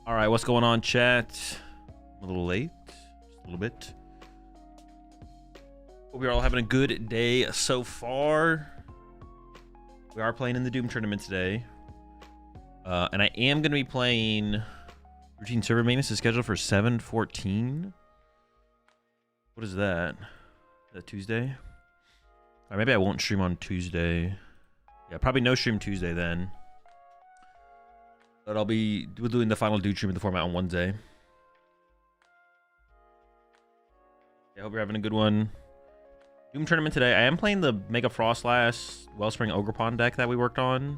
All right, what's going on, chat? I'm a little late, just a little bit. Hope you're all having a good day so far. We are playing in the Doom tournament today. And I am going to be playing routine server maintenance is scheduled for 7/14. What is that? Is that Tuesday? Or maybe I won't stream on Tuesday. Yeah, probably no stream Tuesday then. But I'll be doing the final Dude stream in the format on Wednesday. I hope you're having a good one. Doom tournament today. I am playing the Mega Froslass Wellspring Ogerpon deck that we worked on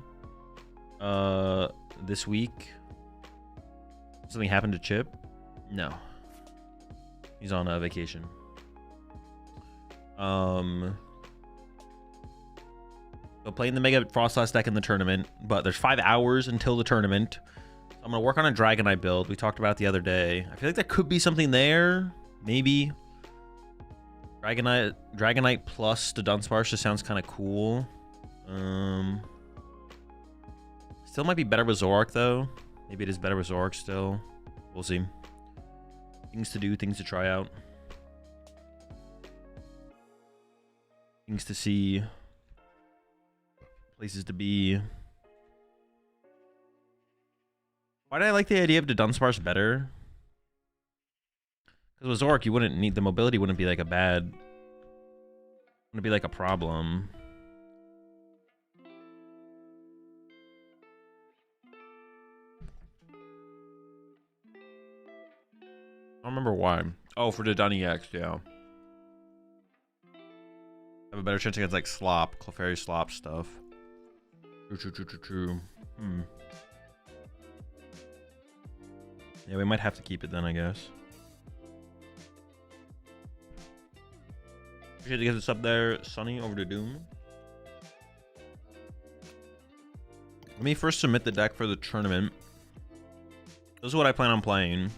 this week. Something happened to Chip? No. He's on vacation. So playing the Mega Froslass deck in the tournament, but there's 5 hours until the tournament. I'm gonna work on a Dragonite build. We talked about it the other day. I feel like there could be something there. Maybe. Dragonite plus the Dunsparce just sounds kind of cool. Still might be better with Zoroark though. Maybe it is better with Zoroark still. We'll see. Things to do, things to try out. Things to see. Places to be. Why did I like the idea of the Dunsparce better? Because with Zoroark, you wouldn't need the mobility. Wouldn't be like a bad. Wouldn't be like a problem. I don't remember why. Oh, for the Dunny X, yeah. Have a better chance against like Slop, Clefairy Slop stuff. True. Yeah, we might have to keep it then, I guess. Appreciate to get this up there, Sunny, over to Doom. Let me first submit the deck for the tournament. This is what I plan on playing.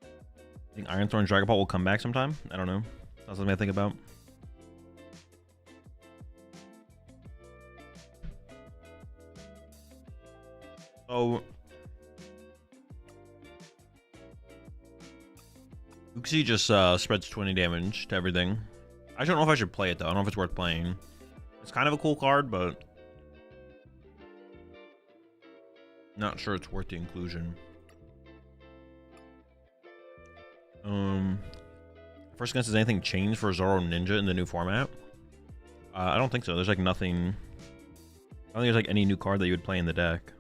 I think Iron Thorn Dragapult will come back sometime. I don't know. That's something I think about. So Uxie just spreads 20 damage to everything. I don't know if I should play it though. I don't know if it's worth playing. It's kind of a cool card, but not sure it's worth the inclusion. First guess, has anything changed for Zoro Ninja in the new format? I don't think so. There's like nothing. I don't think there's like any new card that you would play in the deck.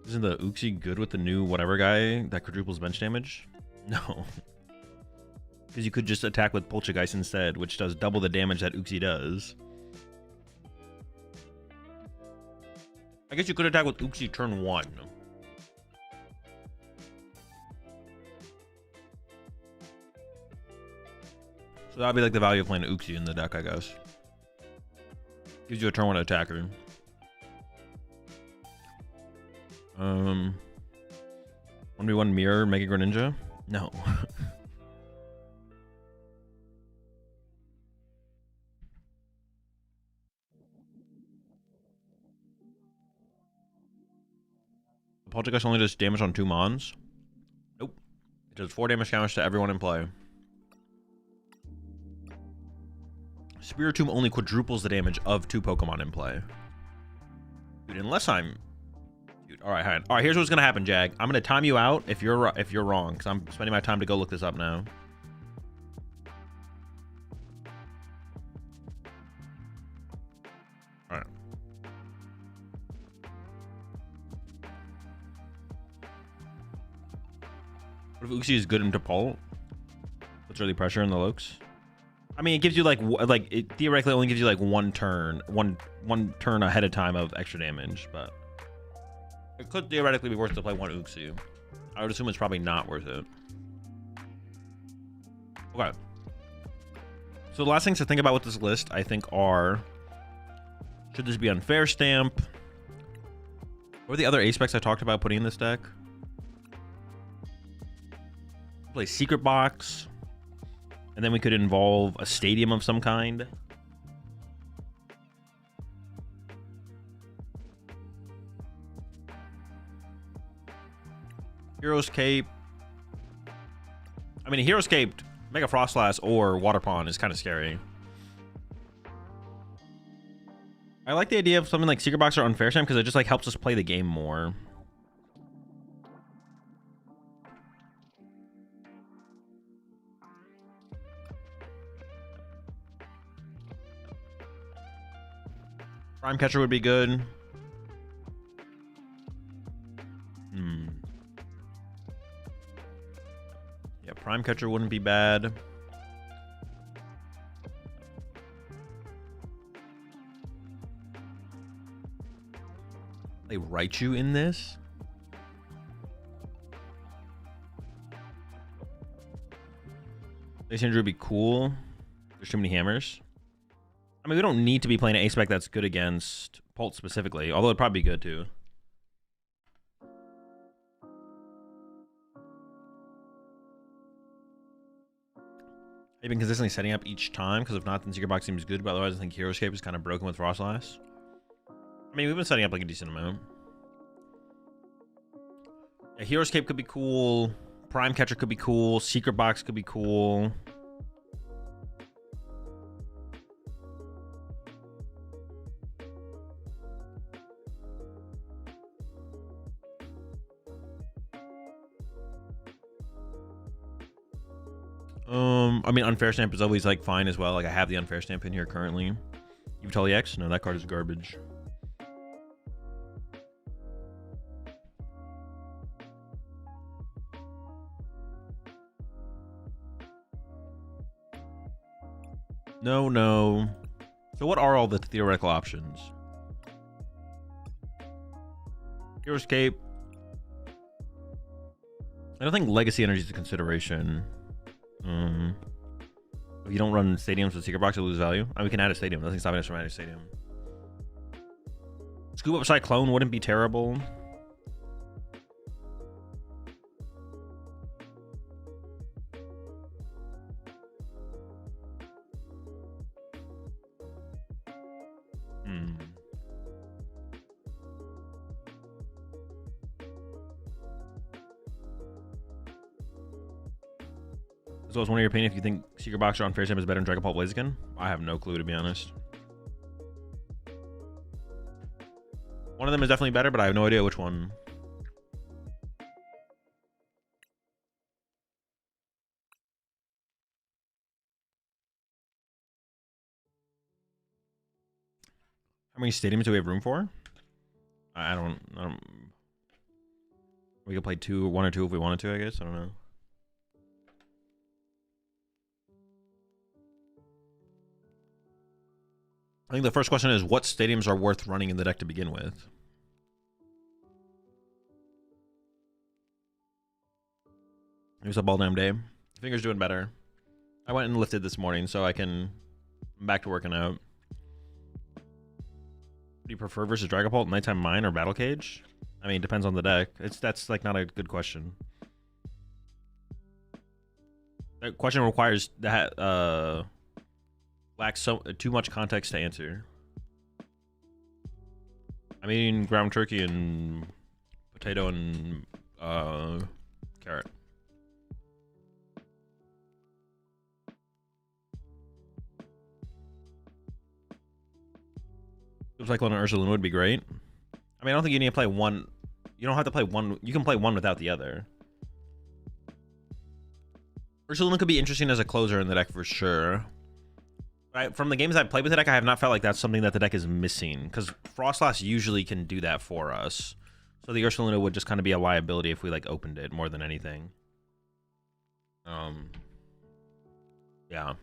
Isn't the Uxie good with the new whatever guy that quadruples bench damage? No. Because you could just attack with Poltergeist instead, which does double the damage that Uxie does. I guess you could attack with Uxie turn 1. So that'd be like the value of playing Uxie in the deck, I guess. Gives you a turn 1 attacker. 1v1 mirror Mega Greninja? No. Poltergeist only does damage on 2 mons? Nope. It does 4 damage damage to everyone in play. Spiritomb only quadruples the damage of 2 Pokemon in play. Dude, unless I'm... Dude, alright, alright, here's what's gonna happen, Jag. I'm gonna time you out if you're wrong, because I'm spending my time to go look this up now. Alright. What if Uxie is good into Pult? Puts early pressure in the Lokes? I mean, it gives you like it theoretically only gives you like one turn ahead of time of extra damage, but it could theoretically be worth to play one Uxie. I would assume it's probably not worth it. Okay. So the last things to think about with this list, I think, are should this be unfair stamp? What are the other aspects I talked about putting in this deck? Play Secret Box. And then we could involve a stadium of some kind. Hero's Cape. I mean, Hero's Cape, Mega Froslass or Water Pond is kind of scary. I like the idea of something like Secret Box or Unfair Sham because it just like helps us play the game more. Prime Catcher would be good. Yeah, Prime Catcher wouldn't be bad. They write you in this? This Andrew would be cool. There's too many hammers. I mean, we don't need to be playing an A-Spec that's good against Pulse specifically, although it'd probably be good too. I've been consistently setting up each time, because if not, then Secret Box seems good, but otherwise I think Hero's Cape is kind of broken with Froslass. I mean, we've been setting up like a decent amount. Yeah, Hero's Cape could be cool. Prime Catcher could be cool. Secret Box could be cool. I mean, Unfair Stamp is always like fine as well. Like I have the Unfair Stamp in here currently. Yveltal EX? No, that card is garbage. No, no. So what are all the theoretical options? Hero's Cape. I don't think Legacy Energy is a consideration. If you don't run stadiums with Secret Box, you'll lose value. I mean, we can add a stadium. Nothing's stopping us from adding a stadium. Scoop Up Cyclone wouldn't be terrible. So I was wondering your opinion if you think Secret Box or Unfair Stamp is better than Dragonpult Blaziken. I have no clue, to be honest. One of them is definitely better, but I have no idea which one. How many stadiums do we have room for? I don't. We could play one or two if we wanted to, I guess. I don't know. I think the first question is, what stadiums are worth running in the deck to begin with? It was a ball damn day. Finger's doing better. I went and lifted this morning, so I'm back to working out. Do you prefer versus Dragapult, Nighttime Mine, or Battle Cage? I mean, it depends on the deck. That's like not a good question. That question requires that lacks too much context to answer. I'm eating ground turkey and potato and carrot. Cyclone and Ursaluna would be great. I mean, I don't think you need to play one. You don't have to play one. You can play one without the other. Ursaluna could be interesting as a closer in the deck for sure. From the games I've played with the deck, I have not felt like that's something that the deck is missing, because Froslass usually can do that for us. So the Ursaluna would just kind of be a liability if we like opened it more than anything. Yeah.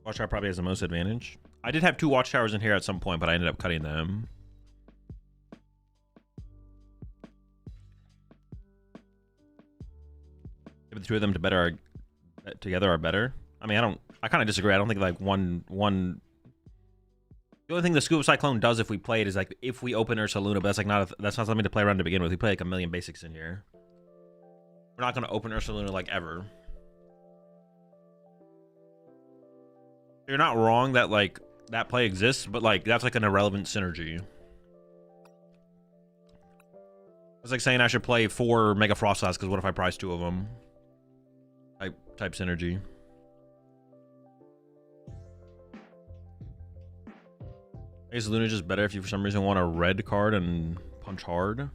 Watchtower probably has the most advantage. I did have 2 Watchtowers in here at some point, but I ended up cutting them. the two of them together are better. I mean, I kind of disagree. I don't think like one. The only thing the Scoop Cyclone does if we play it is like if we open Ursaluna, but that's not something to play around to begin with. We play like a million basics in here. We're not gonna open Ursaluna like ever. You're not wrong that like that play exists, but like that's like an irrelevant synergy. It's like saying I should play 4 Mega Froslass because what if I prize 2 of them? Type synergy. Is Luna just better if you for some reason want a red card and punch hard?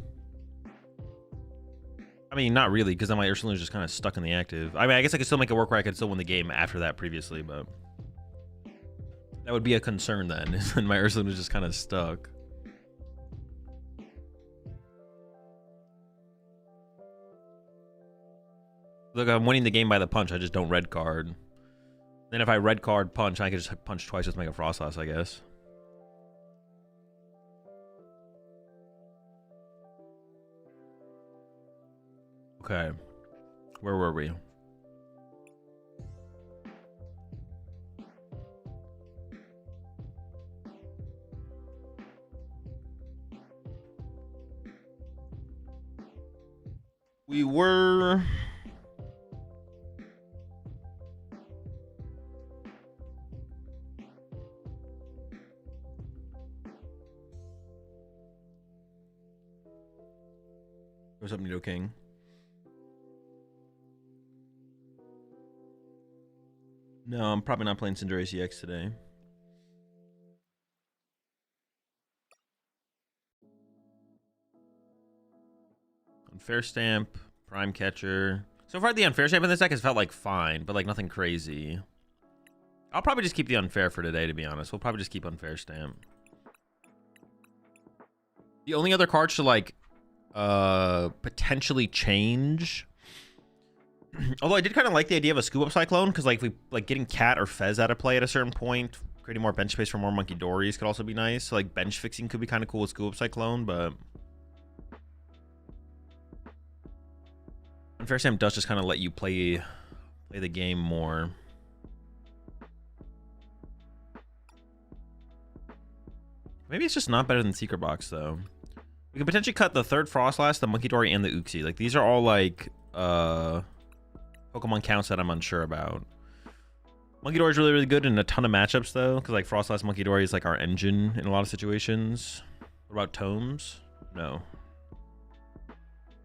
I mean, not really, because then my Ursaluna is just kind of stuck in the active. I mean, I guess I could still make it work where I could still win the game after that previously, but that would be a concern then. And my Ursaluna is just kind of stuck. Look, I'm winning the game by the punch. I just don't red card. Then if I red card punch, I could just punch twice with Mega Froslass, I guess. Okay. Where were we? We were... What's up, Nido King? No, I'm probably not playing Cinderace EX today. Unfair Stamp, Prime Catcher. So far, the Unfair Stamp in this deck has felt like fine, but like nothing crazy. I'll probably just keep the Unfair for today, to be honest. We'll probably just keep Unfair Stamp. The only other cards to like potentially change. Although I did kind of like the idea of a Scoop Up Cyclone, because like getting Cat or Fez out of play at a certain point, creating more bench space for more Monkey Dories could also be nice. So like bench fixing could be kind of cool with Scoop Up Cyclone, but Unfair Stamp does just kind of let you play the game more. Maybe it's just not better than Secret Box though. We could potentially cut the 3rd Froslass, the Monkey Dory, and the Uxie. Like these are all like Pokemon counts that I'm unsure about. Monkey Dory is really, really good in a ton of matchups though, because like Froslass Monkey Dory is like our engine in a lot of situations. What about Tomes? No.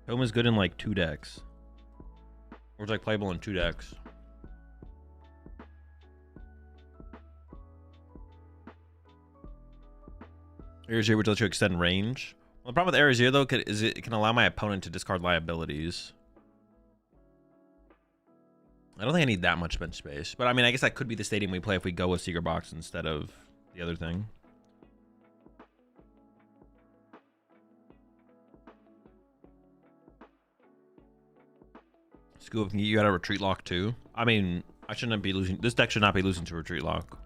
Tome is good in like 2 decks. Or it's like playable in 2 decks. Air would let you extend range. Well, the problem with Air Zero though is it can allow my opponent to discard liabilities. I don't think I need that much bench space, but I mean, I guess that could be the stadium we play if we go with Secret Box instead of the other thing. Scoop can get you out of Retreat Lock too. I mean, I shouldn't be losing. This deck should not be losing to Retreat Lock.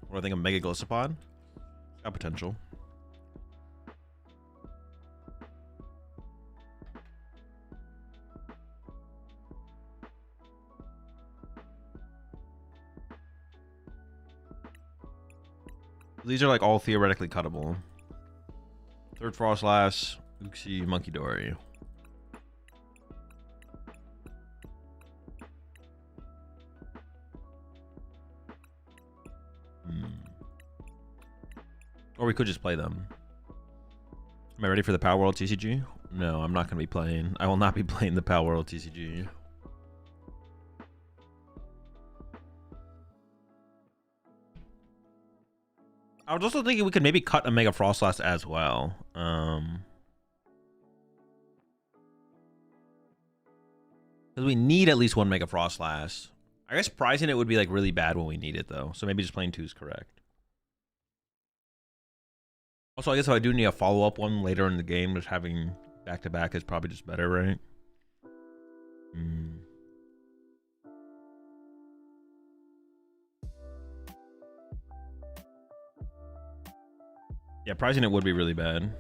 What do I think of Mega Gliscopod? Got potential. These are like all theoretically cuttable. 3rd Froslass, Uxie, Monkey Dory. Or we could just play them. Am I ready for the Power World TCG? No, I'm not going to be playing. I will not be playing the Power World TCG. I was also thinking we could maybe cut a Mega Froslass as well. Because we need at least 1 Mega Froslass. I guess prizing it would be like really bad when we need it though. So maybe just playing 2 is correct. Also, I guess if I do need a follow-up one later in the game, just having back-to-back is probably just better, right? Yeah, prizing it would be really bad.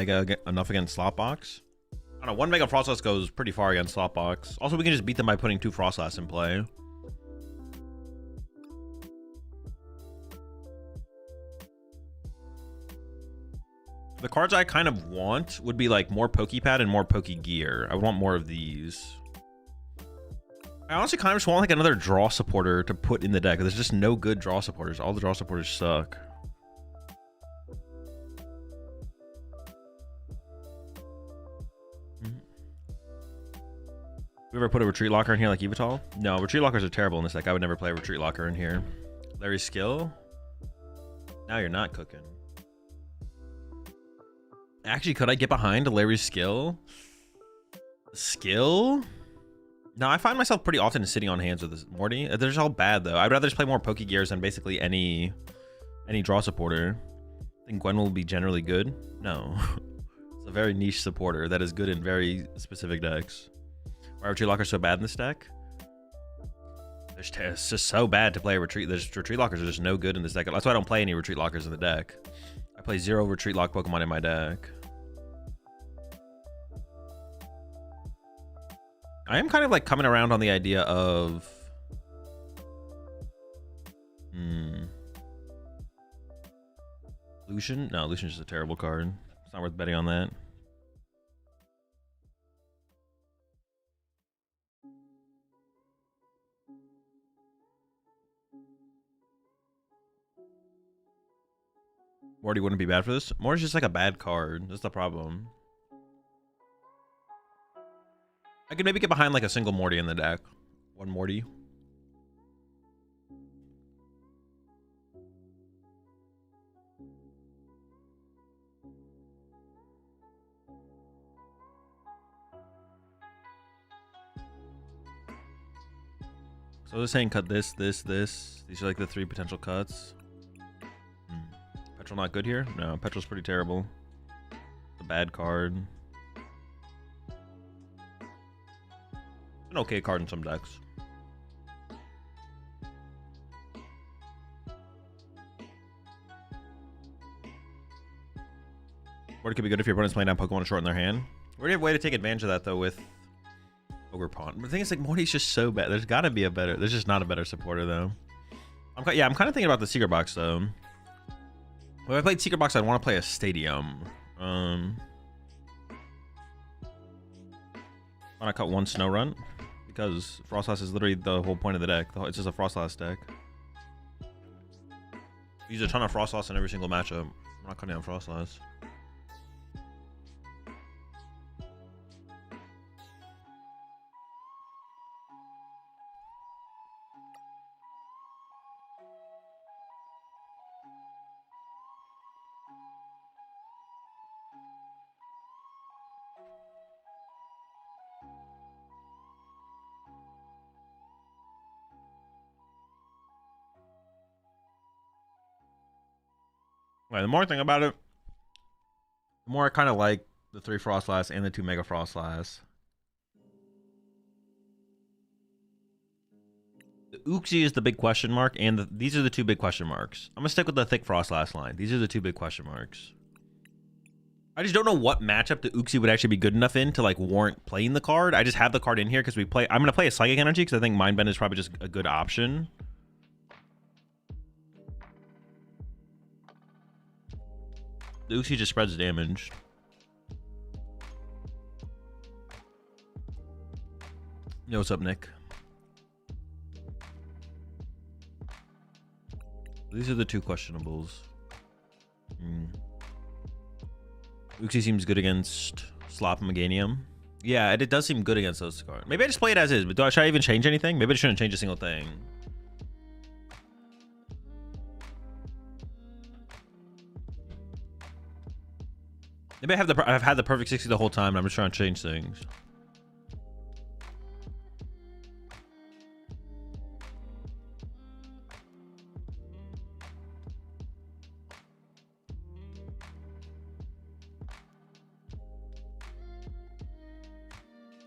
mega enough against Slotbox? I don't know, 1 mega Froslass goes pretty far against Slotbox. Also, we can just beat them by putting 2 Froslass in play. The cards I kind of want would be like more Pokepad and more Pokegear. I would want more of these. I honestly kind of just want like another draw supporter to put in the deck. There's just no good draw supporters. All the draw supporters suck. You ever put a Retreat Locker in here like Evital? No, Retreat Lockers are terrible in this deck. I would never play a Retreat Locker in here. Larry's skill? Now you're not cooking. Actually, could I get behind a Larry's skill? Skill? No, I find myself pretty often sitting on hands with this Morty. They're just all bad, though. I'd rather just play more Pokegears than basically any draw supporter. I think Gwen will be generally good. No. It's a very niche supporter that is good in very specific decks. Why are Retreat Lockers so bad in this deck? It's just so bad to play a Retreat. Retreat Lockers are just no good in this deck. That's why I don't play any Retreat Lockers in the deck. I play 0 Retreat Lock Pokemon in my deck. I am kind of like coming around on the idea of... Lucian? No, Lucian's just a terrible card. It's not worth betting on that. Morty wouldn't be bad for this. Morty's just like a bad card. That's the problem. I could maybe get behind like a single Morty in the deck. 1 Morty. So they're saying cut this, this, this. These are like the 3 potential cuts. Petrol not good here? No, Petrol's pretty terrible. It's a bad card. An okay card in some decks. Or it could be good if your opponent's playing down Pokemon to shorten their hand. Where do you have a way to take advantage of that though with Ogre Pawn? The thing is, like, Morty's just so bad. There's gotta be a better. There's just not a better supporter though. I'm kind of thinking about the Secret Box though. If I played Secret Box, I'd want to play a Stadium. Why not cut 1 Snow Run? Because Froslass is literally the whole point of the deck. It's just a Froslass deck. Use a ton of Froslass in every single matchup. I'm not cutting out Froslass. Right, the more I think about it, the more I kind of like the 3 Froslass and the 2 Mega Froslass. The Uxie is the big question mark, and these are the 2 big question marks. I'm going to stick with the thick Froslass line. These are the 2 big question marks. I just don't know what matchup the Uxie would actually be good enough in to like warrant playing the card. I just have the card in here because we play. I'm going to play a Psychic Energy because I think Mind Bend is probably just a good option. The Uxie just spreads damage. Yo, what's up, Nick? These are the 2 questionables. Uxie seems good against Slop and Meganium. Yeah, it does seem good against those cards. Maybe I just play it as is, but should I even change anything? Maybe I shouldn't change a single thing. Maybe I've had the perfect 60 the whole time and I'm just trying to change things.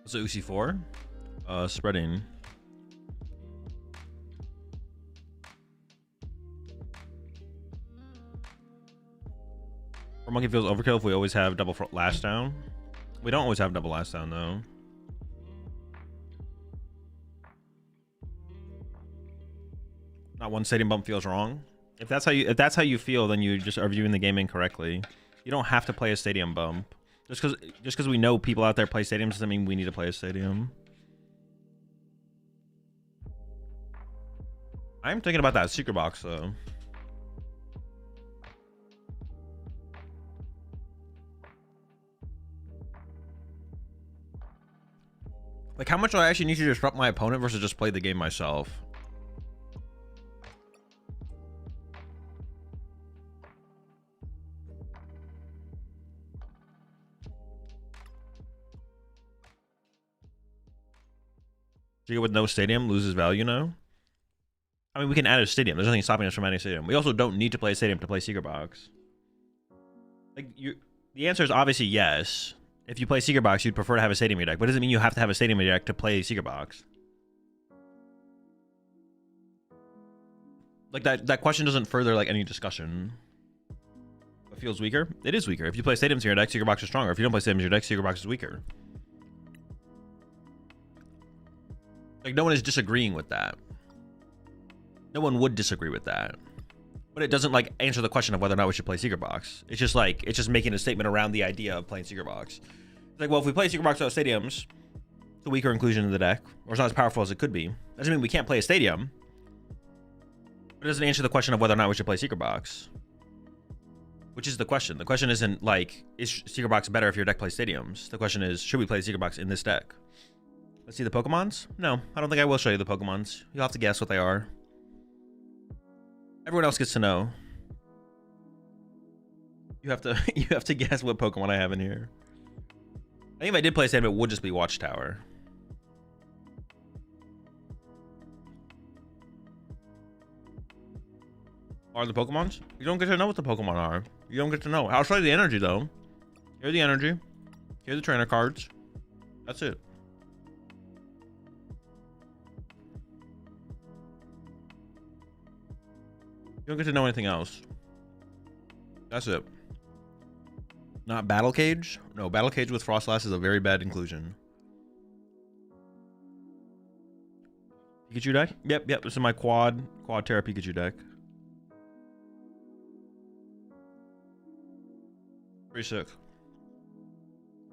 What's the Uxie for? Spreading. For Monkey feels overkill if we always have double last down. We don't always have double last down though. Not one stadium bump feels wrong. If that's how you feel, then you just are viewing the game incorrectly. You don't have to play a stadium bump. Just because we know people out there play stadiums doesn't mean we need to play a stadium. I'm thinking about that secret box though. Like, how much do I actually need to disrupt my opponent versus just play the game myself? Giga with no stadium loses value now? I mean, we can add a stadium. There's nothing stopping us from adding a stadium. We also don't need to play a stadium to play Secret Box. Like, the answer is obviously yes. If you play Secret Box, you'd prefer to have a stadium in your deck. But it doesn't mean you have to have a stadium in your deck to play Secret Box. Like, that question doesn't further, like, any discussion. What feels weaker? It is weaker. If you play stadiums in your deck, Secret Box is stronger. If you don't play stadiums in your deck, Secret Box is weaker. Like, no one is disagreeing with that. No one would disagree with that. But it doesn't, like, answer the question of whether or not we should play Secret Box. It's just, like, it's just making a statement around the idea of playing Secret Box. It's like, well, if we play Secret Box without stadiums, it's a weaker inclusion in the deck, or it's not as powerful as it could be. Doesn't mean we can't play a stadium. But it doesn't answer the question of whether or not we should play Secret Box. Which is the question. The question isn't, like, is Secret Box better if your deck plays stadiums? The question is, should we play Secret Box in this deck? Let's see the Pokemons? No, I don't think I will show you the Pokemons. You'll have to guess what they are. Everyone else gets to know. You have to guess what Pokemon I have in here. I think if I did play stadium, it would just be Watchtower. Are the Pokemons? You don't get to know what the Pokemon are. You don't get to know. I'll show you the energy though. Here's the energy. Here's the trainer cards. That's it. You don't get to know anything else. That's it. Not Battle Cage? No, Battle Cage with Froslass is a very bad inclusion. Pikachu deck? Yep. This is my Quad Terra Pikachu deck. Pretty sick.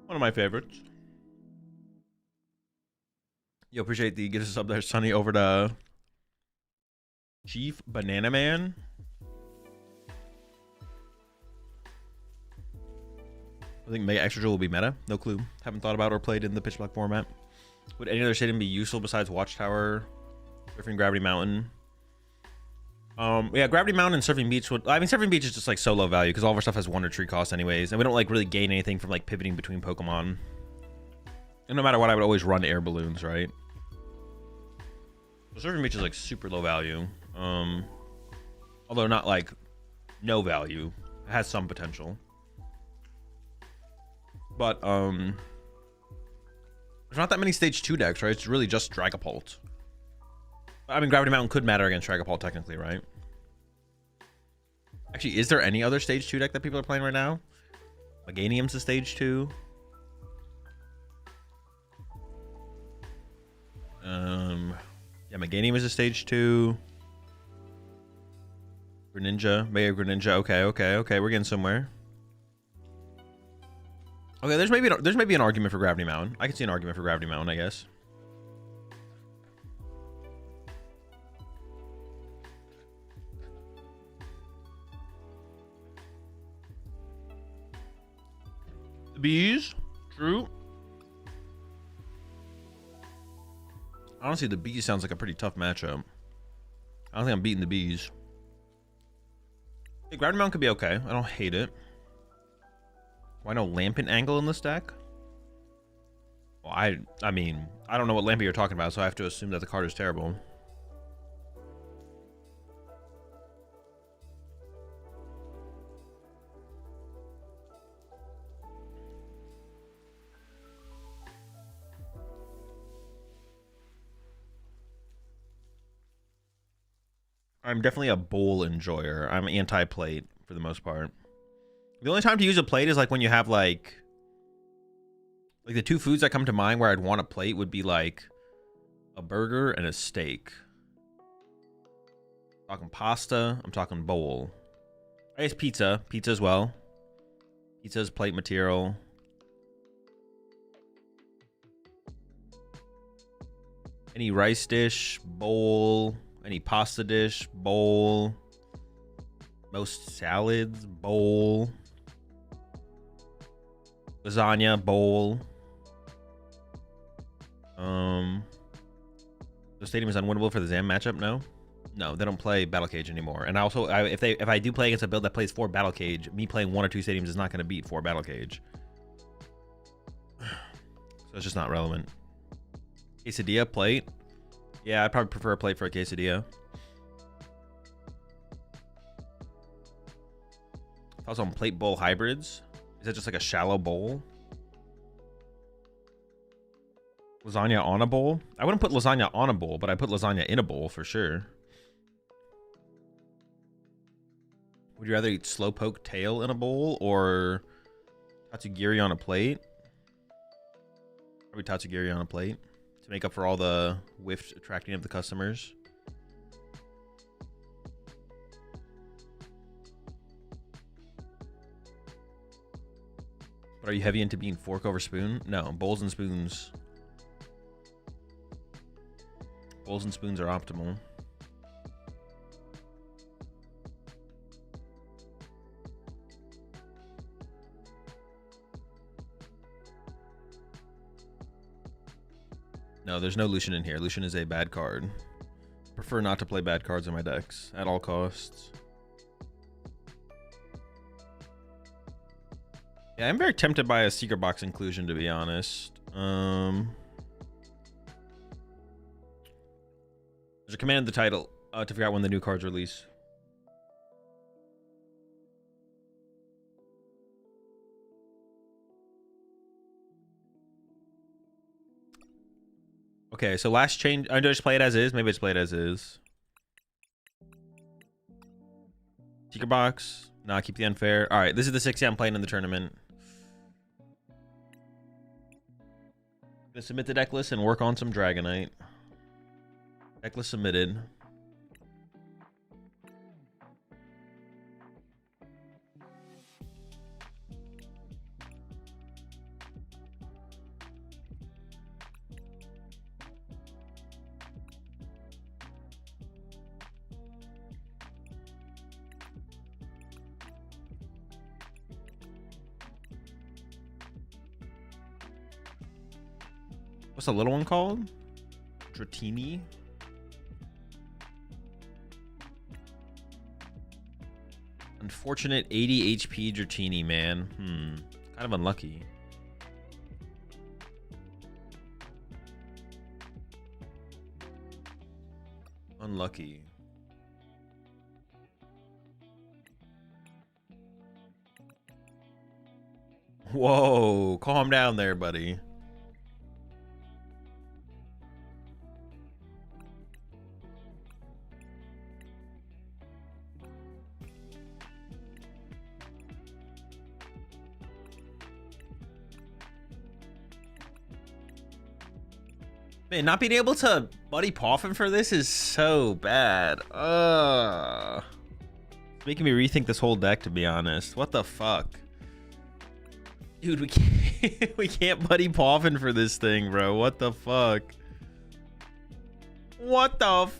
One of my favorites. You appreciate the get us up there, Sunny, over to Chief Banana Man. I think Mega Extra Drill will be meta. No clue. Haven't thought about or played in the Pitch Black format. Would any other stadium be useful besides Watchtower, Surfing Gravity Mountain? Yeah, Gravity Mountain and Surfing Beach would... I mean, Surfing Beach is just like so low value because all of our stuff has Wonder Tree cost anyways. And we don't like really gain anything from like pivoting between Pokemon. And no matter what, I would always run air balloons, right? So Surfing Beach is like super low value. Although not like no value. It has some potential. But there's not that many stage 2 decks, right? It's really just Dragapult. I mean, Gravity Mountain could matter against Dragapult technically, right? Actually, is there any other stage 2 deck that people are playing right now? Meganium's a stage 2. Yeah, Meganium is a stage 2. Greninja, Mega Greninja. Okay, we're getting somewhere. Okay, there's maybe an argument for Gravity Mountain. I can see an argument for Gravity Mountain, I guess. The bees, true. Honestly, the bees sounds like a pretty tough matchup. I don't think I'm beating the bees. Hey, Gravity Mountain could be okay. I don't hate it. Why no Lampent Angle in this deck? Well, I mean, I don't know what Lampent you're talking about, so I have to assume that the card is terrible. I'm definitely a bowl enjoyer. I'm anti-plate for the most part. The only time to use a plate is like when you have like the two foods that come to mind where I'd want a plate would be like a burger and a steak. I'm talking pasta, I'm talking bowl. I guess pizza as well. Pizza's plate material. Any rice dish, bowl. Any pasta dish, bowl. Most salads, bowl. Lasagna, bowl. The stadium is unwinnable for the Zam matchup. No, they don't play Battle Cage anymore. And also, if I do play against a build that plays 4 Battle Cage, me playing 1 or 2 stadiums is not going to beat 4 Battle Cage. So it's just not relevant. Quesadilla plate. Yeah, I'd probably prefer a plate for a quesadilla. Also on plate bowl hybrids. Is that just like a shallow bowl? Lasagna on a bowl? I wouldn't put lasagna on a bowl, but I put lasagna in a bowl for sure. Would you rather eat slowpoke tail in a bowl or tatsugiri on a plate? Probably tatsugiri on a plate to make up for all the whiffed attracting of the customers. But are you heavy into being fork over spoon? No, bowls and spoons. Bowls and spoons are optimal. No, there's no Lucian in here. Lucian is a bad card. Prefer not to play bad cards in my decks at all costs. Yeah, I'm very tempted by a secret box inclusion, to be honest. There's a command in the title to figure out when the new cards release. Okay, so last change. I just play it as is. Maybe it's played as is. Secret box. Nah, keep the unfair. All right, this is the 60 I'm playing in the tournament. Gonna submit the deck list and work on some Dragonite. Deck list submitted. What's the little one called? Dratini? Unfortunate 80 HP Dratini, man. Kind of unlucky. Unlucky. Whoa, calm down there, buddy. Man, not being able to Buddy Poffin for this is so bad. It's making me rethink this whole deck, to be honest. What the fuck? Dude, we can't, we can't Buddy Poffin for this thing, bro. What the fuck? What the f...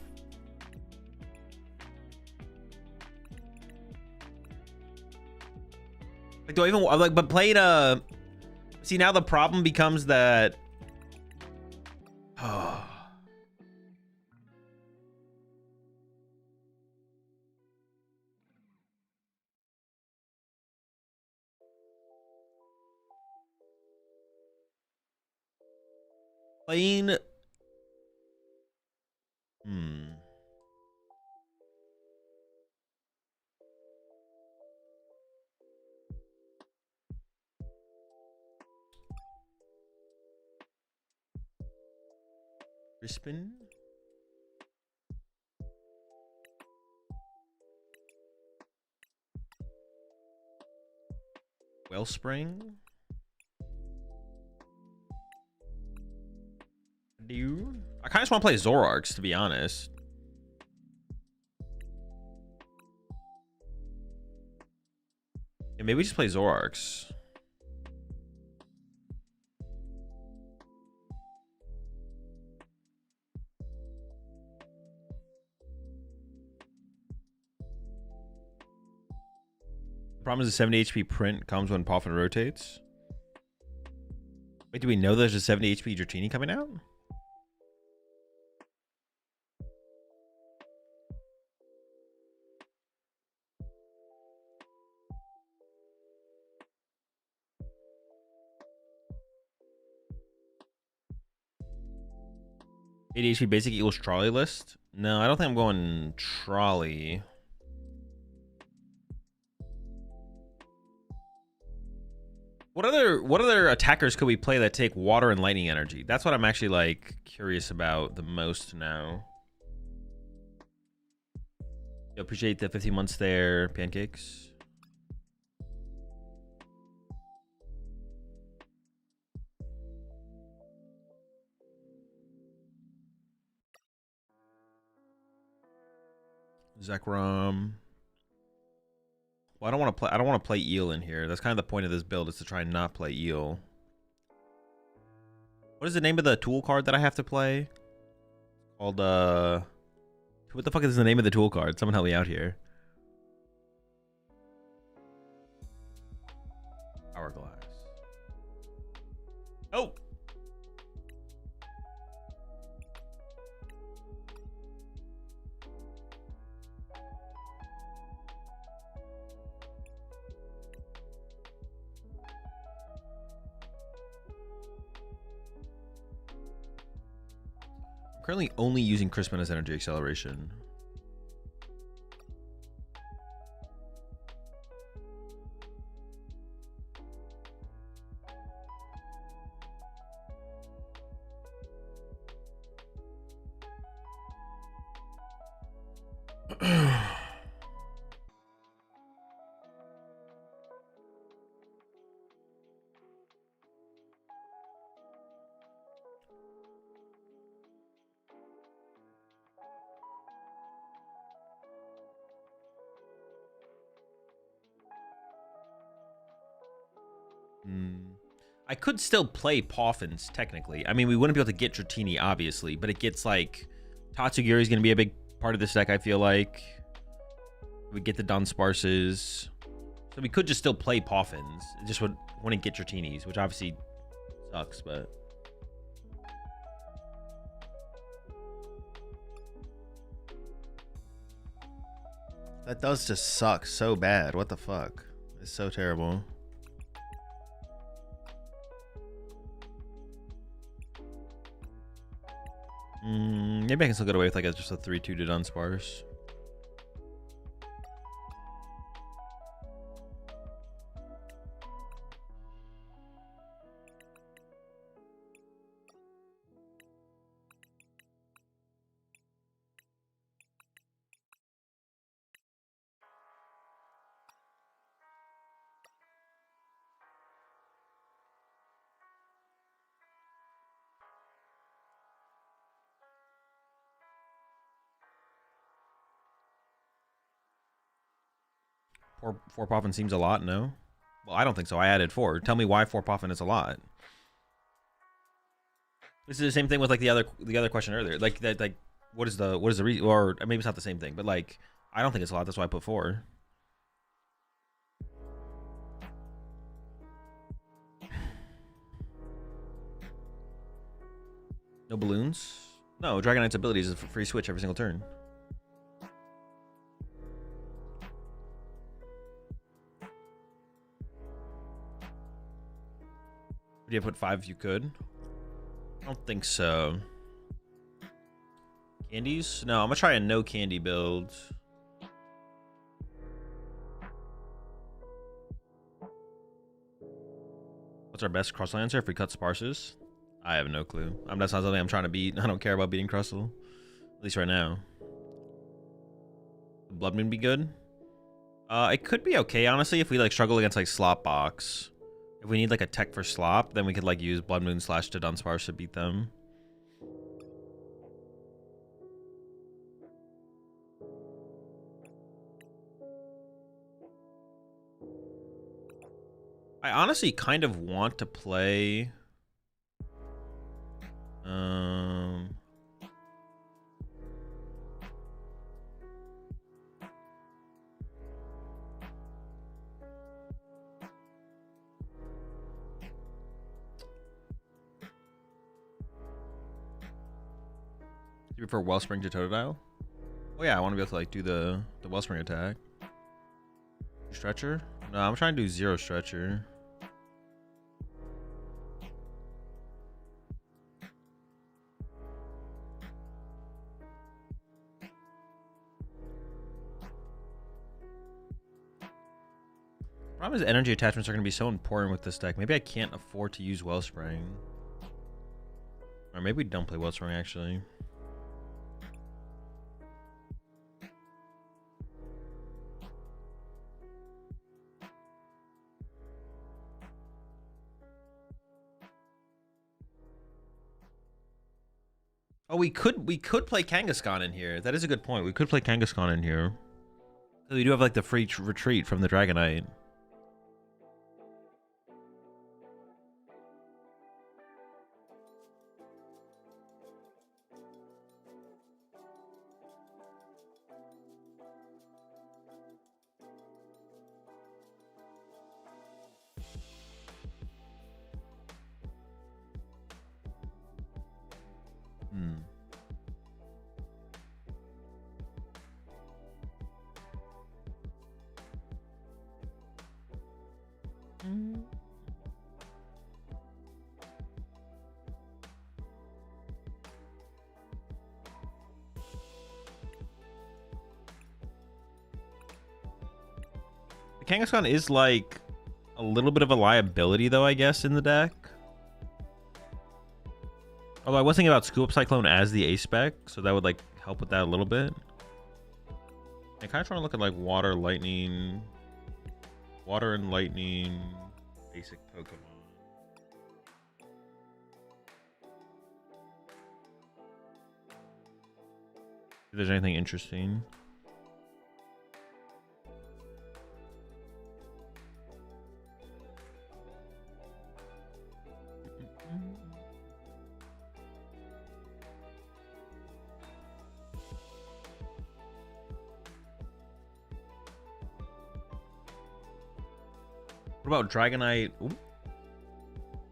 Like, do I even... Like, but playing a... See, now the problem becomes that... Playing... Crispin? Spring. I kind of just want to play Zoroarks, to be honest. Yeah, maybe we just play Zoroarks. The problem is the 70 HP print comes when Poffin rotates. Wait, do we know there's a 70 HP Dratini coming out? ADHD basic equals trolley list? No, I don't think I'm going trolley. What other attackers could we play that take water and lightning energy? That's what I'm actually like curious about the most now. I appreciate the 15 months there, pancakes. Zekrom. Well, I don't want to play Eel in here. That's kind of the point of this build, is to try and not play Eel. What is the name of the tool card that I have to play? Called what the fuck is the name of the tool card? Someone help me out here. Hourglass. Oh. Currently only using Crispin as energy acceleration. I could still play Poffins, technically. I mean, we wouldn't be able to get Dratini, obviously, but it gets, like... Tatsugiri is going to be a big part of this deck, I feel like. We get the Dunsparces. So we could just still play Poffins. It just wouldn't get Dratinis, which obviously sucks, but... That does just suck so bad. What the fuck? It's so terrible. Maybe I can still get away with like just a 3-2 to Dunsparce. Four Poffin seems a lot, no? Well, I don't think so. I added 4. Tell me why 4 Poffin is a lot. This is the same thing with like the other question earlier. Like that, like what is the reason? Or maybe it's not the same thing, but like I don't think it's a lot. That's why I put 4. No balloons? No, Dragonite's abilities is a free switch every single turn. Would you have put 5 if you could? I don't think so. Candies? No, I'm gonna try a no candy build. What's our best Crustle answer if we cut Sparses? I have no clue. That's not something I'm trying to beat. I don't care about beating Crustle. At least right now. Blood Moon be good? It could be okay, honestly, if we like struggle against like Slop Box. If we need like a tech for slop, then we could like use Blood Moon / to Dunsparce to beat them. I honestly kind of want to play you prefer Wellspring to Totodile? Oh yeah, I want to be able to like do the Wellspring attack. Stretcher? No, I'm trying to do 0 Stretcher. Problem is energy attachments are going to be so important with this deck. Maybe I can't afford to use Wellspring. Or maybe we don't play Wellspring actually. Oh, we could play Kangaskhan in here. That is a good point. We could play Kangaskhan in here. We do have like the free retreat from the Dragonite. Kangaskhan is like a little bit of a liability though, I guess, in the deck. Although I was thinking about Scoop Cyclone as the ace spec, so that would like help with that a little bit. I'm kind of trying to look at like water and lightning basic Pokemon. If there's anything interesting. What about Dragonite? Ooh.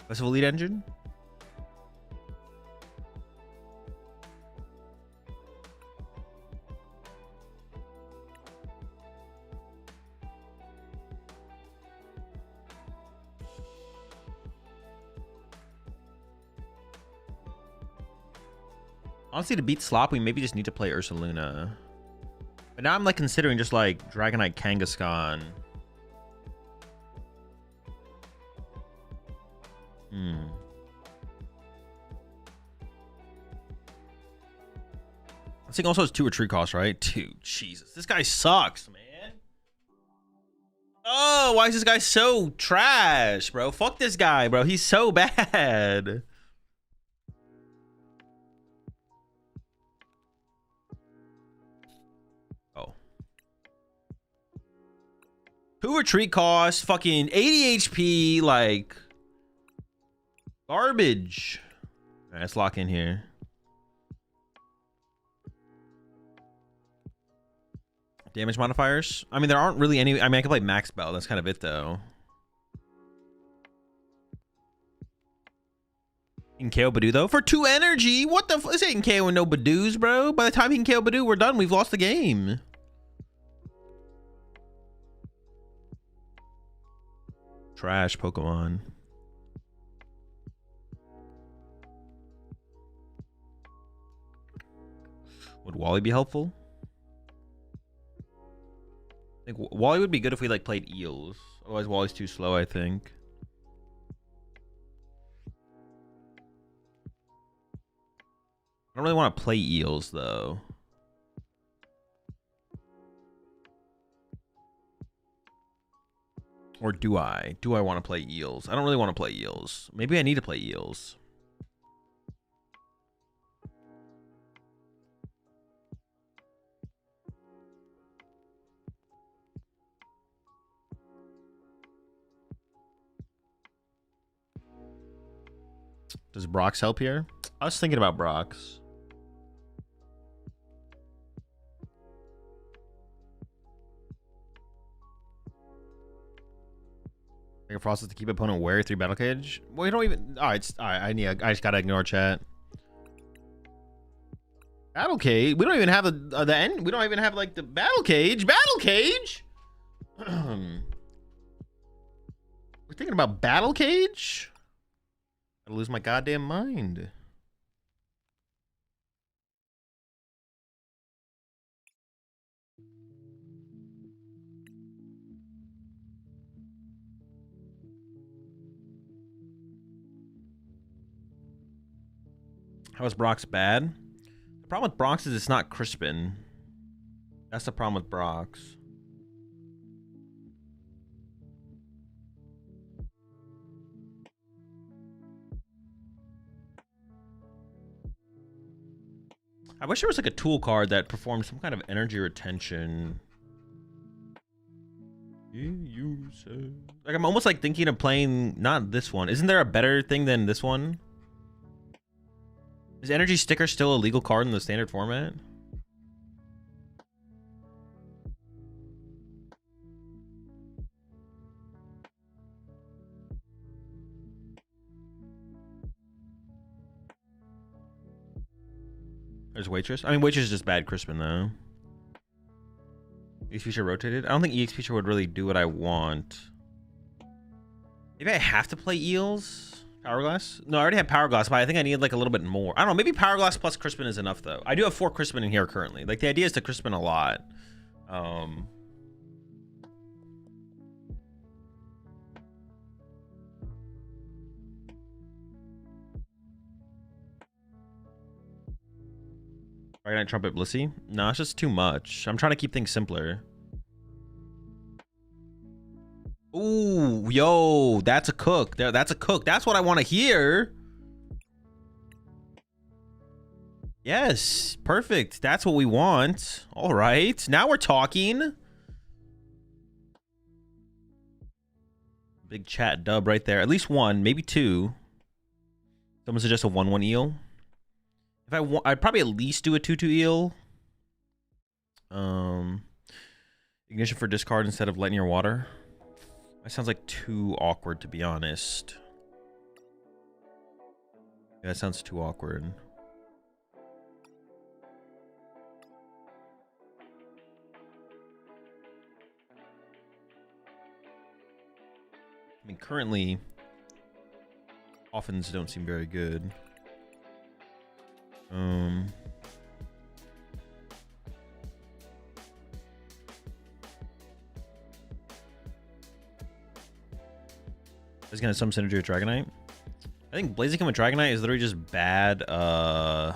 Festival Lead Engine? Honestly, to beat Slop, we maybe just need to play Ursaluna. But now I'm like considering just like Dragonite Kangaskhan. This thing also has 2 retreat costs, right? 2. Jesus. This guy sucks, man. Oh, why is this guy so trash, bro? Fuck this guy, bro. He's so bad. Oh. 2 retreat costs, fucking 80 HP, like garbage. All right, let's lock in here. Damage modifiers? I mean, there aren't really any. I mean, I can play Max Bell. That's kind of it, though. You can KO Badoo, though. For 2 energy? What the fuck? This ain't KO with no Badoos, bro. By the time he can KO Badoo, we're done. We've lost the game. Trash Pokemon. Would Wally be helpful? I think Wally would be good if we like played Eels. Otherwise, Wally's too slow, I think. I don't really want to play Eels, though. Or do I? Do I want to play Eels? I don't really want to play Eels. Maybe I need to play Eels. Does Brox help here? I was thinking about Brox. Like a Froslass to keep opponent wary 3 battle cage. Well, you don't even. All right, I just gotta ignore chat. Battle cage. We don't even have the end. We don't even have like the battle cage. Battle cage. We're thinking about battle cage. I lose my goddamn mind. How is Brox bad? The problem with Brox is it's not Crispin. That's the problem with Brox. I wish there was like a tool card that performed some kind of energy retention. Like I'm almost like thinking of playing not this one. Isn't there a better thing than this one? Is Energy Sticker still a legal card in the standard format? There's Waitress. I mean, Waitress is just bad Crispin, though. EX Feature rotated? I don't think EX Feature would really do what I want. Maybe I have to play Eels? Power Glass? No, I already have Power Glass, but I think I need like a little bit more. I don't know. Maybe Power Glass plus Crispin is enough, though. I do have 4 Crispin in here currently. Like, the idea is to Crispin a lot. Dragonite, Trumpet, Blissey? No, it's just too much. I'm trying to keep things simpler. Ooh, yo, that's a cook. That's a cook. That's what I want to hear. Yes, perfect. That's what we want. All right, now we're talking. Big chat dub right there. At least 1, maybe 2. Someone suggest a 1/1 eel. If I want, I'd probably at least do a 2/2 eel. Ignition for discard instead of Lightning or Water. That sounds like too awkward, to be honest. Yeah, that sounds too awkward. I mean, currently, Offens don't seem very good. Is gonna some synergy with Dragonite. I think Blaziken with Dragonite is literally just bad bad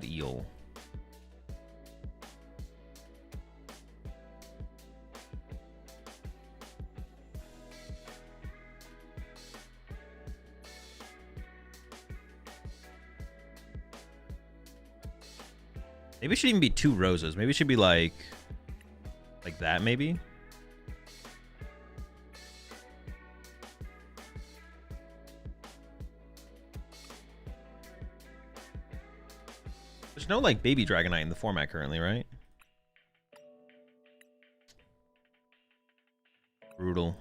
eel. Maybe it should even be 2 roses. Maybe it should be like that, maybe. There's no like baby Dragonite in the format currently, right? Brutal.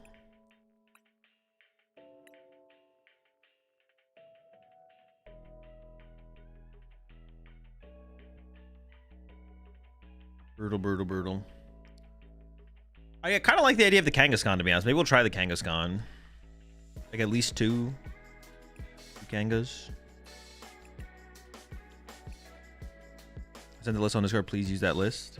Brutal. I kind of like the idea of the Kangaskhan, to be honest. Maybe we'll try the Kangaskhan. Like at least 2 Kangas. Send the list on Discord. Please use that list.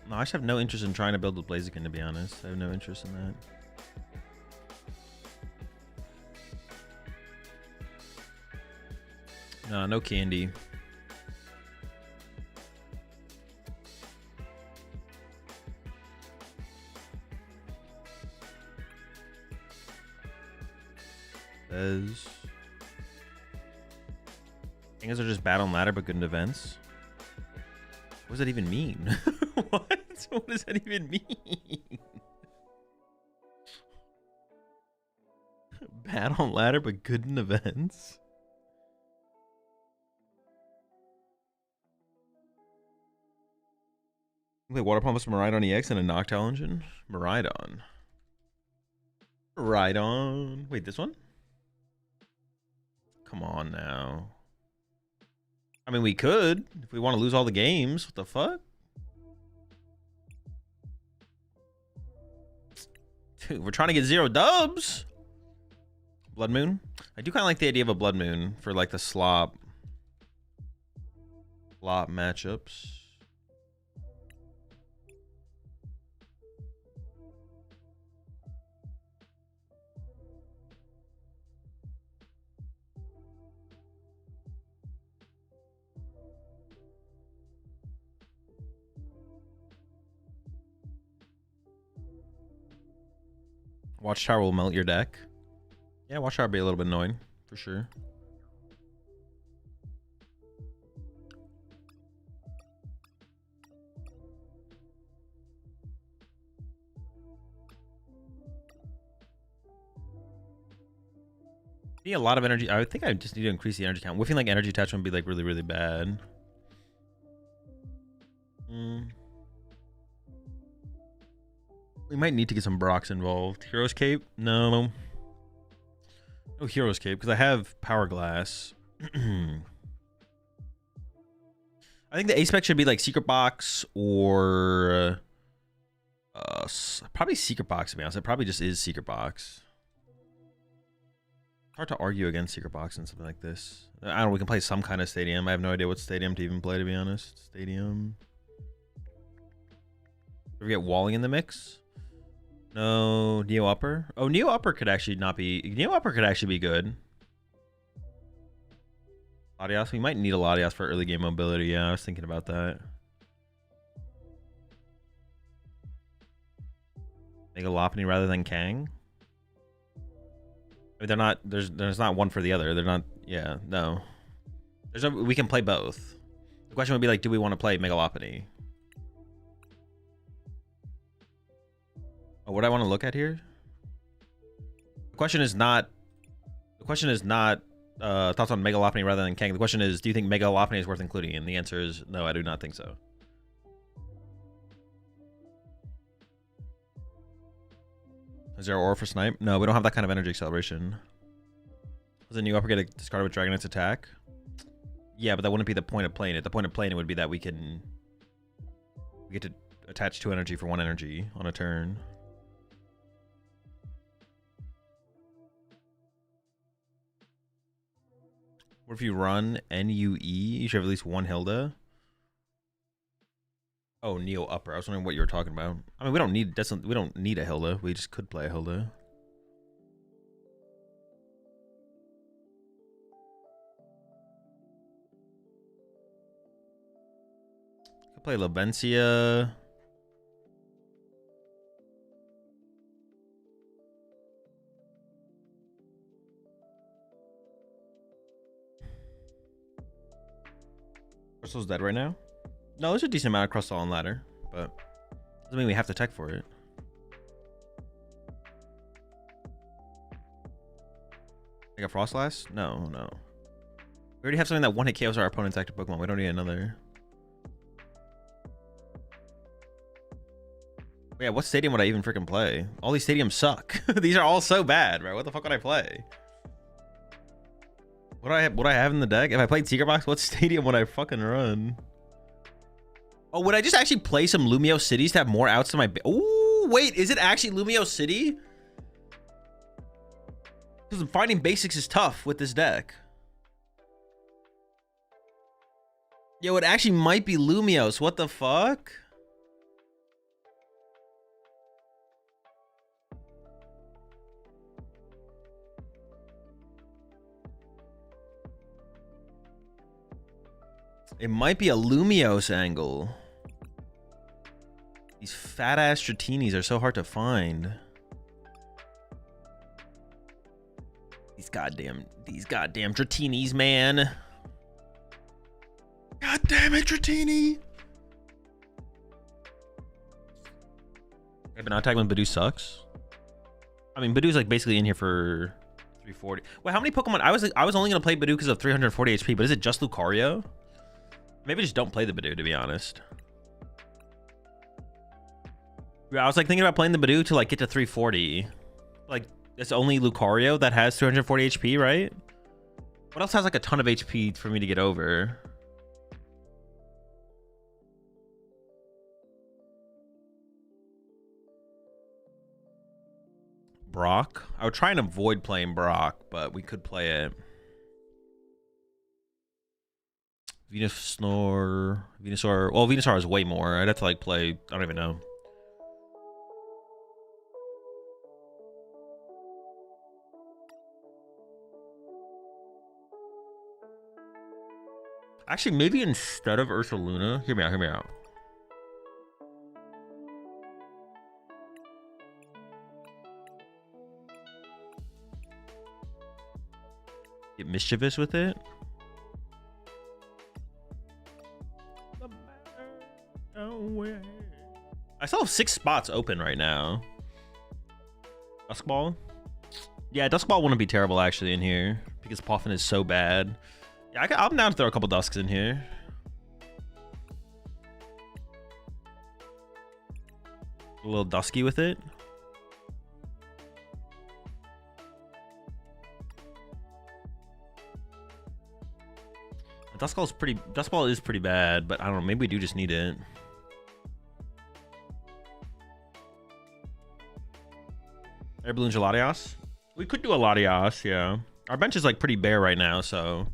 No, I just have no interest in trying to build with Blaziken, to be honest. I have no interest in that. No, no candy. Says things are just bad on ladder but good in events. What does that even mean? What? What does that even mean? Bad on ladder but good in events? Play Water Pump with Miraidon EX and a Noctowl engine? Miraidon. Miraidon. Wait, this one? Come on now. I mean, we could if we want to lose all the games. What the fuck? Dude, we're trying to get 0 dubs. Blood Moon. I do kind of like the idea of a Blood Moon for like the slop matchups. Watchtower will melt your deck. Yeah, Watchtower will be a little bit annoying, for sure. Need a lot of energy. I think I just need to increase the energy count. Whiffing like energy attachment would be like really, really bad. We might need to get some Brox involved. Hero's Cape? No. No Hero's Cape, because I have Power Glass. I think the A-Spec should be like Secret Box or... probably Secret Box, to be honest. It probably just is Secret Box. Hard to argue against Secret Box and something like this. I don't know, we can play some kind of Stadium. I have no idea what Stadium to even play, to be honest. Stadium. Do we get Walling in the mix? No, Neo Upper. Oh, Neo Upper could actually not be. Neo Upper could actually be good. Latias. We might need a Latias for early game mobility. Yeah, I was thinking about that. Mega Lopunny rather than Kang. I mean, they're not. There's not one for the other. They're not. Yeah, no. There's no. We can play both. The question would be like, do we want to play Mega Lopunny? Oh, what do I want to look at here? The question is not thoughts on Mega Lopunny rather than Kang. The question is, do you think Mega Lopunny is worth including? And the answer is no, I do not think so. Is there Aura for Snipe? No, we don't have that kind of energy acceleration. Does a new upper get discarded with Dragonite's attack? Yeah, but that wouldn't be the point of playing it. The point of playing it would be that we get to attach 2 energy for 1 energy on a turn. What if you run NUE? You should have at least 1 Hilda. Oh, Neo Upper. I was wondering what you were talking about. I mean, we don't need a Hilda. We just could play a Hilda. Could play Lavencia. Crystal's dead right now? No, there's a decent amount of Crystal on ladder, but doesn't mean we have to tech for it. Like a Froslass? No. We already have something that one-hit KOs our opponent's active Pokemon. We don't need another. Yeah, what stadium would I even freaking play? All these stadiums suck. These are all so bad, bro. What the fuck would I play? What do I have in the deck? If I played Secret Box, what stadium would I fucking run? Oh, would I just actually play some Lumio Cities to have more outs to my... Oh, wait, is it actually Lumio City? Because finding basics is tough with this deck. Yo, it actually might be Lumios. What the fuck? It might be a Lumiose angle. These fat ass Stratinis are so hard to find. These goddamn Dratinis, man. God damn it, Dratini. I've been not tagging when Badoo sucks. I mean, Badoo's like basically in here for 340. Wait, how many Pokemon? I was only gonna play Badoo because of 340 HP, but is it just Lucario? Maybe just don't play the Badoo, to be honest. Yeah, I was like thinking about playing the Badoo to like get to 340. Like, it's only Lucario that has 340 HP, right? What else has like a ton of HP for me to get over? Brock. I would try and avoid playing Brock, but we could play it. Venusaur. Well, Venusaur is way more. I'd have to like play. I don't even know. Actually, maybe instead of Ursaluna, hear me out. Get mischievous with it. I still have 6 spots open right now. Duskball? Yeah, Duskball wouldn't be terrible actually in here because Poffin is so bad. Yeah, I'm down to throw a couple Dusks in here. A little Dusky with it. Duskball is pretty bad, but I don't know, maybe we do just need it. Air Balloon Latias? We could do a Latias, yeah. Our bench is like pretty bare right now, so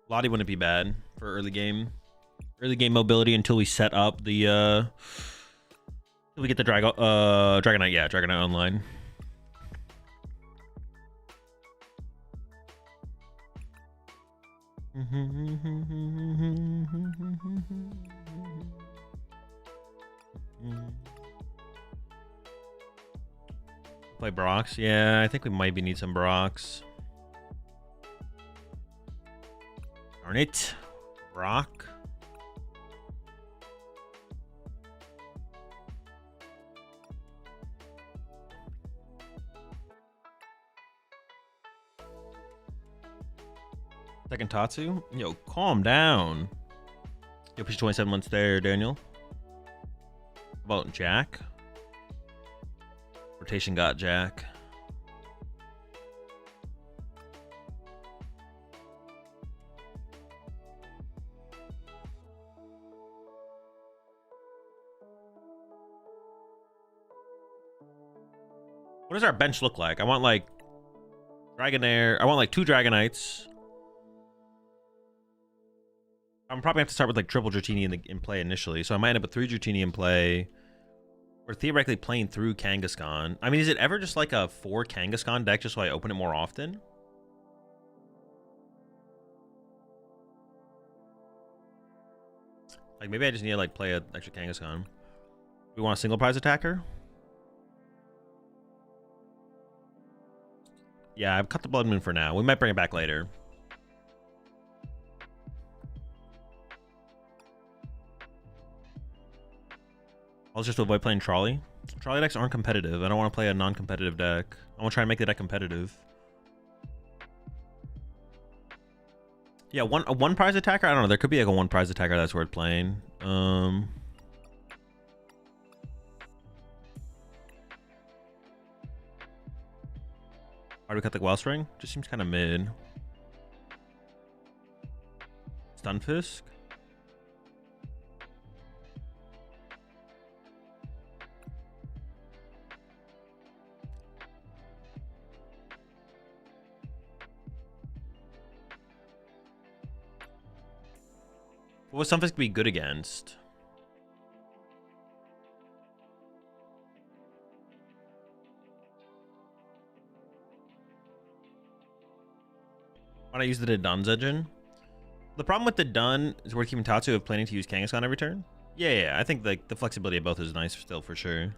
Lati wouldn't be bad for early game mobility until we set up the until we get the Dragonite, yeah, Dragonite online. Play Brox. Yeah, I think we might need some Brox. Darn it. Brock. Second Tatsu? Yo, calm down. Yo, push 27 months there, Daniel. How about Jack? Rotation got Jack. What does our bench look like? I want like Dragonair. I want like 2 Dragonites. I'm probably have to start with like triple Dratini in play initially, so I might end up with 3 Dratini in play. We're theoretically playing through Kangaskhan. I mean, is it ever just like a 4 Kangaskhan deck just so I open it more often? Like maybe I just need to like play an extra Kangaskhan. We want a single prize attacker? Yeah, I've cut the Blood Moon for now. We might bring it back later. I'll just avoid playing Trolley. Trolley decks aren't competitive. I don't want to play a non-competitive deck. I want to try and make the deck competitive. Yeah, a one prize attacker? I don't know. There could be like a 1 prize attacker that's worth playing. Why do we cut the Wellspring? Just seems kind of mid. Stunfisk? What would Stunfisk be good against? Why don't I use the Don's engine? The problem with the Dun is we're keeping Tatsu of planning to use Kangaskhan every turn. Yeah, I think like the flexibility of both is nice still for sure.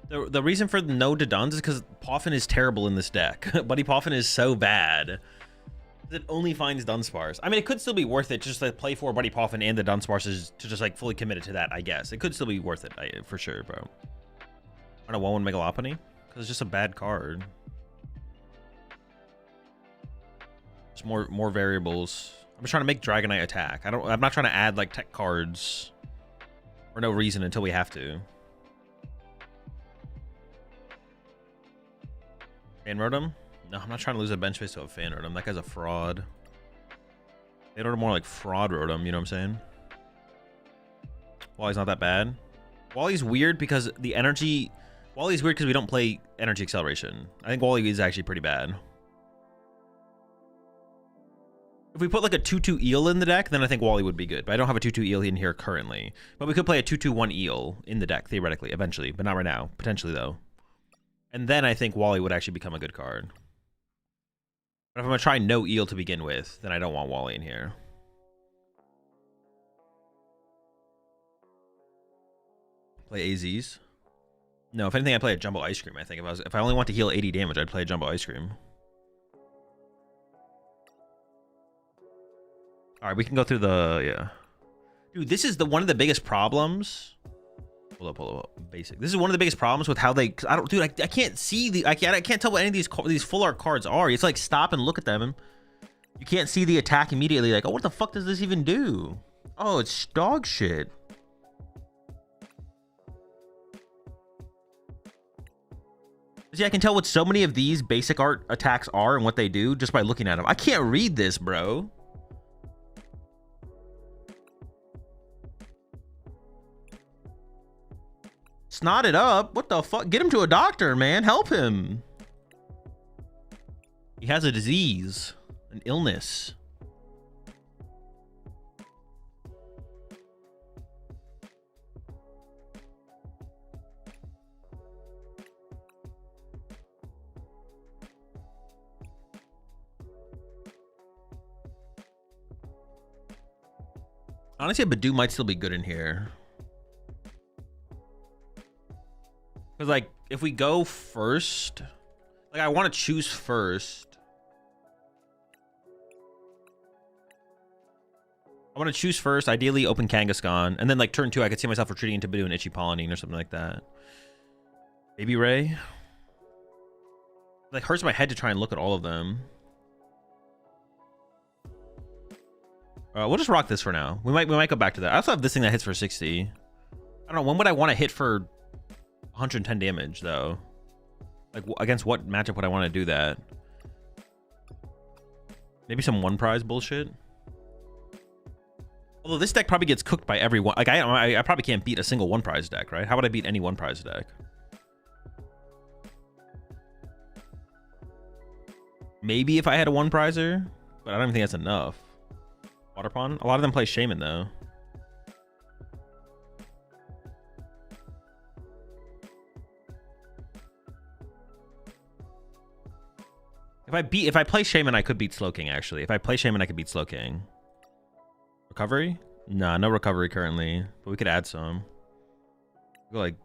The reason for no to Duns is because Poffin is terrible in this deck. Buddy Poffin is so bad. It only finds Dunsparce. I mean, it could still be worth it just to play for Buddy Poffin and the Dunsparces to just like fully commit it to that, I guess. It could still be worth it, for sure, bro. I don't know, 1/1 Megalopony? Because it's just a bad card. Just more variables. I'm just trying to make Dragonite attack. I'm not trying to add like tech cards for no reason until we have to. Fan Rotom? No, I'm not trying to lose a bench space to a Fan Rotom. That guy's a fraud. Fan Rotom more like fraud Rotom, you know what I'm saying? Wally's not that bad. Wally's weird because the energy... Wally's weird because we don't play energy acceleration. I think Wally is actually pretty bad. If we put like a 2/2 eel in the deck, then I think Wally would be good. But I don't have a 2/2 eel in here currently. But we could play a 2/2/1 eel in the deck, theoretically, eventually. But not right now. Potentially, though. And then I think Wally would actually become a good card. But if I'm going to try no eel to begin with, then I don't want Wally in here. Play AZs. No, if anything, I'd play a Jumbo Ice Cream, I think. If I only want to heal 80 damage, I'd play a Jumbo Ice Cream. Alright, we can go through the... Yeah. Dude, this is one of the biggest problems... Hold up. Basic. This is one of the biggest problems with how they... I can't see I can't tell what any of these full art cards are. It's like stop and look at them. You can't see the attack immediately. Like, oh, what the fuck does this even do? Oh, it's dog shit. See, I can tell what so many of these basic art attacks are and what they do just by looking at them. I can't read this, bro. Snot it up. What the fuck? Get him to a doctor, man. Help him. He has a disease, an illness. Honestly, a Badoo might still be good in here. Because, like, if we go first... Like, I want to choose first. I want to choose first, ideally open Kangaskhan. And then, like, turn 2, I could see myself retreating into Badoo and Itchy Polynine or something like that. Baby Ray. It, like, hurts my head to try and look at all of them. We'll just rock this for now. We might go back to that. I also have this thing that hits for 60. I don't know. When would I want to hit for 110 damage, though? Like, against what matchup would I want to do that? Maybe some one prize bullshit? Although this deck probably gets cooked by everyone. Like, I probably can't beat a single one prize deck, right? How would I beat any one prize deck? Maybe if I had a one prizer, but I don't even think that's enough. Water Pond? A lot of them play Shaman, though. If I play Shaman, I could beat Slowking, actually. If I play Shaman, I could beat Slowking. Recovery? Nah, no recovery currently. But we could add some. Go like...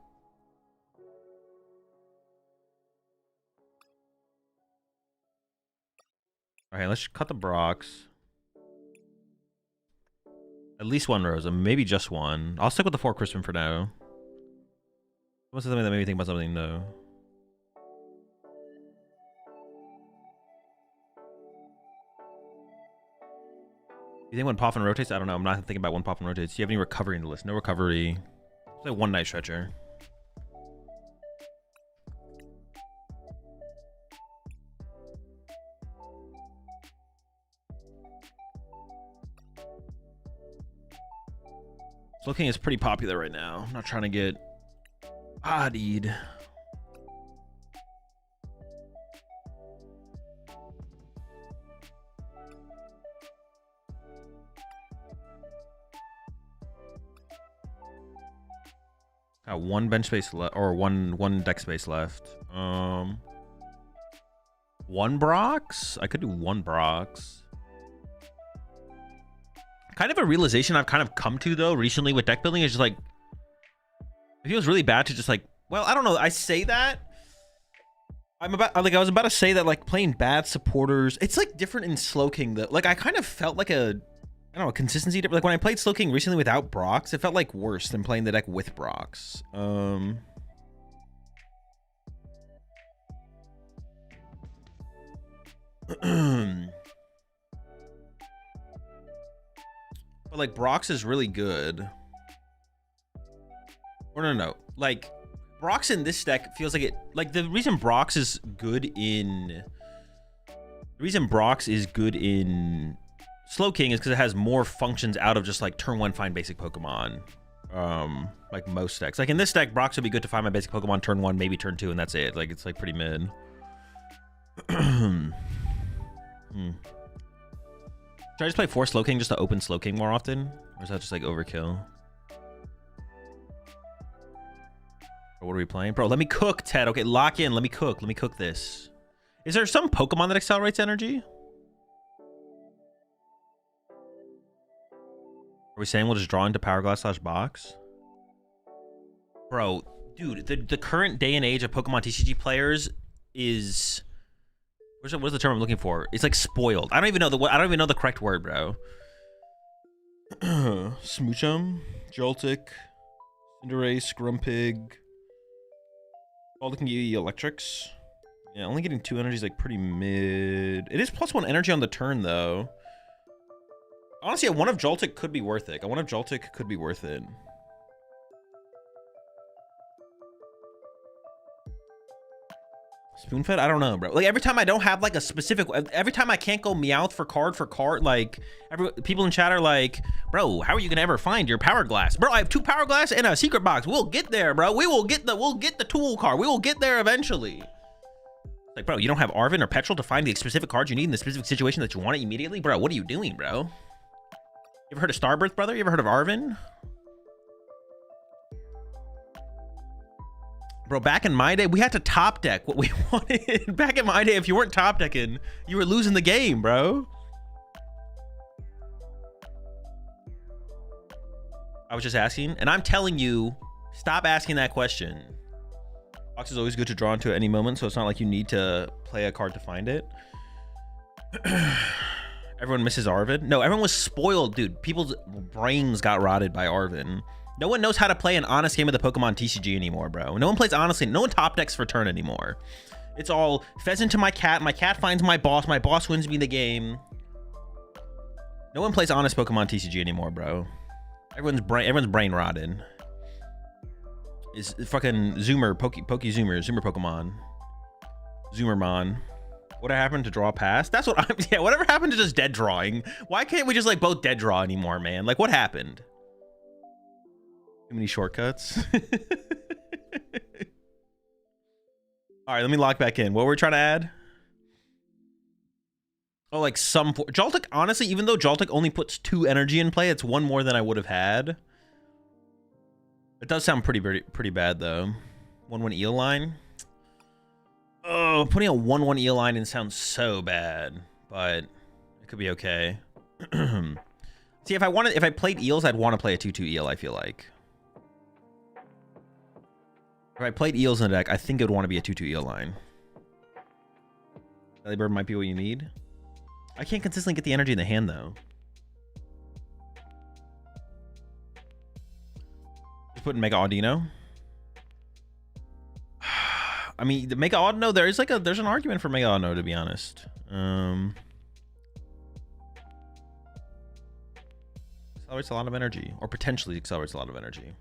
Alright, let's cut the Brox. At least one Rosa, maybe just one. I'll stick with the 4 Crispin for now. What's something that made me think about something, though? You think when Poffin rotates? I don't know. I'm not thinking about when Poffin rotates. Do you have any recovery in the list? No recovery. It's like one Night Stretcher. Slowking is pretty popular right now. I'm not trying to get bodied. Got one bench space left, or one deck space left. One Brox? I could do one Brox. Kind of a realization I've kind of come to though recently with deck building is just like, it feels really bad to just like, well, I don't know. I say that. I was about to say that like playing bad supporters, it's like different in Slowking though. Like I kind of felt like I don't know, a consistency. Like when I played Slowking recently without Brox, it felt like worse than playing the deck with Brox. But like Brox is really good. Or no. Like Brox in this deck feels like it. Like the reason Brox is good in Slowking is because it has more functions out of just like turn one find basic Pokemon. Like most decks. Like in this deck, Brox would be good to find my basic Pokemon turn one, maybe turn two, and that's it. Like it's like pretty mid. Should I just play 4 Slowking just to open Slowking more often? Or is that just like overkill? Or what are we playing? Bro, let me cook, Ted. Okay, lock in. Let me cook. Let me cook this. Is there some Pokemon that accelerates energy? Are we saying we'll just draw into Power Glass / box? Bro, dude, the current day and age of Pokemon TCG players is... What's the term I'm looking for? It's like spoiled. I don't even know the correct word, bro. Smoochum, Joltik, Cinderace, Grumpig. All can give you electrics. Yeah, only getting 2 energies like pretty mid. It is +1 energy on the turn though. Honestly, a one of Joltik could be worth it. A one of Joltik could be worth it. Spoonfed? I don't know, bro. Like every time I don't have like a specific, every time I can't go Meowth for card, like people in chat are like, bro, how are you gonna ever find your Power Glass? Bro, I have 2 Power Glass and a secret box. We'll get there, bro. We'll get the tool card. We will get there eventually. Like, bro, you don't have Arven or Petrol to find the specific cards you need in the specific situation that you want it immediately? Bro, what are you doing, bro? You ever heard of Starbirth, brother? You ever heard of Arven? Bro, back in my day, we had to top deck what we wanted. Back in my day, if you weren't top decking, you were losing the game, bro. I was just asking, and I'm telling you, stop asking that question. Box is always good to draw into at any moment, so it's not like you need to play a card to find it. Everyone misses Arven. No, everyone was spoiled, dude. People's brains got rotted by Arven. No one knows how to play an honest game of the Pokemon TCG anymore, bro. No one plays honestly. No one top decks for turn anymore. It's all pheasant to my cat finds my boss wins me the game. No one plays honest Pokemon TCG anymore, bro. Everyone's brain rotted. Is fucking Zoomer, Zoomer Pokemon. Zoomermon. What happened to draw past? That's what I'm, yeah, whatever happened to just dead drawing? Why can't we just like both dead draw anymore, man? Like what happened? Too many shortcuts. All right, let me lock back in. What we're trying to add? Oh, like some Joltik. Honestly, even though Joltik only puts 2 energy in play, it's 1 more than I would have had. It does sound pretty bad though. 1/1 eel line. Oh, putting a 1/1 eel line in sounds so bad, but it could be okay. See, if I played eels, I'd want to play a 2/2 eel. I feel like. If I played eels in the deck, I think it would want to be a 2/2 eel line. Delibird might be what you need. I can't consistently get the energy in the hand though. Just put in Mega Audino. I mean, the Mega Audino, there's an argument for Mega Audino, to be honest. Accelerates a lot of energy, or potentially accelerates a lot of energy.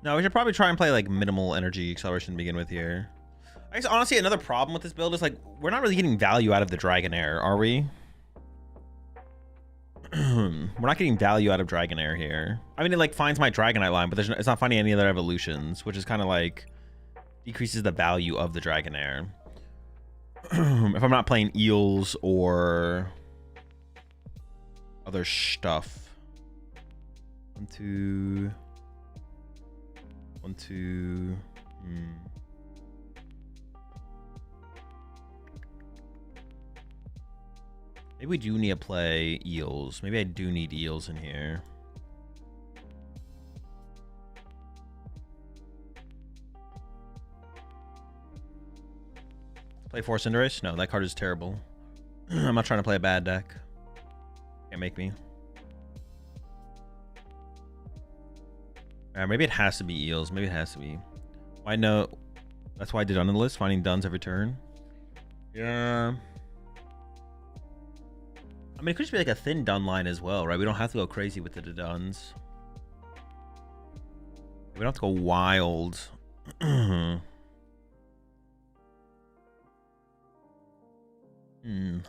No, we should probably try and play like minimal energy acceleration to begin with here. I guess honestly another problem with this build is like we're not really getting value out of the Dragonair, are we? We're not getting value out of Dragonair here. I mean, it like finds my Dragonite line, but it's not finding any other evolutions, which is kind of like decreases the value of the Dragonair. If I'm not playing Eels or other stuff. 1, 2, 1, 2. Maybe we do need to play Eels. Maybe I do need Eels in here. Play 4 Cinderace? No, that card is terrible. I'm not trying to play a bad deck. Can't make me. Maybe it has to be Eels. Maybe it has to be. Why no? That's why I did on the list. Finding Duns every turn. Yeah. I mean, it could just be like a thin Dun line as well, right? We don't have to go crazy with the Duns. We don't have to go wild. Let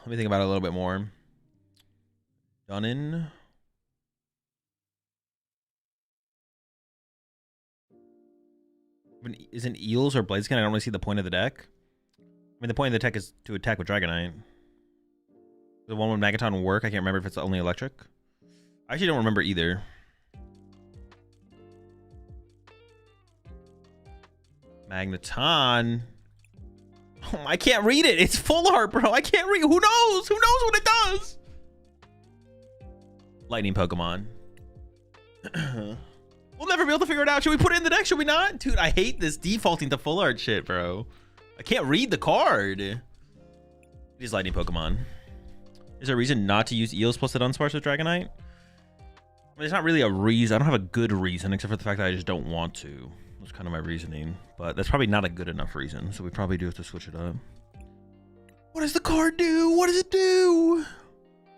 me think about it a little bit more. Dunnin. Isn't Eels or Blaziken? I don't really see the point of the deck. I mean, the point of the deck is to attack with Dragonite. The one with Magaton work? I can't remember if it's only electric. I actually don't remember either. Magneton. Oh, I can't read it. It's full art, bro. I can't read. Who knows? Who knows what it does? Lightning Pokemon. We'll never be able to figure it out. Should we put it in the deck? Should we not? Dude, I hate this defaulting to full art shit, bro. I can't read the card. It is Lightning Pokemon. Is there a reason not to use Eels plus the Dunsparce with Dragonite? I mean, there's not really a reason. I don't have a good reason, except for the fact that I just don't want to. That's kind of my reasoning. But that's probably not a good enough reason, so we probably do have to switch it up. What does the card do? What does it do?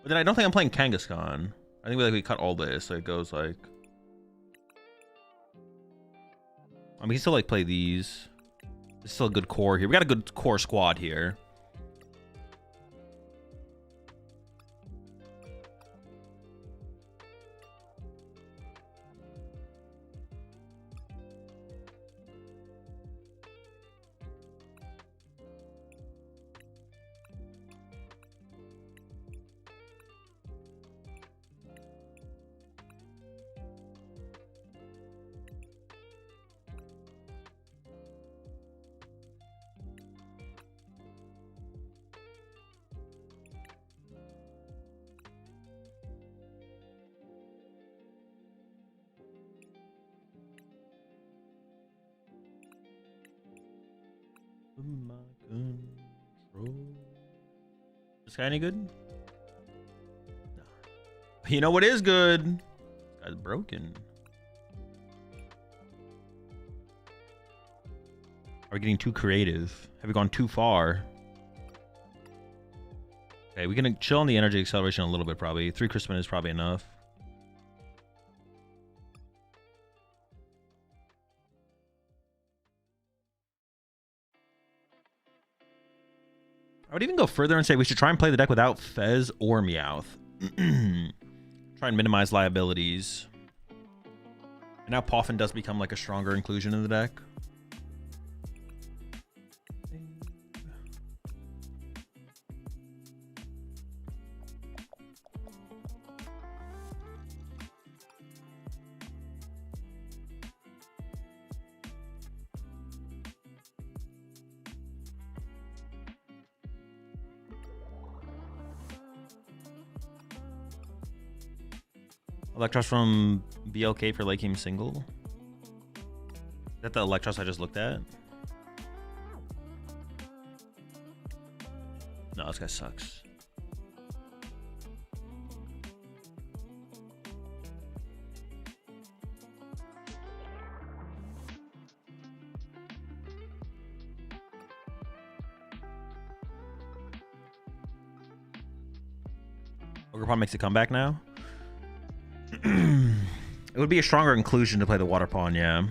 But then I don't think I'm playing Kangaskhan. I think we cut all this, so it goes like... I mean, we can still like play these. There's still a good core here. We got a good core squad here. This guy any good? No. You know what is good? This guy's broken. Are we getting too creative? Have we gone too far? Okay, we can chill on the energy acceleration a little bit probably. 3 Crispin is probably enough. I would even go further and say we should try and play the deck without Fez or Meowth. Try and minimize liabilities. And now Poffin does become like a stronger inclusion in the deck. Electros from BLK for late game single. Is that the Electros I just looked at? No, this guy sucks. Ogre makes a comeback now. It would be a stronger inclusion to play the Water Pawn, yeah.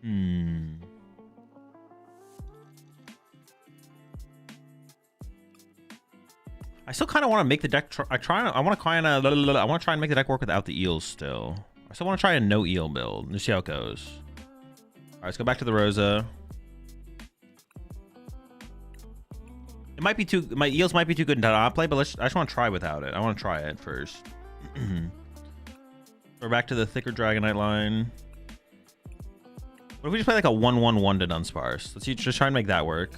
Hmm. I still kind of want to make the deck. I want to try and make the deck work without the eels still. I still want to try a no eel build. Let's see how it goes. All right, let's go back to the Rosa. It might be too. My eels might be too good to not play, but I just want to try without it. I want to try it first. We're back to the thicker Dragonite line. What if we just play like a 1/1/1 to Dunsparce? Let's just try and make that work.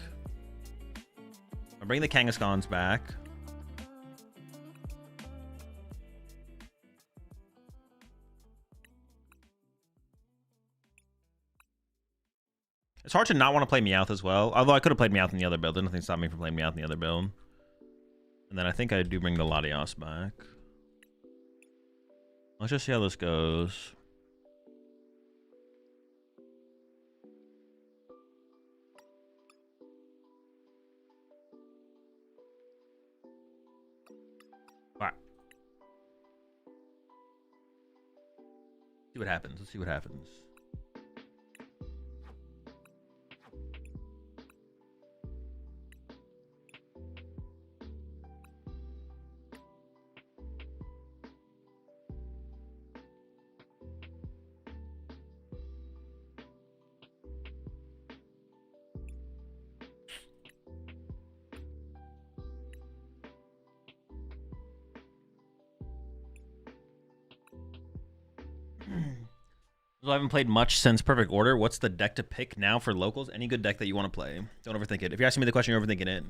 I'm bringing the Kangaskhan's back. It's hard to not want to play Meowth as well. Although I could have played Meowth in the other build. There's nothing stopping me from playing Meowth in the other build. And then I think I do bring the Latios back. Let's just see how this goes. All right. See what happens. Let's see what happens. So I haven't played much since Perfect Order. What's the deck to pick now for locals? Any good deck that you want to play. Don't overthink it. If you're asking me the question, you're overthinking it.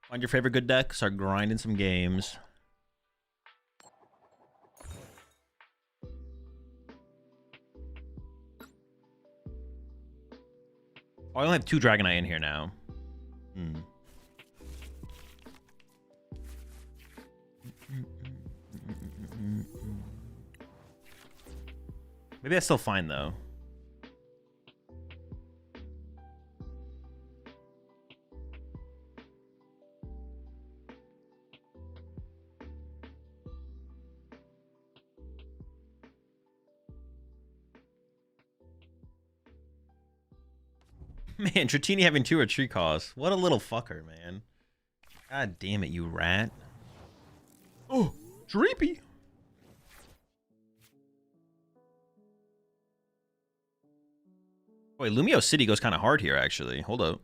Find your favorite good deck. Start grinding some games. Oh, I only have 2 Dragonite in here now. Maybe that's still fine, though. Man, Dratini having 2 retreat costs. What a little fucker, man. God damn it, you rat. Oh, Dreepy. Wait, Lumio City goes kind of hard here, actually. Hold up.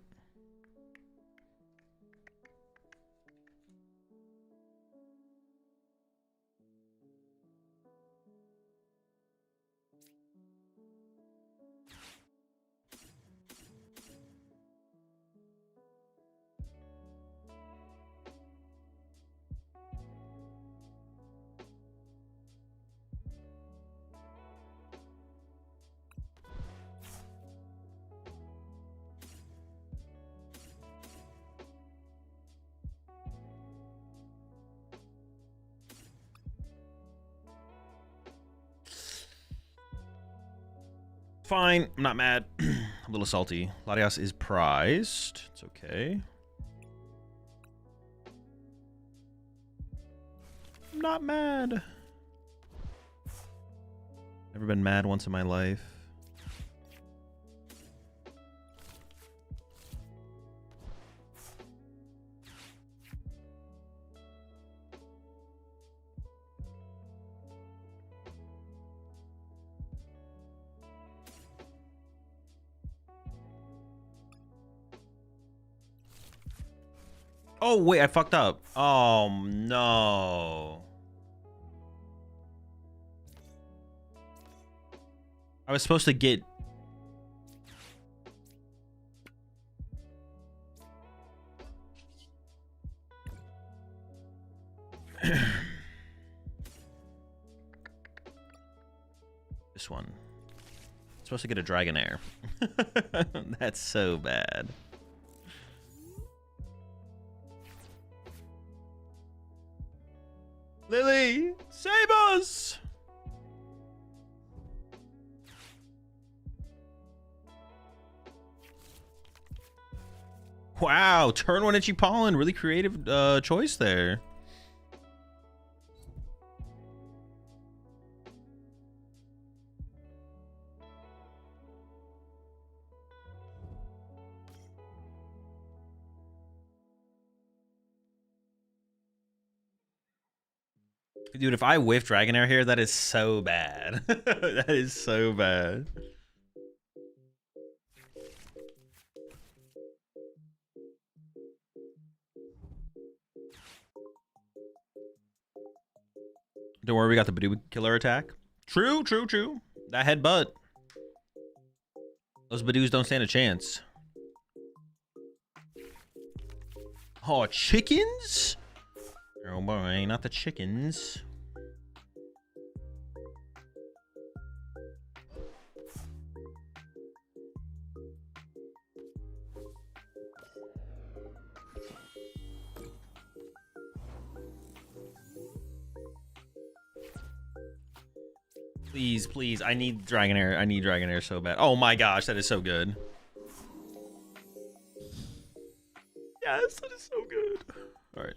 Fine. I'm not mad. I'm a little salty. Latios is prized. It's okay. I'm not mad. Never been mad once in my life. Oh, wait, I fucked up. Oh, no. I was supposed to get... this one. I'm supposed to get a Dragonair. That's so bad. Lily, save us! Wow, turn 1 Itchy Pollen. Really creative choice there. Dude, if I whiff Dragonair here, that is so bad. That is so bad. Don't worry, we got the Badoo killer attack. True, true, true. That headbutt. Those Badoos don't stand a chance. Oh, chickens? Oh boy, not the chickens. Please, please, I need Dragonair. I need Dragonair so bad. Oh my gosh, that is so good. Yes, that is so good. All right.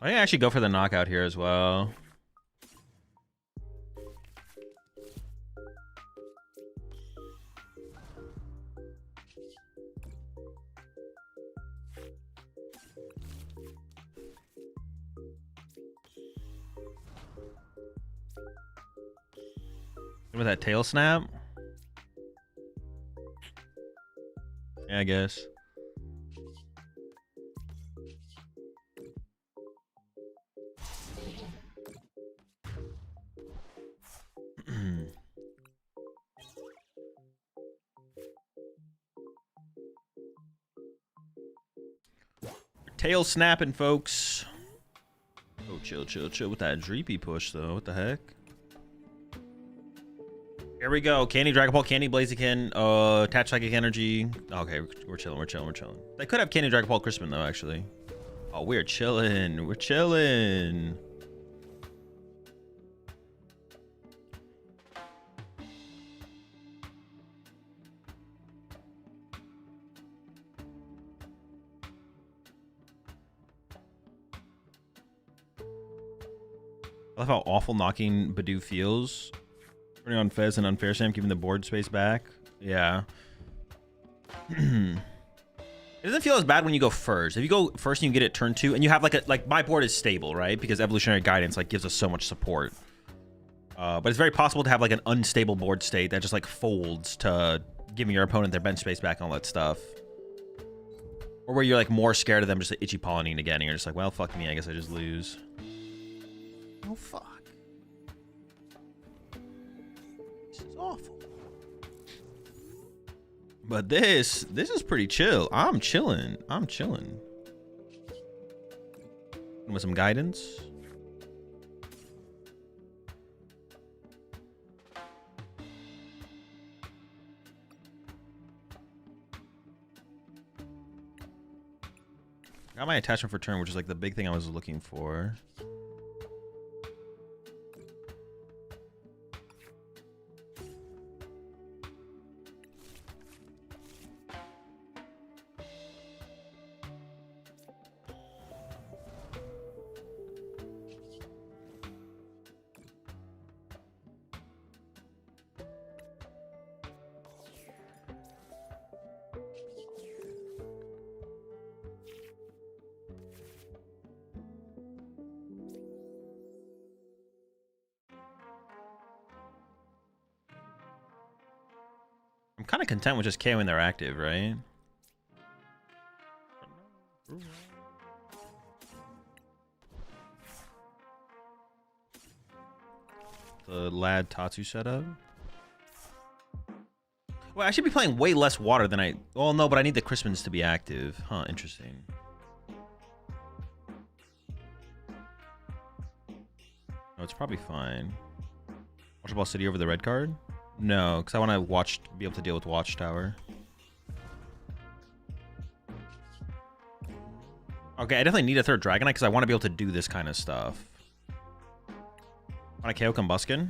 I can actually go for the knockout here as well. With that tail snap? Yeah, I guess. Tail snapping, folks. Oh, chill, chill, chill with that Dreepy push, though. What the heck? Here we go. Candy Dragon Ball, Candy Blaziken, Attach Psychic Energy. Okay, we're chilling, we're chilling, we're chilling. They could have Candy Dragon Ball Crispin, though, actually. Oh, we're chilling. We're chilling. I love how awful knocking Badoo feels. Turning on Fez and Unfair Sam, keeping the board space back. Yeah. It doesn't feel as bad when you go first. If you go first and you get it turn 2, and you have like my board is stable, right? Because Evolutionary Guidance like gives us so much support. But it's very possible to have like an unstable board state that just like folds to giving your opponent their bench space back and all that stuff. Or where you're like more scared of them just itchy pollinating again, and you're just like, well, fuck me, I guess I just lose. Oh fuck. This is awful. But this is pretty chill. I'm chilling. I'm chilling. With some guidance. Got my attachment for turn, which is like the big thing I was looking for. I'm kind of content with just KOing their active, right? The Lad Tatsu setup. Well, I should be playing way less water than I... Well, no, but I need the Crispins to be active. Huh, interesting. No, it's probably fine. Watch Ball City over the red card? No, because I want to be able to deal with Watchtower. Okay, I definitely need a third Dragonite because I want to be able to do this kind of stuff. Want to KO Combuskin?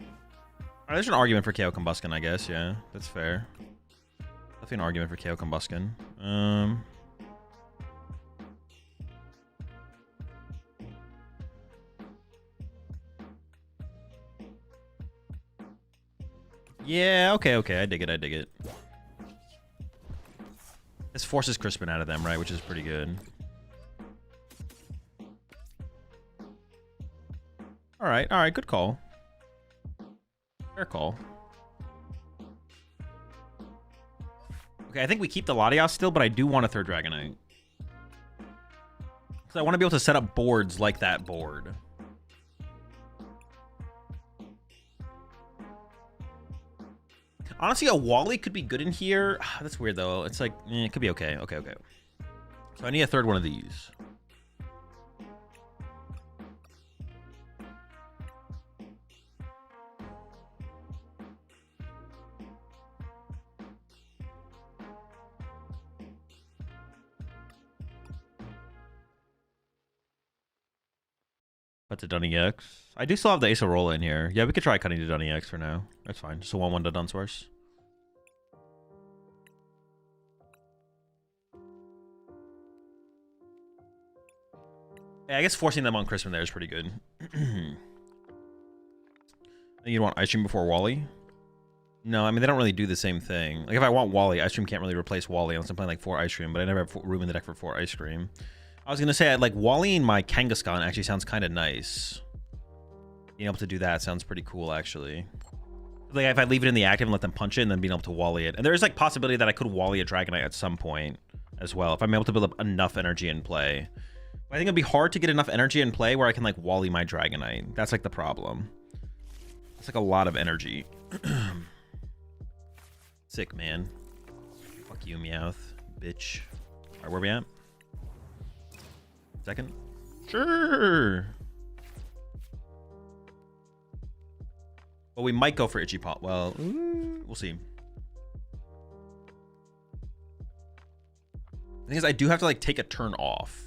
Oh, there's an argument for KO Combuskin, I guess. Yeah, that's fair. Definitely an argument for KO Combuskin. Yeah, okay, I dig it, I dig it. This forces Crispin out of them, right? Which is pretty good. All right, good call. Fair call. Okay, I think we keep the Latias still, but I do want a third Dragonite. Because I want to be able to set up boards like that board. Honestly, a Wally could be good in here. That's weird, though. It's like, it could be okay. Okay. So I need a third one of these. Put to Dunny X. I do still have the Acerola in here. Yeah, we could try cutting to Dunny X for now. That's fine. Just a 1/1 to Dunsparce. Yeah, I guess forcing them on Crispin there is pretty good. You'd want Ice Cream before Wally? No, I mean, they don't really do the same thing. Like, if I want Wally, Ice Cream can't really replace Wally unless I'm playing, like, 4 Ice Cream, but I never have room in the deck for 4 Ice Cream. I was going to say, like, Wallying my Kangaskhan actually sounds kind of nice. Being able to do that sounds pretty cool, actually. Like, if I leave it in the active and let them punch it, and then being able to Wally it. And there's, like, possibility that I could Wally a Dragonite at some point as well, if I'm able to build up enough energy in play. But I think it'd be hard to get enough energy in play where I can, like, Wally my Dragonite. That's, like, the problem. It's, like, a lot of energy. Sick, man. Fuck you, Meowth. Bitch. Alright, where we at? Second? Sure. Well, we might go for Itchy Pot. Well, we'll see. The thing is, I do have to, like, take a turn off.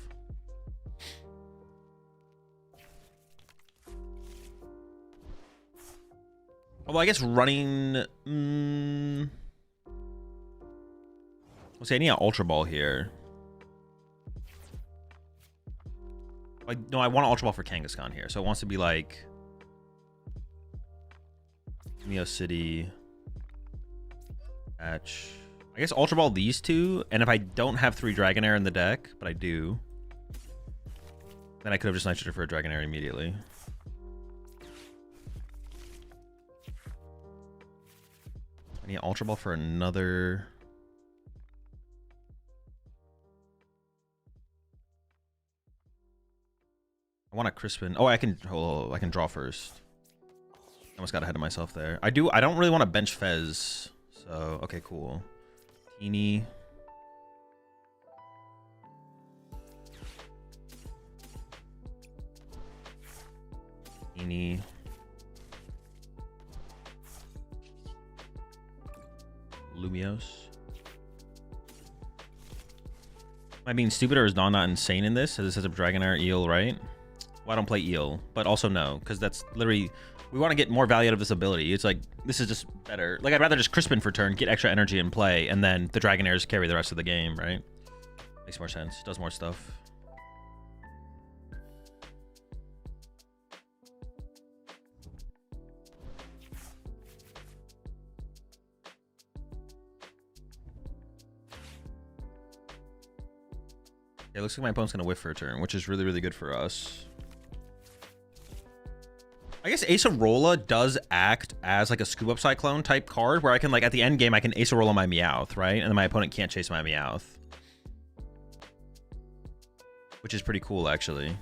Well, I guess running... Let's see, I need an Ultra Ball here. Like, no, I want an Ultra Ball for Kangaskhan here. So it wants to be like... Neo City. Patch. I guess Ultra Ball these two. And if I don't have 3 Dragonair in the deck, but I do, then I could have just nitroed for a Dragonair immediately. I need an Ultra Ball for another... I want a Crispin. Oh, I can draw first. I almost got ahead of myself there. I don't really want to bench Fez. So, okay, cool. Teeny. Teeny. Lumios. Am I being stupid, or is Dawn not insane in this? As it says a Dragonair Eel, right? Well, I don't play Eel, but also no, because that's literally, we want to get more value out of this ability. It's like, this is just better. Like, I'd rather just Crispin for turn, get extra energy in play, and then the Dragonairs carry the rest of the game, right? Makes more sense. Does more stuff. It looks like my opponent's going to whiff for a turn, which is really, really good for us. I guess Acerola does act as like a Scoop Up Cyclone type card where I can, like, at the end game, I can Acerola my Meowth, right? And then my opponent can't chase my Meowth. Which is pretty cool, actually.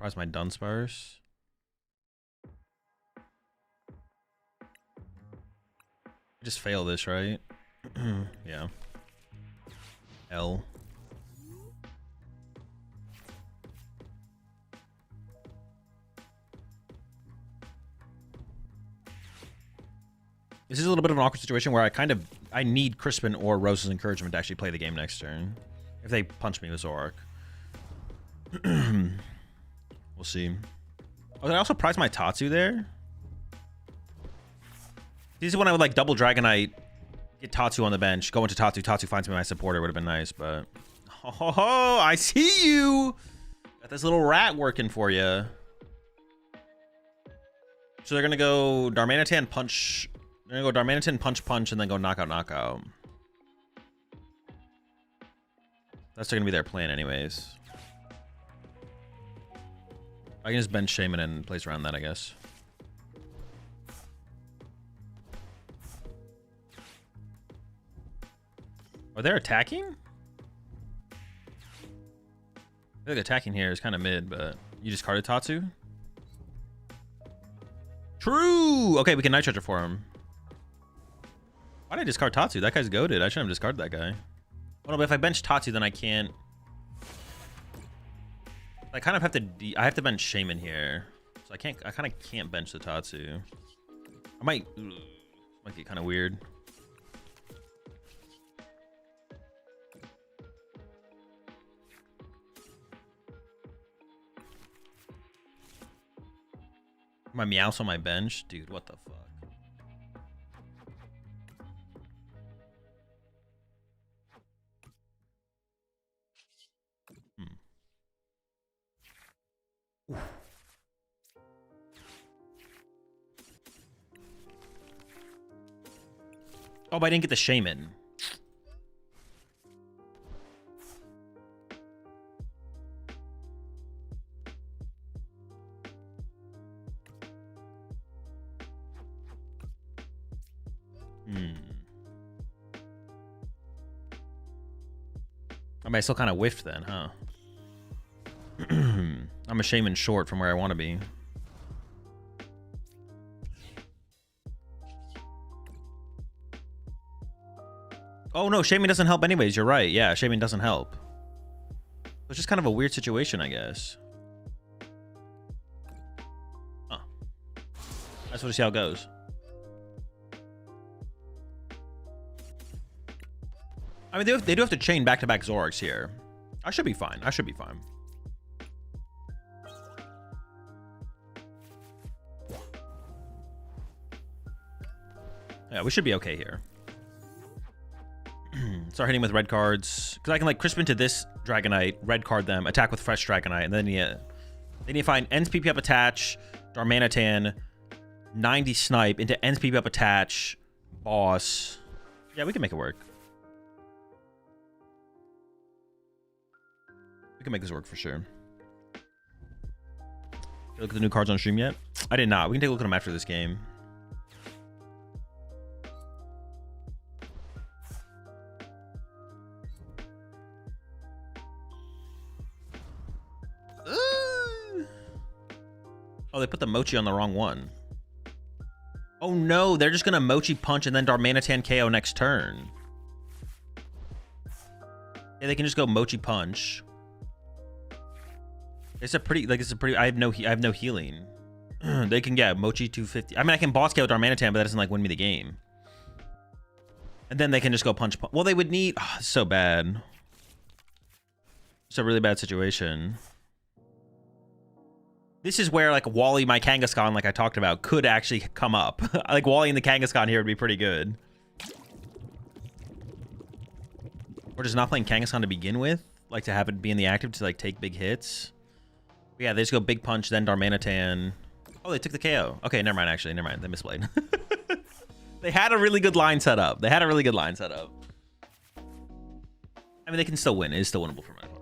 Surprise my Dunsparce. I just fail this, right? Yeah. L. This is a little bit of an awkward situation where I need Crispin or Rose's encouragement to actually play the game next turn. If they punch me with Zoroark. We'll see. Oh, did I also prize my Tatsu there? This is when I would like double Dragonite, get Tatsu on the bench, go into Tatsu, Tatsu finds me my supporter, would have been nice, but... Oh, I see you! Got this little rat working for you. So they're gonna go Darmanitan punch. They're gonna go Darmanitan punch punch and then go knockout knockout. That's gonna be their plan anyways. I can just bench Shaman and place around that, I guess. Are they attacking? I feel like attacking here is kind of mid, but you discarded Tatsu? True! Okay, we can Night Charger for him. Why did I discard Tatsu? That guy's goated. I shouldn't have discarded that guy. Oh no, but if I bench Tatsu, then I can't... I kind of have to... I have to bench Shaman here. So I kind of can't bench the Tatsu. I might... Might get kind of weird. My Meowth on my bench? Dude, what the fuck? Oh, but I didn't get the Shaman. I mean, I still kind of whiffed then, huh? I'm a Shaman short from where I want to be. Oh no, Shaman doesn't help anyways. You're right. Yeah, Shaman doesn't help. It's just kind of a weird situation, I guess. Huh. I just want to see how it goes. I mean, they do have to chain back-to-back Zoroarks here. I should be fine. I should be fine. Yeah, we should be okay here. Start hitting with red cards. Because I can, like, Crispin to this Dragonite, red card them, attack with fresh Dragonite, and then you find ends PP up attach, Darmanitan, 90 snipe into ends PP up attach, boss. Yeah, we can make it work. We can make this work for sure. Did you look at the new cards on stream yet? I did not. We can take a look at them after this game. Oh, they put the Mochi on the wrong one. Oh no, they're just gonna Mochi punch and then Darmanitan KO next turn. Yeah, they can just go Mochi punch. It's a pretty, I have no healing. They can get Mochi 250. I mean, I can boss KO Darmanitan, but that doesn't like win me the game. And then they can just go punch. Well, they would need, it's so bad. It's a really bad situation. This is where, like, Wally, my Kangaskhan, like I talked about, could actually come up. Like, Wally and the Kangaskhan here would be pretty good. Or just not playing Kangaskhan to begin with. Like, to have it be in the active to, like, take big hits. But yeah, they just go Big Punch, then Darmanitan. Oh, they took the KO. Okay, never mind, actually. Never mind. They misplayed. They had a really good line set up. I mean, they can still win. It is still winnable for my opponent.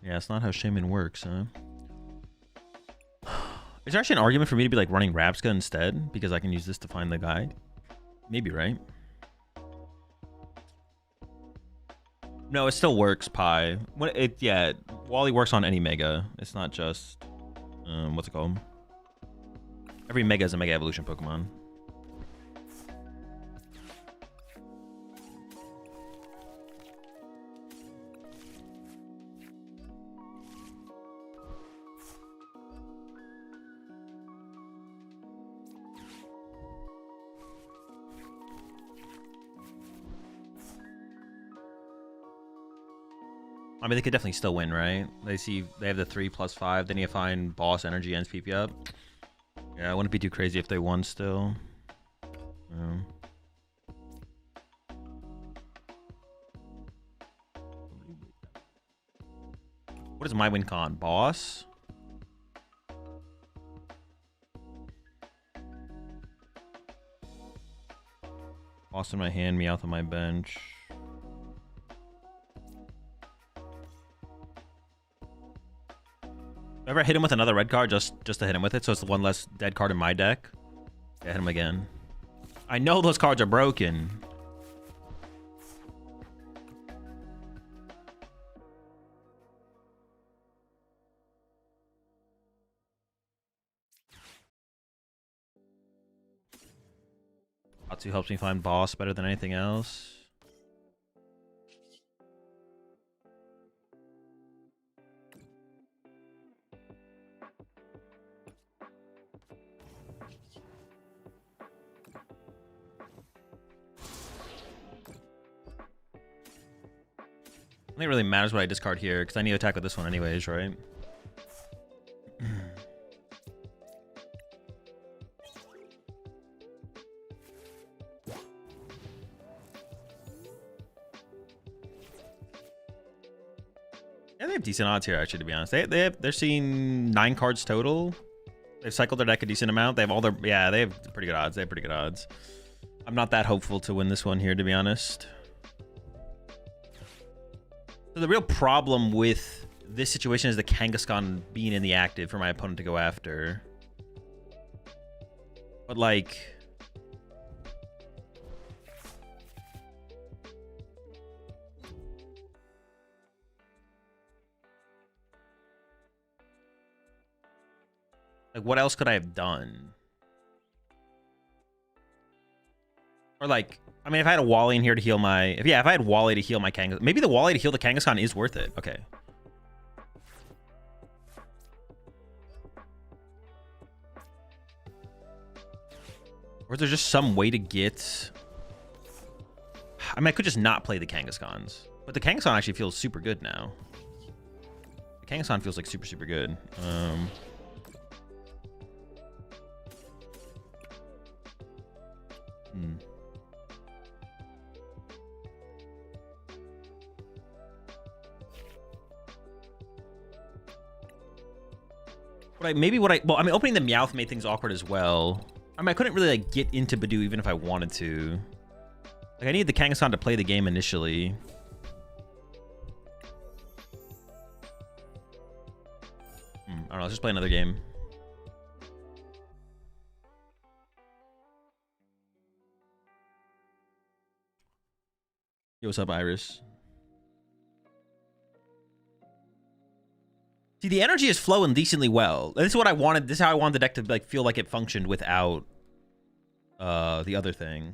Yeah, it's not how Shaman works, huh? Is there actually an argument for me to be like running Rapska instead? Because I can use this to find the guy? Maybe, right? No, it still works, Pi. Yeah, Wally works on any Mega. It's not just... what's it called? Every Mega is a Mega Evolution Pokemon. I mean, they could definitely still win, right? They have the 3+5. Then you find boss energy ends PP up. Yeah, I wouldn't be too crazy if they won still. What is my win con? Boss? Boss in my hand, Meowth on my bench. Ever hit him with another red card just to hit him with it, so it's the one less dead card in my deck? Yeah, hit him again. I know those cards are broken. Atsu helps me find boss better than anything else. I think it really matters what I discard here, because I need to attack with this one anyways, right? Yeah, they have decent odds here, actually, to be honest. They're seeing 9 cards total. They've cycled their deck a decent amount. They have all their... Yeah, they have pretty good odds. They have pretty good odds. I'm not that hopeful to win this one here, to be honest. So the real problem with this situation is the Kangaskhan being in the active for my opponent to go after. But, like... Like, what else could I have done? Or, like... I mean, if I had a Wally in here to heal my... If I had Wally to heal my Kangaskhan... Maybe the Wally to heal the Kangaskhan is worth it. Okay. Or is there just some way to get... I mean, I could just not play the Kangaskhan's. But the Kangaskhan actually feels super good now. The Kangaskhan feels like super, super good. Well, I mean, opening the Meowth made things awkward as well. I mean, I couldn't really, like, get into Badoo even if I wanted to. Like, I needed the Kangaskhan to play the game initially. I don't know, let's just play another game. Yo, what's up, Iris? See, the energy is flowing decently well. This is what I wanted. This is how I wanted the deck to, like, feel like it functioned without the other thing.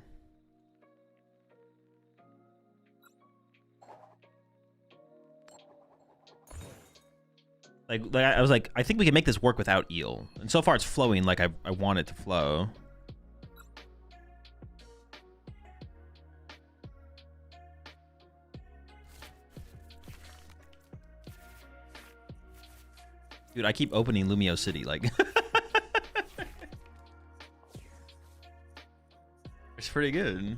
Like I was like, I think we can make this work without Eel. And so far it's flowing like I want it to flow. Dude, I keep opening Lumio City, like... It's pretty good.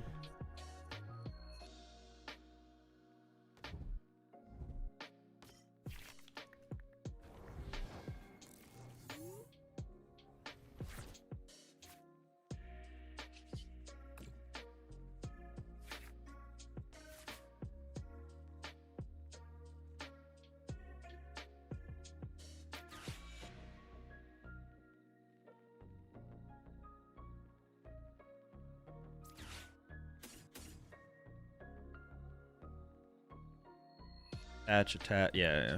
Attack, yeah.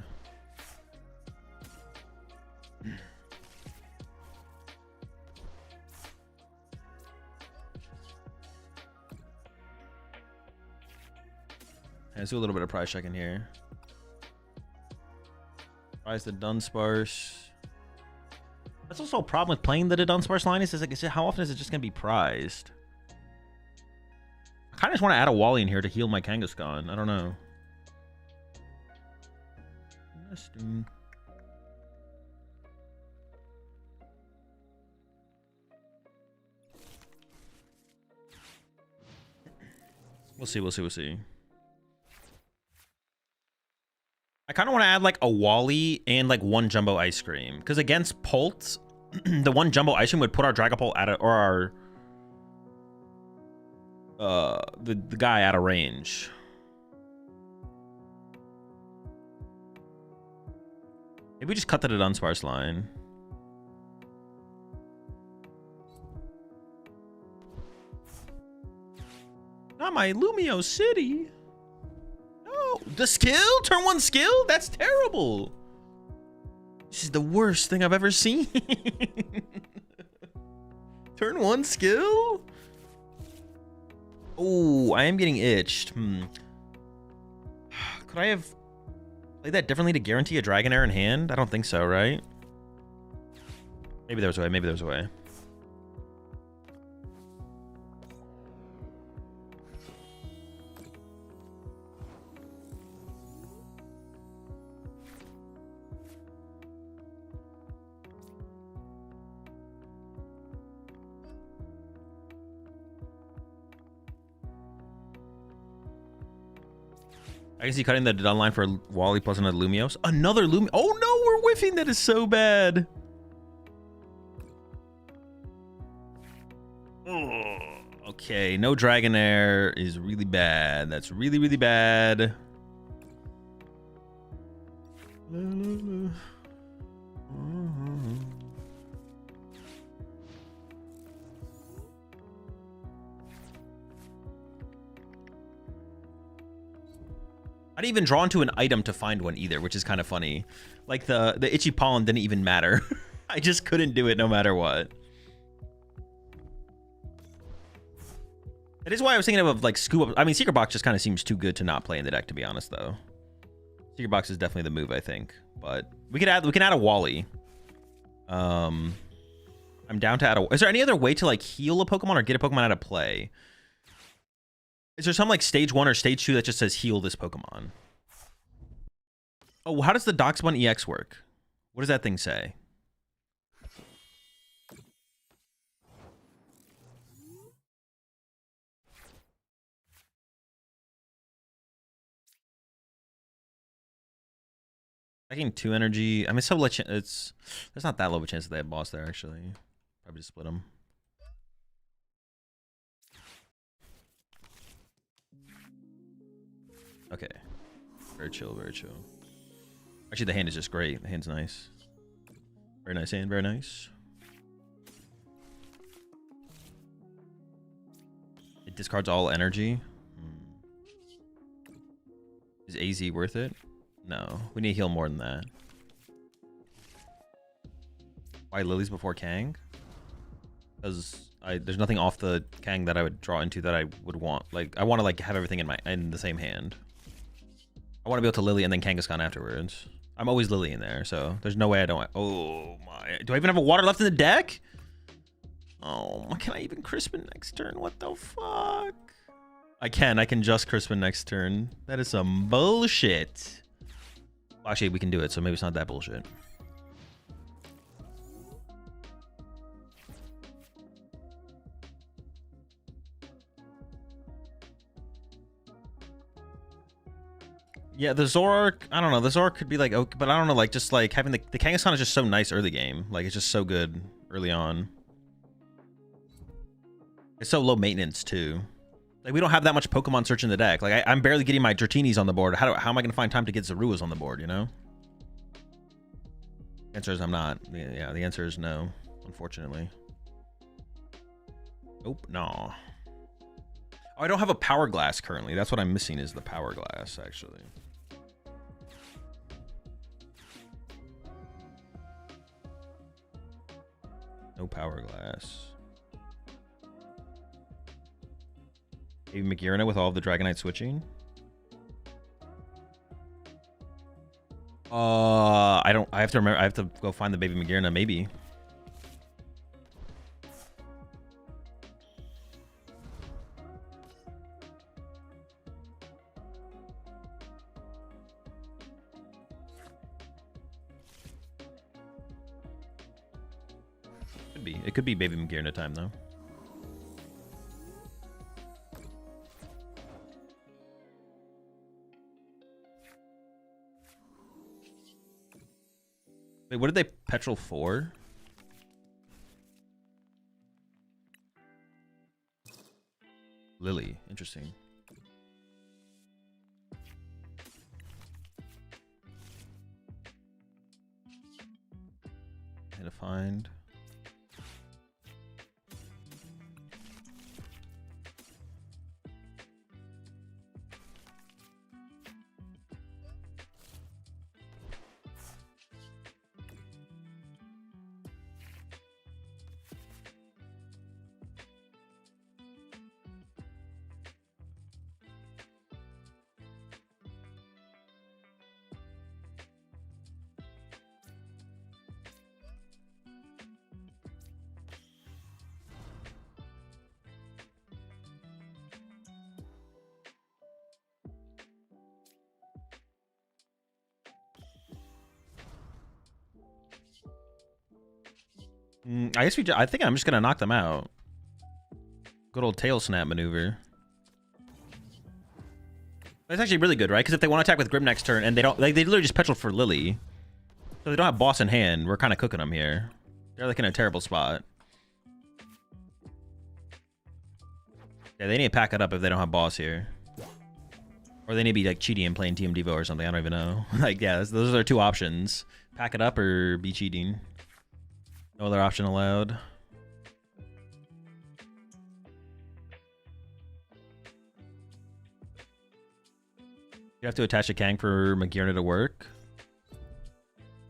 Let's do a little bit of prize checking here. Prize the Dunsparce. That's also a problem with playing the Dunsparce line is like, how often is it just gonna be prized? I kind of just want to add a Wally in here to heal my Kangaskhan. I don't know. Interesting. We'll see, we'll see, we'll see. I kind of want to add like a Wally and like one Jumbo Ice Cream. Because against Pult, the one Jumbo Ice Cream would put our Dragapult at or our the guy out of range. Maybe we just cut that at Unsparce line. Not my Lumio City. No, the skill? Turn 1 skill? That's terrible. This is the worst thing I've ever seen. Turn 1 skill? Oh, I am getting itched. Could I have played that differently to guarantee a Dragonair in hand? I don't think so, right? Maybe there was a way, maybe there was a way. I can see cutting the done line for Wally plus another Lumios. Another Lumio. Oh no, we're whiffing. That is so bad. Oh, okay, no Dragonair is really bad. That's really, really bad. I didn't even draw into an item to find one either, which is kind of funny. Like the itchy pollen didn't even matter. I just couldn't do it no matter what. That is why I was thinking of like scoop up. I mean, Secret Box just kind of seems too good to not play in the deck, to be honest, though. Secret Box is definitely the move, I think. But we can add a Wally. I'm down to add a. Is there any other way to like heal a Pokemon or get a Pokemon out of play? Is there some like stage 1 or stage 2 that just says heal this Pokemon? Oh, how does the Doxbun EX work? What does that thing say? Taking 2 energy. I mean, so it's there's not that low of a chance that they have boss there actually. Probably just split them. Okay. Very chill, very chill. Actually, the hand is just great. The hand's nice. Very nice hand, very nice. It discards all energy. Is AZ worth it? No. We need to heal more than that. Why Lilies before Kang? Because there's nothing off the Kang that I would draw into that I would want. Like, I want to like have everything in the same hand. I want to be able to Lily and then Kangaskhan afterwards. I'm always Lily in there, so there's no way I don't. Oh my! Do I even have a water left in the deck? Oh, can I even Crispin next turn? What the fuck? I can just Crispin next turn. That is some bullshit. Well, actually, we can do it, so maybe it's not that bullshit. Yeah, the Zoroark, I don't know. The Zoroark could be like, okay, but I don't know, like, just like having the Kangaskhan is just so nice early game. Like, it's just so good early on. It's so low maintenance, too. Like, we don't have that much Pokemon search in the deck. Like, I'm barely getting my Dratini's on the board. How am I going to find time to get Zaruas on the board, you know? The answer is I'm not. Yeah, the answer is no, unfortunately. Nope, no. Oh, I don't have a Power Glass currently. That's what I'm missing is the Power Glass, actually. No Power Glass. Maybe Magearna with all of the Dragonite switching. I don't. I have to remember. I have to go find the baby Magearna. Maybe. Could be. It could be Baby Magearna time though. Wait, what did they petrol for? Lily. Interesting. Had to find. I guess I think I'm just gonna knock them out. Good old tail snap maneuver. That's actually really good, right? Because if they want to attack with Grim next turn and they don't, like, they literally just petrol for Lily, so they don't have boss in hand. We're kind of cooking them here. They're like in a terrible spot. Yeah, they need to pack it up if they don't have boss here, or they need to be like cheating and playing Team Devo or something. I don't even know. Like, yeah, those are their two options: pack it up or be cheating. No other option allowed. You have to attach a Kang for Magearna to work.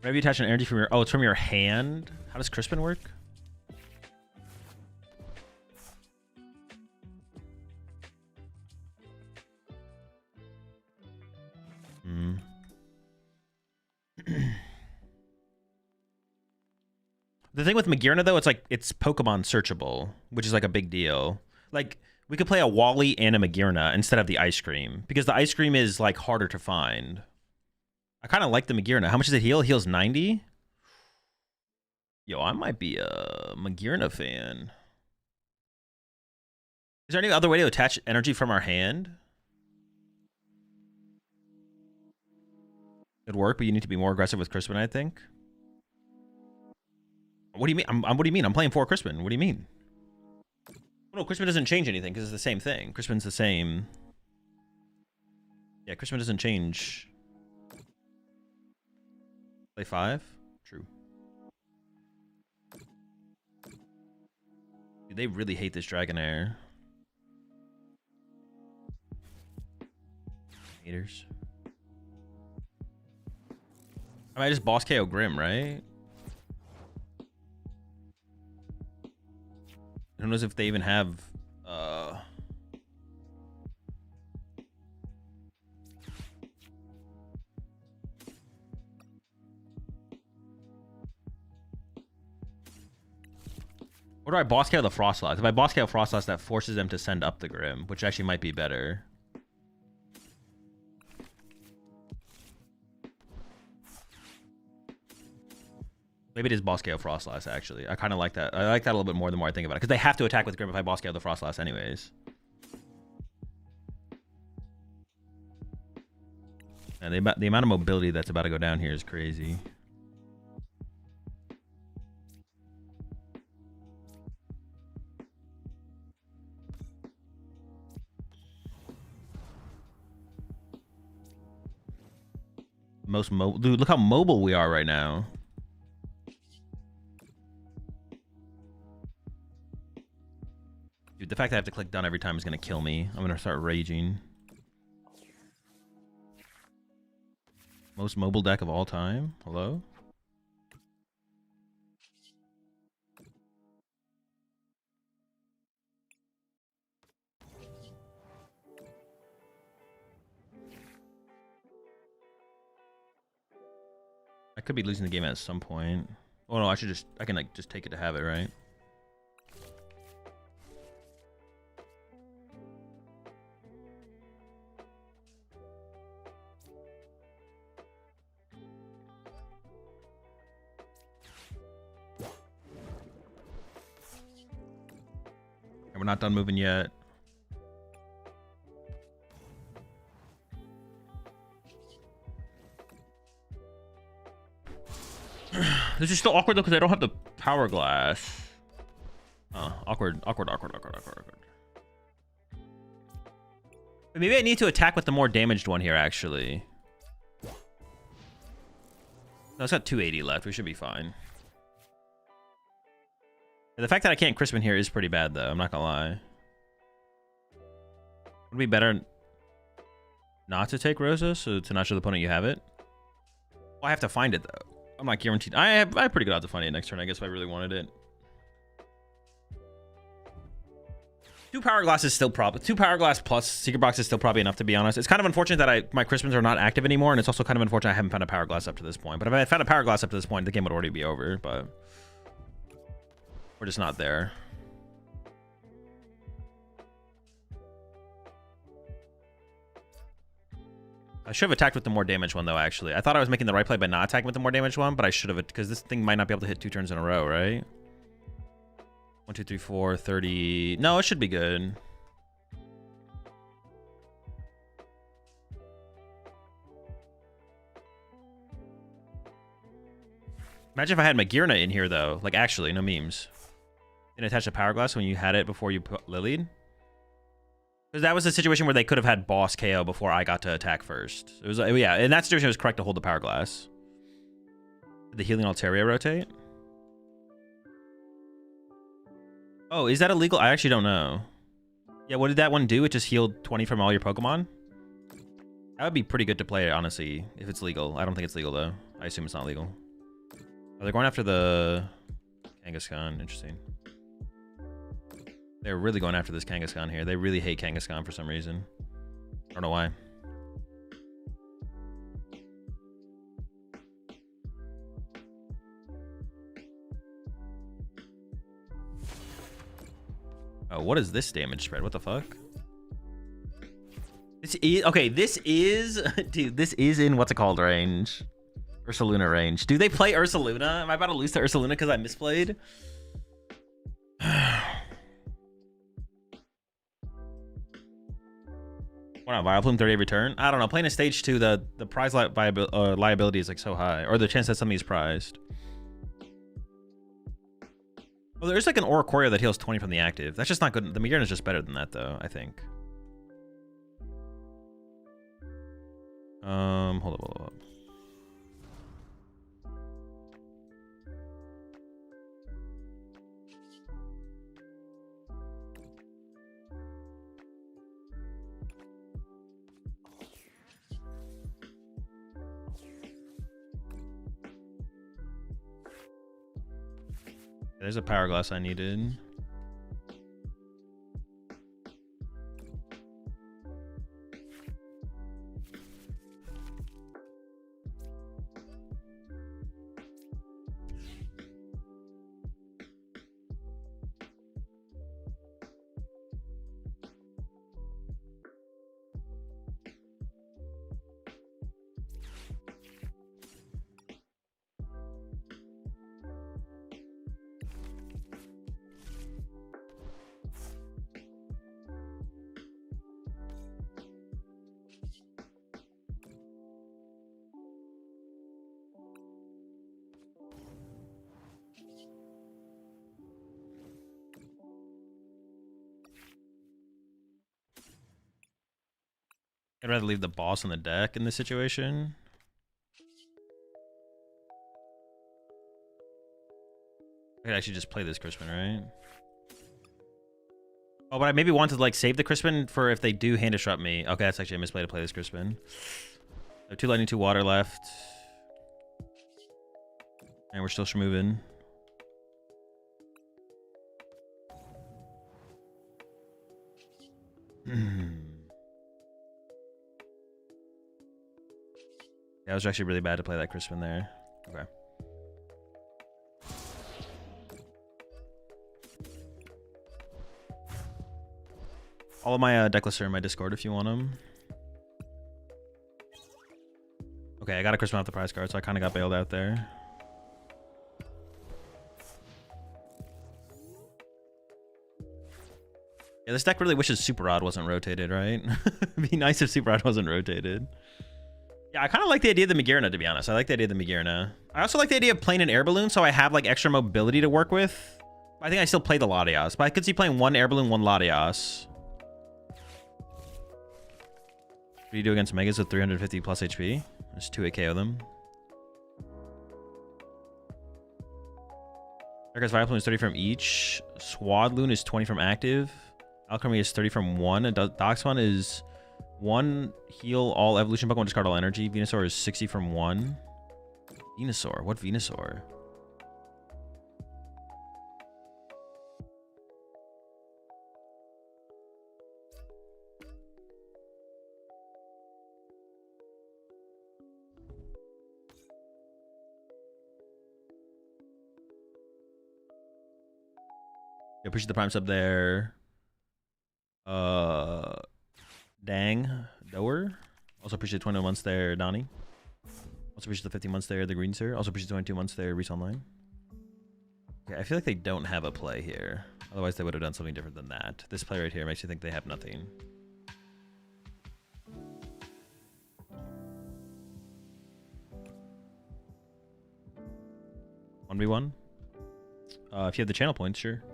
Maybe attach an energy from your... Oh, it's from your hand? How does Crispin work? The thing with Magearna, though, it's like it's Pokemon searchable, which is like a big deal. Like, we could play a Wally and a Magearna instead of the ice cream, because the ice cream is like harder to find. I kind of like the Magearna. How much does it heal? It heals 90? Yo, I might be a Magearna fan. Is there any other way to attach energy from our hand? It'd work, but you need to be more aggressive with Crispin, I think. What do you mean? What do you mean? I'm playing for Crispin. What do you mean? No, Crispin doesn't change anything because it's the same thing. Crispin's the same. Yeah, Crispin doesn't change. Play 5? True. Dude, they really hate this Dragonair. Haters. I mean, I just boss KO Grim, right? Who knows if they even have Or do I boss KO the Froslass? If I boss KO Froslass, that forces them to send up the Grim, which actually might be better. Maybe it is boss KO Froslass, actually. I kind of like that. I like that a little bit more the more I think about it. Because they have to attack with Grim if I boss KO the Froslass anyways. And the amount of mobility that's about to go down here is crazy. Most mobile. Dude, look how mobile we are right now. Dude, the fact that I have to click done every time is going to kill me. I'm going to start raging. Most mobile deck of all time? Hello? I could be losing the game at some point. Oh no, I can like just take it to have it, right? We're not done moving yet. This is still awkward though because I don't have the power glass. Awkward. Maybe I need to attack with the more damaged one here, actually. No, it's got 280 left. We should be fine. The fact that I can't Crispin here is pretty bad, though. I'm not gonna lie. Would it be better not to take Rosa, so to not show the opponent you have it? Well, I have to find it, though. I'm not guaranteed. I have pretty good odds of finding it next turn, I guess, if I really wanted it. 2 Power Glass is still probably 2 Power Glass plus Secret Box is still probably enough, to be honest. It's kind of unfortunate that my Crispins are not active anymore, and it's also kind of unfortunate I haven't found a Power Glass up to this point. But if I had found a Power Glass up to this point, the game would already be over. But we're just not there. I should have attacked with the more damaged one, though, actually. I thought I was making the right play by not attacking with the more damaged one, but I should have, because this thing might not be able to hit 2 turns in a row, right? 1, 2, 3, 4, 30. No, it should be good. Imagine if I had Magirna in here, though. Like, actually, no memes. And attach a Power Glass when you had it before you put Lilied. Because that was a situation where they could have had boss KO before I got to attack first. It was, yeah, in that situation, it was correct to hold the Power Glass. Did the Healing Altaria rotate? Oh, is that illegal? I actually don't know. Yeah, what did that one do? It just healed 20 from all your Pokemon? That would be pretty good to play, honestly, if it's legal. I don't think it's legal, though. I assume it's not legal. Oh, they're going after the Kangaskhan. Interesting. They're really going after this Kangaskhan here. They really hate Kangaskhan for some reason. I don't know why. Oh, what is this damage spread? What the fuck? This is okay. This is, dude. This is in what's it called range, Ursaluna range. Do they play Ursaluna? Am I about to lose to Ursaluna because I misplayed? What on Vileplume 30 return? I don't know. Playing a stage 2, the prize liability is like so high, or the chance that something is prized. Well, there's like an Oricorio that heals 20 from the active. That's just not good. The Magirna is just better than that, though, I think. Hold up. There's a Power Glass I needed. I'd rather leave the boss on the deck in this situation. I could actually just play this Crispin, right? Oh, but I maybe want to like save the Crispin for if they do hand disrupt me. Okay, that's actually a misplay to play this Crispin. I have 2 lightning, 2 water left. And we're still moving. Yeah, it was actually really bad to play that Crispin there. Okay. All of my deck lists are in my Discord if you want them. Okay, I got a Crispin off the prize card, so I kind of got bailed out there. Yeah, this deck really wishes Super Rod wasn't rotated, right? It'd be nice if Super Rod wasn't rotated. Yeah, I kind of like the idea of the Magearna, to be honest. I like the idea of the Magearna. I also like the idea of playing an Air Balloon, so I have like extra mobility to work with. I think I still play the Latias, but I could see playing one Air Balloon, one Latias. What do you do against Megas with 350 plus HP? Just 2 KO them. Darkest Vileplume is 30 from each. Swadloon is 20 from active. Alchemy is 30 from 1. And Doxfon is 1 heal all evolution Pokemon, discard all energy. Venusaur is 60 from 1. Venusaur? What Venusaur? Yeah, appreciate the prime sub there. Dang Doer. Also appreciate the 21 months there, Donnie. Also appreciate the 50 months there, the Green Sir. Also appreciate the 22 months there, Reese Online. Okay, I feel like they don't have a play here. Otherwise, they would have done something different than that. This play right here makes you think they have nothing. One v one. If you have the channel points, sure.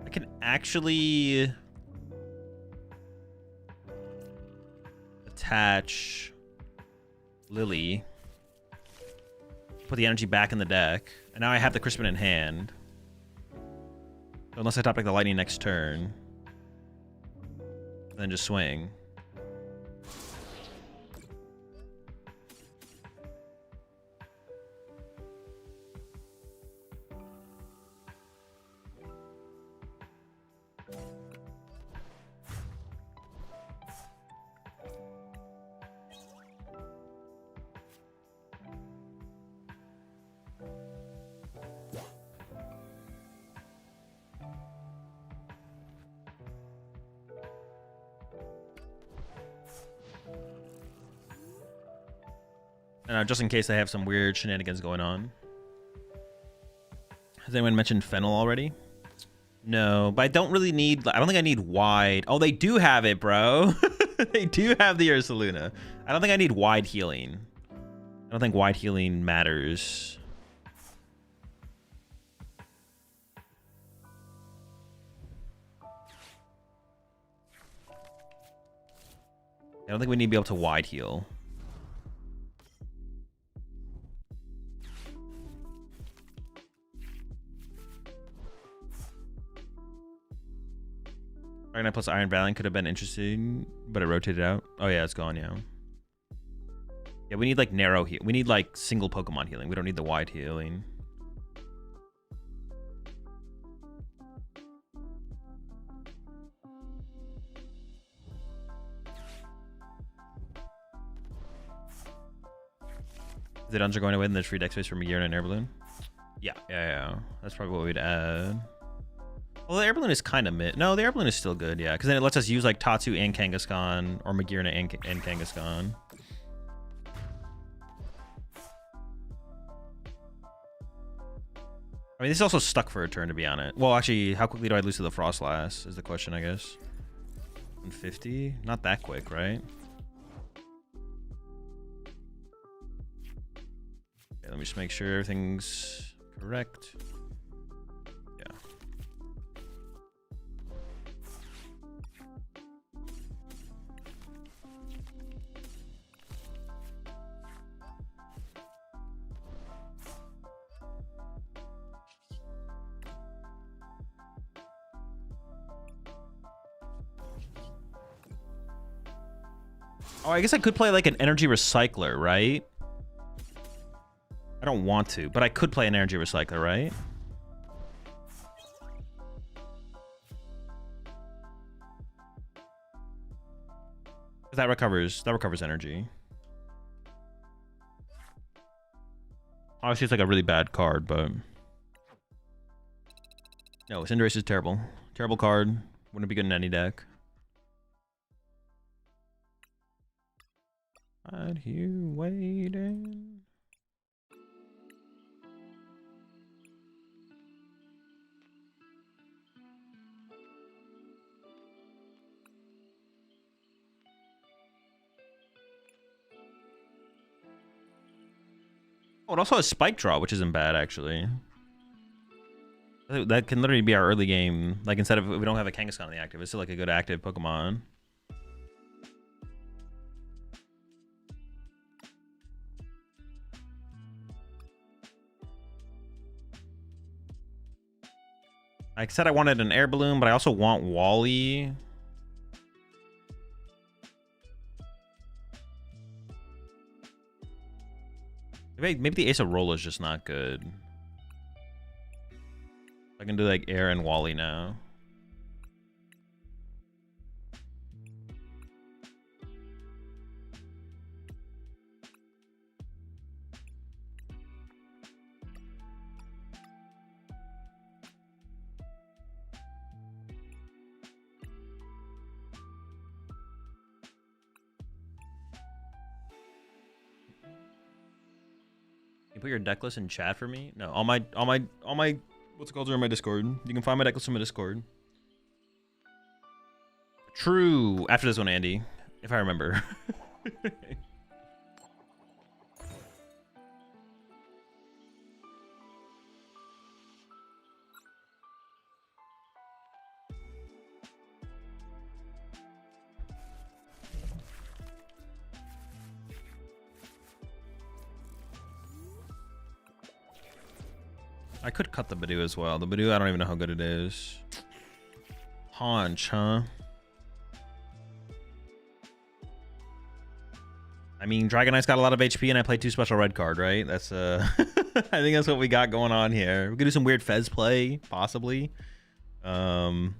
I can actually attach Lily, put the energy back in the deck, and now I have the Crispin in hand. So unless I top deck the Lightning next turn, then just swing. Just in case I have some weird shenanigans going on. Has anyone mentioned Fennel already? No, but I don't really need... I don't think I need wide... Oh, they do have it, bro. They do have the Ursaluna. I don't think I need wide healing. I don't think wide healing matters. I don't think we need to be able to wide heal. Dragonite plus Iron Valiant could have been interesting, but it rotated out. Oh yeah, it's gone, yeah. Yeah, we need like narrow heal. We need like single Pokemon healing. We don't need the wide healing. The dungeons are going away and there's free deck space for Magearna and Air Balloon. Yeah. That's probably what we'd add. Well, the Air Balloon is kind of mid. No, the Air Balloon is still good, yeah. Because then it lets us use like Tatsu and Kangaskhan, or Magearna and Kangaskhan. I mean, this is also stuck for a turn, to be honest. Well, actually, how quickly do I lose to the Froslass is the question, I guess. 150? Not that quick, right? Okay, let me just make sure everything's correct. Oh, I guess I could play like an energy recycler, right? I don't want to, but I could play an energy recycler, right? That recovers energy. Obviously, it's like a really bad card, but no, Cinderace is terrible. Terrible card. Wouldn't be good in any deck. Right here waiting. Oh, it also has Spike Draw, which isn't bad, actually. That can literally be our early game. Like, instead of, we don't have a Kangaskhan in the active, it's still like a good active Pokemon. I said I wanted an air balloon, but I also want Wally. Maybe the Acerola is just not good. I can do like air and Wally now. You put your deck list in chat for me? No, all my what's it called are in my Discord. You can find my deck list in my Discord. True. After this one, Andy, if I remember. I could cut the Badoo as well. The Badoo, I don't even know how good it is. Haunch, huh? I mean, Dragonite's got a lot of HP and I played 2 special red card, right? That's I think that's what we got going on here. We could do some weird Fez play, possibly. Definitely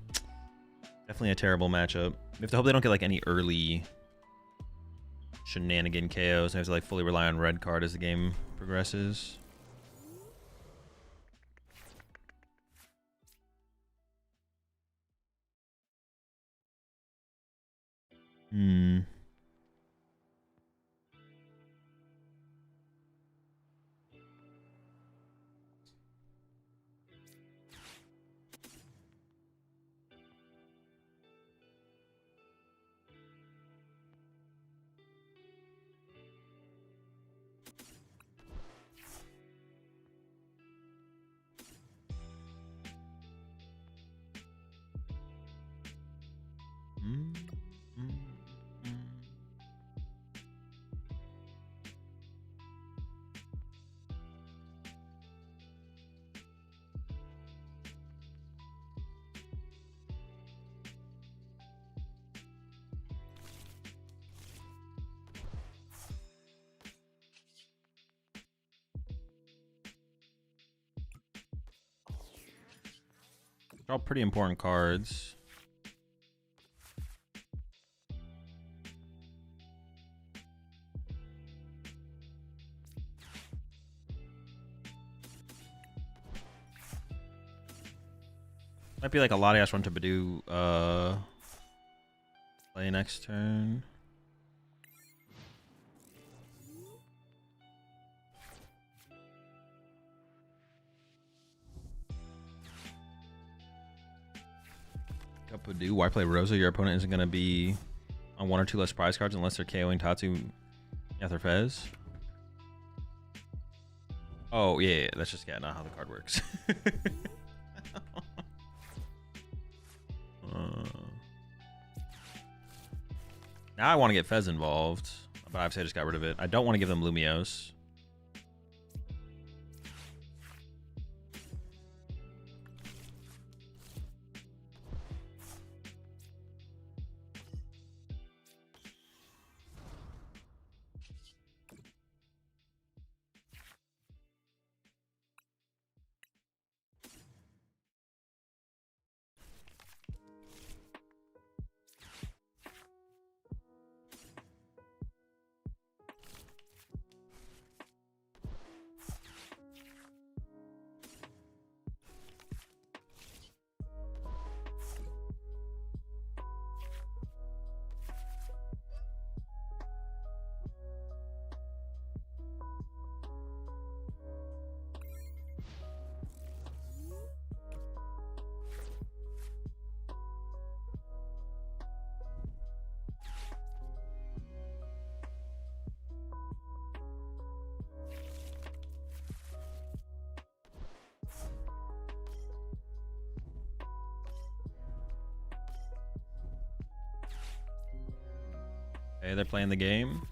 a terrible matchup. We have to hope they don't get like any early shenanigan KOs. They have to like fully rely on red card as the game progresses. They're all pretty important cards. Might be like a Latias run to Badoo play next turn. Got Badoo. Why play Rosa? Your opponent isn't gonna be on 1 or 2 less prize cards unless they're KOing Tatsu after Fez. Oh yeah, that's just not how the card works. Now I want to get Fez involved, but obviously I just got rid of it. I don't want to give them Lumiose. Okay, they're playing the game.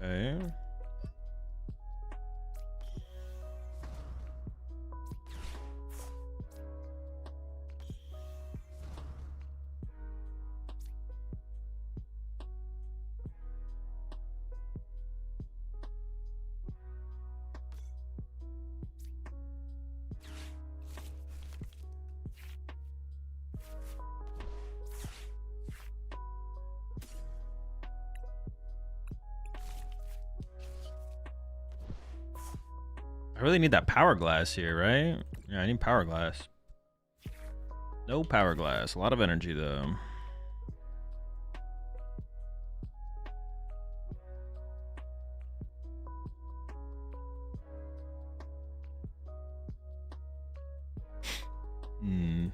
Okay. I really need that power glass here, right? Yeah, I need power glass. No power glass. A lot of energy, though. Hmm.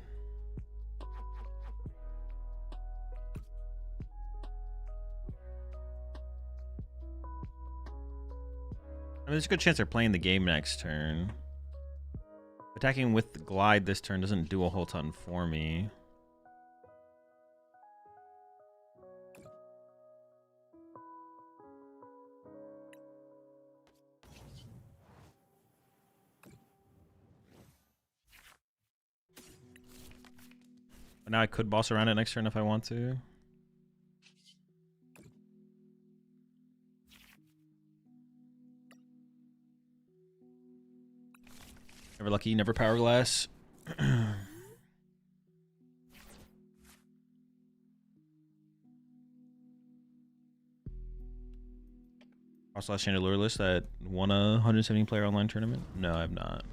I mean, there's a good chance they're playing the game next turn. Attacking with the glide this turn doesn't do a whole ton for me. But now I could boss around it next turn if I want to. Never lucky, never power glass. Froslass Chandelure list that won a 170 player online tournament? No, I have not.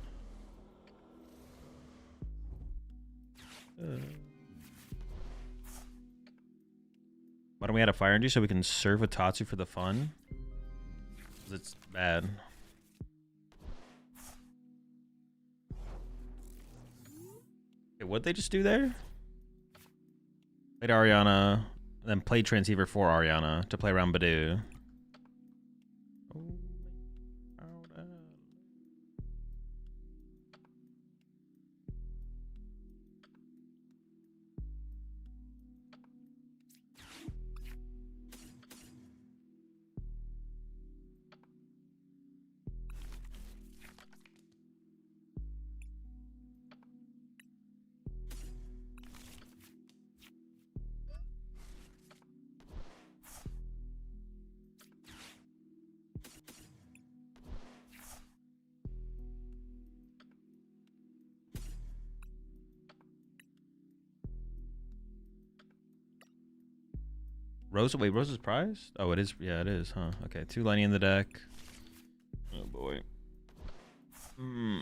Why don't we add a fire energy so we can serve a Tatsu for the fun? Because it's bad. Okay, what'd they just do there? Played Ariana, then played Transceiver for Ariana to play around Badoo. Rose, wait, Rose's prize? Oh, it is. Yeah, it is, huh? Okay, 2 Lenny in the deck. Oh boy.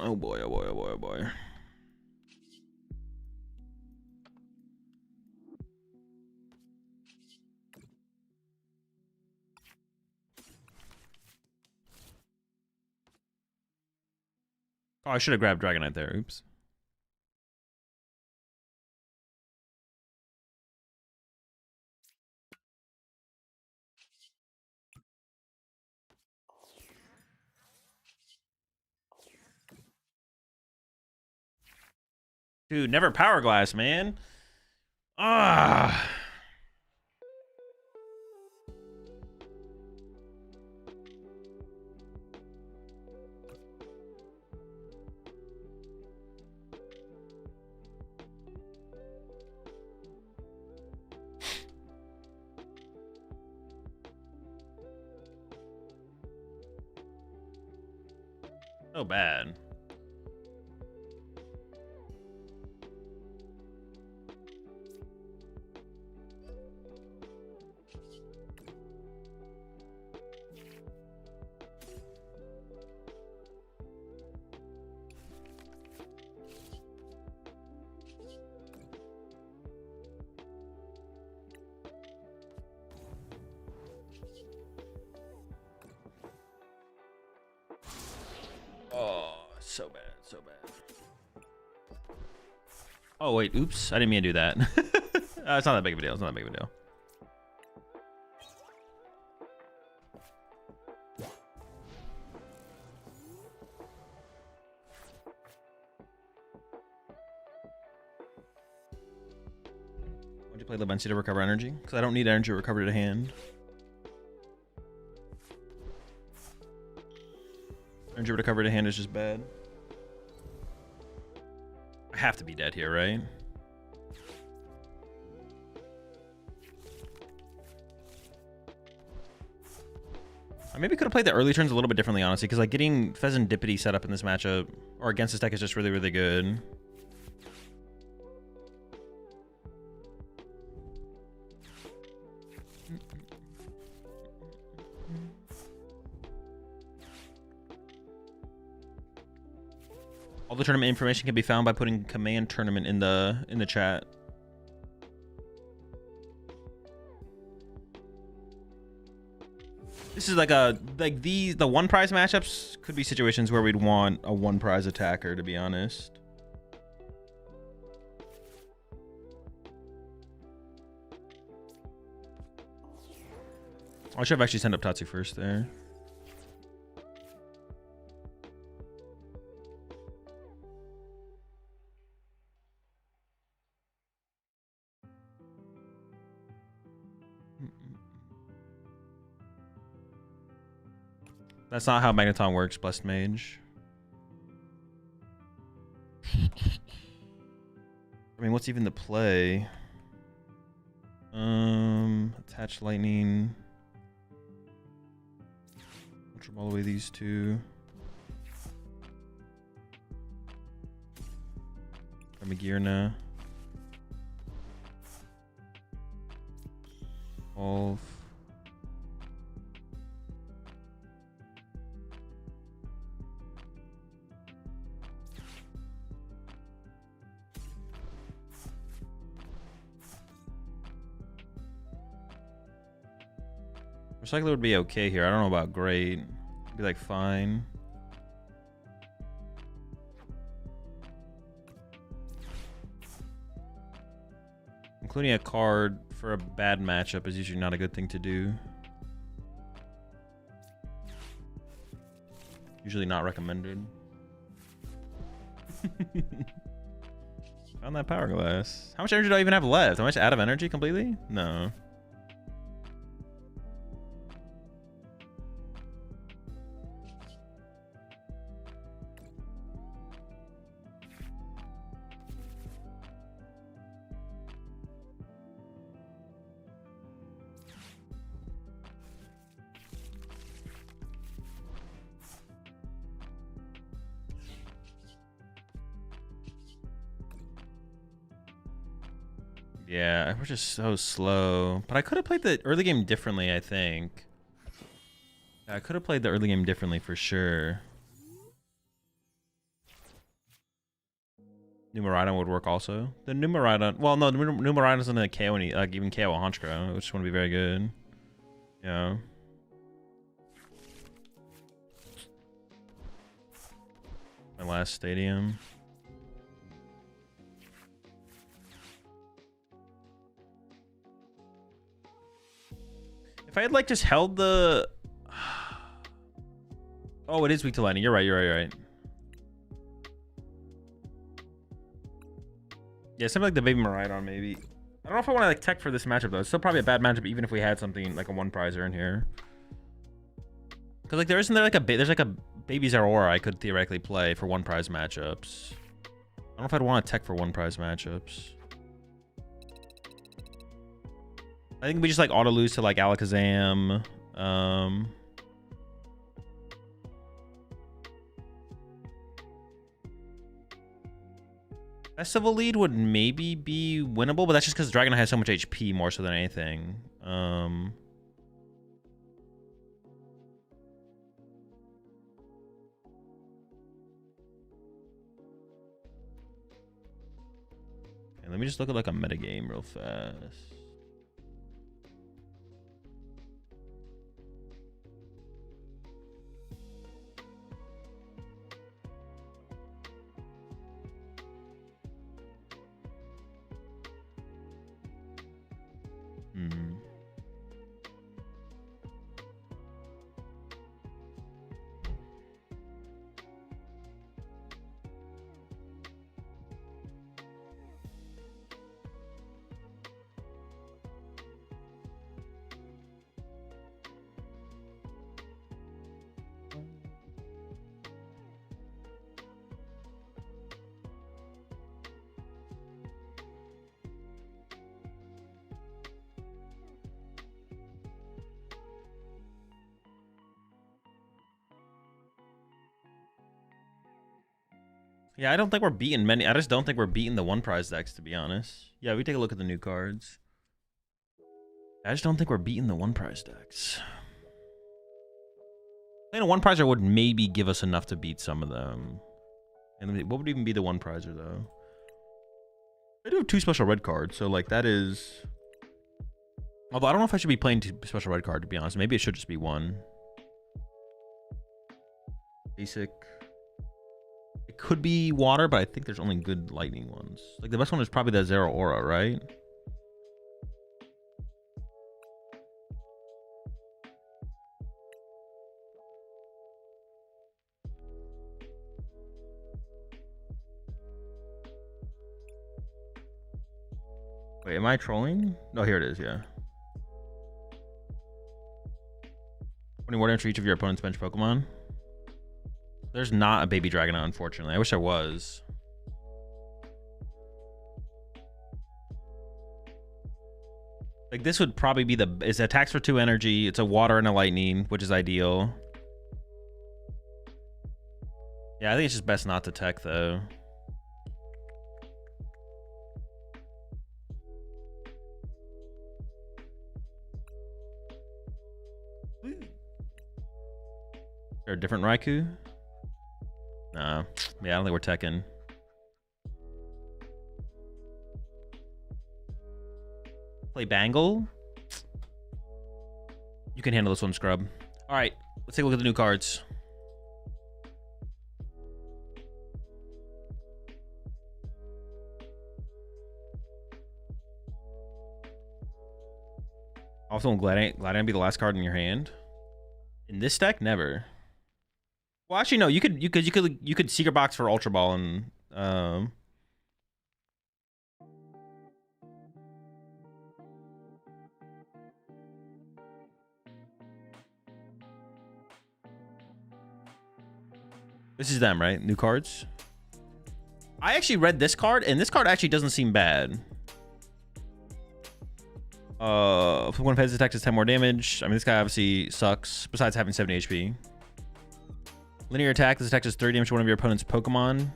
Oh boy, oh boy, oh boy, oh boy. Oh, I should have grabbed Dragonite there. Oops. Dude, never power glass, man. Ah. So bad. Oh, so bad, so bad. Oh, wait, oops. I didn't mean to do that. It's not that big of a deal. It's not that big of a deal. Play Lebency to recover energy, because I don't need energy recovered to hand. Energy recovered to hand is just bad. I have to be dead here, right? I maybe could have played the early turns a little bit differently, honestly, because like getting Pheasantipity set up in this matchup or against this deck is just really, really good. All the tournament information can be found by putting command tournament in the chat. This is like the one prize matchups could be situations where we'd want a one prize attacker, to be honest. I should have actually sent up Tatsu first there. That's not how Magneton works, Blessed Mage. I mean, what's even the play? Attach Lightning. Ultra Ball away these two. Ramagirna. Wolf. Recycler would be okay here. I don't know about great. It'd be like fine. Including a card for a bad matchup is usually not a good thing to do. Usually not recommended. Found that Power Glass. How much energy do I even have left? Am I just out of energy completely? No. Yeah, we're just so slow. But I could have played the early game differently, I think. Yeah, I could have played the early game differently for sure. Numeridon would work also. The Numeridon, well, no, the Numeridon's gonna KO any, like even KO a Honchkrow, which wouldn't be very good. Yeah. My last stadium. If I had like just held the, oh, it is weak to lightning. You're right. You're right. Yeah, something like the Baby Miraidon maybe. I don't know if I want to like tech for this matchup though. It's still probably a bad matchup even if we had something like a one prizer in here. Cause like there isn't there like a there's like a Baby Zeraora I could theoretically play for one prize matchups. I don't know if I'd want to tech for one prize matchups. I think we just like auto lose to like Alakazam. Festival lead would maybe be winnable, but that's just because Dragonite has so much HP more so than anything. Okay, let me just look at like a metagame real fast. Yeah, I don't think we're beating many. I just don't think we're beating the one prize decks, to be honest. Yeah, we take a look at the new cards. I just don't think we're beating the one prize decks. Playing a one prizer would maybe give us enough to beat some of them. And what would even be the one prizer though? I do have 2 special red cards, so like that is. Although I don't know if I should be playing 2 special red card, to be honest. Maybe it should just be 1. Basic. It could be water, but I think there's only good lightning ones. Like the best one is probably the Zero Aura, right? Wait, am I trolling? No, here it is, yeah. 20 water for each of your opponent's bench Pokemon. There's not a baby Dragonite, unfortunately. I wish there was. Like this would probably be the. It attacks for 2 energy. It's a water and a lightning, which is ideal. Yeah, I think it's just best not to tech though. Is there a different Raikou? Nah. Yeah, I don't think we're teching. Play Bangle. You can handle this one, Scrub. All right, let's take a look at the new cards. Also, Gladion be the last card in your hand. In this deck, never. Well, actually, no. You could Secret Box for Ultra Ball and This is them, right? New cards. I actually read this card, and this card actually doesn't seem bad. If one pets attack does 10 more damage. I mean, this guy obviously sucks, besides having 70 HP. Linear attack. This attack does 30 damage to one of your opponent's Pokemon.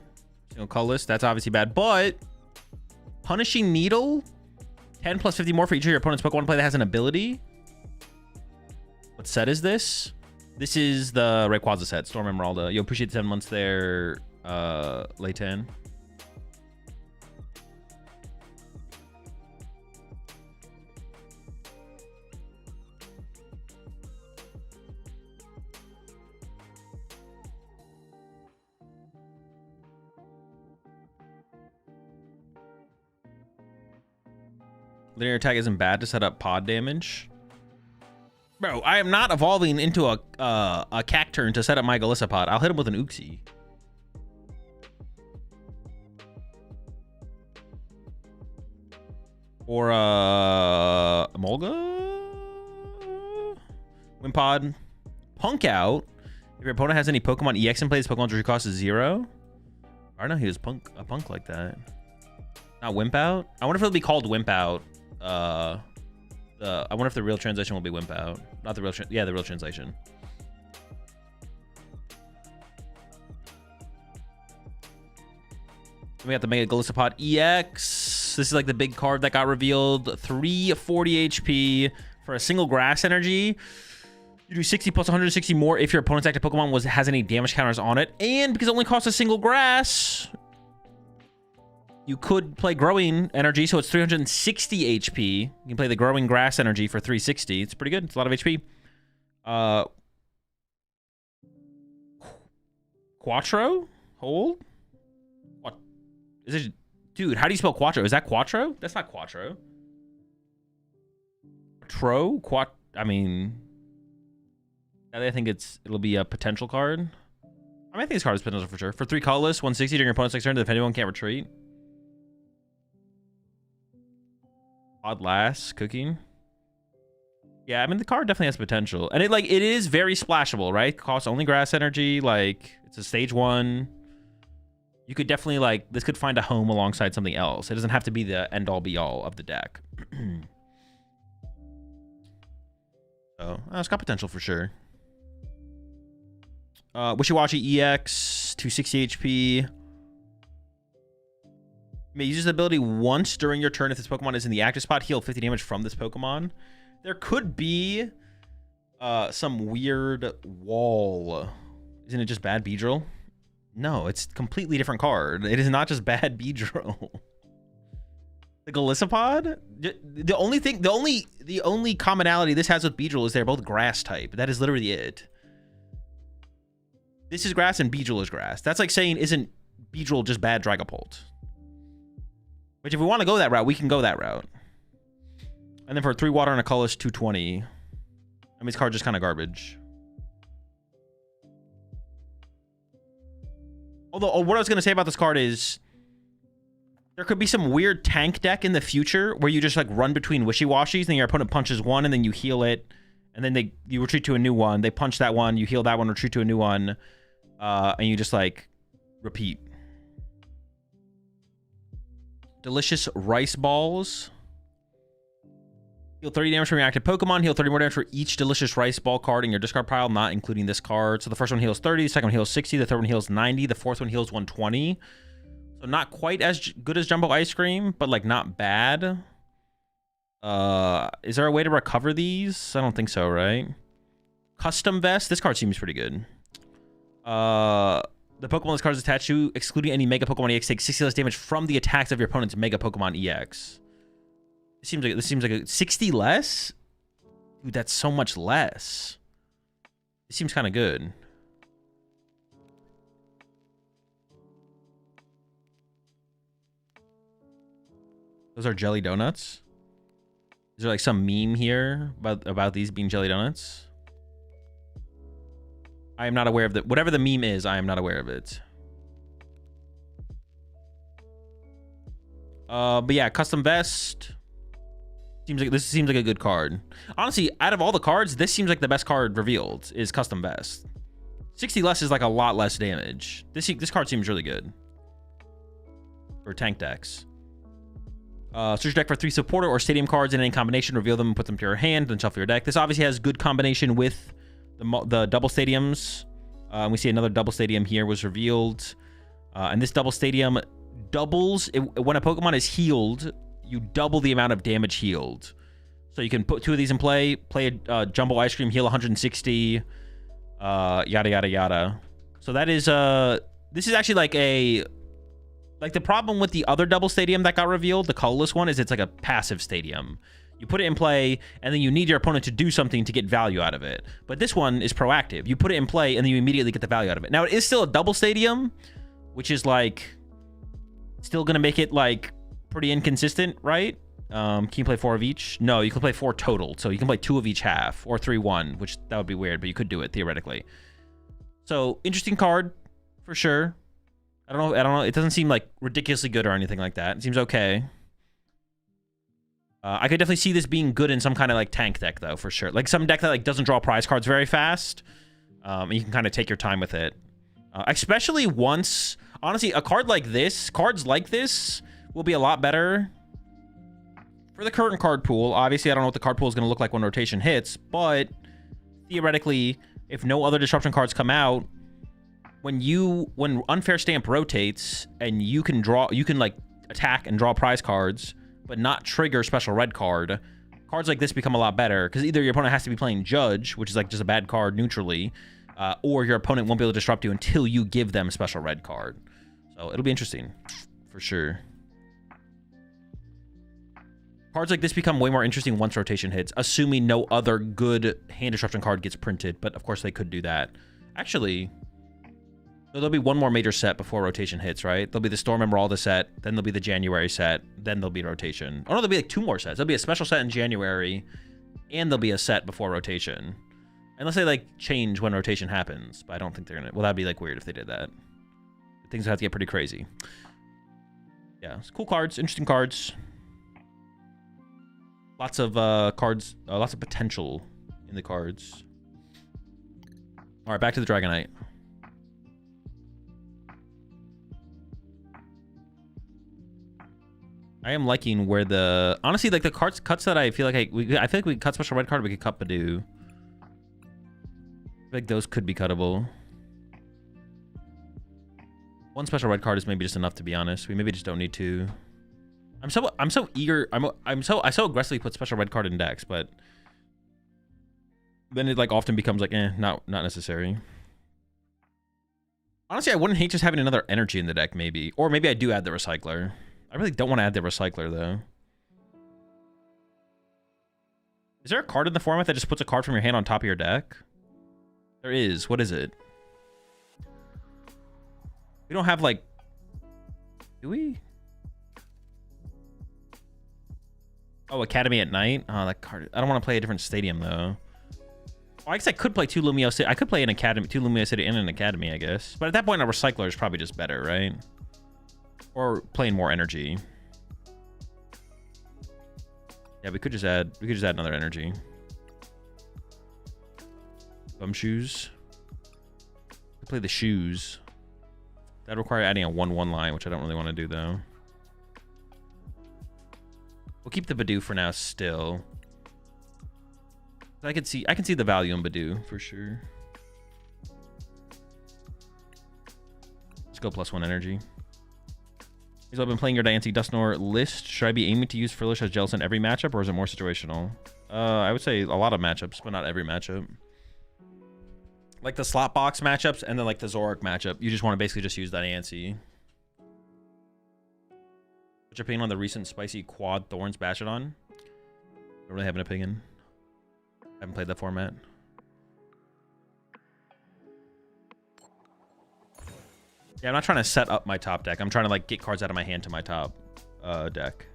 Single colorless. That's obviously bad, but Punishing Needle. 10 plus 50 more for each of your opponent's Pokemon play that has an ability. What set is this? This is the Rayquaza set. Storm Emeralda. You appreciate the 7 months there, Layton. Linear attack isn't bad to set up pod damage. Bro, I am not evolving into a Cacturn to set up my Golisopod. I'll hit him with an Uxie. Or Emolga? Wimpod. Punk out. If your opponent has any Pokemon EX in play, this Pokemon's entry cost is 0. I don't know he was a punk like that. Not Wimp out? I wonder if it'll be called Wimp out. I wonder if the real translation will be Wimp out. Not the real, yeah, the real translation. We got the Mega Golisopod EX. This is like the big card that got revealed. 340 HP for a single grass energy. You do 60 plus 160 more if your opponent's active Pokemon has any damage counters on it. And because it only costs a single grass, you could play Growing Energy, so it's 360 HP. You can play the Growing Grass Energy for 360. It's pretty good. It's a lot of HP. Quattro? Hold? What? Is it? Dude, how do you spell Quattro? Is that Quattro? That's not Quattro. I mean, I think it'll be a potential card. I mean, I think this card is potential for sure. For 3 colorless, 160 during your opponent's next turn, if anyone can't retreat. Odd Lass, Cooking. Yeah, I mean the card definitely has potential, and it is very splashable, right? Costs only grass energy. Like it's a stage 1. You could definitely this could find a home alongside something else. It doesn't have to be the end all be all of the deck. So it's got potential for sure. Wishy-Washy EX, 260 HP. You may use this ability once during your turn if this Pokemon is in the active spot. Heal 50 damage from this Pokemon. There could be some weird wall. Isn't it just bad Beedrill? No, it's a completely different card. It is not just bad Beedrill. The Golisopod? The only commonality this has with Beedrill is they're both grass type. That is literally it. This is grass and Beedrill is grass. That's like saying, isn't Beedrill just bad Dragapult? Which if we want to go that route, we can go that route. And then for 3 water and a colorless 220. I mean, this card's just kind of garbage. Although, what I was going to say about this card is there could be some weird tank deck in the future where you just like run between wishy-washies, then your opponent punches one and then you heal it, and then you retreat to a new one. They punch that one, you heal that one, retreat to a new one, and you just like repeat. Delicious Rice Balls. Heal 30 damage from your active Pokemon. Heal 30 more damage for each Delicious Rice Ball card in your discard pile, not including this card. So the first one heals 30, the second one heals 60, the third one heals 90, the fourth one heals 120. So not quite as good as Jumbo Ice Cream, but like not bad. Is there a way to recover these? I don't think so, right? Custom Vest. This card seems pretty good. The Pokemon this card is attached to, excluding any Mega Pokemon EX, takes 60 less damage from the attacks of your opponent's Mega Pokemon EX. This seems like a 60 less? Dude, that's so much less. It seems kind of good. Those are jelly donuts. Is there like some meme here about these being jelly donuts? I am not aware of whatever the meme is, I am not aware of it. But yeah, Custom Vest. This seems like a good card. Honestly, out of all the cards, this seems like the best card revealed is Custom Vest. 60 less is like a lot less damage. This card seems really good for tank decks. Search your deck for 3 supporter or stadium cards in any combination. Reveal them and put them to your hand, then shuffle your deck. This obviously has good combination with the double stadiums. We see another double stadium here was revealed. And this double stadium doubles when a Pokemon is healed. You double the amount of damage healed. So you can put 2 of these in play a Jumbo Ice Cream, heal 160, yada, yada, yada. So that is, this is actually like the problem with the other double stadium that got revealed, the colorless one, is it's like a passive stadium. You put it in play, and then you need your opponent to do something to get value out of it. But this one is proactive. You put it in play, and then you immediately get the value out of it. Now, it is still a double stadium, which is like still going to make it like pretty inconsistent, right? Can you play 4 of each? No, you can play 4 total. So you can play 2 of each half or 3-1, which that would be weird, but you could do it theoretically. So interesting card for sure. I don't know. It doesn't seem like ridiculously good or anything like that. It seems okay. I could definitely see this being good in some kind of like tank deck though, for sure. Like some deck that like doesn't draw prize cards very fast. And you can kind of take your time with it. Especially once, honestly, cards like this will be a lot better for the current card pool. Obviously, I don't know what the card pool is going to look like when rotation hits, but theoretically, if no other disruption cards come out, when Unfair Stamp rotates and you can like attack and draw prize cards, but not trigger special red card, cards like this become a lot better because either your opponent has to be playing Judge, which is like just a bad card neutrally, or your opponent won't be able to disrupt you until you give them a special red card. So it'll be interesting for sure. Cards like this become way more interesting once rotation hits, assuming no other good hand disruption card gets printed, but of course they could do that. Actually, there'll be one more major set before rotation hits, right? There'll be the Storm Emeralda set, then there'll be the January set, then there'll be rotation. Oh no, there'll be like 2 more sets. There'll be a special set in January, and there'll be a set before rotation. Unless they like change when rotation happens, but I don't think they're gonna. Well, that'd be like weird if they did that. Things have to get pretty crazy. Yeah, it's cool cards, interesting cards. Lots of cards, lots of potential in the cards. All right, back to the Dragonite. I am liking where honestly, like the cuts that I feel like I feel like we cut special red card, we could cut Badoo. I feel like those could be cuttable. 1 special red card is maybe just enough, to be honest. We maybe just don't need to. I'm so eager. I so aggressively put special red card in decks, but then it like often becomes like, not necessary. Honestly, I wouldn't hate just having another energy in the deck, maybe. Or maybe I do add the recycler. I really don't want to add the recycler, though. Is there a card in the format that just puts a card from your hand on top of your deck? There is. What is it? We don't have, like... Do we? Oh, Academy at Night? Oh, that card... I don't want to play a different stadium, though. Oh, I guess I could play two Lumio City. I could play an Academy, two Lumio City and an Academy, I guess. But at that point, a recycler is probably just better, right? Or playing more energy. Yeah, we could just add another energy. Bum shoes. We play the shoes. That'd require adding a 1/1 line, which I don't really want to do though. We'll keep the Badoo for now still. I can see the value in Badoo for sure. Let's go +1 energy. I've been playing your Diancie Dusknoir list. Should I be aiming to use Frillish as Jealous in every matchup, or is it more situational? I would say a lot of matchups, but not every matchup. Like the slot box matchups, and then like the Zoroark matchup, you just want to basically just use Diancie. What's your opinion on the recent spicy quad Thorns Bastiodon? Don't really have an opinion. Haven't played that format. Yeah, I'm not trying to set up my top deck. I'm trying to like get cards out of my hand to my top deck.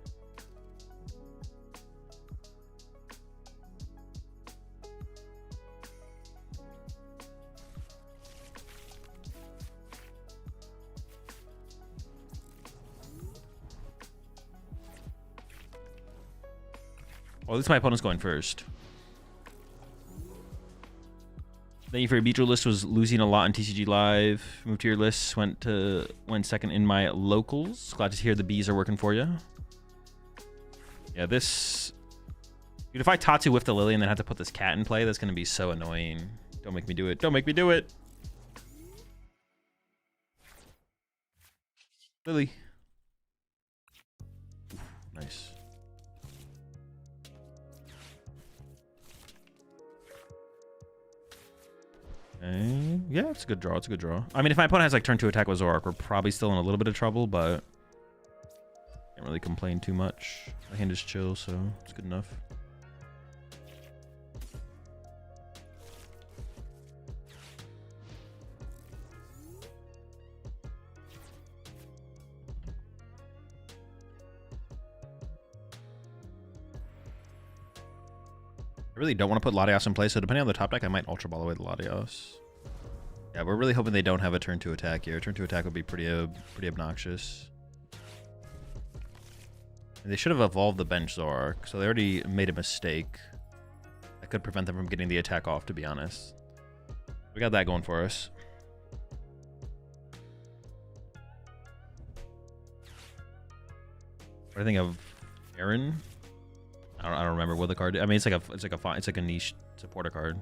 Well, at least my opponent's going first. Thank you for your Beedrill list. Was losing a lot in TCG Live. Moved to your list. Went second in my locals. Glad to hear the bees are working for you. Yeah, this... Dude, if I Tatsu with the Lily and then have to put this cat in play, that's going to be so annoying. Don't make me do it. Don't make me do it. Lily. Oof, nice. Okay. Yeah, it's a good draw. It's a good draw. I mean, if my opponent has like turn 2 attack with Zoroark, we're probably still in a little bit of trouble, but can't really complain too much. My hand is chill, so it's good enough. I really don't want to put Latios in place, so depending on the top deck, I might Ultra Ball away the Latios. Yeah, we're really hoping they don't have a turn 2 attack here. Turn 2 attack would be pretty obnoxious. And they should have evolved the bench Zoroark, so they already made a mistake. That could prevent them from getting the attack off, to be honest. We got that going for us. What do you think of Aaron? I don't remember what the card is. I mean, it's like a niche supporter card.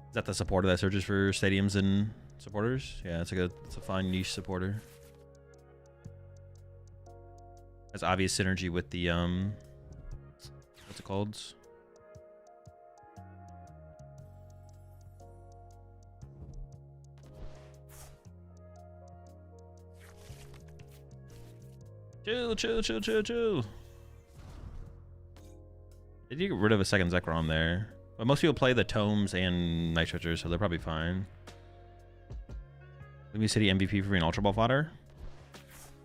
Is that the supporter that searches for stadiums and supporters? Yeah, it's a fine niche supporter. Has obvious synergy with the what's it called? Chill. Did you get rid of a second Zekrom there? But most people play the Tomes and Night Switchers, so they're probably fine. Lumia City MVP for being Ultra Ball fodder?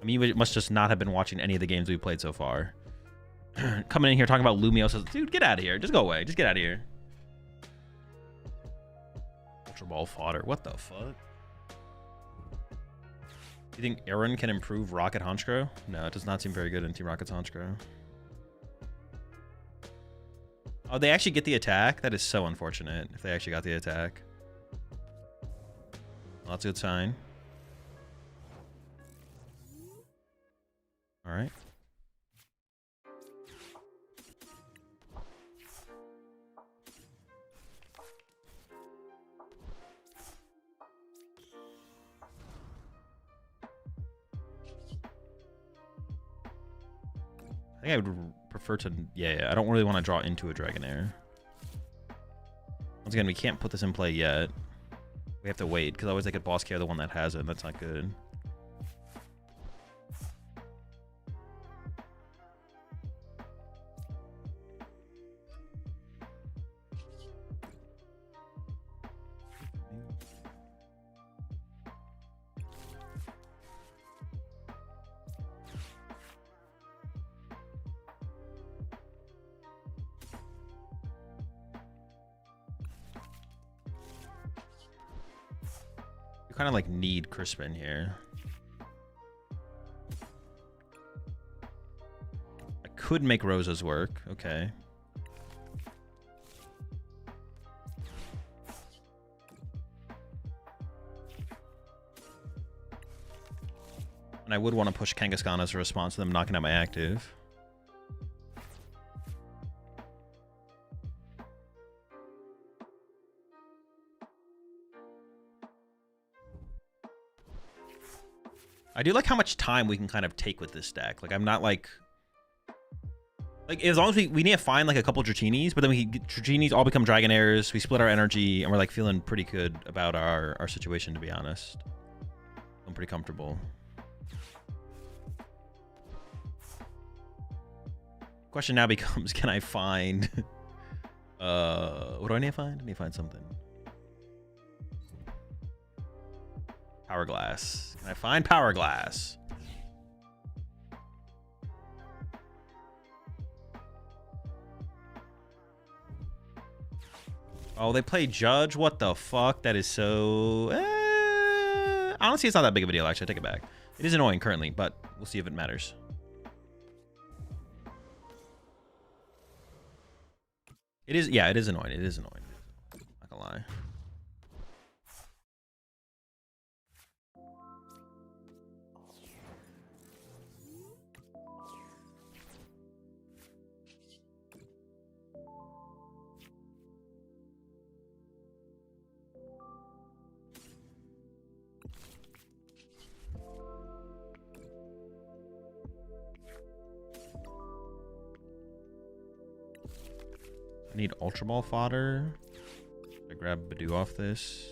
I mean, you must just not have been watching any of the games we've played so far. Coming in here talking about Lumio says, dude, get out of here. Just go away. Just get out of here. Ultra Ball fodder. What the fuck? Do you think Aaron can improve Rocket Honchkrow? No, it does not seem very good in Team Rocket's Honchkrow. Oh, they actually get the attack? That is so unfortunate if they actually got the attack. Well, that's a good sign. All right. think I would prefer to... Yeah, I don't really want to draw into a Dragonair. Once again, we can't put this in play yet. We have to wait, because otherwise I could boss KO the one that has it, and that's not good. Kind of like need Crispin here. I could make Rosa's work. Okay. And I would want to push Kangaskhan as a response to them knocking out my active. I do like how much time we can kind of take with this deck. Like, I'm not like as long as we need to find like a couple Dratinis, but then we get Dratinis all become Dragonairs. We split our energy, and we're like feeling pretty good about our situation, to be honest. I'm pretty comfortable. Question now becomes, can I find what do I need to find? I need to find something. Power Glass. Can I find Power Glass? Oh, they play Judge? What the fuck? That is so... honestly, it's not that big of a deal, actually. I take it back. It is annoying currently, but we'll see if it matters. It is... Yeah, it is annoying. It is annoying. Not gonna lie. I need Ultra Ball fodder. I grab Badoo off this.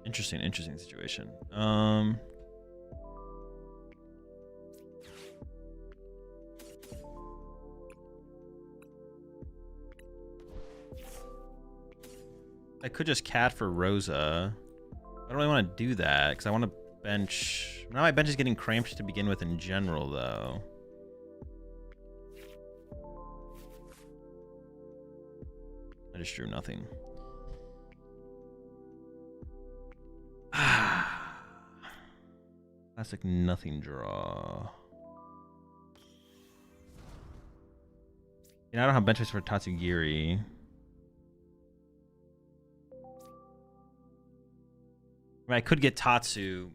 Interesting situation. I could just cat for Rosa. I don't really want to do that because I want to bench. Now my bench is getting cramped to begin with in general, though. I just drew nothing. Classic nothing draw. I don't have benches for Tatsugiri. I mean, I could get Tatsu.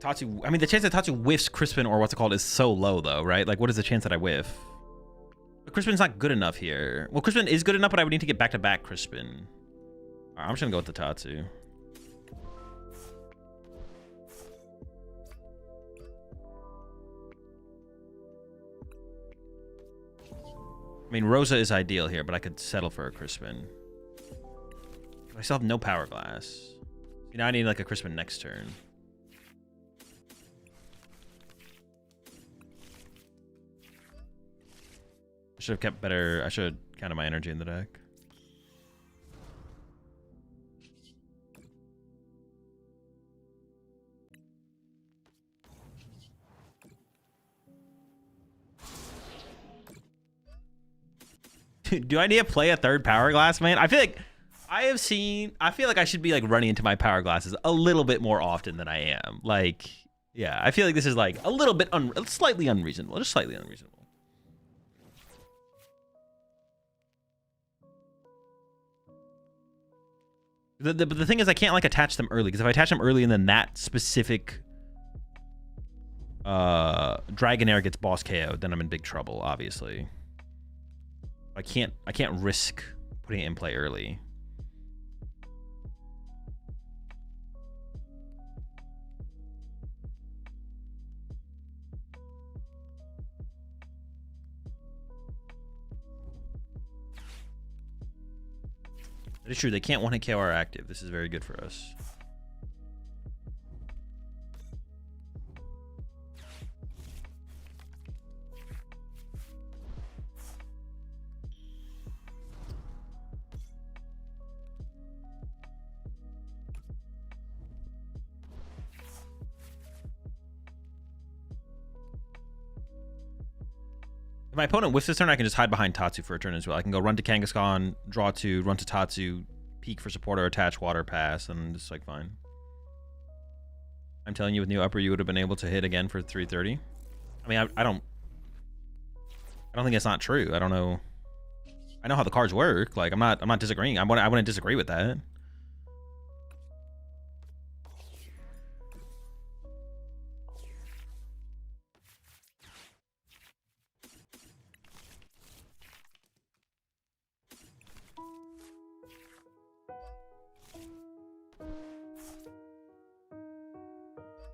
Tatsu. I mean, the chance that Tatsu whiffs Crispin or what's it called is so low, though, right? Like, what is the chance that I whiff? But Crispin's not good enough here. Well, Crispin is good enough, but I would need to get back-to-back Crispin. All right, I'm just gonna go with the Tatsu. I mean, Rosa is ideal here, but I could settle for a Crispin. I still have no Power Glass. You know, I need like a Crispin next turn. I should have kept better. I should have counted my energy in the deck. Do I need to play a third Power Glass, man? I feel like I feel like I should be like running into my power glasses a little bit more often than I am. Like, yeah, I feel like this is like a little bit slightly unreasonable, just slightly unreasonable. But the thing is, I can't like attach them early, because if I attach them early and then that specific Dragonair gets boss KO'd, then I'm in big trouble, obviously. I can't risk putting it in play early. That is true. They can't one-hit KO our active. This is very good for us. If my opponent whiffs this turn, I can just hide behind Tatsu for a turn as well. I can go run to Kangaskhan, draw 2, run to Tatsu, peek for support or attach water, pass, and it's like fine. I'm telling you, with new upper, you would have been able to hit again for 330. I mean, I don't think it's not true. I don't know. I know how the cards work. Like, I'm not disagreeing. I wouldn't disagree with that.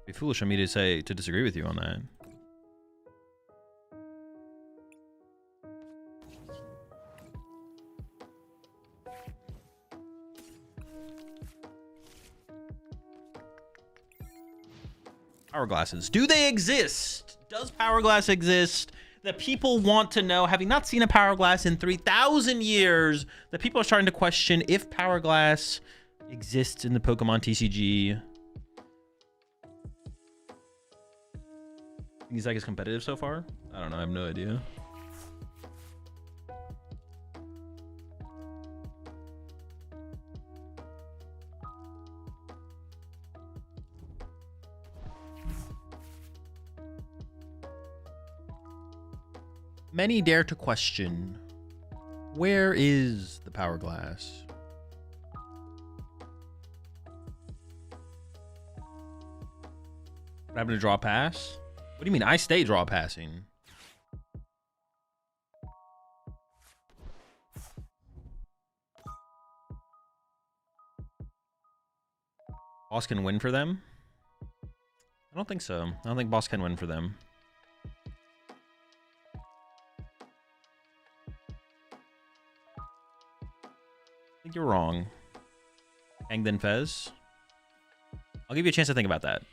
It'd be foolish of me to disagree with you on that. Power glasses. Do they exist? Does Power Glass exist? The people want to know, having not seen a Power Glass in 3,000 years, the people are starting to question if Power Glass exists in the Pokemon TCG. He's like, is competitive so far? I don't know. I have no idea. Many dare to question, where is the Power Glass? What happened to draw pass? What do you mean? I stay draw passing. Boss can win for them? I don't think so. I don't think boss can win for them. I think you're wrong. Hang then Fez. I'll give you a chance to think about that.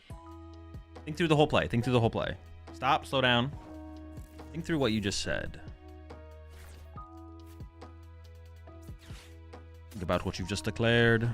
Think through the whole play. Think through the whole play. Stop, slow down. Think through what you just said. Think about what you've just declared.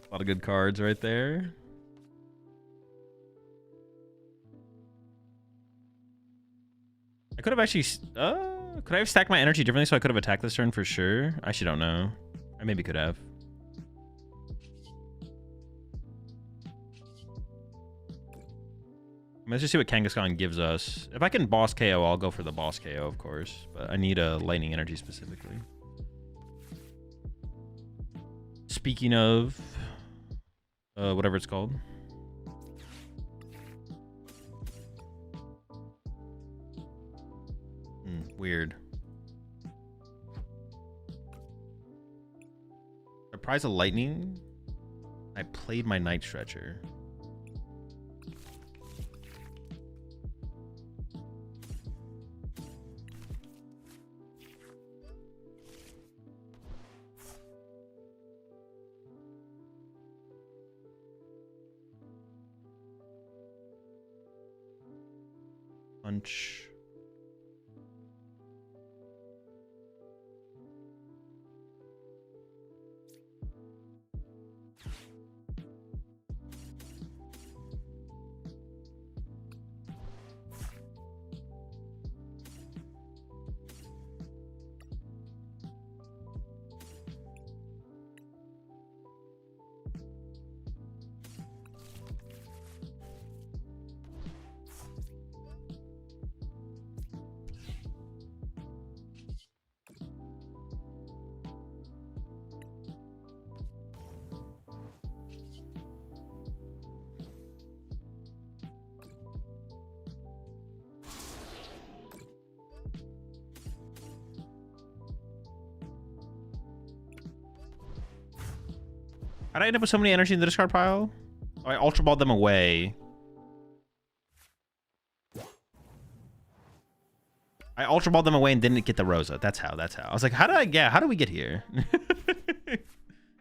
A lot of good cards right there. I could have actually... could I have stacked my energy differently so I could have attacked this turn for sure? I actually don't know. I maybe could have. Let's just see what Kangaskhan gives us. If I can boss KO, I'll go for the boss KO, of course. But I need a lightning energy specifically. Speaking of... whatever it's called. Weird. I prize a lightning. I played my Night Stretcher. Punch. How did I end up with so many energy in the discard pile? Oh, I Ultra Balled them away. I Ultra Balled them away and didn't get the Rosa. That's how. I was like, how do we get here? Is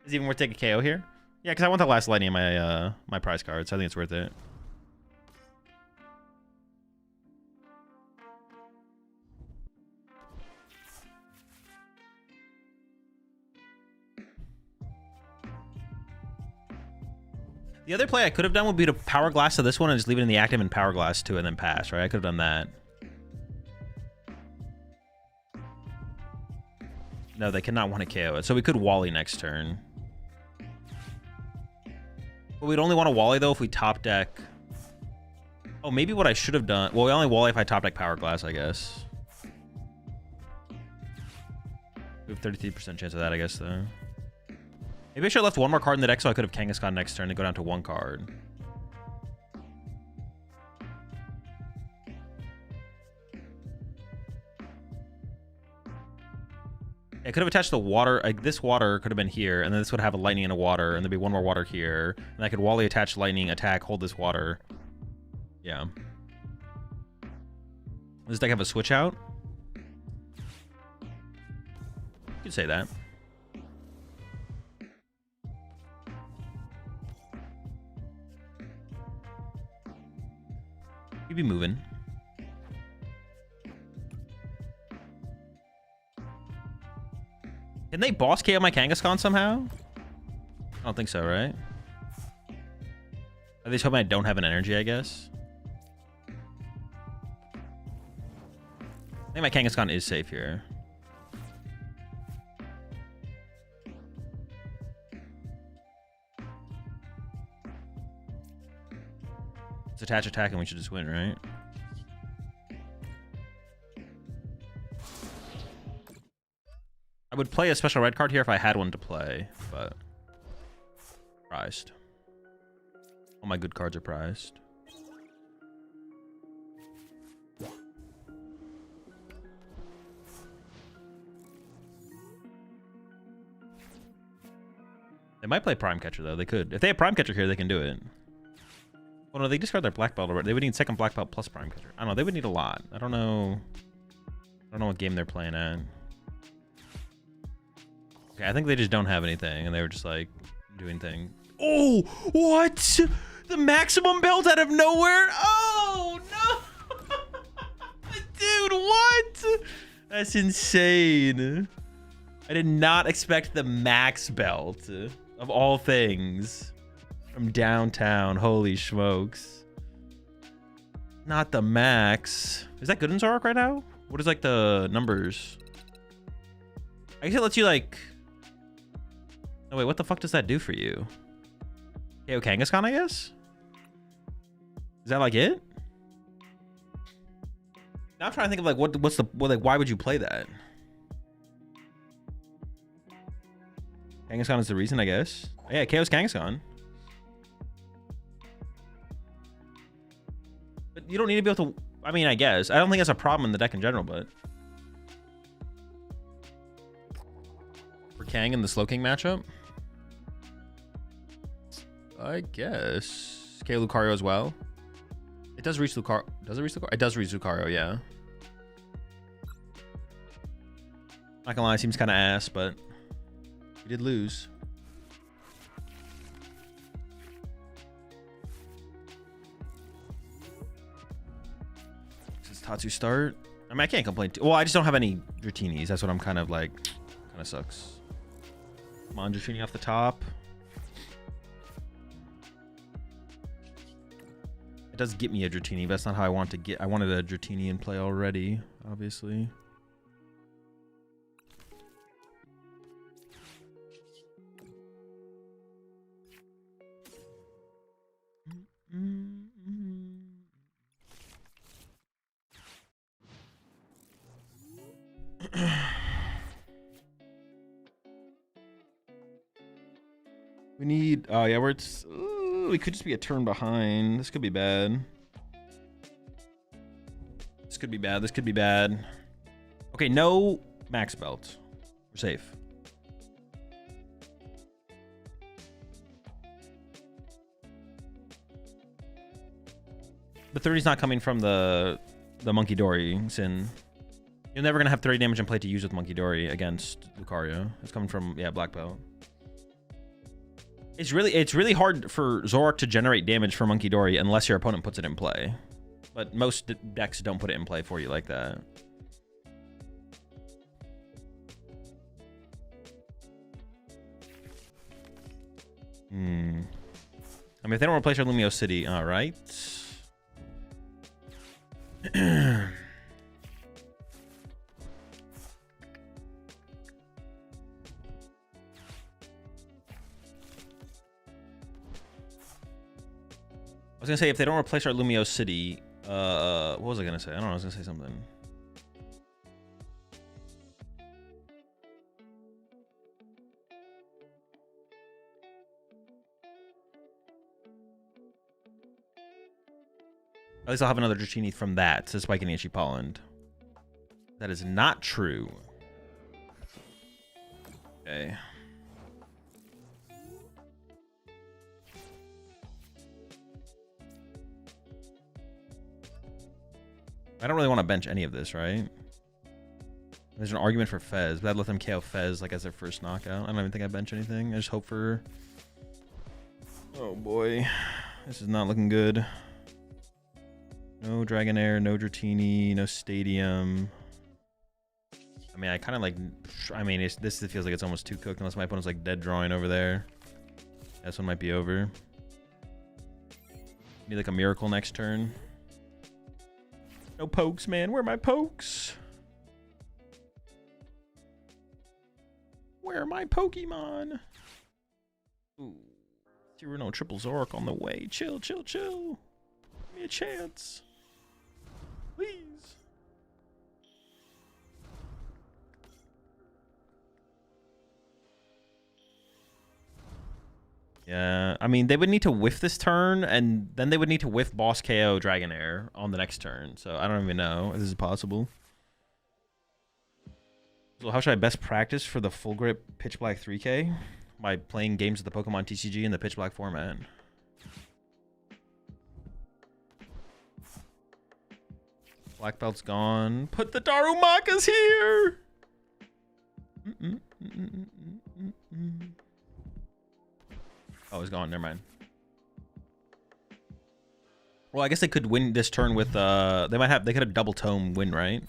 it even worth taking a KO here? Yeah, because I want the last lightning in my my prize card, so I think it's worth it. The other play I could have done would be to Power Glass to this one and just leave it in the active and Power Glass to it and then pass, right? I could have done that. No, they cannot want to KO it. So we could Wally next turn. But we'd only want to Wally, though, if we top deck... Oh, maybe what I should have done... Well, we only Wally if I top deck Power Glass, I guess. We have 33% chance of that, I guess, though. Maybe I should have left one more card in the deck so I could have Kangaskhan next turn and go down to one card. I could have attached the water. Like, this water could have been here, and then this would have a lightning and a water, and there'd be one more water here. And I could Wally attach lightning, attack, hold this water. Yeah. Does this deck have a switch out? You could say that. You'd be moving. Can they boss KO my Kangaskhan somehow? I don't think so, right? Are they just hoping I don't have an energy, I guess? I think my Kangaskhan is safe here. Let's attach attack and we should just win, right? I would play a special red card here if I had one to play, but prized. All my good cards are prized. They might play Prime Catcher, though. They could. If they have Prime Catcher here, they can do it. Well, no, they discard their black belt already. They would need second black belt plus Prime Catcher. I don't know. They would need a lot. I don't know what game they're playing at. Okay, I think they just don't have anything, and they were just, like, doing things. Oh, what? The maximum belt out of nowhere? Oh, no. Dude, what? That's insane. I did not expect the max belt, of all things. From downtown, holy smokes. Not the max. Is that good in Zoroark right now? What is like the numbers? I guess it lets you like... Oh wait, what the fuck does that do for you? KO Kangaskhan, I guess? Is that like it? Now I'm trying to think of like why would you play that? Kangaskhan is the reason, I guess. Oh, yeah, KO's Kangaskhan. But you don't need to be able to... I mean, I guess. I don't think that's a problem in the deck in general, but... For Kang in the Slowking matchup? I guess. KO Lucario as well. It does reach Lucario. Does it reach Lucario? It does reach Lucario, yeah. Not gonna lie, it seems kind of ass, but... We did lose. Tatsu start. I mean, I can't complain. Well, I just don't have any Dratinis. That's what I'm kind of like. Kind of sucks. Come on, Dratini off the top. It does get me a Dratini, but that's not how I want to get. I wanted a Dratini in play already, obviously. We need, oh yeah, we could just be a turn behind. This could be bad. This could be bad. This could be bad. Okay, no max belt. We're safe. But 30's not coming from the Monkey Dory sin. You're never gonna have 30 damage in play to use with Monkey Dory against Lucario. It's coming from, yeah, black belt. It's really hard for Zoroark to generate damage for Monkey Dory unless your opponent puts it in play. But most decks don't put it in play for you like that. I mean, if they don't replace our Lumio City, all right. I was gonna say, if they don't replace our Lumio City, what was I gonna say? I don't know, I was gonna say something. At least I'll have another Dratini from that, says Spike and Ichi Polland. That is not true. Okay. I don't really want to bench any of this, right? There's an argument for Fez, but I'd let them KO Fez like as their first knockout. I don't even think I bench anything. I just hope for... Oh boy. This is not looking good. No Dragonair, no Dratini, no Stadium. I mean, I kind of like... I mean, this feels like it's almost too cooked unless my opponent's like dead drawing over there. This one might be over. Need like a miracle next turn. No pokes, man. Where are my pokes? Where are my Pokemon? Ooh. Zero no triple Zoroark on the way. Chill, chill, chill. Give me a chance. Please. Yeah, I mean, they would need to whiff this turn, and then they would need to whiff Boss KO Dragonair on the next turn. So I don't even know if this is possible. So how should I best practice for the full grip Pitch Black 3K? By playing games of the Pokemon TCG in the Pitch Black format. Black belt's gone. Put the Darumakas here! Oh, it's gone. Never mind. Well, I guess they could win this turn with they could have double tome win, right?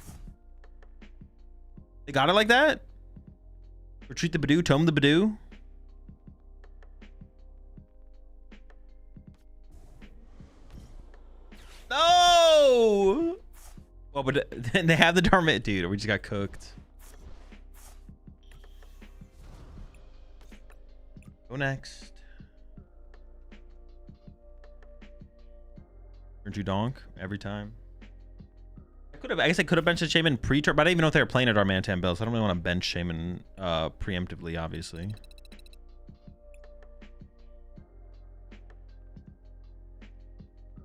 They got it like that? Retreat the Badoo, tome the Badoo. No! Well, but they have the Darmit, dude. We just got cooked. Go next. Aren't you donk every time? I guess I could have benched a Shaman pre-turn, but I didn't even know if they were playing a Darmanitan build, so I don't really want to bench Shaman preemptively, obviously.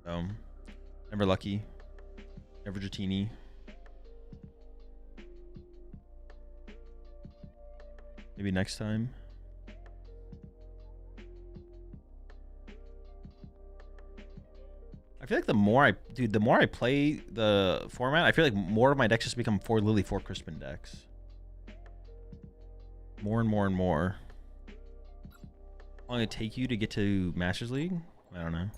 Never lucky. Never Dratini. Maybe next time. I feel like the more I play the format, I feel like more of my decks just become 4 Lily, 4 Crispin decks. More and more and more. How long it take you to get to Masters League? I don't know.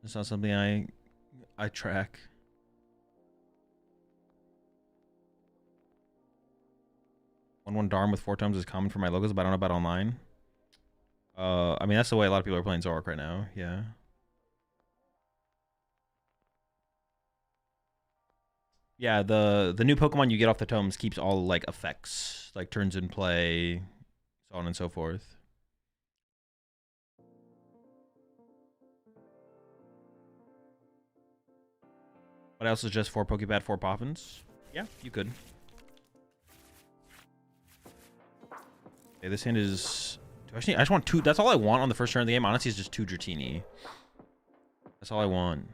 It's not something I track. 1/1 Darm with 4 tomes is common for my logos, but I don't know about online. I mean, that's the way a lot of people are playing Zoroark right now. Yeah. Yeah, the new Pokemon you get off the tomes keeps all like effects, like turns in play, so on and so forth. What else is just 4 Pokebad, 4 Poffins? Yeah, you could. Okay, this hand is... I just want 2... That's all I want on the first turn of the game. Honestly, is just 2 Dratini. That's all I want.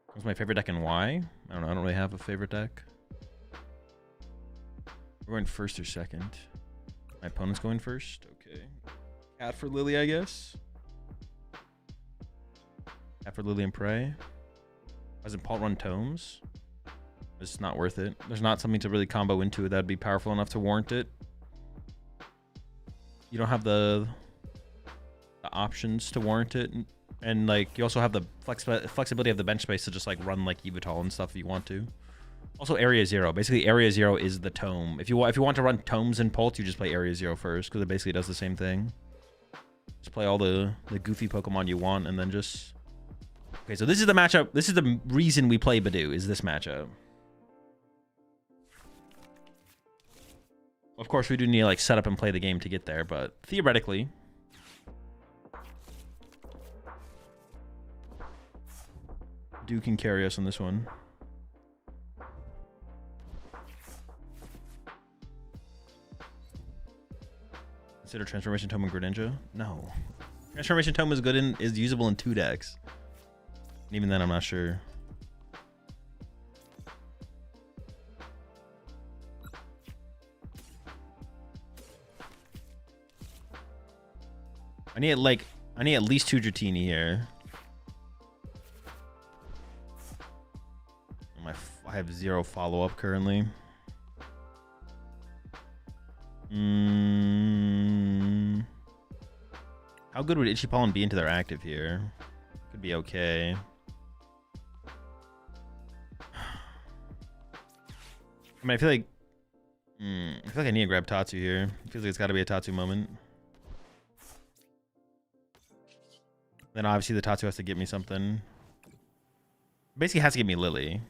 What's my favorite deck and why? I don't know. I don't really have a favorite deck. We're going first or second. My opponent's going first. Okay. Cat for Lily, I guess. Cat for Lily and Prey. Doesn't Paul run tomes? It's not worth it. There's not something to really combo into that would be powerful enough to warrant it. You don't have the options to warrant it, and like you also have the flexibility of the bench space to just like run like Yveltal and stuff if you want to. Also, Area 0. Basically, Area 0 is the tome. If you want to run tomes and Pulse, you just play Area 0 first because it basically does the same thing. Just play all the goofy Pokemon you want, and then just... Okay, so this is the matchup. This is the reason we play Badoo, is this matchup. Of course, we do need to like set up and play the game to get there, but theoretically... Badoo can carry us on this one. Consider Transformation Tome and Greninja? No. Transformation Tome is usable in 2 decks. And even then, I'm not sure. I need at least 2 Dratini here. I have 0 follow-up currently. How good would Itchy Pollen be into their active here? Could be okay. I mean, I feel like I need to grab Tatsu here. It feels like it's got to be a Tatsu moment. Then obviously the Tatsu has to get me something. Basically has to give me Lily.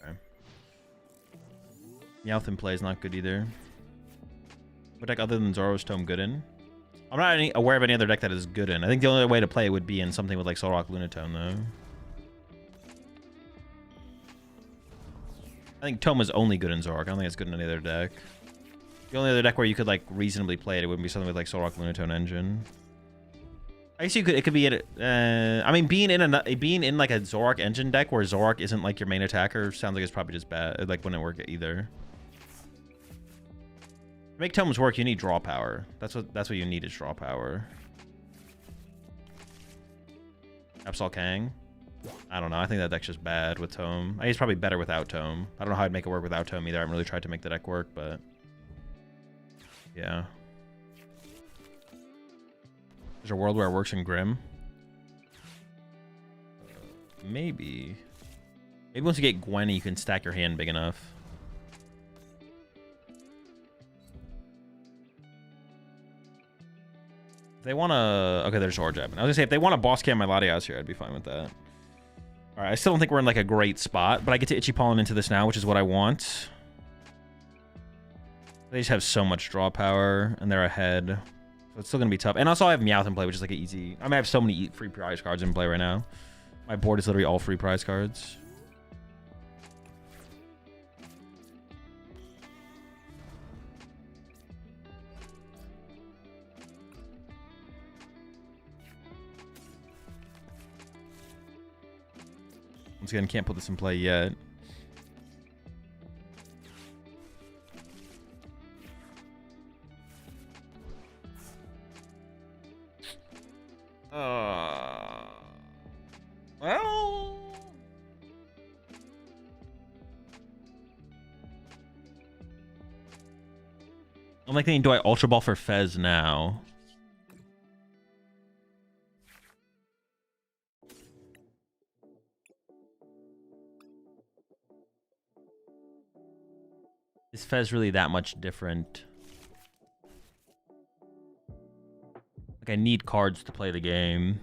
Okay. Meowth in play is not good either. What deck other than Zoro's Tome good in? I'm not aware of any other deck that is good in. I think the only way to play it would be in something with like Solrock Lunatone though. I think Tome is only good in Zoroark. I don't think it's good in any other deck. The only other deck where you could like reasonably play it, it wouldn't be something with like Solrock Lunatone Engine. I guess you could. It could be. I mean, being in like a Zoroark Engine deck where Zoroark isn't like your main attacker sounds like it's probably just bad. Like wouldn't work either. To make Tomes work, you need draw power. That's what you need is draw power. Absol Kang. I don't know. I think that deck's just bad with Tome. I think it's probably better without Tome. I don't know how I'd make it work without Tome either. I haven't really tried to make the deck work, but yeah. There's a world where it works in Grim. Maybe once you get Gwen, you can stack your hand big enough. If they want to... Okay, there's Orjab. I was going to say, if they want to boss cam my Latias here, I'd be fine with that. Alright, I still don't think we're in like a great spot, but I get to Itchy Pollen into this now, which is what I want. They just have so much draw power, and they're ahead. So it's still going to be tough. And also I have Meowth in play, which is like an easy... I mean, I have so many free prize cards in play right now. My board is literally all free prize cards. Once again, can't put this in play yet. Well... I'm like thinking, do I Ultra Ball for Fez now? Is Fez really that much different? Like, I need cards to play the game.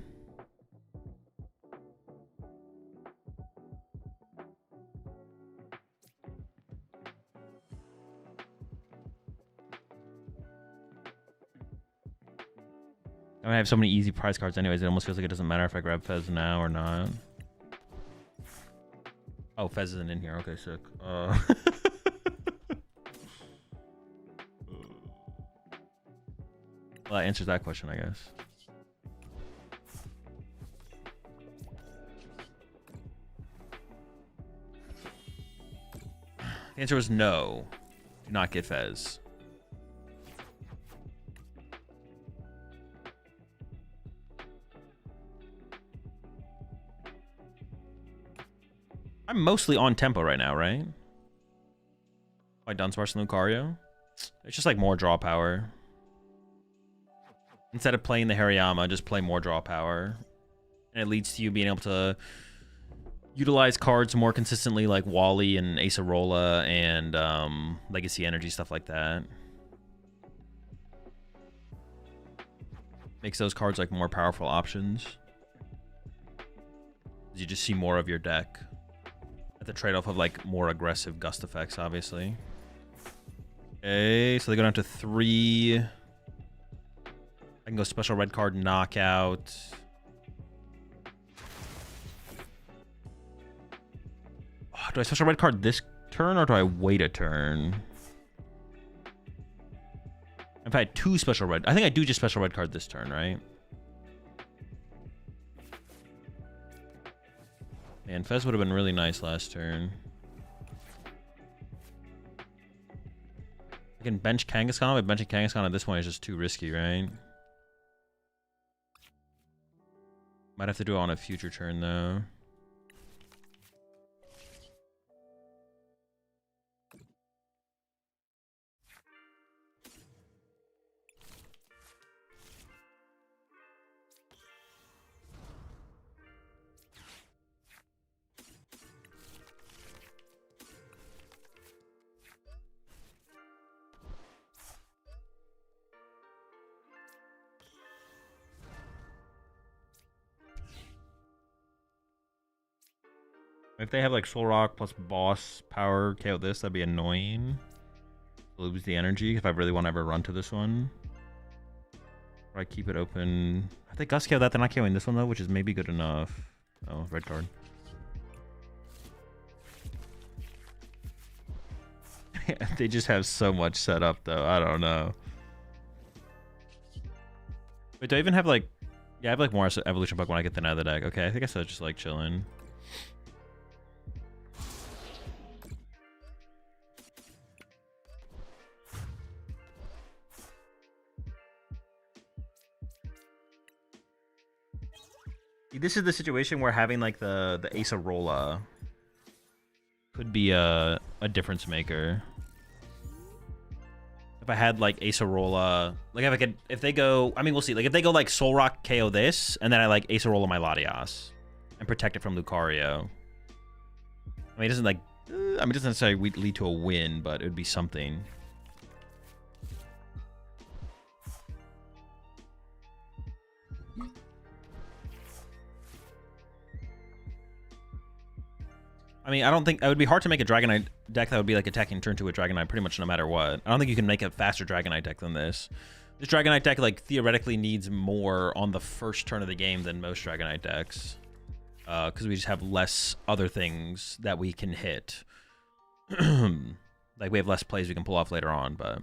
I mean, I have so many easy prize cards anyways, it almost feels like it doesn't matter if I grab Fez now or not. Oh, Fez isn't in here. Okay, sick. Well, that answers that question, I guess. The answer was no. Do not get Fez. I'm mostly on tempo right now, right? Like Dunsparce and Lucario. It's just like more draw power. Instead of playing the Hariyama, just play more draw power. And it leads to you being able to utilize cards more consistently, like Wally and Acerola and Legacy Energy, stuff like that. Makes those cards like more powerful options. You just see more of your deck. At the trade-off of like more aggressive gust effects, obviously. Okay, so they go down to 3. I can go special red card knockout. Oh, do I special red card this turn or do I wait a turn? I've had 2 special red. I think I do just special red card this turn, right? Man, Fez would have been really nice last turn. I can bench Kangaskhan, but benching Kangaskhan at this point is just too risky, right? Might have to do it on a future turn, though. If they have like Soul Rock plus Boss Power KO this, that'd be annoying. Lose the energy if I really want to ever run to this one. Or I keep it open. If they Gust KO that, they're not KOing this one though, which is maybe good enough. Oh, red card. They just have so much set up though. I don't know. Wait, do I even have like... Yeah, I have like more evolution Pokemon when I get them out of the deck. Okay, I guess I was just like chilling. This is the situation where having like the Acerola could be a difference maker. If I had like Acerola, like if they go, I mean we'll see. Like if they go like Soul Rock KO this, and then I like Acerola my Latias and protect it from Lucario. I mean it doesn't like, I mean it doesn't necessarily lead to a win, but it would be something. I mean, I don't think... It would be hard to make a Dragonite deck that would be like attacking turn 2 with Dragonite pretty much no matter what. I don't think you can make a faster Dragonite deck than this. This Dragonite deck, like, theoretically needs more on the first turn of the game than most Dragonite decks. Because we just have less other things that we can hit. Like, we have less plays we can pull off later on, but...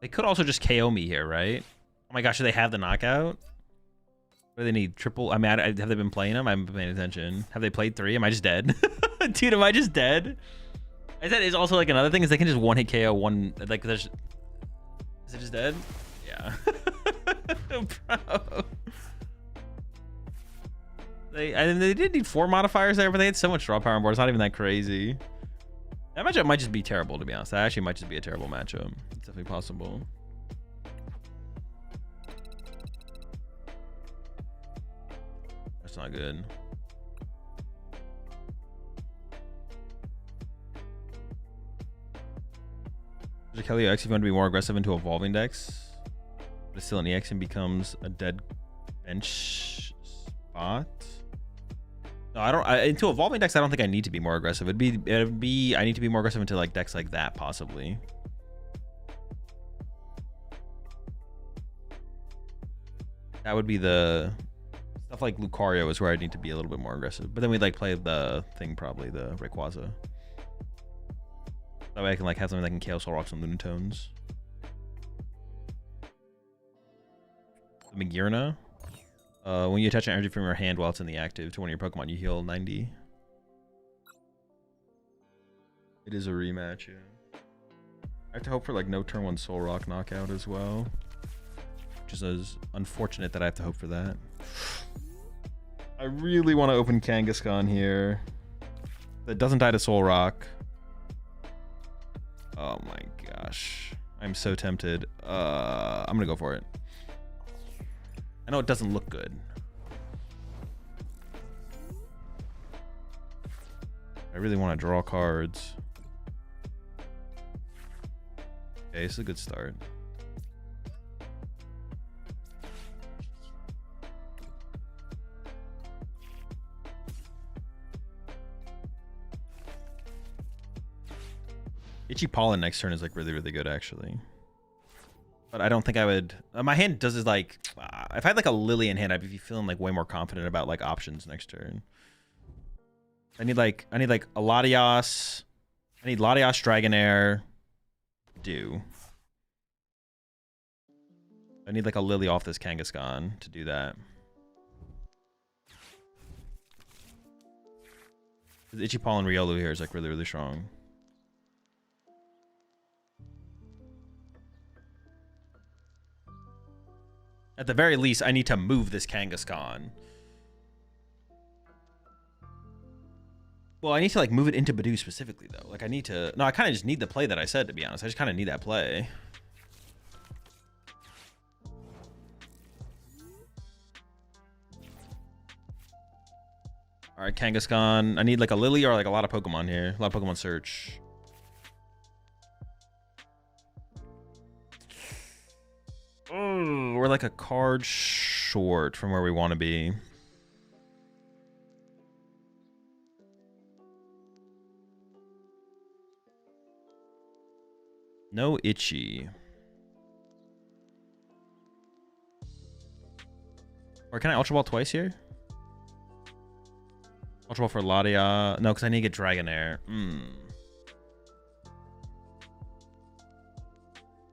They could also just KO me here, right? Oh my gosh, do they have the knockout? What do they need? Triple? I mean, have they been playing them? I haven't been paying attention. Have they played 3? Am I just dead? Dude, am I just dead? I said it's also like another thing is they can just one hit KO one like there's. Is it just dead? Yeah. Bro. They did need 4 modifiers there, but they had so much draw power on board. It's not even that crazy. That matchup might just be terrible, to be honest. That actually might just be a terrible matchup. It's definitely possible. That's not good. Kelly X, if you want to be more aggressive into evolving decks, but it's still an EX and becomes a dead bench spot. No, I don't. Into evolving decks, I don't think I need to be more aggressive. It'd be. I need to be more aggressive into like decks like that, possibly. That would be the stuff like Lucario is where I need to be a little bit more aggressive. But then we'd like play the thing, probably the Rayquaza. That way I can like have something that can KO Soul Rocks and Lunatones. The Magearna. When you attach an energy from your hand while it's in the active to one of your Pokemon, you heal 90. It is a rematch, yeah. I have to hope for like no turn 1 Soul Rock knockout as well. Which is as unfortunate that I have to hope for that. I really want to open Kangaskhan here. That doesn't die to Soul Rock. Oh my gosh. I'm so tempted. I'm gonna go for it. I know it doesn't look good. I really want to draw cards. Okay, this is a good start. Itchy Pollen next turn is like really, really good actually. But I don't think I would. My hand does is like, if I had like a Lily in hand, I'd be feeling like way more confident about like options next turn. I need like a Latias. I need Latias, Dragonair, do. I need like a Lily off this Kangaskhan to do that. The Itchy Pollen Riolu here is like really, really strong. At the very least, I need to move this Kangaskhan. Well, I need to like move it into Badoo specifically though. Like I need to, no, I kind of just need the play that I said, to be honest. I just kind of need that play. All right, Kangaskhan. I need like a Lily or like a lot of Pokemon here. A lot of Pokemon search. Oh, we're like a card short from where we want to be. No Itchy. Or can I Ultra Ball twice here? Ultra Ball for Ladia. No, because I need to get Dragonair.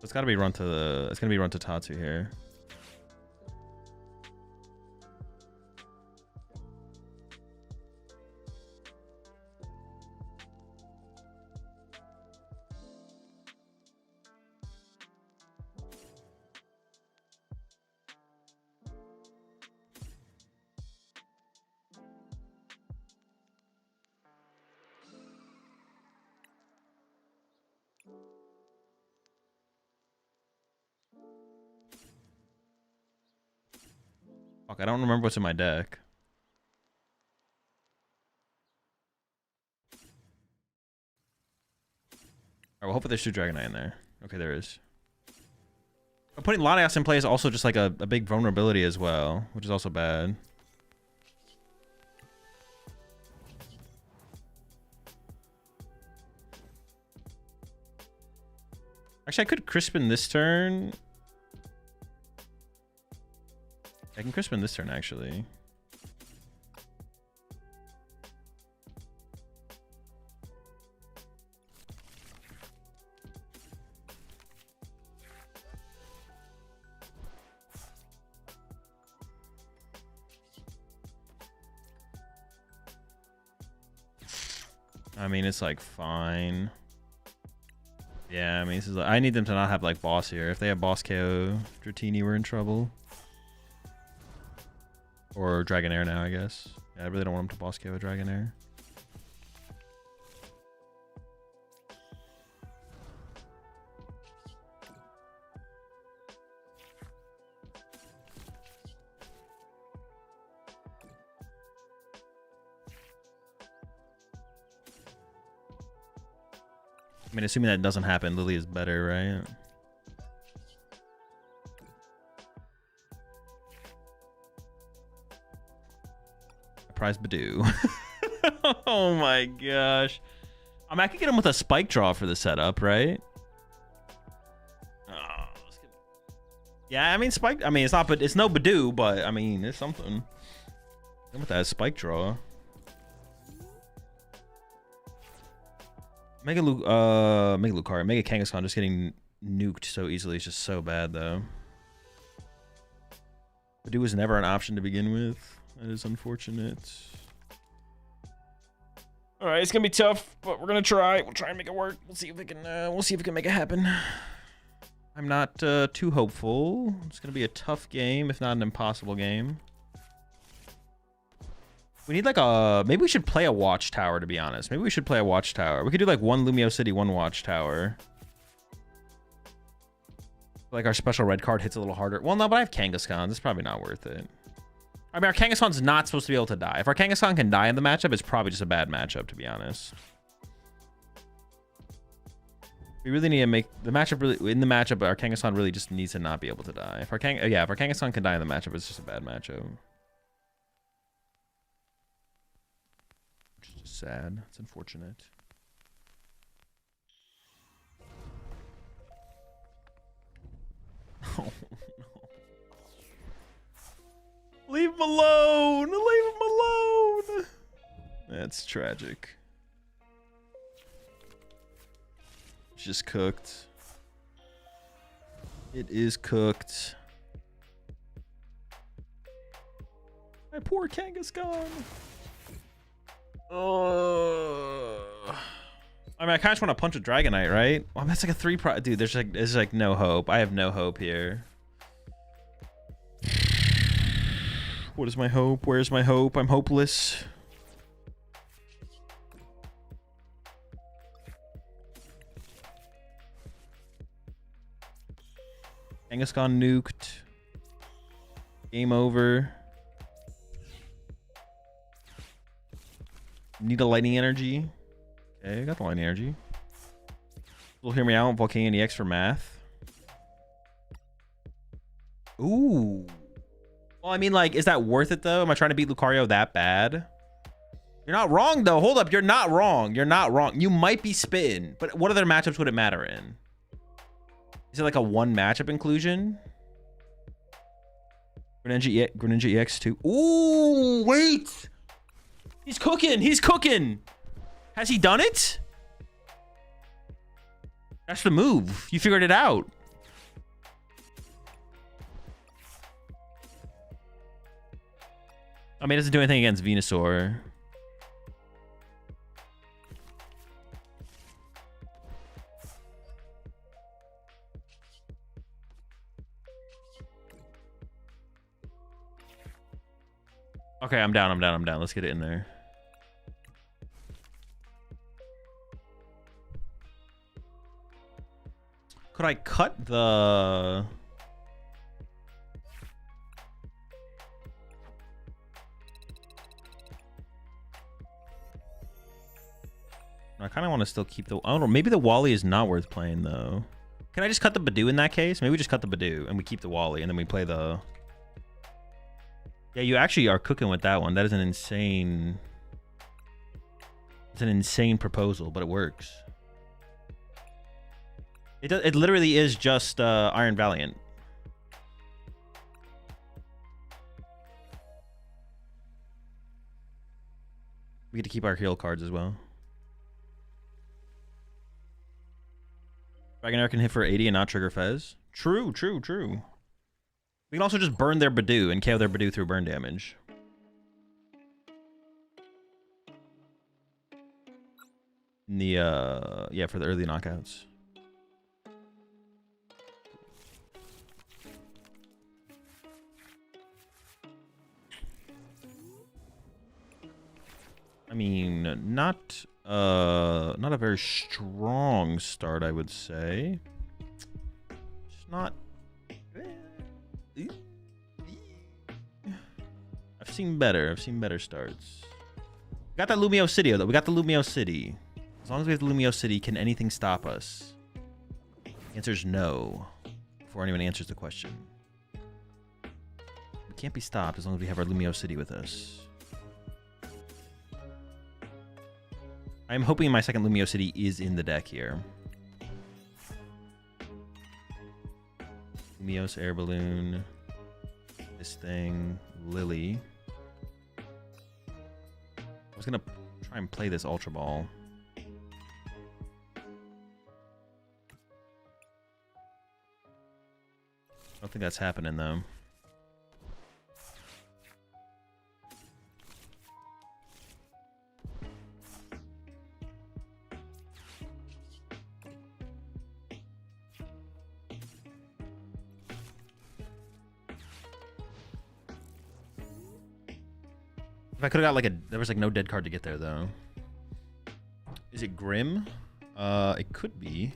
It's got to be run to the. It's gonna be run to Tatsu here. Fuck, I don't remember what's in my deck. Alright, well, hopefully there's 2 Dragonite in there. Okay, there is. But putting Latias in play is also just like a big vulnerability as well, which is also bad. Actually, I could Crispin this turn. I can Crispin this turn, actually. I mean, it's like fine. Yeah, I mean, this is. I need them to not have like boss here. If they have boss KO Dratini, we're in trouble. Or Dragonair now, I guess. Yeah, I really don't want them to boss KO Dragonair. I mean, assuming that doesn't happen, Lily is better, right? Prize Badoo. Oh my gosh. I mean, I could get him with a spike draw for the setup, right? Oh, yeah, I mean, spike. I mean, it's not, but it's no Badoo, but I mean, it's something. And with that spike draw. Mega Lucario, Mega Kangaskhan just getting nuked so easily is just so bad though. Badoo was never an option to begin with. That is unfortunate. All right, it's gonna be tough, but we're gonna try. We'll try and make it work. We'll see if we can. We'll see if we can make it happen. I'm not too hopeful. It's gonna be a tough game, if not an impossible game. We need like a, maybe we should play a watchtower, to be honest. Maybe we should play a watchtower. We could do like one Lumio City, one watchtower. Like our special red card hits a little harder. Well, no, but I have Kangaskhan. It's probably not worth it. I mean, our Kangaskhan's not supposed to be able to die. If our Kangaskhan can die in the matchup, it's probably just a bad matchup, to be honest. We really need to make the matchup really, in the matchup, our Kangaskhan really just needs to not be able to die. If our Kangaskhan can die in the matchup, it's just a bad matchup. Sad. It's unfortunate. Oh no. Leave him alone! Leave him alone! That's tragic. It's just cooked. It is cooked. My poor Kangaskhan. I mean, I kind of just want to punch a Dragonite, right? Well, that's like a 3 pro. Dude, there's like no hope. I have no hope here. What is my hope? Where's my hope? I'm hopeless. Kangaskhan nuked. Game over. Need a lightning energy. Okay, I got the lightning energy. Will hear me out. Volcanion EX for math. Ooh. Well, I mean, like, is that worth it though? Am I trying to beat Lucario that bad? You're not wrong though. Hold up, you're not wrong. You're not wrong. You might be spitting, but what other matchups would it matter in? Is it like a one matchup inclusion? Greninja EX 2. Ooh, wait. He's cooking. He's cooking. Has he done it? That's the move. You figured it out. I mean, it doesn't do anything against Venusaur. Okay, I'm down. Let's get it in there. Could I cut the... I kind of want to still keep the... I don't know. Maybe the Wally is not worth playing, though. Can I just cut the Badoo in that case? Maybe we just cut the Badoo and we keep the Wally and then we play the... Yeah, you actually are cooking with that one. That is an insane... It's an insane proposal, but it works. It literally is just Iron Valiant. We get to keep our heal cards as well. Dragonair can hit for 80 and not trigger Fez. True. We can also just burn their Badoo and KO their Badoo through burn damage. in the yeah, for the early knockouts. I mean, not a very strong start, I would say. It's not. I've seen better. I've seen better starts. We got that Lumio City, though. We got the Lumio City. As long as we have the Lumio City, can anything stop us? The answer is no. Before anyone answers the question, we can't be stopped as long as we have our Lumio City with us. I'm hoping my second Lumio City is in the deck here. Lumios, Air Balloon, this thing, Lily. I was gonna try and play this Ultra Ball. I don't think that's happening though. If I could have got like there was like no dead card to get there though. Is it Grim? It could be.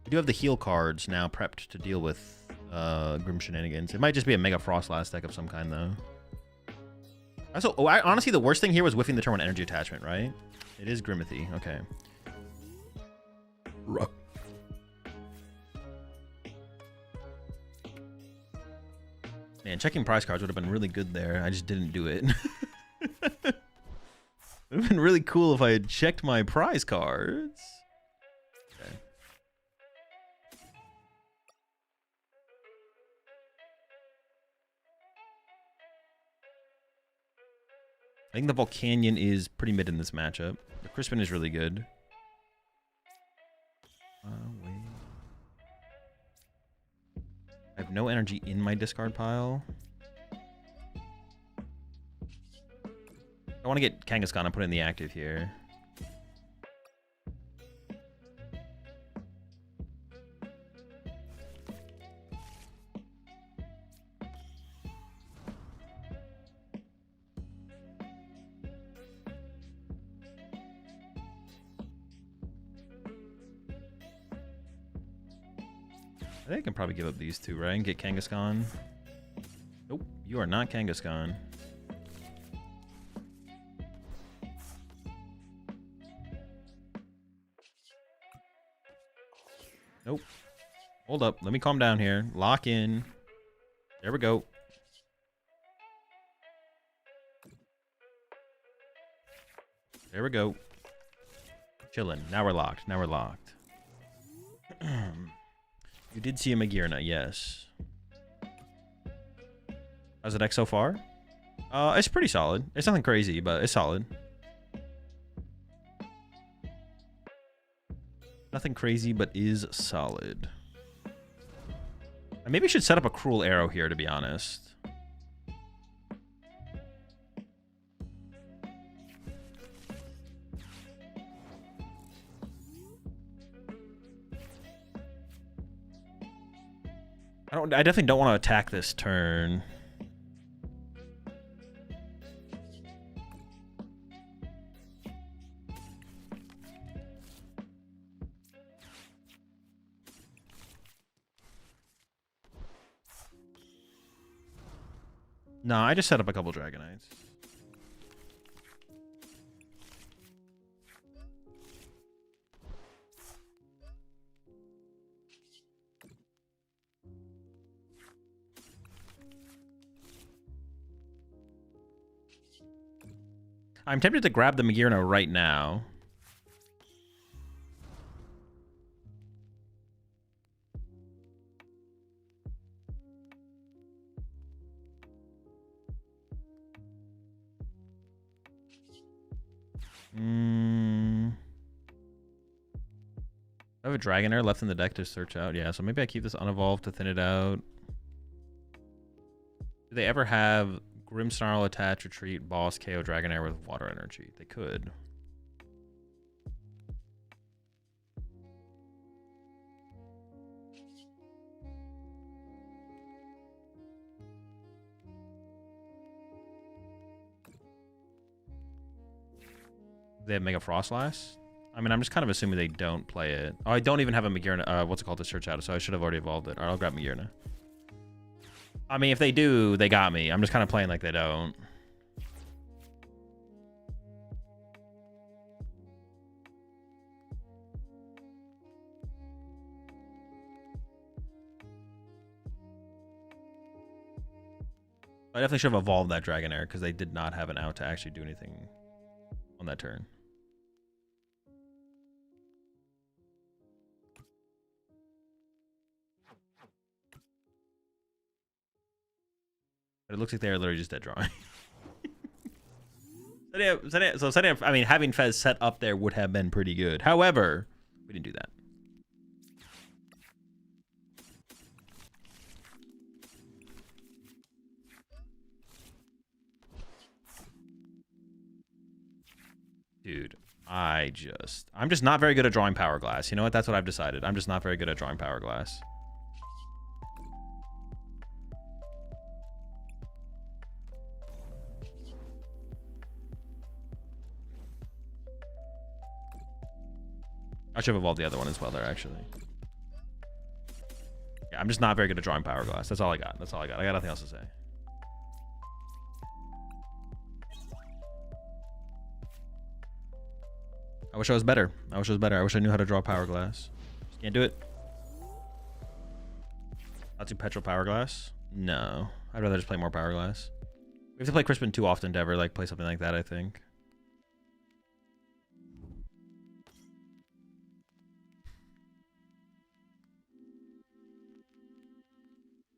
We do have the heal cards now prepped to deal with Grim shenanigans. It might just be a Mega Froslass deck of some kind though. Also, honestly, the worst thing here was whiffing the turn one energy attachment, right? It is Grimathy. Okay. Man, checking prize cards would have been really good there. I just didn't do it. It would have been really cool if I had checked my prize cards. Okay. I think the Volcanion is pretty mid in this matchup. The Crispin is really good. Wait. I have no energy in my discard pile. I want to get Kangaskhan and put it in the active here. I think I can probably give up these two, right? And get Kangaskhan. Nope, you are not Kangaskhan. Nope. Hold up. Let me calm down here. Lock in. There we go. There we go. Chilling. Now we're locked. Now we're locked. You did see a Magearna, yes. How's the deck so far? It's pretty solid. It's nothing crazy, but it's solid. Nothing crazy, but is solid. I maybe should set up a Cruel Arrow here, to be honest. I definitely don't want to attack this turn. No, I just set up a couple Dragonites. I'm tempted to grab the Magearna right now. I have a Dragonair left in the deck to search out. Yeah, so maybe I keep this unevolved to thin it out. Do they ever have Grimmsnarl, Attach, Retreat, Boss, KO Dragonair with Water Energy? They could. They have Mega Froslass? I mean, I'm just kind of assuming they don't play it. Oh, I don't even have a Magearna, what's it called, to search out, so I should have already evolved it. All right, I'll grab Magearna. I mean, if they do, they got me. I'm just kind of playing like they don't. I definitely should have evolved that Dragonair because they did not have an out to actually do anything on that turn. But it looks like they're literally just dead drawing. I mean, having Fez set up there would have been pretty good. However, we didn't do that. Dude, I'm just not very good at drawing Power Glass. You know what? That's what I've decided. I'm just not very good at drawing Power Glass. I should have evolved the other one as well there, actually. Yeah, I'm just not very good at drawing Power Glass. That's all I got. That's all I got. I got nothing else to say. I wish I was better. I wish I was better. I wish I knew how to draw Power Glass. Just can't do it. Not do Petrol Power Glass? No. I'd rather just play more Power Glass. We have to play Crispin too often to ever like play something like that, I think.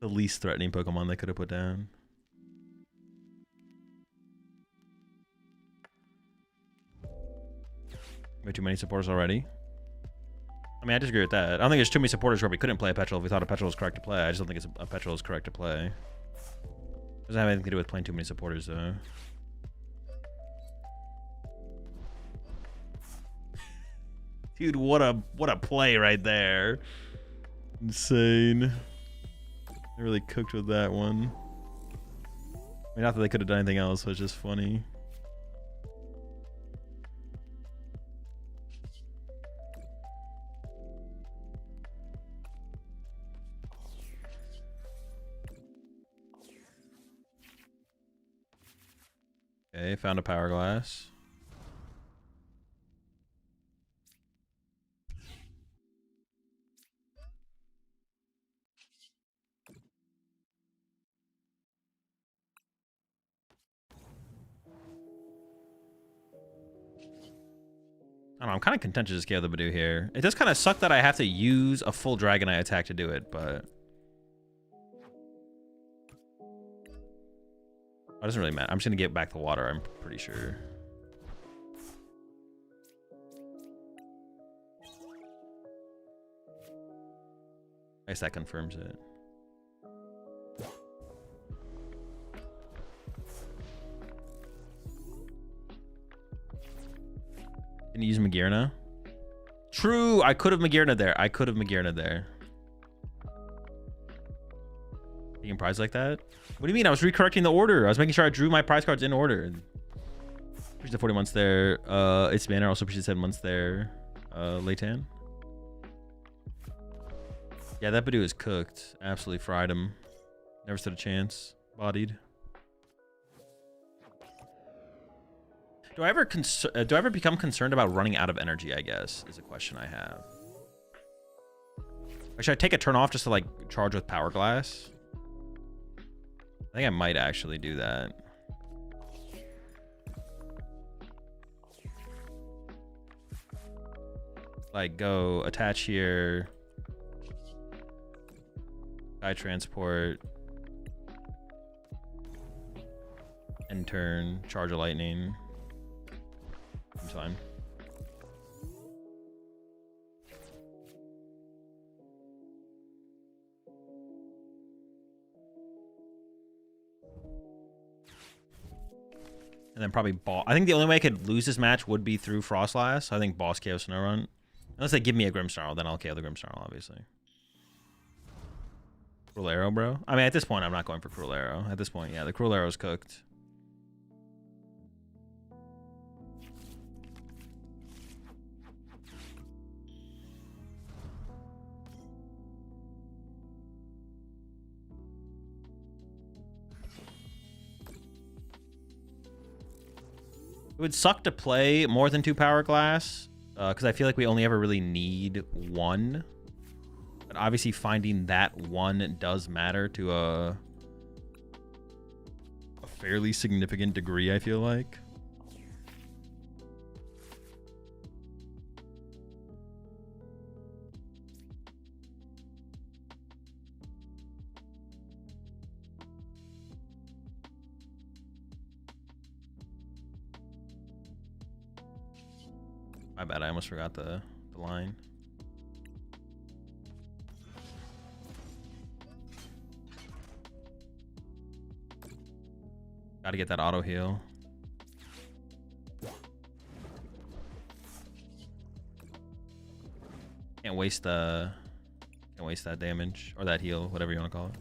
The least threatening Pokemon they could have put down. Way too many supporters already. I mean, I disagree with that. I don't think there's too many supporters where we couldn't play a Petrol if we thought a Petrol was correct to play. I just don't think a Petrol is correct to play. Doesn't have anything to do with playing too many supporters, though. Dude, what a play right there. Insane. They really cooked with that one. I mean, not that they could have done anything else, so it's just funny. Okay, found a Power Glass. I don't know, I'm kind of content to just scale the Badoo here. It does kind of suck that I have to use a full Dragonite attack to do it, but... It doesn't really matter. I'm just going to get back to water, I'm pretty sure. I guess that confirms it. Can you use Magearna? True, I could have Magearna there. I could have Magearna there. Taking prize like that? What do you mean? I was recorrecting the order. I was making sure I drew my prize cards in order. Appreciate the 40 months there. It's Banner. Also appreciate 7 months there. Leightan. Yeah, that Badoo is cooked. Absolutely fried him. Never stood a chance. Bodied. Do I ever become concerned about running out of energy, I guess, is a question I have. Or should I take a turn off just to like charge with Power Glass? I think I might actually do that. Like go attach here. Sky transport. End turn, charge a lightning. Time. And then probably boss. I think the only way I could lose this match would be through Froslass. I think boss KO Snow Run. Unless they give me a Grimmsnarl, then I'll KO the Grimmsnarl, obviously. Cruel Arrow, bro. I mean, at this point, I'm not going for Cruel Arrow. At this point, yeah, the Cruel Arrow's cooked. It would suck to play more than 2 Power Glass, because I feel like we only ever really need 1. But obviously finding that 1 does matter to a fairly significant degree, I feel like. My bad, I almost forgot the line. Gotta get that auto heal. Can't waste that damage or that heal, whatever you want to call it.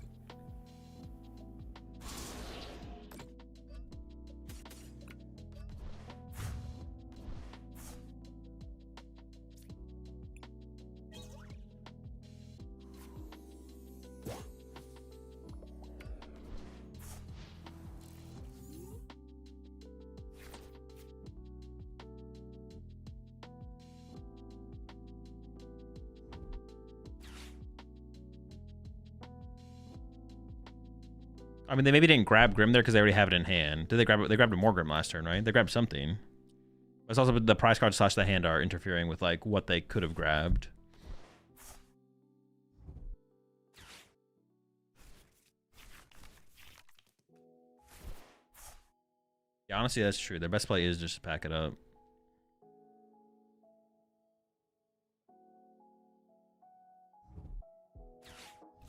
I mean, they maybe didn't grab Grim there because they already have it in hand. Did they grab it? They grabbed a more Grim last turn, right? They grabbed something. It's also the prize card / the hand are interfering with like what they could have grabbed. Yeah, honestly, that's true. Their best play is just to pack it up.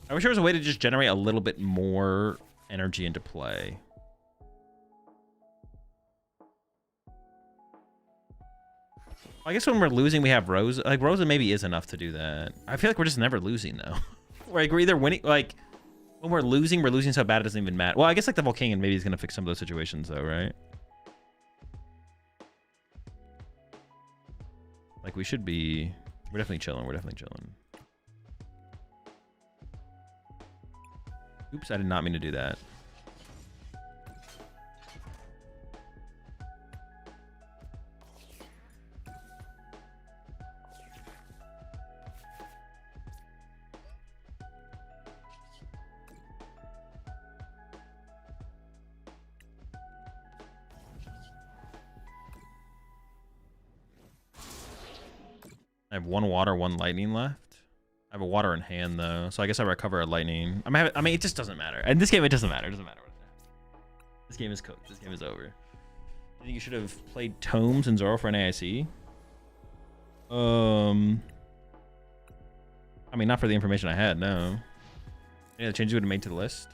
I wish there was a way to just generate a little bit more energy into play. I guess when we're losing, we have Rosa. Like, Rosa maybe is enough to do that. I feel like we're just never losing, though. Like, we're either winning, like, when we're losing so bad it doesn't even matter. Well, I guess, like, the Volcanion maybe is going to fix some of those situations, though, right? Like, we should be... We're definitely chilling. We're definitely chilling. Oops, I did not mean to do that. I have 1 water, 1 lightning left. I have a water in hand though, so I guess I recover a lightning. I mean, it just doesn't matter. In this game, it doesn't matter. It doesn't matter what happens. This game is cooked. This game is over. I think you should have played Tomes and Zoro for an AIC. I mean, not for the information I had. No. Any other changes you would have made to the list?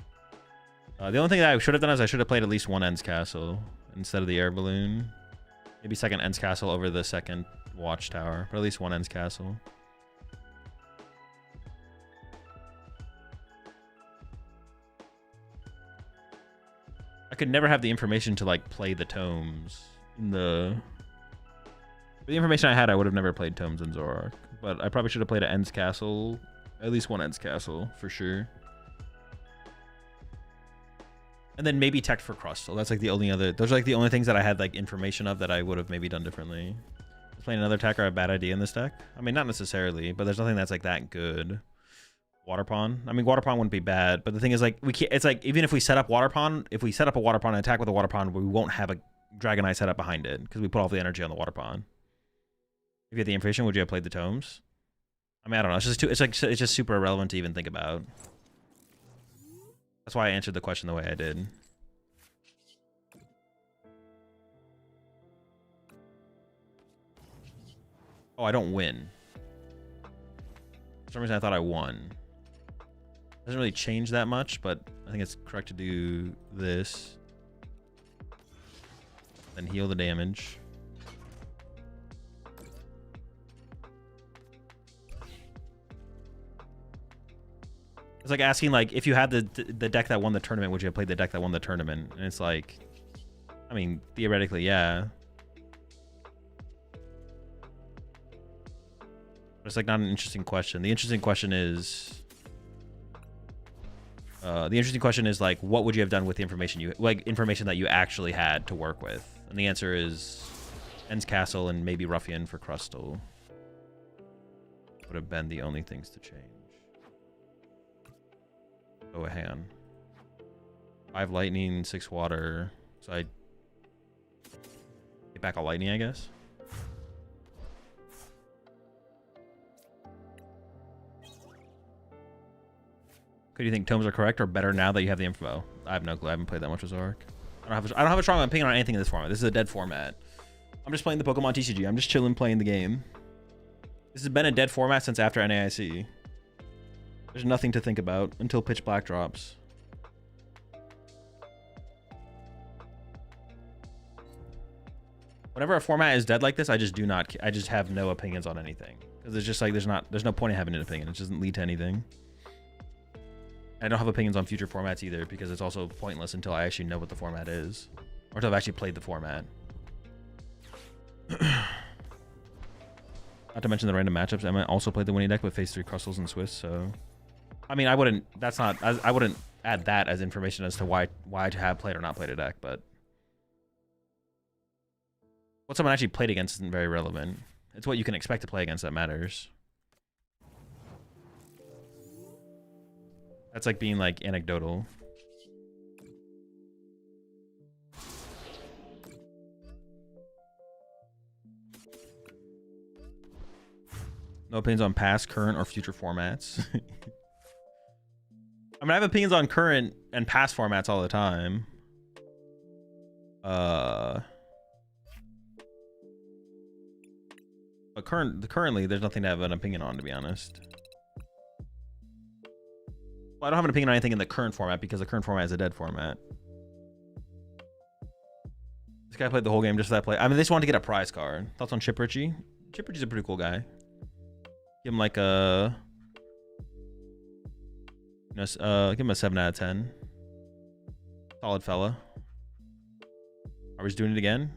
The only thing that I should have done is I should have played at least 1 Ends Castle instead of the air balloon. Maybe second Ends Castle over the second Watchtower, but at least 1 Ends Castle. I could never have the information to like play the Tomes. For the information I had, I would have never played Tomes and Zoroark. But I probably should have played an Ends Castle, at least 1 Ends Castle for sure. And then maybe Tech for Crustle. That's like the only other. Those are like the only things that I had like information of that I would have maybe done differently. Is playing another Tech a bad idea in this deck? I mean, not necessarily, but there's nothing that's like that good. Water Pawn. I mean, Water Pawn wouldn't be bad, but the thing is, like, we can't. It's like even if we set up Water Pawn, if we set up a Water Pawn and attack with a Water Pawn, we won't have a Dragonite set up behind it because we put all the energy on the Water Pawn. If you had the information, would you have played the Tomes? I mean, I don't know. It's just too. It's like it's just super irrelevant to even think about. That's why I answered the question the way I did. Oh, I don't win. For some reason, I thought I won. Doesn't really change that much, but I think it's correct to do this. Then heal the damage. It's like asking, like, if you had the deck that won the tournament, would you have played the deck that won the tournament? And it's like, I mean, theoretically, yeah. But it's like not an interesting question. The interesting question is, like, what would you have done with the information information that you actually had to work with? And the answer is Ends Castle and maybe Ruffian for Crustle. Would have been the only things to change. Oh, hang on. 5 lightning, 6 water. So I get back a lightning, I guess. Could you think tomes are correct or better now that you have the info? I have no clue. I haven't played that much Azoric. I don't have a strong opinion on anything in this format. This is a dead format. I'm just playing the Pokemon TCG. I'm just chilling playing the game. This has been a dead format since after NAIC. There's nothing to think about until Pitch Black drops. Whenever a format is dead like this, I just have no opinions on anything. Because it's just like there's no point in having an opinion. It doesn't lead to anything. I don't have opinions on future formats either because it's also pointless until I actually know what the format is. Or until I've actually played the format. Not to mention the random matchups. I might also play the winning deck with phase 3 Crustles and Swiss, so... I mean, I wouldn't add that as information as to why to have played or not played a deck, but... What someone actually played against isn't very relevant. It's what you can expect to play against that matters. That's like being like anecdotal. No opinions on past, current, or future formats. I mean, I have opinions on current and past formats all the time. But currently, there's nothing to have an opinion on, to be honest. Well, I don't have an opinion on anything in the current format because the current format is a dead format. This guy played the whole game just for that play. I mean, they just wanted to get a prize card. Thoughts on Chip Ritchie? Chip Ritchie's a pretty cool guy. Give him like a... give him a 7 out of 10. Solid fella. Are we just doing it again?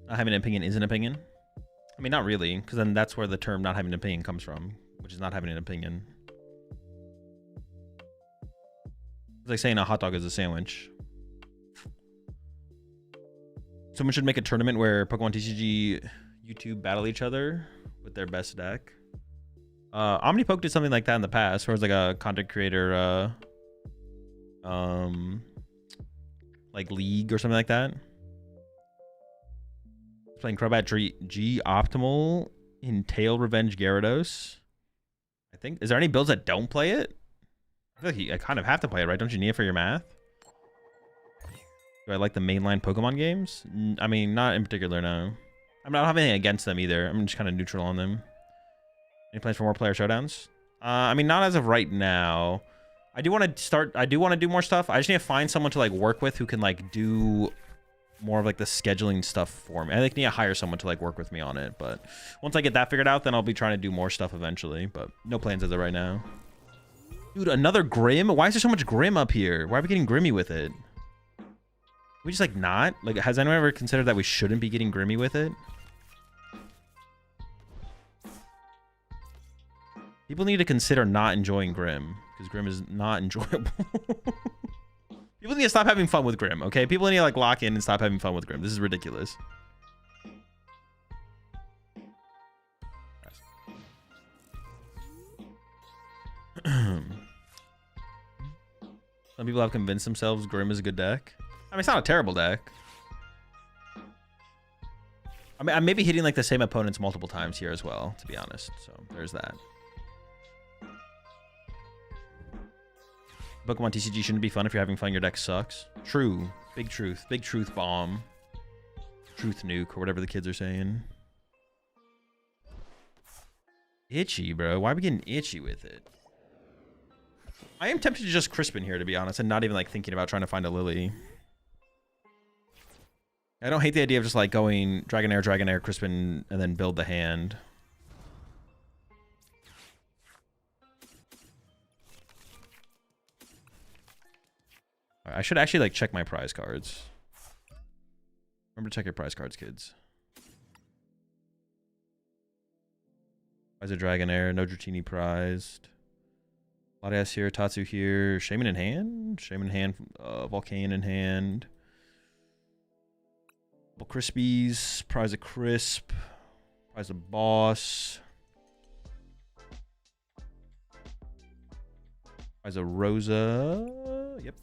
Not having an opinion is an opinion. I mean, not really, because then that's where the term not having an opinion comes from, which is not having an opinion. It's like saying a hot dog is a sandwich. Someone should make a tournament where Pokemon TCG YouTube battle each other with their best deck. OmniPoke did something like that in the past, where it was like a content creator, like league or something like that. Playing Crobat G Optimal in Tail Revenge Gyarados. I think. Is there any builds that don't play it? I feel like I kind of have to play it, right? Don't you need it for your math? Do I like the mainline Pokemon games? I mean, not in particular, no. I don't have anything against them either. I'm just kind of neutral on them. Any plans for more player showdowns? I mean, not as of right now. I do want to do more stuff. I just need to find someone to like work with who can like do more of like the scheduling stuff for me. I think I need to hire someone to like work with me on it, but once I get that figured out, then I'll be trying to do more stuff eventually, but no plans as of right now. Dude, another Grim? Why is there so much Grim up here? Why are we getting Grimmy with it? Can we just like not? Like, has anyone ever considered that we shouldn't be getting Grimmy with it? People need to consider not enjoying Grim, because Grim is not enjoyable. People need to stop having fun with Grim, okay? People need to like lock in and stop having fun with Grim. This is ridiculous. Some people have convinced themselves Grim is a good deck. I mean, it's not a terrible deck. I mean, I may be hitting like the same opponents multiple times here as well, to be honest. So there's that. Pokemon TCG shouldn't be fun if you're having fun. Your deck sucks. True. Big truth. Big truth bomb. Truth nuke, or whatever the kids are saying. Itchy, bro. Why are we getting itchy with it? I am tempted to just Crispin here, to be honest, and not even like thinking about trying to find a Lily. I don't hate the idea of just like going Dragonair, Crispin, and then build the hand. I should actually like check my prize cards. Remember to check your prize cards, kids. Prize a Dragonair, no Dratini prized. Latias here, Tatsu here. Shaman in hand? Shaman in hand, Volcanion in hand. Couple Crispies, prize a Crisp. Prize a Boss. Prize a Rosa. Yep.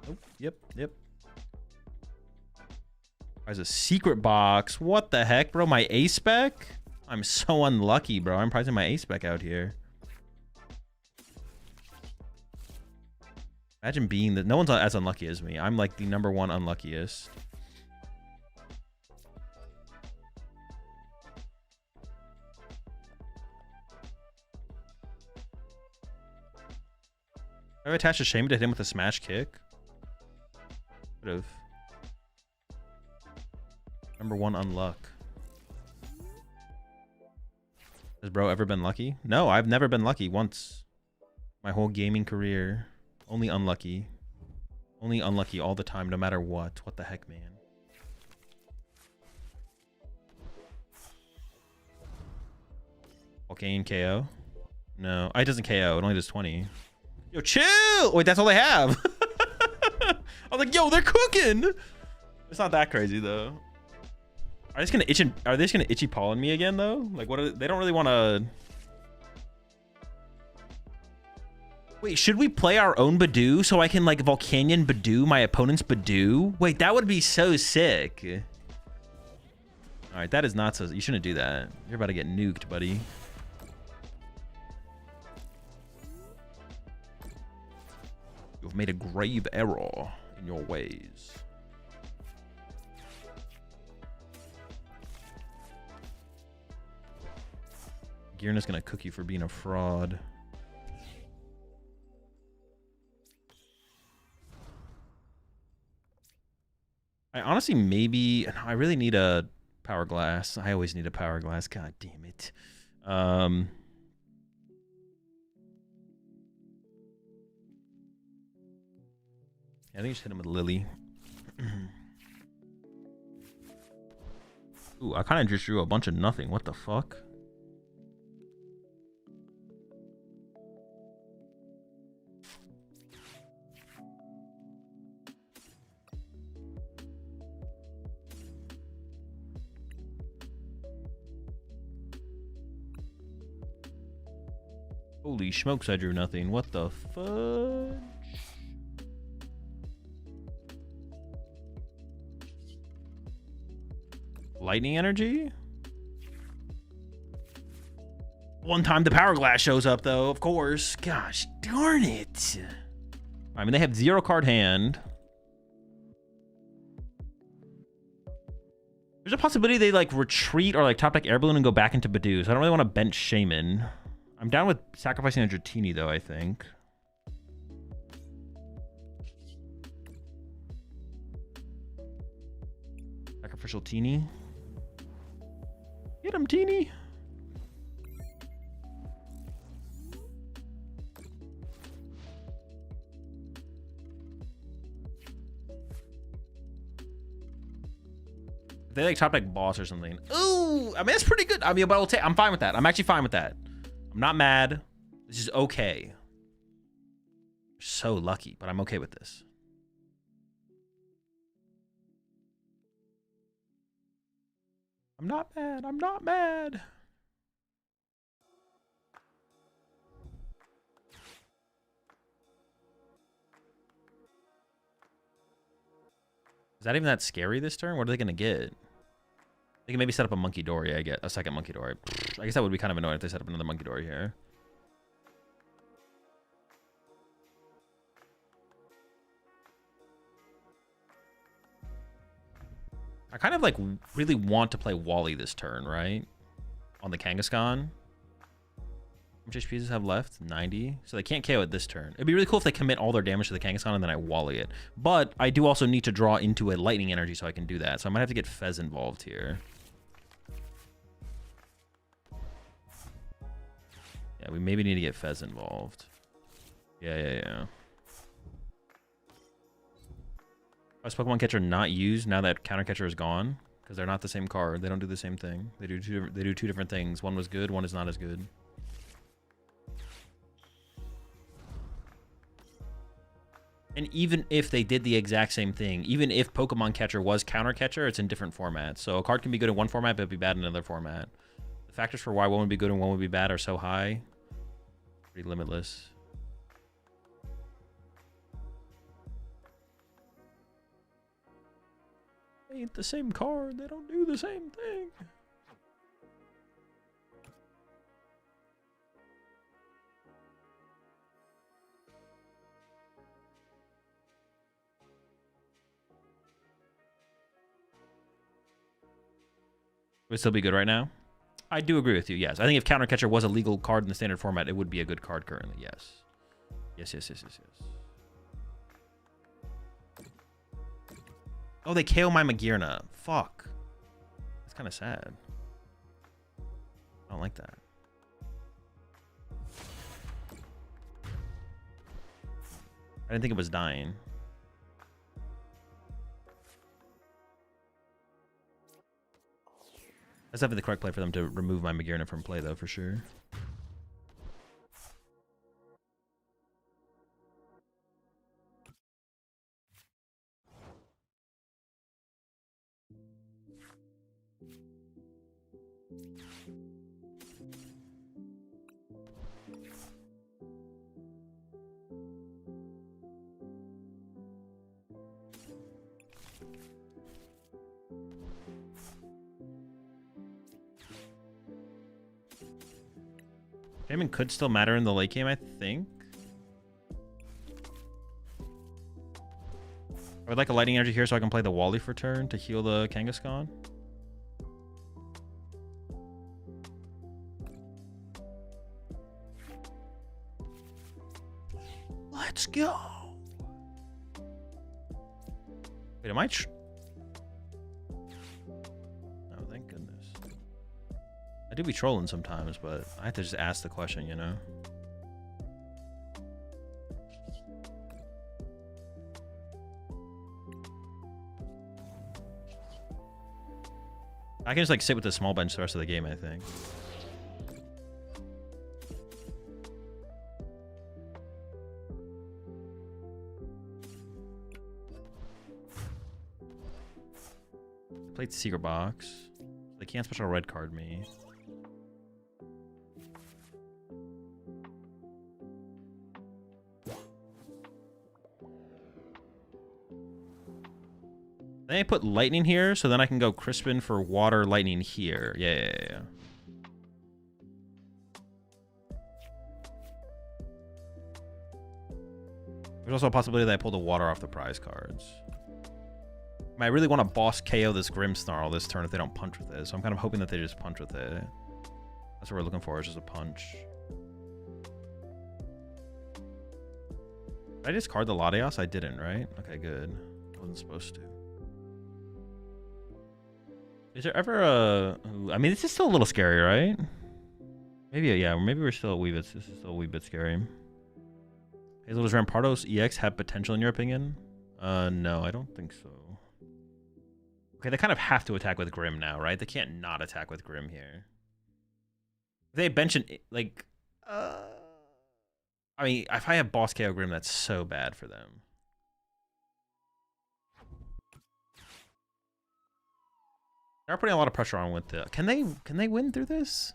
Nope. Yep. Prize a Secret Box. What the heck, bro? My A-Spec? I'm so unlucky, bro. I'm prizing my A-Spec out here. Imagine being the... No one's as unlucky as me. I'm like the #1 unluckiest. Have I attached a Shaman to hit him with a smash kick? Could have. #1 unluck. Has bro ever been lucky? No, I've never been lucky once. My whole gaming career. Only unlucky. Only unlucky all the time, no matter what. What the heck, man? Volcanion KO? No. It doesn't KO. It only does 20. Yo, chill! Wait, that's all they have. I was like, yo, they're cooking! It's not that crazy, though. Are they just gonna itchy paw on me again, though? Like, what? They don't really want to... Wait, should we play our own Badoo so I can, like, Volcanion Badoo my opponent's Badoo? Wait, that would be so sick. All right, that is not so... You shouldn't do that. You're about to get nuked, buddy. You've made a grave error in your ways. Gearna's gonna cook you for being a fraud. I honestly maybe... I really need a Power Glass. I always need a Power Glass. God damn it. I think just hit him with Lily. Ooh, I kind of just drew a bunch of nothing. What the fuck? Holy smokes, I drew nothing. What the fudge? Lightning energy? One time the Power Glass shows up, though, of course. Gosh darn it. I mean, they have 0 card hand. There's a possibility they, like, retreat or, like, top deck Air Balloon and go back into Badoo, so I don't really want to bench Shaman. I'm down with sacrificing a Dratini, though, I think. Sacrificial Teeny. Get him, Teeny. If they like top deck Boss or something. Ooh, I mean, that's pretty good. I mean, but I'm fine with that. I'm actually fine with that. I'm not mad. This is okay. So lucky, but I'm okay with this. I'm not mad. I'm not mad. Is that even that scary this turn? What are they going to get? They can maybe set up a Monkey Dory, I get. A second Monkey Dory. I guess that would be kind of annoying if they set up another Monkey Dory here. I kind of like really want to play Wally this turn, right? On the Kangaskhan. How much HP does it have left? 90. So they can't KO it this turn. It'd be really cool if they commit all their damage to the Kangaskhan and then I Wally it. But I do also need to draw into a Lightning Energy so I can do that. So I might have to get Fez involved here. Yeah, we maybe need to get Fez involved. Yeah. Is Pokemon Catcher not used now that Counter Catcher is gone? because they're not the same card. They don't do the same thing. They do two different things. One was good, one is not as good. And even if they did the exact same thing, even if Pokemon Catcher was Counter Catcher, it's in different formats. So a card can be good in one format, but be bad in another format. The factors for why one would be good and one would be bad are so high. Pretty limitless. They ain't the same card. They don't do the same thing. Would still be good right now? I do agree with you, yes. I think if Counter Catcher was a legal card in the standard format, it would be a good card currently, yes. Yes. Oh, they KO my Magearna. Fuck. That's kind of sad. I don't like that. I didn't think it was dying. That's definitely the correct play for them to remove my Magearna from play, though, for sure. Shaman could still matter in the late game, I think. I would like a Lightning Energy here so I can play the Wally for turn to heal the Kangaskhan. Let's go. Wait, am I... Oh, thank goodness. I do be trolling sometimes, but I have to just ask the question, you know? I can just like sit with the small bench the rest of the game, I think. I played Secret Box. They can't special red card me. Then I put lightning here, so then I can go Crispin for water lightning here. Yeah. There's also a possibility that I pull the water off the prize cards. I mean, I really want to boss KO this Grimmsnarl this turn if they don't punch with it, so I'm kind of hoping that they just punch with it. That's what we're looking for, is just a punch. Did I discard the Latios? I didn't, right? Okay, good. I wasn't supposed to. Is there ever a... I mean, this is still a little scary, right? Maybe, yeah, maybe we're still a wee bit... This is still a wee bit scary. Hazel, does Rampardos EX have potential in your opinion? No, I don't think so. Okay, they kind of have to attack with Grim now, right? They can't not attack with Grim here. If they bench an... Like... I mean, if I have Boss KO Grim, that's so bad for them. They're putting a lot of pressure on with the... Can they win through this?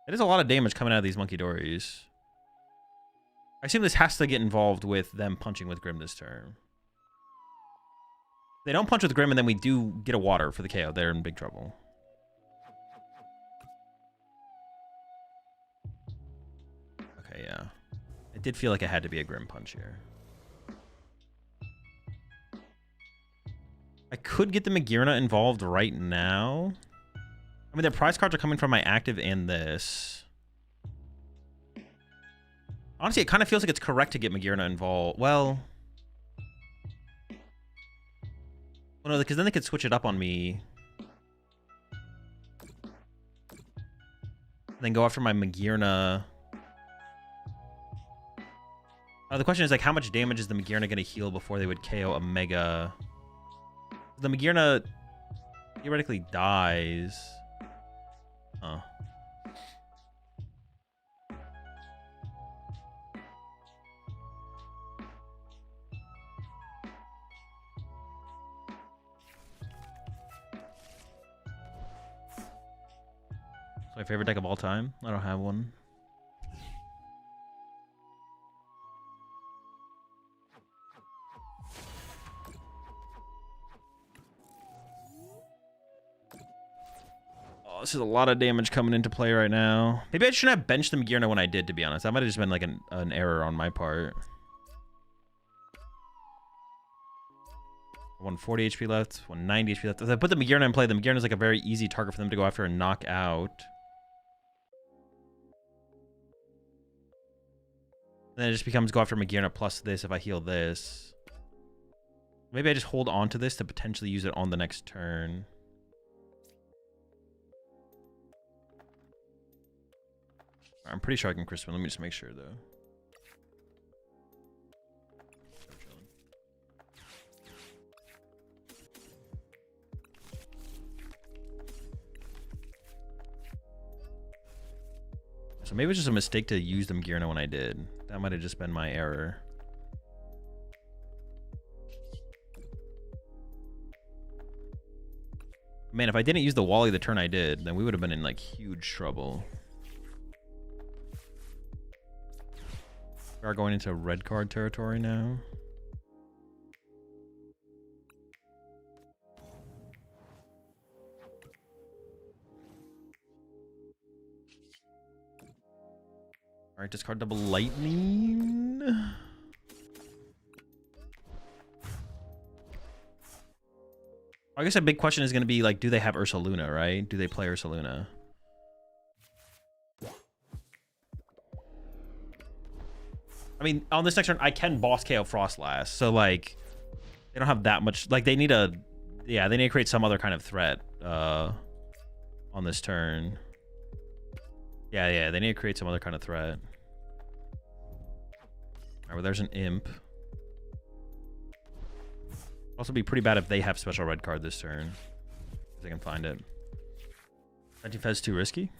It is a lot of damage coming out of these Monkey Dories. I assume this has to get involved with them punching with Grim this turn. If they don't punch with Grim and then we do get a water for the KO, they're in big trouble. Okay, yeah. It did feel like it had to be a Grim punch here. I could get the Magearna involved right now. I mean, their prize cards are coming from my active and this. Honestly, it kind of feels like it's correct to get Magearna involved. Well, no, because then they could switch it up on me. And then go after my Magearna. The question is, like, how much damage is the Magearna going to heal before they would KO a Mega... the Magearna theoretically dies. Huh. It's my favorite deck of all time. I don't have one. Oh, this is a lot of damage coming into play right now. Maybe I shouldn't have benched the Magearna when I did, to be honest. That might have just been like an error on my part. 140 HP left, 190 HP left. If I put the Magearna in play, the Magearna is like a very easy target for them to go after and knock out. Then it just becomes go after Magearna plus this if I heal this. Maybe I just hold on to this to potentially use it on the next turn. I'm pretty sure I can Crispin. Let me just make sure, though. So maybe it's just a mistake to use the Magearna when I did. That might have just been my error. Man, if I didn't use the Wally the turn I did, then we would have been in like huge trouble. We are going into red card territory now. All right, discard double lightning. I guess a big question is going to be like, do they have Ursaluna, right? Do they play Ursaluna? I mean, on this next turn, I can boss KO Froslass, so like, they don't have that much. Like, they need a, yeah, they need to create some other kind of threat on this turn. Yeah, they need to create some other kind of threat. All right, well, there's an imp. Also, be pretty bad if they have special red card this turn, if they can find it. 19 Fez too risky.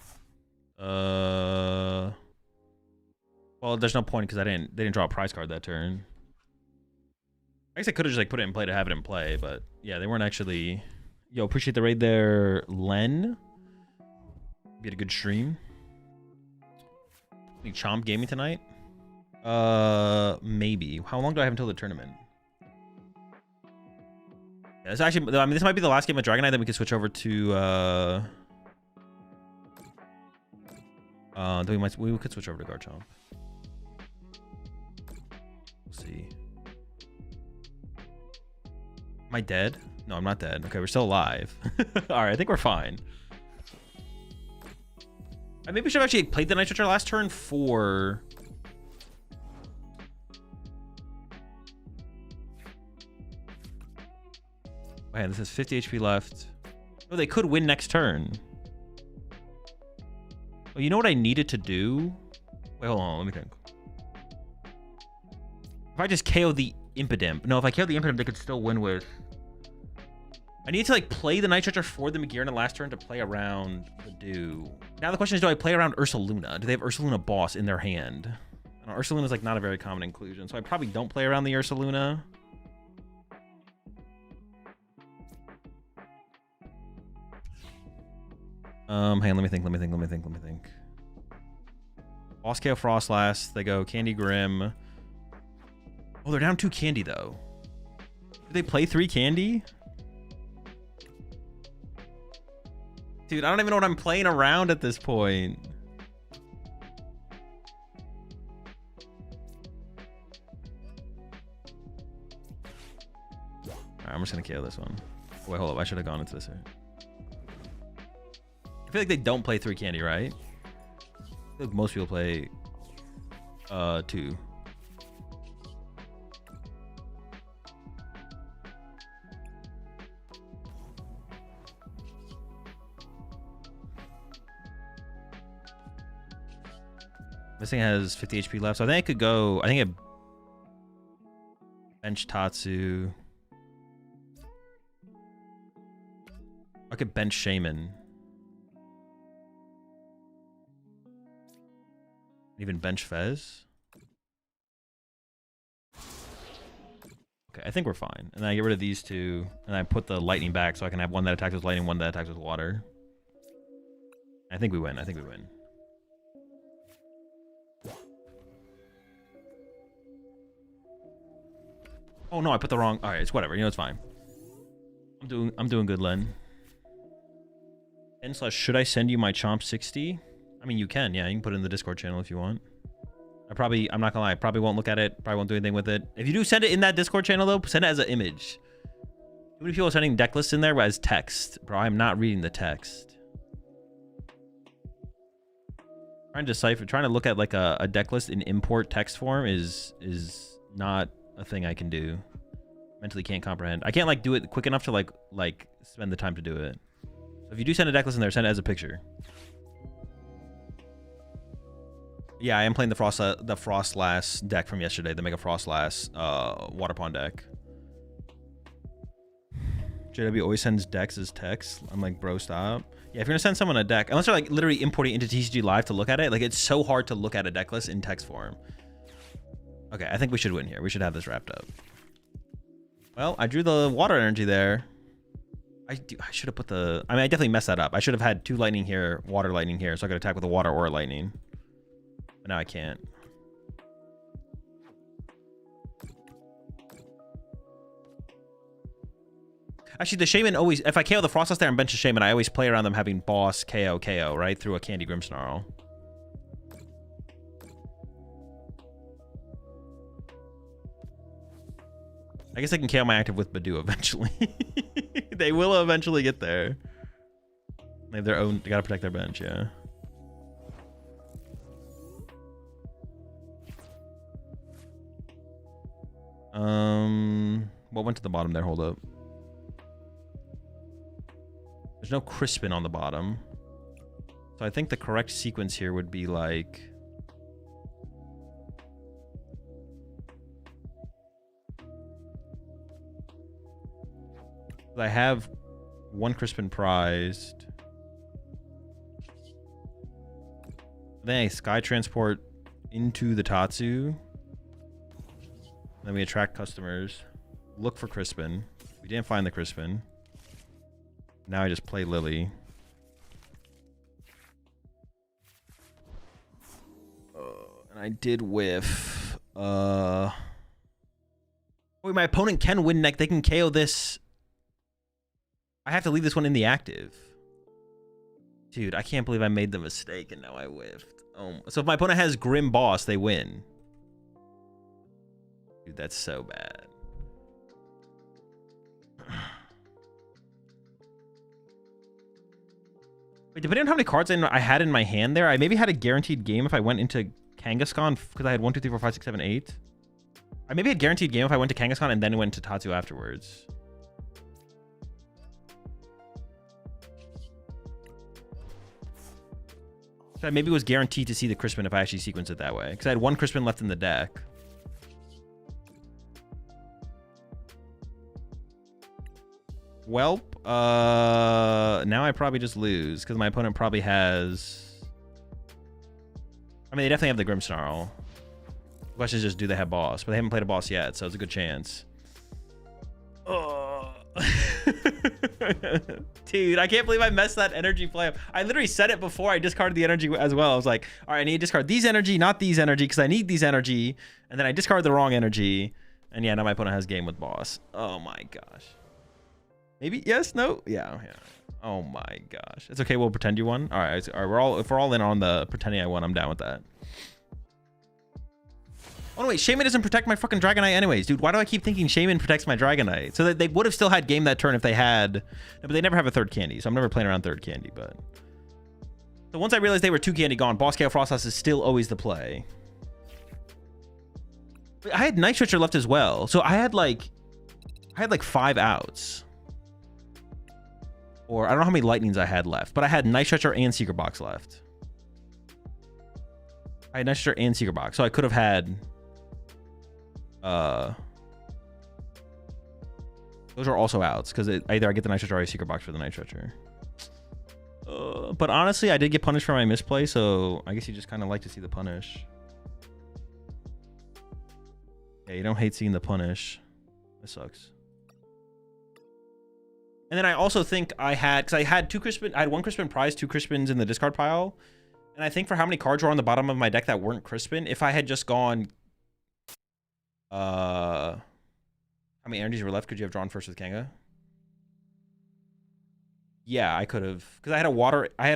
Well, there's no point because they didn't draw a prize card that turn. I guess I could have just like put it in play to have it in play, but yeah, they weren't actually. Yo, appreciate the raid there, Len. Be a good stream. Any Chomp gaming tonight? Maybe. How long do I have until the tournament? Yeah, it's actually. I mean, this might be the last game of Dragonite. Then we can switch over to. Then we could switch over to Garchomp. See. Am I dead? No, I'm not dead. Okay, we're still alive. All right, I think we're fine. I maybe should have actually played the Night Switcher last turn for... Man, this has 50 HP left. Oh, they could win next turn. Oh, you know what I needed to do? Wait, hold on, let me think. If I just KO the Impidimp. No, if I KO the Impidimp, they could still win with... I need to like play the Night Stretcher for the Magearna last turn to play around the Dew. Now the question is, do I play around Ursaluna? Do they have Ursaluna Boss in their hand? I don't know, Ursaluna is like not a very common inclusion, so I probably don't play around the Ursaluna. Hey, let me think. Boss KO Froslass. They go Candy Grim. Oh, they're down 2 Candy though. Do they play 3 Candy? Dude, I don't even know what I'm playing around at this point. Alright, I'm just gonna KO this one. Wait, hold up. I should have gone into this here. I feel like they don't play 3 Candy, right? I feel like most people play 2. This thing has 50 HP left, so I think I could go. I think I bench Tatsu. I could bench Shaman. Even bench Fez. Okay, I think we're fine. And then I get rid of these two, and I put the lightning back so I can have one that attacks with lightning, one that attacks with water. I think we win. I think we win. Oh no, I put the wrong. All right, it's whatever. You know, it's fine. I'm doing good, Len. N/, should I send you my Chomp 60? I mean, you can. Yeah, you can put it in the Discord channel if you want. I'm not gonna lie, I probably won't look at it. Probably won't do anything with it. If you do send it in that Discord channel though, send it as an image. Too many people are sending deck lists in there as text, bro. I'm not reading the text. Trying to decipher, trying to look at like a deck list in import text form is not a thing I can do. Mentally can't comprehend. I can't like do it quick enough to like spend the time to do it. So if you do send a deck list in there, send it as a picture. Yeah, I am playing the Froslass deck from yesterday, the Mega Froslass Water Pond deck. JW always sends decks as text. I'm like, bro, stop. Yeah, if you're gonna send someone a deck, unless they're like literally importing into TCG Live to look at it, like it's so hard to look at a deck list in text form. Okay, I think we should win here. We should have this wrapped up. Well, I drew the water energy there. I should have put the... I mean, I definitely messed that up. I should have had 2 lightning here, water lightning here, so I could attack with a water or a lightning. But now I can't. Actually, the Shaman always... If I KO the Froslass there and bench a Shaman, I always play around them having boss, KO, KO, right? Through a Candy Grimmsnarl. I guess I can KO my active with Badoo eventually. They will eventually get there. They have their own... They gotta protect their bench, yeah. What went to the bottom there? Hold up. There's no Crispin on the bottom. So I think the correct sequence here would be like... I have 1 Crispin prized. Then I Sky Transport into the Tatsu. Then we attract customers. Look for Crispin. We didn't find the Crispin. Now I just play Lily. And I did whiff. Wait, my opponent can win neck. They can KO this. I have to leave this one in the active. Dude, I can't believe I made the mistake and now I whiffed. So if my opponent has Grim Boss, they win. Dude, that's so bad. Wait, depending on how many cards I had in my hand there, I maybe had a guaranteed game if I went into Kangaskhan because I had 1, 2, 3, 4, 5, 6, 7, 8. I maybe had guaranteed game if I went to Kangaskhan and then went to Tatsu afterwards. So I maybe was guaranteed to see the Crispin if I actually sequenced it that way. Because I had 1 Crispin left in the deck. Welp, now I probably just lose because my opponent probably has... I mean, they definitely have the Grimmsnarl. The question is just, do they have boss? But they haven't played a boss yet, so it's a good chance. Oh. Dude, I can't believe I messed that energy play up. I literally said it before I discarded the energy as well. I was like, all right, I need to discard these energy, not these energy, because I need these energy. And then I discard the wrong energy. And yeah, now my opponent has game with boss. Oh my gosh. Maybe yes, no, yeah. Oh my gosh, it's okay. We'll pretend you won. All right, if we're all in on the pretending I won, I'm down with that. Oh no, wait, Shaman doesn't protect my fucking Dragonite anyways, dude. Why do I keep thinking Shaman protects my Dragonite? So that they would have still had game that turn if they had, but they never have a 3rd candy, so I'm never playing around 3rd candy. But so once I realized they were 2 candy gone, Boss KO Froslass is still always the play. I had Night Switcher left as well, so I had like 5 outs. Or I don't know how many lightnings I had left, but I had Night Stretcher and Secret Box left. I had Night Stretcher and Secret Box, so I could have had Those are also outs because either I get the Night Stretcher or a secret box for the Night Stretcher. But honestly, I did get punished for my misplay, so I guess you just kind of like to see the punish. Yeah, you don't hate seeing the punish. It sucks. And then I also think I had, because I had I had one Crispin prize, 2 Crispins in the discard pile. And I think for how many cards were on the bottom of my deck that weren't Crispin, if I had just gone, how many energies were left? Could you have drawn first with Kanga? Yeah, I could have, because I had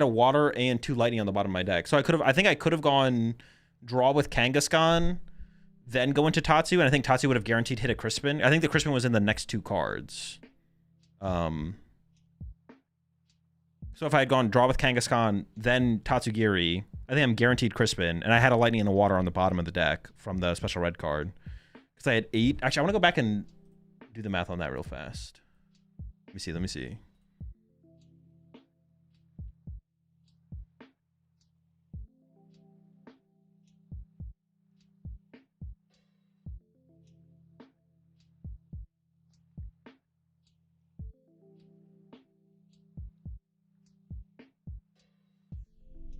a water and 2 lightning on the bottom of my deck. So I think I could have gone draw with Kangaskhan, then go into Tatsu, and I think Tatsu would have guaranteed hit a Crispin. I think the Crispin was in the next 2 cards. So if I had gone draw with Kangaskhan, then Tatsugiri, I think I'm guaranteed Crispin, and I had a lightning in the water on the bottom of the deck from the special red card. Because I had 8. Actually, I want to go back and do the math on that real fast. Let me see.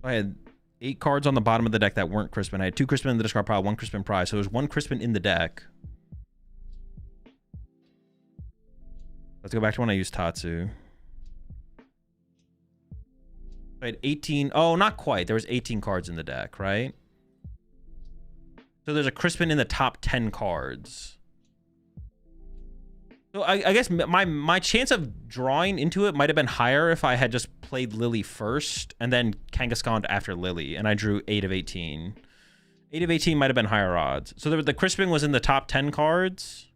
I had 8 cards on the bottom of the deck that weren't Crispin. I had 2 Crispin in the discard pile, 1 Crispin prize. So there's 1 Crispin in the deck. Let's go back to when I used Tatsu. I had 18. Oh, not quite. There was 18 cards in the deck, right? So there's a Crispin in the top 10 cards. So I guess my chance of drawing into it might have been higher if I had just played Lily first and then Kangaskhan after Lily, and I drew 8 of 18. 8 of 18 might have been higher odds. So the Crispin was in the top 10 cards,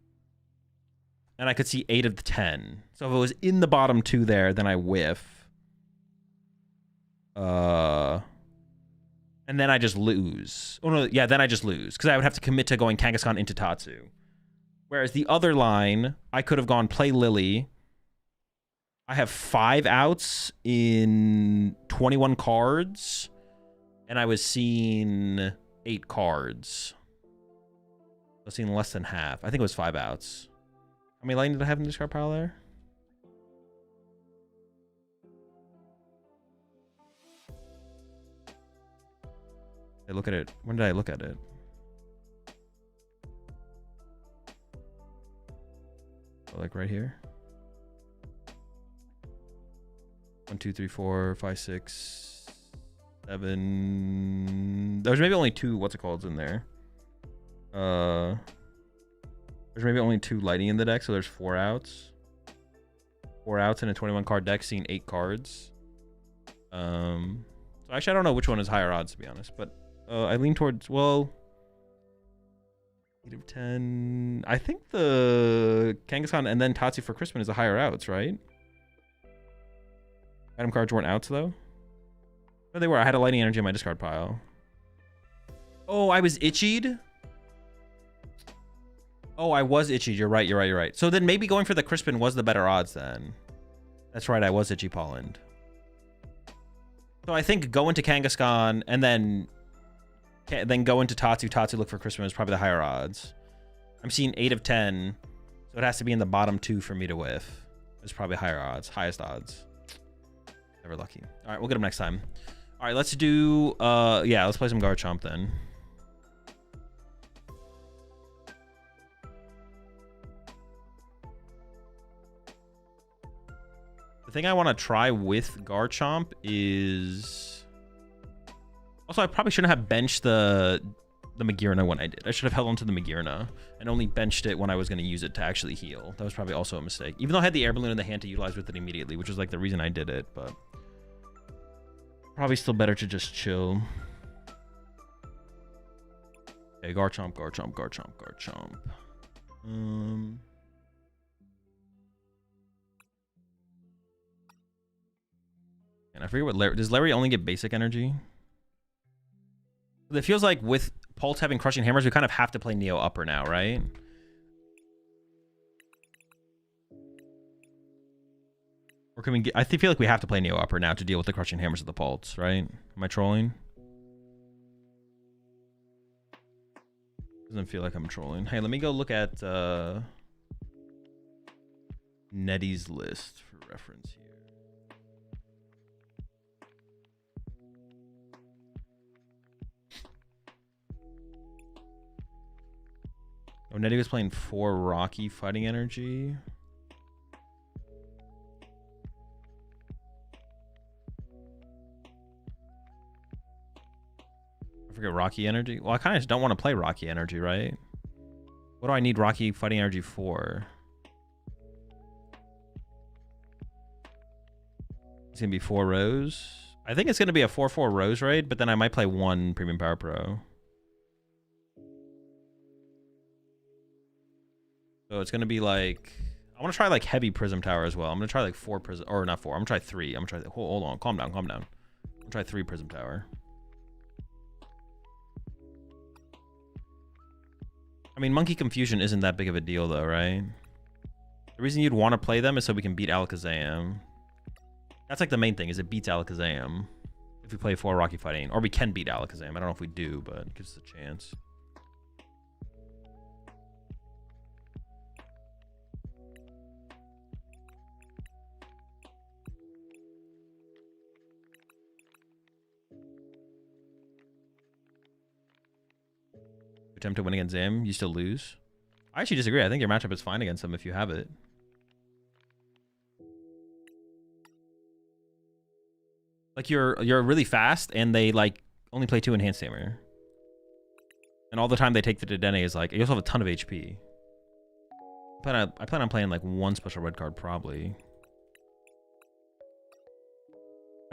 and I could see 8 of the 10. So if it was in the bottom 2 there, then I whiff. And then I just lose. Oh no, yeah, then I just lose because I would have to commit to going Kangaskhan into Tatsu. Whereas the other line, I could have gone play Lily. I have 5 outs in 21 cards, and I was seeing 8 cards. I was seeing less than half. I think it was 5 outs. How many lightning did I have in the discard pile there? I look at it. When did I look at it? Like right here. 1, 2, 3, 4, 5, 6, 7. There's maybe only 2 what's it called in there. There's maybe only 2 lightning in the deck, so there's 4 outs. 4 outs in a 21 card deck, seeing 8 cards. So actually I don't know which one is higher odds, to be honest, but I lean towards, well, 8 of 10. I think the Kangaskhan and then Tatsu for Crispin is a higher outs, right? Item cards weren't outs, though. No, they were. I had a lightning energy in my discard pile. Oh, I was itchied? Oh, I was itchied. You're right. So then maybe going for the Crispin was the better odds then. That's right. I was itchy pollened. So I think go into Kangaskhan and then go into Tatsu. Tatsu look for Crispin is probably the higher odds. I'm seeing 8 of 10, so it has to be in the bottom 2 for me to whiff. It's probably higher odds, highest odds. Never lucky. All right, we'll get him next time. All right, let's do, yeah, let's play some Garchomp then. The thing I want to try with Garchomp is... Also, I probably shouldn't have benched the Magearna when I did. I should have held on to the Magearna and only benched it when I was going to use it to actually heal. That was probably also a mistake. Even though I had the air balloon in the hand to utilize with it immediately, which was like the reason I did it, but probably still better to just chill. Okay, Garchomp. And I forget what Larry... Does Larry only get basic energy? It feels like with Pulse having Crushing Hammers, we kind of have to play Neo Upper now, right? Or can we get... I feel like we have to play Neo Upper now to deal with the Crushing Hammers of the Pulse, right? Am I trolling? Doesn't feel like I'm trolling. Hey, let me go look at... Nettie's list for reference here. Oh, Nettie was playing 4 Rocky Fighting Energy. I forget Rocky Energy. Well, I kind of just don't want to play Rocky Energy, right? What do I need Rocky Fighting Energy for? It's going to be 4 Rose. I think it's going to be a 4-4 Rose raid, but then I might play 1 Premium Power Pro. So it's going to be like... I want to try like heavy Prism Tower as well. I'm going to try like 4 Prism... Or not 4. I'm going to try 3. I'm going to try... Hold on. Calm down. Calm down. I'm going to try 3 Prism Tower. I mean, Monkey Confusion isn't that big of a deal though, right? The reason you'd want to play them is so we can beat Alakazam. That's like the main thing, is it beats Alakazam. If we play 4 Rocky Fighting. Or we can beat Alakazam. I don't know if we do, but it gives us a chance. Attempt to win against Zam, you still lose. I actually disagree. I think your matchup is fine against them if you have it. Like you're really fast and they like only play 2 Enhanced Hammer. And all the time they take the Dedenne is like, you also have a ton of HP. I plan on playing like 1 special red card probably.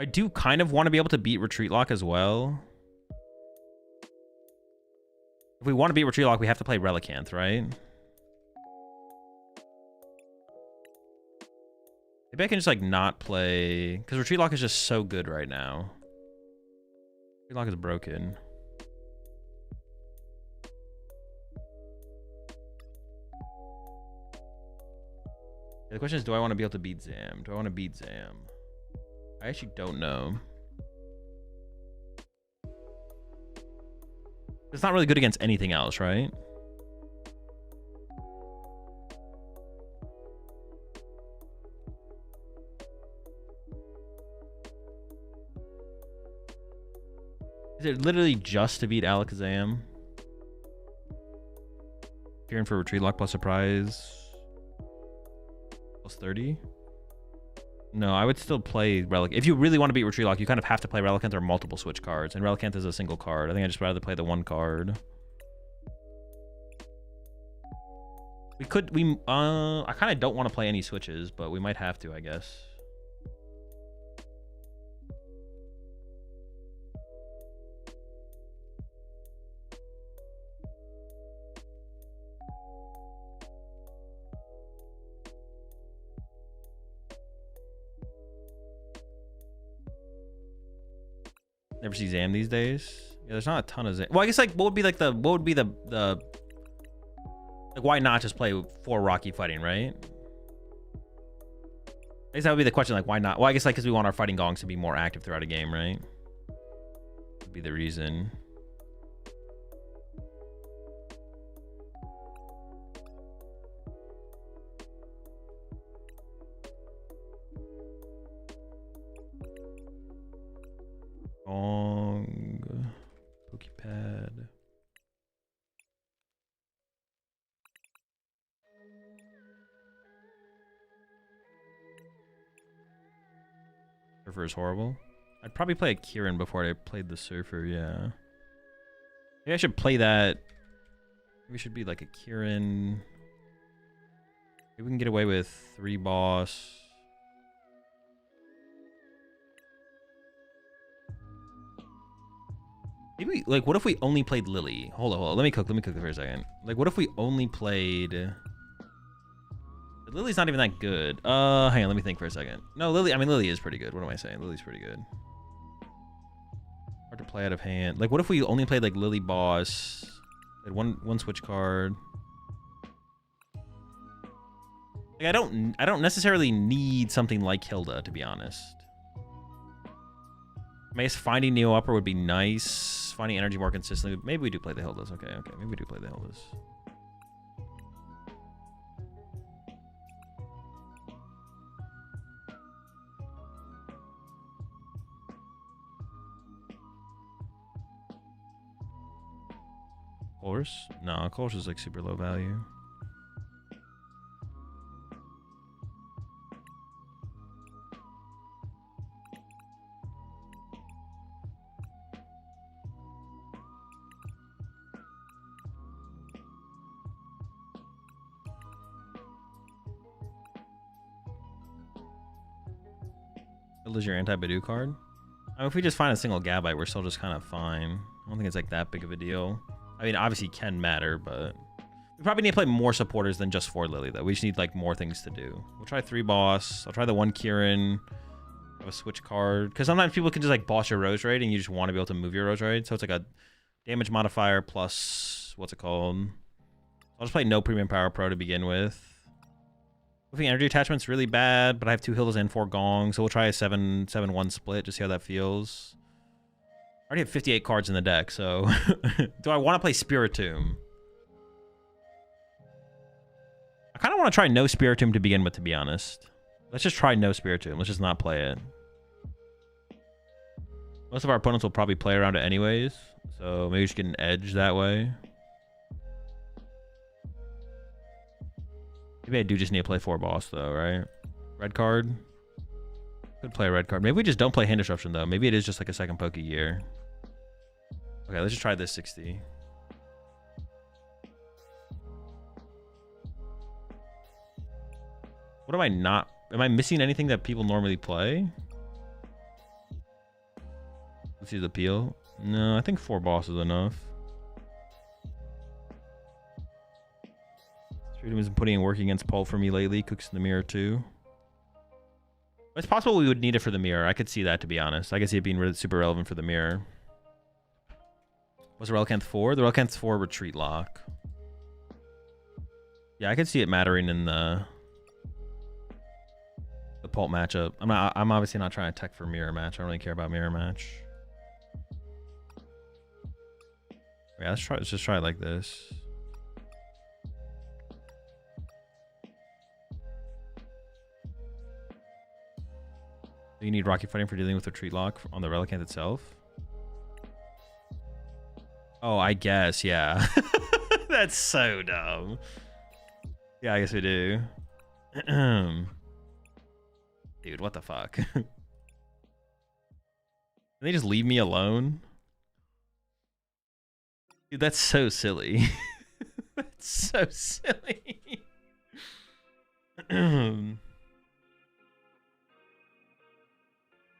I do kind of want to be able to beat Retreat Lock as well. If we want to beat Retreat Lock, we have to play Relicanth, right? Maybe I can just like not play, because Retreat Lock is just so good right now. Retreat Lock is broken. The question is, do I want to be able to beat Zam? Do I want to beat Zam? I actually don't know. It's not really good against anything else, right? Is it literally just to beat Alakazam? Appearing for Retreat Lock plus Surprise. Plus 30? No, I would still play Relic. If you really want to beat Retreat Lock, you kind of have to play Relicanth or multiple switch cards. And Relicanth is a single card. I think I'd just rather play the 1 card. I kind of don't want to play any switches, but we might have to, I guess. Never see Zam these days. Yeah, there's not a ton of Zam. Well, I guess like what would be the like why not just play 4 Rocky Fighting, right? I guess that would be the question, like why not? Well, I guess like because we want our fighting gongs to be more active throughout a game, right? Would be the reason. Gong, Pokepad. Surfer is horrible. I'd probably play a Kieran before I played the Surfer, yeah. Maybe I should play that. Maybe it should be like a Kieran. Maybe we can get away with 3 boss. Maybe, like, what if we only played Lily? Hold on. Let me cook for a second. Like, what if we only played... Lily's not even that good. Hang on, let me think for a second. No, Lily is pretty good. What am I saying? Lily's pretty good. Hard to play out of hand. Like, what if we only played, like, Lily boss? Played one switch card. Like, I don't necessarily need something like Hilda, to be honest. I guess finding Neo Upper would be nice. Finding energy more consistently. Maybe we do play the Hildas. Okay. Maybe we do play the Hildas. Course? No, course is like super low value. Lose your anti-Bidoo card? I mean, if we just find a single Gabite, we're still just kind of fine. I don't think it's like that big of a deal. I mean, obviously it can matter, but we probably need to play more supporters than just 4 Lily, though. We just need like more things to do. We'll try 3 boss. I'll try the 1 Kieran. Have a switch card. Because sometimes people can just like boss your Roserade and you just want to be able to move your Roserade. So it's like a damage modifier plus, what's it called? I'll just play no Premium Power Pro to begin with. Moving energy attachment's really bad, but I have 2 Hills and 4 Gongs, so we'll try a 7-1 split, just see how that feels. I already have 58 cards in the deck, so... Do I want to play Spiritomb? I kind of want to try no Spiritomb to begin with, to be honest. Let's just try no Spiritomb. Let's just not play it. Most of our opponents will probably play around it anyways, so maybe we should get an edge that way. Maybe I do just need to play 4 boss, though, right? Red card? Could play a red card. Maybe we just don't play hand disruption, though. Maybe it is just like a second poke a year. Okay, let's just try this 60. What am I not... Am I missing anything that people normally play? Let's see the appeal. No, I think 4 boss is enough. Freedom isn't putting in work against Paul for me lately. Cooks in the mirror too. It's possible we would need it for the mirror. I could see that, to be honest. I could see it being really super relevant for the mirror. What's the Relicanth 4? The Relicanth 4 retreat lock. Yeah, I could see it mattering in the Pulp matchup. I'm obviously not trying to tech for mirror match. I don't really care about mirror match. Yeah, let's just try it like this. You need Rocky Fighting for dealing with Retreat Lock on the Relicanth itself? Oh, I guess, yeah. That's so dumb. Yeah, I guess we do. Dude, what the fuck? Can they just leave me alone? Dude, that's so silly. That's so silly.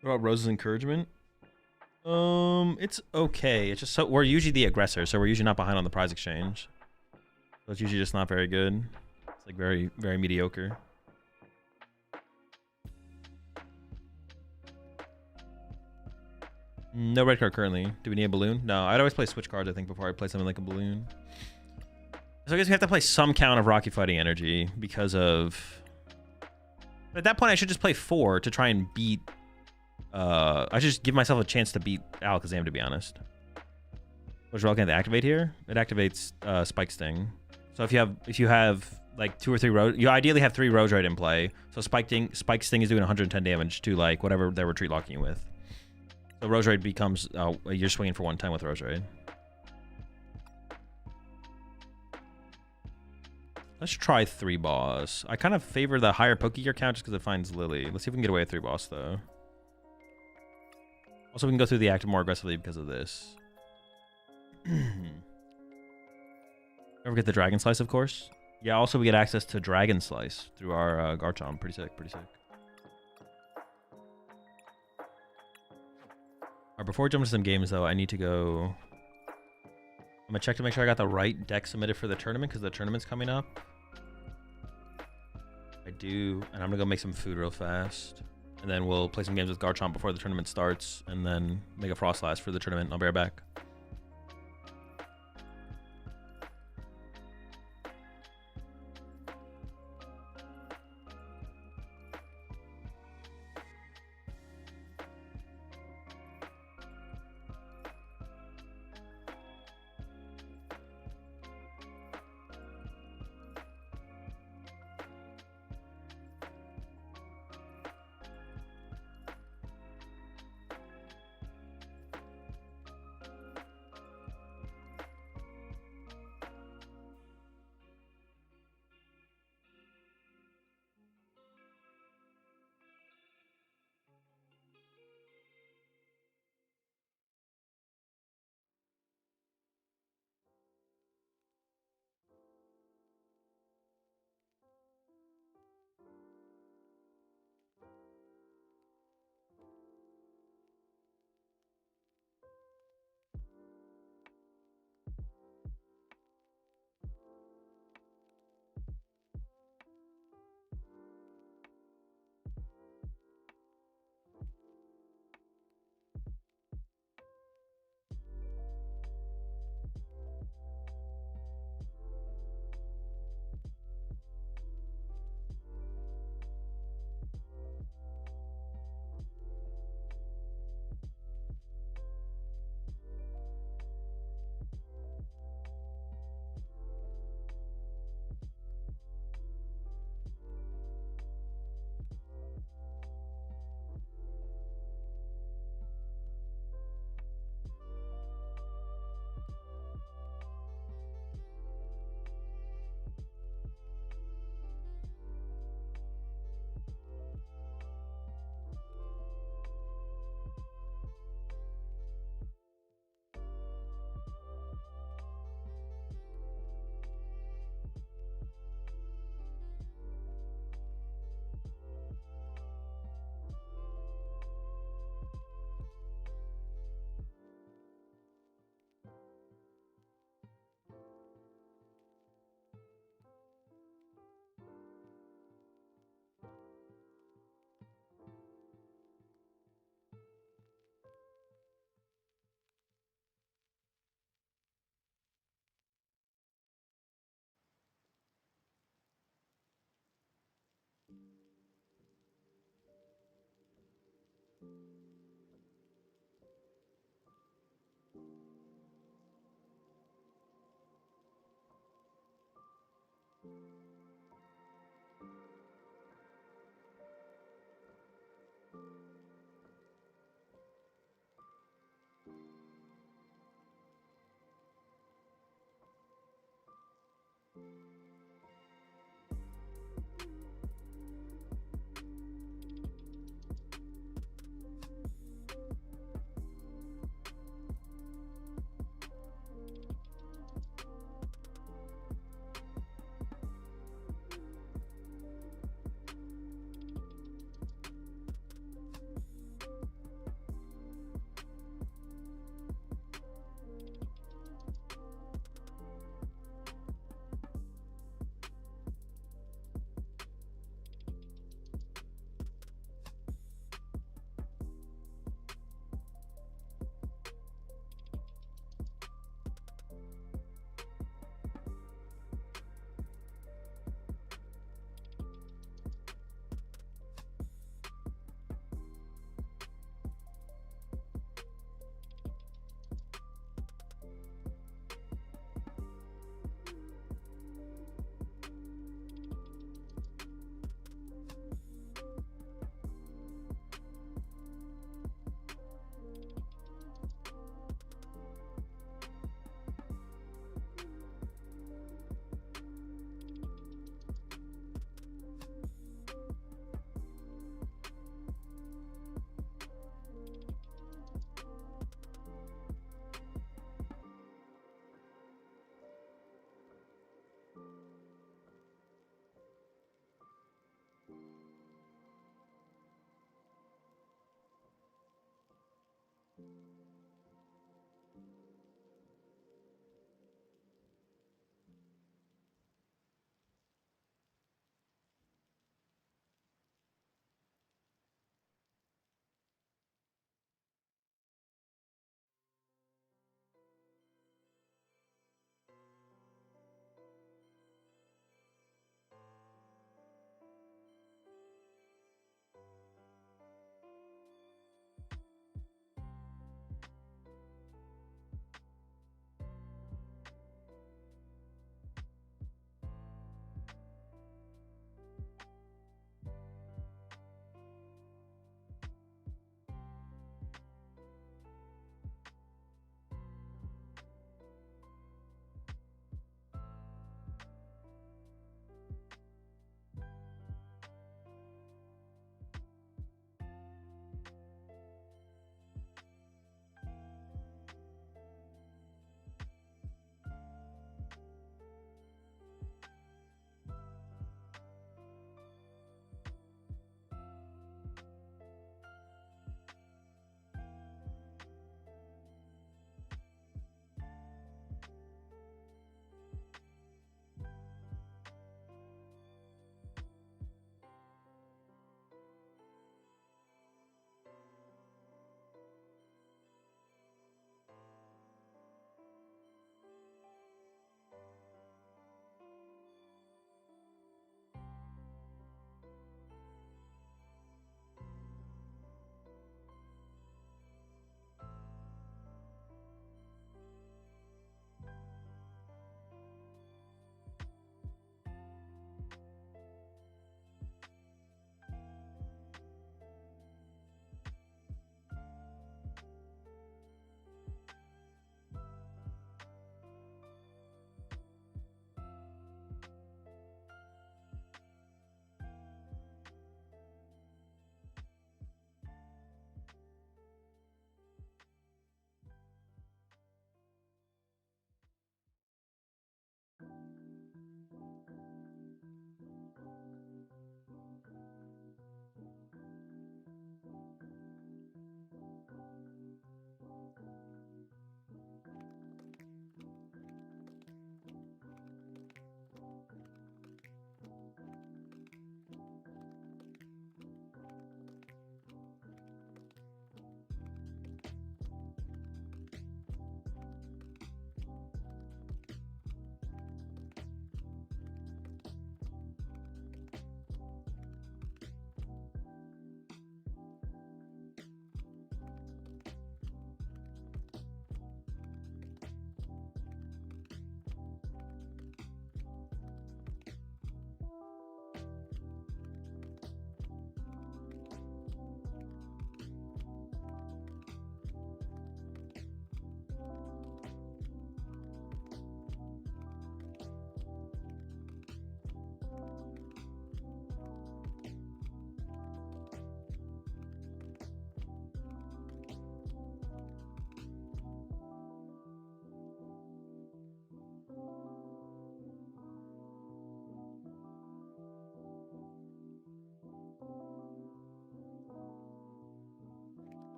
What about Rose's encouragement? It's okay. It's just so we're usually the aggressor, so we're usually not behind on the prize exchange. So it's usually just not very good. It's like very, very mediocre. No red card currently. Do we need a balloon? No, I'd always play switch cards, I think, before I play something like a balloon. So I guess we have to play some count of Rocky Fighting Energy because of... But at that point, I should just play 4 to try and beat... I should just give myself a chance to beat Alakazam, to be honest. What's Relicanth activate here? It activates Spike Sting. So if you have like 2 or 3 you ideally have 3 Roserade in play. So Spike Sting is doing 110 damage to like whatever they're retreat locking you with. So Roserade becomes you're swinging for 110 with Roserade. Let's try 3 boss. I kind of favor the higher Pokegear count just because it finds Lily. Let's see if we can get away with 3 boss though. Also, we can go through the active more aggressively because of this. Never get the Dragon Slice, of course. Yeah, also we get access to Dragon Slice through our Garchomp. Pretty sick, pretty sick. Alright, before we jump into some games, though, I need to go... I'm going to check to make sure I got the right deck submitted for the tournament because the tournament's coming up. I do, and I'm going to go make some food real fast. And then we'll play some games with Garchomp before the tournament starts, and then make a Froslass for the tournament. I'll be right back.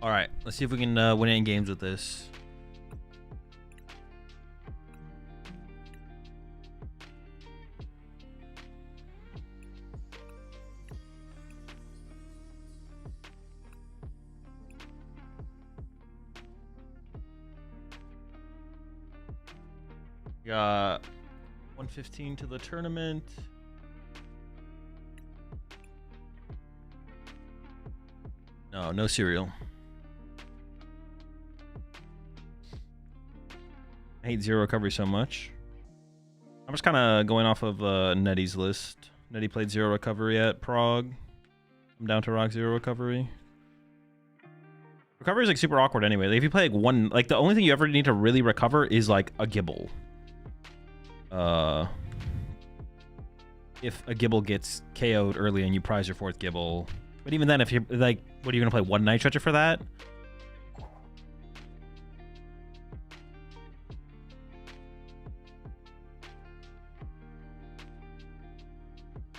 All right, let's see if we can win any games with this. Got 115 to the tournament. No cereal. I hate zero recovery so much. I'm just kind of going off of Netty's list. Netty played zero recovery at Prague. I'm down to rock zero recovery. Recovery is like super awkward anyway. Like, if you play like one, like the only thing you ever need to really recover is like a Gibble. If a Gibble gets KO'd early and you prize your fourth Gibble. But even then, if you're like, what are you gonna play? One Night Stretcher for that?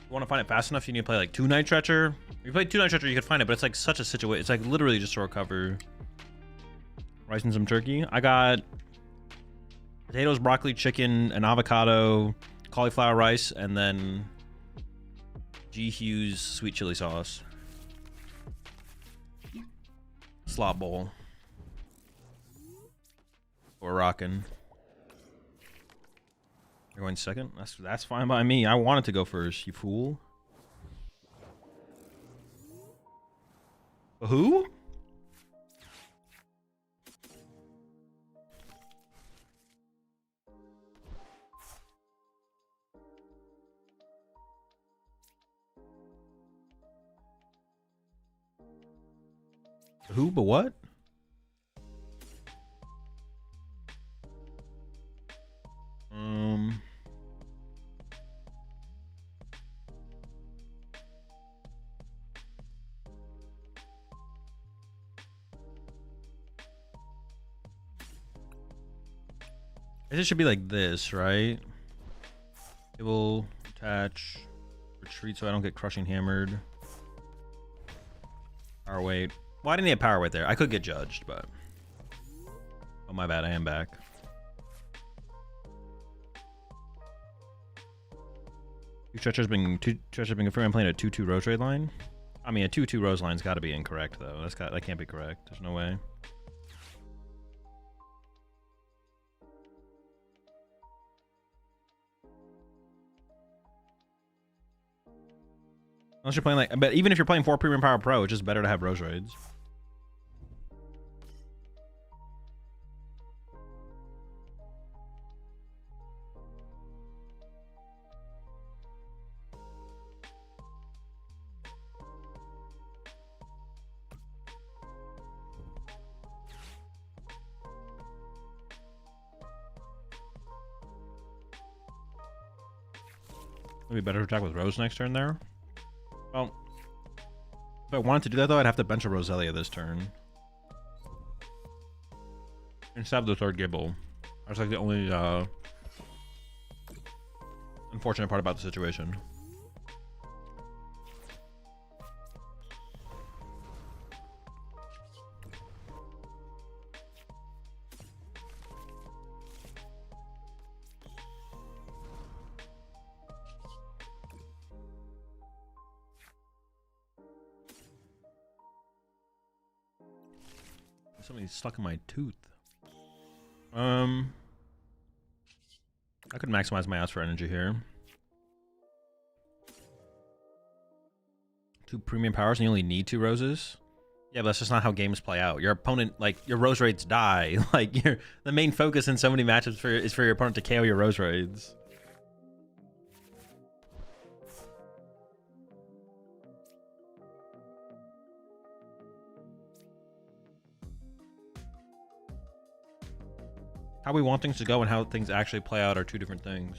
You want to find it fast enough, you need to play like 2 Night Stretcher. If you play 2 Night Stretcher, you could find it, but it's like such a situation. It's like literally just to recover. Rice and some turkey. I got potatoes, broccoli, chicken, an avocado, cauliflower rice, and then G. Hughes sweet chili sauce. Slop bowl. We're rocking. You're going second? That's fine by me. I wanted to go first, you fool. Who? Who, but what? It should be like this, right? It will attach, retreat so I don't get crushing hammered. Power weight. Well, I didn't need a power weight there. I could get judged, but... Oh, my bad. I am back. Two stretchers being confirmed. I'm playing a 2-2 Rose Raid line. I mean, a 2-2 Rose line's got to be incorrect, though. That can't be correct. There's no way. Unless you're playing like, but even if you're playing 4 Premium Power Pro, it's just better to have Rose Raids. Maybe better to attack with Rose next turn there. Well, if I wanted to do that though, I'd have to bench a Roselia this turn. And stab the third Gibble. That's like the only unfortunate part about the situation. Somebody's stuck in my tooth. I could maximize my outs for energy here. 2 premium powers and you only need 2 roses? Yeah, but that's just not how games play out. Your opponent, like, your Rose Raids die. Like, the main focus in so many matches is for your opponent to KO your Rose Raids. How we want things to go and how things actually play out are 2 different things.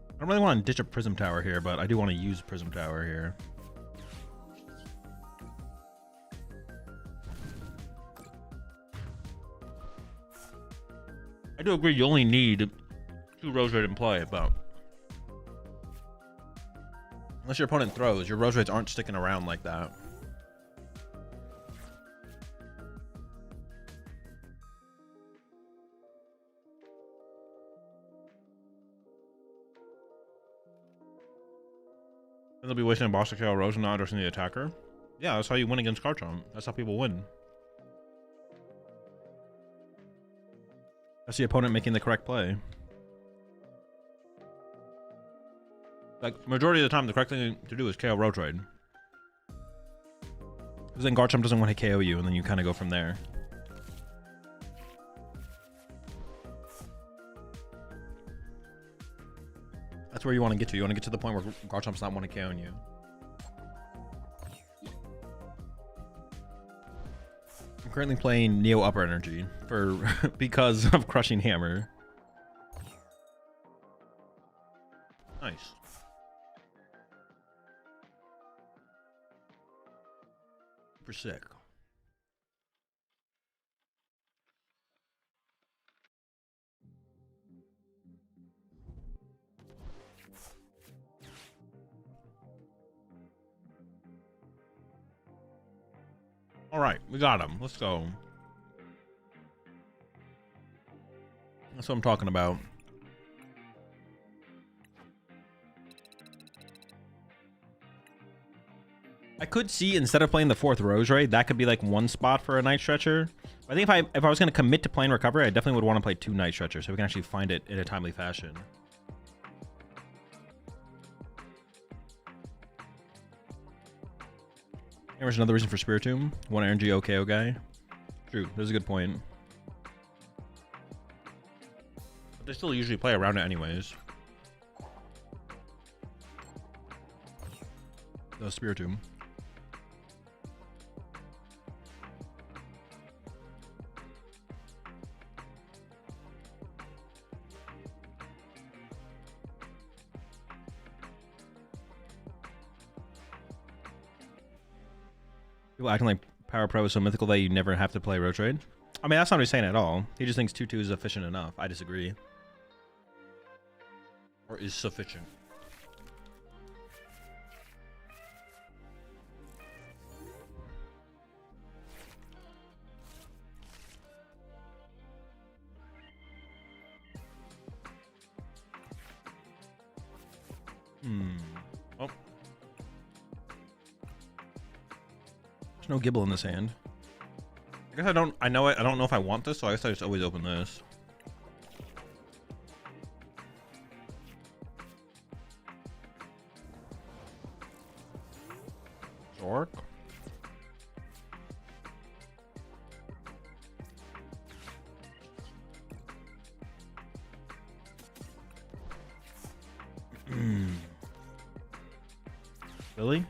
I don't really want to ditch a Prism Tower here, but I do want to use Prism Tower here. I do agree you only need 2 Roserade in play, but unless your opponent throws, your Roserades aren't sticking around like that. And they'll be wasting a boss to KO Rose and not addressing the attacker. Yeah, that's how you win against Garchomp. That's how people win. That's the opponent making the correct play. Like, majority of the time, the correct thing to do is KO Roserade. Because then Garchomp doesn't want to KO you, and then you kind of go from there. That's where you want to get to. You want to get to the point where Garchomp's not want to KO you. I'm currently playing Neo Upper Energy for because of Crushing Hammer. Nice. Super sick. All right, we got him. Let's go. That's what I'm talking about. I could see, instead of playing the 4th Roserade, that could be like one spot for a Night Stretcher. I think if I was going to commit to playing Recovery, I definitely would want to play 2 Night Stretchers so we can actually find it in a timely fashion. There's another reason for Spiritomb. 1 energy OKO guy. True, that's a good point. But they still usually play around it anyways. The Spiritomb. People acting like Power Pro is so mythical that you never have to play Roserade. I mean, that's not what he's saying at all. He just thinks 2/2 is efficient enough. I disagree. Or is sufficient. Oh. There's no Gibble in this hand. I guess I don't know if I want this, so I guess I just always open this. Zork. Really?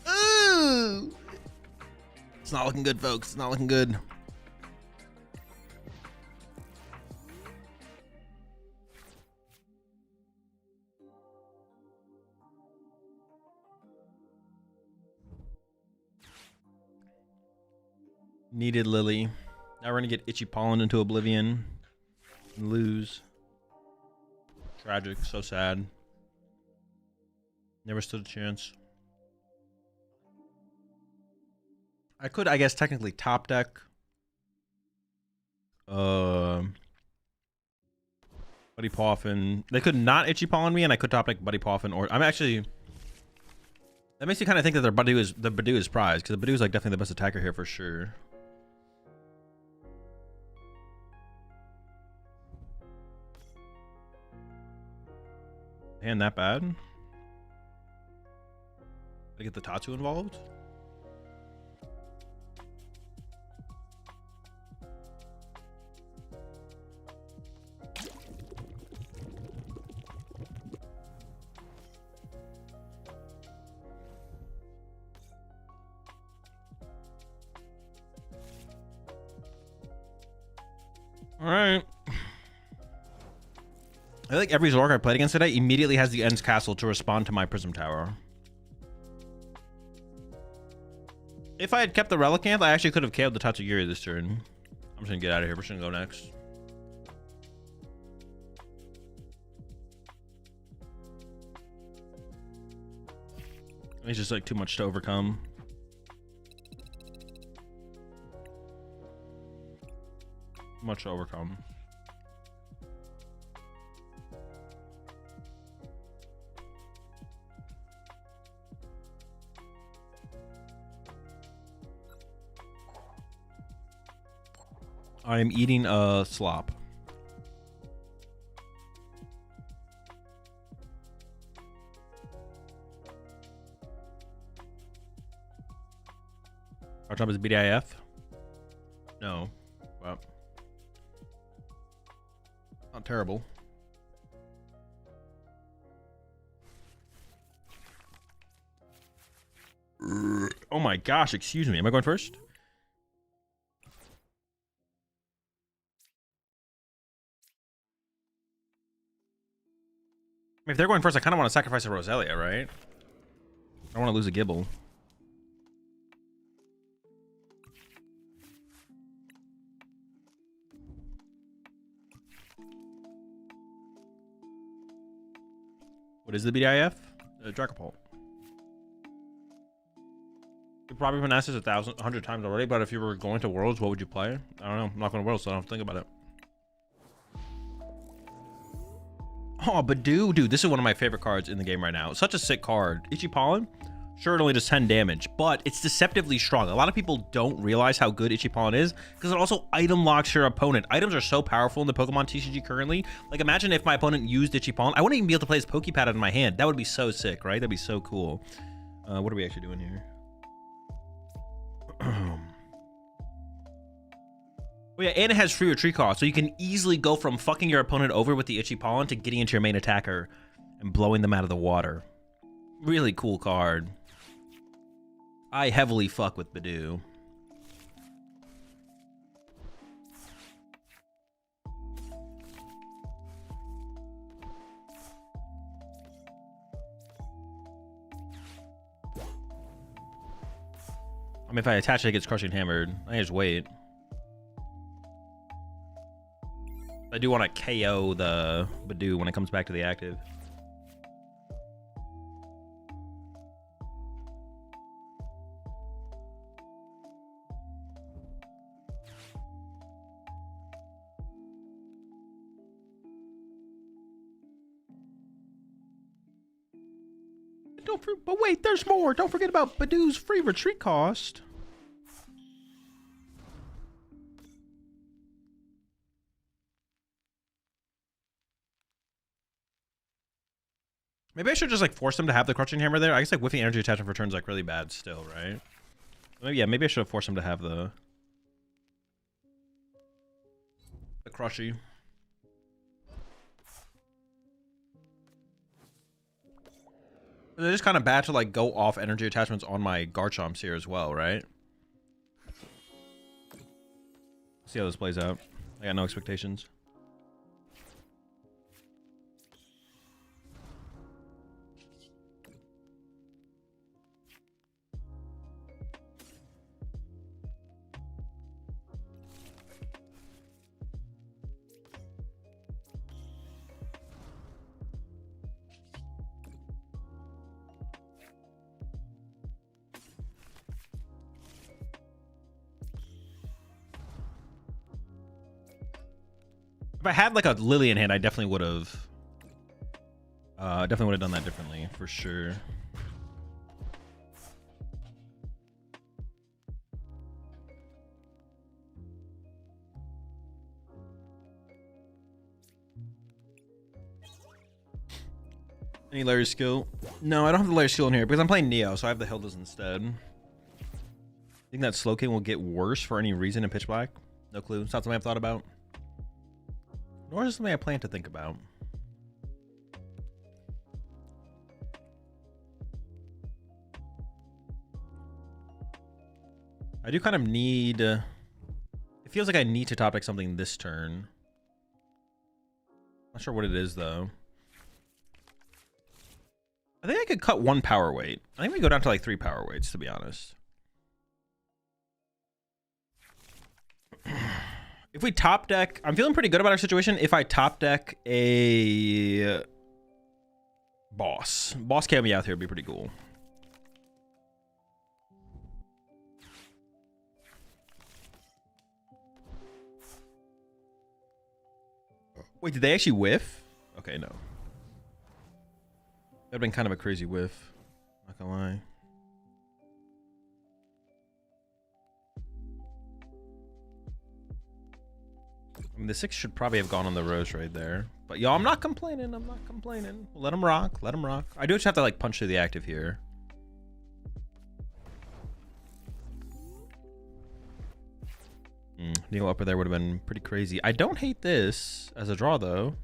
Ooh! It's not looking good, folks. It's not looking good. Needed Lily. Now we're gonna get Itchy Pollen into Oblivion and lose. Tragic, so sad. Never stood a chance. I could, I guess, technically top deck. Buddy Poffin. They could not Itchy Pollen me, and I could top deck Buddy Poffin, or I'm actually. That makes you kind of think that the Badoo is prized, because the Badoo is like definitely the best attacker here for sure. Hand that bad? I get the Tatsu involved? Alright. I think every Zork I played against today immediately has the End's Castle to respond to my Prism Tower. If I had kept the Relicanth, I actually could have KO'd the Tatsugiri this turn. I'm just gonna get out of here. We're just gonna go next. It's just like too much to overcome. Much to overcome. I am eating a slop. Garchomp is BDIF? No. Well, not terrible. Oh my gosh, excuse me. Am I going first? If they're going first, I kind of want to sacrifice a Roselia, right? I don't want to lose a Gibble. What is the BDIF? Dragapult. You've probably been asked this 100 times already, but if you were going to Worlds, what would you play? I don't know. I'm not going to Worlds, so I don't have to think about it. Oh, Badoo. Dude, this is one of my favorite cards in the game right now. Such a sick card. Ichipollen. Sure, it only does 10 damage, but it's deceptively strong. A lot of people don't realize how good Ichipollen is because it also item locks your opponent. Items are so powerful in the Pokemon TCG currently. Like, imagine if my opponent used Ichipollen. I wouldn't even be able to play his Pokepad out of my hand. That would be so sick, right? That'd be so cool. What are we actually doing here? Oh yeah, and it has free retreat cost, so you can easily go from fucking your opponent over with the Ichipollen to getting into your main attacker and blowing them out of the water. Really cool card. I heavily fuck with Badoo. I mean, if I attach it, it gets crushing hammered. I just wait. I do want to KO the Badoo when it comes back to the active. But wait, there's more. Don't forget about Badoo's free retreat cost. Maybe I should just like force them to have the crushing hammer there. I guess like whiffing energy attachment for turns like really bad still, right? Maybe, yeah, maybe I should have forced them to have the crushy. They're just kind of bad to like go off energy attachments on my Garchomps here as well, right? See how this plays out. I got no expectations. If I had like a Lily in hand, I definitely would have done that differently for sure. Any Larry skill? No, I don't have the Larry skill in here because I'm playing Neo, so I have the Hildas instead. I think that Slowking will get worse for any reason in Pitch Black. No clue. It's not something I've thought about. Nor is it something I plan to think about. I do kind of need... it feels like I need to top deck something this turn. Not sure what it is, though. I think I could cut one power weight. I think we go down to like 3 power weights, to be honest. If we top deck, I'm feeling pretty good about our situation. If I top deck a boss KO me out here would be pretty cool. Wait, did they actually whiff? Okay, no. That'd been kind of a crazy whiff. Not gonna lie. I mean, the 6 should probably have gone on the Rose right there. But yo, I'm not complaining. I'm not complaining. Let him rock. Let him rock. I do just have to like punch through the active here. Neil upper there would have been pretty crazy. I don't hate this as a draw though.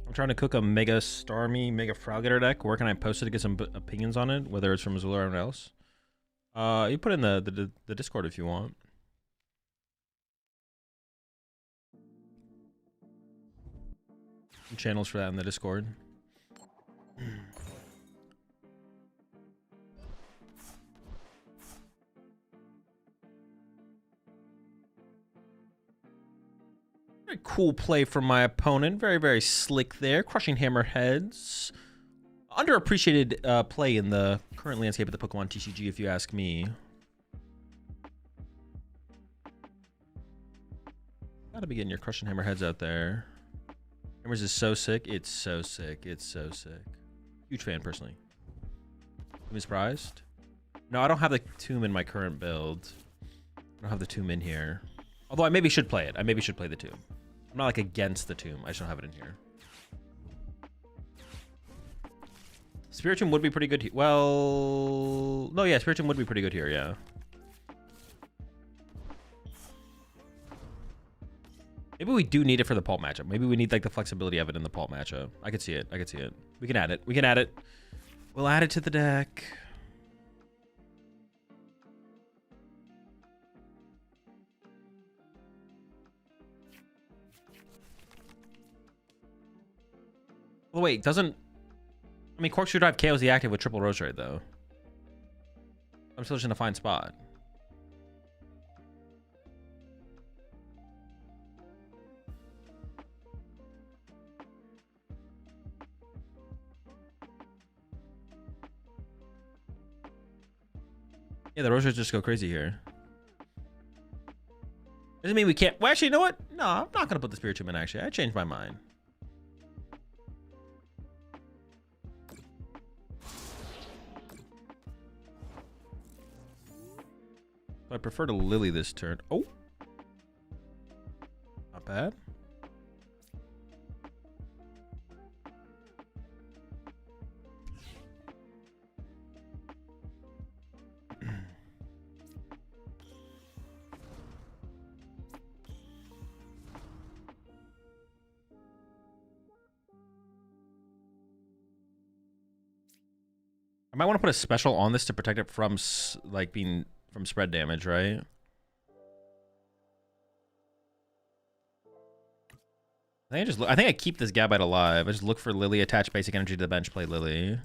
I'm trying to cook a Mega Starmie, Mega Frogger deck. Where can I post it to get some opinions on it? Whether it's from Azul or anyone else. You put in the Discord if you want. Some channels for that in the Discord. Very cool play from my opponent. Very, very slick there. Crushing Hammerheads. Underappreciated play in the current landscape of the PokemonTCG, if you ask me. Gotta be getting your Crushing Hammerheads out there. Hammers is so sick. It's so sick. It's so sick. Huge fan, personally. Am I surprised? No, I don't have the Tomb in my current build. I don't have the Tomb in here. Although I maybe should play it. I maybe should play the Tomb. I'm not like against the Tomb. I just don't have it in here. Spiritomb would be pretty good. Well, no, yeah, Spiritomb would be pretty good here, yeah. Maybe we do need it for the pulp matchup. Maybe we need like the flexibility of it in the pulp matchup. I could see it. I could see it. We can add it. We can add it. We'll add it to the deck. Well, wait, doesn't... I mean, Corkscrew Drive KOs the active with triple Rose Raid, though. I'm still just in a fine spot. Yeah, the Rose Raids just go crazy here. Doesn't mean we can't... Well, actually, you know what? No, I'm not going to put the Spiritomb in, actually. I changed my mind. I prefer to Lily this turn. Oh. Not bad. I might want to put a special on this to protect it from like being from spread damage, right? I think I keep this Gabite alive. I just look for Lily, attach basic energy to the bench, play Lily.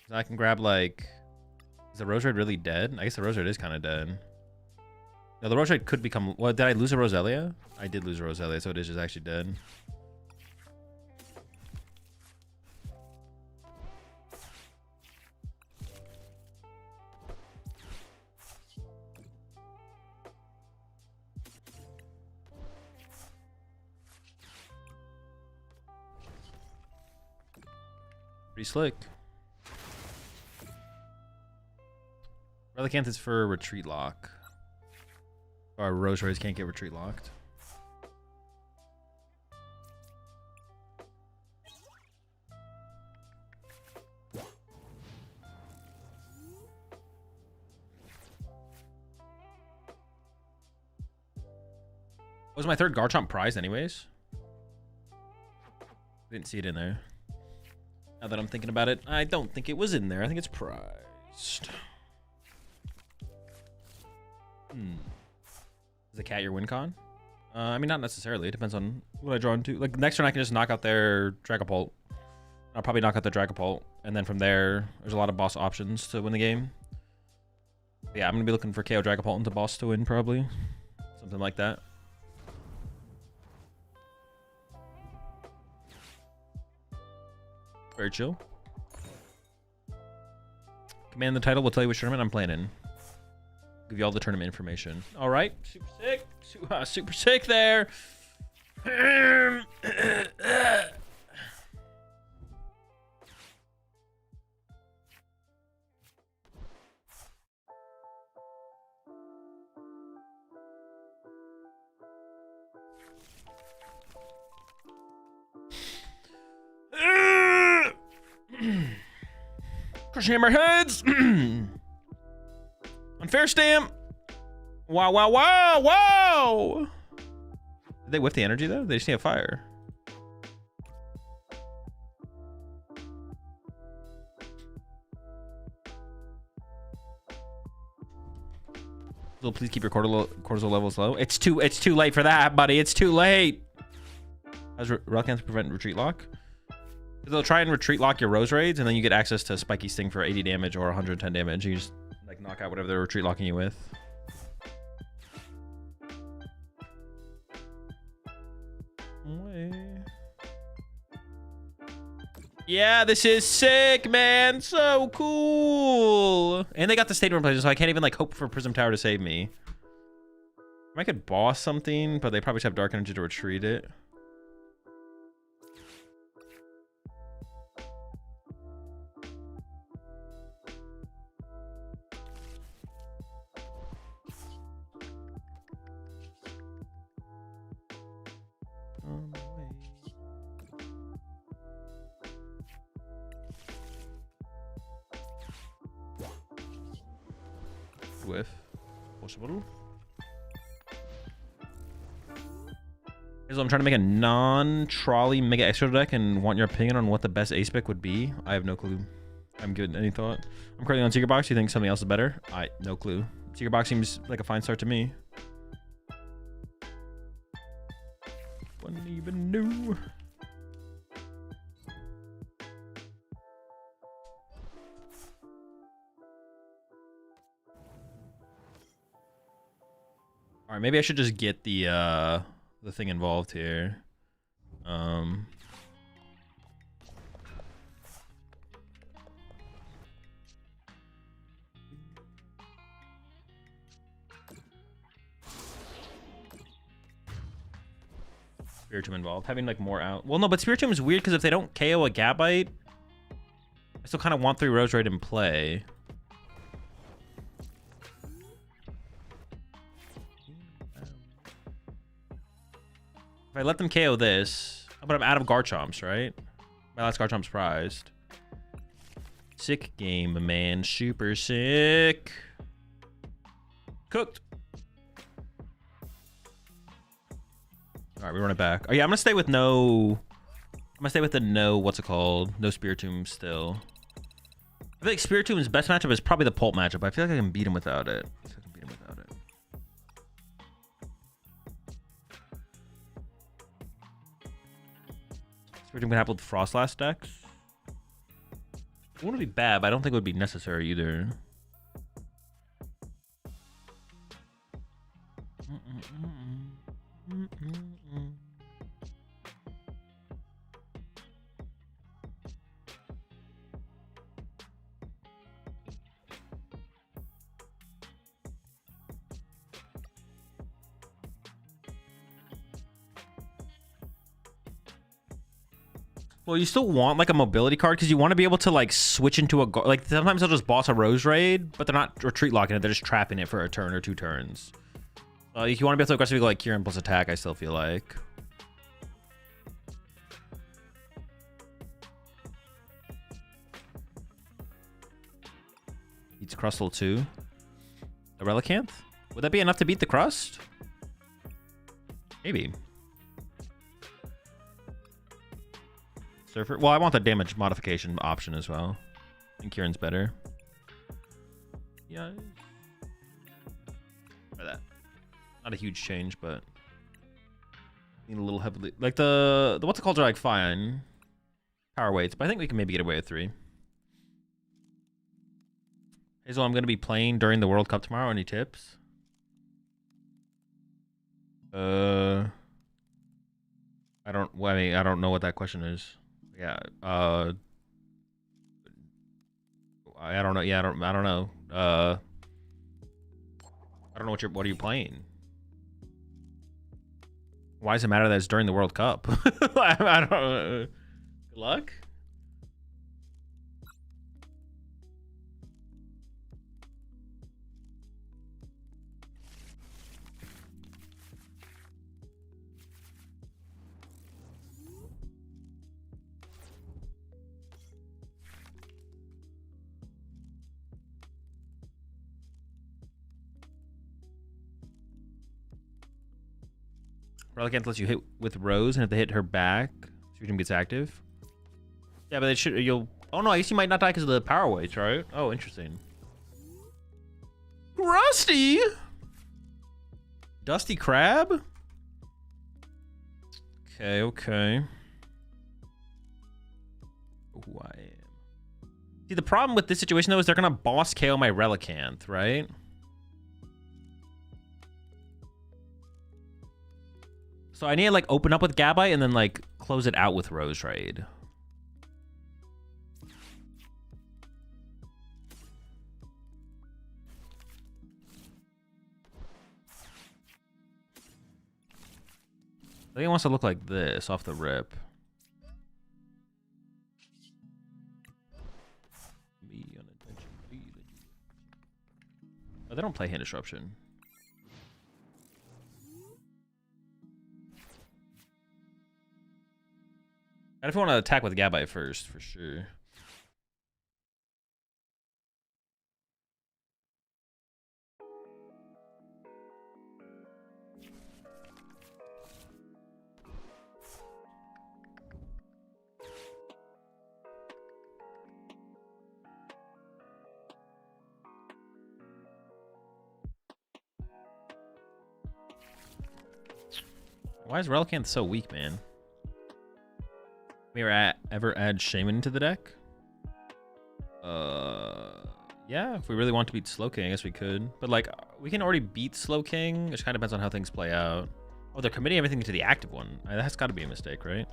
So I can grab like... Is the Rose Raid really dead? I guess the Rose Raid is kind of dead. No, the Rose Raid could become... What, did I lose a Roselia? I did lose a Roselia, so it is just actually dead. Pretty slick. Relicanth is for retreat lock. Our Rose Rays can't get retreat locked. Was my third Garchomp prized anyways? Didn't see it in there. Now that I'm thinking about it, I don't think it was in there. I think it's prized. Is the cat your win con? I mean, not necessarily. It depends on what I draw into. Like, next turn I can just knock out their Dragapult. I'll probably knock out their Dragapult. And then from there, there's a lot of boss options to win the game. But yeah, I'm going to be looking for KO Dragapult into boss to win, probably. Something like that. Very chill. Command the title will tell you which tournament I'm playing in. Give you all the tournament information. All right, super sick, super sick there. Crushing hammerheads. Unfair stamp. Wow, wow, wow, wow. Did they whiff the energy though? They just need a fire. So please keep your cortisol levels low. It's too late for that, buddy. It's too late. How's Relicanth to prevent retreat lock? They'll try and retreat lock your Rose Raids, and then you get access to Spiky Sting for 80 damage or 110 damage. You just like knock out whatever they're retreat locking you with. Yeah, this is sick, man. So cool. And they got the state replacement, so I can't even like hope for Prism Tower to save me. I could boss something, but they probably should have Dark Energy to retreat it. With possible. So I'm trying to make a non-trolley mega extra deck and want your opinion on what the best ace pick would be. I have no clue. I'm good. Any thought? I'm currently on Secret Box. You think something else is better? No clue. Secret Box seems like a fine start to me. Wouldn't even know. All right, maybe I should just get the thing involved here. Spiritomb involved, having like more out. Well, no, but Spiritomb is weird because if they don't KO a Gabite, I still kind of want 3 Rose Raid in play. If I let them KO this, but I'm out of Garchomps, right? My last Garchomp's prized. Sick game, man. Super sick. Cooked. All right, we run it back. Oh yeah, I'm gonna stay with no. I'm gonna stay with the no. What's it called? No Spiritomb still. I feel like Spiritomb's best matchup is probably the Pulp matchup. I feel like I can beat him without it. Spiritomb can happen with Froslass decks. It wouldn't be bad, but I don't think it would be necessary either. Well, you still want like a mobility card because you want to be able to like switch into a like sometimes they'll just boss a Rose Raid, but they're not retreat locking it; they're just trapping it for a turn or 2 turns. If you want to be able to aggressively go like Kieran plus attack, I still feel like. Beats Crustle too. The Relicanth? Would that be enough to beat the Crust? Maybe. Surfer. Well, I want the damage modification option as well. I think Kieran's better. Yeah. Try that. Not a huge change, but need a little heavily. Like the what's it called are like fine power weights, but I think we can maybe get away with 3. Hazel, I'm gonna be playing during the World Cup tomorrow. Any tips? I don't. Well, I mean, I don't know what that question is. Yeah. I don't know. Yeah, I don't know. I don't know what are you playing? Why does it matter that it's during the World Cup? I don't know. Good luck. Relicanth lets you hit with Rose, and if they hit her back, Fusion gets active. Yeah, but it should. You'll. Oh no, I guess you might not die because of the power weights, right? Oh, interesting. Rusty. Dusty Crab. Okay, okay. Who I am. See, the problem with this situation though is they're gonna boss KO my Relicanth, right? So I need to like open up with Gabite and then like close it out with Rose Raid. I think it wants to look like this off the rip. Oh, they don't play Hand Disruption. I definitely want to attack with Gabite first, for sure. Why is Relicanth so weak, man? We ever add Shaman into the deck? Yeah, if we really want to beat Slowking, I guess we could. But like, we can already beat Slowking. It just kind of depends on how things play out. Oh, they're committing everything to the active one. That's got to be a mistake, right?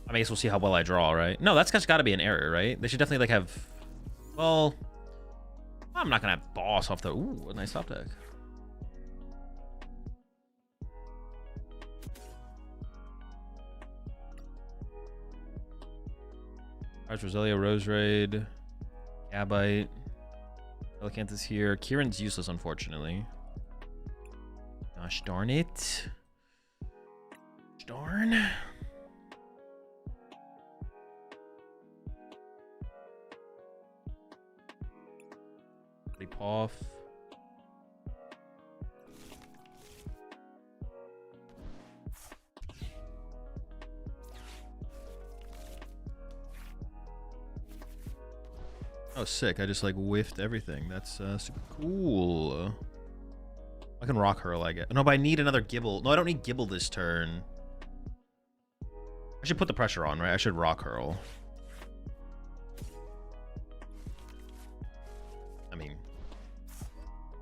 I mean, I guess we'll see how well I draw, right? No, that's got to be an error, right? They should definitely like have. Well, I'm not gonna have Boss off the. Ooh, a nice top deck. Roselia, Rose Raid, Gabite. Relicanth is here. Kieran's useless, unfortunately. Gosh darn it. Darn. Leap off. Oh, sick. I just like whiffed everything. That's super cool. I can Rock Hurl, I guess. No, but I need another Gibble. No, I don't need Gibble this turn. I should put the pressure on, right? I should Rock Hurl.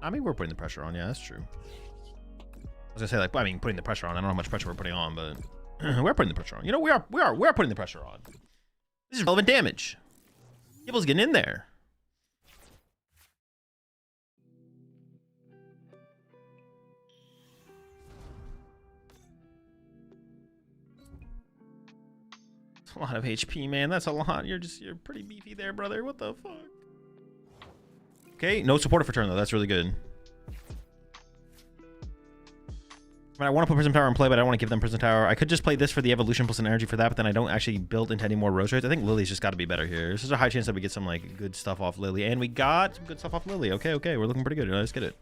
I mean, we're putting the pressure on. Yeah, that's true. I was gonna say, like, I mean, putting the pressure on. I don't know how much pressure we're putting on, but we're putting the pressure on. You know, we are putting the pressure on. This is relevant damage. Gibble's getting in there. That's a lot of HP, man. That's a lot. You're pretty beefy there, brother. What the fuck? Okay, no supporter for turn though. That's really good. I mean, I want to put Prison Tower in play, but I don't want to give them Prison Tower. I could just play this for the evolution plus an energy for that, but then I don't actually build into any more Rose Rays. I think Lily's just got to be better here. There's a high chance that we get some like good stuff off Lily, and we got some good stuff off Lily. Okay, okay, we're looking pretty good. Let's get it.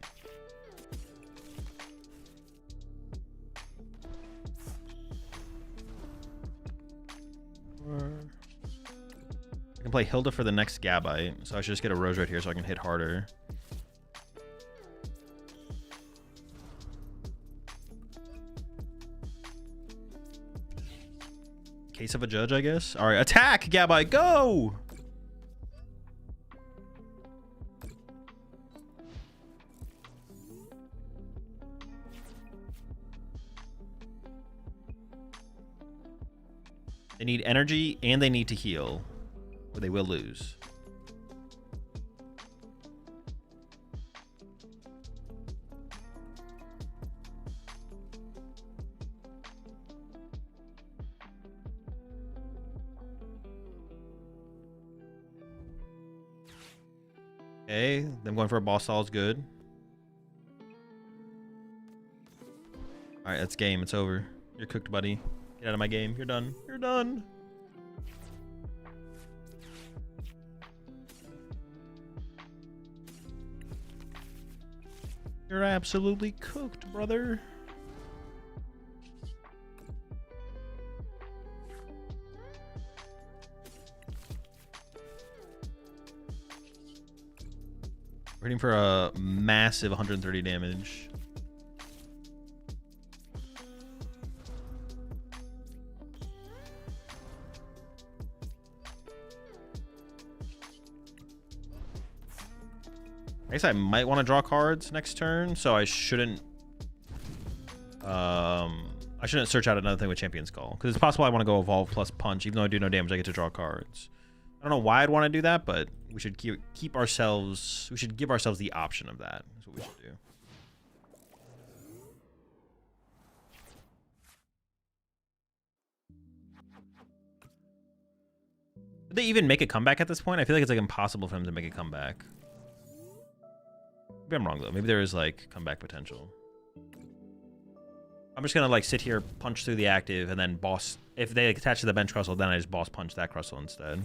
I can play Hilda for the next Gabite, so I should just get a Rose right here so I can hit harder. Case of a judge, I guess. All right, attack, Gabite, go! They need energy and they need to heal, or they will lose. Okay, them going for a boss stall is good. All right, that's game. It's over. You're cooked, buddy. Get out of my game. You're done. You're done. You're absolutely cooked, brother. We're hitting for a massive 130 damage. I guess I might want to draw cards next turn, so I shouldn't search out another thing with Champion's Call, because it's possible I want to go evolve plus punch. Even though I do no damage, I get to draw cards. I don't know why I'd want to do that, but we should give ourselves the option of that. That's what we should do. Did they even make a comeback at this point? I feel like it's like impossible for them to make a comeback. Maybe I'm wrong though. Maybe there is like comeback potential. I'm just gonna like sit here, punch through the active, and then boss. If they attach to the bench Crustle, then I just boss punch that Crustle instead.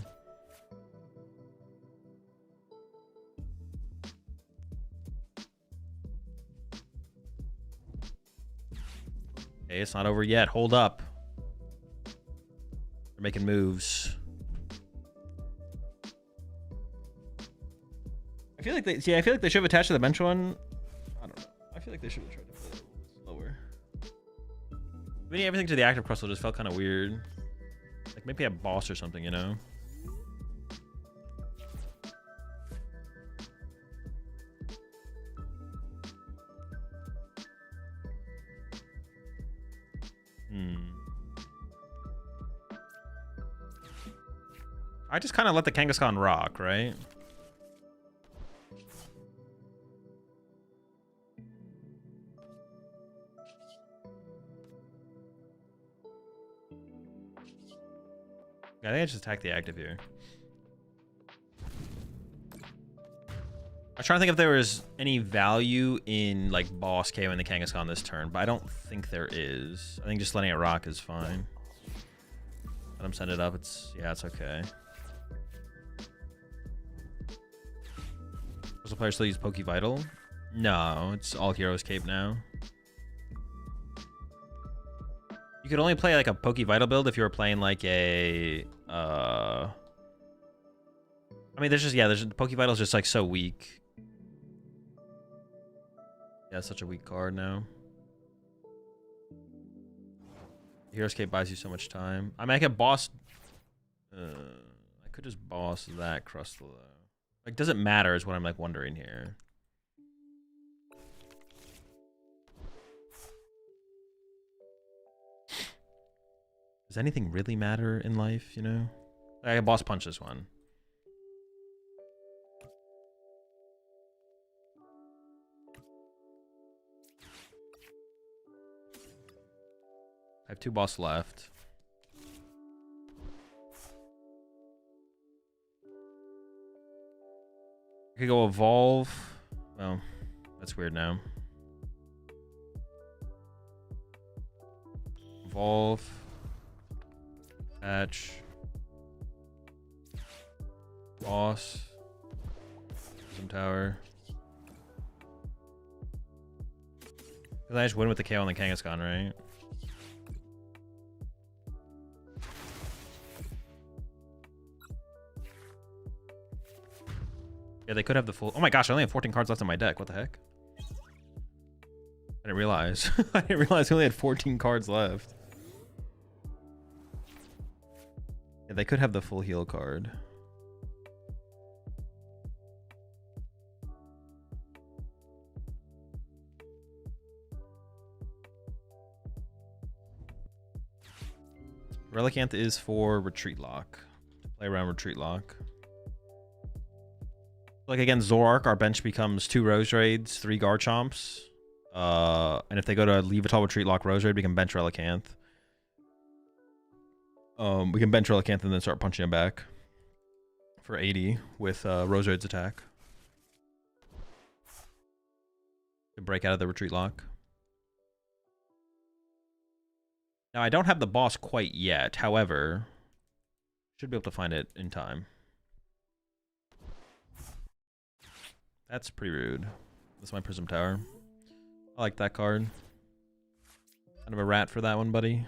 Okay, it's not over yet. Hold up. They're making moves. I feel like they should have attached to the bench one. I don't know. I feel like they should have tried to play it a little bit slower. Winning everything to the active Crustle just felt kind of weird. Like maybe a boss or something, you know? I just kind of let the Kangaskhan rock, right? I think I just attack the active here. I'm trying to think if there was any value in like boss KOing the Kangaskhan this turn, but I don't think there is. I think just letting it rock is fine. Let him send it up. It's okay. Does the player still use Poke Vital? No, it's all Heroes Cape now. You could only play like a Poke Vital build if you were playing like a I mean there's Poke Vital's just like so weak. Yeah, it's such a weak card now. Hero's Cape buys you so much time. I mean I could boss I could just boss that Crustle though. Like does it matter is what I'm like wondering here. Does anything really matter in life, you know? I can boss punch this one. I have 2 boss left. I could go evolve. Well, that's weird now. Evolve. Patch. Boss. Prism Tower. Because I just win with the KO on the Kangaskhan, right? Yeah, they could have the full... Oh my gosh, I only have 14 cards left in my deck. What the heck? I didn't realize. I didn't realize we only had 14 cards left. Yeah, they could have the full heal card. Relicanth is for Retreat Lock. Play around Retreat Lock. Like against Zoroark, our bench becomes 2 Roseraids, 3 Garchomps. And if they go to Levital, Retreat Lock, Roserade, we can bench Relicanth. We can bench Relicanth and then start punching him back for 80 with Roserade's attack. To break out of the Retreat Lock. Now, I don't have the boss quite yet. However, should be able to find it in time. That's pretty rude. That's my Prism Tower. I like that card. Kind of a rat for that one, buddy.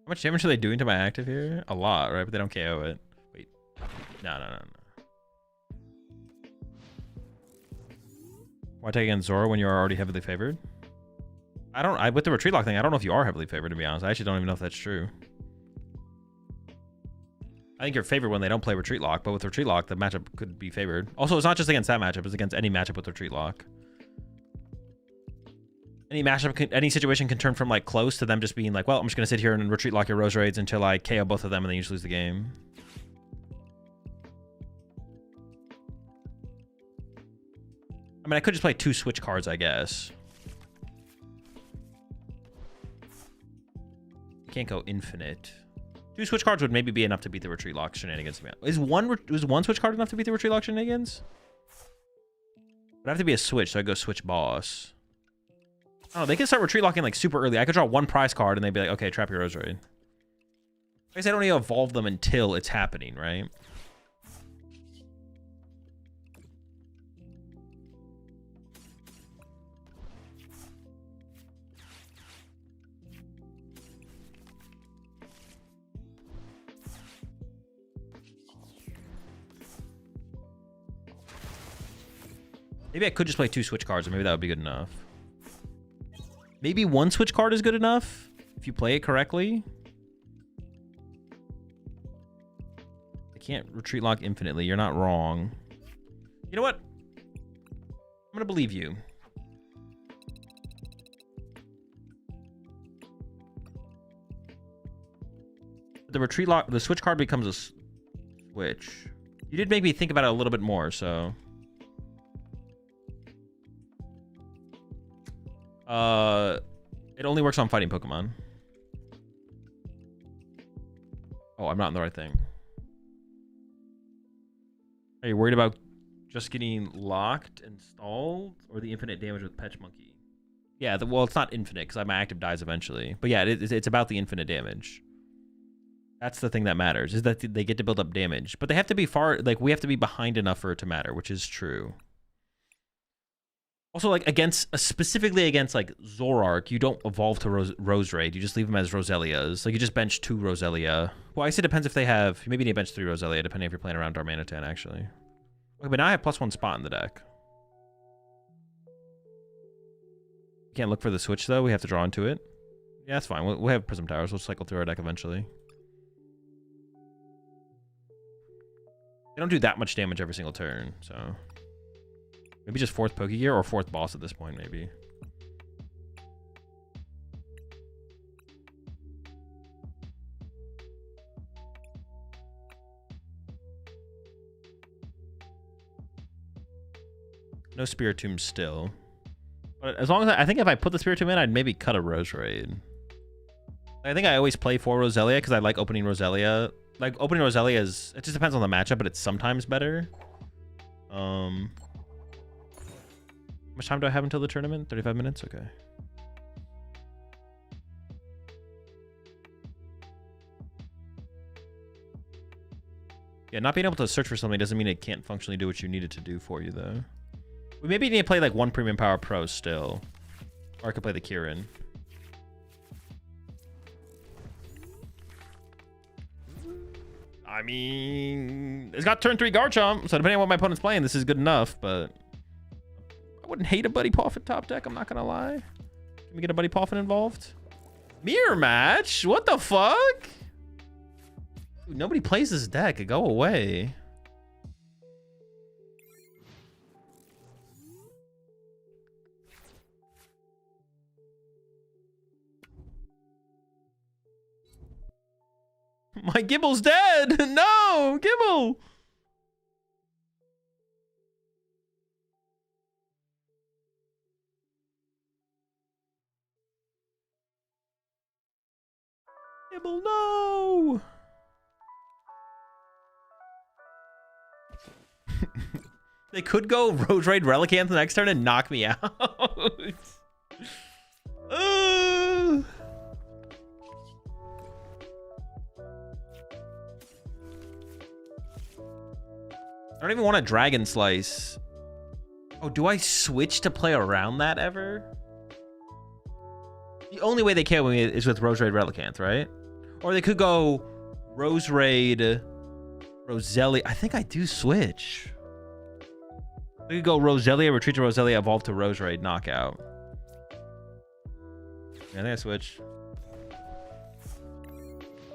How much damage are they doing to my active here? A lot, right? But they don't KO it. Wait. No. Why take against Zoro when you are already heavily favored? With the Retreat Lock thing, I don't know if you are heavily favored, to be honest. I actually don't even know if that's true. I think you're favored when they don't play Retreat Lock, but with Retreat Lock, the matchup could be favored. Also, it's not just against that matchup, it's against any matchup with Retreat Lock. Any matchup, any situation can turn from like close to them just being like, well, I'm just going to sit here and Retreat Lock your Roseraids until I KO both of them and then you just lose the game. I mean, I could just play 2 switch cards, I guess. You can't go infinite. 2 switch cards would maybe be enough to beat the Retreat Lock shenanigans. Is one switch card enough to beat the Retreat Lock shenanigans? It'd have to be a switch, so I'd go switch boss. Oh, they can start Retreat Locking like super early. I could draw 1 prize card and they'd be like, okay, trap your Roserade. I guess I don't need to evolve them until it's happening, right? Maybe I could just play 2 switch cards, or maybe that would be good enough. Maybe 1 switch card is good enough if you play it correctly. I can't Retreat Lock infinitely. You're not wrong. You know what? I'm gonna believe you. The Retreat Lock, the switch card becomes a switch. You did make me think about it a little bit more, so. It only works on fighting Pokemon. Oh, I'm not in the right thing. Are you worried about just getting locked and stalled, or the infinite damage with Petch Monkey? Yeah, well, it's not infinite because my active dies eventually. But yeah, it's about the infinite damage. That's the thing that matters, is that they get to build up damage. But they have to be far, like, we have to be behind enough for it to matter, which is true. Also, like, specifically against, like, Zoroark, you don't evolve to Roserade. You just leave them as Roselias. Like, you just bench 2 Roselia. Well, I guess it depends if they have... Maybe you need to bench 3 Roselia, depending if you're playing around Darmanitan, actually. Okay, but now I have +1 spot in the deck. Can't look for the switch, though. We have to draw into it. Yeah, that's fine. We'll have Prism Towers. We'll cycle through our deck eventually. They don't do that much damage every single turn, so... Maybe just 4th Pokegear or 4th boss at this point, maybe. No Spiritomb still. But as long as I think if I put the Spiritomb in, I'd maybe cut a Roserade. I think I always play for Roselia because I like opening Roselia. Like, opening Roselia is... It just depends on the matchup, but it's sometimes better. How much time do I have until the tournament? 35 minutes? Okay. Yeah, not being able to search for something doesn't mean it can't functionally do what you need it to do for you, though. We maybe need to play, like, one Premium Power Pro still. Or I could play the Kieran. I mean, it's got turn 3 Garchomp, so depending on what my opponent's playing, this is good enough, but I wouldn't hate a Buddy Poffin top deck, I'm not gonna lie. Can we get a Buddy Poffin involved? Mirror match? What the fuck? Dude, nobody plays this deck. Go away. My Gibble's dead! No! Gibble! Gibble, no! They could go Roserade Relicanth the next turn and knock me out. I don't even want a Dragon Slice. Oh, do I switch to play around that ever? The only way they can with me is with Roserade Relicanth, right? Or they could go Roserade Roselia. I think I do switch. We could go Roselia, retreat to Roselia, evolve to Roserade, knockout. Yeah, I think I switch.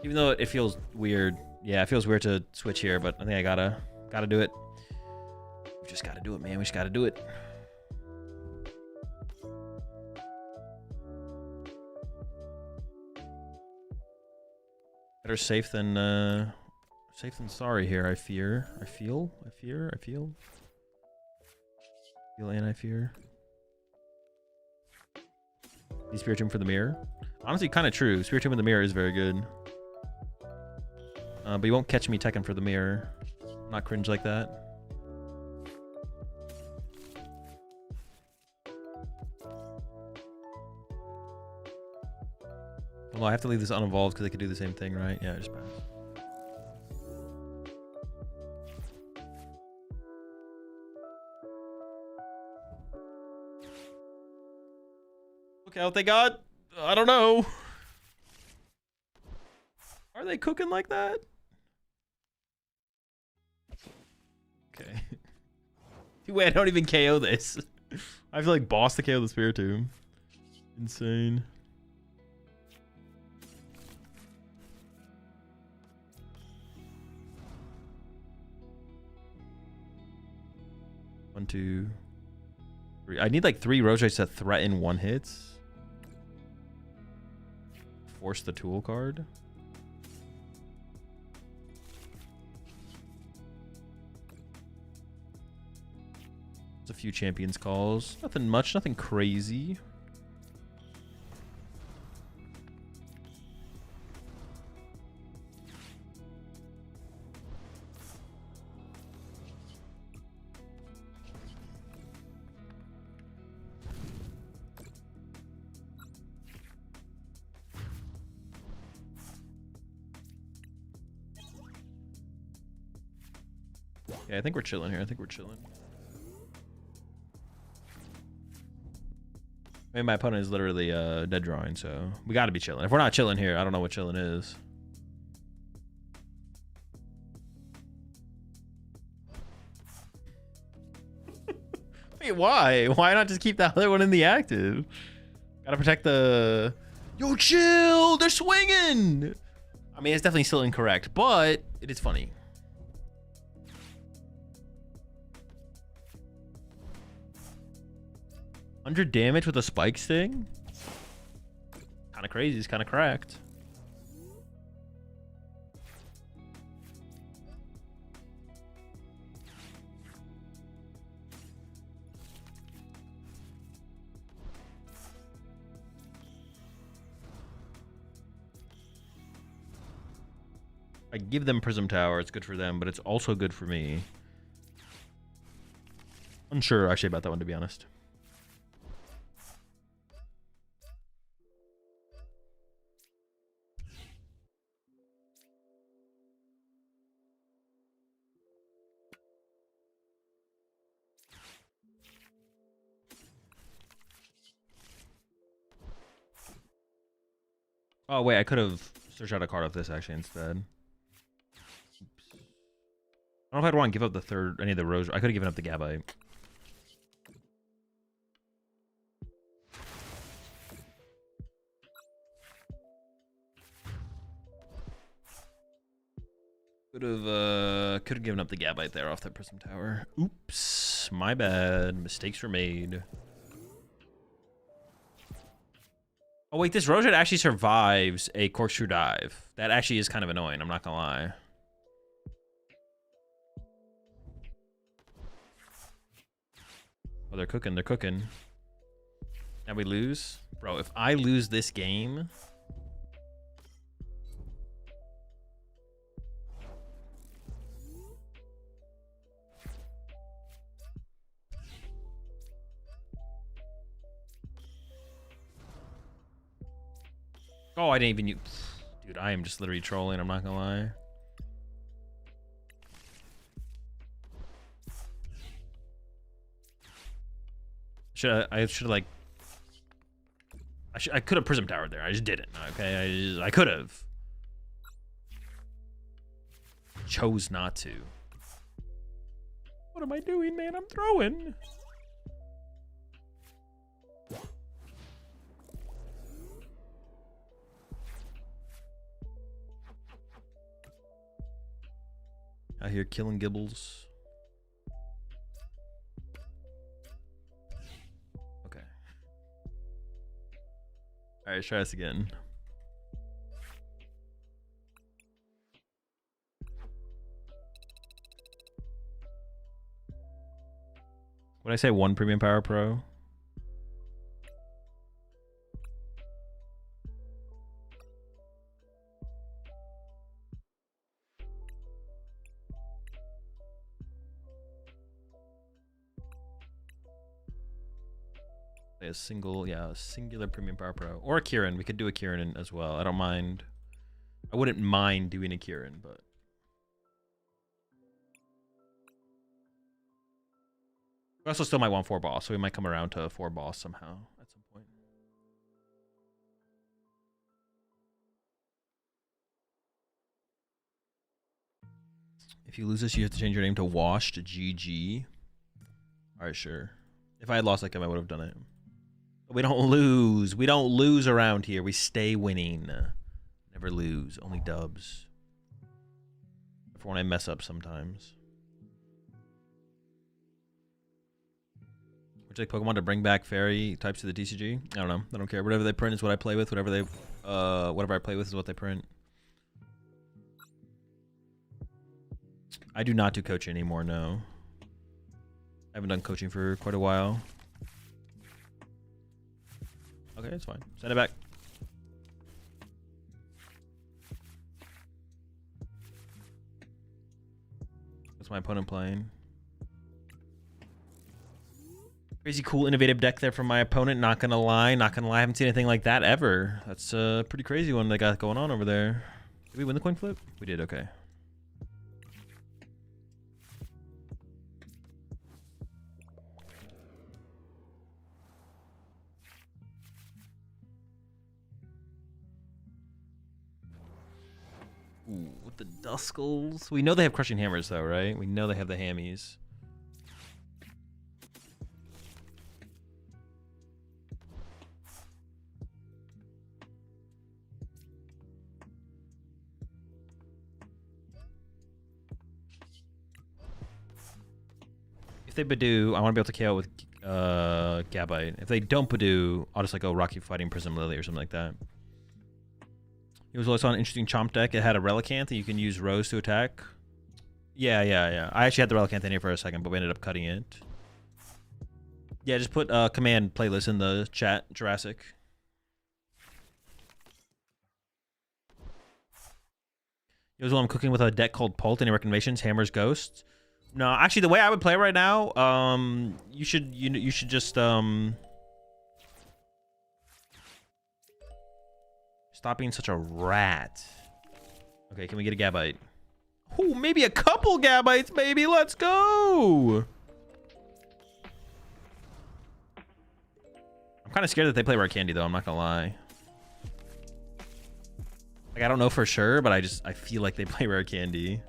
Even though it feels weird. Yeah, it feels weird to switch here, but I think I gotta do it. We just gotta do it, man. We just gotta do it. Better safe than sorry here, I fear. I feel and I fear. Need Spirit Tomb for the mirror. Honestly, kind of true. Spirit Tomb in the mirror is very good. But you won't catch me teching for the mirror. I'm not cringe like that. Well, I have to leave this unevolved because they could do the same thing, right? Yeah, just pass. Look out, they got... I don't know. Are they cooking like that? Okay. Wait, I don't even KO this. I feel like boss to KO the Spirit Tomb. Insane. One, two, three. I need like 3 Roserates to threaten 1 hit. Force the tool card. There's a few champions calls. Nothing much, nothing crazy. Yeah, I think we're chilling here. I think we're chilling. I mean, my opponent is literally dead drawing, so we got to be chilling. If we're not chilling here, I don't know what chilling is. Wait, why? Why not just keep that other one in the active? Gotta protect the... Yo, chill! They're swinging! I mean, it's definitely still incorrect, but it is funny. $100 damage with a spike sting? Kind of crazy. It's kind of cracked. I give them Prism Tower, it's good for them, but it's also good for me. Unsure actually about that one, to be honest. Oh wait, I could have searched out a card of this actually instead. Oops. I don't know if I'd want to give up the third, any of the Rose. I could have given up the Gabite. Could have given up the Gabite there off that Prism Tower. Oops, my bad. Mistakes were made. Oh wait, this Rosehead actually survives a Corkscrew Dive. That actually is kind of annoying, I'm not gonna lie. Oh, they're cooking, they're cooking. Now we lose? Bro, if I lose this game... Oh, I didn't even use... Dude, I am just literally trolling, I'm not gonna lie. I should have like... I could have Prism Towered there, I just didn't, okay? I could have. Chose not to. What am I doing, man? I'm throwing. Out here killing Gibbles. Okay. Alright, let's try this again. Would I say one Premium Power Pro? A single, yeah, a singular Premium Power Pro. Or a Kieran. We could do a Kieran as well. I don't mind. I wouldn't mind doing a Kieran, but... We also still might want 4 boss, so we might come around to 4 boss somehow at some point. If you lose this, you have to change your name to Washed GG. Alright, sure. If I had lost that game, I would have done it. But we don't lose. We don't lose around here. We stay winning. Never lose. Only dubs. For when I mess up sometimes. Would you like Pokemon to bring back fairy types to the TCG? I don't know. I don't care. Whatever they print is what I play with. Whatever I play with is what they print. I do not do coaching anymore, no. I haven't done coaching for quite a while. Okay, it's fine. Send it back. What's my opponent playing? Crazy cool innovative deck there from my opponent, not gonna lie. Not gonna lie, I haven't seen anything like that ever. That's a pretty crazy one they got going on over there. Did we win the coin flip? We did, okay. Ooh, with the Duskulls. We know they have Crushing Hammers though, right? We know they have the Hammies. If they Badoo, I want to be able to KO with Gabite. If they don't Badoo, I'll just like go Rocky Fighting Prism Lily or something like that. It was also an interesting Chomp deck. It had a Relicanth that you can use Rose to attack. Yeah. I actually had the Relicanth in here for a second, but we ended up cutting it. Yeah, just put command playlist in the chat, Jurassic. Here's what I'm cooking with a deck called Pult. Any recommendations? Hammers, Ghosts? No, actually, the way I would play right now, you should just stop being such a rat. Okay, can we get a Gabite? Ooh, maybe a couple Gabites, baby. Let's go. I'm kind of scared that they play Rare Candy, though. I'm not gonna lie. Like, I don't know for sure, but I feel like they play Rare Candy.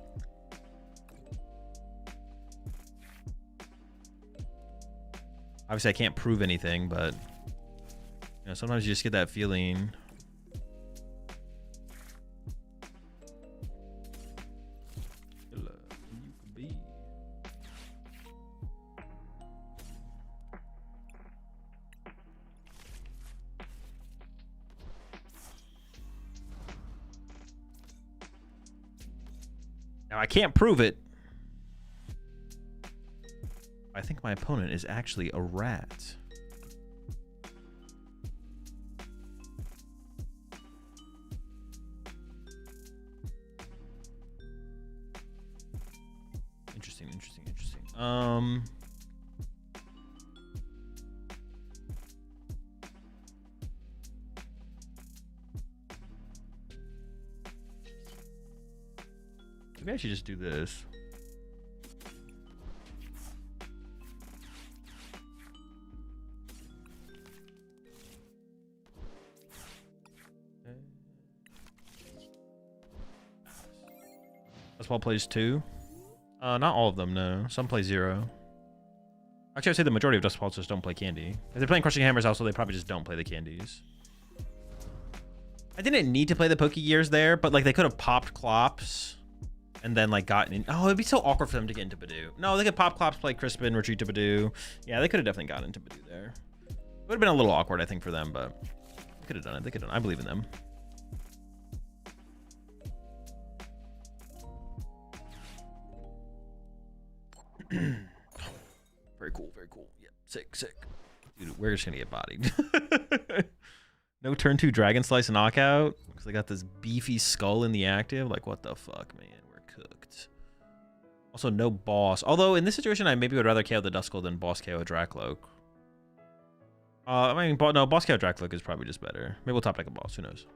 Obviously, I can't prove anything, but you know, sometimes you just get that feeling. Now, I can't prove it. I think my opponent is actually a rat. Interesting. Maybe I should just do this. Dustball plays 2. Not all of them, no. Some play 0. Actually, I'd say the majority of Dustballs just don't play candy. If they're playing Crushing Hammers also, they probably just don't play the candies. I didn't need to play the Pokegears there, but like they could have popped Clops and then like gotten in. Oh, it'd be so awkward for them to get into Badoo. No, they could pop Clops, play Crispin, retreat to Badoo. Yeah, they could have definitely gotten into Badoo there. It would have been a little awkward, I think, for them, but they could have done it. They could have done it. I believe in them. Very cool, very cool. Yep, sick. Dude, we're just gonna get bodied. No turn 2 Dragon Slice knockout because they got this beefy skull in the active. Like, what the fuck, man? We're cooked. Also, no boss. Although in this situation, I maybe would rather KO the Duskull than boss KO Dracloak. I mean, no, boss KO Dracloak is probably just better. Maybe we'll top deck a boss. Who knows?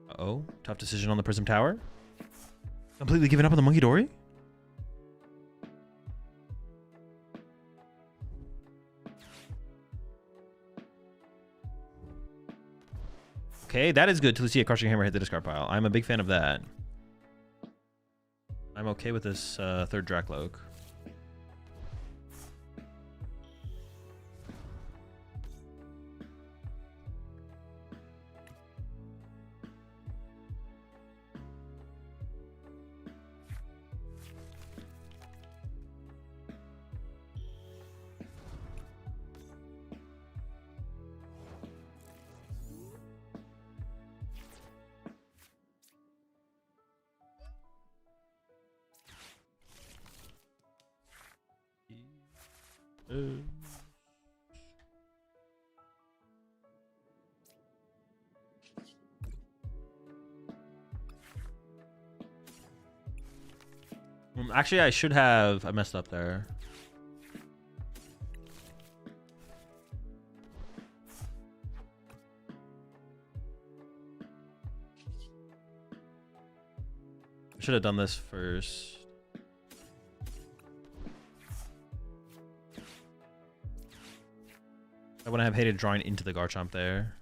Uh-oh. Tough decision on the Prism Tower. Completely giving up on the Monkey Dory? Okay, that is good to see a Crushing Hammer hit the discard pile. I'm a big fan of that. I'm okay with this third Dracloak. Actually, I should have. I messed up there. I should have done this first. I wouldn't have hated drawing into the Garchomp there.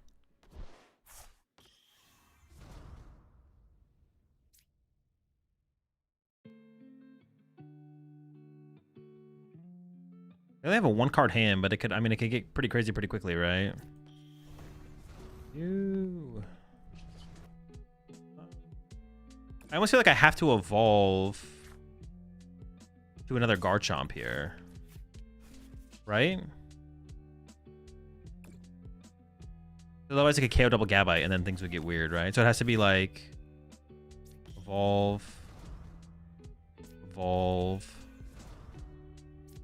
They only have a 1-card hand, but it could, I mean, it could get pretty crazy pretty quickly, right? Ew. I almost feel like I have to evolve to another Garchomp here. Right? Otherwise, I could KO double Gabite and then things would get weird, right? So it has to be like evolve,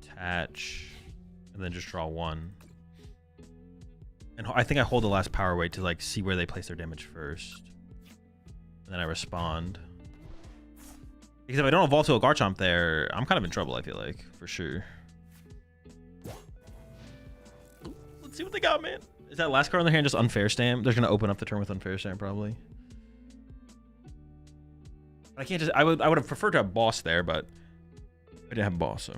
attach, and then just draw 1. And I think I hold the last power weight to like see where they place their damage first. And then I respond. Because if I don't evolve to a Garchomp there, I'm kind of in trouble, I feel like, for sure. Let's see what they got, man. Is that last card on their hand just Unfair Stamp? They're gonna open up the turn with Unfair Stamp, probably. I can't just. I would have preferred to have Boss there, but I didn't have Boss, so.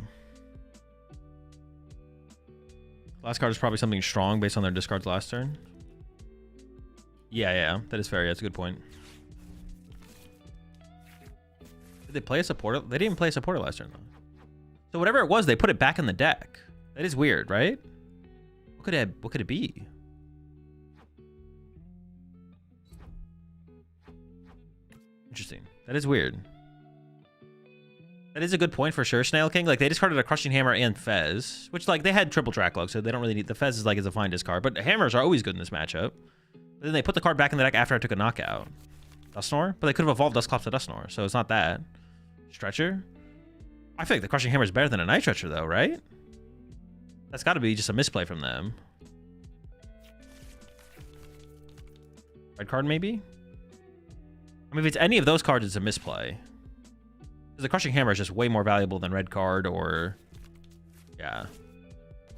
Last card is probably something strong based on their discards last turn. Yeah, that is fair. Yeah, that's a good point. Did they play a supporter? They didn't even play a supporter last turn, though. So whatever it was, they put it back in the deck. That is weird, right? What could it be? Interesting. That is weird. That is a good point for sure, Snail King. Like, they discarded a Crushing Hammer and Fez, which, like, they had triple Dracloak, so they don't really need... The Fez is, like, is a fine discard, but Hammers are always good in this matchup. But then they put the card back in the deck after I took a knockout. Dusknoir? But they could have evolved Dusclops to Dusknoir, so it's not that. Stretcher? I feel like the Crushing Hammer is better than a Night Stretcher, though, right? That's got to be just a misplay from them. Red card, maybe? I mean, if it's any of those cards, it's a misplay. Because the Crushing Hammer is just way more valuable than red card or... Yeah.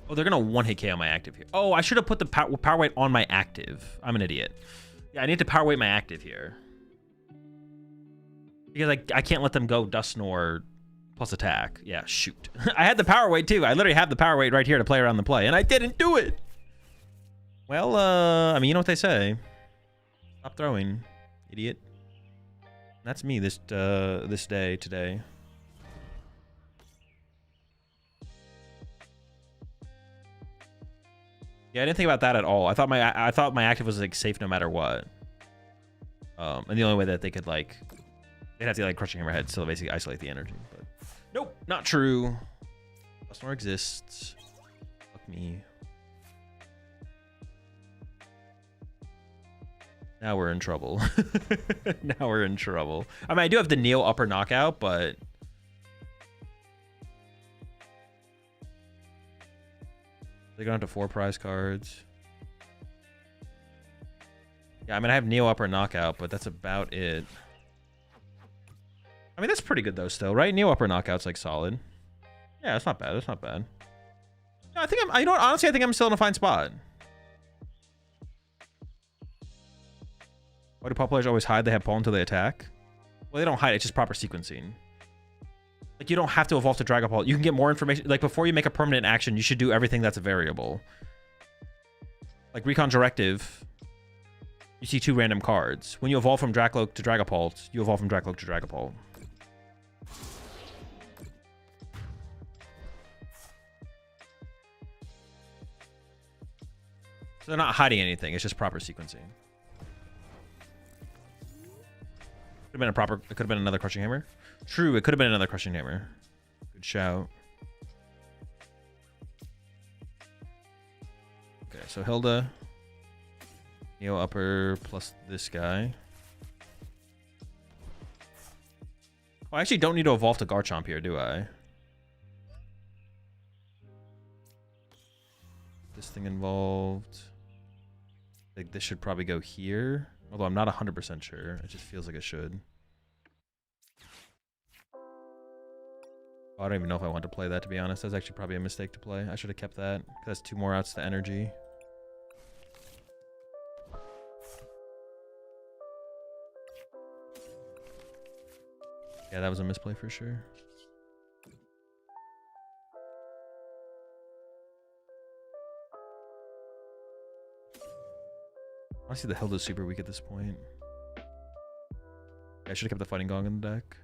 Oh, they're going to one-hit KO my active here. Oh, I should have put the power weight on my active. I'm an idiot. Yeah, I need to power weight my active here. Because I can't let them go Dusknoir plus attack. Yeah, shoot. I had the power weight too. I literally have the power weight right here to play around the play, and I didn't do it. Well, I mean, you know what they say. Stop throwing, idiot. That's me this day today. Yeah, I didn't think about that at all. I thought my active was like safe no matter what. And the only way that they could like, they'd have to like Crushing Hammer Head, so basically isolate the energy. But nope, not true. Dusknoir exists. Fuck me. Now we're in trouble. Now we're in trouble. I mean, I do have the Neo upper knockout, but they're going to 4 prize cards. Yeah, I mean, I have Neo upper knockout, but that's about it. I mean, that's pretty good though, still, right? Neo upper knockout's like solid. Yeah, that's not bad. That's not bad. No, I think you know what? Honestly, I think I'm still in a fine spot. Why do pop players always hide? They have Paul until they attack. Well, they don't hide. It's just proper sequencing. Like, you don't have to evolve to Dragapult. You can get more information. Like, before you make a permanent action, you should do everything that's a variable. Like, Recon Directive, you see 2 random cards. When you evolve from Dracloak to Dragapult, you evolve from Dracloak to Dragapult. So they're not hiding anything. It's just proper sequencing. Could have been a proper... It could have been another Crushing Hammer. True, it could have been another Crushing Hammer. Good shout. Okay, so Hilda. Neo upper plus this guy. Oh, I actually don't need to evolve to Garchomp here, do I? This thing involved. I think this should probably go here. Although I'm not 100% sure. It just feels like it should. Oh, I don't even know if I want to play that, to be honest. That's actually probably a mistake to play. I should have kept that. Because that's 2 more outs to energy. Yeah, that was a misplay for sure. Honestly, the Hilda's super weak at this point. Yeah, I should have kept the Fighting Gong in the deck.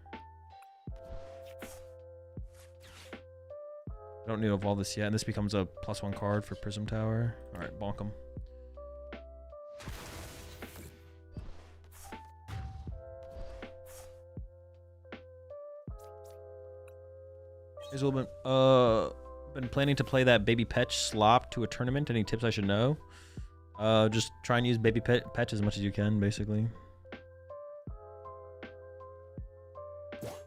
I don't need to evolve this yet, and this becomes a +1 card for Prism Tower. Alright, bonk him. Here's a little bit. Been planning to play that Baby Petch slop to a tournament. Any tips I should know? Just try and use Baby Petch as much as you can, basically.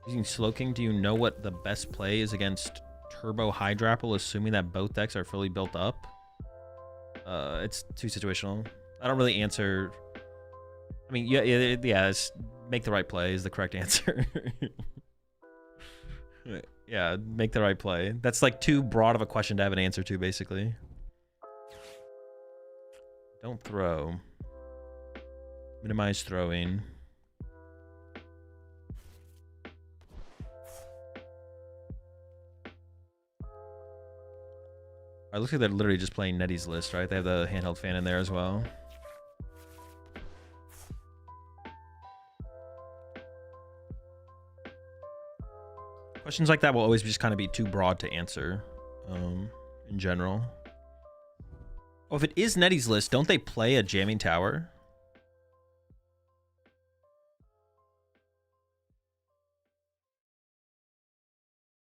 Using Slowking, do you know what the best play is against Turbo Hydrapple, assuming that both decks are fully built up? It's too situational. I don't really answer. I mean, yeah, it's make the right play is the correct answer. Yeah, make the right play. That's like too broad of a question to have an answer to, basically. Don't throw. Minimize throwing. It looks like they're literally just playing Nettie's list, right? They have the handheld fan in there as well. Questions like that will always just kind of be too broad to answer, in general. Oh, if it is Nettie's list, don't they play a jamming tower?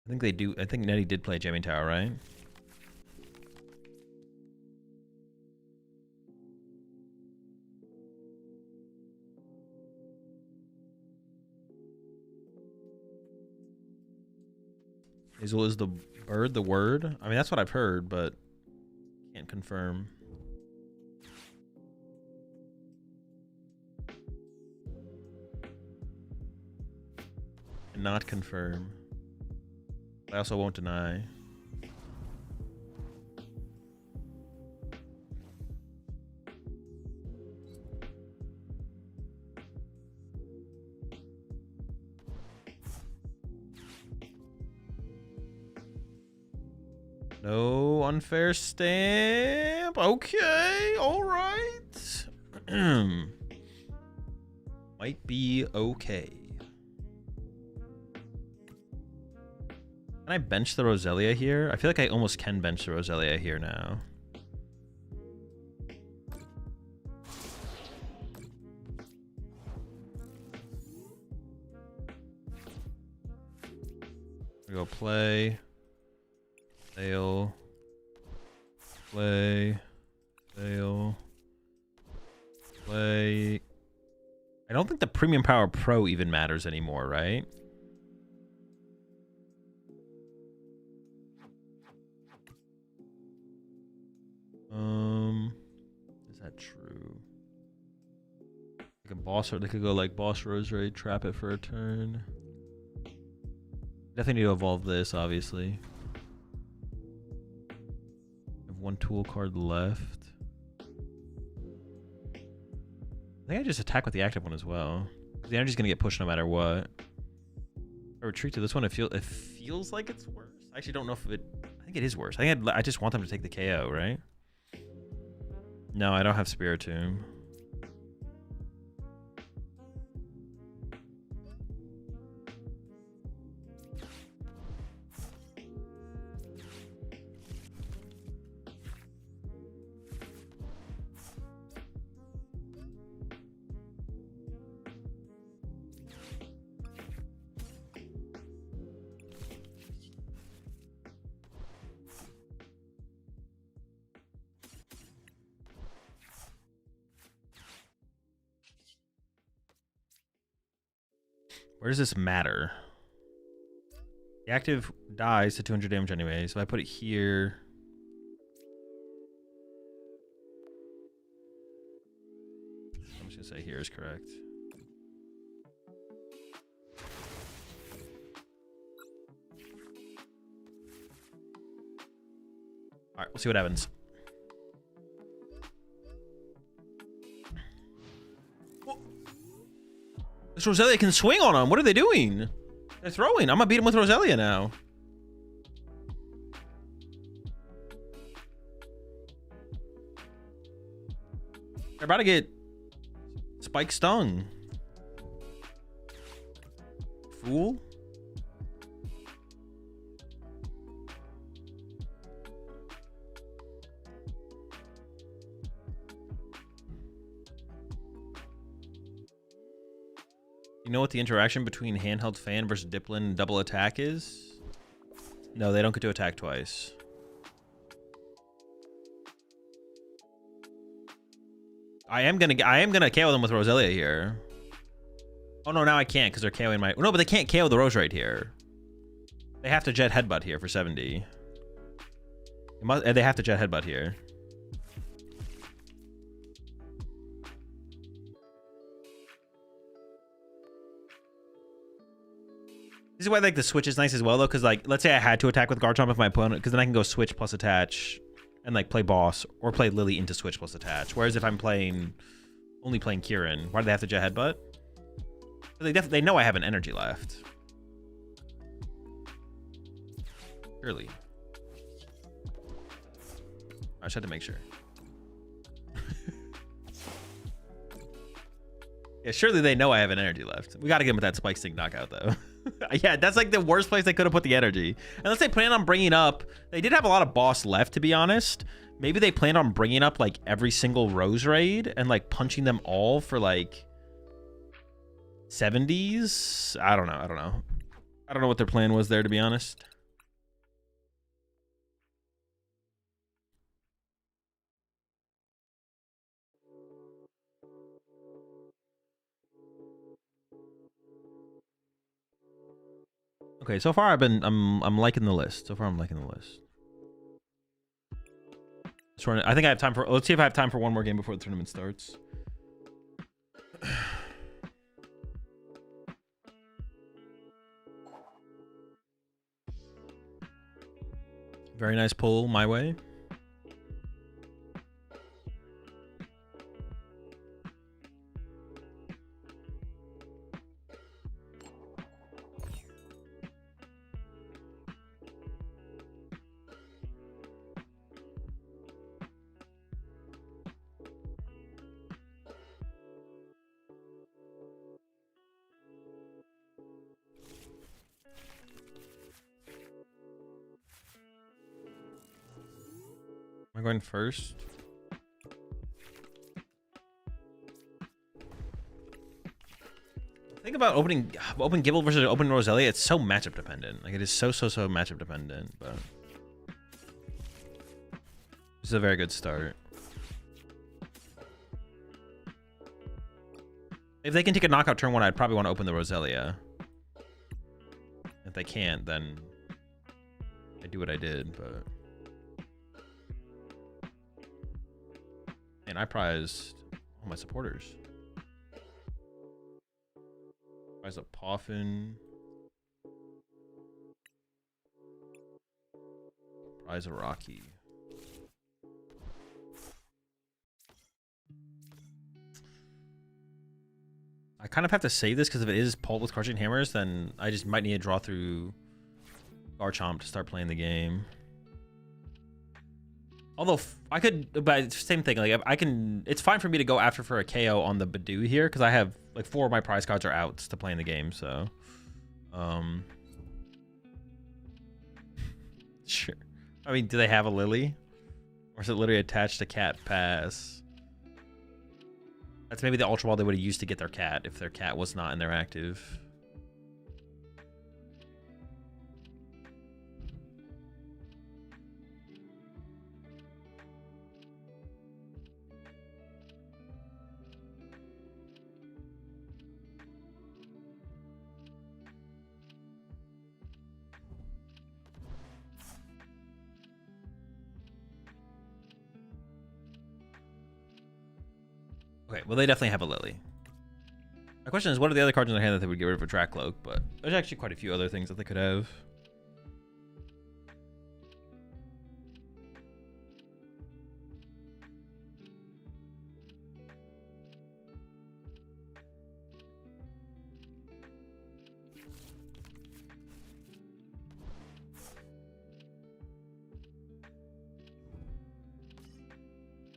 I think they do. I think Nettie did play a jamming tower, right? Azul is the bird, the word? I mean, that's what I've heard, but can't confirm. Not confirm. I also won't deny. No unfair stamp. Okay, all right. Might be okay. Can I bench the Roselia here? I feel like I almost can bench the Roselia here now. We go play. Fail. Play. Fail. Play. I don't think the Premium Power Pro even matters anymore, right? Is that true? Like a boss, or they could go like boss Roserade, trap it for a turn. Definitely need to evolve this, obviously. Have one tool card left. I think I just attack with the active one as well. The energy's gonna get pushed no matter what. I retreat to this one. It feels like it's worse. I actually don't know if it. I think it is worse. I just want them to take the KO, right? No, I don't have Spiritomb. Where does this matter? The active dies to 200 damage anyway, so if I put it here... I'm just gonna say here is correct. Alright, we'll see what happens. This Roselia can swing on him. What are they doing? They're throwing. I'm gonna beat him with Roselia now. They're about to get spike stung. Fool. You know what the interaction between handheld fan versus Diplin and double attack is? No, they don't get to attack twice. I am gonna KO them with Roselia here. Oh no, now I can't because they're KOing my. No, but they can't KO the Roserade here. They have to Jet Headbutt here for 70. They have to Jet Headbutt here. This is why like the switch is nice as well though, because like let's say I had to attack with Garchomp with my opponent, because then I can go switch plus attach and like play boss or play Lily into switch plus attach. Whereas if I'm only playing Kieran, why do they have to jet headbutt? They know I have an energy left. Surely. I just had to make sure. Yeah, surely they know I have an energy left. We got to get them with that Spike Stick knockout, though. Yeah, that's like the worst place they could have put the energy. Unless they plan on bringing up... They did have a lot of boss left, to be honest. Maybe they planned on bringing up, like, every single Rose Raid and, like, punching them all for, like, 70s? I don't know. I don't know what their plan was there, to be honest. Okay, so far I'm liking the list. So far I'm liking the list. I think I have time for, let's see if I have time for one more game before the tournament starts. Very nice pull my way. Am I going first? Think about open Gible versus open Roselia. It's so matchup dependent. Like it is so matchup dependent. But this is a very good start. If they can take a knockout turn one, I'd probably want to open the Roselia. If they can't, then I do what I did. But and I prized all my supporters. Prize a Poffin. Prize a Rocky. I kind of have to save this because if it is pulled with Crushing Hammers, then I just might need to draw through Garchomp to start playing the game. Although I could, but same thing. Like I can, it's fine for me to go after for a KO on the Badoo here because I have like 4 of my prize cards are outs to play in the game. So, sure. I mean, do they have a Lily, or is it literally attached to Cat Pass? That's maybe the Ultra Ball they would have used to get their cat if their cat was not in their active. Okay, well, they definitely have a Lily. My question is, what are the other cards in their hand that they would get rid of a Dracloak? But there's actually quite a few other things that they could have.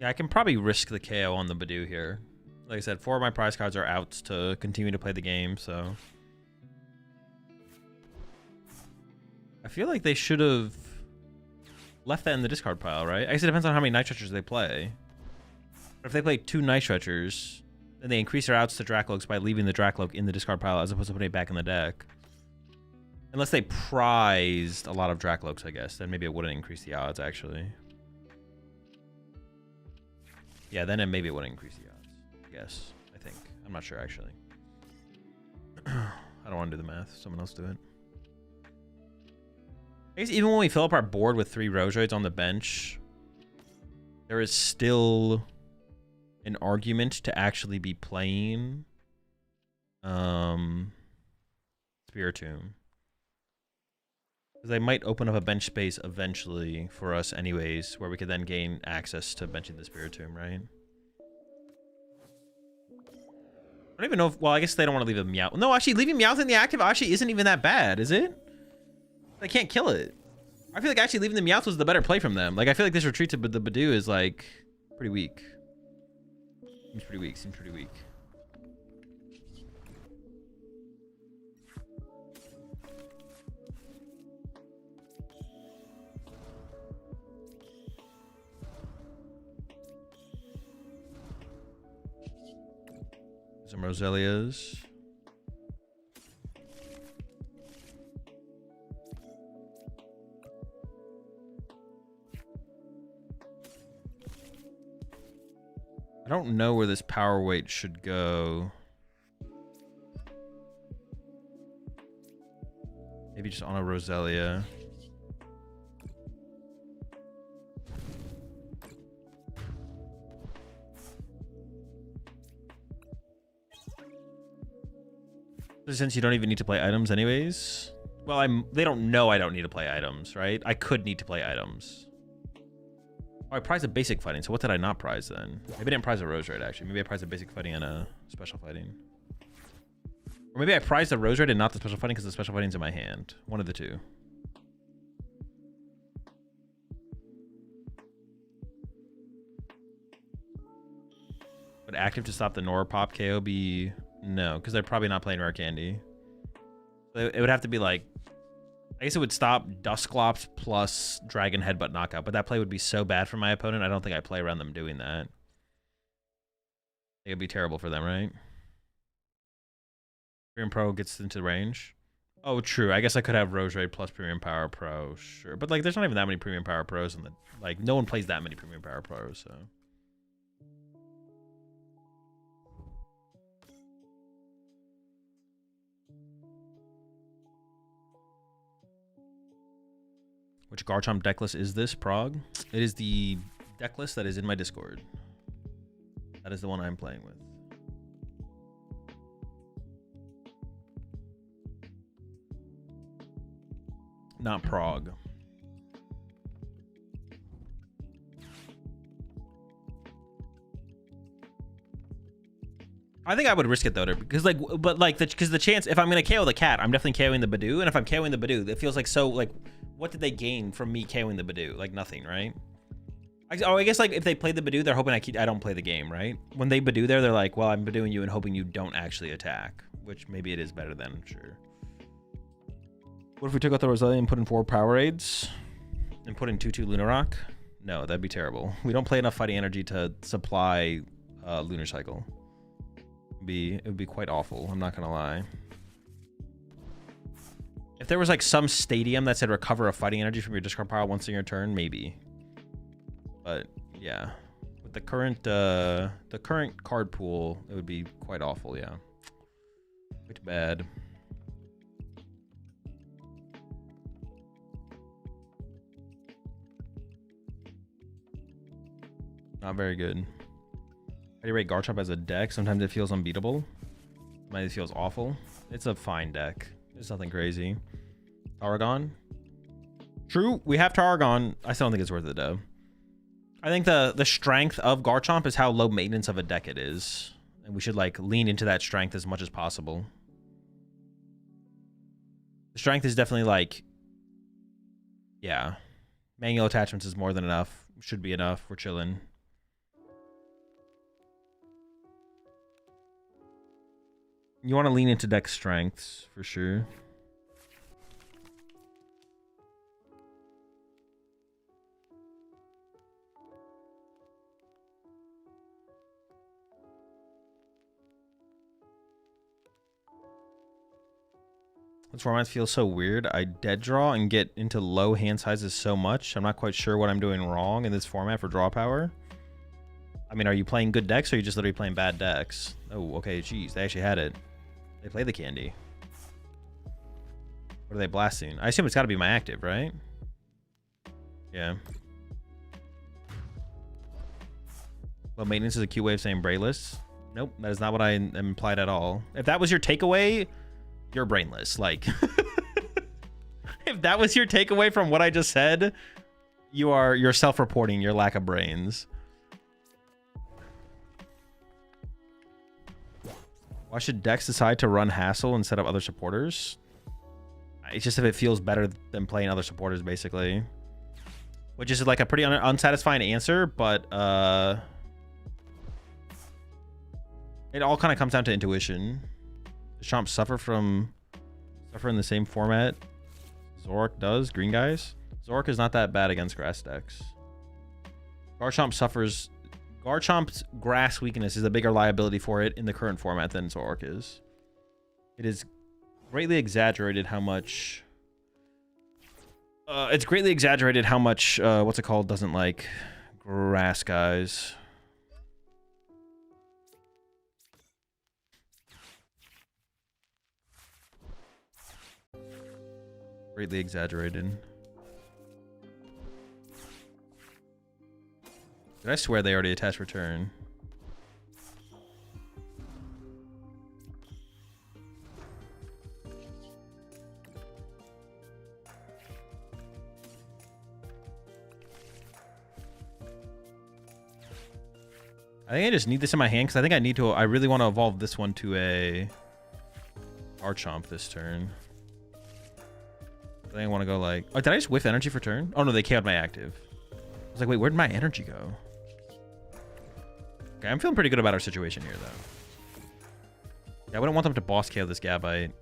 Yeah, I can probably risk the KO on the Badoo here. Like I said, 4 of my prize cards are outs to continue to play the game, so... I feel like they should have left that in the discard pile, right? I guess it depends on how many Night Stretchers they play. But if they play 2 Night Stretchers, then they increase their outs to Dracloaks by leaving the Dracloak in the discard pile as opposed to putting it back in the deck. Unless they prized a lot of Dracloaks, I guess. Then maybe it wouldn't increase the odds, actually. Yeah, then maybe it wouldn't increase the odds. I guess. I think. I'm not sure, actually. I don't want to do the math. Someone else do it. I guess even when we fill up our board with 3 Roseroids on the bench, there is still an argument to actually be playing Spiritomb. Because they might open up a bench space eventually for us anyways, where we could then gain access to benching the Spiritomb, right? I don't even know if, well, I guess they don't want to leave a Meowth. No, actually, leaving Meowth in the active actually isn't even that bad, is it? They can't kill it. I feel like actually leaving the Meowth was the better play from them. Like, I feel like this retreat to the Badoo is, like, pretty weak. Seems pretty weak, seems pretty weak. Some Roselias. I don't know where this power weight should go. Maybe just on a Roselia. Since you don't even need to play items anyways. Well, they don't know I don't need to play items, right? I could need to play items. Oh, I prized a basic fighting, so what did I not prize then? Maybe I didn't prize a Rose Raid, actually. Maybe I prized a basic fighting and a special fighting. Or maybe I prized the Rose Raid and not the special fighting because the special fighting's in my hand. One of the two. Would active to stop the Nora Pop KO be... No, because they're probably not playing Rare Candy. It would have to be like... I guess it would stop Dusclops plus Dragon Headbutt Knockout, but that play would be so bad for my opponent, I don't think I play around them doing that. It would be terrible for them, right? Premium Pro gets into range. Oh, true. I guess I could have Rose Raid plus Premium Power Pro, sure. But, like, there's not even that many Premium Power Pros, and like, no one plays that many Premium Power Pros, so... Which Garchomp decklist is this, Prague? It is the decklist that is in my Discord. That is the one I'm playing with. Not Prague. I think I would risk it though, because like, but like, because the chance, if I'm gonna KO the cat, I'm definitely KOing the Badoo, and if I'm KOing the Badoo, it feels like so like. What did they gain from me KOing the Badoo? Like nothing, right? I guess like if they play the Badoo, they're hoping I don't play the game, right? When they Badoo there, they're like, well, I'm Badooing you and hoping you don't actually attack, which maybe it is better than, sure. What if we took out the Roselia and put in 4 Power Raids and put in 2/2 Lunarock? No, that'd be terrible. We don't play enough fighting energy to supply Lunar Cycle. It would be quite awful. I'm not gonna lie. If there was like some stadium that said recover a fighting energy from your discard pile once in your turn, maybe. But yeah, with the current card pool, it would be quite awful. Yeah, quite bad. Not very good. How do you rate Garchomp as a deck? Sometimes it feels unbeatable. Sometimes it feels awful. It's a fine deck. It's nothing crazy. Tarragon. True, we have Tarragon. I still don't think it's worth it though. I think the strength of Garchomp is how low maintenance of a deck it is. And we should like lean into that strength as much as possible. The strength is definitely like, yeah. Manual attachments is more than enough. Should be enough. We're chilling. You want to lean into deck strengths for sure. This format feels so weird. I dead draw and get into low hand sizes so much. I'm not quite sure what I'm doing wrong in this format for draw power. I mean, are you playing good decks or are you just literally playing bad decks? Oh, okay, geez, they actually had it. They play the candy. What are they blasting? I assume it's got to be my active, right? Yeah. Well, maintenance is a cute way of saying brainless. Nope, that is not what I implied at all. If that was your takeaway, you're brainless. Like, if that was your takeaway from what I just said, you're self-reporting your lack of brains. Why should decks decide to run Hassle instead of other supporters? It's just if it feels better than playing other supporters, basically. Which is like a pretty unsatisfying answer, but it all kind of comes down to intuition. Does Chomp suffer in the same format Zoroark does? Green guys? Zoroark is not that bad against grass decks. Garchomp's grass weakness is a bigger liability for it in the current format than Zoroark is. It is greatly exaggerated how much... it's greatly exaggerated how much, what's it called, doesn't like grass guys. Greatly exaggerated. Did I swear they already attached return? I think I just need this in my hand because I think I really want to evolve this one to a Garchomp this turn. I think I want to go like... Oh, did I just whiff energy for turn? Oh, no, they KO'd my active. I was like, wait, where'd my energy go? Okay, I'm feeling pretty good about our situation here, though. Yeah, I wouldn't want them to boss KO this Gabite.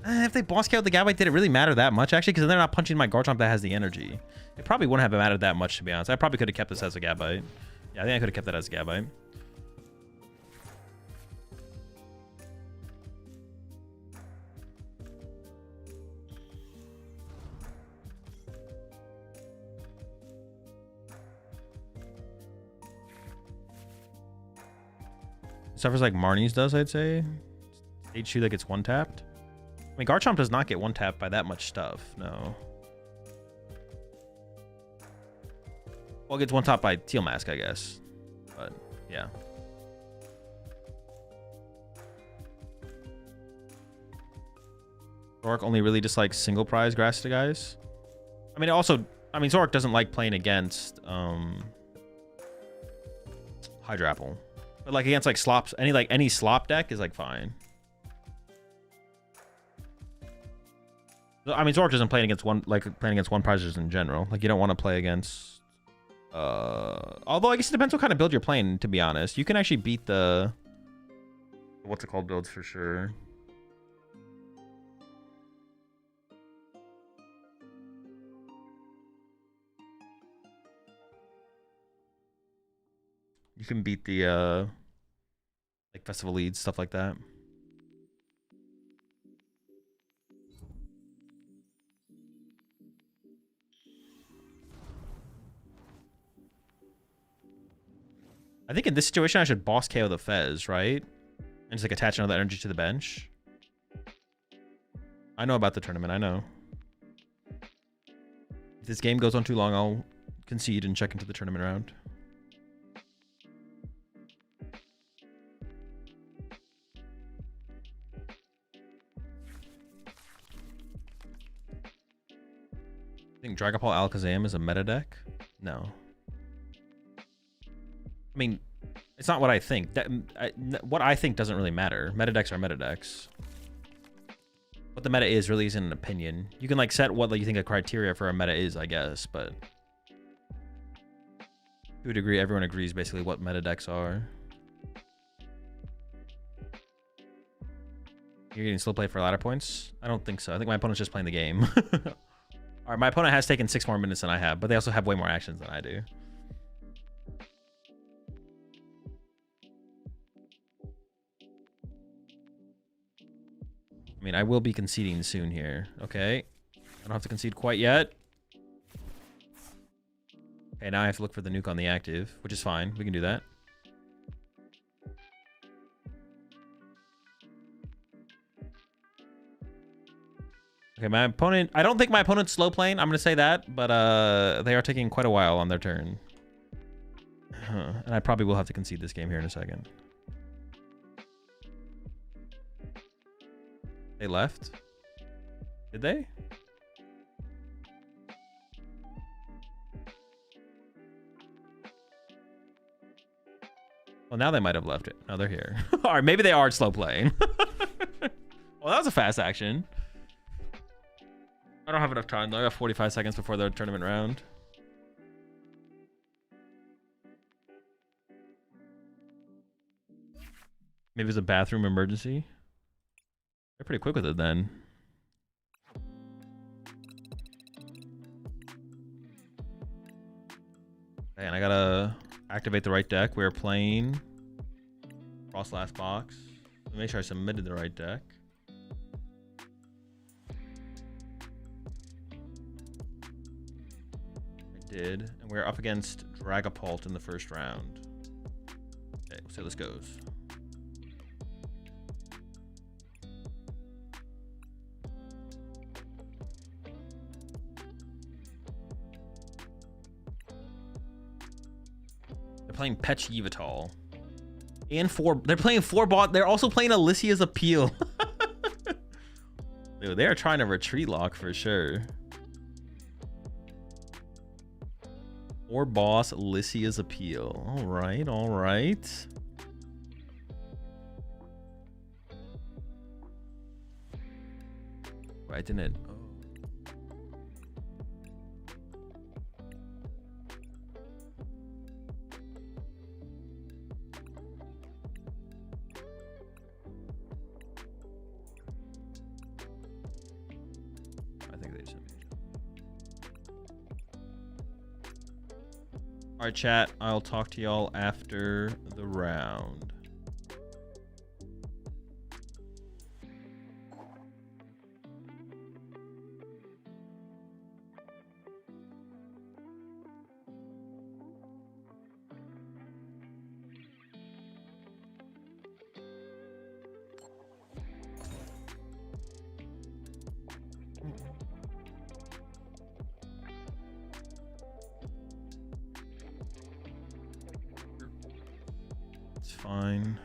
If they boss KO'd the Gabite, did it really matter that much, actually? Because they're not punching my Garchomp that has the energy. It probably wouldn't have mattered that much, to be honest. I probably could have kept this as a Gabite. Yeah, I think I could have kept that as a Gabite. Suffers like Marnie's does, I'd say. Stage 2 that gets one-tapped. I mean, Garchomp does not get one-tapped by that much stuff, no. Well, it gets one-tapped by Teal Mask, I guess. But, yeah. Zoroark only really dislikes single prize grass to guys. I mean, Zoroark doesn't like playing against Hydrapple. But like against like slops, any slop deck is like fine. I mean, Zoroark isn't playing against one prizes in general. Like you don't want to play against. Although I guess it depends what kind of build you're playing. To be honest, you can actually beat the what's it called builds for sure. You can beat the like festival leads, stuff like that. I think in this situation I should boss KO the Fez, right? And just like attach another energy to the bench. I know about the tournament, I know. If this game goes on too long, I'll concede and check into the tournament round. Think Dragon Ball Alakazam is a meta deck? No. I mean, it's not what I think. What I think doesn't really matter. Meta decks are meta decks. What the meta is really isn't an opinion. You can like set what like, you think a criteria for a meta is, I guess, but to a degree, everyone agrees basically what meta decks are. You're getting slow play for ladder points? I don't think so. I think my opponent's just playing the game. All right, my opponent has taken 6 more minutes than I have, but they also have way more actions than I do. I mean, I will be conceding soon here. Okay. I don't have to concede quite yet. Okay, now I have to look for the nuke on the active, which is fine. We can do that. Okay, my opponent... I don't think my opponent's slow playing. I'm going to say that, but they are taking quite a while on their turn. And I probably will have to concede this game here in a second. They left? Did they? Well, now they might have left it. No, they're here. All right, maybe they are slow playing. Well, that was a fast action. I don't have enough time though. I got 45 seconds before the tournament round. Maybe it's a bathroom emergency. They're pretty quick with it then. Okay, and I gotta activate the right deck. We're playing Froslass box. Let me make sure I submitted the right deck. I did, and we're up against Dragapult in the first round. Okay, we'll see how this goes. Playing Pech-Yveltal. And they're playing 4 bot. They're also playing Alicia's Appeal. Dude, they are trying to retreat lock for sure. 4 boss, Alicia's Appeal. All right, all right. Why didn't it? Oh. All right, chat. I'll talk to y'all after the round. Fine.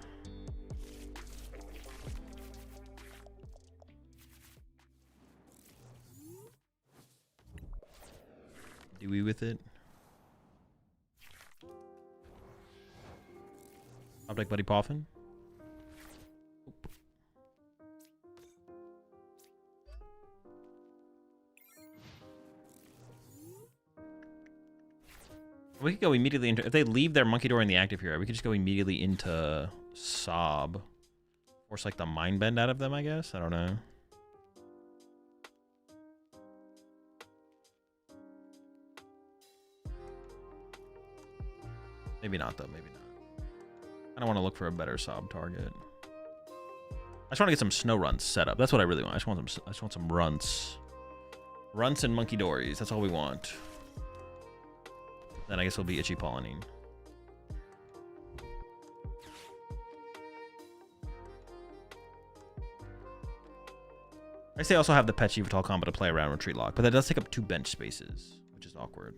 Do we with it? Object Buddy Poffin. We could go immediately into, if they leave their Monkey Door in the active here, we could just go immediately into Sob. Force like the Mind Bend out of them, I guess. I don't know. Maybe not though, maybe not. I don't want to look for a better Sob target. I just want to get some Snow Runts set up. That's what I really want. I just want some runts. Runts and Monkey Dories. That's all we want. Then I guess it'll be Itchy Pollenine. I say also have the Pech-Yveltal combo to play around Retreat Lock, but that does take up 2 bench spaces, which is awkward.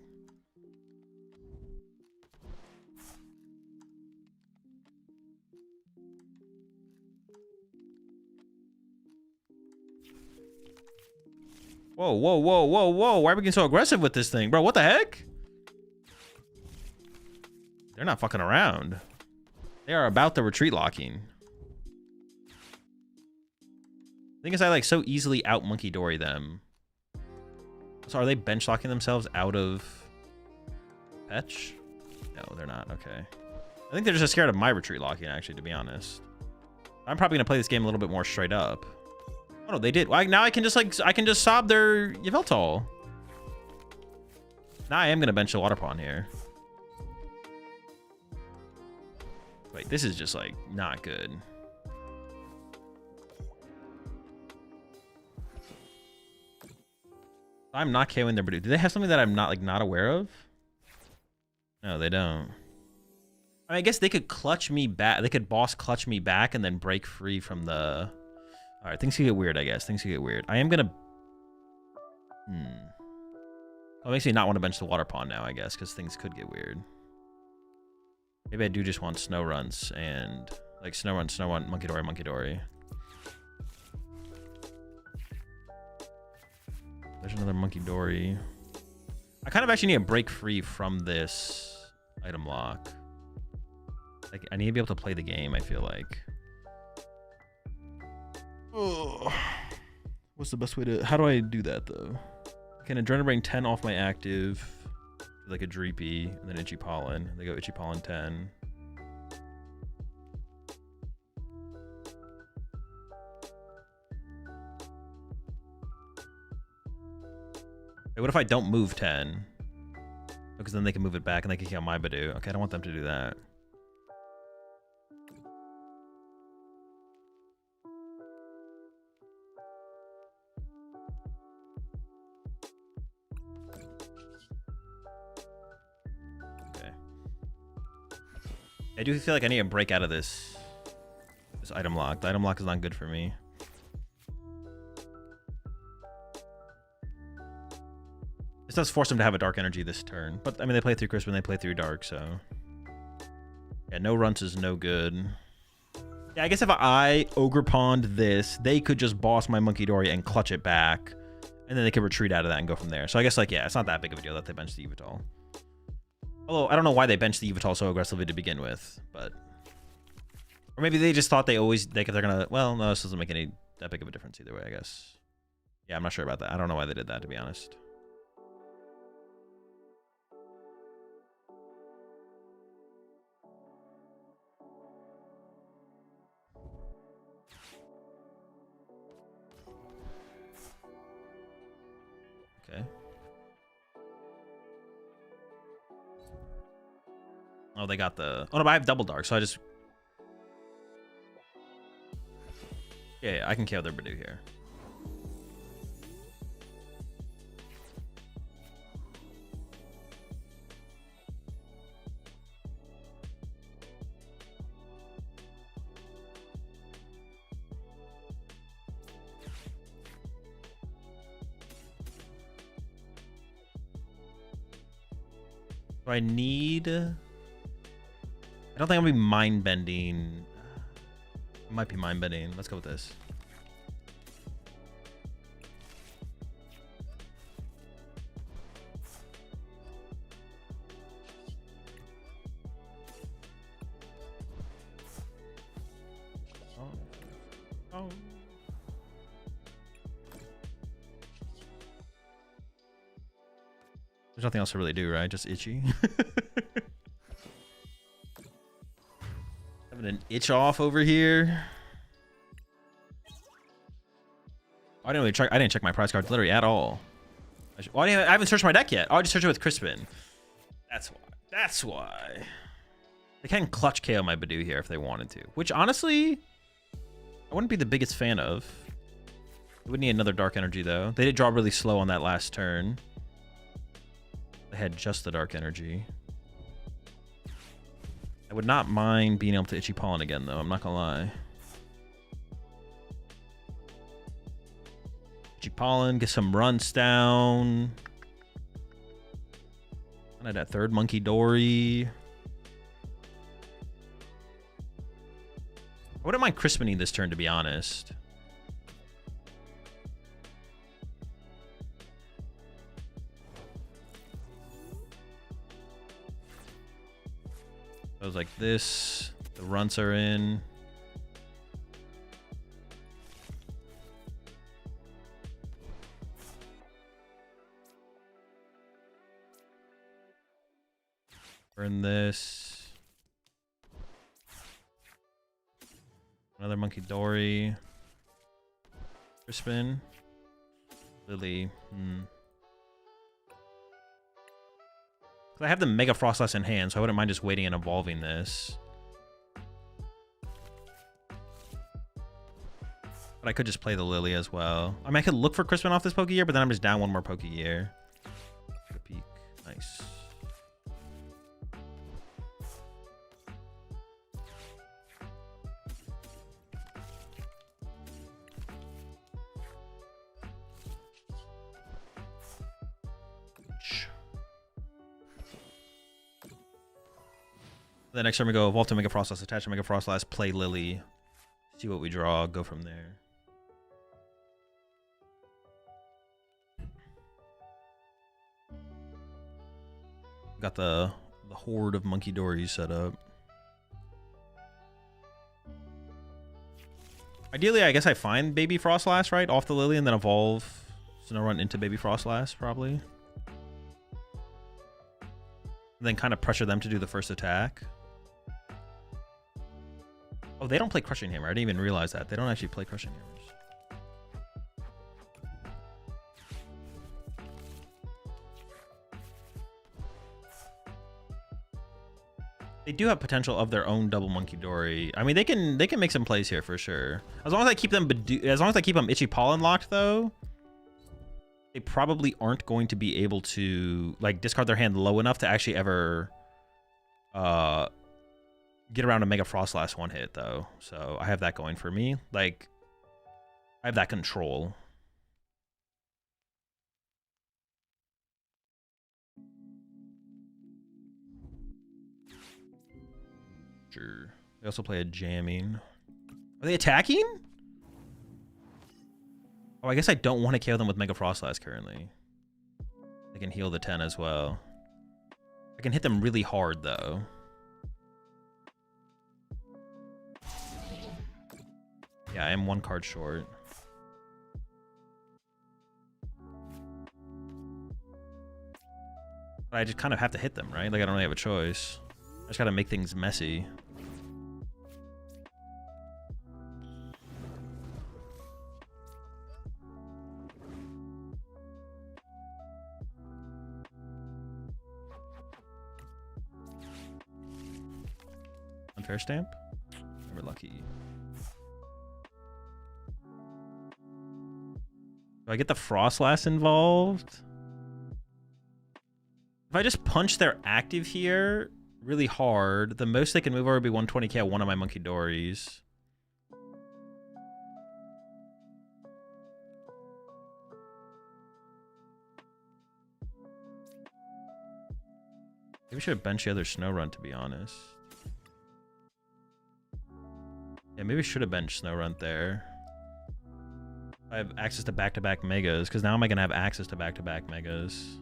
Whoa, whoa, whoa, whoa, whoa. Why are we getting so aggressive with this thing? Bro, what the heck? They're not fucking around. They are about the retreat locking. The thing is, I like so easily out Monkey Dory them. So are they bench locking themselves out of Petch? No, they're not. Okay. I think they're just scared of my retreat locking, actually, to be honest. I'm probably gonna play this game a little bit more straight up. Oh no, they did. Now I can just like sob their Yveltal. Now I am gonna bench a Water Pawn here. Wait, this is just like not good. I'm not KOing their Badoo. Do they have something that I'm not aware of? No, they don't. I mean, I guess they could clutch me back. They could boss clutch me back and then break free from the. All right, things could get weird. I guess things could get weird. I am gonna. Well, it makes me not want to bench the Water Pawn now, I guess, because things could get weird. Maybe I do just want Snow Runts and like Snow Run, Monkey Dory, Monkey Dory. There's another Monkey Dory. I kind of actually need to break free from this item lock. Like, I need to be able to play the game, I feel like. Ugh. What's the best way to... How do I do that, though? Can Adrenaline bring 10 off my active? Like a Dreepy, and then Itchy Pollen. They go Itchy Pollen 10. Hey, what if I don't move 10? Because then they can move it back and they can kill my Badoo. Okay, I don't want them to do that. Okay. I do feel like I need to break out of this item lock. The item lock is not good for me. This does force them to have a dark energy this turn. But, I mean, they play through Crisp and they play through Dark, so... Yeah, no runts is no good. Yeah, I guess if I Ogre Pond this, they could just boss my Monkey Dory and clutch it back. And then they could retreat out of that and go from there. So I guess, like, yeah, it's not that big of a deal that they bench the Yveltal. Although, I don't know why they benched the Yveltal so aggressively to begin with, but... Or maybe they just thought they always... Like, if they're gonna... Well, no, this doesn't make any that big of a difference either way, I guess. Yeah, I'm not sure about that. I don't know why they did that, to be honest. Okay. Oh, they got the... Oh, no, but I have Double Dark, so I just... Yeah, I can KO their Badoo here. Do I need... I don't think I'm gonna be mind bending. It might be mind bending. Let's go with this. Oh. There's nothing else to really do, right? Just Itchy. Having an itch off over here. I didn't really check. I didn't check my prize cards literally at all. I haven't searched my deck yet. Oh, I just searched it with Crispin. That's why. That's why. They can clutch KO my Badoo here if they wanted to. Which honestly, I wouldn't be the biggest fan of. They would need another Dark Energy though. They did draw really slow on that last turn. They had just the Dark Energy. I would not mind being able to Itchy Pollen again, though. I'm not gonna lie. Itchy Pollen, get some runs down. I had that third Monkey Dory. I wouldn't mind Crispining this turn, to be honest. I was like this. The runts are in. Burn this. Another Monkey Dory. Crispin. Lily. I have the Mega Froslass in hand, so I wouldn't mind just waiting and evolving this. But I could just play the Lily as well. I mean, I could look for Crispin off this Pokegear, but then I'm just down one more Pokegear. Peek. Nice. The next time we go Evolve to Mega Froslass, attach to Mega Froslass, play Lily, see what we draw, go from there. Got the horde of Monkey Dories set up. Ideally, I guess I find Baby Froslass, right? Off the Lily and then evolve Snorunt into Baby Froslass, probably. And then kind of pressure them to do the first attack. Oh, they don't play Crushing Hammer. I didn't even realize that. They don't actually play Crushing Hammers. They do have potential of their own double Monkey Dory. I mean, they can make some plays here for sure. As long as I keep them Itchy Pollen locked though, they probably aren't going to be able to like discard their hand low enough to actually ever get around to Mega Froslass one hit though. So I have that going for me. Like I have that control. Sure. They also play a jamming. Are they attacking? Oh, I guess I don't want to KO them with Mega Froslass currently. They can heal the 10 as well. I can hit them really hard though. Yeah, I am one card short. But I just kind of have to hit them, right? Like I don't really have a choice. I just gotta make things messy. Unfair stamp? Never lucky. Do I get the Froslass involved? If I just punch their active here really hard, the most they can move over would be 120k at one of my Monkey Dories. Maybe we should have benched the other Snorunt, to be honest. Yeah, maybe we should have benched Snorunt there. I have access to back-to-back Megas, because now am I going to have access to back-to-back Megas?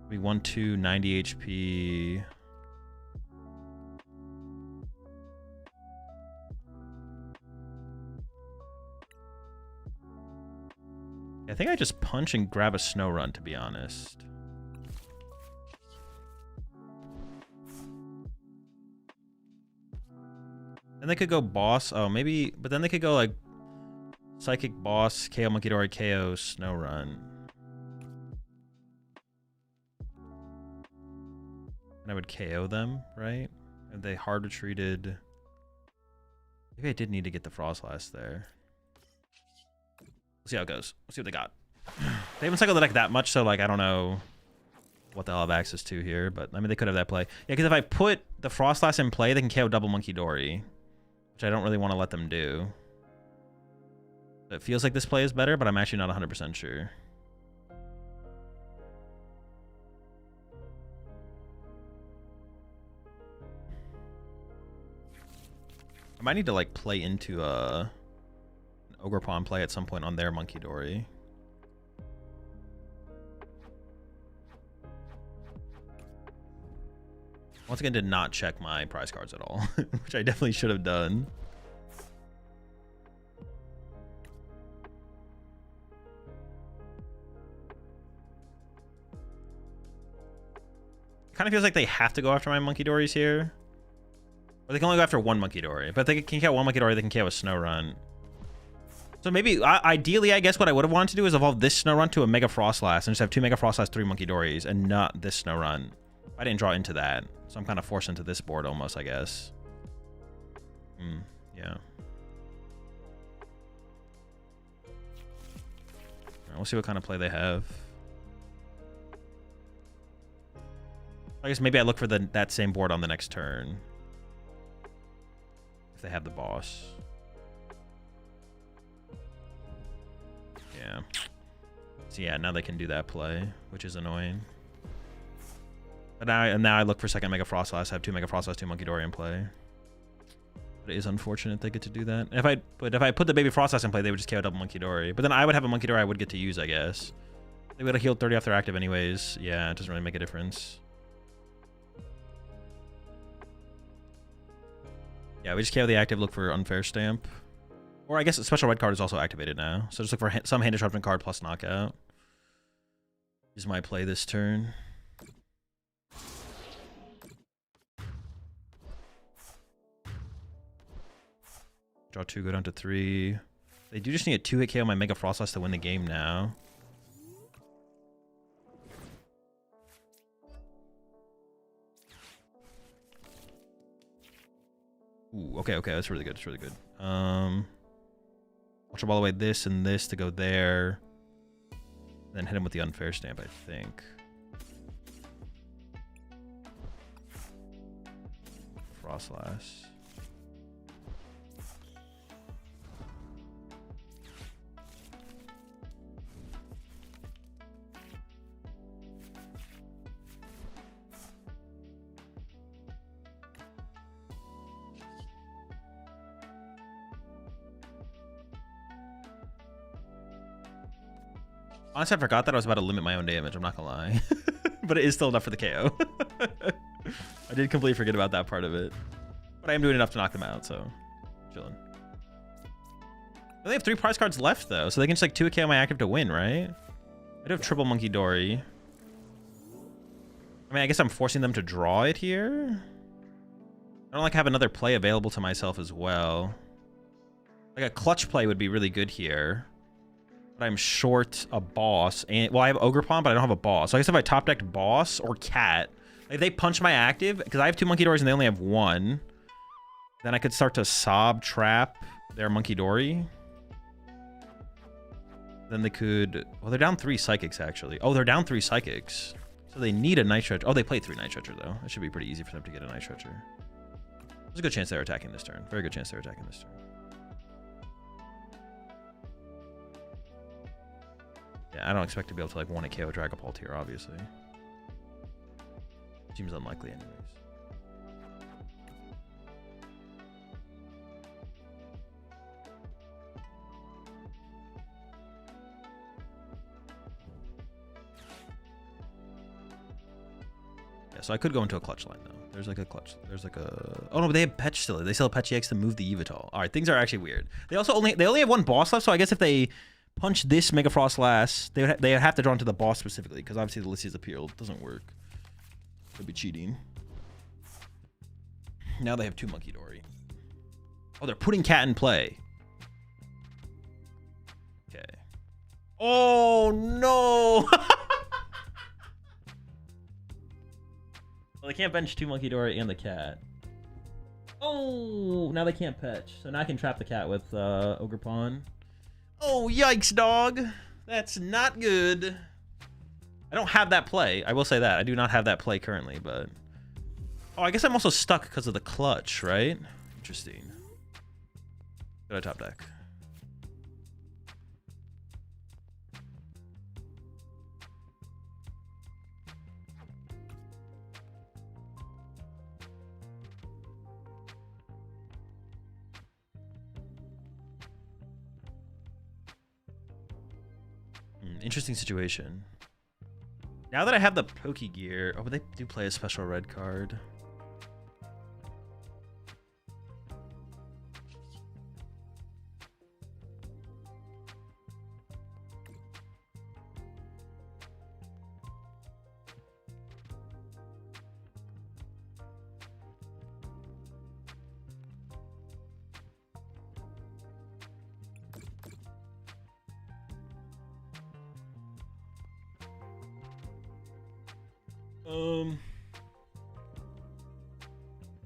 We 1-2, 90 HP. I think I just punch and grab a Snorunt, to be honest. Then they could go boss. Oh, maybe, but then they could go like Psychic Boss, KO Monkey Dory, KO Snorunt. And I would KO them, right? And they hard retreated. Maybe I did need to get the Froslass there. Let's see how it goes. Let's see what they got. They haven't cycled the deck that much, so like I don't know what they'll have access to here, but I mean they could have that play. Yeah, because if I put the Froslass in play, they can KO double Monkey Dory, which I don't really want to let them do. It feels like this play is better, but I'm actually not 100% sure. I might need to like play into an Ogre Pawn play at some point on their Monkey Dory. Once again, did not check my prize cards at all, which I definitely should have done. Kind of feels like they have to go after my Monkey Dories here. Or they can only go after one Monkey Dory. But if they can KO one Monkey Dory, they can KO a Snorunt. So maybe, ideally, I guess what I would have wanted to do is evolve this Snorunt to a Mega Froslass and just have two Mega Froslass, three Monkey Dories, and not this Snorunt. I didn't draw into that, so I'm kind of forced into this board almost, I guess. Yeah. Right, we'll see what kind of play they have. I guess maybe I look for that same board on the next turn. If they have the boss. Yeah. So yeah, now they can do that play, which is annoying. But now I look for second Mega Froslass, have two Mega Froslass, two Monkey Dory in play. But it is unfortunate they get to do that. If I put the Baby Froslass in play, they would just KO double Monkey Dory. But then I would have a Monkey Dory I would get to use, I guess. They would have healed 30 off their active anyways. Yeah, it doesn't really make a difference. Yeah, we just KO the active, look for unfair stamp. Or I guess a special red card is also activated now. So just look for some hand disruption card plus knockout. Is my play this turn. Draw 2, go down to 3. They do just need a 2-hit KO my Mega Froslass to win the game now. Ooh, okay, that's really good. It's really good. Ultra Ball away this and this to go there. Then hit him with the unfair stamp, I think. Froslass. Honestly, I forgot that I was about to limit my own damage. I'm not gonna lie. But it is still enough for the KO. I did completely forget about that part of it. But I am doing enough to knock them out, so chilling. They have 3 prize cards left, though, so they can just like 2-KO my active to win, right? I do have triple Monkey Dory. I mean, I guess I'm forcing them to draw it here. I don't like have another play available to myself as well. Like a clutch play would be really good here. But I'm short a boss, and well, I have Ogerpon, but I don't have a boss. So I guess if I top decked boss or cat, like if they punch my active, because I have 2 Monkey Dories and they only have 1, then I could start to sob trap their Monkey Dory. Then they could, well, they're down 3 Psychics actually. Oh, they're down 3 Psychics, so they need a Night Stretcher. Oh, they played 3 Night Stretcher though. It should be pretty easy for them to get a Night Stretcher. There's a good chance they're attacking this turn. Very good chance they're attacking this turn. Yeah, I don't expect to be able to like 1-hit KO Dragapult here, obviously. Seems unlikely anyways. Yeah, so I could go into a clutch line though. There's like a clutch. There's like a... Oh no, but they have Petch still. They still have Petch EX to move the Yveltal. Alright, things are actually weird. They only have 1 boss left, so I guess if they punch this Mega Froslass, they would have to draw into the boss specifically, because obviously the Lysie's Appeal doesn't work. Could be cheating. Now they have 2 Monkey Dory. Oh, they're putting Cat in play. Okay. Oh no! Well, they can't bench 2 Monkey Dory and the cat. Oh, now they can't Petch. So now I can trap the cat with Ogerpon. Oh, yikes, dog. That's not good. I don't have that play. I will say that. I do not have that play currently, but... Oh, I guess I'm also stuck because of the clutch, right? Interesting. Go to top deck. Interesting situation. Now that I have the Poke Gear... Oh, but they do play a special red card.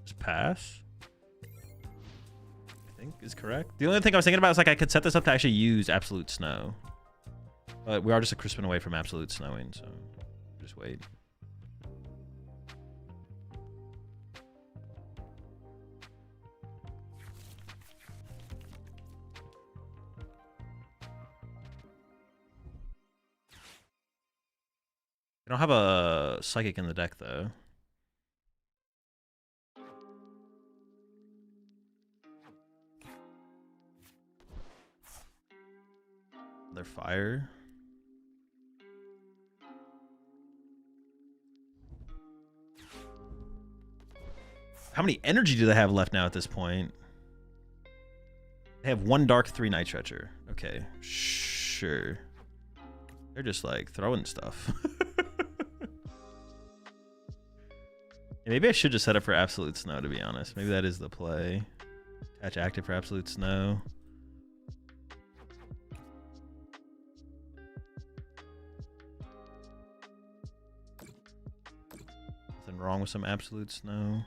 Just pass, I think is correct. The only thing I was thinking about is like I could set this up to actually use Absolute Snow, but we are just a crispin away from Absolute Snowing, so just wait. I don't have a Psychic in the deck, though. They're fire. How many energy do they have left now at this point? They have 1 dark, 3 night stretcher. Okay, sure. They're just like throwing stuff. Yeah, maybe I should just set up for Absolute Snow, to be honest. Maybe that is the play. Attach active for Absolute Snow. Nothing wrong with some Absolute Snow.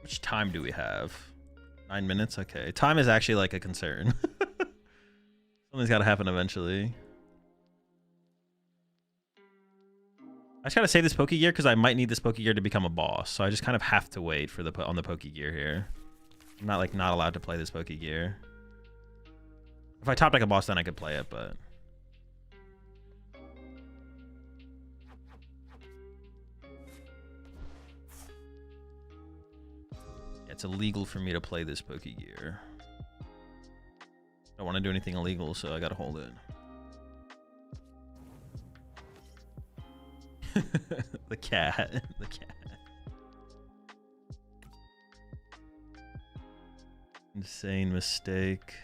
Which time do we have? 9 minutes? Okay. Time is actually like a concern. Something's got to happen eventually. I just got to save this Pokegear because I might need this Pokegear to become a boss. So I just kind of have to wait for on the Pokegear here. I'm not allowed to play this Pokegear. If I top deck a boss, then I could play it, but... It's illegal for me to play this Pokegear. I don't want to do anything illegal, so I gotta hold it. The cat. The cat. Insane mistake.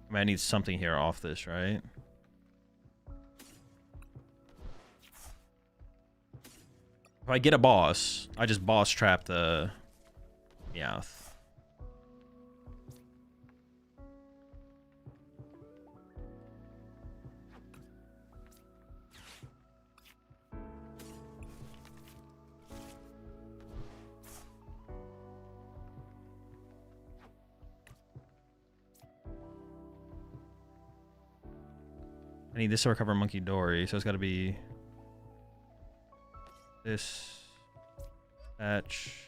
I mean, I need something here off this, right? If I get a boss, I just boss trap the Meowth. I need this to recover Monkey Dory, so it's got to be this patch.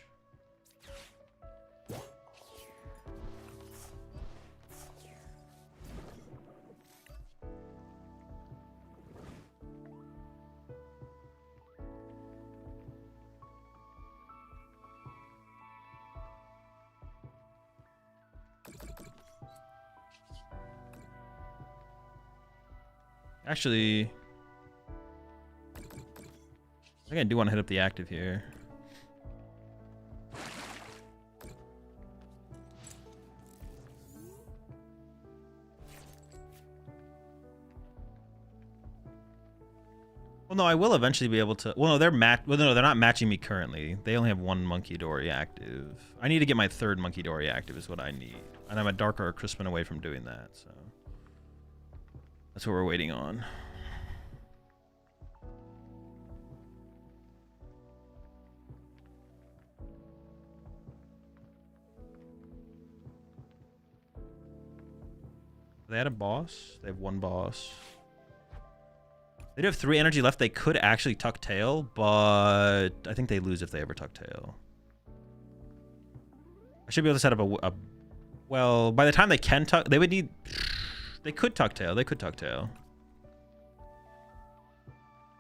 Actually, I think I do want to hit up the active here. Well, no, I will eventually be able to. Well, no, they're not matching me currently. They only have 1 Monkey Dory active. I need to get my 3rd Monkey Dory active is what I need, and I'm a Dark or a Crispin away from doing that. So. That's what we're waiting on. They had a boss. They have 1 boss. They do have 3 energy left. They could actually tuck tail, but I think they lose if they ever tuck tail. I should be able to set up a well, by the time they can tuck, they would need... They could tuck tail. They could tuck tail.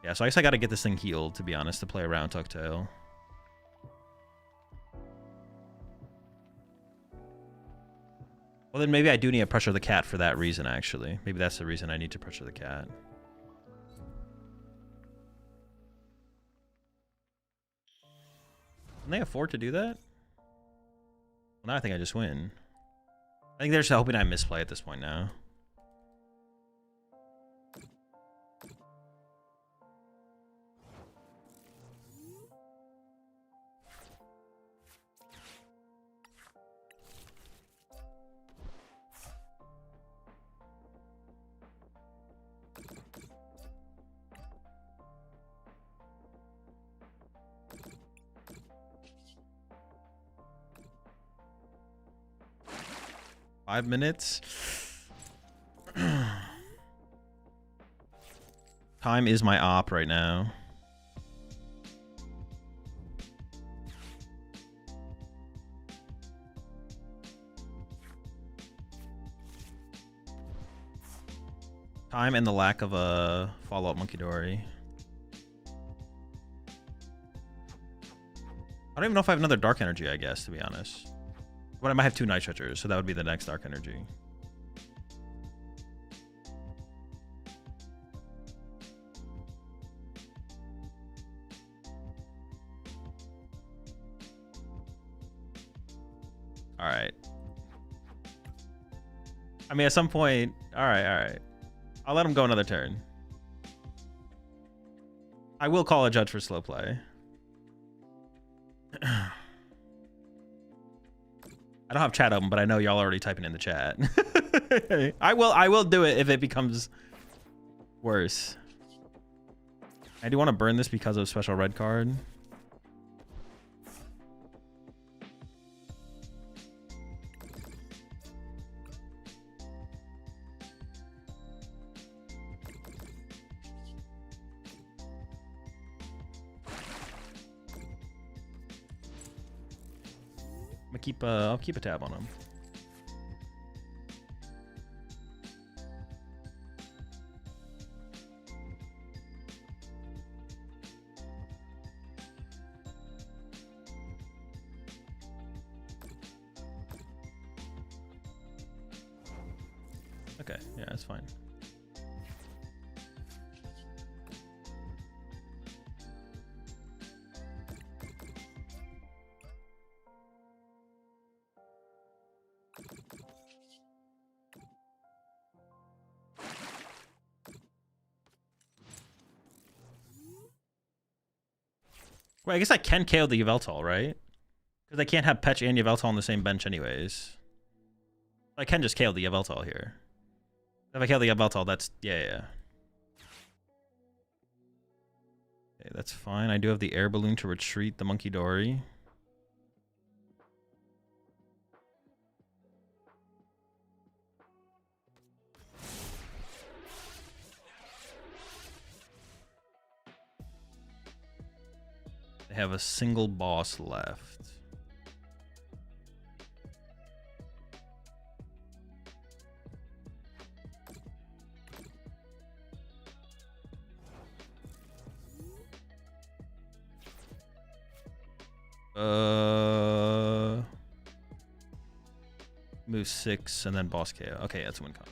Yeah, so I guess I got to get this thing healed, to be honest, to play around tuck tail. Well, then maybe I do need to pressure the cat for that reason, actually. Maybe that's the reason I need to pressure the cat. Can they afford to do that? Well, now I think I just win. I think they're just hoping I misplay at this point now. 5 minutes. Time is my op right now. Time and the lack of a follow-up Monkey Dory. I don't even know if I have another Dark Energy, I guess, to be honest. But I might have 2 Night Stretchers, so that would be the next Dark Energy. Alright. I mean, at some point... Alright. I'll let him go another turn. I will call a judge for slow play. I don't have chat open, but I know y'all already typing in the chat. I will do it if it becomes worse. I do want to burn this because of special red card. I'll keep a tab on him. Okay, yeah, that's fine. Wait, I guess I can KO the Yveltal, right? Because I can't have Petch and Yveltal on the same bench anyways. I can just KO the Yveltal here. If I kill the Yveltal, that's... Yeah. Okay, that's fine. I do have the Air Balloon to retreat the Monkey Dory. They have a single boss left. Move 6 and then boss KO. Okay, that's a win con.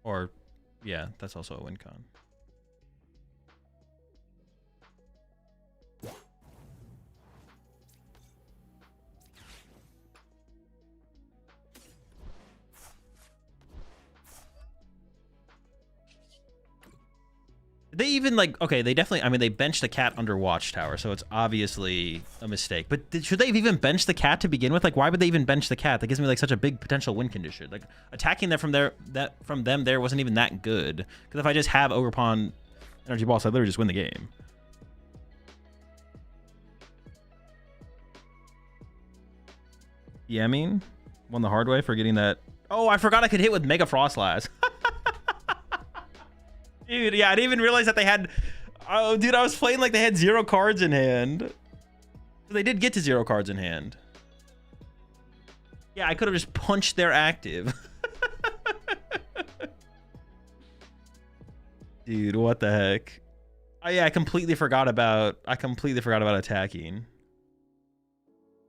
Or, yeah, that's also a win con. They even, like, okay, they definitely, I mean, they benched the cat under Watchtower, so it's obviously a mistake. But should they have even benched the cat to begin with? Like, why would they even bench the cat? That gives me, like, such a big potential win condition. Like, attacking them from them there wasn't even that good. Because if I just have Overpawn Energy Boss, I literally just win the game. Yeah, I mean, won the hard way for getting that. Oh, I forgot I could hit with Mega Froslass. Dude, yeah, I didn't even realize that they had... Oh, dude, I was playing like they had 0 cards in hand. They did get to 0 cards in hand. Yeah, I could have just punched their active. Dude, what the heck? Oh, yeah, I completely forgot about attacking.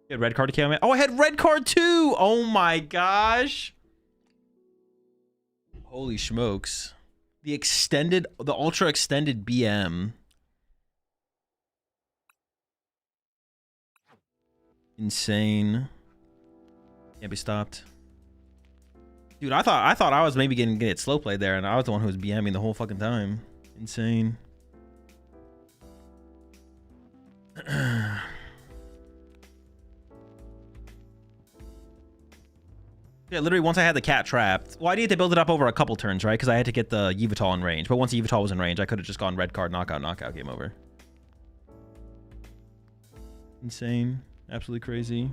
You had red card to KO, man. Oh, I had red card too! Oh my gosh. Holy smokes. The ultra extended BM. Insane. Can't be stopped. Dude, I thought I was maybe getting it slow played there, and I was the one who was BMing the whole fucking time. Insane. Yeah, literally once I had the cat trapped. Well, I needed to build it up over a couple turns, right? Because I had to get the Yveltal in range. But once the Yveltal was in range, I could have just gone red card, knockout, knockout, game over. Insane. Absolutely crazy.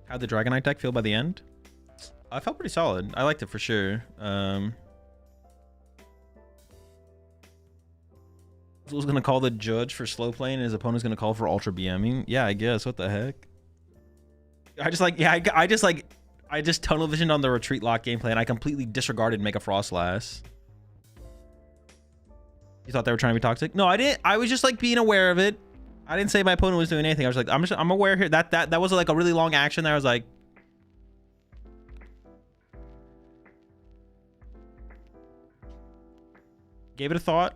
How'd the Dragonite deck feel by the end? I felt pretty solid. I liked it for sure. Azul's gonna call the judge for slow playing, and his opponent's gonna call for ultra BMing. Yeah, I guess. What the heck? I just tunnel visioned on the retreat lock gameplay, and I completely disregarded Mega Froslass. You thought they were trying to be toxic? No, I didn't. I was just like being aware of it. I didn't say my opponent was doing anything. I was like, I'm aware here. That was like a really long action there. I was like, gave it a thought.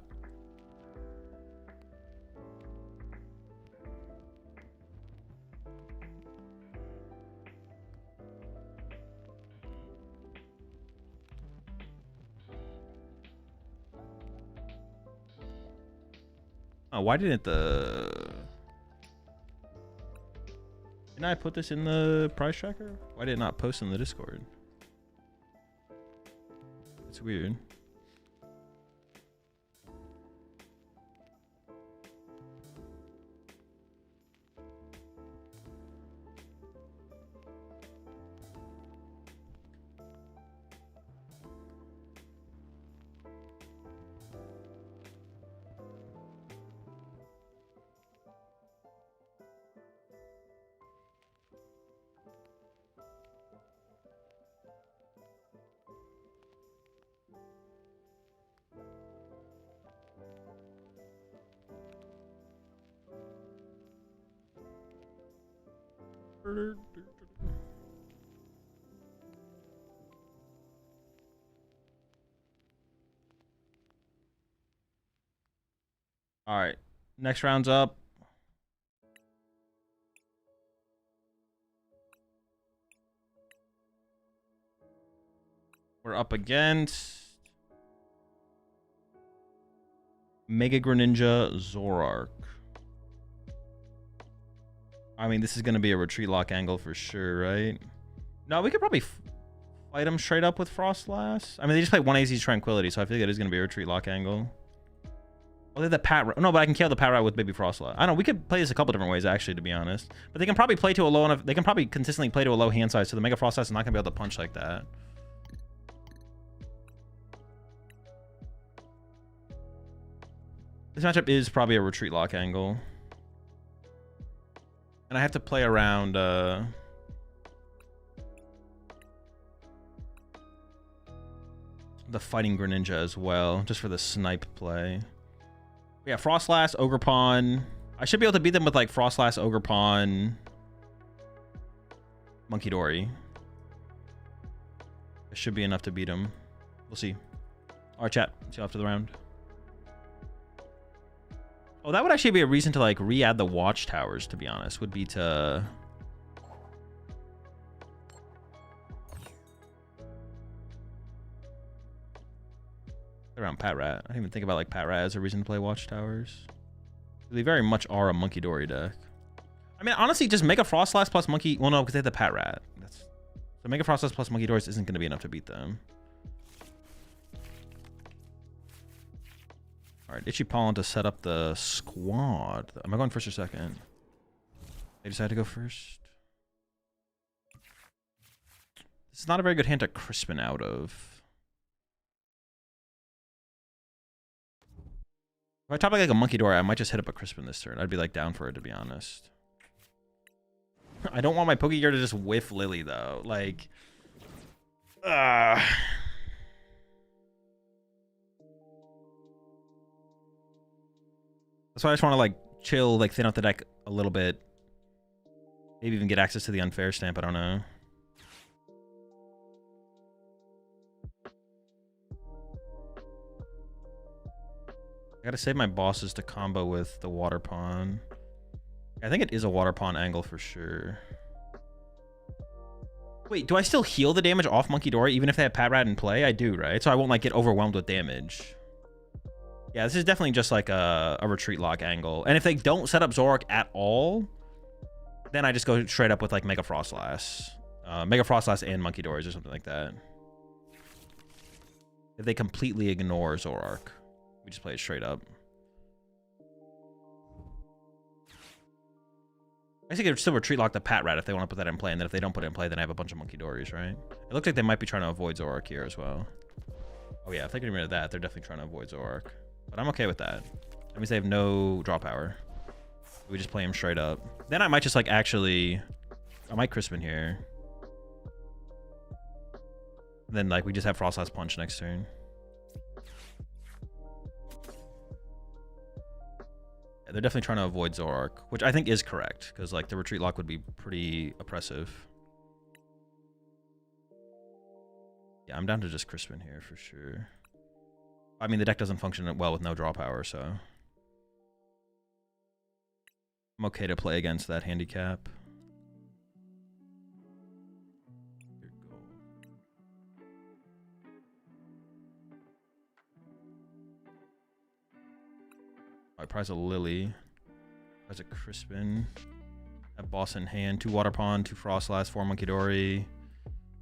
Oh, why didn't didn't I put this in the price tracker? Why did it not post in the Discord? It's weird. All right, next round's up. We're up against Mega Greninja Zoroark. I mean, this is going to be a retreat lock angle for sure, right? No, we could probably fight him straight up with Froslass. I mean, they just play 1 AZ Tranquility, so I feel like it is going to be a retreat lock angle. Oh, they have the Pat... No, but I can kill the Pat Rat with Baby Froslass. I don't know. We could play this a couple different ways, actually, to be honest. But they can probably play to a low enough... They can probably consistently play to a low hand size, so the Mega Froslass is not going to be able to punch like that. This matchup is probably a retreat lock angle. And I have to play around the fighting Greninja as well, just for the snipe play. Yeah, Froslass, Ogerpon. I should be able to beat them with like Froslass, Ogerpon, Munkidori. It should be enough to beat them. We'll see. All right, chat. See you after the round. Oh, that would actually be a reason to like re-add the watchtowers, to be honest, would be to... around Pat Rat. I didn't even think about like Pat Rat as a reason to play watchtowers. They very much are a Munkidori deck. I mean, honestly, just Mega Froslass plus Monkey... Well, no, because they have the Pat Rat. So Mega Froslass plus Munkidoris isn't going to be enough to beat them. All right, Itchy Pollen to set up the squad. Am I going first or second? They decided to go first. This is not a very good hand to Crispin out of. If I top like a Munkidori, I might just hit up a Crispin this turn. I'd be like down for it, to be honest. I don't want my Pokegear to just whiff Lily though. Like, that's why I just want to like chill, like thin out the deck a little bit. Maybe even get access to the unfair stamp. I don't know. I gotta save my bosses to combo with the Water Pawn. I think it is a Water Pawn angle for sure. Wait, do I still heal the damage off Munkidori even if they have Pat Rat in play? I do, right? So I won't like get overwhelmed with damage. Yeah, this is definitely just like a retreat lock angle. And if they don't set up Zoroark at all, then I just go straight up with like Mega Froslass. Mega Froslass and Monkey Dories or something like that. If they completely ignore Zoroark, we just play it straight up. I guess they could still retreat lock the Pat Rat if they want to put that in play, and then if they don't put it in play, then I have a bunch of Monkey Dories, right? It looks like they might be trying to avoid Zoroark here as well. Oh yeah, if they get rid of that, they're definitely trying to avoid Zoroark. But I'm okay with that. That means they have no draw power. We just play him straight up. Then I might just like actually... I might Crispin here. Then like we just have Froslass Punch next turn. Yeah, they're definitely trying to avoid Zoroark, which I think is correct, because like the retreat lock would be pretty oppressive. Yeah, I'm down to just Crispin here for sure. I mean, the deck doesn't function well with no draw power, so I'm okay to play against that handicap. I prize a Lily. Prize a Crispin. Have Boss in hand. 2 Water Pond, 2 Froslass, 4 Monkey Dory.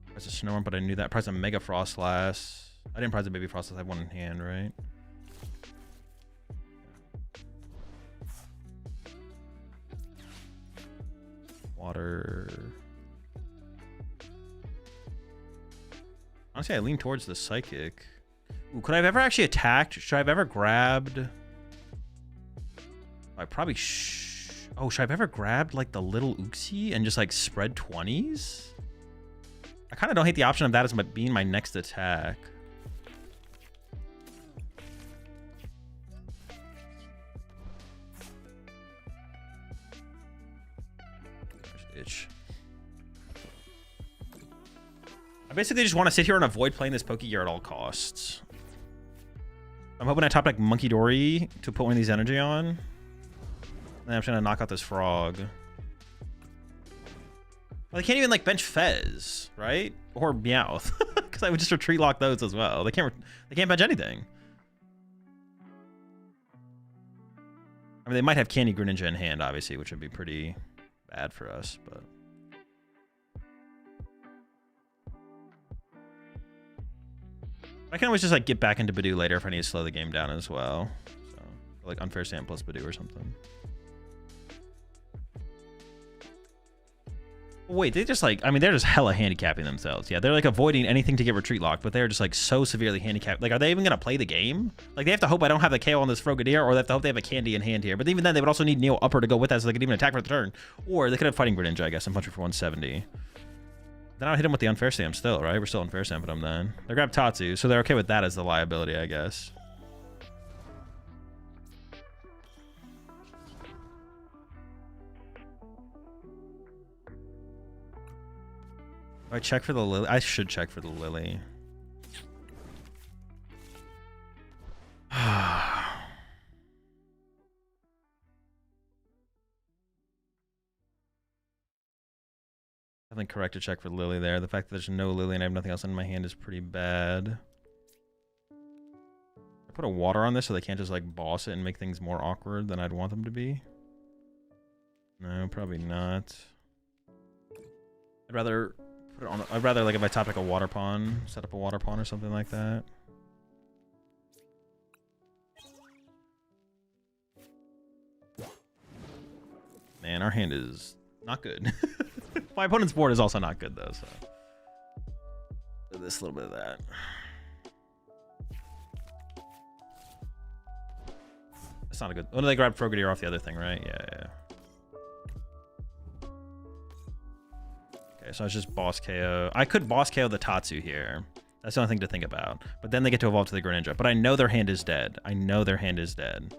Prize a Snorunt, but I knew that. Prize a Mega Froslass. I didn't prize a Baby Froslass. I have 1 in hand, right? Water. Honestly, I lean towards the Psychic. Ooh, could I have ever actually attacked? Should I have ever grabbed... I probably oh, should I have ever grabbed like the little Uxie and just like spread 20s? I kind of don't hate the option of that as being my next attack. Itch. I basically just want to sit here and avoid playing this Pokegear at all costs. I'm hoping I top like Monkey Dory to put one of these energy on. And I'm trying to knock out this frog. Well, they can't even like bench Fez, right? Or Meowth, because I would just retreat lock those as well. They can't bench anything. I mean, they might have Candy Greninja in hand, obviously, which would be pretty bad for us, but. I can always just like get back into Badoo later if I need to slow the game down as well. So like Unfair Sand plus Badoo or something. Wait, they just like, I mean, they're just hella handicapping themselves. Yeah, they're like avoiding anything to get retreat locked, but they're just like so severely handicapped. Like, are they even going to play the game? Like, they have to hope I don't have the KO on this Frogadier, or they have to hope they have a Candy in hand here. But even then, they would also need Neo Upper to go with that so they could even attack for the turn. Or they could have Fighting Greninja, I guess, and punch it for 170. Then I'll hit him with the Unfair Stamp still, right? We're still Unfair Stamping them then. They grab Tatsu, so they're okay with that as the liability, I guess. I check for the Lily. I should check for the Lily. Definitely correct to check for Lily there. The fact that there's no Lily and I have nothing else in my hand is pretty bad. I put a water on this so they can't just like boss it and make things more awkward than I'd want them to be. No, probably not. I'd rather put it on. I'd rather like if I top like a water pond, set up a water pond or something like that. Man, our hand is not good. My opponent's board is also not good though, so do this, a little bit of that. That's not a good. Oh, no, they grabbed Frogadier off the other thing, right? Yeah. Okay, so I was just boss KO. I could boss KO the Tatsu here. That's the only thing to think about. But then they get to evolve to the Greninja. But I know their hand is dead. I know their hand is dead.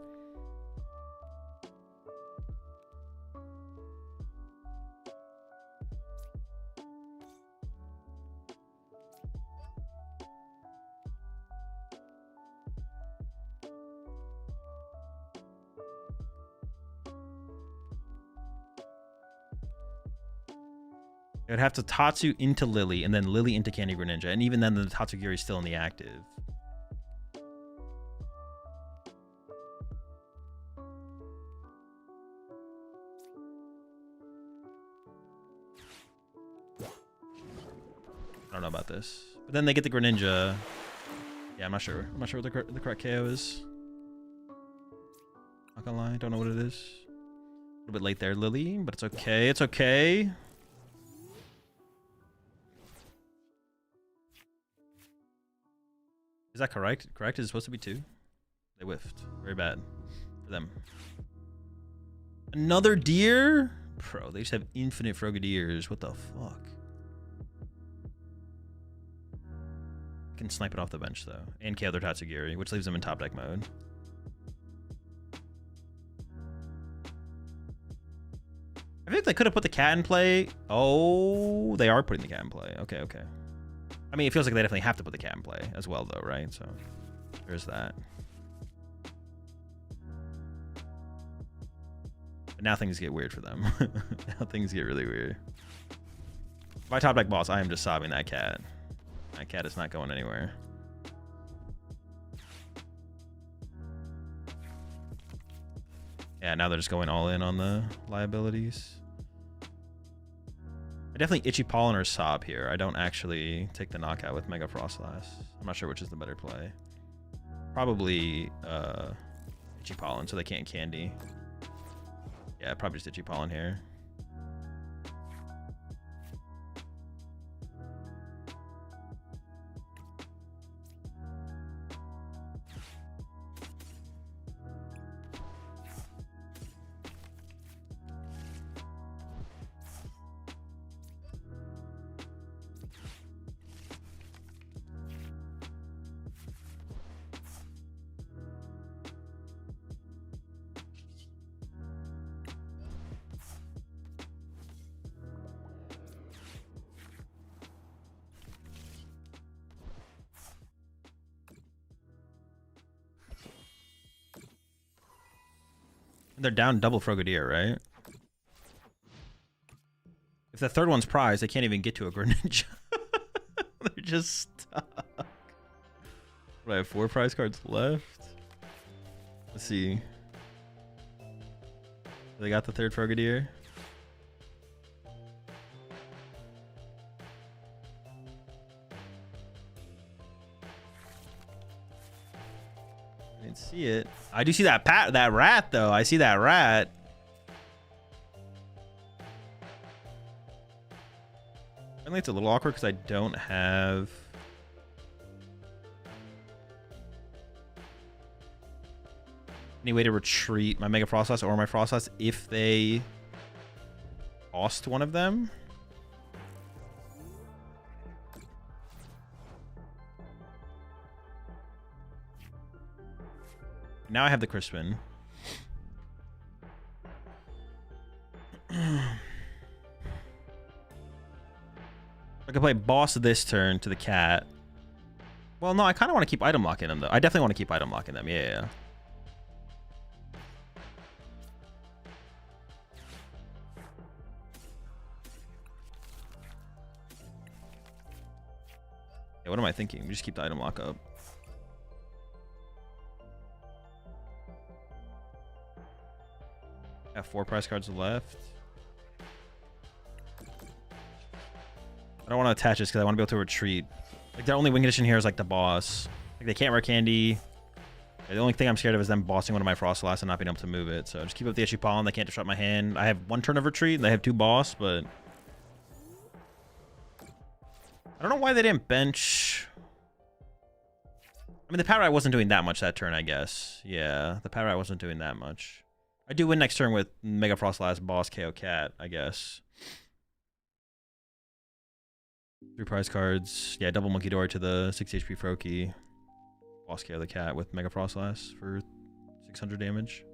It would have to Tatsu into Lily, and then Lily into Candy Greninja, and even then the Tatsugiri is still in the active. don't know about this. But then they get the Greninja. Yeah, I'm not sure. I'm not sure what the correct KO is. Not gonna lie, don't know what it is. A little bit late there, Lily, but it's okay. It's okay. Is that correct? Correct? Is it supposed to be 2? They whiffed. Very bad for them. Another deer? Bro, they just have infinite Frogadiers. What the fuck? Can snipe it off the bench though, and KO their Tatsugiri, which leaves them in top deck mode. I think they could have put the cat in play. Oh, they are putting the cat in play. Okay, okay. I mean, it feels like they definitely have to put the cat in play as well, though, right? So there's that. But now things get weird for them. Now things get really weird. If I top deck boss, I am just sobbing that cat. That cat is not going anywhere. Yeah, now they're just going all in on the liabilities. I definitely Itchy Pollen or Sob here. I don't actually take the knockout with Mega Froslass. I'm not sure which is the better play. Probably Itchy Pollen so they can't candy. Yeah, probably just Itchy Pollen here. They're down double Frogadier, right? If the third one's prized, they can't even get to a Greninja. They're just stuck. What, I have 4 prize cards left? Let's see. They got the third Frogadier. I didn't see it. I do see that rat though. I see that rat. I think it's a little awkward because I don't have any way to retreat my Mega Froslass or my Froslass if they lost one of them. Now I have the Crispin. I can play boss this turn to the cat. Well, no, I kind of want to keep item locking them, though. I definitely want to keep item locking them. Yeah. Yeah, what am I thinking? We just keep the item lock up. I have 4 prize cards left. I don't want to attach this because I want to be able to retreat. Like, their only win condition here is like the boss. Like, they can't wear candy. The only thing I'm scared of is them bossing one of my Froslass and not being able to move it. So just keep up the Itchy Pollen. They can't disrupt my hand. I have 1 turn of retreat and they have 2 boss, but I don't know why they didn't bench. I mean, the Power Rat wasn't doing that much that turn, I guess. Yeah, the Power Rat wasn't doing that much. I do win next turn with Mega Froslass, boss, KO cat, I guess. 3 prize cards. Yeah, double Monkey Dory to the 6 HP Froakie. Boss KO the cat with Mega Froslass for 600 damage.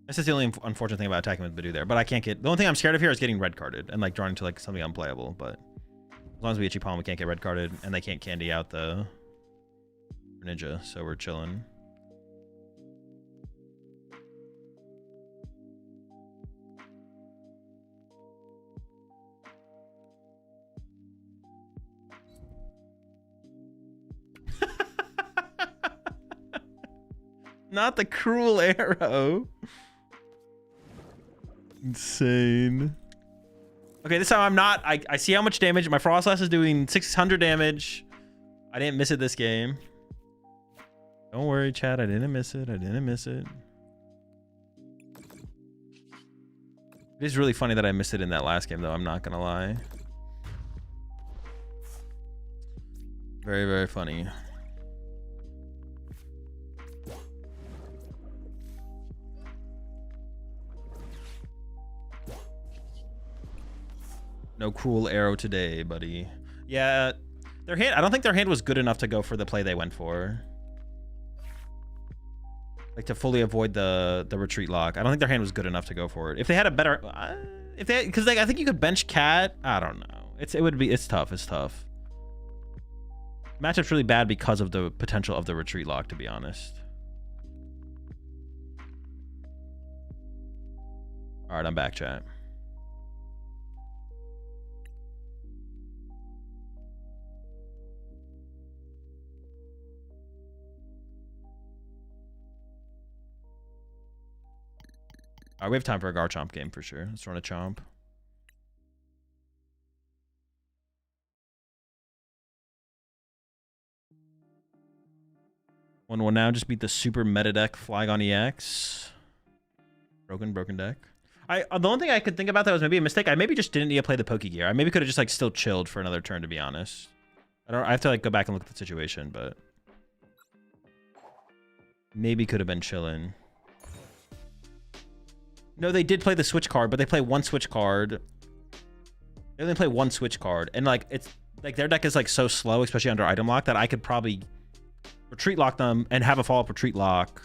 This is the only unfortunate thing about attacking with Bidoof there, but I can't get... The only thing I'm scared of here is getting red carded and like drawing into like something unplayable, but as long as we Itchy Palm, we can't get red carded and they can't candy out the ninja, so we're chilling. Not the cruel arrow. Insane. Okay, this time I'm not. I see how much damage. My Froslass is doing 600 damage. I didn't miss it this game. Don't worry, chat. I didn't miss it. I didn't miss it. It is really funny that I missed it in that last game, though. I'm not going to lie. Very, very funny. No cruel arrow today, buddy. Yeah, their hand. I don't think their hand was good enough to go for the play they went for. Like to fully avoid the retreat lock. I don't think their hand was good enough to go for it. If they had a better, because I think you could bench Cat. I don't know. It's tough. It's tough. Matchup's really bad because of the potential of the retreat lock, to be honest. All right, I'm back, chat. All right, we have time for a Garchomp game for sure. Let's run a Chomp. One will now just beat the super meta deck Flygon EX. Broken deck. The only thing I could think about that was maybe a mistake. I maybe just didn't need to play the Pokegear. I maybe could have just like still chilled for another turn, to be honest. I have to like go back and look at the situation, but maybe could have been chilling. No, they did play the switch card, but they play one switch card. They only play one switch card, and like it's like their deck is like so slow, especially under item lock, that I could probably retreat lock them and have a follow-up retreat lock.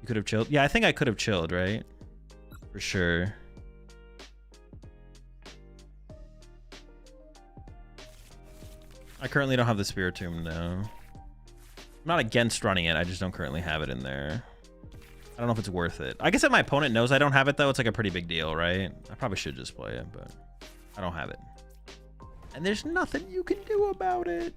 You could have chilled. Yeah, I think I could have chilled, right? For sure. I currently don't have the Spiritomb, no. I'm not against running it. I just don't currently have it in there. I don't know if it's worth it. I guess if my opponent knows I don't have it, though, it's like a pretty big deal, right? I probably should just play it, but I don't have it. And there's nothing you can do about it.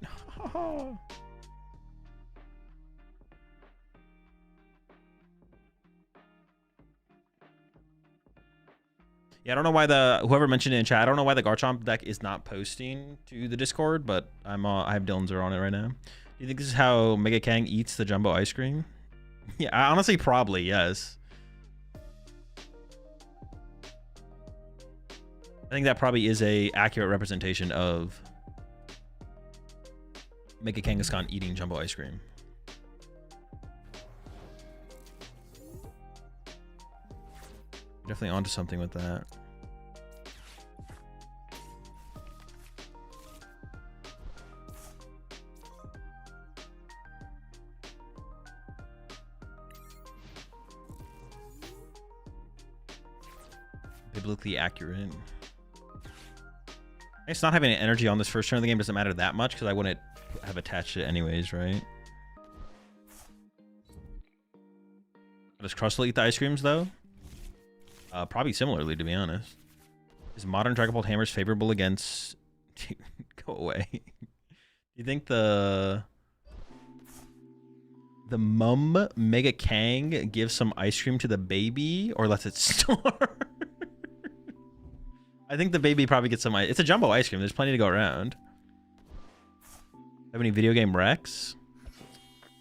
Yeah, I don't know why whoever mentioned it in chat, I don't know why the Garchomp deck is not posting to the Discord, but I have Dylan's on it right now. Do you think this is how Mega Kang eats the jumbo ice cream? Yeah, honestly, probably, yes. I think that probably is a accurate representation of Mega Kangaskhan eating jumbo ice cream. Definitely onto something with that. Biblically accurate. It's not having an energy on this first turn of the game doesn't matter that much because I wouldn't have attached it anyways, right? Does Crustle eat the ice creams though? Probably similarly, to be honest. Is modern Dragonbolt hammers favorable against? Dude, go away. Do you think the mum Mega Kang gives some ice cream to the baby or lets it starve? I think the baby probably gets some ice. It's a jumbo ice cream. There's plenty to go around. Have any video game recs?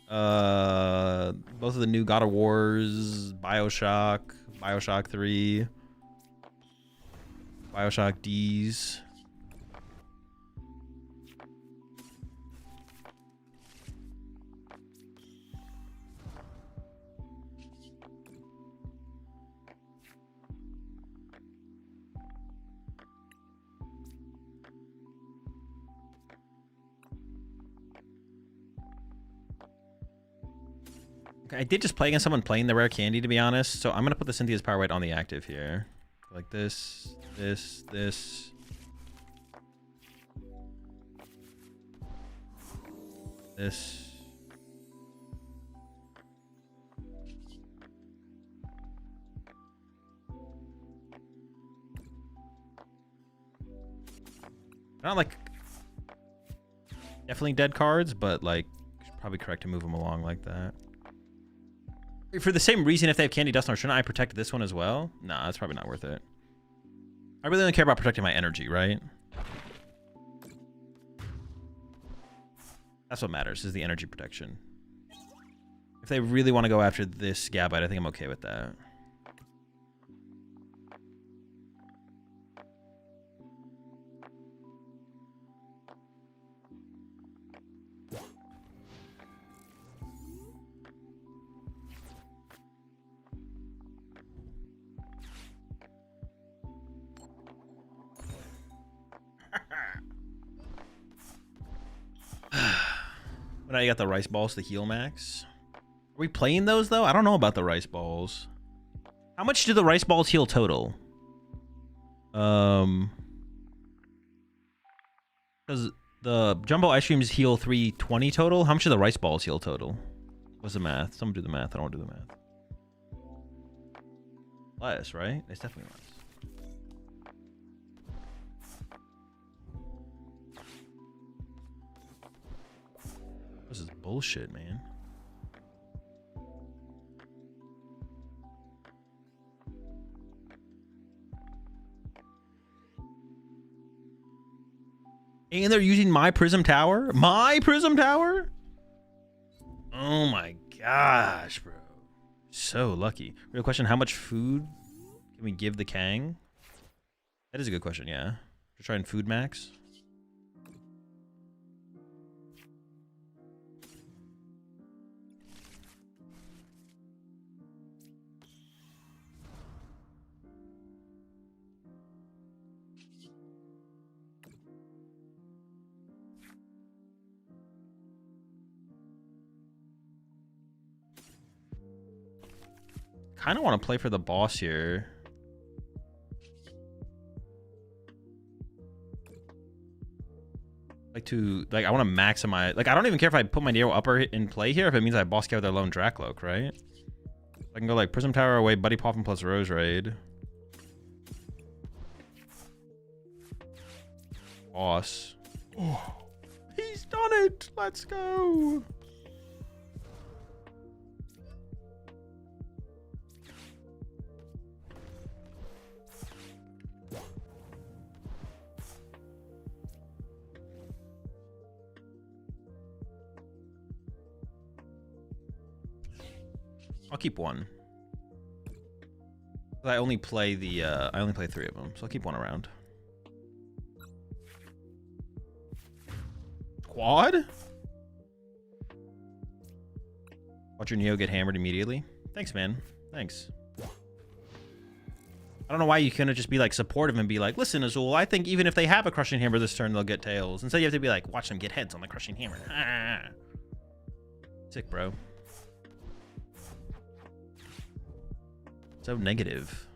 Both of the new God of Wars, Bioshock 3, Bioshock D's. I did just play against someone playing the rare candy, to be honest. So I'm going to put the Cynthia's Power White on the active here. Like this. This. Not like definitely dead cards, but like probably correct to move them along like that. For the same reason, if they have Candy Dust, shouldn't I protect this one as well? Nah, that's probably not worth it. I really don't care about protecting my energy, right? That's what matters, is the energy protection. If they really want to go after this Gabite, I think I'm okay with that. Now you got the rice balls to heal max. Are we playing those though? I don't know about the rice balls. How much do the rice balls heal total? Because the jumbo ice creams heal 320 total. How much do the rice balls heal total? What's the math? Someone do the math. I don't want to do the math. Less, right? It's definitely less. This is bullshit, man. And they're using my Prism Tower? My Prism Tower? Oh my gosh, bro. So lucky. Real question, how much food can we give the Kang? That is a good question, yeah. We're trying food max. Kind of want to play for the boss here. I want to maximize. Like, I don't even care if I put my Neo Upper in play here if it means I boss KO their lone Dracloak, right? I can go like Prism Tower away, Buddy Poffin plus Rose Raid. Boss. Oh, he's done it. Let's go. I'll keep one. I only play the I only play 3 of them, so I'll keep one around. Quad? Watch your Neo get hammered immediately. Thanks, man. Thanks. I don't know why you couldn't just be like supportive and be like, listen, Azul, I think even if they have a Crushing Hammer this turn, they'll get tails. Instead, you have to be like, watch them get heads on the Crushing Hammer. Ah. Sick, bro. So negative.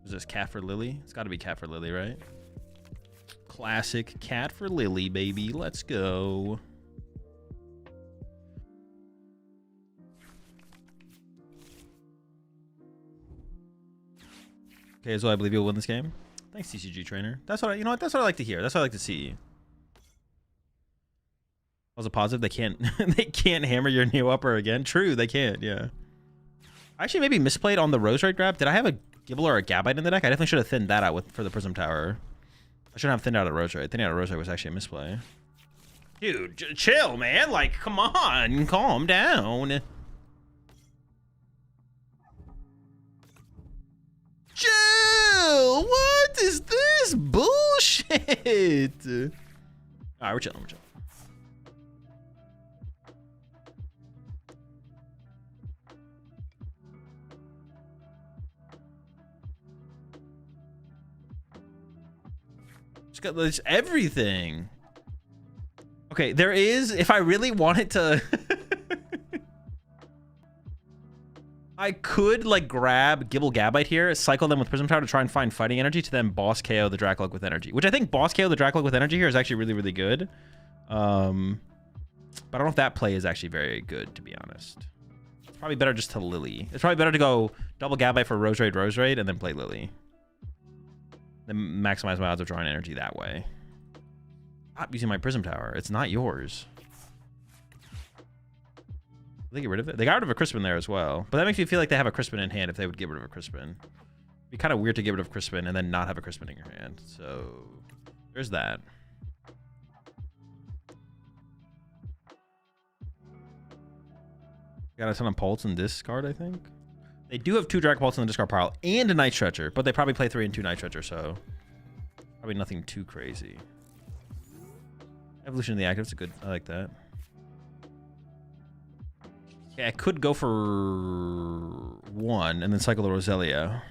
Is this Cat for Lily? It's got to be Cat for Lily, right? Classic Cat for Lily, baby. Let's go. Okay, so I believe you'll win this game. Thanks, TCG trainer. That's what you know what? That's what I like to hear. That's what I like to see. Was a positive? They can't they can't hammer your Neo Upper again. True, they can't, yeah. I actually maybe misplayed on the Rose Raid grab. Did I have a Gibble or a Gabite in the deck? I definitely should have thinned that out for the Prism Tower. I shouldn't have thinned out a Rose Raid. Thinning out a Rose Raid was actually a misplay. Dude, chill, man. Like, come on. Calm down. Chill. What is this bullshit? All right, we're chilling. We're chilling. There's everything. Okay, there is, if I really wanted to I could like grab Gibble Gabite here, cycle them with Prism Tower to try and find fighting energy to then boss KO the Dracloak with energy, which I think boss KO the Dracloak with energy here is actually really, really good. But I don't know if that play is actually very good, to be honest. It's probably better just to Lily. It's probably better to go double Gabite for Rose Raid, and then play Lily. Then maximize my odds of drawing energy that way. Stop using my Prism Tower. It's not yours. They get rid of it. They got rid of a Crispin there as well. But that makes me feel like they have a Crispin in hand if they would get rid of a Crispin. It'd be kind of weird to get rid of Crispin and then not have a Crispin in your hand. So there's that. Got a ton of Pulse in this card, I think. They do have 2 Dragon Pulse in the discard pile and a Night Stretcher, but they probably play 3 and 2 Night Stretcher, so probably nothing too crazy. Evolution of the Active's a good. I like that. Okay, I could go for 1 and then cycle the Roselia.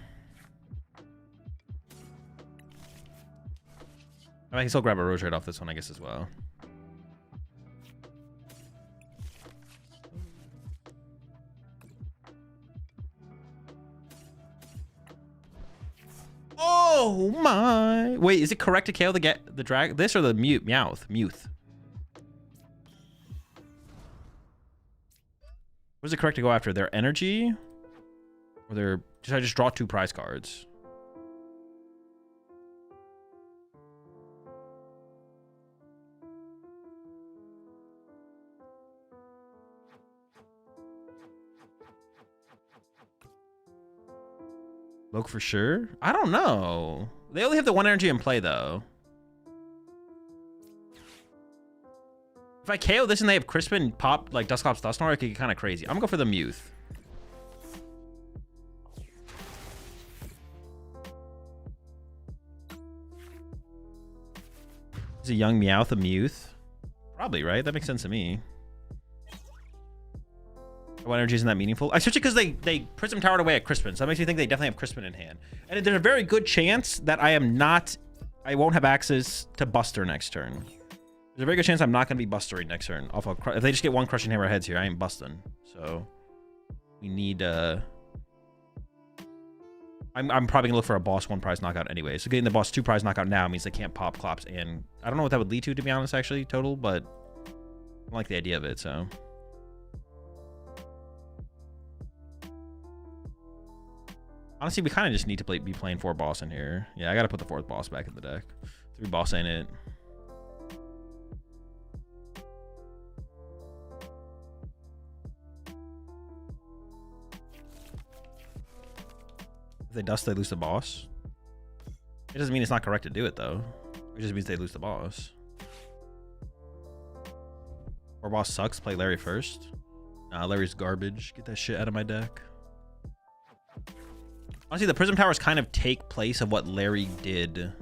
I can still grab a Roserade off this one, I guess, as well. Oh my! Wait, is it correct to KO the drag? This or the Meowth? Was it correct to go after their energy, or their? Should I just draw 2 prize cards? Look for sure. I don't know. They only have the 1 energy in play though. If I KO this and they have Crispin pop like Dusclops Dusknoir, it could get kind of crazy. I'm gonna go for the Meowth. Is a young Meowth a Meowth? Probably, right? That makes sense to me. What energy isn't that meaningful? I switch it because they Prism Towered away at Crispin, so that makes me think they definitely have Crispin in hand. And there's a very good chance that I won't have access to Buster next turn. There's a very good chance I'm not going to be Bustering next turn. If they just get 1 Crushing Hammerheads here, I ain't busting. So we need I'm probably gonna look for a boss 1 prize knockout anyway. So getting the boss 2 prize knockout now means they can't pop Clops, and I don't know what that would lead to be honest, actually, total, but I like the idea of it, so. Honestly, we kind of just need to be playing 4 boss in here. Yeah, I gotta put the 4th boss back in the deck. 3 boss ain't it. If they dust, they lose the boss. It doesn't mean it's not correct to do it though. It just means they lose the boss. 4 boss sucks. Play Larry first. Nah, Larry's garbage. Get that shit out of my deck. Honestly, the Prism Towers kind of take place of what Larry did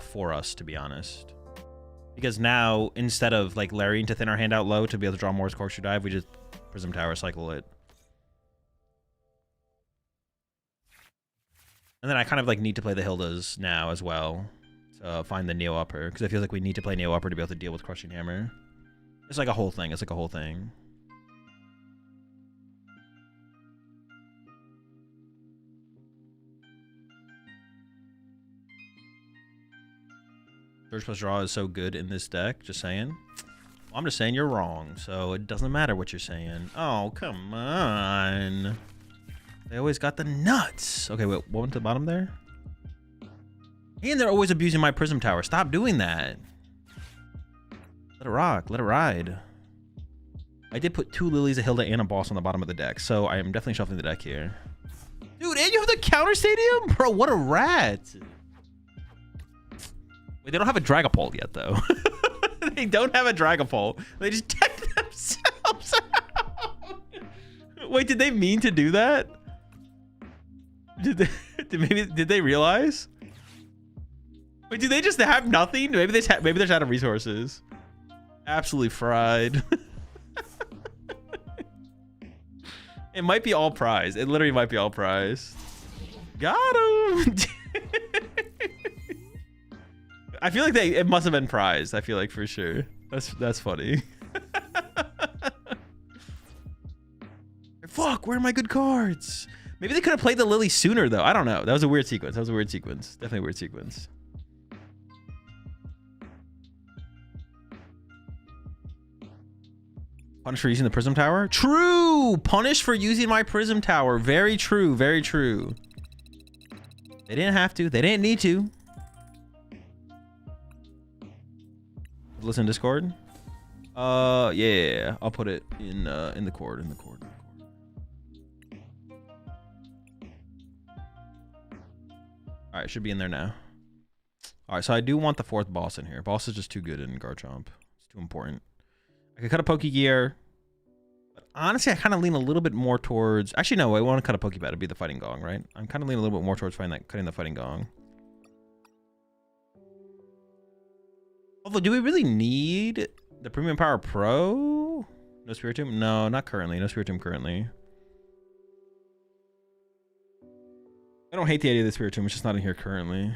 for us, to be honest. Because now, instead of like Larrying to thin our hand out low to be able to draw more as Corkscrew Dive, we just Prism Tower cycle it. And then I kind of like need to play the Hildas now as well to find the Neo Upper, because I feel like we need to play Neo Upper to be able to deal with Crushing Hammer. It's like a whole thing. It's like a whole thing. Search plus draw is so good in this deck. Just saying. Well, I'm just saying you're wrong, so it doesn't matter what you're saying. Oh, come on. They always got the nuts. Okay, wait, what went to the bottom there? And they're always abusing my Prism Tower. Stop doing that. Let it rock. Let it ride. I did put 2 Lilies, a Hilda, and a boss on the bottom of the deck, so I am definitely shuffling the deck here. Dude, and you have the counter stadium? Bro, what a rat. Wait, they don't have a Dragapult yet, though. They don't have a Dragapult. They just decked themselves out. Wait, did they mean to do that? Did they realize? Wait, do they just have nothing? Maybe they're just out of resources. Absolutely fried. It might be all prize. It literally might be all prize. Got him. I feel like it must have been prized. I feel like for sure. That's funny. Fuck, where are my good cards? Maybe they could have played the Lily sooner though. I don't know. That was a weird sequence. Definitely a weird sequence. Punish for using the Prism Tower? True! Punish for using my Prism Tower. Very true. Very true. They didn't have to. They didn't need to. Listen to Discord. Yeah. I'll put it in the cord. All right, should be in there now. All right, so I do want the 4th boss in here. Boss is just too good in Garchomp. It's too important. I could cut a Pokegear. But honestly, I kind of lean a little bit more towards... Actually, no, I want to cut a Pokeball. It'd be the Fighting Gong, right? I'm kind of leaning a little bit more towards cutting the Fighting Gong. Although, do we really need the Premium Power Pro? No Spiritomb? No, not currently. No Spiritomb currently. I don't hate the idea of the Spiritomb. It's just not in here currently.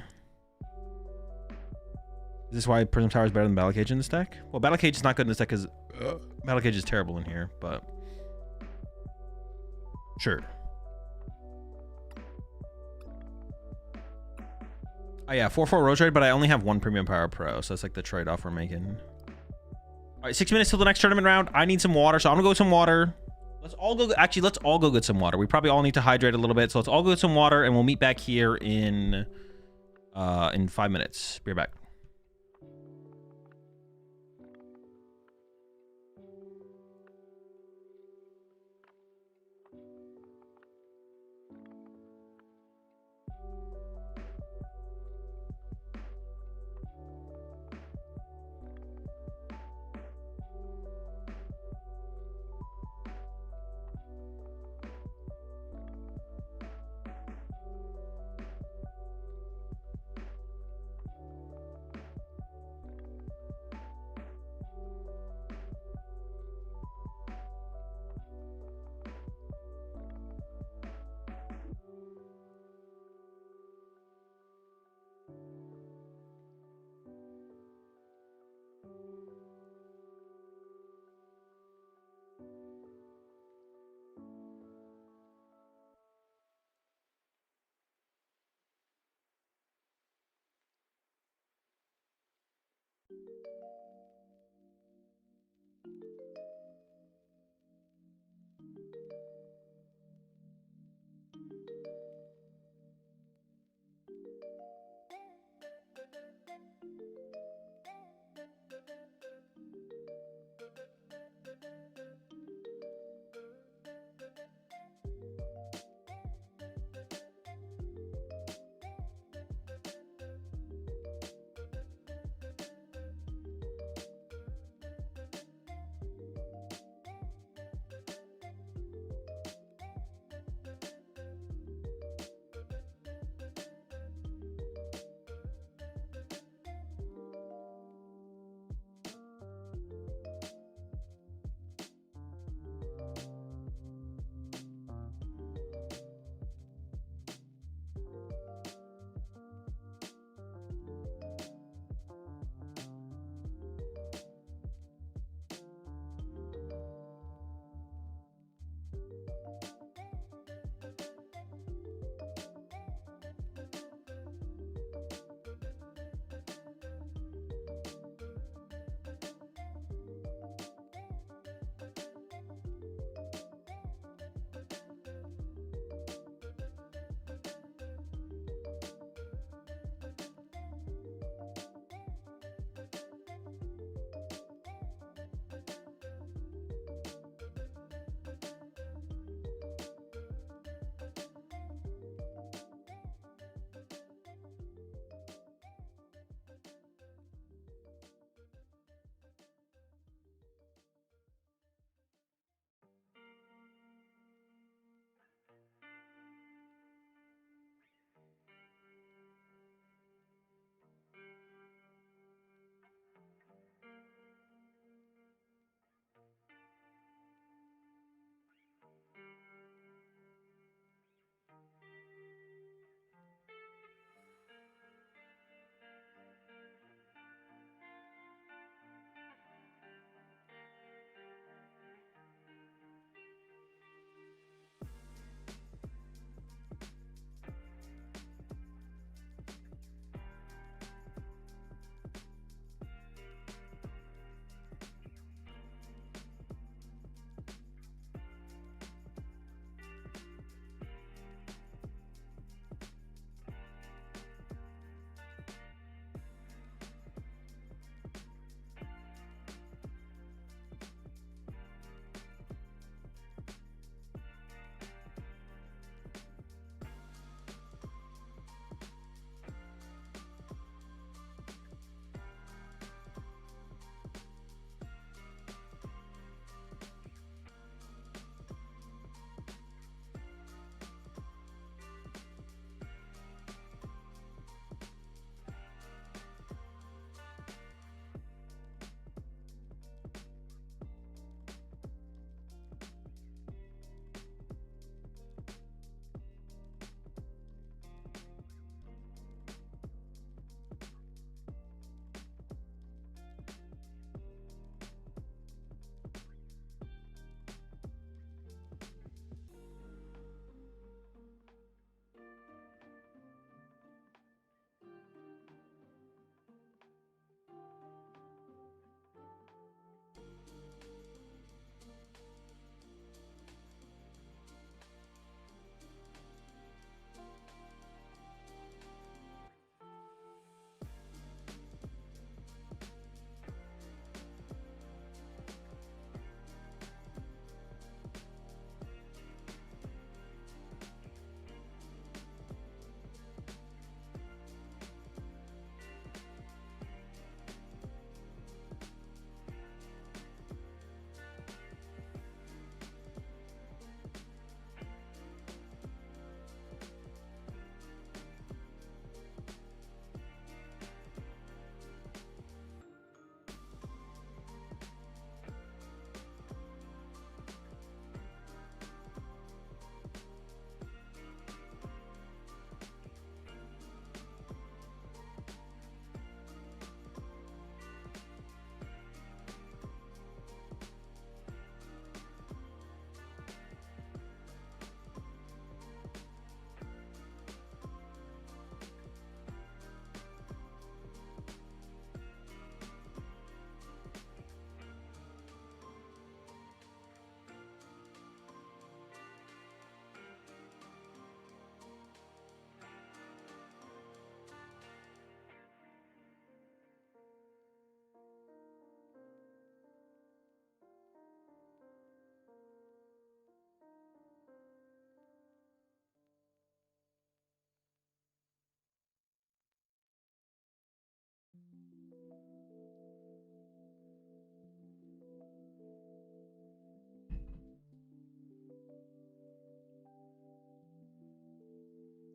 Is this why Prism Tower is better than Battle Cage in this deck? Well, Battle Cage is not good in this deck because Battle Cage is terrible in here, but sure. Oh yeah, 4/4 Roserade, but I only have 1 Premium Power Pro, so that's like the trade-off we're making. All right, 6 minutes till the next tournament round. I need some water, so I'm gonna go get some water. Let's all go. Actually, let's all go get some water. We probably all need to hydrate a little bit, so let's all go get some water, and we'll meet back here in 5 minutes. Be right back.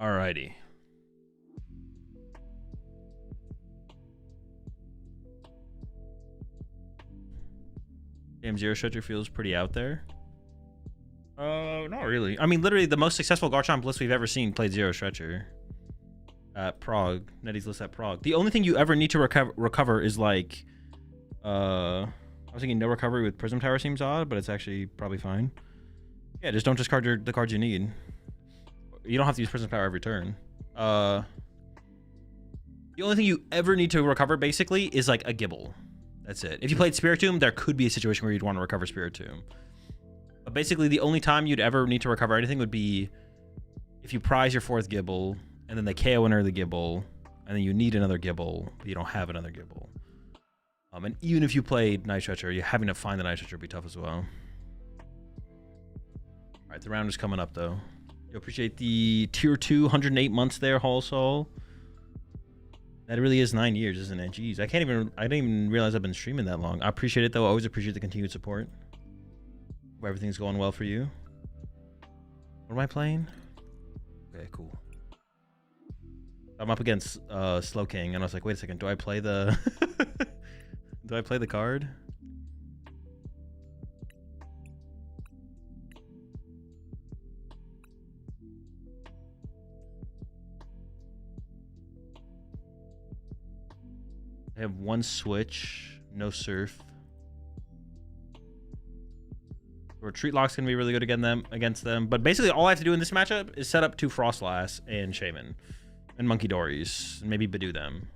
Alrighty. Damn, Zero Stretcher feels pretty out there. Not really. I mean, literally, the most successful Garchomp list we've ever seen played Zero Stretcher at Prague. Netty's list at Prague. The only thing you ever need to recover is like, I was thinking no recovery with Prism Tower seems odd, but it's actually probably fine. Yeah, just don't discard the cards you need. You don't have to use Prism Tower every turn. The only thing you ever need to recover basically is like a Gibble. That's it. If you played Spiritomb, there could be a situation where you'd want to recover Spiritomb. But basically, the only time you'd ever need to recover anything would be if you prize your 4th Gibble, and then they KO another Gibble, and then you need another Gibble, but you don't have another Gibble. And even if you played Night Stretcher, you having to find the Night Stretcher would be tough as well. All right, the round is coming up, though. You appreciate the Tier 2, 108 months there, Hall Soul. That really is 9 years, isn't it? Jeez, I didn't even realize I've been streaming that long. I appreciate it, though. I always appreciate the continued support. Hope everything's going well for you. What am I playing? Okay, cool. I'm up against Slow King, and I was like, wait a second, do I play the... do I play the card? I have 1 switch, no surf. Retreat Lock's gonna be really good against them. But basically all I have to do in this matchup is set up 2 Froslass and Shaman. And Monkey Dories. And maybe Badoo them.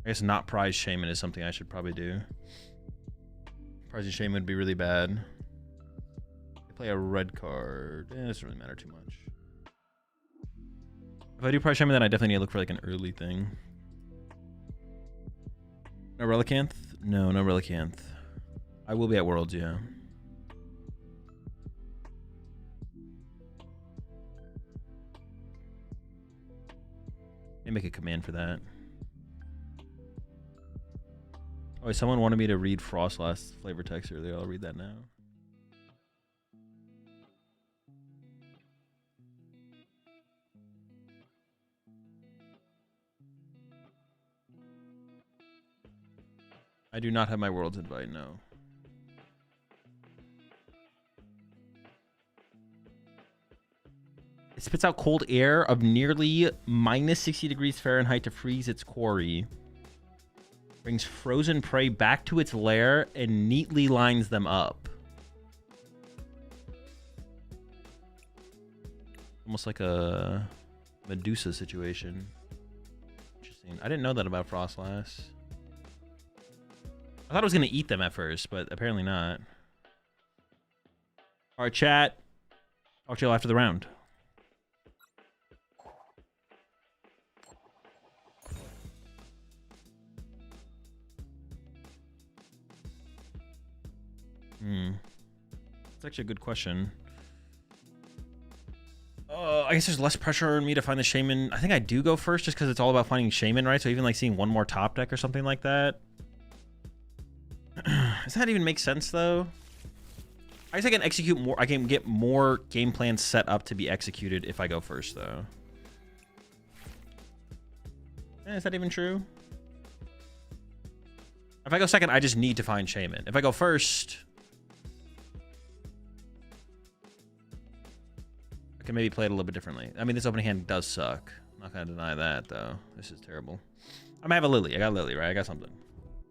I guess not prize Shaman is something I should probably do. Prizing Shaman would be really bad. I play a red card. It doesn't really matter too much. If I do prize Shaman, then I definitely need to look for like an early thing. No Relicanth? No, no Relicanth. I will be at Worlds, yeah. Let me make a command for that. Oh, wait, someone wanted me to read Froslass flavor text earlier. I'll read that now. I do not have my Worlds invite, no. It spits out cold air of nearly minus 60 degrees Fahrenheit to freeze its quarry. Brings frozen prey back to its lair and neatly lines them up. Almost like a Medusa situation. Interesting. I didn't know that about Froslass. I thought I was going to eat them at first, but apparently not. All right, chat. Talk to you after the round. That's actually a good question. I guess there's less pressure on me to find the Shaman. I think I do go first just because it's all about finding Shaman, right? So even like seeing one more top deck or something like that. Does that even make sense though? I guess I can execute more. I can get more game plans set up to be executed if I go first though. Is that even true? If I go second, I just need to find Shaman. If I go first, I can maybe play it a little bit differently. I mean, this opening hand does suck. I'm not going to deny that, though. This is terrible. I might have a Lily. I got Lily, right? I got something.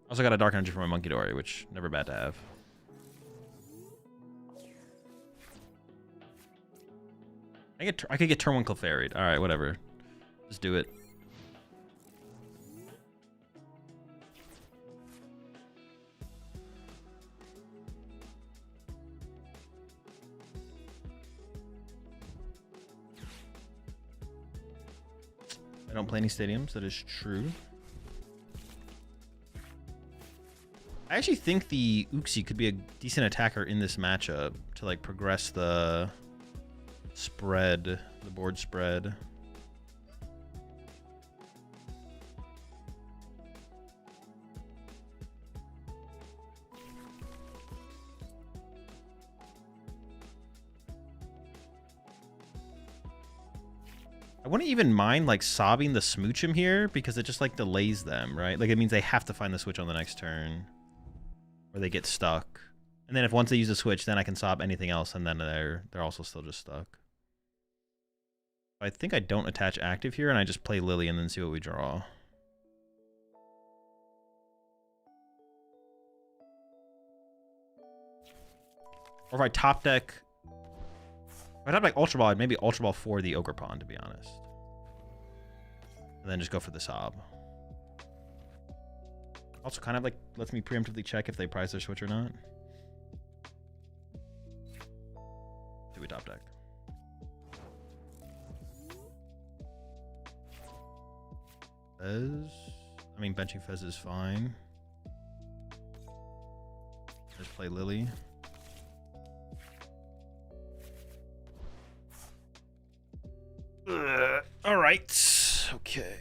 Also got a Dark Energy for my Monkey Dory, which never bad to have. I could get turn 1 Clefairy. All right, whatever. Just do it. I don't play any stadiums. That is true. I actually think the Uxie could be a decent attacker in this matchup to like progress the spread, the board spread. I wouldn't even mind like sobbing the Smoochum here because it just like delays them, right? Like it means they have to find the switch on the next turn, or they get stuck. And then if once they use a switch, then I can sob anything else, and then they're also still just stuck. I think I don't attach active here, and I just play Lily and then see what we draw. Or if I top deck... If I top deck Ultra Ball, I'd maybe Ultra Ball for the Ogre Pawn, to be honest. And then just go for the Sob. Also kind of like lets me preemptively check if they prize their switch or not. Do we top deck? Fez. I mean, benching Fez is fine. Just play Lily. All right. Okay.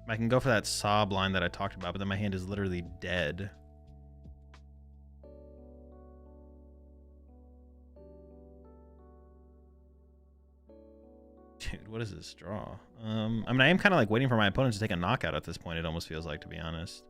I can go for that sob line that I talked about, but then my hand is literally dead. Dude, what is this draw? I mean, I am kind of like waiting for my opponent to take a knockout at this point, it almost feels like, to be honest.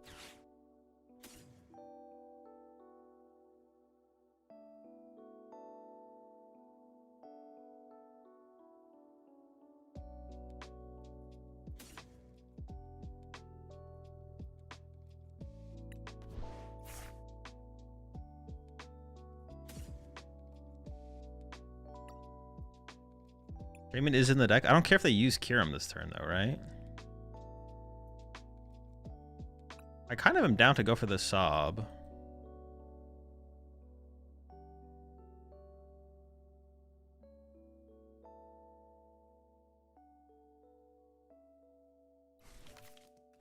Draymond is in the deck. I don't care if they use Kyurem this turn, though, right? I kind of am down to go for the Sob.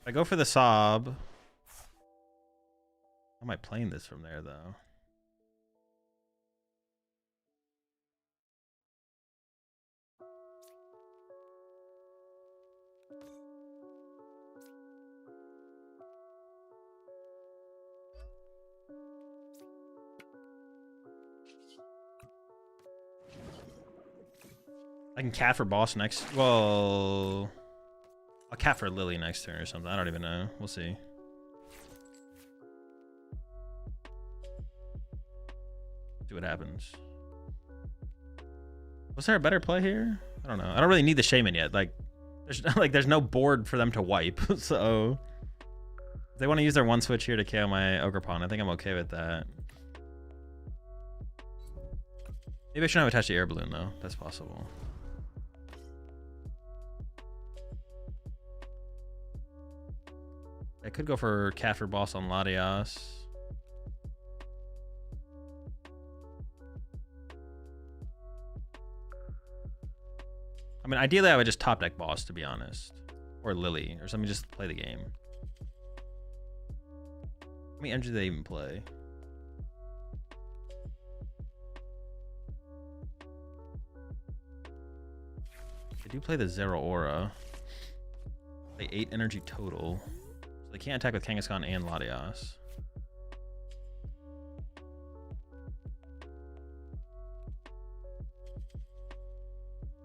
If I go for the Sob... How am I playing this from there, though? I can cat for boss next. Well, I'll cat for Lily next turn or something. I don't even know. We'll see. See what happens. Was there a better play here? I don't know. I don't really need the Shaman yet. Like, there's no board for them to wipe. So if they want to use their one switch here to KO my Ogre Pawn, I think I'm okay with that. Maybe I shouldn't have attached the air balloon though. That's possible. I could go for cat for boss on Latias. I mean, ideally I would just top deck boss, to be honest. Or Lily, or something, just play the game. How many energy do they even play? They do play the Zeraora. They 8 energy total. So they can't attack with Kangaskhan and Latias.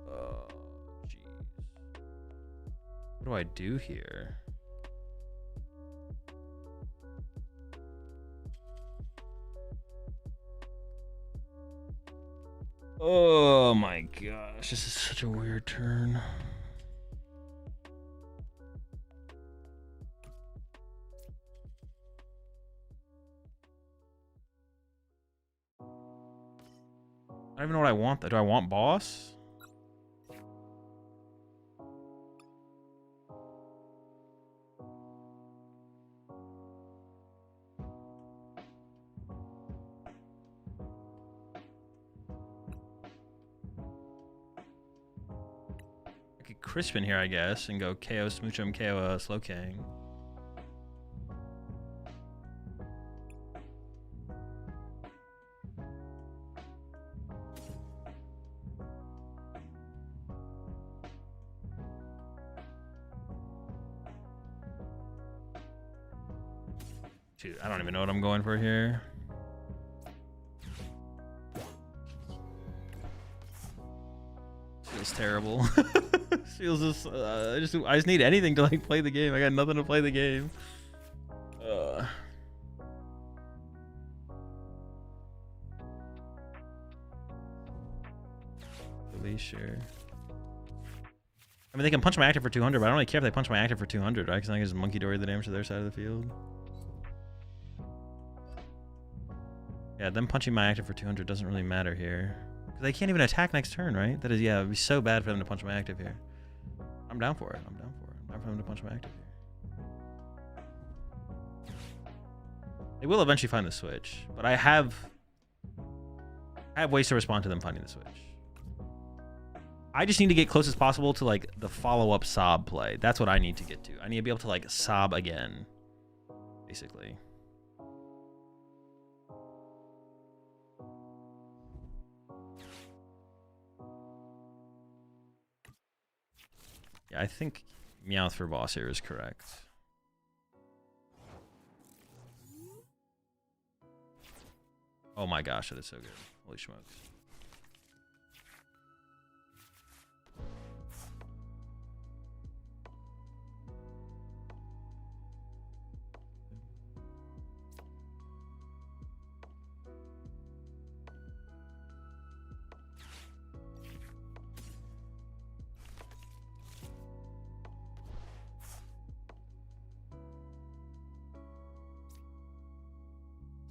Oh, jeez. What do I do here? Oh my gosh, this is such a weird turn. I don't even know what I want. Do I want boss? I could Crispin here, I guess, and go KO Smoochum, KO Slowking. Dude, I don't even know what I'm going for here. Feels terrible. Feels just, I just need anything to like play the game. I got nothing to play the game. Sure. I mean, they can punch my active for 200, but I don't really care if they punch my active for 200, right? Because I can just Monkey Dory the damage to their side of the field. Yeah, them punching my active for 200 doesn't really matter here. Because they can't even attack next turn, right? That is, yeah, it would be so bad for them to punch my active here. I'm down for it. I'm down for it. I'm down for them to punch my active here. They will eventually find the switch, but I have ways to respond to them finding the switch. I just need to get close as possible to like the follow-up sob play. That's what I need to get to. I need to be able to like sob again, basically. Yeah, I think Meowth for boss here is correct. Oh my gosh, that is so good. Holy smokes.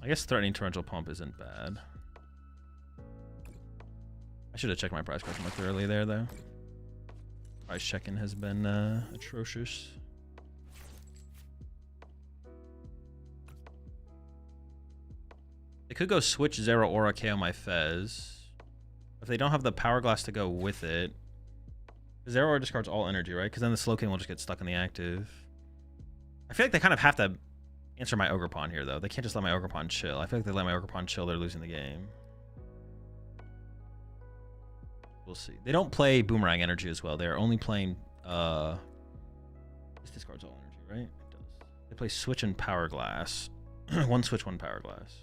I guess threatening torrential pump isn't bad. I should have checked my price question more thoroughly there, though. Price checking has been atrocious. They could go switch Zero Aura KO my Fez. If they don't have the Power Glass to go with it. Zero Aura discards all energy, right? Because then the Slowking will just get stuck in the active. I feel like they kind of have to answer my Ogerpon here, though. They can't just let my Ogerpon chill. I feel like they let my Ogerpon chill, they're losing the game. We'll see. They don't play Boomerang Energy as well. They're only playing... This discards all energy, right? It does. They play Switch and Power Glass. One Switch, one Power Glass.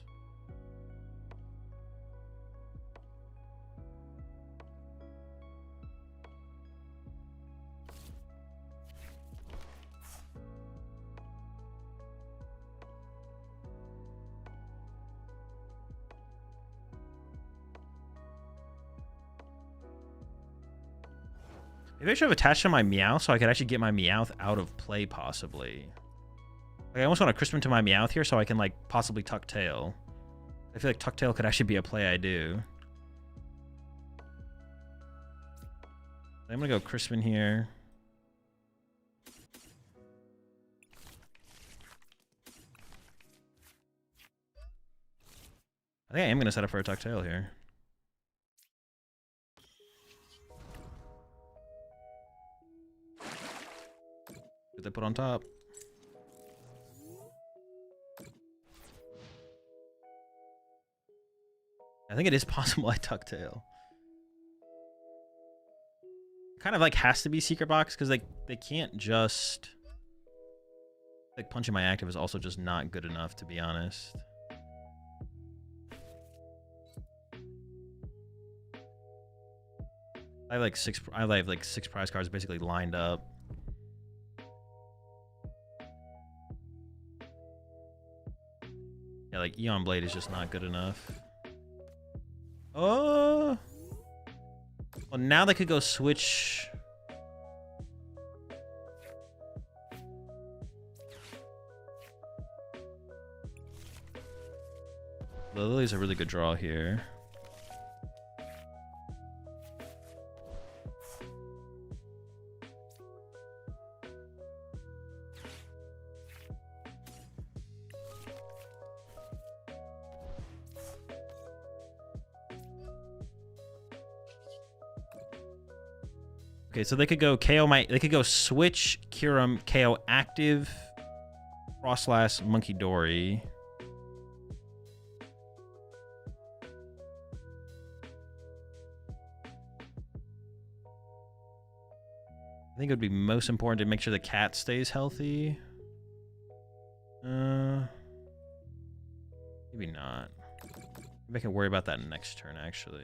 Maybe I should have attached to my Meowth so I could actually get my Meowth out of play, possibly. Like, I almost want to Crispin to my Meowth here so I can, like, possibly Tuck Tail. I feel like Tuck Tail could actually be a play I do. I'm going to go Crispin here. I think I am going to set up for a Tuck Tail here. They put on top. I think it is possible I Tuck Tail. Kind of like has to be Secret Box because they can't just like punching my active is also just not good enough, to be honest. I have like six prize cards basically lined up. Yeah, like Eon Blade is just not good enough. Oh! Well, now they could go switch. Lily's a really good draw here. Okay, so they could go KO they could go switch Kyurem, KO active, Froslass, Monkey Dory. I think it would be most important to make sure the cat stays healthy. Maybe not. Maybe I can worry about that next turn, actually.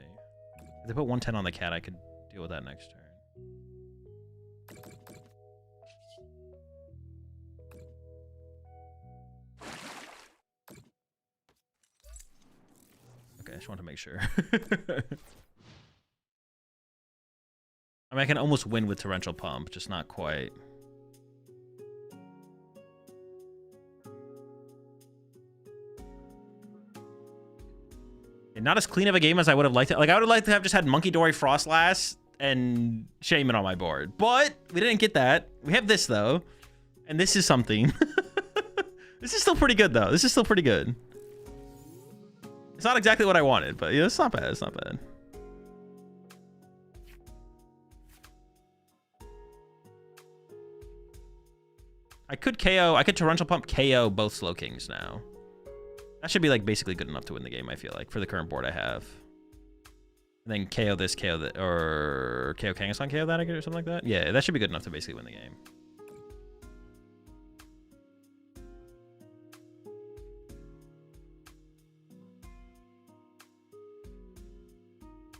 If they put 110 on the cat, I could deal with that next turn. Okay, I just want to make sure. I mean, I can almost win with Torrential Pump, just not quite. Not as clean of a game as I would have liked it. Like, I would have liked to have just had Monkey Dory, Froslass, and Shaman on my board. But we didn't get that. We have this, though. And this is something. This is still pretty good, though. This is still pretty good. It's not exactly what I wanted, but yeah, it's not bad. It's not bad. I could Torrential Pump KO both Slowkings now. That should be like basically good enough to win the game, I feel like, for the current board I have. And then KO this, KO that, or KO Kangaskhan, KO that, or something like that. Yeah, that should be good enough to basically win the game.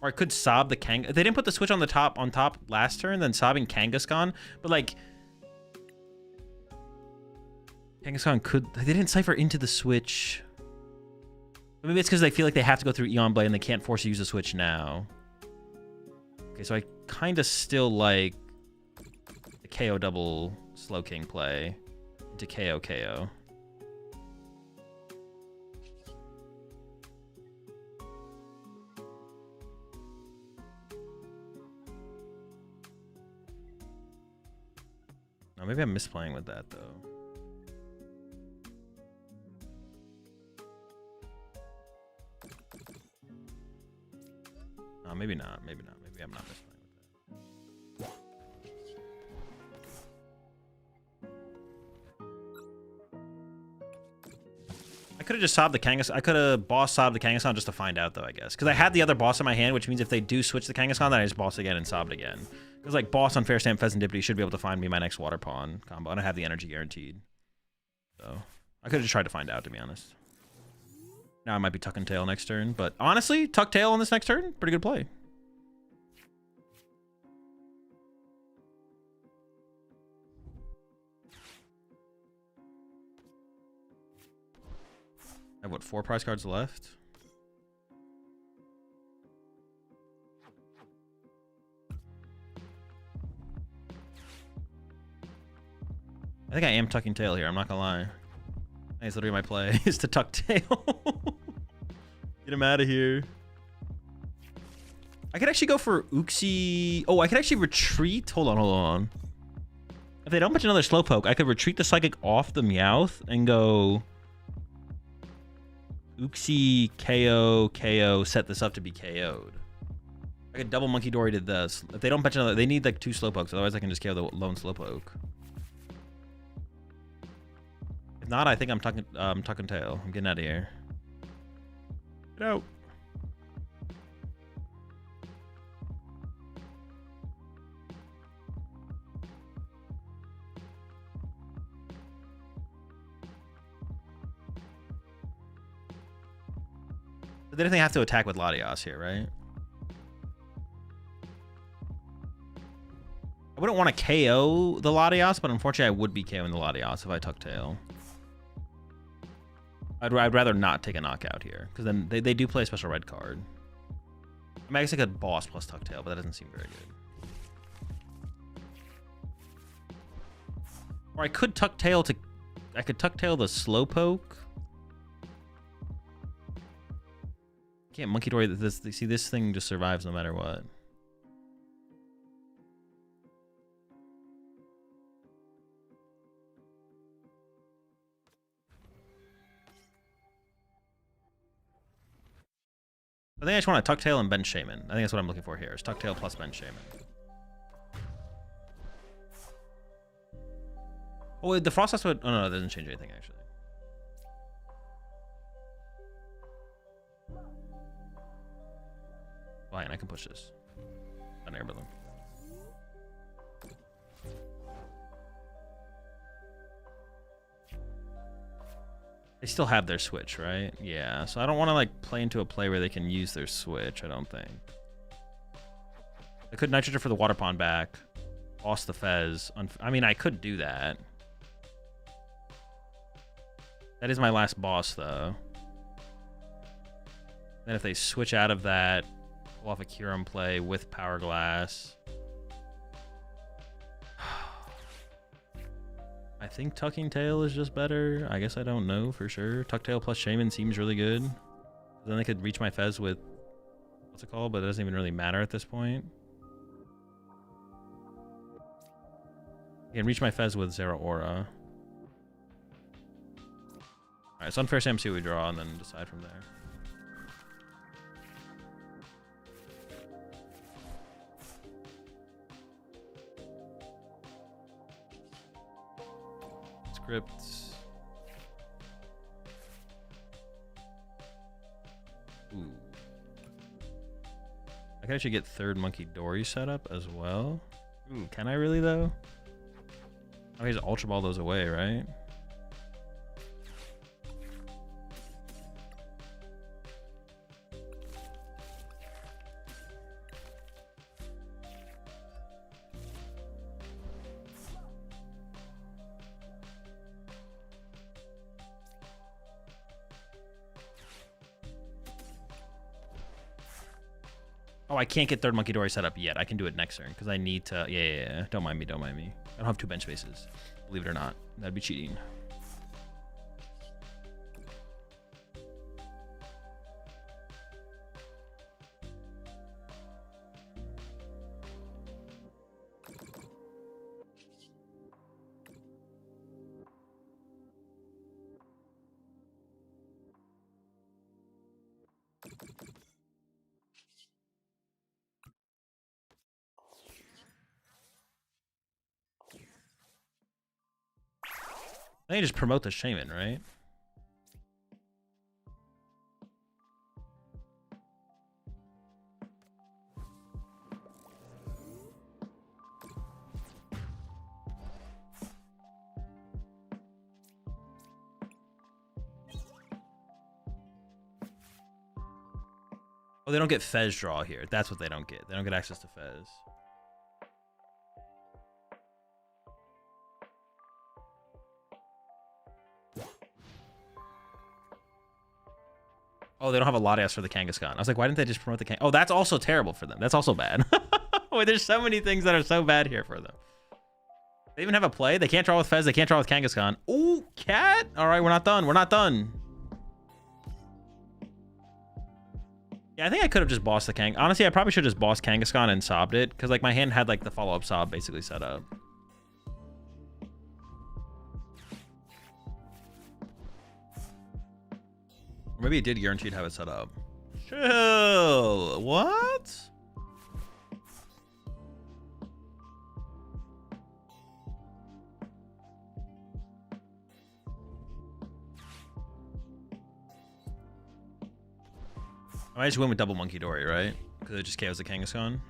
Or I could sob the Kang. They didn't put the switch on top last turn, then sobbing Kangaskhan, but like Kangaskhan could. They didn't cipher into the switch. Maybe it's because they feel like they have to go through Eon Blade and they can't force to use the switch now. Okay, so I kind of still like the KO double Slowking play into KO KO. Oh, maybe I'm misplaying with that though. No, maybe not. Maybe not. Maybe I'm not misplaying with that. I could have just sobbed the Kangaskhan. I could have boss sobbed the Kangaskhan just to find out, though, I guess. Because I had the other boss in my hand, which means if they do switch the Kangaskhan, then I just boss again and sobbed again. Because, like, boss on Fair Stamp Pheasantipity should be able to find me my next Water Pawn combo. And I have the energy guaranteed. So, I could have just tried to find out, to be honest. Now I might be Tuck and Tail next turn. But, honestly, Tuck Tail on this next turn, pretty good play. I have, what, 4 prize cards left? I think I am tucking tail here, I'm not gonna lie. I think it's literally my play, is to tuck tail. Get him out of here. I could actually go for Uxie. Oh, I could actually retreat. Hold on. If they don't pitch another Slowpoke, I could retreat the Psychic off the Meowth and go Uxie, KO, set this up to be KO'd. I could double Monkey Dory to this. If they don't pitch another, they need like 2 Slowpokes, otherwise I can just KO the lone Slowpoke. If not, I think I'm tucking tail. I'm getting out of here. Get out. They definitely have to attack with Latias here, right? I wouldn't want to KO the Latias, but unfortunately I would be KOing the Latias if I tuck tail. I'd rather not take a knockout here, because then they do play a special red card. I mean, I guess I could boss plus tuck tail, but that doesn't seem very good. Or I could tuck tail to... I could tuck tail the Slowpoke. Can't Monkey Dory this. See, this thing just survives no matter what. I think I just want to tuck tail and bench Shaman. I think that's what I'm looking for here. Is tuck tail plus bench Shaman. Oh, wait, the Froslass would... Oh, no, it doesn't change anything, actually. Fine, I can push this. An air balloon. They still have their switch, right? Yeah, so I don't want to like play into a play where they can use their switch, I don't think. I could Nitrogen for the Water Pond back. Lost the Fez. I mean, I could do that. That is my last boss, though. Then if they switch out of that, pull off a Kyurem play with Power Glass. I think Tucking Tail is just better. I guess I don't know for sure. Tuck Tail plus Shaman seems really good. Then I could reach my Fez with... What's it called? But it doesn't even really matter at this point. I can reach my Fez with Zeraora. Alright, so Unfair Sam, see what we draw, and then decide from there. Scripts. Ooh. I can actually get third Monkey Dory set up as well. Ooh, can I really though? I can just Ultra Ball those away, right? Oh, I can't get third Monkey Dory set up yet. I can do it next turn because I need to. Yeah. Don't mind me. Don't mind me. I don't have 2 bench spaces. Believe it or not, that'd be cheating. I think just promote the Shaman, right? Oh, they don't get Fez draw here. That's what they don't get. They don't get access to Fez. Oh, they don't have a Latias for the Kangaskhan. I was like, why didn't they just promote the Kang? Oh, that's also terrible for them. That's also bad. Wait, there's so many things that are so bad here for them. They even have a play. They can't draw with Fez. They can't draw with Kangaskhan. Ooh, cat. All right, we're not done. We're not done. Yeah, I think I could have just bossed the Kang. Honestly, I probably should have just bossed Kangaskhan and sobbed it because like my hand had like the follow-up sob basically set up. Or maybe it did guaranteed have it set up. Chill. What? I just went with double Monkey Dory, right? Because it just KOs the Kangaskhan.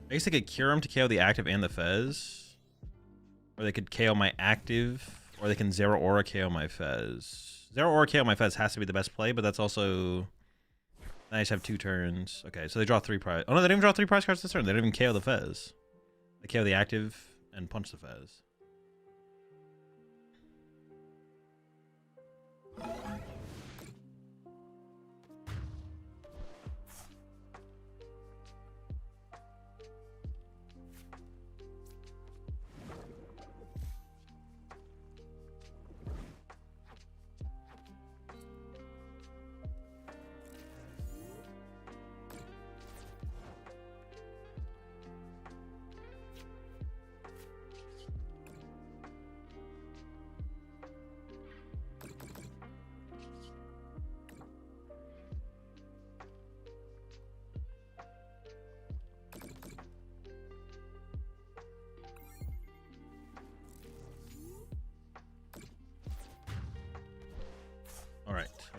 I guess they could Kyurem to KO the active and the Fez. Or they could KO my active. Or they can Zeraora KO my Fez. Zeraora KO my Fez has to be the best play, but that's also... I just have 2 turns. Okay, so they draw 3 prize... Oh no, they didn't even draw 3 prize cards this turn. They didn't even KO the Fez. They KO the active and punch the Fez.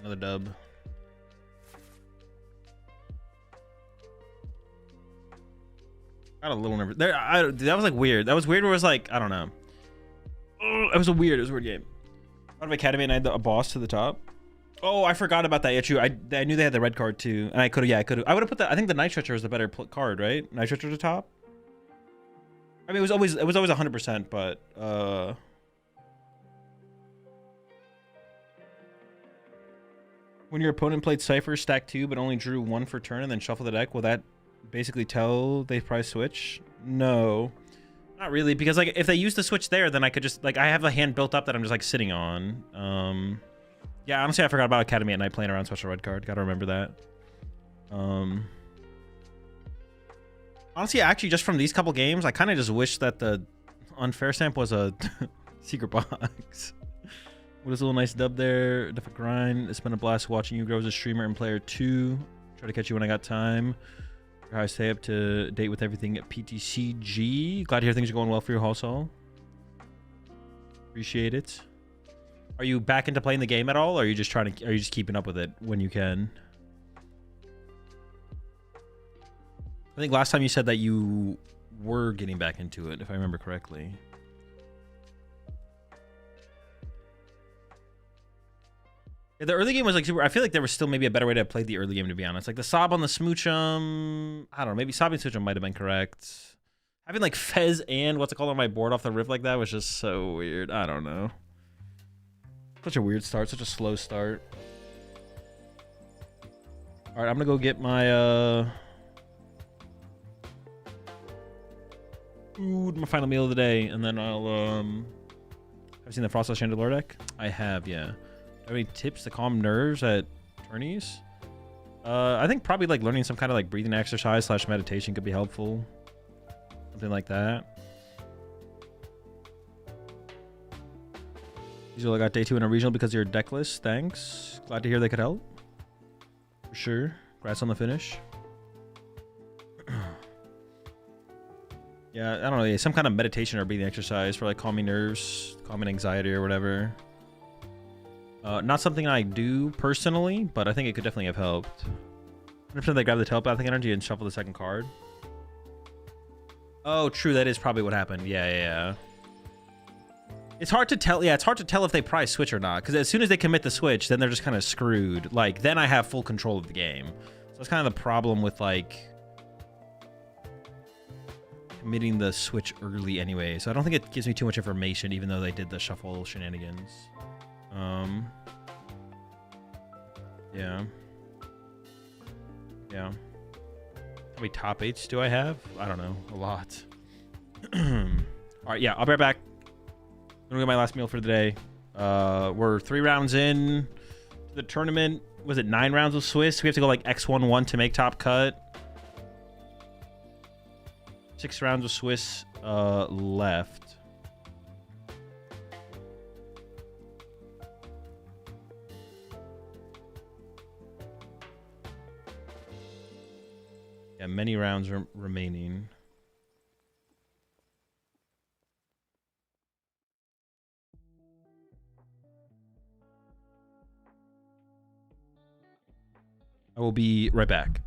Another dub. Got a little nervous. There, that was like weird. That was weird. Where it was like, I don't know. Oh, it was a weird game. Out of Academy and I had a boss to the top. Oh, I forgot about that. Yeah, true. I knew they had the red card too, and I could have. Yeah, I would have put that. I think the Night Stretcher is the better card, right? Night Stretcher to top. I mean, it was always 100%, but when your opponent played Cypher, stack 2, but only drew 1 for turn, and then shuffle the deck, will that basically tell they probably switch? No, not really, because like if they use the switch there, then I could just like I have a hand built up that I'm just like sitting on. Yeah, honestly, I forgot about Academy at night playing around special red card. Gotta remember that. Honestly, actually, just from these couple games, I kind of just wish that the unfair stamp was a secret box. What is a little nice dub there? Different grind. It's been a blast watching you grow as a streamer and player 2. Try to catch you when I got time. I stay up to date with everything at PTCG. Glad to hear things are going well for your household. Appreciate it. Are you back into playing the game at all, or are you just keeping up with it when you can? I think last time you said that you were getting back into it, if I remember correctly. Yeah, the early game was like super. I feel like there was still maybe a better way to play the early game, to be honest. Like the Sob on the Smoochum. I don't know. Maybe Sob and Smoochum might have been correct. Having like Fez and what's it called on my board off the riff like that was just so weird. I don't know. Such a weird start. Such a slow start. All right, I'm gonna go get my food, my final meal of the day, and then I'll have you seen the Froslass Chandelure deck? I have, yeah. Do you have any tips to calm nerves at tourneys? I think probably like learning some kind of like breathing exercise / meditation could be helpful. Something like that. I got day 2 in a regional because of your deck list. Thanks. Glad to hear they could help. For sure. Congrats on the finish. Yeah, I don't know. Yeah, some kind of meditation or breathing exercise for like calming nerves, calming anxiety or whatever. Not something I do personally, but I think it could definitely have helped. 100% they grab the telepathic energy and shuffle the second card. Oh, true. That is probably what happened. Yeah. It's hard to tell. Yeah, it's hard to tell if they probably switch or not. Because as soon as they commit the switch, then they're just kind of screwed. Like, then I have full control of the game. So that's kind of the problem with, like, committing the switch early anyway. So I don't think it gives me too much information, even though they did the shuffle shenanigans. Yeah. How many top 8s do I have? I don't know. A lot. All right, yeah, I'll be right back. I'm gonna get my last meal for the day. We're 3 rounds in to the tournament. Was it 9 rounds of Swiss? We have to go like X1-1 to make top cut. 6 rounds of Swiss left. Yeah, many rounds remaining. I will be right back.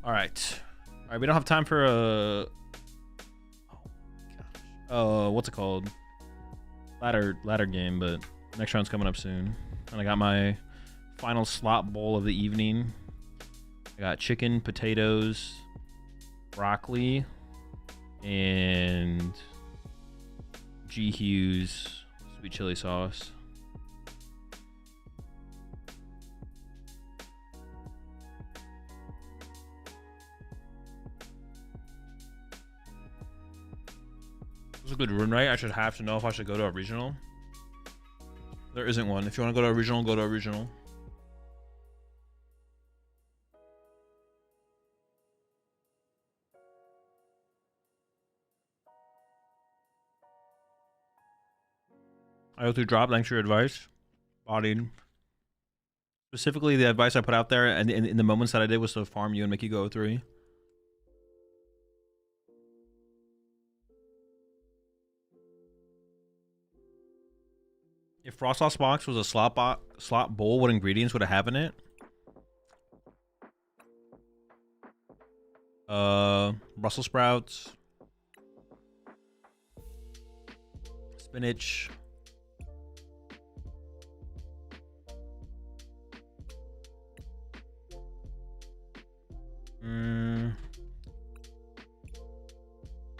All right. All right. We don't have time for a. What's it called? Ladder game, but next round's coming up soon. And I got my final slot bowl of the evening. I got chicken, potatoes, broccoli, and G. Hughes sweet chili sauce. This is a good run, right? I should have to know if I should go to a regional. There isn't one. If you want to go to a regional, go to a regional. I go through drop. Thanks for your advice. Bodied. Specifically, the advice I put out there and in the moments that I did was to farm you and make you go 3. If Froslass box was a slot bowl, what ingredients would it have in it? Brussels sprouts, spinach,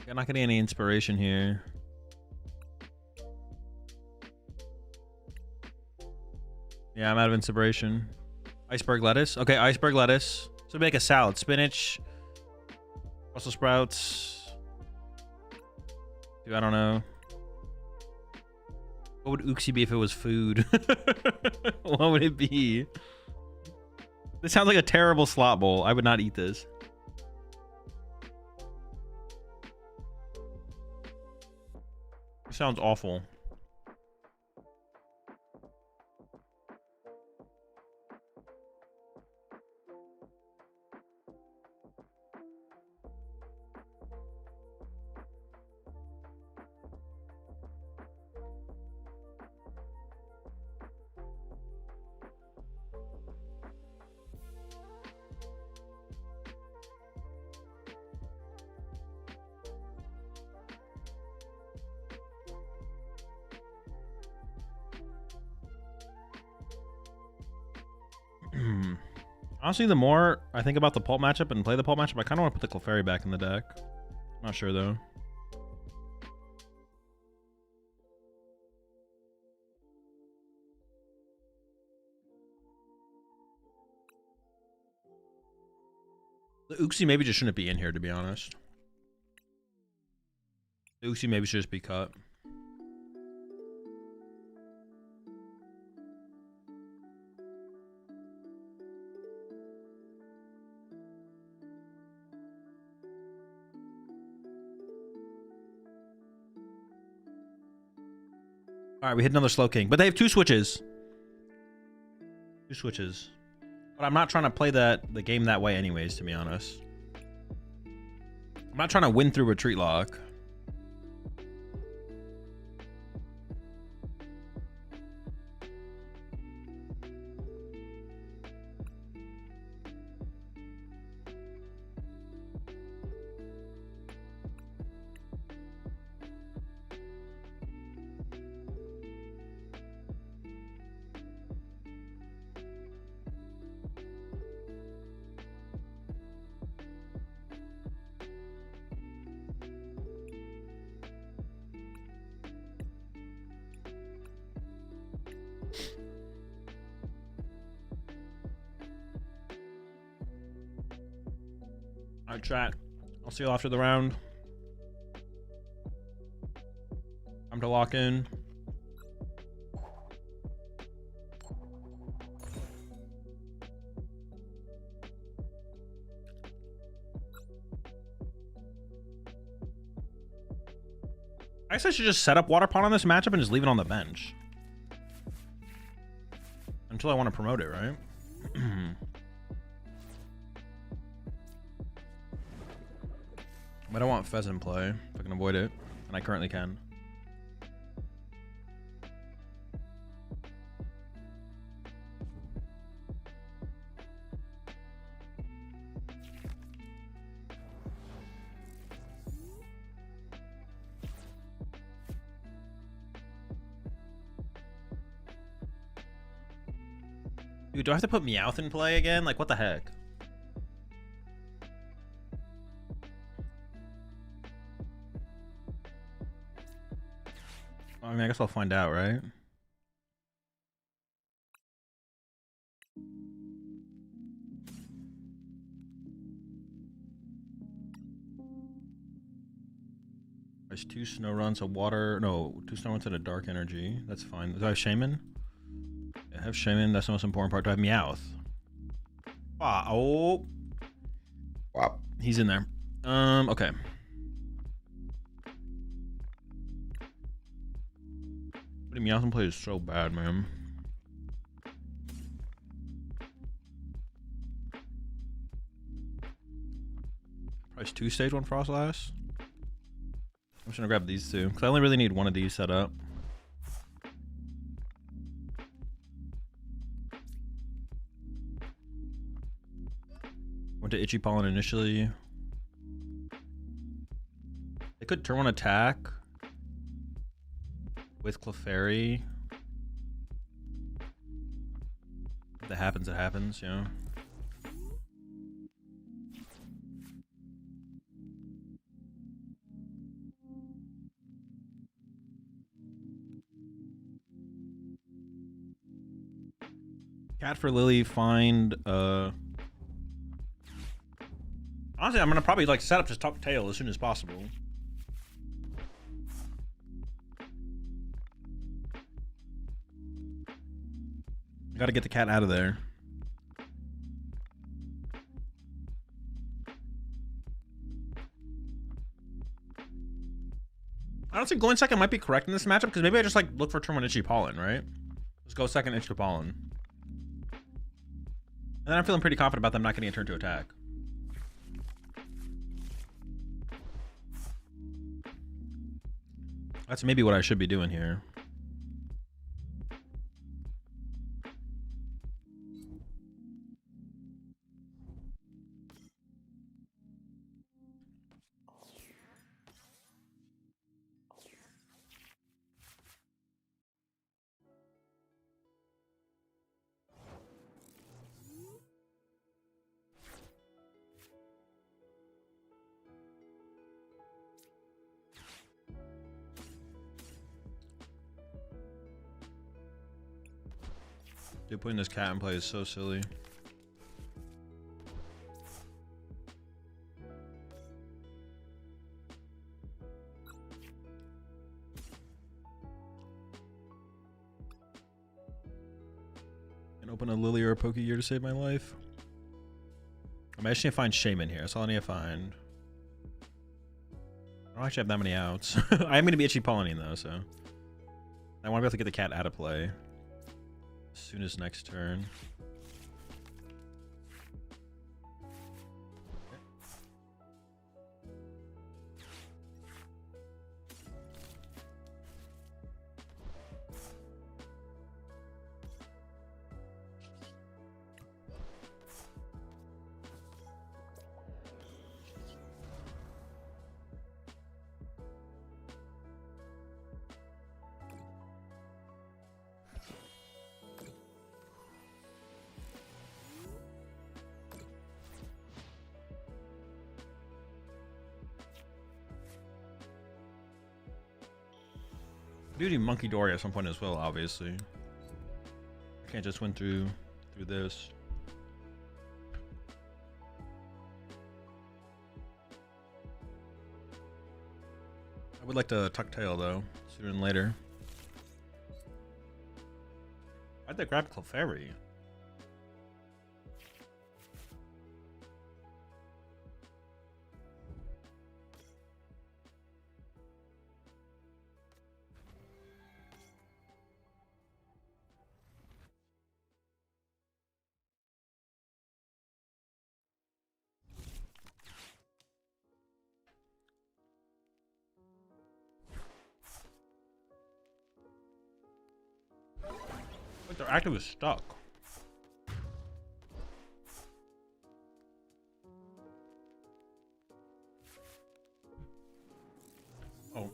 you're not getting any inspiration here. Yeah, I'm out of inspiration. Iceberg lettuce. Okay, iceberg lettuce. So make a salad. Spinach, Brussels sprouts. Dude, I don't know. What would Uxie be if it was food? What would it be? This sounds like a terrible slot bowl. I would not eat this. It sounds awful. Honestly, the more I think about the pulp matchup and play the pulp matchup, I kind of want to put the Clefairy back in the deck. Not sure though. The Uxie maybe just shouldn't be in here, to be honest. The Uxie maybe should just be cut. All right, we hit another Slow King, but they have 2 switches. 2 switches. But I'm not trying to play the game that way anyways, to be honest. I'm not trying to win through Retreat Lock. Alright, chat. I'll see you after the round. Time to lock in. I guess I should just set up Water Pond on this matchup and just leave it on the bench. Until I want to promote it, right? But I want Fez in play, if I can avoid it. And I currently can. Dude, do I have to put Meowth in play again? Like, what the heck? I mean, I guess I'll find out, right? There's 2 snow runs, a water, no, 2 snow runs and a dark energy. That's fine. Do I have Shaman? I have Shaman. That's the most important part. Do I have Meowth? Oh. Wow. He's in there. Okay. Putting Meowth in play is so bad, man. Price 2 stage 1 Froslass. I'm just gonna grab these 2 because I only really need one of these set up. Went to Itchy Pollen initially. They could turn 1 attack with Clefairy. If that happens, it happens, you know. Cat for Lily, find honestly, I'm gonna probably like set up just top tail as soon as possible. Gotta get the cat out of there. Honestly, going second might be correct in this matchup because maybe I just like look for turn 1 Itchy Pollen, right? Let's go second Itchy Pollen. And then I'm feeling pretty confident about them not getting a turn to attack. That's maybe what I should be doing here. Dude, putting this cat in play is so silly. And open a Lily or a Pokegear to save my life. I just need to find Shaman here. That's all I need to find. I don't actually have that many outs. I am going to be Itchy Pollening though, so. I want to be able to get the cat out of play as soon as next turn. I do need Monkey Dory at some point as well, obviously. I can't just win through this. I would like to tuck tail though, sooner than later. Why'd they grab Clefairy? Their active is stuck. Oh,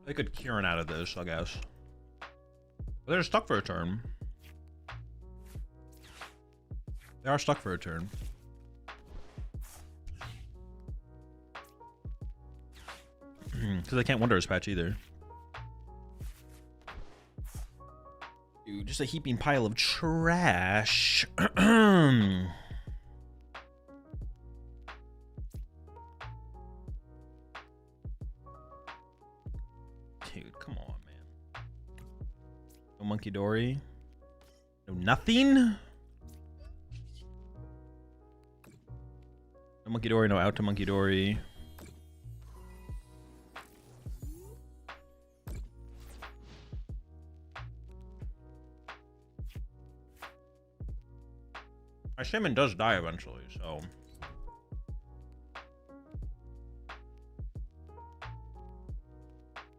they could Kieran out of this, I guess. But they're stuck for a turn. They are stuck for a turn. Because they can't Wondrous Patch either. Dude, just a heaping pile of trash. Dude, come on, man. No Monkey Dory. No nothing. No Monkey Dory, no out to Monkey Dory. My Shaman does die eventually, so.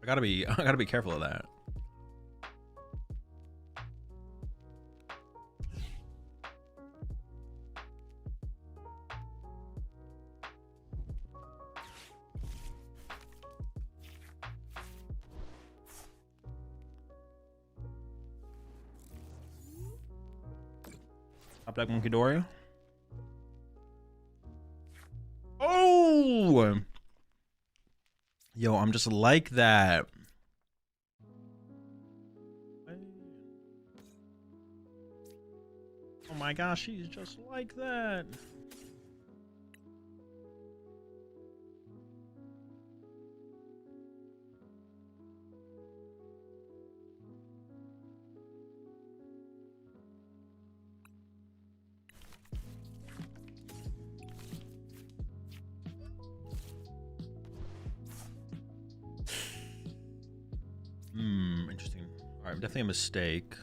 I gotta be careful of that. Top deck Monkey Dory. Oh! Yo, I'm just like that. Oh my gosh, she's just like that. Interesting. All right, definitely a mistake.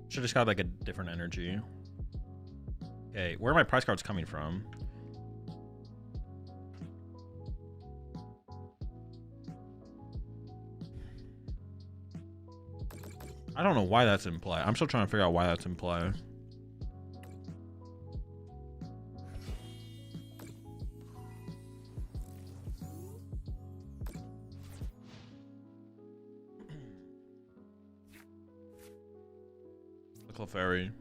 Should have just got like a different energy. Okay, where are my prize cards coming from? I don't know why that's in play. I'm still trying to figure out why that's in play. Clefairy.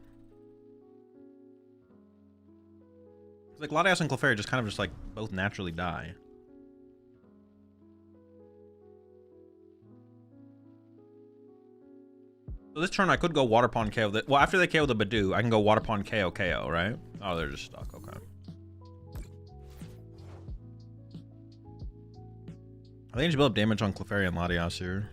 Like Latias and Clefairy just kind of just like both naturally die. So this turn I could go Water Pond KO. Well, after they KO the Badoo, I can go Water Pond KO KO, right? Oh, they're just stuck. Okay. I think I just build up damage on Clefairy and Latias here.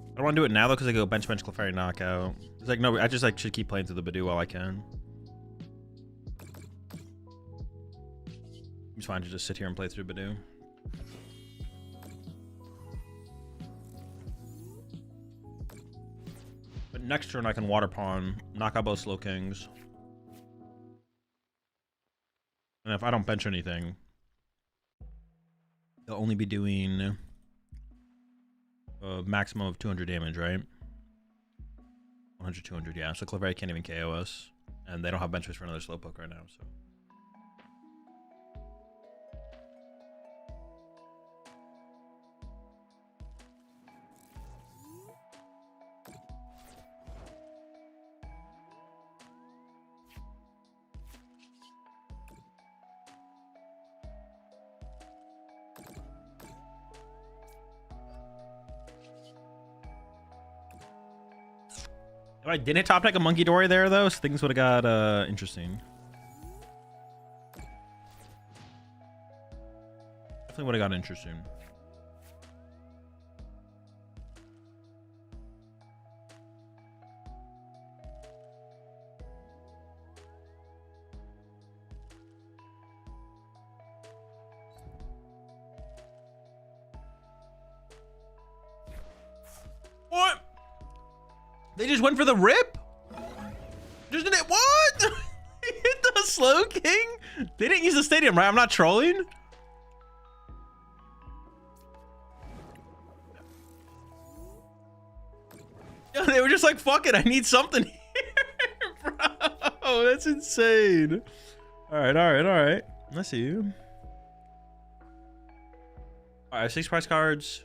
I don't want to do it now though because I go bench Clefairy knockout. It's like no, I just like should keep playing through the Badoo while I can. It's fine to just sit here and play through Badoo. But next turn I can Water Pond, knock out both Slow Kings. And if I don't bench anything, they'll only be doing a maximum of 200 damage, right? 100, 200, yeah. So Clefairy can't even KO us. And they don't have bench space for another Slowpoke right now, so. If I didn't top deck a Monkey Dory there, though, things would have got interesting. Definitely would have got interesting. What? They just went for the rip? Just did it. What? Hit the Slow King? They didn't use the stadium, right? I'm not trolling. Yo, they were just like, fuck it, I need something here, bro. That's insane. All right. Let's see you. All right, 6 prize cards.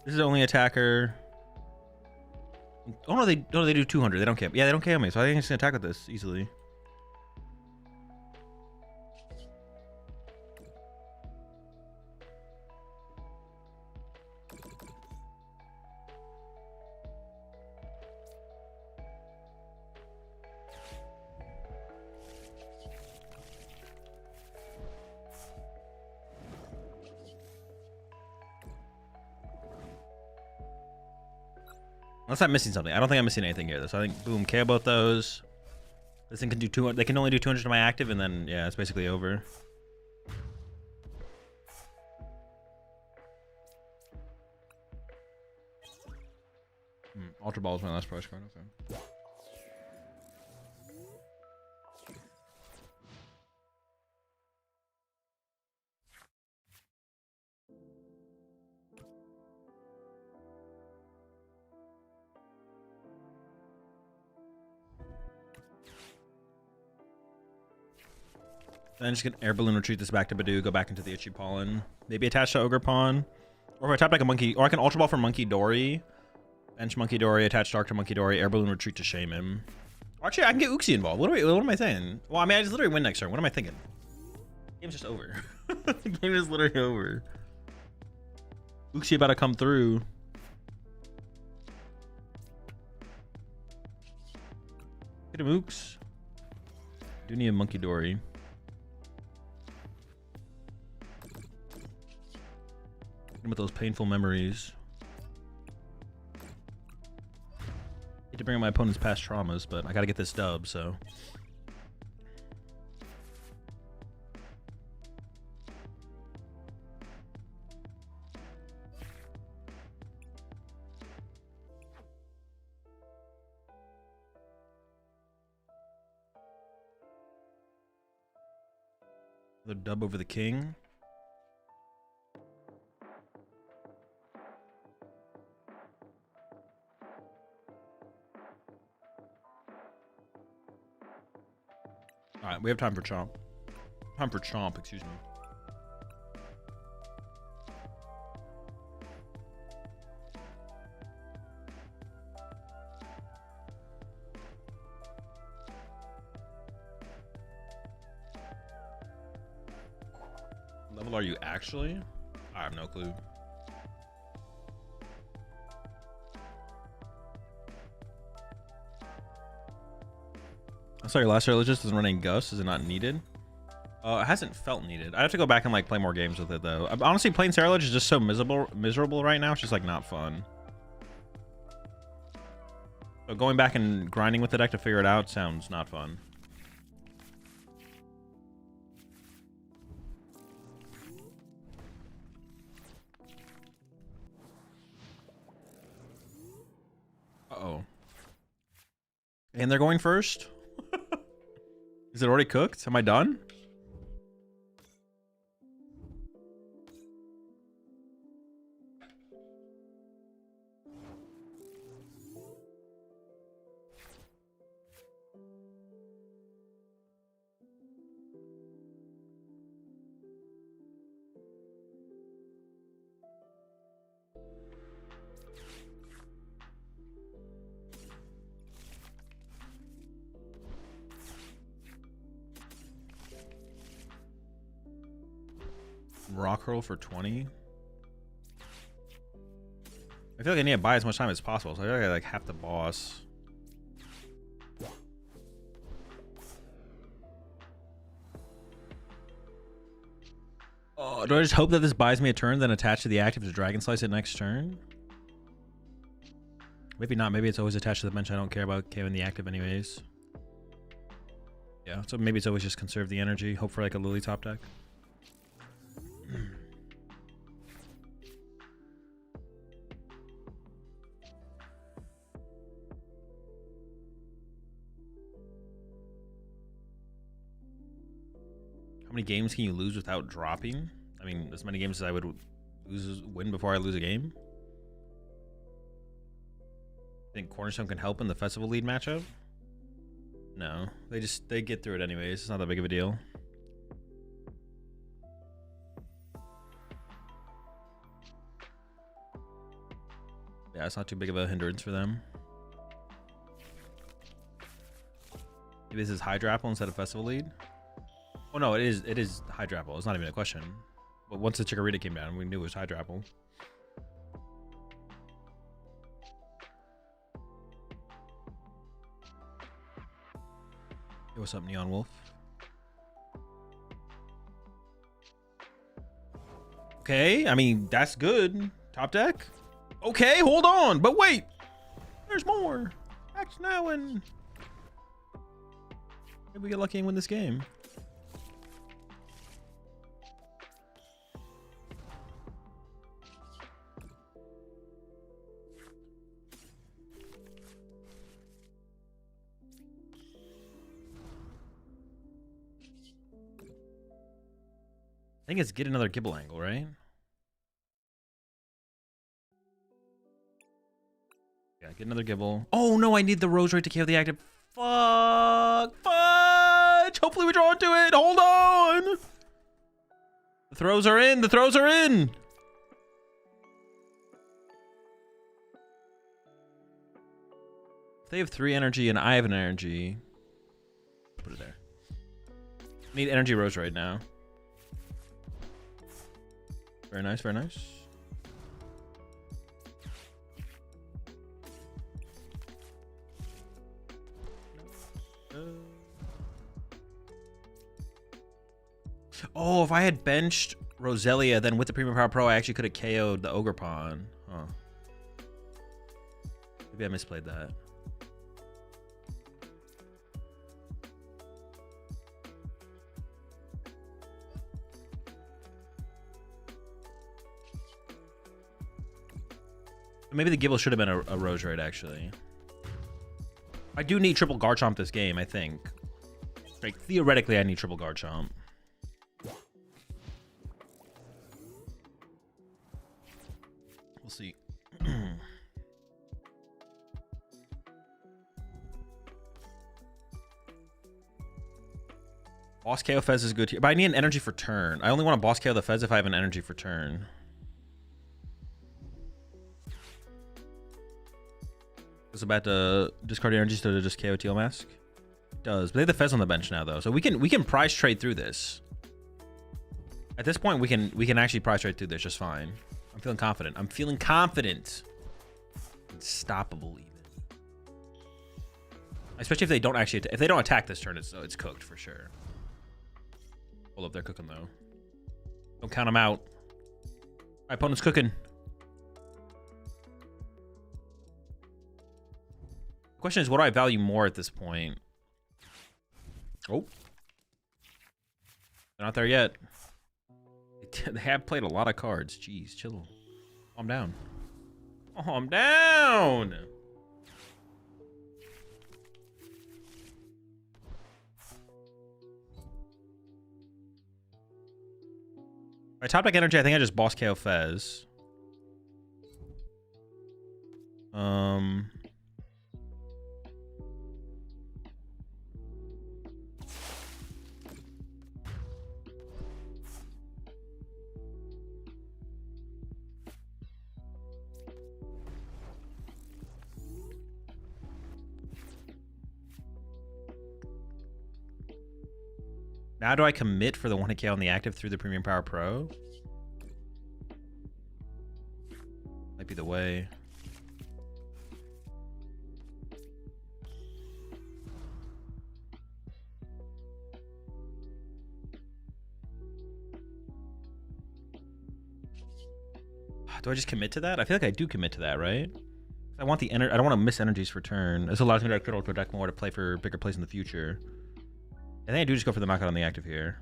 This is the only attacker. Oh no, they do 200. They don't KO. Yeah, they don't KO me, so I think I'm just gonna attack with this easily. Unless I'm missing something. I don't think I'm missing anything here. So I think, boom, KO both those. This thing can do 200. They can only do 200 to my active, and then, yeah, it's basically over. Ultra Ball is my last prize card. Okay. Then just get air balloon, retreat this back to Badoo, go back into the Itchy Pollen. Maybe attach to Ogre Pawn. Or if I tap like a Monkey, or I can Ultra Ball for Monkey Dory. Bench Monkey Dory, attach Dark to Monkey Dory, air balloon, retreat to Shaman. Or actually, I can get Uxie involved. What am I saying? Well, I mean, I just literally win next turn. What am I thinking? Game's just over. Game is literally over. Uxie about to come through. Get him, Ooks. Do need a Monkey Dory. With those painful memories. Hate to bring up my opponent's past traumas, but I gotta get this dub, so. The dub over the king. Alright, we have time for Chomp. Time for Chomp, excuse me. Level are you actually? I have no clue. I saw your last Religious isn't running Gus. Is it not needed? It hasn't felt needed. I have to go back and like play more games with it though. Honestly, playing Cerulege is just so miserable right now. It's just like not fun. So going back and grinding with the deck to figure it out sounds not fun. Uh-oh. And they're going first? Is it already cooked? Am I done? Rock Hurl for 20. I feel like I need to buy as much time as possible, so I feel like I like half the boss. Oh, do I just hope that this buys me a turn, then attach to the active to Dragon Slice it next turn? Maybe not. Maybe it's always attached to the bench. I don't care about KOing the active anyways. Yeah, so maybe it's always just conserve the energy. Hope for like a Lily top deck. How many games can you lose without dropping? I mean, as many games as I would win before I lose a game. Think Cornerstone can help in the Festival lead matchup? No, they get through it anyways. It's not that big of a deal. Yeah, it's not too big of a hindrance for them. Maybe this is Hydrapple instead of Festival lead. Oh no, it is Hydrapple. It's not even a question. But once the Chikorita came down, we knew it was Hydrapple. Hey, what's up, Neon Wolf? Okay, I mean, that's good. Top deck. Okay, hold on, but wait. There's more. Act now and maybe we get lucky and win this game. I think it's get another Gibble angle, right? Yeah, get another Gibble. Oh no, I need the Roserade to KO the active. Fuck! Fudge! Hopefully we draw into it. Hold on! The throws are in. The throws are in. If they have 3 energy and I have an energy, put it there. I need energy Roserade now. Very nice, very nice. Oh, if I had benched Roselia, then with the Premium Power Pro, I actually could have KO'd the Ogerpon. Huh. Maybe I misplayed that. Maybe the Gibble should have been a Roserade, actually. I do need triple Garchomp this game, I think. Like, theoretically, I need triple Garchomp. We'll see. Boss KO Fez is good here, but I need an energy for turn. I only want to boss KO the Fez if I have an energy for turn. It's about to discard your energies to just KO Teal Mask. It does, but they have the Fez on the bench now though, so we can prize trade through this. At this point, we can actually prize trade through this just fine. I'm feeling confident. I'm feeling confident. Unstoppable even. Especially if they don't actually if they don't attack this turn, it's cooked for sure. Hold up, they're cooking though. Don't count them out. My opponent's cooking. The question is, what do I value more at this point? Oh. They're not there yet. They have played a lot of cards. Jeez, chill. Calm down. Calm down! My top deck energy, I think I just boss KO Fez. Now do I commit for the 1K on the active through the Premium Power Pro? Might be the way. Do I just commit to that? I feel like I do commit to that, right? I want the energy. I don't want to miss energies for turn. This allows me to critical to deck more to play for bigger plays in the future. I think I do just go for the knockout on the active here.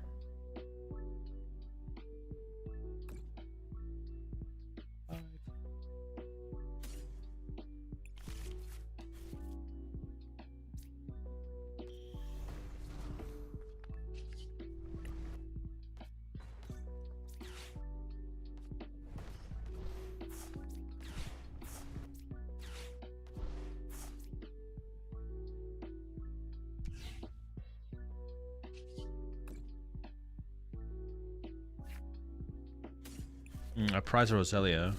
A prize Roselia.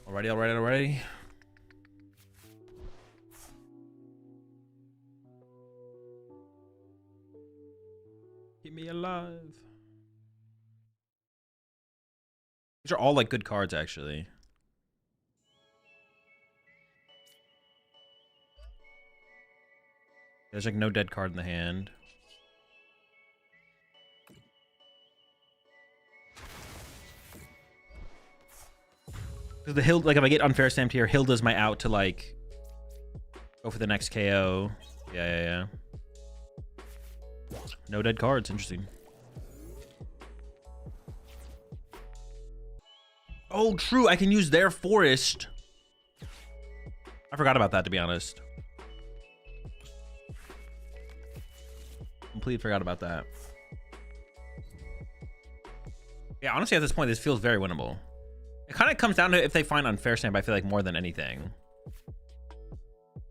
Alrighty. Keep me alive. These are all like good cards, actually. There's like no dead card in the hand. Because the Hilda, like if I get unfair stamped here, Hilda's my out to like go for the next KO. Yeah. No dead cards. Interesting. Oh, true. I can use their forest. I forgot about that, to be honest. Completely forgot about that. Yeah, honestly, at this point, this feels very winnable. It kind of comes down to if they find unfair stamp, I feel like, more than anything.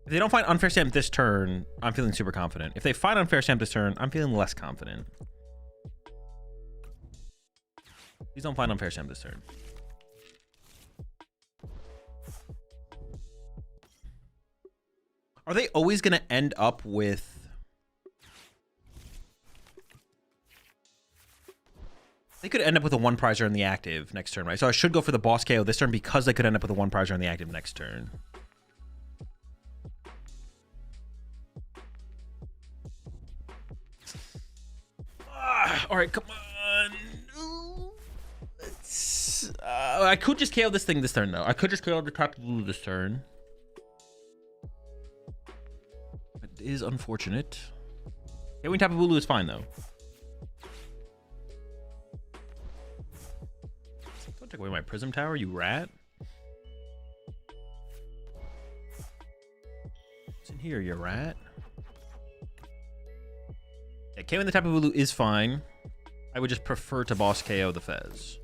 If they don't find unfair stamp this turn, I'm feeling super confident. If they find unfair stamp this turn, I'm feeling less confident. Please don't find unfair stamp this turn. Are they always going to end up with... They could end up with a one prizer in the active next turn, right? So I should go for the boss KO this turn because they could end up with a one prizer in the active next turn. All right, come on. I could just KO this thing this turn, though. I could just KO the Tapu Bulu this turn. It is unfortunate. KOing Tapu Bulu is fine, though. Don't take away my Prism Tower, you rat. What's in here, you rat? Yeah, KOing the Tapu Bulu is fine. I would just prefer to boss KO the Fez.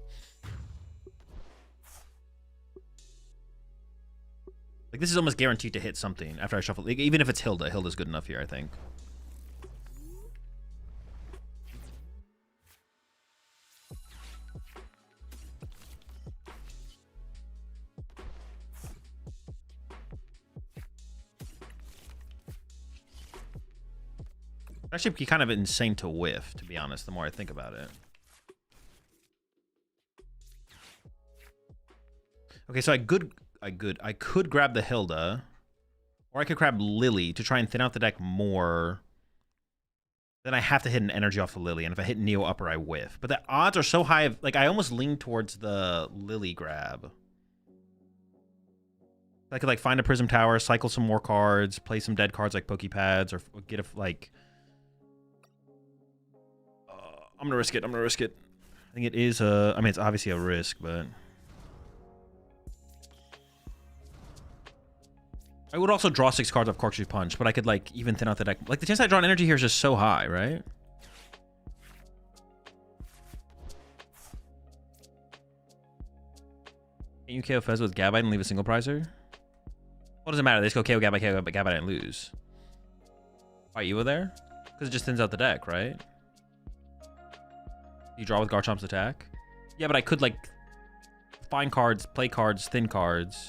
Like, this is almost guaranteed to hit something after I shuffle. Like, even if it's Hilda. Hilda's good enough here, I think. Actually, be kind of insane to whiff, to be honest, the more I think about it. Okay, so I could grab the Hilda, or I could grab Lily to try and thin out the deck more. Then I have to hit an energy off the Lily, and if I hit Neo Upper, I whiff. But the odds are so high, like, I almost lean towards the Lily grab. I could, like, find a Prism Tower, cycle some more cards, play some dead cards like Pokepads, or get a, like... I'm gonna risk it. I think it is I mean, it's obviously a risk, but... I would also draw 6 cards off Corkscrew Punch, but I could, like, even thin out the deck. Like, the chance I draw an energy here is just so high, right? Can you KO Fez with Gabite and leave a single prizer? What does it matter? They just go KO Gabite and lose. Why Evo there? Because it just thins out the deck, right? You draw with Garchomp's attack? Yeah, but I could, like, find cards, play cards, thin cards.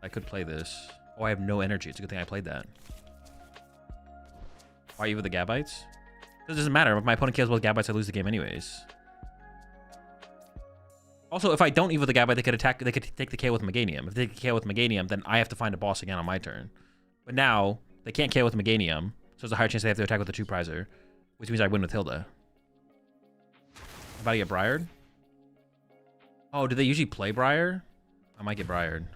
I could play this. Oh, I have no energy. It's a good thing I played that. Why Evo the Gabites? Because it doesn't matter. If my opponent kills both Gabites, I lose the game anyways. Also, if I don't Evo the Gabite, they could attack. They could take the KO with Meganium. If they KO with Meganium, then I have to find a boss again on my turn. But now, they can't KO with Meganium, so there's a higher chance they have to attack with the 2-prizer, which means I win with Hilda. I'm about to get Briared. Oh, do they usually play Briar? I might get Briared.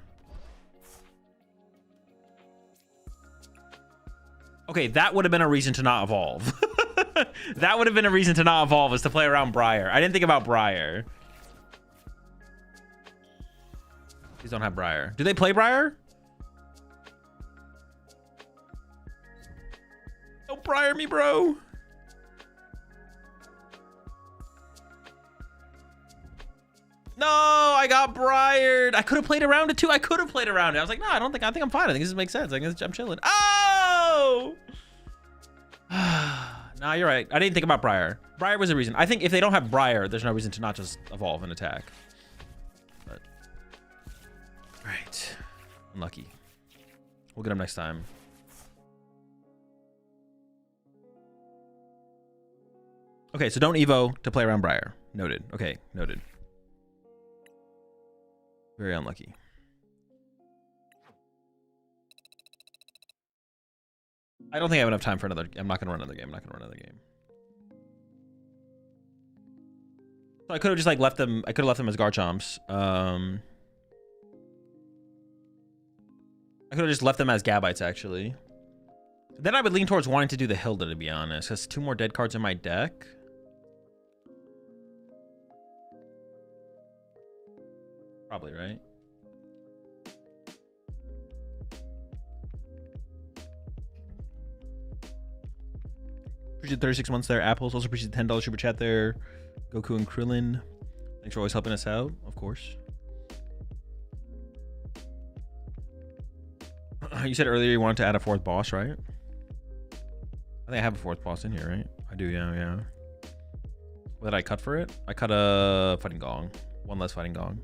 Okay, that would have been a reason to not evolve. That would have been a reason to not evolve, is to play around Briar. I didn't think about Briar. Please don't have Briar. Do they play Briar? Don't Briar me, bro. No, I got Briared. I could have played around it too. I was like, no, I think I'm fine. I think this makes sense. I'm chilling. Oh! Nah, you're right. I didn't think about Briar. Briar was a reason. I think if they don't have Briar, there's no reason to not just evolve and attack. But all right, unlucky. We'll get them next time. Okay, so don't Evo to play around Briar. Noted. Okay, noted. Very unlucky. I don't think I have enough time for another. I'm not going to run another game. I'm not going to run another game. So I could have just like left them. I could have left them as Garchomps. I could have just left them as Gabites actually. Then I would lean towards wanting to do the Hilda, to be honest, because 2 more dead cards in my deck. Probably, right? Appreciate 36 months there. Apples also appreciate the $10 super chat there. Goku and Krillin, thanks for always helping us out, of course. You said earlier you wanted to add a 4th boss, right? I think I have a 4th boss in here, right? I do, yeah. What did I cut for it? I cut a Fighting Gong. 1 less Fighting Gong.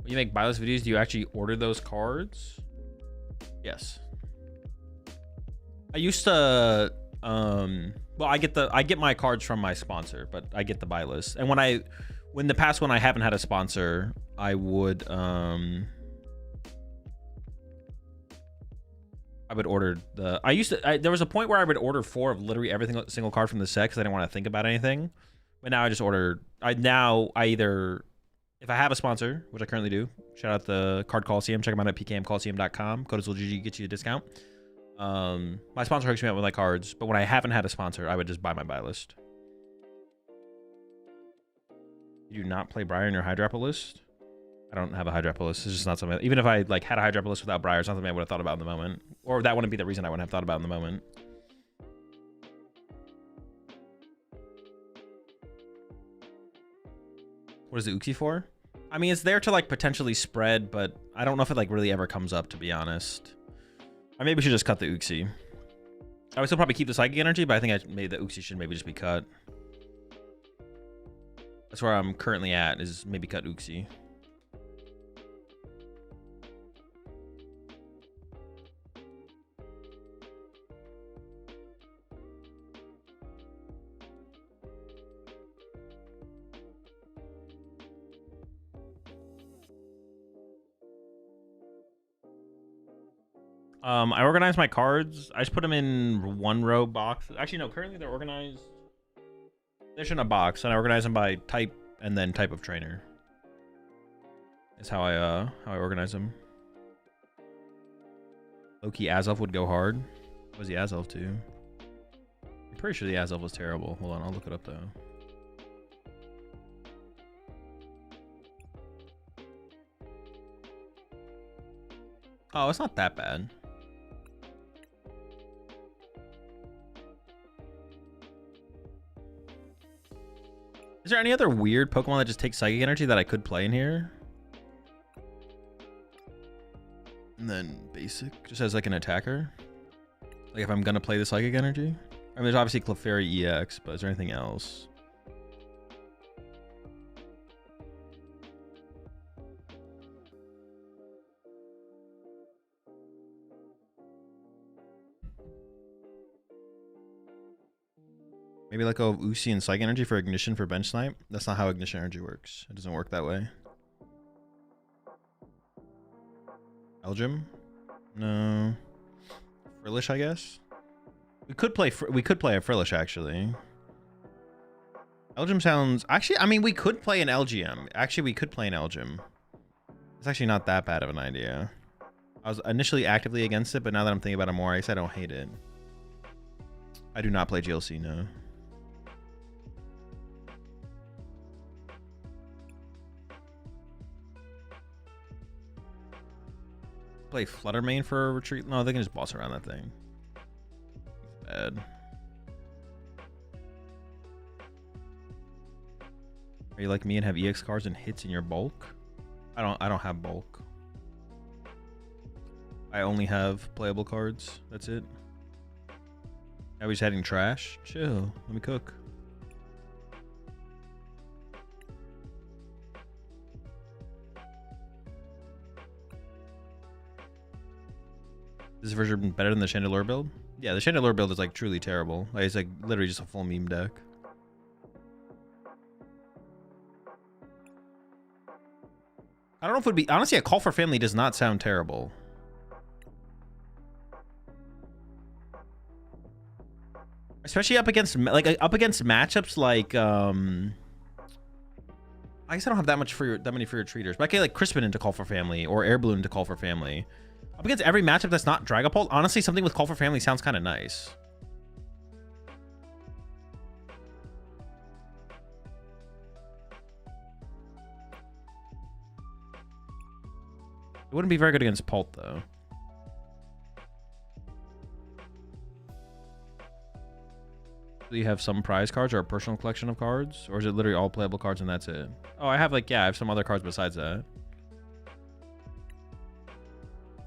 When you make buy list videos, do you actually order those cards? Yes. I used to well, I get my cards from my sponsor, but I get the buy list. And when the past one I haven't had a sponsor, I would order the there was a point where I would order 4 of literally everything single card from the set because I didn't want to think about anything. But now I just order if I have a sponsor, which I currently do, shout out the Card Coliseum. Check them out at pkmcoliseum.com. Code AzulGG gets you a discount. My sponsor hooks me up with my cards, but when I haven't had a sponsor, I would just buy my buy list. You do not play Briar in your Hydrapple list? I don't have a Hydrapple list. It's just not something. Even if I like had a Hydrapple list without Briar, it's not something I would have thought about in the moment, or that wouldn't be the reason I wouldn't have thought about in the moment. What is the Uxie for? I mean, it's there to like potentially spread, but I don't know if it like really ever comes up, to be honest. I maybe should just cut the Uxie. I would still probably keep the Psychic Energy, but I think the Uxie should maybe just be cut. That's where I'm currently at, is maybe cut Uxie. I organized my cards. I just put them in 1 row box. Actually, no, currently they're organized. They're in a box, and I organize them by type and then type of trainer. Is how I organize them. Low-key Azelf would go hard. What was the Azelf to? I'm pretty sure the Azelf was terrible. Hold on, I'll look it up though. Oh, it's not that bad. Is there any other weird Pokemon that just takes Psychic Energy that I could play in here? And then Basic, just as like an attacker? Like if I'm gonna play the Psychic Energy? I mean, there's obviously Clefairy EX, but is there anything else? Maybe like a Uxie and Psychic Energy for Ignition for Bench Snipe? That's not how Ignition Energy works. It doesn't work that way. Elgim? No. Frillish, I guess? We could play a Frillish, actually. Elgim sounds... Actually, I mean, we could play an LGM. Actually, we could play an Elgim. It's actually not that bad of an idea. I was initially actively against it, but now that I'm thinking about it more, I guess I don't hate it. I do not play GLC, no. play Flutter Mane for a retreat. No, they can just boss around that thing. Bad. Are you like me and have EX cards and hits in your bulk? I don't have bulk. I only have playable cards. That's it. Now we're just adding trash. Chill. Let me cook. Is this version better than the Chandelure build? Yeah, the Chandelure build is like truly terrible. Like, it's like literally just a full meme deck. I don't know if it would be... Honestly, a Call for Family does not sound terrible. Especially up against matchups like I guess I don't have that many for your treaters, but I can like Crispin into Call for Family or Air Balloon into Call for Family. Up against every matchup that's not Dragapult, honestly, something with Call for Family sounds kind of nice. It wouldn't be very good against Pult, though. Do you have some prize cards or a personal collection of cards? Or is it literally all playable cards and that's it? Oh, I have like, yeah, I have some other cards besides that.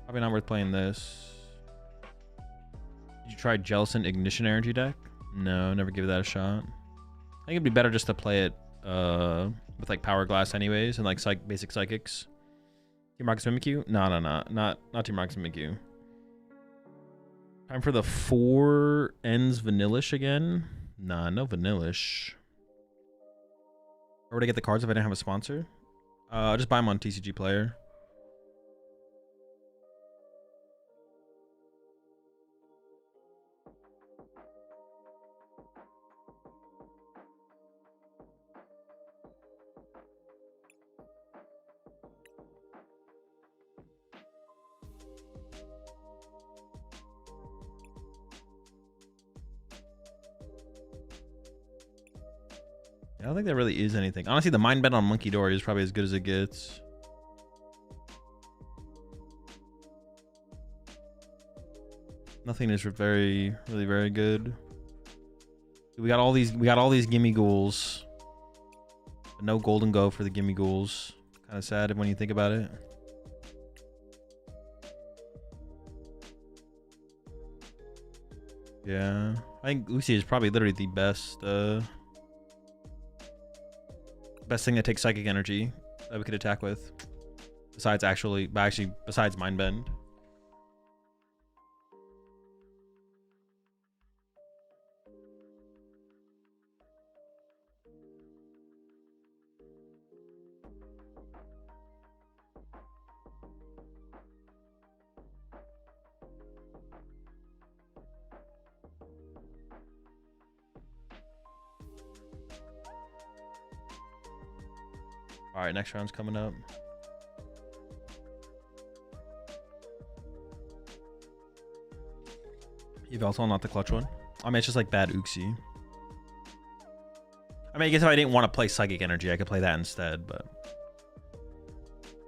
Probably not worth playing this. Did you try Jellicent Ignition Energy deck? No, never give that a shot. I think it'd be better just to play it with like Power Glass anyways and like basic Psychics. Team Rocket's Mimikyu? No, not Team Rocket's Mimikyu. Time for the 4 ends Vanillish again. Nah, no Vanillish. Where would I get the cards if I didn't have a sponsor? I'll just buy them on TCG Player. I don't think there really is anything. Honestly, the Mind Bend on Monkey Dory is probably as good as it gets. Nothing is really very good. We got all these gimme ghouls. But no golden go for the gimme ghouls. Kind of sad when you think about it. Yeah. I think Uzi is probably literally the best best thing that takes psychic energy that we could attack with, besides besides Mind Bend. All right, next round's coming up. Yveltal, not the clutch one. I mean, it's just like bad Uxie. I mean, I guess if I didn't want to play Psychic Energy, I could play that instead, but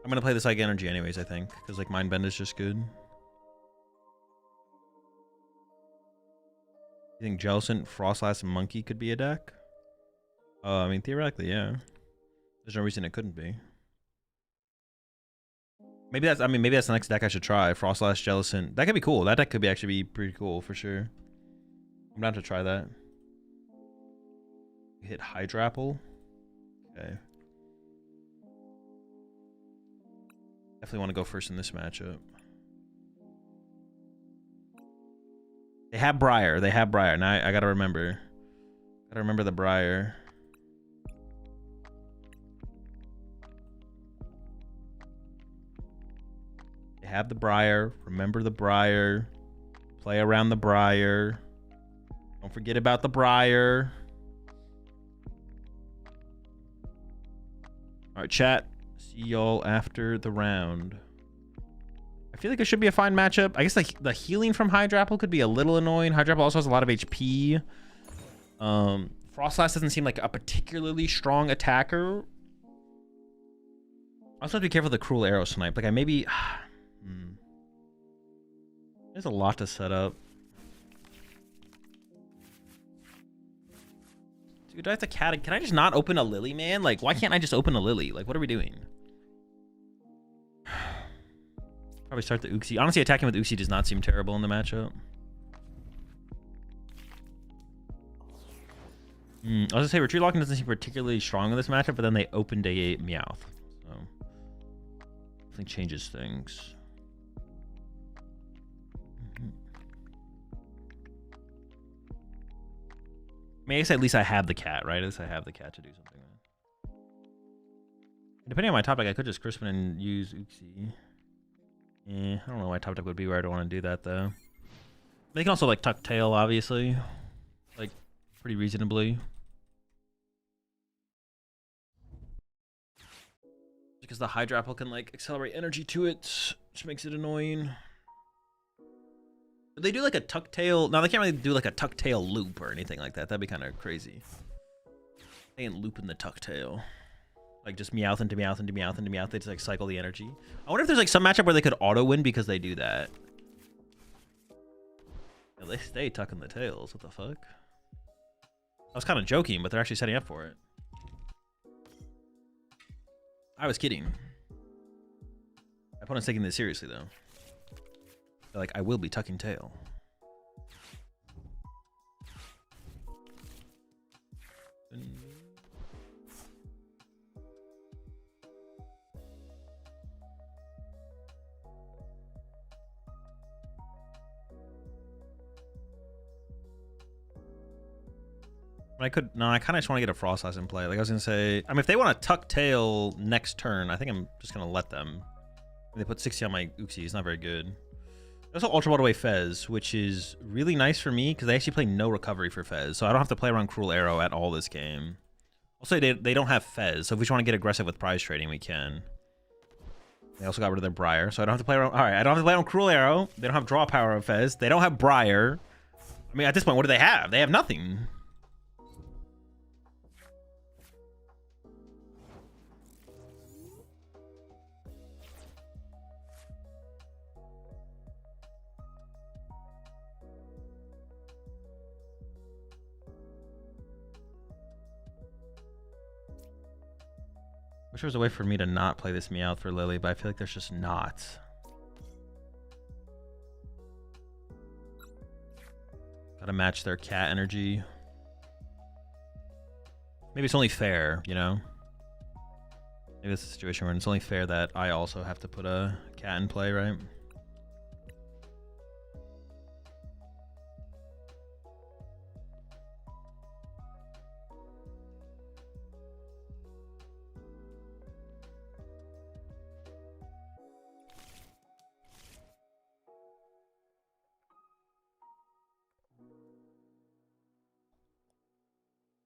I'm gonna play the Psychic Energy anyways, I think, because like Mind Bend is just good. You think Jellicent, Froslass, and Monkey could be a deck? I mean, theoretically, yeah. There's no reason it couldn't be. Maybe that's the next deck I should try. Froslass, Jellicent. That could be cool. That deck could actually be pretty cool for sure. I'm down to try that. Hit Hydrapple. Okay. Definitely want to go first in this matchup. They have Briar. Now I gotta remember. Gotta remember the Briar. Have the Briar. Remember the Briar. Play around the Briar. Don't forget about the Briar. All right, chat. See y'all after the round. I feel like it should be a fine matchup. I guess the healing from Hydrapple could be a little annoying. Hydrapple also has a lot of HP. Froslass doesn't seem like a particularly strong attacker. I also have to be careful of the Cruel Arrow Snipe. Like I maybe... There's a lot to set up. Dude, do I have to cat? Can I just not open a Lily, man? Like, why can't I just open a Lily? Like, what are we doing? Probably start the Uxie. Honestly, attacking with Uxie does not seem terrible in the matchup. I was gonna say retreat locking doesn't seem particularly strong in this matchup, but then they opened a Meowth, so I think changes things. I mean, I guess at least I have the cat, right? At least I have the cat to do something with. Depending on my top deck, I could just Crispin and use Uxie. I don't know why top deck would be where I don't want to do that though. They can also like tuck tail, obviously, like pretty reasonably. Because the Hydra Apple can like accelerate energy to it, which makes it annoying. They do like a tuck tail. No, they can't really do like a tuck tail loop or anything like that. That'd be kind of crazy. They ain't looping the tuck tail. Like just Meowth into Meowth into Meowth into Meowth. They just like cycle the energy. I wonder if there's like some matchup where they could auto win because they do that. Yeah, they stay tucking the tails. What the fuck? I was kind of joking, but they're actually setting up for it. I was kidding. My opponent's taking this seriously though. They're like, I will be tucking tail. I could, no, I kind of just want to get a Froslass in play. Like I was gonna say, I mean, if they want to tuck tail next turn, I think I'm just gonna let them. They put 60 on my Uxie. It's not very good. They also Ultra Ball away Fez, which is really nice for me because they actually play no recovery for Fez, so I don't have to play around Cruel Arrow at all this game. Also, they don't have Fez, so if we just want to get aggressive with prize trading, we can. They also got rid of their Briar, so I don't have to play around. All right, I don't have to play around Cruel Arrow. They don't have draw power of Fez. They don't have Briar. I mean, at this point, what do they have? They have nothing. Wish there was a way for me to not play this Meowth for Lily, but I feel like there's just not. Gotta match their cat energy. Maybe it's only fair, you know? Maybe it's a situation where it's only fair that I also have to put a cat in play, right?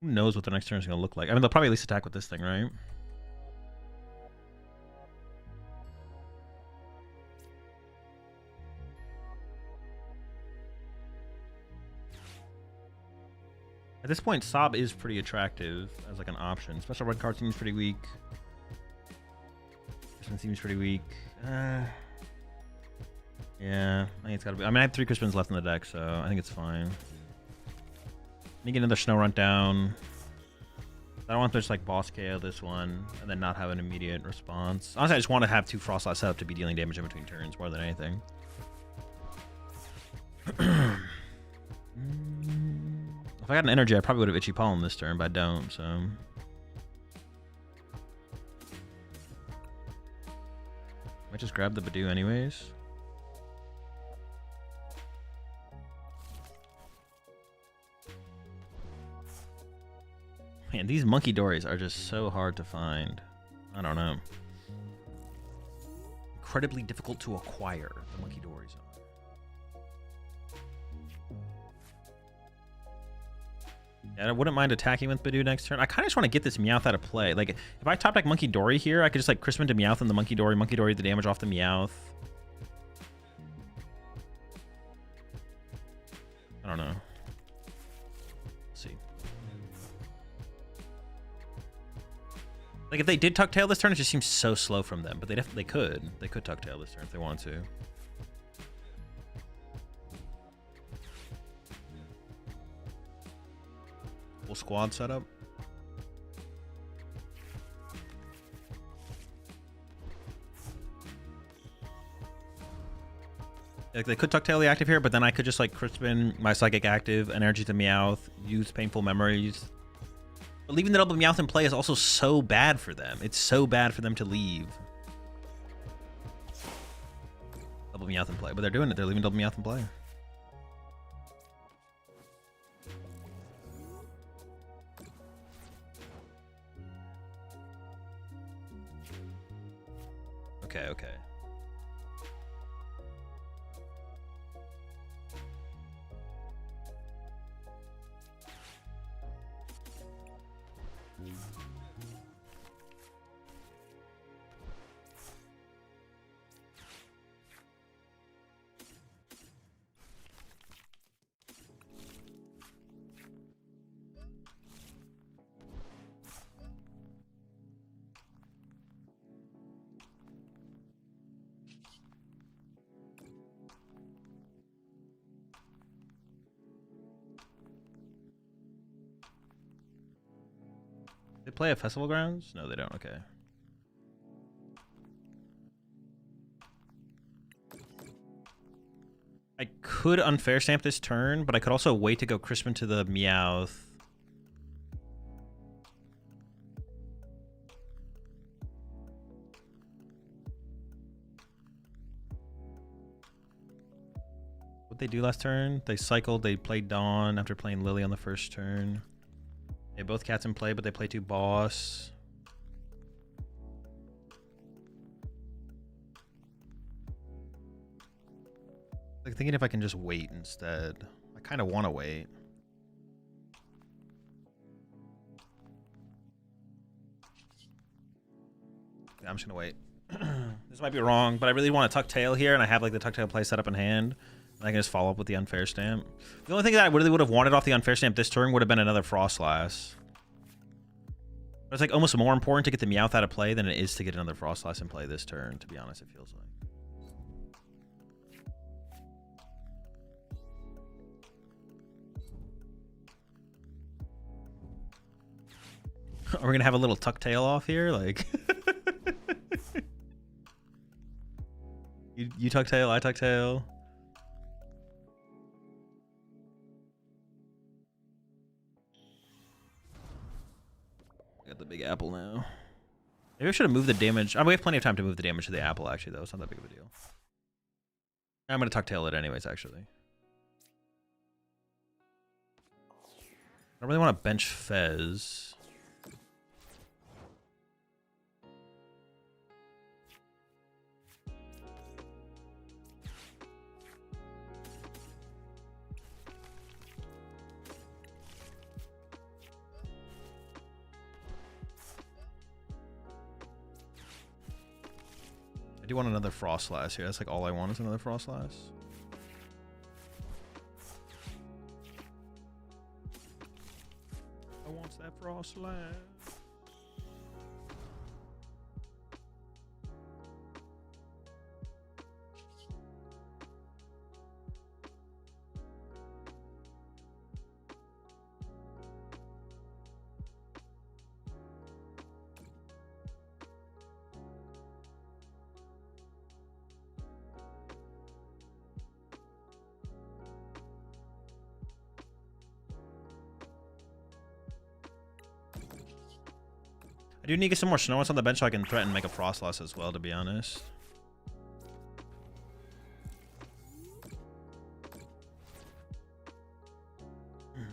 Who knows what the next turn is going to look like? I mean, they'll probably at least attack with this thing, right? At this point, Sob is pretty attractive as like an option. Special red card seems pretty weak. This one seems pretty weak. Yeah, I think it's got to be. I mean, I have 3 Crispins left in the deck, so I think it's fine. Need to get another Snow Runt down. I don't want to just like boss KO this one and then not have an immediate response. Honestly, I just want to have 2 Froslass set up to be dealing damage in between turns more than anything. If I got an energy, I probably would have Itchy Pollen this turn, but I don't, so. Might just grab the Badoo anyways. Man, these Monkey Dories are just so hard to find. I don't know. Incredibly difficult to acquire, the Monkey Dories are. Yeah, I wouldn't mind attacking with Badoo next turn. I kind of just want to get this Meowth out of play. Like, if I top deck Monkey Dory here, I could just like Crispin to Meowth and the Monkey Dory the damage off the Meowth. I don't know. Let's see. Like, if they did tuck tail this turn, it just seems so slow from them. But they definitely could. They could tuck tail this turn if they wanted to. Full squad setup. Like they could Tucktail the active here, but then I could just like Crispin my Psychic active, Energy to Meowth, use Painful Memories. But leaving the double Meowth in play is also so bad for them. It's so bad for them to leave double Meowth in play, but they're doing it. They're leaving double Meowth in play. Okay, okay. They play at Festival Grounds? No, they don't. Okay. I could unfair stamp this turn, but I could also wait to go Crispin to the Meowth. What'd they do last turn? They cycled, they played Dawn after playing Lily on the first turn. They have both cats in play, but they play 2 boss. Like thinking if I can just wait instead. I kind of want to wait. Yeah, I'm just gonna wait. This might be wrong, but I really want to Tucktail here, and I have like the Tucktail play set up in hand. I can just follow up with the unfair stamp. The only thing that I really would have wanted off the unfair stamp this turn would have been another Froslass. But it's like almost more important to get the Meowth out of play than it is to get another Froslass in play this turn, to be honest, it feels like. Are we gonna have a little Tucktail off here? Like you Tucktail, I Tucktail. Got the big apple now. Maybe I should have moved the damage. We have plenty of time to move the damage to the apple, actually, though. It's not that big of a deal. I'm going to Tucktail it anyways, actually. I don't really want to bench Fez. I do want another Froslass here. That's like all I want is another Froslass. I want that Froslass. I do need to get some more Snow Ice on the bench so I can threaten make a Froslass as well, to be honest.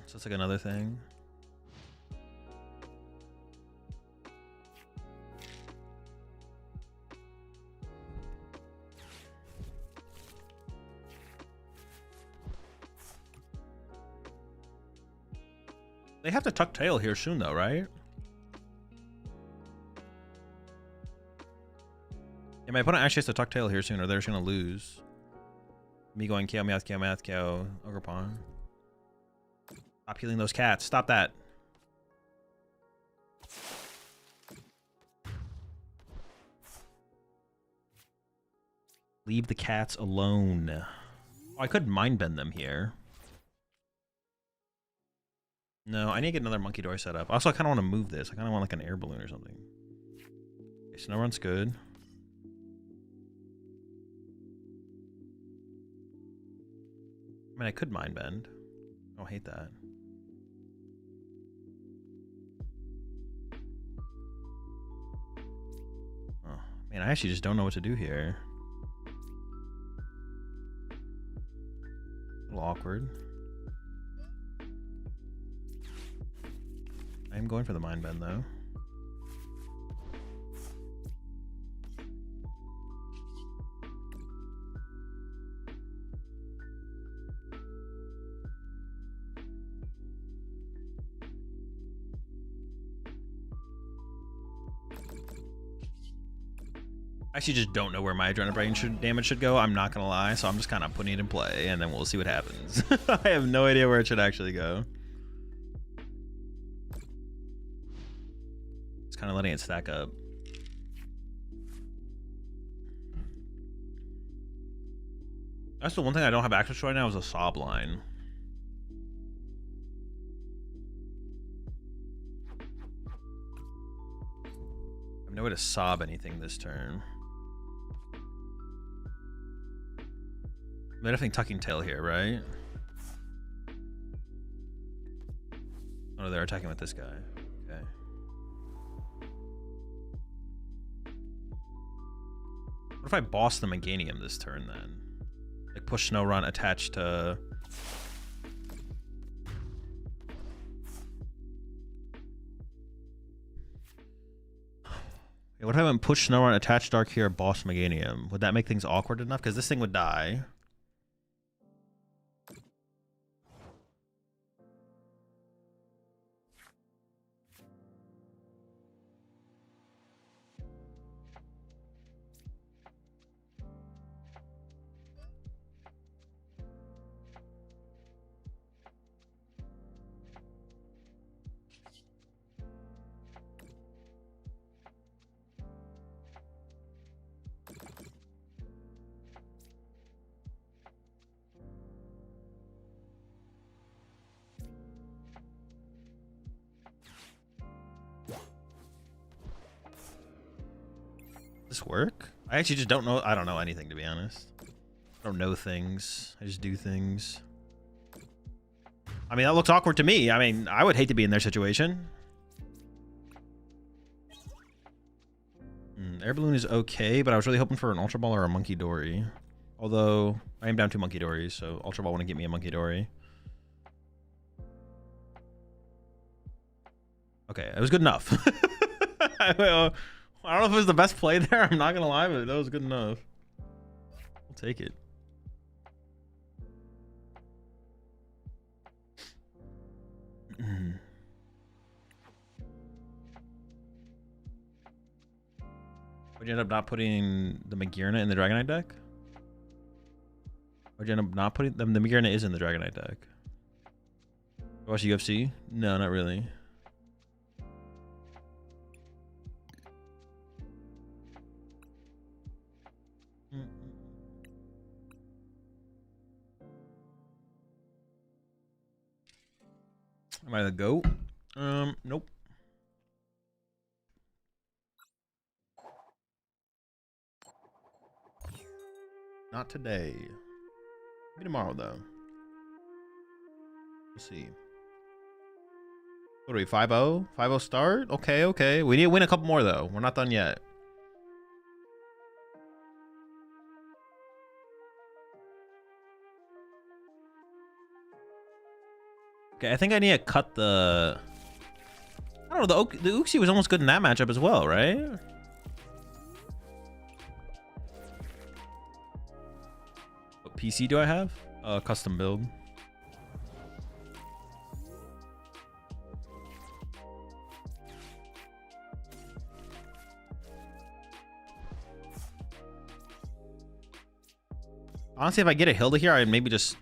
So it's like another thing. They have to Tucktail here soon though, right? Yeah, my opponent actually has to Tucktail here soon or they're just gonna lose. Me going KO, Meowth, KO, Meowth, KO, Ogerpon. Stop healing those cats. Stop that. Leave the cats alone. Oh, I could mind bend them here. No, I need to get another monkey door set up. Also, I kind of want to move this. I kind of want like an air balloon or something. Okay, Snow Run's good. I mean, I could Mind Bend. I don't hate that. Oh, man, I actually just don't know what to do here. A little awkward. I am going for the Mind Bend, though. I actually just don't know where my Adrenaline Brain damage should go. I'm not going to lie. So I'm just kind of putting it in play, and then we'll see what happens. I have no idea where it should actually go. Just kind of letting it stack up. That's the one thing I don't have access to right now is a sob line. I have no way to sob anything this turn. They're definitely tucking tail here, right? Oh, they're attacking with this guy. Okay. What if I boss the Meganium this turn then? Like push Snow Run attached to... Yeah, what if I went push Snow Run, attach Dark here, boss Meganium? Would that make things awkward enough? Because this thing would die. This work? I actually just don't know. I don't know anything, to be honest. I don't know things. I just do things. I mean, that looks awkward to me. I mean, I would hate to be in their situation. Air Balloon is okay, but I was really hoping for an Ultra Ball or a Monkey Dory. Although, I am down 2 Monkey Dories, so Ultra Ball wouldn't get me a Monkey Dory. Okay, it was good enough. I don't know if it was the best play there. I'm not going to lie, but that was good enough. I'll take it. Would you end up not putting the Magearna in the Dragonite deck? Would you end up not putting... The Magearna is in the Dragonite deck. Watch UFC? No, not really. Am I the GOAT? Nope. Not today. Maybe tomorrow, though. Let's see. What are we, 5-0? 5-0 start? Okay, okay. We need to win a couple more, though. We're not done yet. Okay, I think I need to cut the... I don't know, the Uxie was almost good in that matchup as well, right? What PC do I have? Custom build. Honestly, if I get a Hilda here, I'd maybe just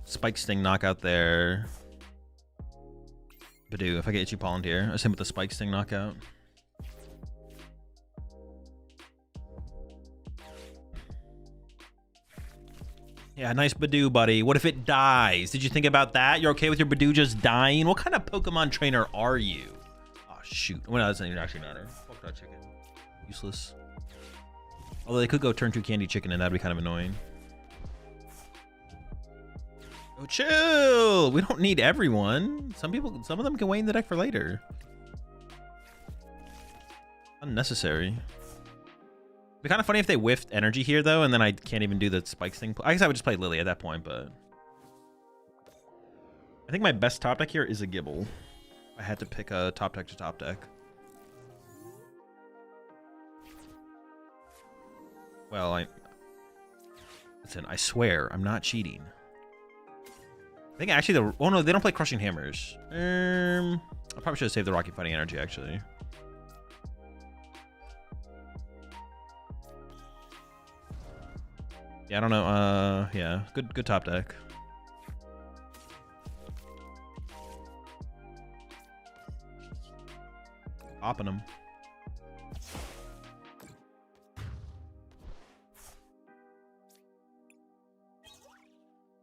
Spike Sting knockout there. Badoo, if I get Itchy Pollen here, I same with the Spike Sting knockout. Yeah, nice Badoo, buddy. What if it dies? Did you think about that? You're okay with your Badoo just dying? What kind of Pokemon trainer are you? Oh, shoot. Well, no, that doesn't even actually matter. Fuck that chicken. Useless. Although they could go turn 2 Candy Chicken, and that'd be kind of annoying. Oh, chill. We don't need everyone. Some of them can wait in the deck for later. Unnecessary. It'd be kind of funny if they whiffed energy here, though, and then I can't even do the spikes thing. I guess I would just play Lily at that point, but I think my best top deck here is a Gibble. I had to pick a top deck to top deck. Well, listen, I swear, I'm not cheating. I think actually oh no, they don't play Crushing Hammers. I probably should have saved the Rocky Fighting Energy, actually. Yeah, I don't know. Yeah, good top deck. Popping them.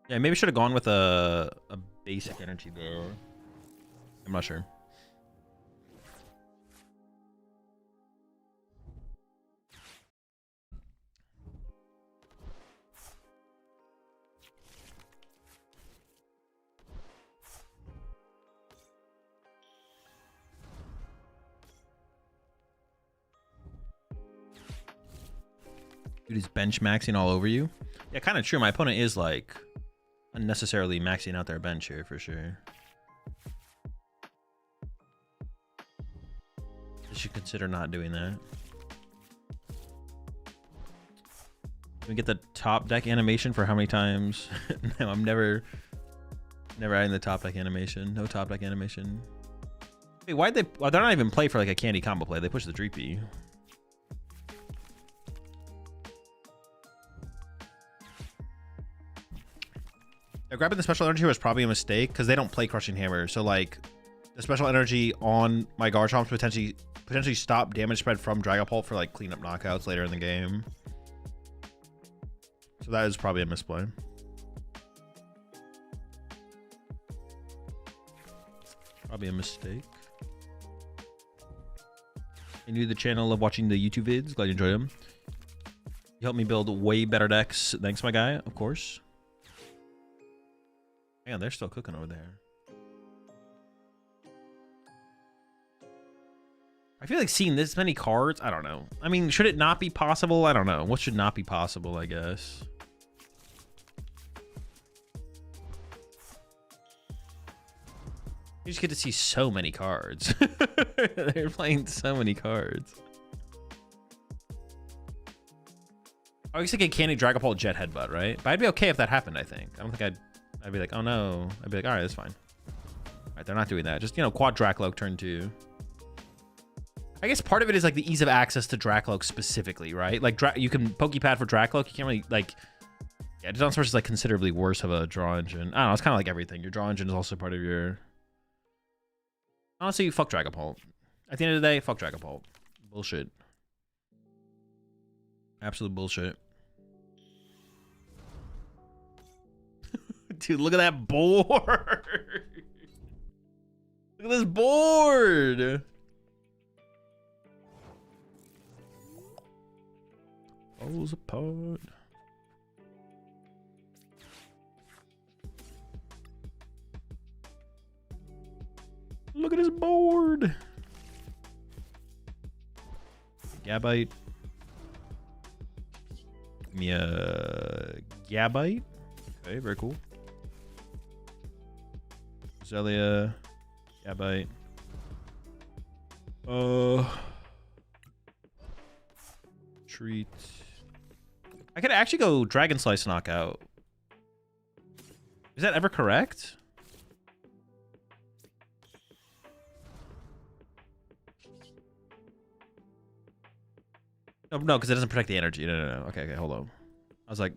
Yeah, maybe should have gone with a basic energy there. I'm not sure. Dude is bench maxing all over you. Yeah, kind of true. My opponent is like unnecessarily maxing out their bench here for sure. I should consider not doing that. Can we get the top deck animation for how many times? No, I'm never adding the top deck animation. No top deck animation. Wait, why'd they? Well, they're not even play for like a candy combo play. They push the Dreepy. Yeah, grabbing the special energy was probably a mistake because they don't play Crushing Hammer. So like the special energy on my Garchomp potentially stop damage spread from Dragapult for like cleanup knockouts later in the game. So that is probably a misplay. Probably a mistake. And you do the channel of watching the YouTube vids. Glad you enjoy them. You helped me build way better decks. Thanks, my guy, of course. Yeah, they're still cooking over there. I feel like seeing this many cards, I don't know. I mean, should it not be possible? I don't know. What should not be possible, I guess? You just get to see so many cards. They're playing so many cards. I guess I get Candy Dragapult Jet Headbutt, right? But I'd be okay if that happened, I think. I don't think I'd be like, oh no. I'd be like, all right, that's fine. All right, they're not doing that. Just, you know, quad Dracloak turn 2. I guess part of it is like the ease of access to Dracloak specifically, right? Like you can Pokepad for Dracloak. You can't really like, yeah, Dawn Source is like considerably worse of a draw engine. I don't know. It's kind of like everything. Your draw engine is also part of your. Honestly, fuck Dragapult. At the end of the day, fuck Dragapult. Bullshit. Absolute bullshit. Dude, look at that board. Look at this board. Falls apart. Look at his board. Gabite. Give me a Gabite. Okay, very cool. Zelia. Gabite. Treat. I could actually go Dragon Slice Knockout. Is that ever correct? No, because it doesn't protect the energy. No. Okay, hold on. I was like,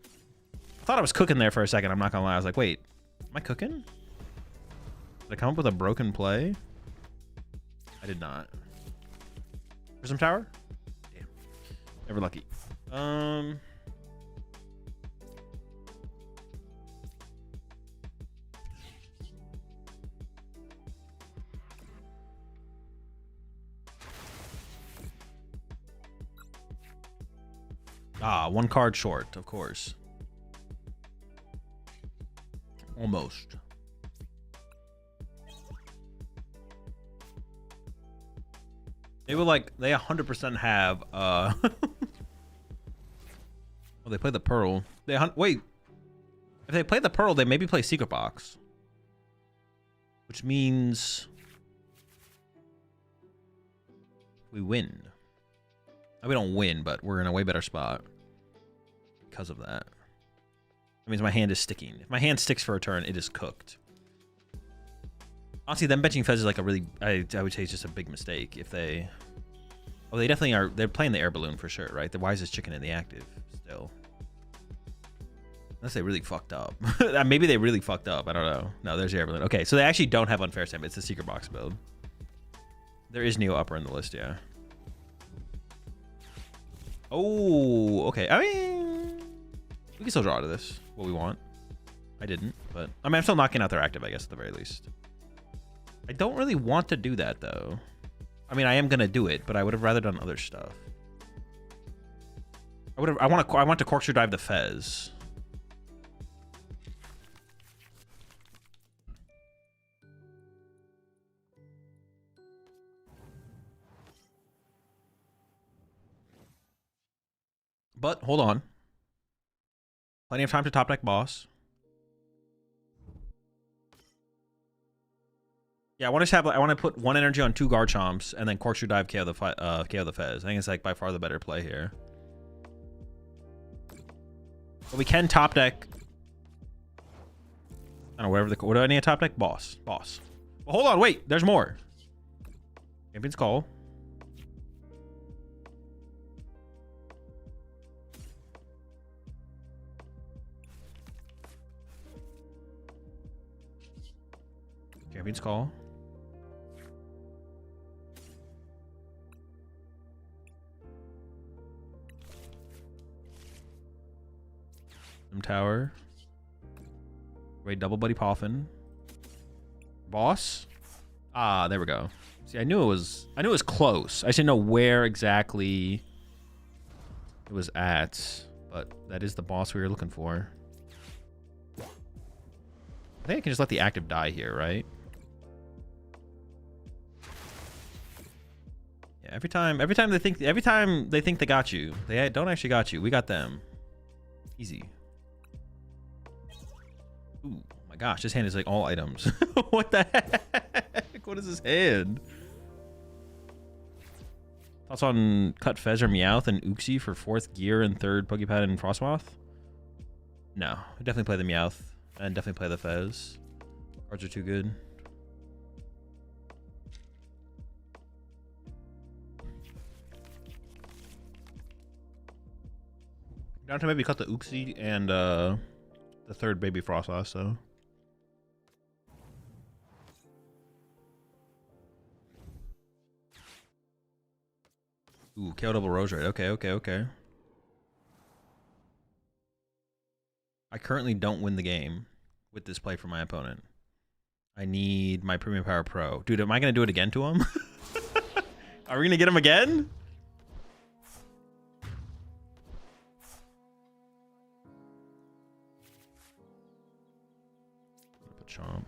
I thought I was cooking there for a second. I'm not gonna lie. I was like, wait, am I cooking? Did I come up with a broken play? I did not. Prism Tower? Damn. Never lucky. Ah, 1 card short, of course. Almost. They will like, they 100% have, well, they play the Pearl. Wait. If they play the Pearl, they maybe play Secret Box. Which means we win. We don't win, but we're in a way better spot because of that. That means my hand is sticking. If my hand sticks for a turn, it is cooked. Honestly, them benching Fez is like a really, I would say it's just a big mistake. If they, oh, they definitely are, they're playing the air balloon for sure, right? The wisest chicken in the active still. Unless they really fucked up. Maybe they really fucked up. I don't know. No, there's the air balloon. Okay, so they actually don't have unfair stamp. It's the Secret Box build. There is Neo upper in the list, yeah. Oh, okay. I mean, we can still draw out of this what we want. I didn't, but I mean, I'm still knocking out their active, I guess, at the very least. I don't really want to do that, though. I mean, I am gonna do it, but I would have rather done other stuff. I want to corkscrew dive the Fez. But hold on. Plenty of time to top deck boss. Yeah, I want to put 1 energy on 2 Garchomps and then corkscrew dive KO the Fez. I think it's like by far the better play here. But we can top deck. I don't know, what do I need to top deck? Boss. Well, hold on, wait, there's more. Champion's Call. Champion's Call. Tower. Wait, double Buddy Poffin. Boss. Ah, there we go. See, I knew it was close. I just didn't know where exactly it was at, but that is the boss we were looking for. I think I can just let the active die here, right? Yeah, every time they think they got you, they don't actually got you. We got them. Easy. Ooh, my gosh, this hand is like all items. What the heck? What is this hand? Thoughts on cut Fez or Meowth and Uxie for 4th gear and 3rd Pokepad and Frostmoth? No, I definitely play the Meowth and definitely play the Fez. Cards are too good. Down to maybe cut the Uxie and the 3rd baby Froslass, so. Ooh, KO double Roserite. Okay. I currently don't win the game with this play from my opponent. I need my Premium Power Pro. Dude, am I going to do it again to him? Are we going to get him again? Chomp.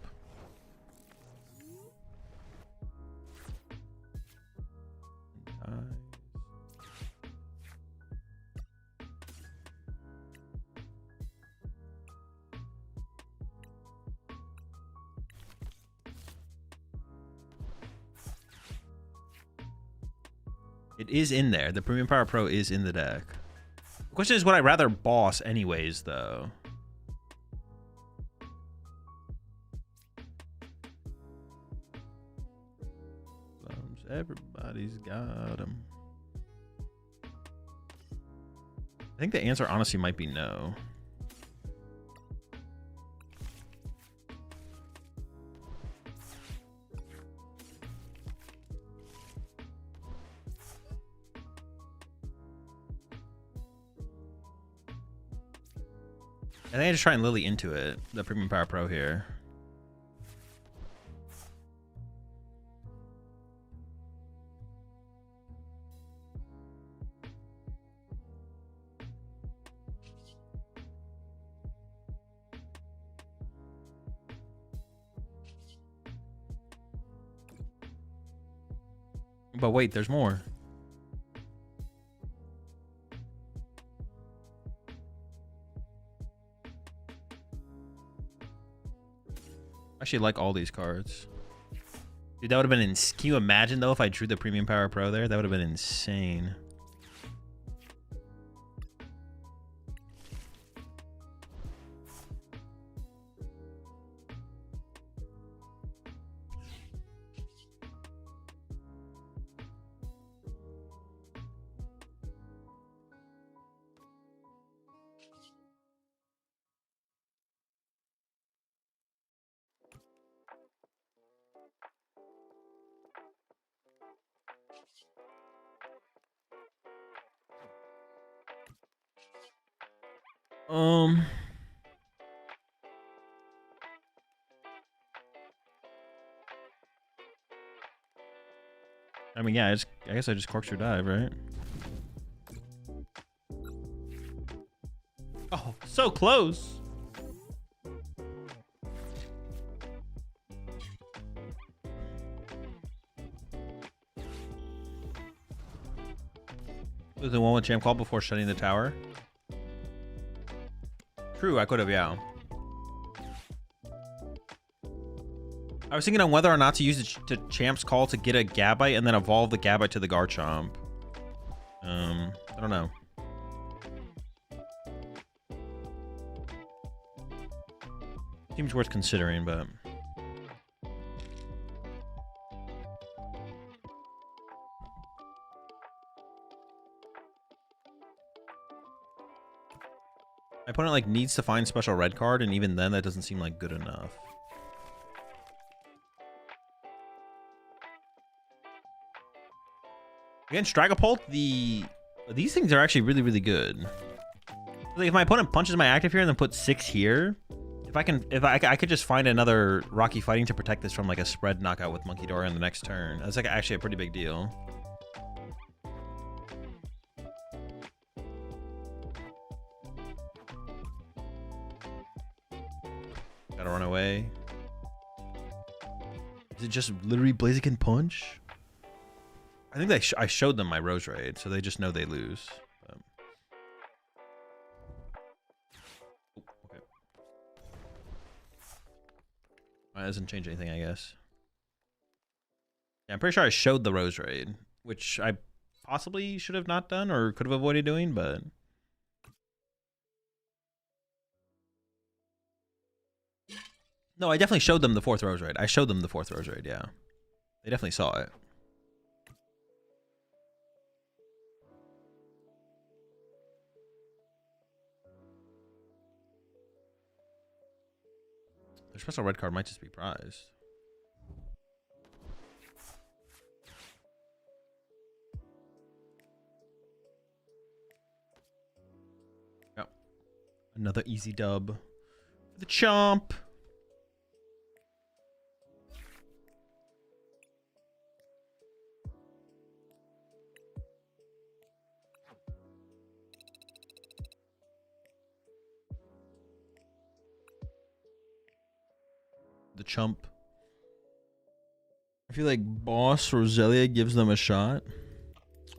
It is in there. The Premium Power Pro is in the deck. The question is, would I rather boss anyways, though? Everybody's got them. I think the answer honestly might be no. I think I just try and Lily into it, the Premium Power Pro here. But wait, there's more. I actually like all these cards. Dude, that would have been can you imagine though if I drew the Premium Power Pro there? That would have been insane. I mean, yeah, I guess I just corkscrew dive, right? Oh, so close. Was the one with Jam Call before shutting the tower? True, I could have, yeah. I was thinking on whether or not to use the Champ's Call to get a Gabite and then evolve the Gabite to the Garchomp. I don't know. Seems worth considering, but... My opponent like needs to find special red card, and even then that doesn't seem like good enough. Against Dragapult, these things are actually really, really good. Like if my opponent punches my active here and then puts 6 here, if I could just find another Rocky Fighting to protect this from like a spread knockout with Monkey Dory on the next turn. That's like actually a pretty big deal. Gotta run away. Is it just literally Blaziken Punch? I think I showed them my Rose Raid, so they just know they lose. Okay. That doesn't change anything, I guess. Yeah, I'm pretty sure I showed the Rose Raid, which I possibly should have not done or could have avoided doing, but... No, I definitely showed them the 4th Rose Raid. I showed them the 4th Rose Raid, yeah. They definitely saw it. Their special red card might just be prized. Yep. Another easy dub for the Chomp. The Chump. I feel like Boss Roselia gives them a shot.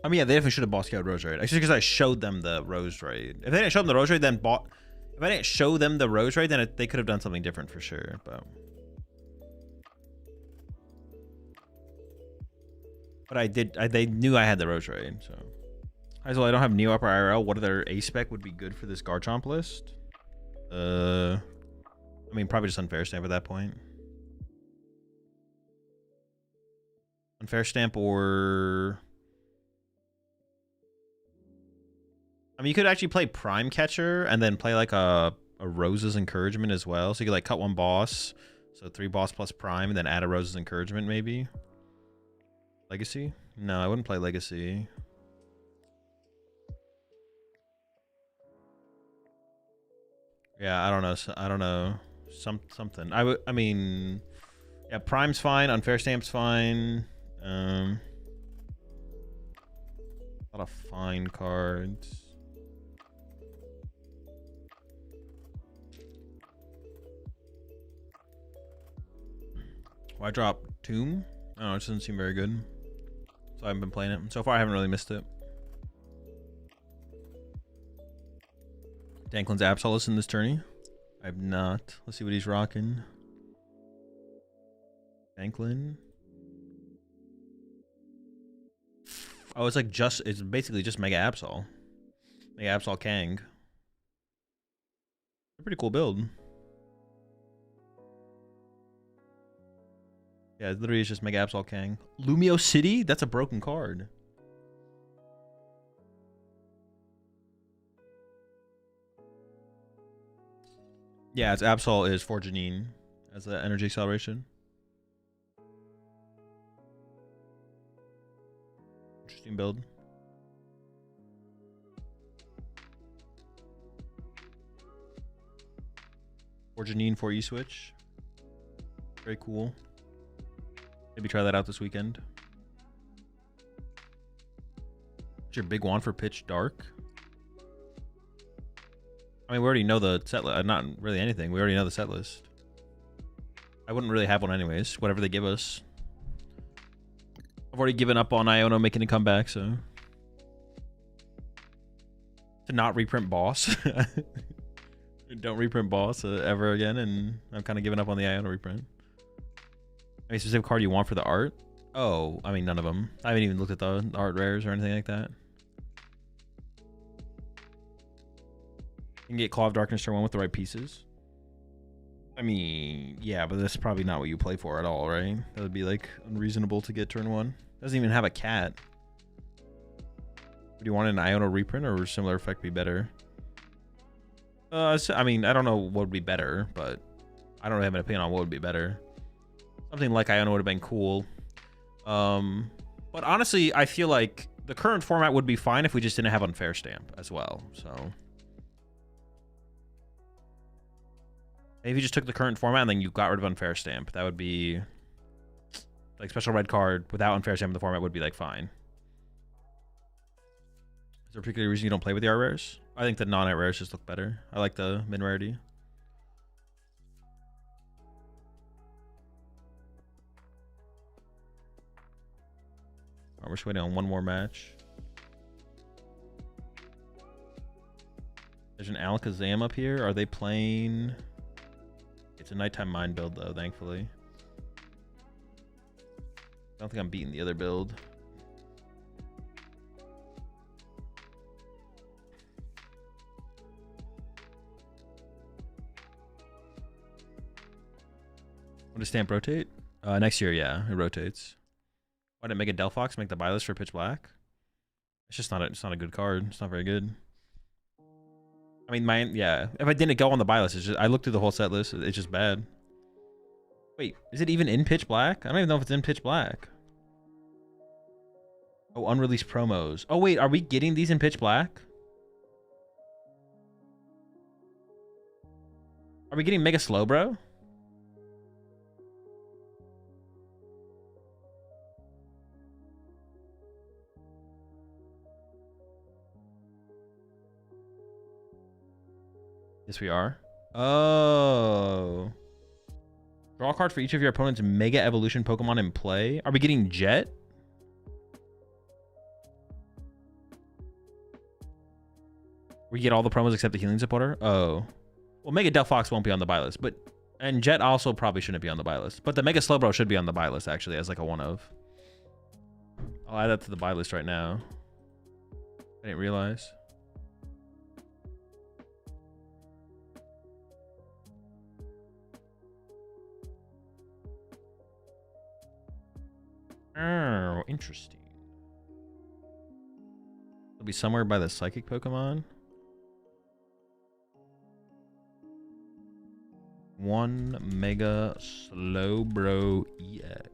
I mean, yeah, they definitely should have Boss Scout Rose Raid. Actually, because I showed them the Rose Raid. If they didn't show them the Rose Raid, then if I didn't show them the Rose Raid, then they could have done something different for sure. But I did. They knew I had the Rose Raid. So, as well, I don't have Neo Upper IRL. What other A spec would be good for this Garchomp list? I mean, probably just Unfair Stamp at that point. Unfair Stamp or... I mean, you could actually play Prime Catcher and then play like a Rose's Encouragement as well. So you could like cut 1 boss. So 3 boss plus Prime and then add a Rose's Encouragement maybe. Legacy? No, I wouldn't play Legacy. Yeah, I don't know. I don't know. Something. I mean, yeah, Prime's fine. Unfair Stamp's fine. A lot of fine cards. Why drop Tomb? Oh, it doesn't seem very good. so I haven't been playing it. So far, I haven't really missed it. Danklin's Absolus in this tourney. I have not. Let's see what he's rocking. Danklin. Oh, it's like it's basically just Mega Absol. Mega Absol Kang. A pretty cool build. Yeah, it literally is just Mega Absol Kang. Lumio City? That's a broken card. Yeah, its Absol is for Janine as the energy acceleration. Interesting build. For Janine for E-Switch. Very cool. Maybe try that out this weekend. What's your big one for Pitch Dark? I mean, we already know the set list. Not really anything. We already know the set list. I wouldn't really have one anyways. Whatever they give us. I've already given up on Iono making a comeback, so. To not reprint Boss. Don't reprint Boss ever again, and I'm kind of giving up on the Iono reprint. Any specific card you want for the art? Oh, I mean, none of them. I haven't even looked at the art rares or anything like that. You can get Claw of Darkness turn 1 with the right pieces. I mean, yeah, but that's probably not what you play for at all, right? That would be like unreasonable to get turn 1. Doesn't even have a cat. Would you want an Iono reprint, or would a similar effect be better? I mean, I don't know what would be better, but I don't really have an opinion on what would be better. Something like Iono would have been cool. But honestly, I feel like the current format would be fine if we just didn't have Unfair Stamp as well. So maybe you just took the current format and then you got rid of Unfair Stamp. That would be like special red card without Unfair Stamp in the format would be like fine. Is there a particular reason you don't play with the art rares? I think the non-art rares just look better. I like the min rarity. We're just waiting on one more match. There's an Alakazam up here. Are they playing? It's a nighttime mind build though, thankfully. I don't think I'm beating the other build. When does Stamp rotate? Next year, yeah, it rotates. Why didn't make a Delphox make the buy list for Pitch Black? It's just not a good card. It's not very good. I mean, yeah. If I didn't go on the buy list, it's just I looked through the whole set list. It's just bad. Wait, is it even in Pitch Black? I don't even know if it's in Pitch Black. Oh, unreleased promos. Oh wait, are we getting these in Pitch Black? Are we getting Mega Slowbro? Yes, we are. Oh. Draw a card for each of your opponent's Mega Evolution Pokemon in play. Are we getting Jet? We get all the promos except the Healing Supporter? Oh. Well, Mega Delphox won't be on the buy list, and Jet also probably shouldn't be on the buy list. But the Mega Slowbro should be on the buy list, actually, as like a one of. I'll add that to the buy list right now. I didn't realize. Oh, interesting. It'll be somewhere by the Psychic Pokemon. One Mega Slowbro EX.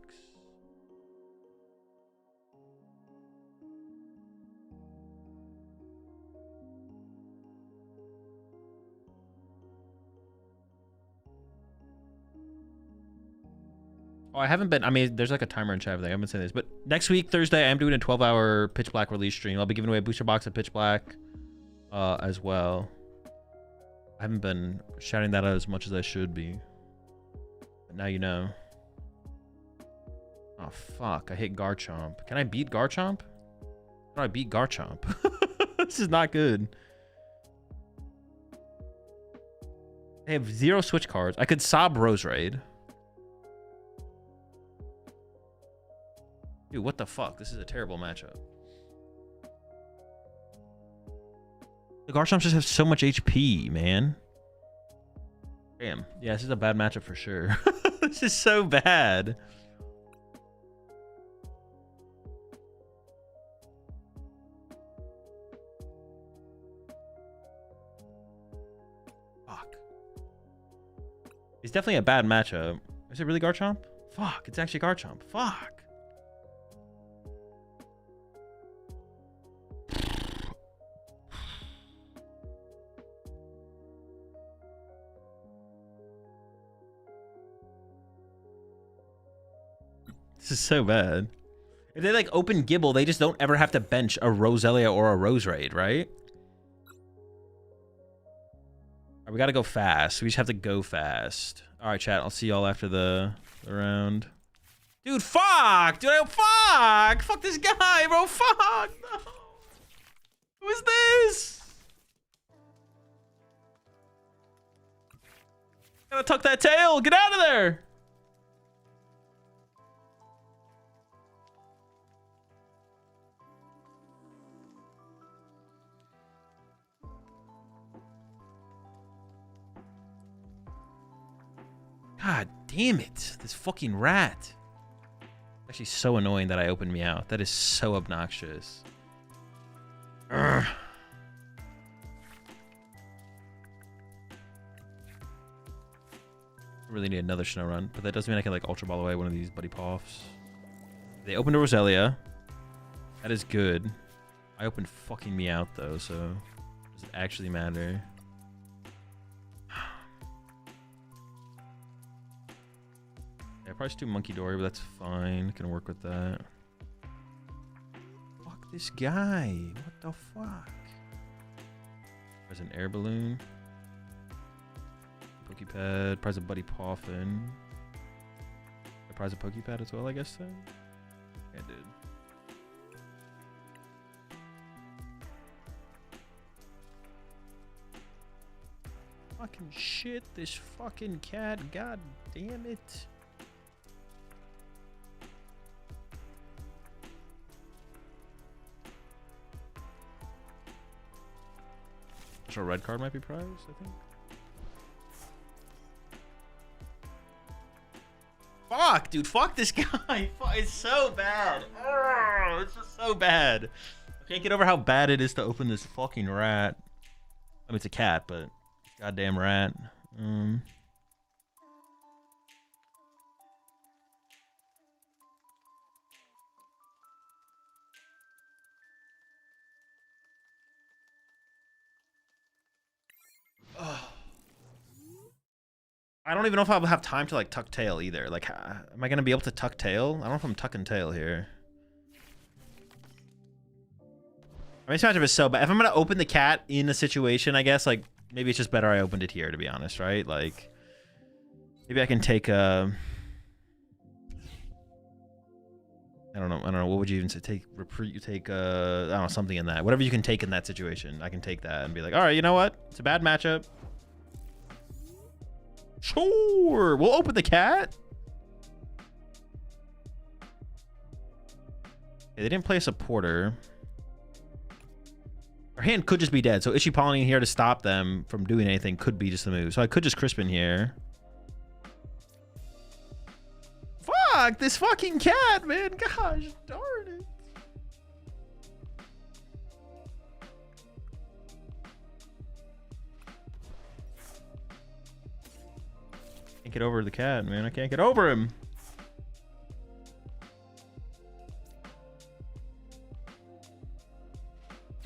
Oh, I haven't been. I mean, there's like a timer in chat. I haven't been saying this, but next week, Thursday, I am doing a 12-hour Pitch Black release stream. I'll be giving away a booster box of Pitch Black as well. I haven't been shouting that out as much as I should be. But now you know. Oh, fuck. I hit Garchomp. Can I beat Garchomp? How do I beat Garchomp? This is not good. I have 0 switch cards. I could sob Roserade. Dude, what the fuck? This is a terrible matchup. The Garchomp just have so much HP, man. Damn. Yeah, this is a bad matchup for sure. This is so bad. Fuck. It's definitely a bad matchup. Is it really Garchomp? Fuck, it's actually Garchomp. Fuck. This is so bad. If they like open Gibble, they just don't ever have to bench a Roselia or a Roserade, right? All right, we gotta go fast. We just have to go fast. All right, chat. I'll see y'all after the round. Dude, fuck! Dude, fuck! Fuck this guy, bro! Fuck! No! Who is this? Gotta tuck that tail! Get out of there! God damn it. This fucking rat. Actually so annoying that I opened me out. That is so obnoxious. Urgh. I really need another snow run, but that doesn't mean I can like Ultra Ball away one of these Buddy Poffs. They opened a Roselia. That is good. I opened fucking me out though, so does it actually matter? Yeah, probably too Monkey Dory, but that's fine. Can work with that. Fuck this guy. What the fuck? There's an air balloon. Pokepad. Prize a Buddy Poffin. I prize a Pokepad as well, I guess then? Yeah, I did. Fucking shit, this fucking cat. God damn it. A red card might be prized, I think. Fuck, dude, fuck this guy. It's so bad. It's just so bad. I can't get over how bad it is to open this fucking rat. I mean, it's a cat, but goddamn rat. I don't even know if I'll have time to like tuck tail either. Like, am I gonna be able to tuck tail? I don't know if I'm tucking tail here. I mean, this matchup is so bad. If I'm gonna open the cat in a situation, I guess like maybe it's just better I opened it here, to be honest, right? Like, maybe I can take a. I don't know. What would you even say? Take reprieve. You take I don't know, something in that. Whatever you can take in that situation, I can take that and be like, all right, you know what? It's a bad matchup. Sure, we'll open the cat. Okay, they didn't play a supporter. Our hand could just be dead, so Ishipalani here to stop them from doing anything could be just the move. So I could just Crispin here. Fuck this fucking cat, man. Gosh darn it. Can't get over the cat, man. I can't get over him.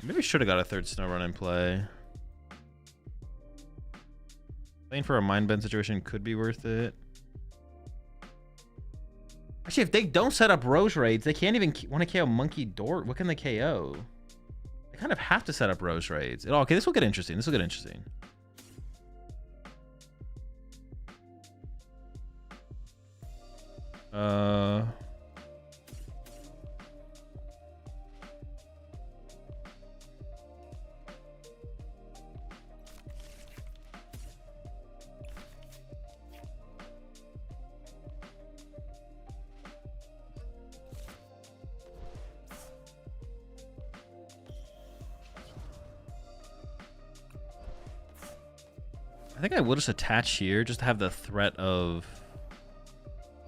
Maybe should have got a third snow run in play. Playing for a mind bend situation could be worth it. Actually, if they don't set up Roserades, they can't even want to KO Monkey Door. What can they KO? They kind of have to set up Roserades. Okay, this will get interesting. This will get interesting. I think I will just attach here just to have the threat of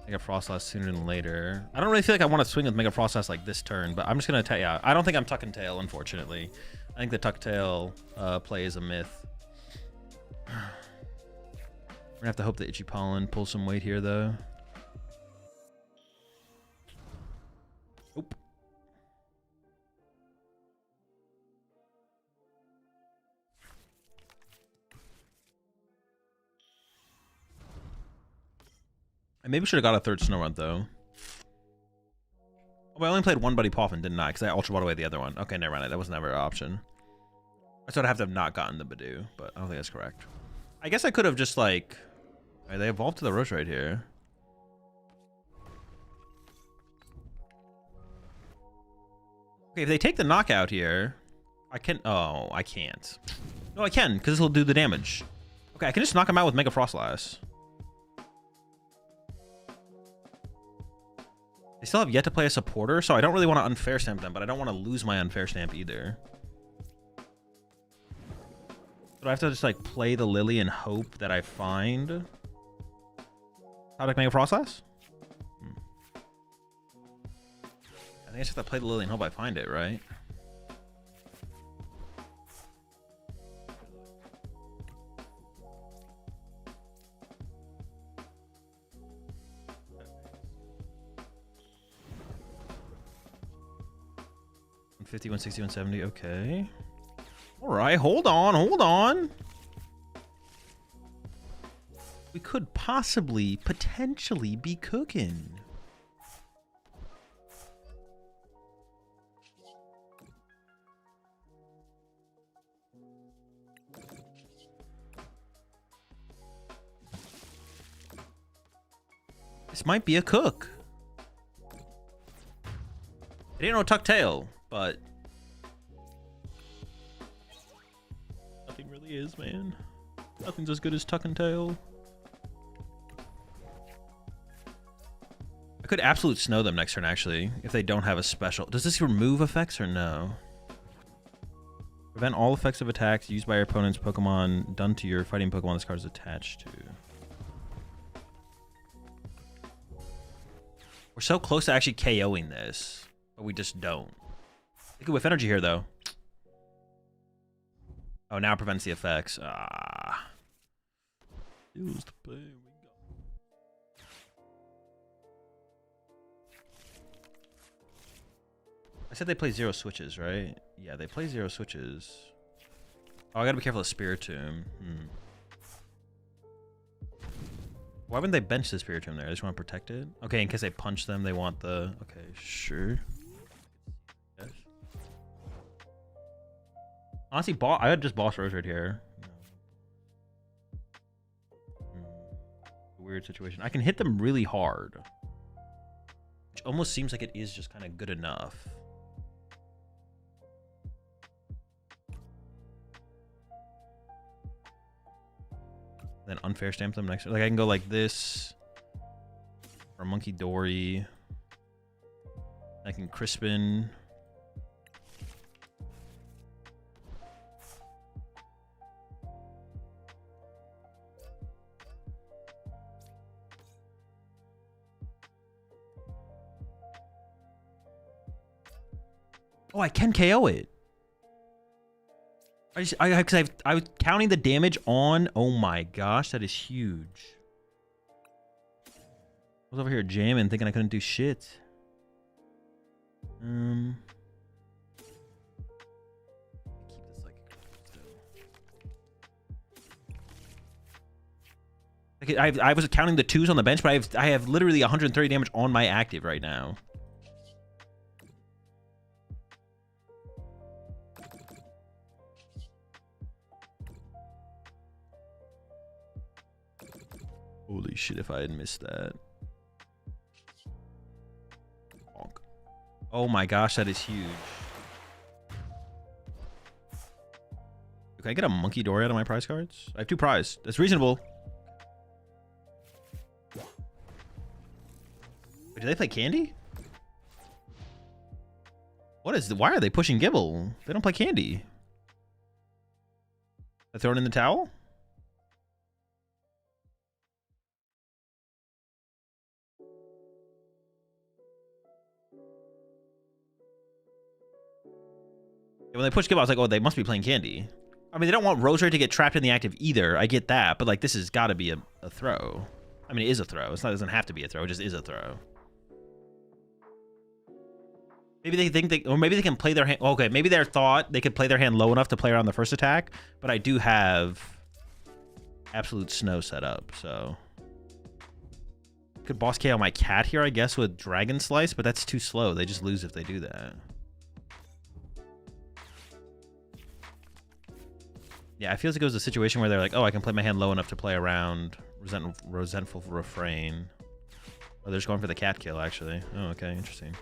Mega Froslass sooner than later. I don't really feel like I want to swing with Mega Froslass like this turn, but I'm just going to attack. Yeah, I don't think I'm Tuck and Tail, unfortunately. I think the Tuck Tail play is a myth. We're going to have to hope that Itchy Pollen pulls some weight here, though. Oop. I maybe should have got a third Snorunt, though. Oh, I only played one Buddy Poffin, didn't I? Because I Ultra Bought away the other one. Okay, never mind. That was never an option. I sort of have to have not gotten the Badoo, but I don't think that's correct. I guess I could have just, like... Right, they evolved to the Roche right here. Okay, if they take the knockout here... I can... Oh, I can't. No, I can, because this will do the damage. Okay, I can just knock him out with Mega Froslass. They still have yet to play a supporter, so I don't really want to unfair stamp them, but I don't want to lose my unfair stamp either. So I have to just like play the Lily and hope that I find how to Mega Froslass? I think I just have to play the Lily and hope I find it, right? $150, $160, $170, okay. Alright, hold on. We could potentially be cooking. This might be a cook. I didn't know Tuck Tail, but nothing really is, man. Nothing's as good as Tuck and Tail. I could absolute snow them next turn, actually, if they don't have a special. Does this remove effects or no? Prevent all effects of attacks used by your opponent's Pokemon done to your fighting Pokemon this card is attached to. We're so close to actually KOing this, but we just don't. They could whiff energy here, though. Oh, now it prevents the effects. Ah. Use the play. I said they play 0 switches, right? Yeah, they play 0 switches. Oh, I gotta be careful of Spiritomb. Why wouldn't they bench the Spiritomb there? They just want to protect it? Okay, in case they punch them, they want the... Okay, sure. Yes. Honestly, I had just Boss Rose right here. Weird situation. I can hit them really hard. Which almost seems like it is just kind of good enough. Then unfair stamp them next. Like I can go like this, or Monkey Dory. I can Crispin. Oh, I can KO it. I was counting the damage on. Oh my gosh, that is huge. I was over here jamming, thinking I couldn't do shit. Keep this like I was counting the 2s on the bench, but I have literally 130 damage on my active right now. Holy shit, if I had missed that. Bonk. Oh my gosh, that is huge. Can I get a Monkey Dory out of my prize cards? I have 2 prize. That's reasonable. Wait, do they play Candy? Why are they pushing Gibble? They don't play Candy. I throw it in the towel? When they push Gible, I was like, oh, they must be playing Candy. I mean, they don't want Roserade to get trapped in the active either. I get that, but like this has got to be a throw. I mean, it is a throw. It doesn't have to be a throw. It just is a throw. Maybe they think or maybe they can play their hand. Okay, maybe they thought they could play their hand low enough to play around the first attack, but I do have Absolute Snow set up, so could boss KO my cat here, I guess, with Dragon Slice, but that's too slow. They just lose if they do that. Yeah, it feels like it was a situation where they're like, oh, I can play my hand low enough to play around Resentful Refrain. Oh, they're just going for the cat kill, actually. Oh, okay, interesting.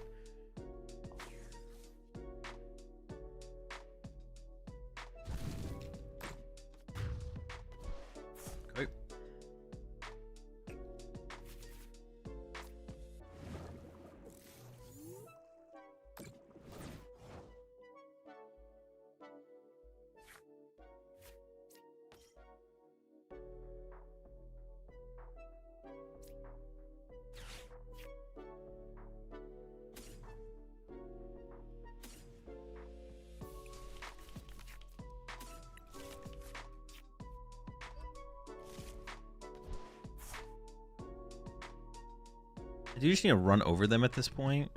Okay. Do you just need to run over them at this point?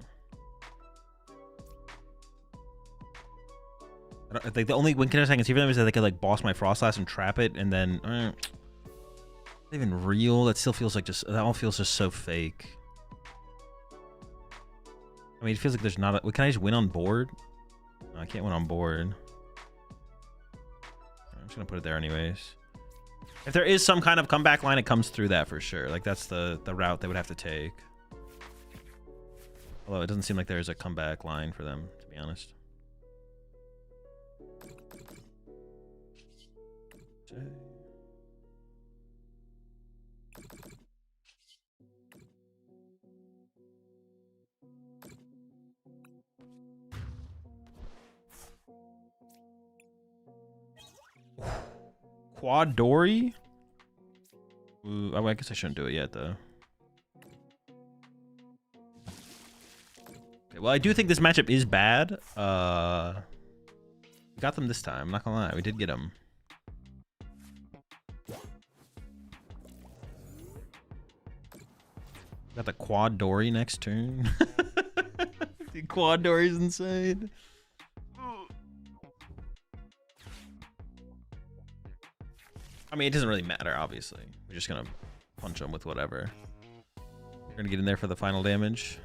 I think the only win condition I can see for them is that they could like boss my Froslass and trap it, and then not even real. That still feels like that all feels just so fake. I mean, it feels like there's not a... Can I just win on board? No, I can't win on board. I'm just gonna put it there anyways. If there is some kind of comeback line, it comes through that for sure. Like that's the route they would have to take. Although it doesn't seem like there's a comeback line for them, to be honest. Quad Dory? Ooh, I guess I shouldn't do it yet, though. Okay, well, I do think this matchup is bad. We got them this time. I'm not gonna lie. We did get them. Got the Quad Dory next turn. The Quad Dory's insane. I mean, it doesn't really matter, obviously. We're just gonna punch them with whatever. We're gonna get in there for the final damage.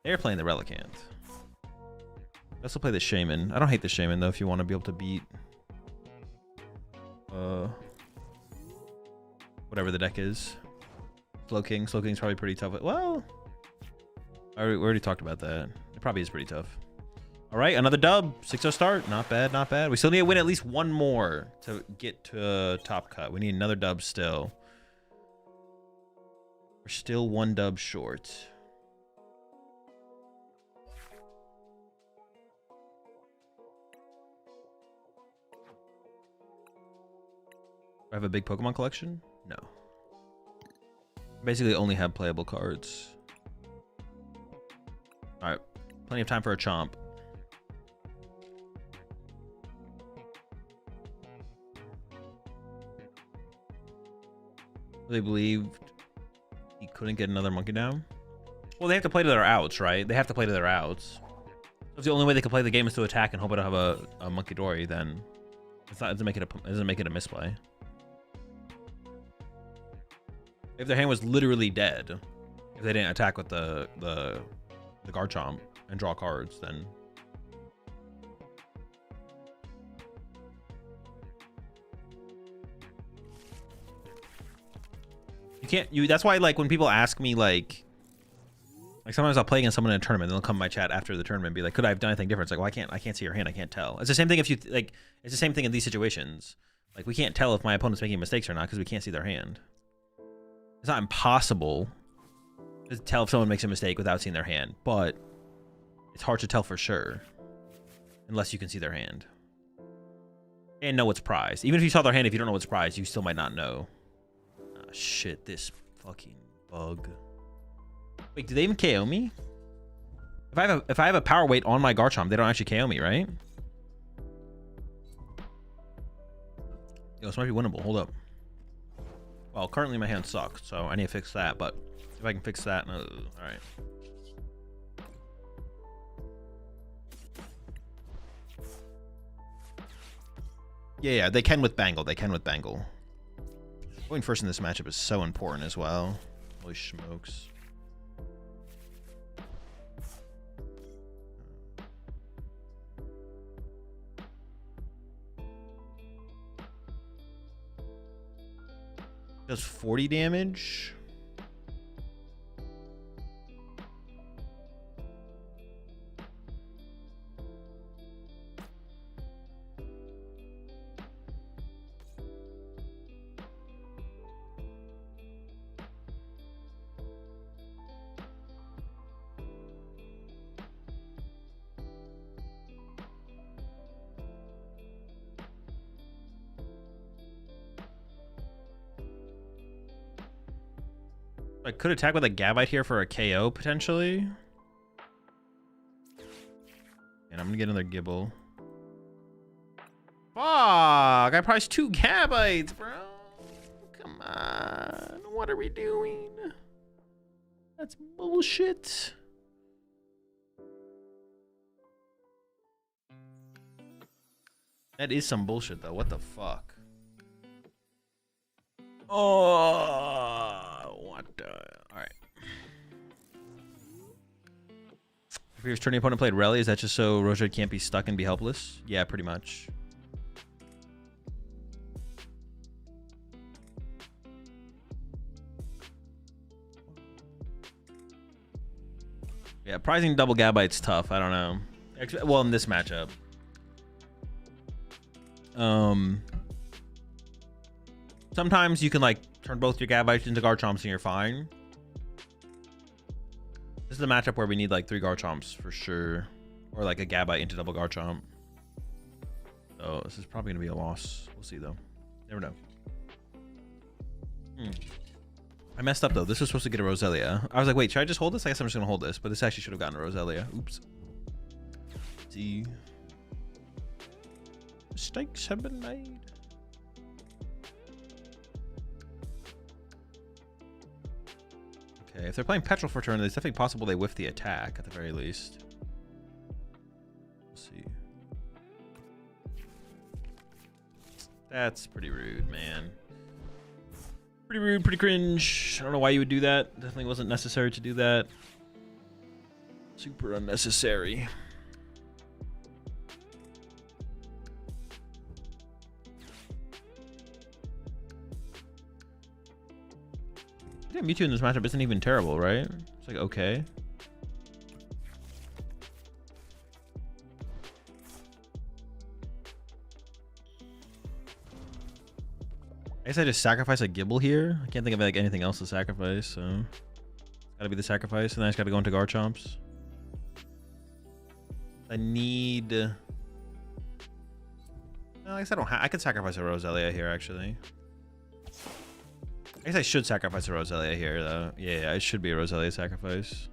They're playing the Relicanth. Let's play the Shaman. I don't hate the Shaman, though, if you want to be able to beat... whatever the deck is. Slowking. Slowking's probably pretty tough. Well... we already talked about that. It probably is pretty tough. All right, another dub. 6-0 start. Not bad, not bad. We still need to win at least one more to get to top cut. We need another dub still. We're still one dub short. Do I have a big Pokemon collection? No. Basically only have playable cards. All right, plenty of time for a Chomp. They believed he couldn't get another monkey down. Well, they have to play to their outs, right? They have to play to their outs. So if the only way they can play the game is to attack and hope to have a monkey dory, then it doesn't make it a misplay. If their hand was literally dead, if they didn't attack with the Garchomp and draw cards, then you can't. That's why, like, when people ask me, like sometimes I'll play against someone in a tournament, and they'll come in my chat after the tournament and be like, "Could I have done anything different?" It's like, well, I can't see your hand. I can't tell. It's the same thing if you like. It's the same thing in these situations. Like, we can't tell if my opponent's making mistakes or not because we can't see their hand. It's not impossible to tell if someone makes a mistake without seeing their hand, but it's hard to tell for sure unless you can see their hand and know what's prized. Even if you saw their hand, if you don't know what's prized, you still might not know. Ah, shit, this fucking bug. Wait, did they even KO me? If I have a power weight on my Garchomp, they don't actually KO me, right? Yo, this might be winnable. Hold up. Well, currently my hand sucks, so I need to fix that. But if I can fix that, all right. Yeah, they can with Bangle. They can with Bangle. Going first in this matchup is so important as well. Holy smokes. Does 40 damage. I could attack with a Gabite here for a KO, potentially. And I'm going to get another Gibble. Fuck! I priced 2 Gabites, bro. Come on. What are we doing? That's bullshit. That is some bullshit, though. What the fuck? Oh, what the? All right. Previous turning opponent played Rally. Is that just so Rojo can't be stuck and be helpless? Yeah, pretty much. Yeah, prizing double Gabite's tough. I don't know. Well, in this matchup. Sometimes you can like turn both your Gabites into Garchomps and you're fine. This is a matchup where we need like 3 Garchomps for sure, or like a Gabite into double Garchomp. So this is probably gonna be a loss. We'll see though. Never know. I messed up though. This was supposed to get a Roselia. I was like, wait, should I just hold this? I guess I'm just gonna hold this, but this actually should have gotten a Roselia. Oops. See, mistakes have been made. Okay, if they're playing Petrol for turn, it's definitely possible they whiff the attack at the very least. We'll see. That's pretty rude, man. Pretty rude, pretty cringe. I don't know why you would do that. Definitely wasn't necessary to do that. Super unnecessary. Yeah, Mewtwo in this matchup isn't even terrible, right? It's like okay. I guess I just sacrifice a Gibble here. I can't think of like anything else to sacrifice, so it's gotta be the sacrifice, and then I just gotta go into Garchomps. I need. No, I guess I don't have. I could sacrifice a Roselia here actually. I guess I should sacrifice a Roselia here, though. Yeah, it should be a Roselia sacrifice.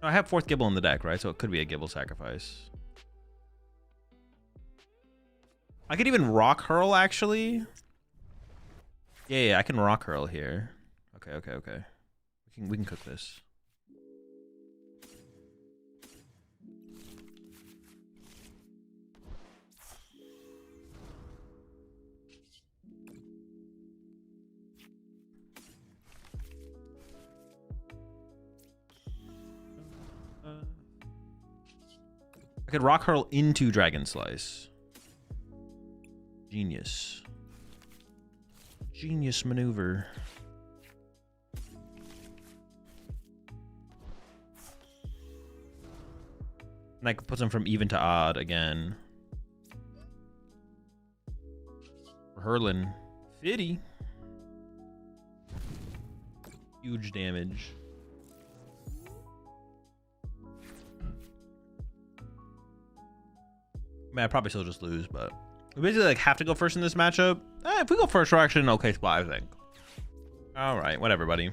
No, I have 4th Gibble in the deck, right? So it could be a Gibble sacrifice. I could even Rock Hurl, actually. Yeah, I can Rock Hurl here. Okay. We can cook this. I could Rock Hurl into Dragon Slice. Genius. Genius maneuver. And I could put them from even to odd again. Hurling. 50. Huge damage. I mean, I probably still just lose, but we basically like have to go first in this matchup. If we go first, we're actually in an okay spot, I think. All right, whatever, buddy.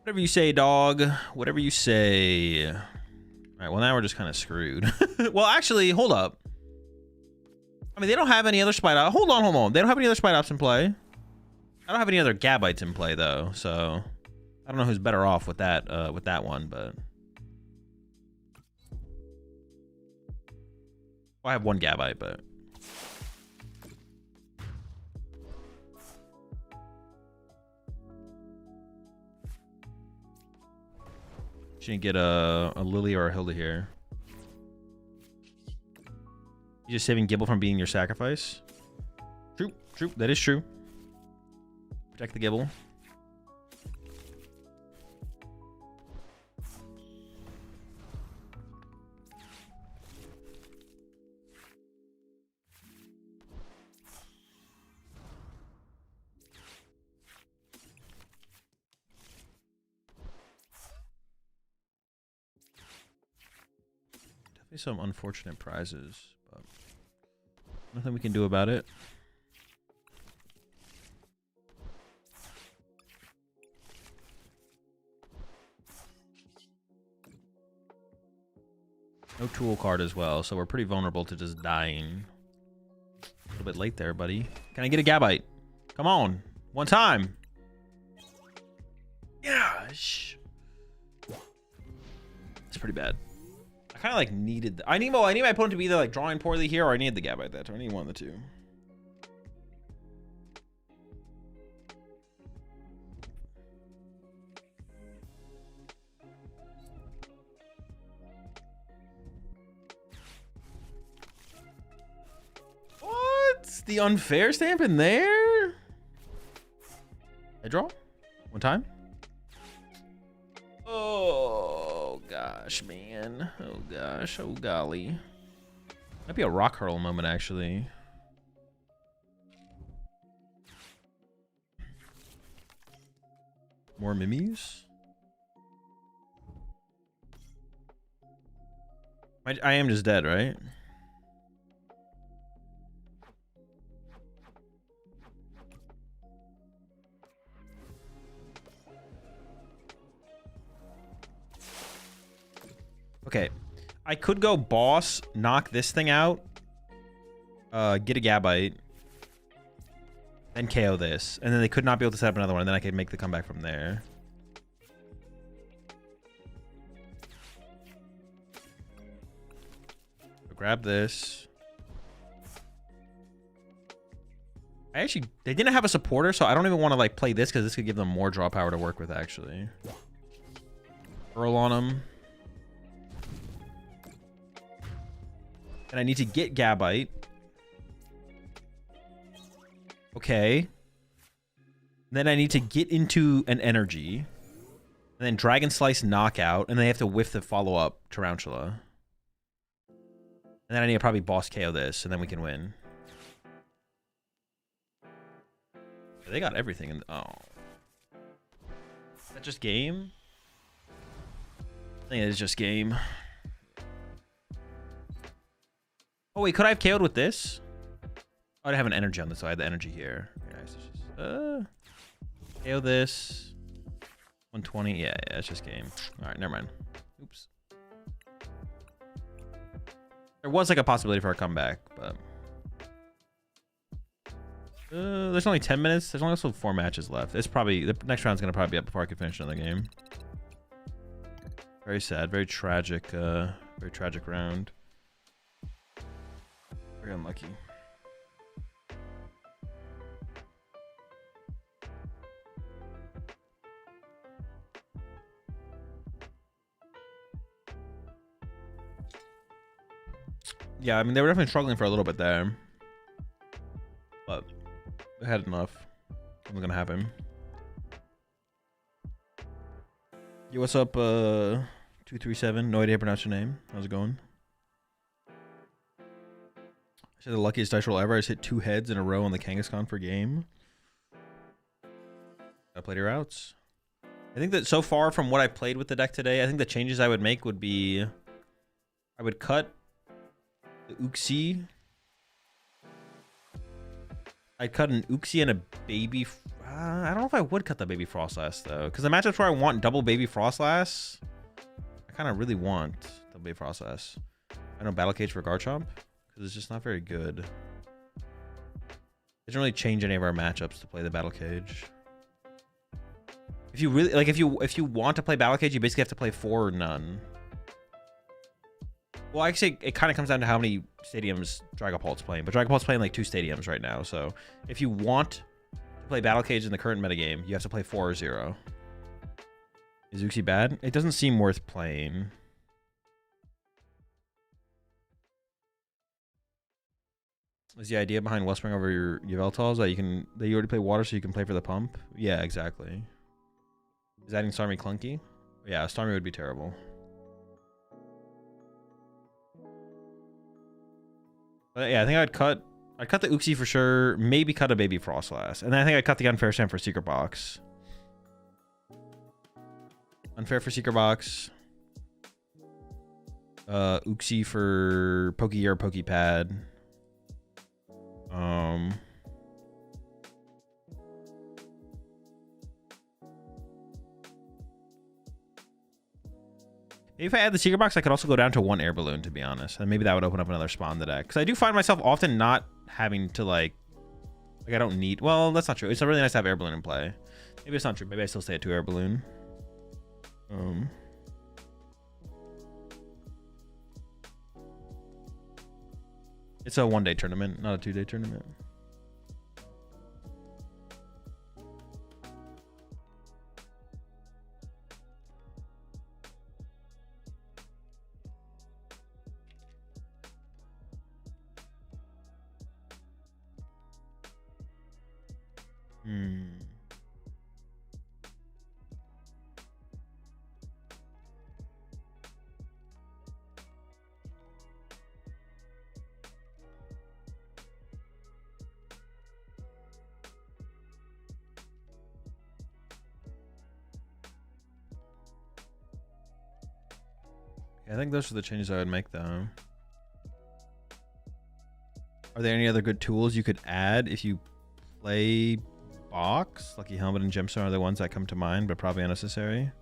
Whatever you say, dog. Whatever you say. All right, well, now we're just kind of screwed. Well, actually, hold up. I mean, they don't have any other Spite Ops. Hold on. They don't have any other Spite Ops in play. I don't have any other Gabites in play, though, so I don't know who's better off with that one, but... Well, I have one Gabite, but... Shouldn't get a Lily or a Hilda here. You just saving Gibble from being your sacrifice? True. That is true. Protect the Gibble. Definitely some unfortunate prizes, but nothing we can do about it. No tool card as well, so we're pretty vulnerable to just dying. A little bit late there, buddy. Can I get a Gabite? Come on. One time. Gosh. It's pretty bad. I kind of like needed... I need my opponent to be either like drawing poorly here or I need the Gabite that turn. I need one of the two. The unfair stamp in there? I draw? One time? Oh, gosh, man. Oh, gosh. Oh, golly. Might be a rock hurl moment, actually. More Mimis? I am just dead, right? Okay, I could go boss, knock this thing out, get a Gabite, then KO this, and then they could not be able to set up another one, and then I could make the comeback from there. So grab this. They didn't have a supporter, so I don't even want to like play this because this could give them more draw power to work with, actually. Hurl on them. And I need to get Gabite. Okay. Then I need to get into an energy. And then Dragon Slice knockout. And they have to whiff the follow-up Tarantula. And then I need to probably boss KO this. And then we can win. They got everything in... Oh. Is that just game? I think it is just game. Oh, wait, could I have KO'd with this? Oh, I have an energy on this, so I had the energy here. Nice. KO this. 120. Yeah, it's just game. All right, never mind. Oops. There was like a possibility for a comeback, but... there's only 10 minutes. There's only also 4 matches left. It's probably... The next round's going to probably be up before I can finish another game. Very sad. Very tragic round. Very unlucky. Yeah, I mean, they were definitely struggling for a little bit there. But they had enough. I'm gonna have him. Yo, what's up, 237? No idea how to pronounce your name. How's it going? I said the luckiest dice roll ever. I just hit 2 heads in a row on the Kangaskhan for game. I played your outs. I think that so far from what I played with the deck today, I think the changes I would make would be... I would cut the Uxie. I'd cut an Uxie and a baby... I don't know if I would cut the baby Froslass though, because the matchups where I want double baby Froslass, I kind of really want double baby Froslass. I know Battle Cage for Garchomp because it's just not very good. It doesn't really change any of our matchups to play the Battle Cage. If you really like, if you want to play Battle Cage, you basically have to play 4 or none. Well, actually, it kind of comes down to how many stadiums Dragapult's playing, but Dragapult's playing like 2 stadiums right now. So if you want to play Battle Cage in the current metagame, you have to play 4 or 0. Is Uxie bad? It doesn't seem worth playing. Is the idea behind Wellspring over your Yveltal that you already play water so you can play for the pump? Yeah, exactly. Is adding Starmie clunky? Yeah, Starmie would be terrible. But yeah, I think I'd cut the Uxie for sure. Maybe cut a baby Froslass. And then I think I'd cut the Unfair Stamp for Secret Box. Unfair for Secret Box. Uxie for Pokegear or Pokepad. Maybe if I add the Secret Box, I could also go down to 1 Air Balloon, to be honest. And maybe that would open up another spot in the deck. Because I do find myself often not having to, like I don't need... Well, that's not true. It's really nice to have Air Balloon in play. Maybe it's not true. Maybe I still stay at 2 Air Balloon. It's a 1-day tournament, not a 2-day tournament. I think those are the changes I would make, though. Are there any other good tools you could add if you play Box? Lucky Helmet and Gemstone are the ones that come to mind, but probably unnecessary.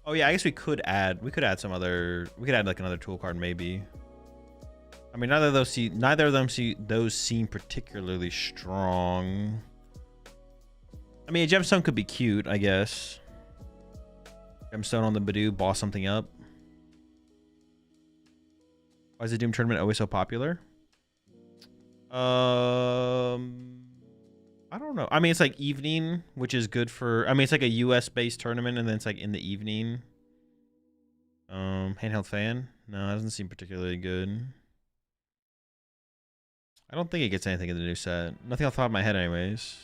Oh yeah, I guess we could add some other. We could add like another tool card, maybe. I mean, neither of them seem particularly strong. I mean, a Gemstone could be cute, I guess. Gemstone on the Badoo, boss something up. Why is the Doom tournament always so popular? I don't know. I mean, it's like evening, which is good for... I mean, it's like a US-based tournament, and then it's like in the evening. Handheld fan? No, that doesn't seem particularly good. I don't think it gets anything in the new set. Nothing off the top of my head, anyways.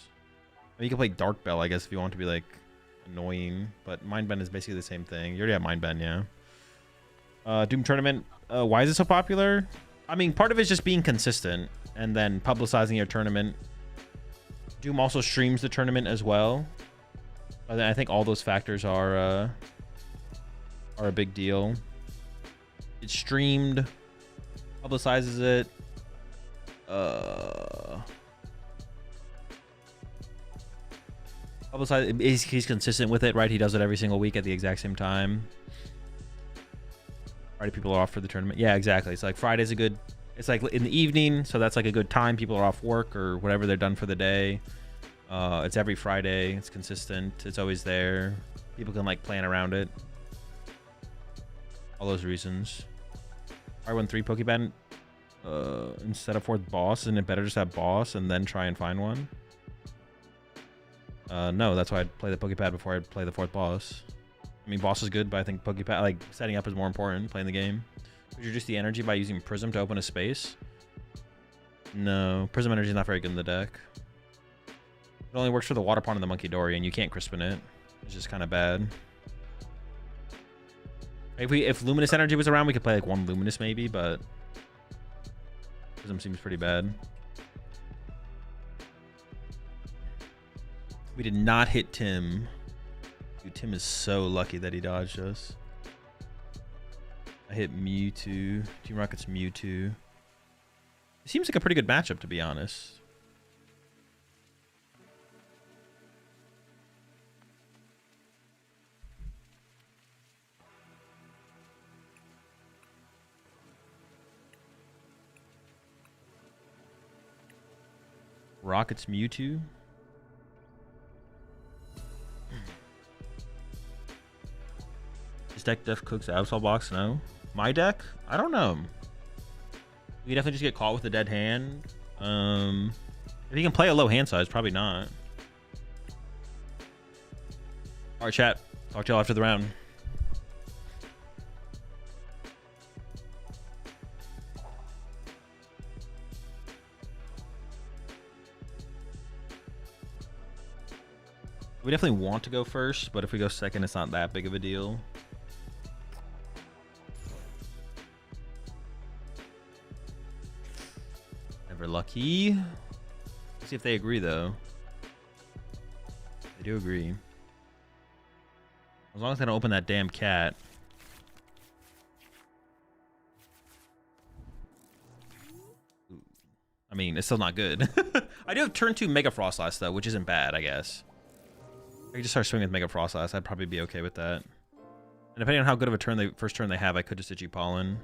I mean, you can play Dark Bell, I guess, if you want to be, like, annoying. But Mind Bend is basically the same thing. You already have Mind Bend, yeah. Doom tournament... why is it so popular? I mean, part of it is just being consistent and then publicizing your tournament. Doom also streams the tournament as well. I think all those factors are a big deal. It's streamed, publicizes it. He's consistent with it, right? He does it every single week at the exact same time. Friday people are off for the tournament. Yeah, exactly. It's like Friday's a good... It's like in the evening, so that's like a good time. People are off work or whatever they're done for the day. It's every Friday. It's consistent. It's always there. People can like plan around it. All those reasons. R13 Pokemon instead of 4th boss, isn't it better just have boss and then try and find one? No, that's why I'd play the Pokepad before I'd play the 4th boss. I mean, boss is good, but I think Pokepad, like, setting up is more important, playing the game. Would you reduce the energy by using Prism to open a space? No, Prism energy is not very good in the deck. It only works for the Water Pond and the Monkey Dory, and you can't Crispin it. It's just kind of bad. If Luminous energy was around, we could play, like, 1 Luminous maybe, but... Prism seems pretty bad. We did not hit Tim. Dude, Tim is so lucky that he dodged us. I hit Mewtwo. Team Rocket's Mewtwo. It seems like a pretty good matchup, to be honest. Rocket's Mewtwo. His deck def cooks Absol box, no. My deck? I don't know. We definitely just get caught with a dead hand. If he can play a low hand size, probably not. Alright, chat. Talk to y'all after the round. We definitely want to go first, but if we go second, it's not that big of a deal. Never lucky. Let's see if they agree, though. They do agree. As long as they don't open that damn cat. I mean, it's still not good. I do have turn 2 Mega Froslass, though, which isn't bad, I guess. I could just start swinging with Mega Froslass. I'd probably be okay with that. And depending on how good of a first turn they have, I could just Itchy Pollen.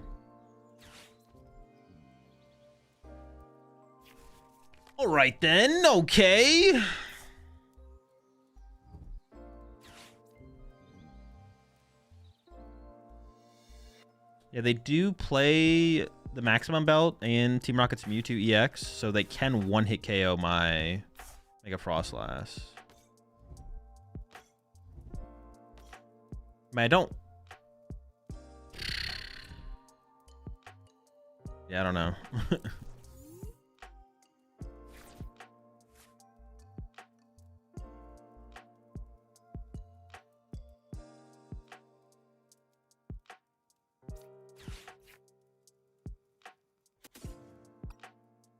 Alright then, okay. Yeah, they do play the Maximum Belt and Team Rocket's Mewtwo EX, so they can one-hit KO my Mega Froslass. I mean, I don't... Yeah, I don't know.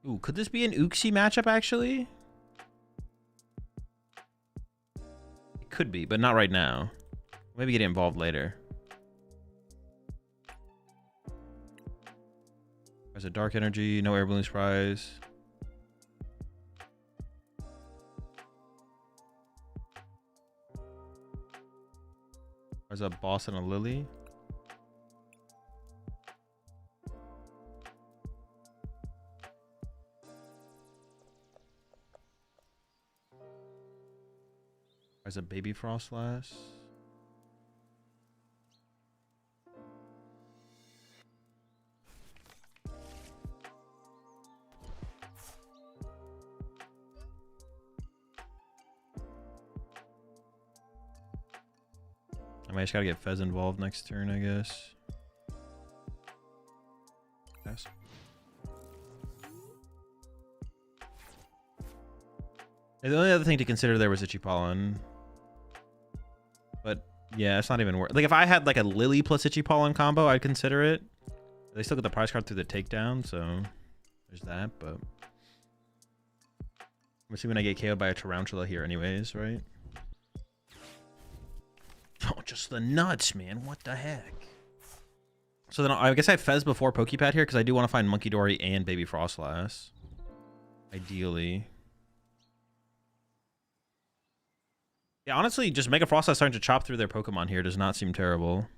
Ooh, could this be an Uxie matchup, actually? It could be, but not right now. Maybe get involved later. There's a Dark Energy, no Air Balloon Surprise. There's a Boss and a Lily. There's a Baby Froslass. I just gotta get Fez involved next turn, I guess. Yes. The only other thing to consider there was Itchy Pollen. But yeah, it's not even worth. Like if I had like a Lily plus Itchy Pollen combo, I'd consider it. They still get the prize card through the takedown, so there's that. But I'm assuming I get KO'd by a Tarantula here, anyways, right? Oh, just the nuts, man. What the heck? So then I guess I have Fez before Pokepad here because I do want to find Monkey Dory and Baby Froslass. Ideally. Yeah, honestly, just Mega Froslass starting to chop through their Pokemon here does not seem terrible.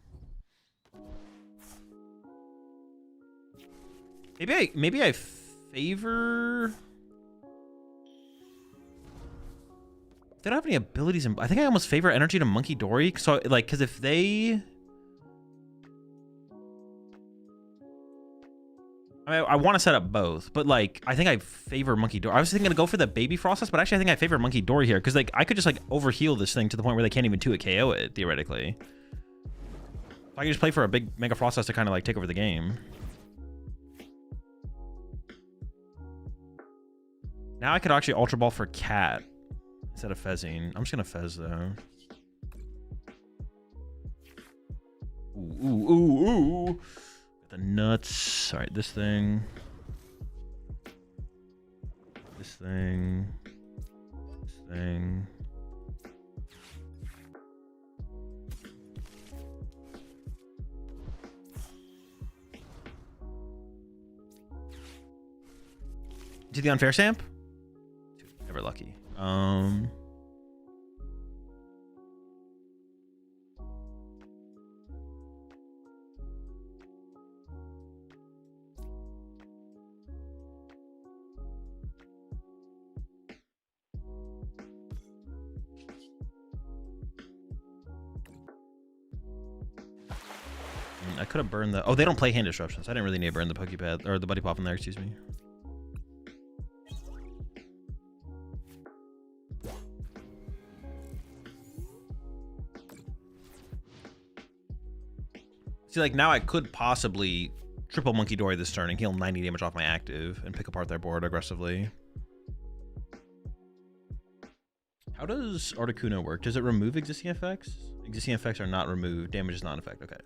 Maybe I favor... They don't have any abilities. I think I almost favor energy to Monkey Dory. So, like, because if they... I mean, I want to set up both, but, like, I think I favor Monkey Dory. I was thinking to go for the Baby Froslass, but actually I think I favor Monkey Dory here. Because, like, I could just, like, overheal this thing to the point where they can't even 2-hit KO it, theoretically. I can just play for a big Mega Froslass to kind of, like, take over the game. Now I could actually Ultra Ball for Cat. Instead of Fezzing. I'm just gonna Fez though. Ooh, ooh, ooh, ooh. Got the nuts. Alright, this thing. This thing. This thing. Do the unfair stamp? Never lucky. I could have burned the... Oh, they don't play hand disruptions. I didn't really need to burn the Pokepad or the Buddy Pop in there, excuse me. See, like, now I could possibly triple Monkey Dory this turn and heal 90 damage off my active and pick apart their board aggressively. How does Articuno work? Does it remove existing effects? Existing effects are not removed. Damage is not an effect. Okay.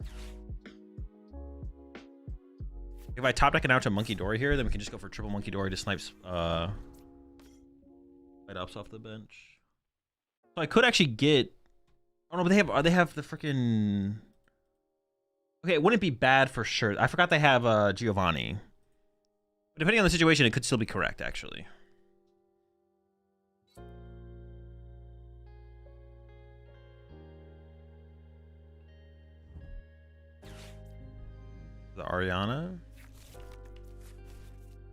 If I top deck it out to Monkey Dory here, then we can just go for triple Monkey Dory to snipe fight ups off the bench. So I could actually get... Oh no, but they have the freaking... Okay, it wouldn't be bad for sure. I forgot they have Giovanni. But depending on the situation, it could still be correct, actually. The Ariana.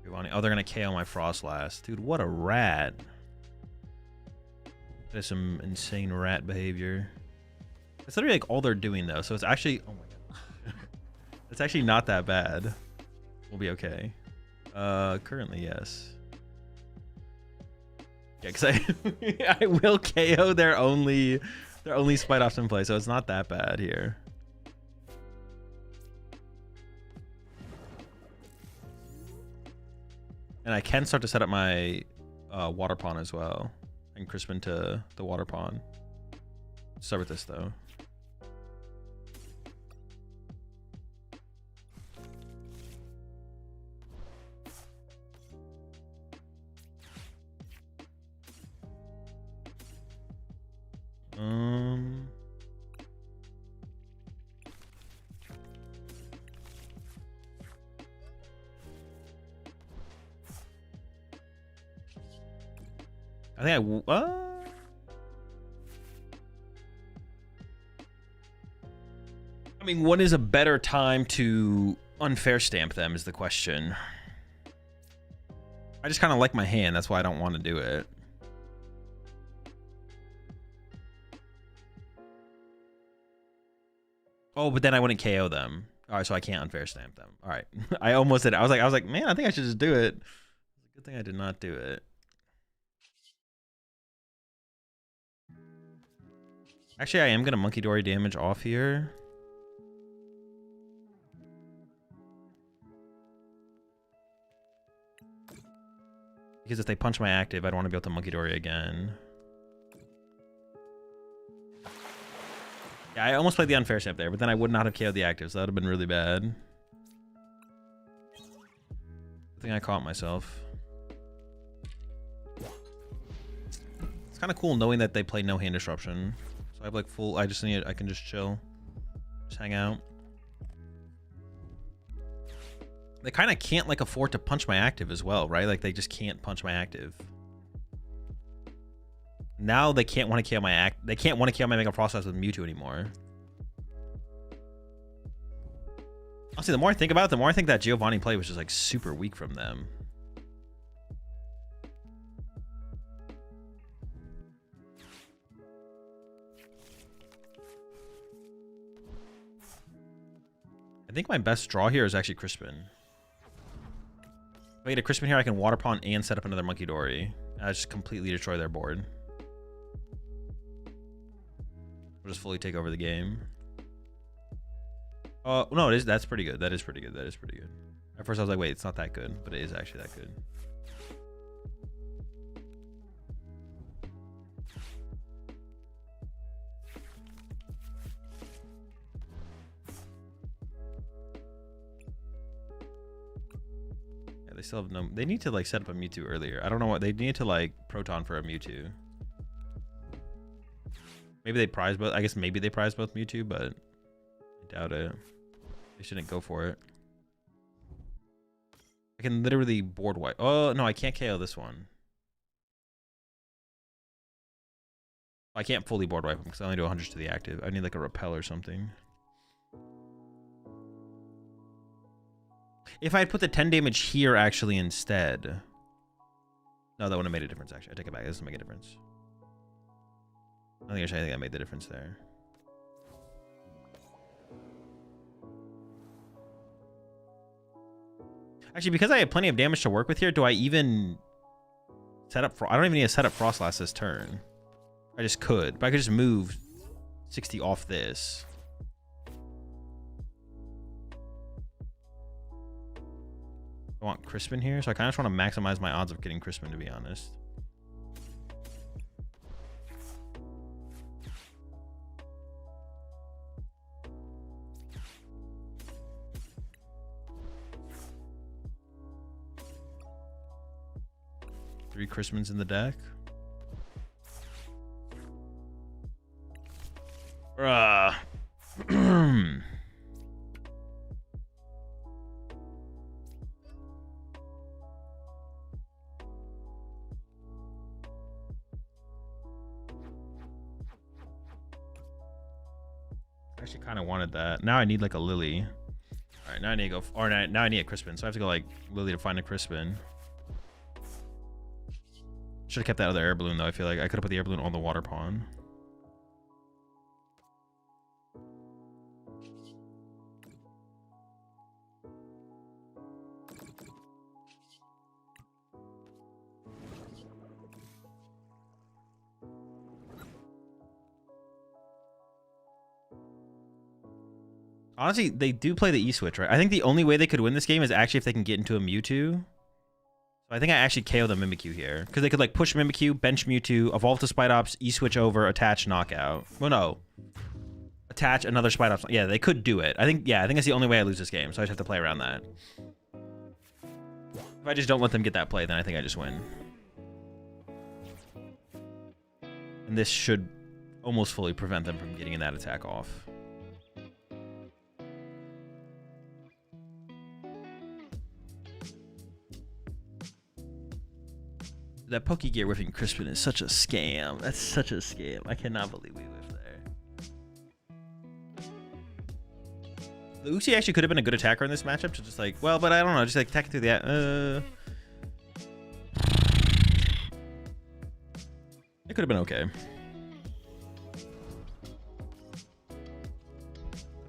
Giovanni. Oh, they're going to KO my Froslass. Dude, what a rat. That is some insane rat behavior. It's literally like all they're doing, though. So it's actually... Oh my god. It's actually not that bad. We'll be okay. Currently, yes. Yeah, because I will KO their only Spite Ops in play, so it's not that bad here. And I can start to set up my water pond as well. And Crispin to the water pond. Start with this though. I think I mean, when is a better time to unfair stamp them is the question. I just kind of like my hand. That's why I don't want to do it. Oh, but then I wouldn't KO them. All right, so I can't unfair stamp them. All right. I almost did it. I was like, man, I think I should just do it. Good thing I did not do it. Actually, I am going to Monkey Dory damage off here. Because if they punch my active, I don't want to be able to Monkey Dory again. Yeah, I almost played the unfair stamp there, but then I would not have KO'd the active, so that would have been really bad. I think I caught myself. It's kind of cool knowing that they play no hand disruption. So I have like full, I can just chill. Just hang out. They kind of can't like afford to punch my active as well, right? Like they just can't punch my active. Now they can't want to KO my they can't want to KO my Mega Froslass with Mewtwo anymore. Honestly, the more I think about it, the more I think that Giovanni play was just like super weak from them. I think my best draw here is actually Crispin. If I get a Crispin here, I can Water Pond and set up another Monkey Dory. I just completely destroy their board. We'll just fully take over the game. No, that's pretty good. That is pretty good. That is pretty good. At first I was like, wait, it's not that good, but it is actually that good. Yeah, they still have no, they need to like set up a Mewtwo earlier. I don't know what, they need to like Proton for a Mewtwo. Maybe they prize both. I guess maybe they prize both Mewtwo, but I doubt it. They shouldn't go for it. I can literally board wipe. Oh, no, I can't KO this one. I can't fully board wipe them because I only do 100 to the active. I need like a repel or something. If I had put the 10 damage here actually instead. No, that wouldn't have made a difference actually. I take it back. It doesn't make a difference. I think that made the difference there. Actually, because I have plenty of damage to work with here, do I even set up... I don't even need to set up Froslass this turn. I just could. But I could just move 60 off this. I want Crispin here, so I kind of just want to maximize my odds of getting Crispin, to be honest. Three Crispins in the deck. I actually kind of wanted that. Now I need like a Lily. All right, now I need to go, or now I need a Crispin, so I have to go like Lily to find a Crispin. Should have kept that other air balloon though. I feel like I could have put the air balloon on the water pond. Honestly, they do play the E-Switch, right? I think the only way they could win this game is actually if they can get into a Mewtwo. So I think I actually KO the Mimikyu here. Because they could like push Mimikyu, bench Mewtwo, evolve to Spidops, E-Switch over, attach, knockout. Well, no. Attach another Spidops. Yeah, they could do it. I think that's the only way I lose this game. So I just have to play around that. If I just don't let them get that play, then I think I just win. And this should almost fully prevent them from getting that attack off. That Pokegear whiffing Crispin is such a scam. That's such a scam. I cannot believe we whiffed there. The Uxie actually could have been a good attacker in this matchup to just like, well, but I don't know, just like attack through the... It could have been okay.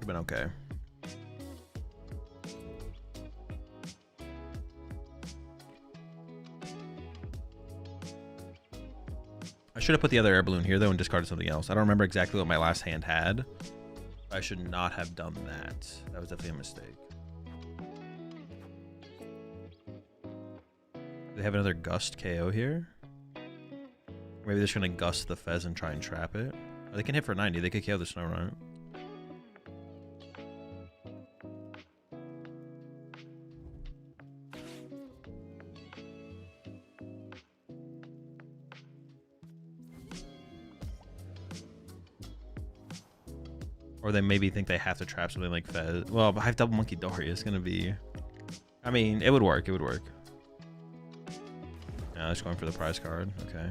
Could have been okay. I should have put the other air balloon here though and discarded something else. I don't remember exactly what my last hand had. I should not have done that. That was definitely a mistake. They have another Gust KO here. Maybe they're just gonna Gust the Fez and try and trap it. Oh, they can hit for 90. They could KO the Snorunt. Or they maybe think they have to trap something like Fez. Well, I have double Monkey Dory. It's gonna be... I mean, it would work. It would work. Yeah, just going for the prize card. Okay.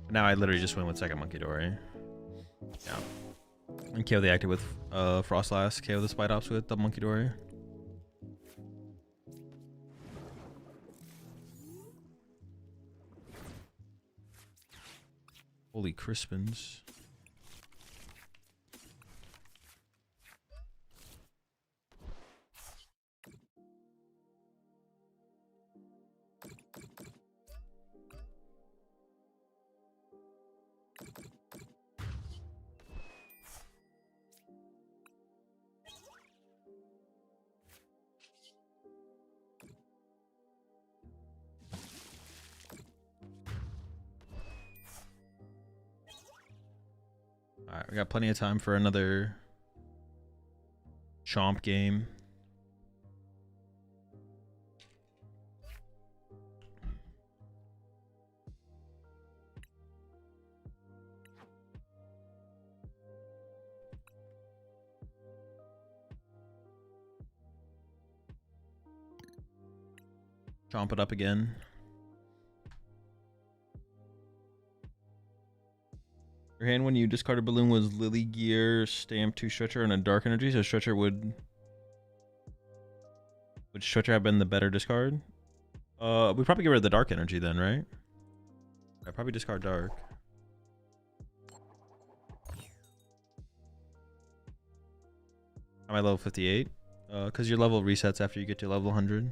Now I literally just win with second Monkey Dory. Yeah. And KO the active with Froslass. KO the Spidops with double Monkey Dory. Holy Crispins. Alright, we got plenty of time for another Chomp game. Chomp it up again. Your hand when you discard a balloon was Lily Gear, Stamp 2 Stretcher, and a Dark Energy, so Stretcher would Stretcher have been the better discard? We'd probably get rid of the Dark Energy then, right? I'd probably discard Dark. Am I level 58? Because your level resets after you get to level 100.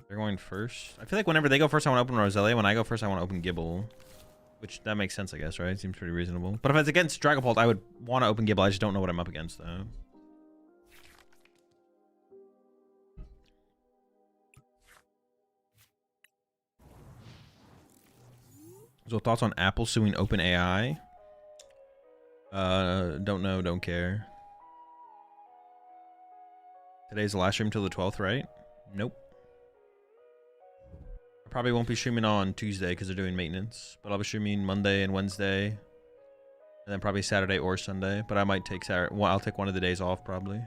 They're going first. I feel like whenever they go first, I want to open Roselia. When I go first, I want to open Gibble. Which, that makes sense, I guess, right? Seems pretty reasonable. But if it's against Dragapult, I would want to open Gibble. I just don't know what I'm up against, though. So thoughts on Apple suing OpenAI? Don't know, don't care. Today's the last stream till the 12th, right? Nope. I probably won't be streaming on Tuesday because they're doing maintenance, but I'll be streaming Monday and Wednesday, and then probably Saturday or Sunday. But I might take Saturday. Well, I'll take one of the days off probably.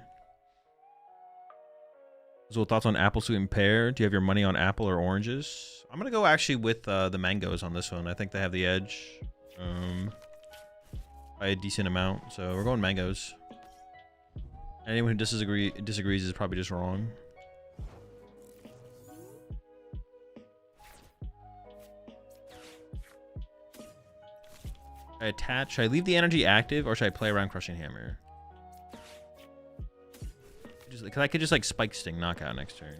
So thoughts on Apple suing Pear? Do you have your money on Apple or oranges? I'm gonna go actually with the mangoes on this one. I think they have the edge by a decent amount, so we're going mangoes. Anyone who disagrees is probably just wrong. Should I leave the energy active or should I play around Crushing Hammer? Because I could just like Spike Sting knockout next turn.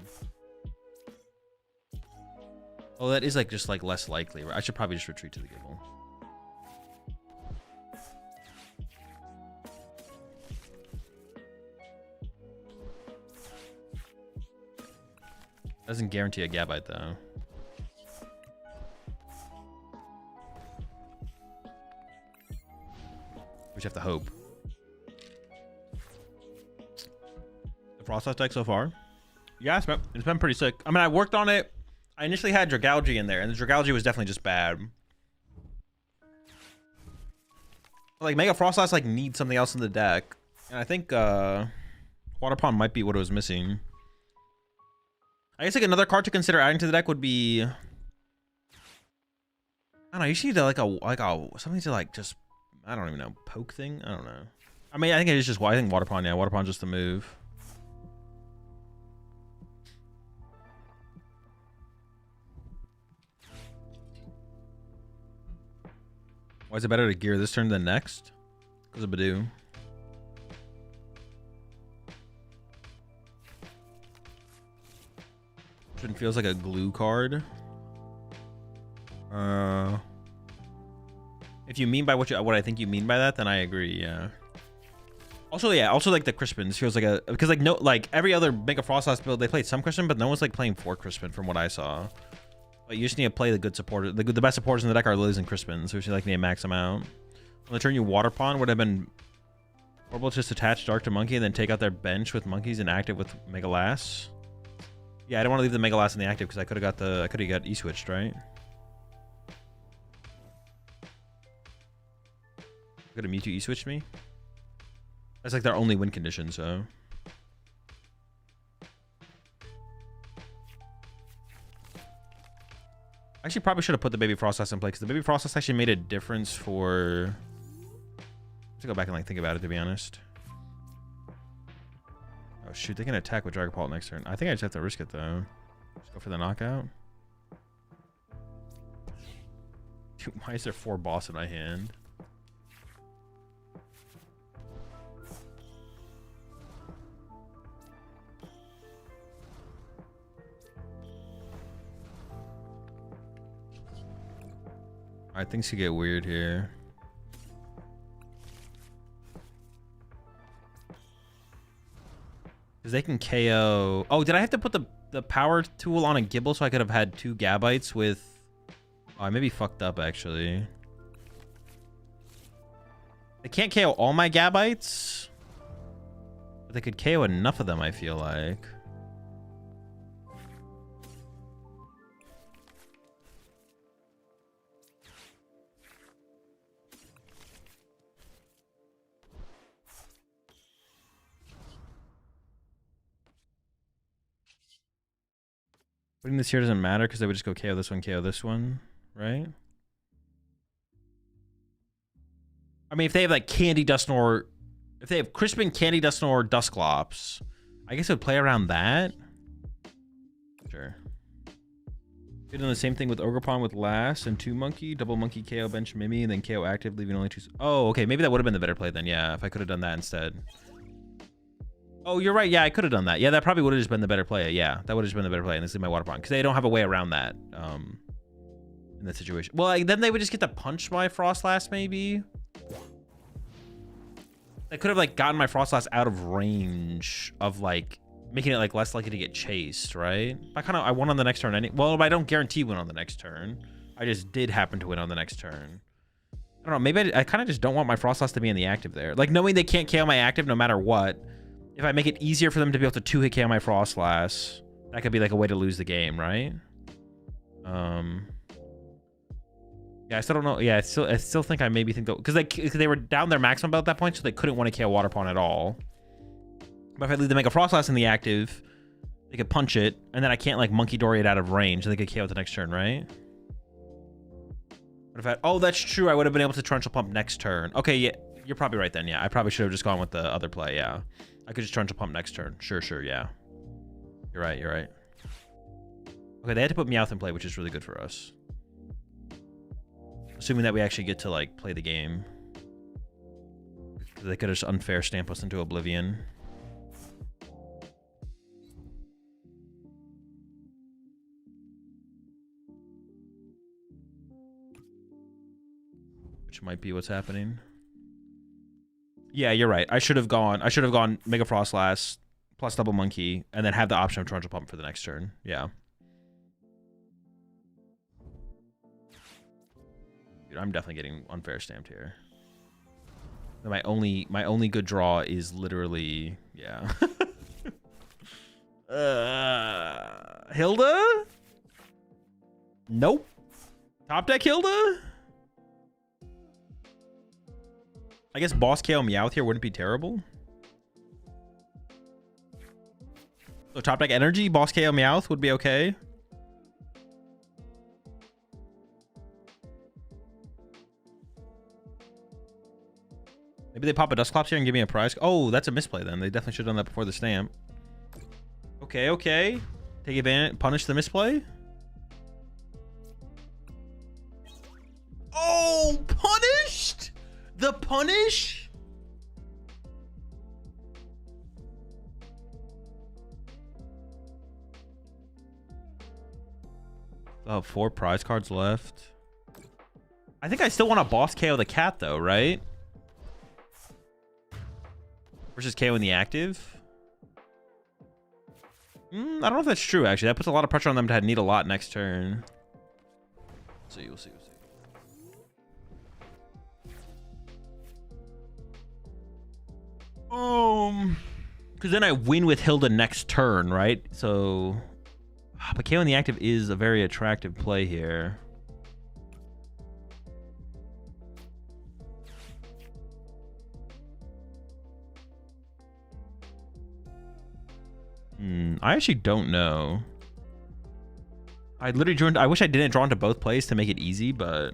Oh, that is like just like less likely. I should probably just retreat to the Gibble. Doesn't guarantee a Gabite though. We just have to hope. The Froslass deck so far? Yeah, it's been pretty sick. I mean, I worked on it. I initially had Dragalge in there, and the Dragalge was definitely just bad. Like, Mega Froslass, like, needs something else in the deck. And I think, Water Pond might be what it was missing. I guess, like, another card to consider adding to the deck would be... I don't know, you should need to, something to, like, just... I don't even know. Poke thing? I don't know. I mean, I think it is just... I think Water Pond, yeah. Water Pond's just the move. Why is it better to gear this turn than next? Because of Badoo. Shouldn't feels like a glue card. If you mean by what I think you mean by that, then I agree. Yeah. Also, yeah. Also, like the Crispins feels like a because like no like every other Mega Froslass build they played some Crispin, but no one's like playing 4 Crispin from what I saw. But you just need to play the good supporters. The best supporters in the deck are Lilies and Crispin, so you should like need to max them out. On the turn you Water Pond would have been horrible. Just attach Dark to Monkey and then take out their bench with monkeys and active with Mega Lass. Yeah, I don't want to leave the Mega Lass in the active because I could have got E-switched, right? Could have Mewtwo E-switched me. That's like their only win condition, so. I actually probably should have put the Baby Froslass in play because the Baby Froslass actually made a difference for... Let's go back and like think about it, to be honest. Oh shoot, they can attack with Dragapult next turn. I think I just have to risk it though. Just go for the knockout. Dude, why is there 4 boss in my hand? Alright, things could get weird here. Because they can KO... Oh, did I have to put the power tool on a Gibble so I could have had 2 Gabites with... Oh, I may be fucked up, actually. They can't KO all my Gabites. But they could KO enough of them, I feel like. Putting this here doesn't matter because they would just go KO this one, right? I mean, if they have like Candy Dusknoir, if they have Crispin, Candy Dusknoir, Dusclops, I guess it would play around that. Sure. Did the same thing with Ogerpon with Lass and 2 Monkey, double Monkey KO bench Mimi, and then KO active, leaving only 2. Oh, okay. Maybe that would have been the better play then. Yeah, if I could have done that instead. Oh, you're right. Yeah, I could have done that. Yeah, that probably would have just been the better play. Yeah, that would have just been the better play. And this is my Water Pond because they don't have a way around that in that situation. Well, then they would just get to punch my Froslass maybe. I could have like gotten my Froslass out of range of like making it like less likely to get chased, right? I won on the next turn. Well, I don't guarantee win on the next turn. I just did happen to win on the next turn. I don't know. Maybe I kind of just don't want my Froslass to be in the active there. Like knowing they can't KO my active no matter what. If I make it easier for them to be able to 2-hit KO my Froslass, that could be like a way to lose the game, right? Yeah, I still don't know. Yeah, I still think I maybe think though, because they were down their maximum at that point, so they couldn't want to KO Water Pond at all. But if I leave the Mega Froslass in the active, they could punch it, and then I can't like Monkey Dory it out of range, and they could KO it the next turn, right? What if oh, that's true. I would have been able to Torrential Pump next turn. Okay, yeah, you're probably right then. Yeah, I probably should have just gone with the other play. Yeah, I could just Torrential Pump next turn. Sure, yeah. You're right. Okay, they had to put Meowth in play, which is really good for us. Assuming that we actually get to like play the game. They could have just unfair stamp us into oblivion. Which might be what's happening. Yeah, you're right. I should have gone Mega Froslass plus double Monkey and then have the option of Torrential Pump for the next turn. Yeah. Dude, I'm definitely getting unfair stamped here. My only good draw is literally, yeah. Hilda? Nope. Top deck Hilda? I guess Boss KO Meowth here wouldn't be terrible. So top deck Energy, Boss KO Meowth would be okay. Maybe they pop a Dusclops here and give me a prize. Oh, that's a misplay then. They definitely should have done that before the stamp. Okay. Take advantage. Punish the misplay. Oh, punished? The punish? Oh, 4 prize cards left. I think I still want to boss KO the cat though, right? Versus KO in the active. I don't know if that's true, actually. That puts a lot of pressure on them to need a lot next turn. So we'll see. Because then I win with Hilda next turn, right? So, but KO in the active is a very attractive play here. I actually don't know. I literally joined. I wish I didn't draw into both plays to make it easy, but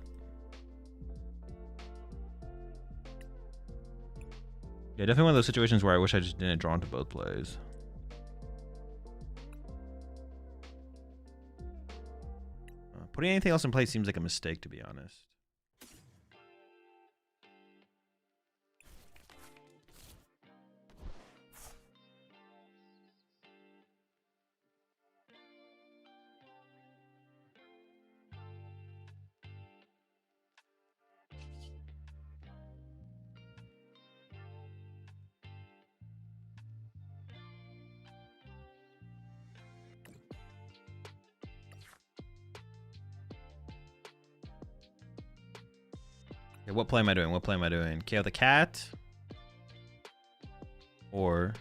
yeah, definitely one of those situations where I wish I just didn't draw into both plays. Putting anything else in play seems like a mistake, to be honest. Okay, what play am I doing? KO the cat? Or...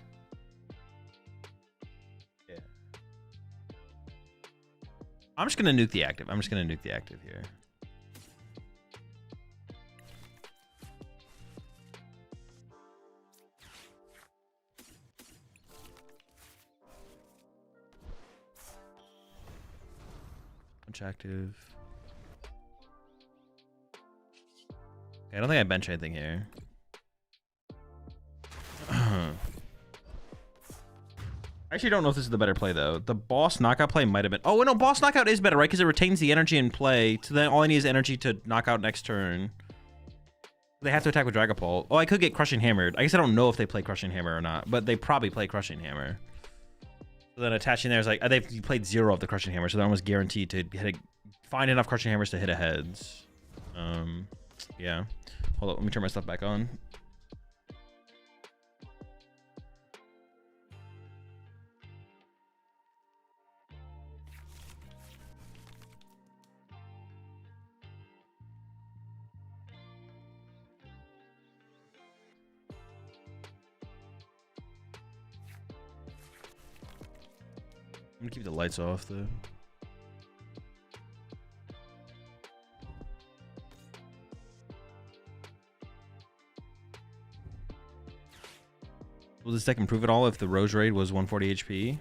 yeah. I'm just going to nuke the active. Here. Punch active. I don't think I bench anything here. I actually don't know if this is the better play, though. The boss knockout play might have been... Oh, no, boss knockout is better, right? Because it retains the energy in play. So then all I need is energy to knock out next turn. They have to attack with Dragapult. Oh, I could get Crushing Hammered. I guess I don't know if they play Crushing Hammer or not, but they probably play Crushing Hammer. So then attaching there is like... They've played 0 of the Crushing Hammer, so they're almost guaranteed to find enough Crushing Hammers to hit a heads. Yeah. Hold on, let me turn my stuff back on. I'm gonna keep the lights off though. Will this deck improve at all if the Rose Raid was 140 HP?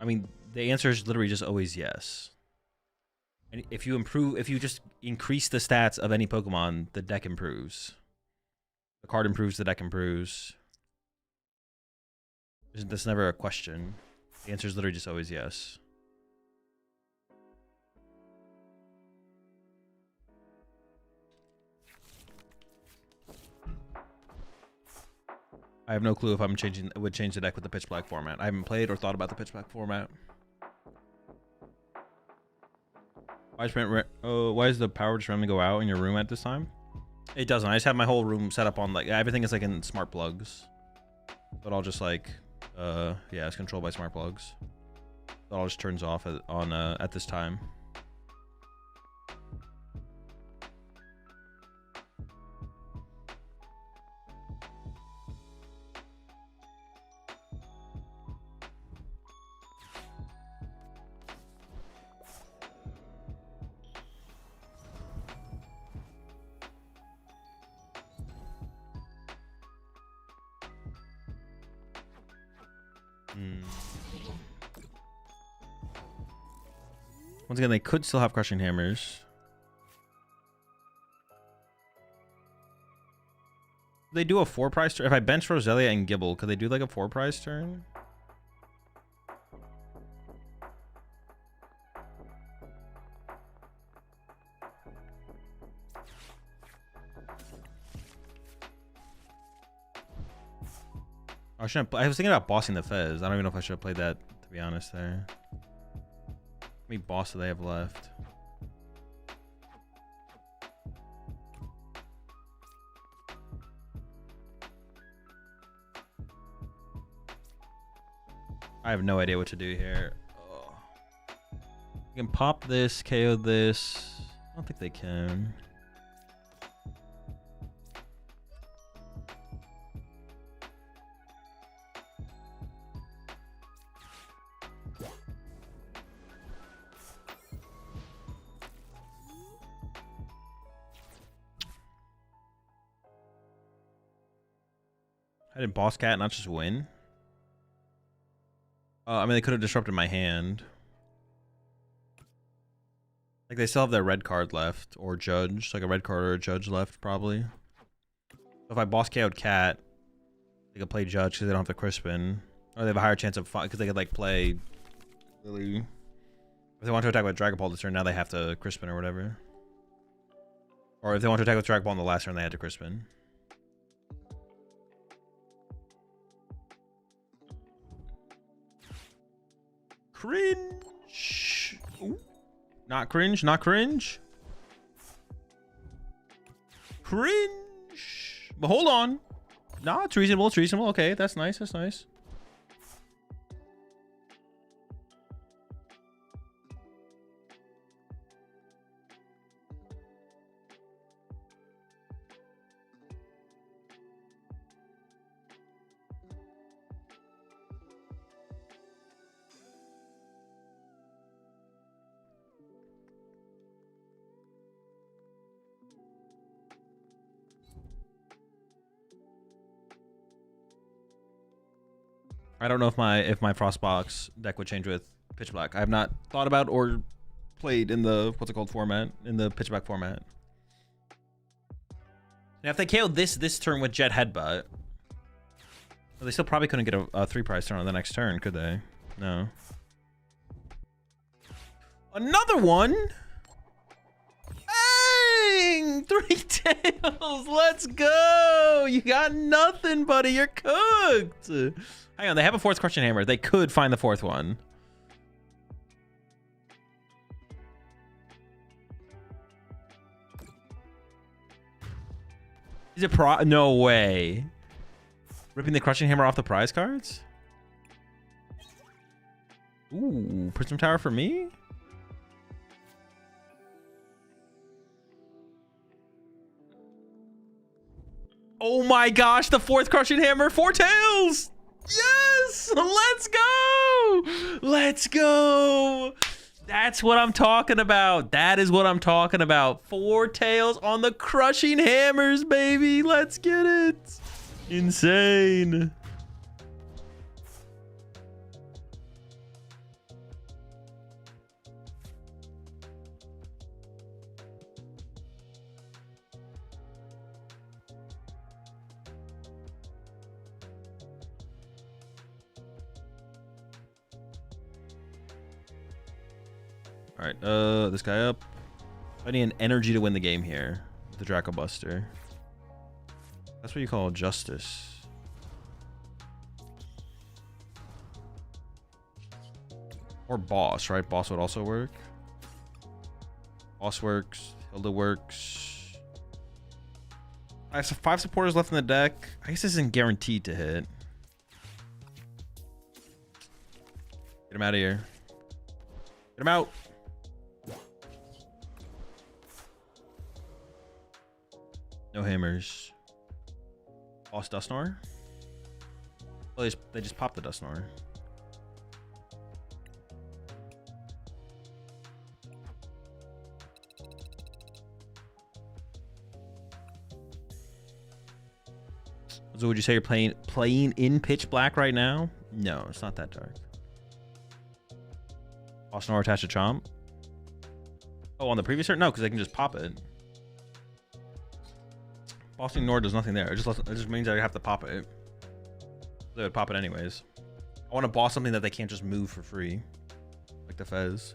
I mean, the answer is literally just always yes. And if you just increase the stats of any Pokemon, the deck improves. The card improves, the deck improves. That's never a question. The answer is literally just always yes. I have no clue if I'm would change the deck with the Pitch Black format. I haven't played or thought about the Pitch Black format. Why is the power just randomly go out in your room at this time? It doesn't. I just have my whole room set up on like everything is like in smart plugs. But I'll just like yeah, it's controlled by smart plugs. It all just turns off at this time. Once again, they could still have Crushing Hammers. They do a 4-prize turn. If I bench Roselia and Gibble, could they do like a 4-prize turn? I was thinking about bossing the Fez. I don't even know if I should have played that, to be honest there. How many boss do they have left? I have no idea what to do here. Oh. You can pop this, KO this. I don't think they can. I did Boss Cat not just win? I mean, they could have disrupted my hand. Like, they still have their red card left, or Judge. Like, a red card or a Judge left, probably. So if I Boss KO'd Cat, they could play Judge because they don't have the Crispin. Or they have a higher chance of because they could, like, play Lily. If they want to attack with Dragapult this turn, now they have to Crispin or whatever. Or if they want to attack with Dragapult in the last turn, they had to Crispin. Cringe. Ooh. Not cringe, not cringe. Cringe. But hold on. No, it's reasonable, it's reasonable. Okay, that's nice, that's nice. I don't know if my Frostbox deck would change with Pitch Black. I have not thought about or played in the what's it called format, in the Pitch Black format. Now if they KO this turn with Jet Headbutt, Well, they still probably couldn't get a 3-prize turn on the next turn, could they? No. Another one? Bang! 3 tails! Let's go! You got nothing, buddy. You're cooked. Hang on, they have a 4th Crushing Hammer. They could find the 4th one. Is it no way. Ripping the Crushing Hammer off the prize cards? Ooh, Prism Tower for me? Oh my gosh, the 4th Crushing Hammer, 4 tails! Yes! Let's go! Let's go! That's what I'm talking about. That is what I'm talking about. 4 tails on the Crushing Hammers, baby. Let's get it. Insane. All right, this guy up. I need an energy to win the game here. The Draco Buster. That's what you call justice. Or boss, right? Boss would also work. Boss works. Hilda works. I have 5 supporters left in the deck. I guess this isn't guaranteed to hit. Get him out of here. Get him out. No hammers. Boss Dusknoir? Oh, they just popped the Dusknoir. So would you say you're playing in pitch black right now? No, it's not that dark. Dusknoir attached to Chomp? Oh, on the previous turn? No, because I can just pop it. Bossing Nord does nothing there. It just means I have to pop it. They would pop it anyways. I want to boss something that they can't just move for free. Like the Fez.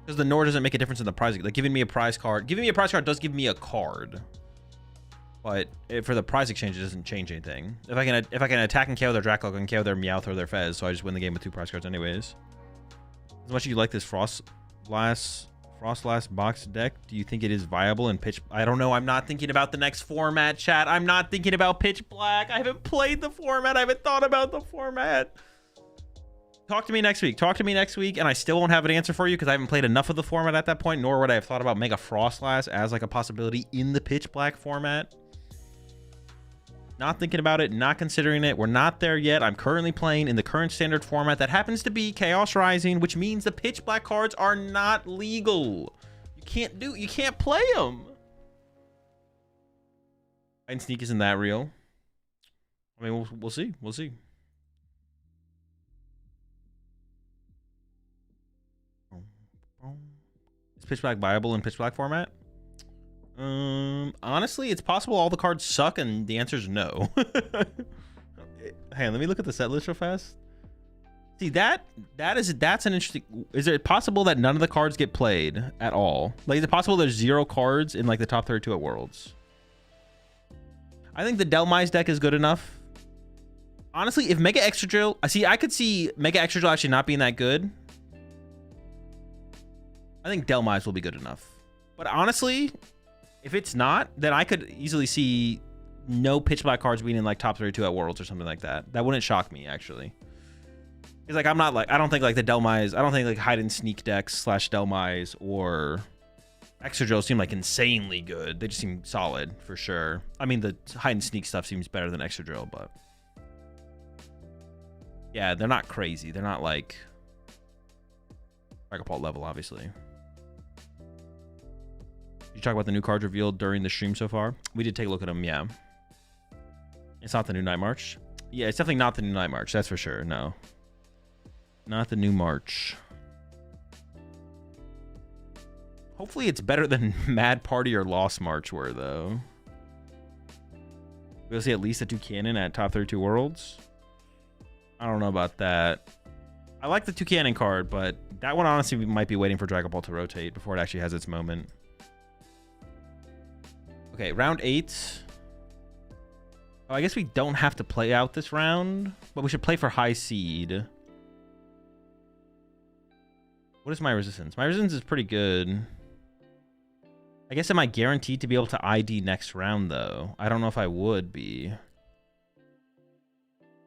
Because the Nord doesn't make a difference in the prize. Like giving me a prize card. Giving me a prize card does give me a card. But for the prize exchange, it doesn't change anything. If I can attack and KO their Draco, I can KO their Meowth or their Fez. So I just win the game with 2 prize cards anyways. As much as you like this Froslass box deck, do you think it is viable in pitch? I don't know. I'm not thinking about the next format, chat. I'm not thinking about pitch black. I haven't played the format. I haven't thought about the format. Talk to me next week. Talk to me next week, and I still won't have an answer for you because I haven't played enough of the format at that point, nor would I have thought about Mega Froslass as like a possibility in the pitch black format. Not thinking about it, not considering it. We're not there yet. I'm currently playing in the current standard format that happens to be Chaos Rising, which means the pitch black cards are not legal. You can't play them. And Sneak isn't that real. I mean, we'll see. We'll see. Is pitch black viable in pitch black format? Honestly, it's possible all the cards suck, and the answer is no. Hang on, let me look at the set list real fast. See, that's an interesting. Is it possible that none of the cards get played at all? Like, is it possible there's 0 cards in like the top 32 at Worlds? I think the Delmise deck is good enough. Honestly, if Mega Extra Drill, I could see Mega Extra Drill actually not being that good. I think Delmise will be good enough. But honestly, if it's not, then I could easily see no pitch black cards being in like top 32 at Worlds or something like that. That wouldn't shock me, actually. Because like I don't think like the Delmise, I don't think like hide and sneak decks / Delmise or Extra Drill seem like insanely good. They just seem solid for sure. I mean, the hide and sneak stuff seems better than Extra Drill, but yeah, they're not crazy. They're not like Dragapult level, obviously. Did you talk about the new cards revealed during the stream so far? We did take a look at them, yeah. It's not the new Night March. Yeah, it's definitely not the new Night March, that's for sure. No. Not the new March. Hopefully it's better than Mad Party or Lost March were, though. We'll see at least a Toucannon at top 32 worlds. I don't know about that. I like the Toucannon card, but that one honestly might be waiting for Dragon Ball to rotate before it actually has its moment. Okay, round 8. Oh, I guess we don't have to play out this round, but we should play for high seed. What is my resistance? My resistance is pretty good. I guess am I guaranteed to be able to ID next round, though? I don't know if I would be.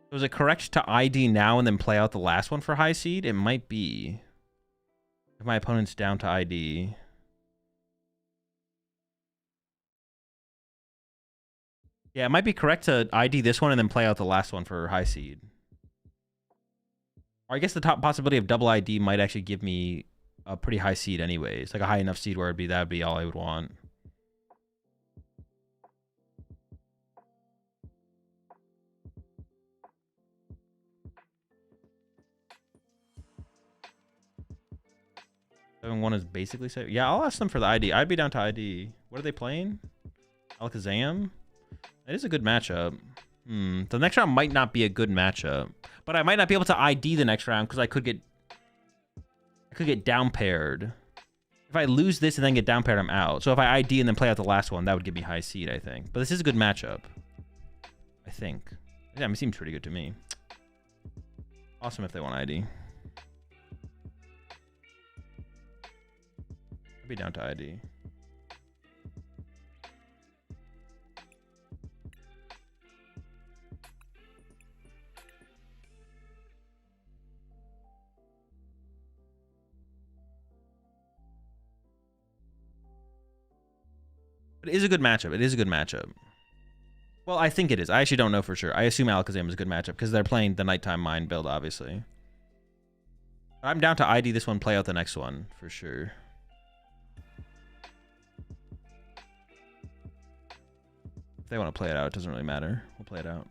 So is it correct to ID now and then play out the last one for high seed? It might be. If my opponent's down to ID. Yeah, it might be correct to ID this one and then play out the last one for high seed. Or I guess the top possibility of double ID might actually give me a pretty high seed anyways. Like a high enough seed where that would be all I would want. One is basically safe. Yeah, I'll ask them for the ID. I'd be down to ID. What are they playing? Alakazam? That is a good matchup. The next round might not be a good matchup. But I might not be able to ID the next round because I could get down paired. If I lose this and then get down paired, I'm out. So if I ID and then play out the last one, that would give me high seed, I think. But this is a good matchup. I think. Yeah, it seems pretty good to me. Awesome if they want ID. I'd be down to ID. It is a good matchup. It is a good matchup. Well, I think it is. I actually don't know for sure. I assume Alakazam is a good matchup because they're playing the Nighttime Mind build, obviously. I'm down to ID this one, play out the next one for sure. If they want to play it out, it doesn't really matter. We'll play it out.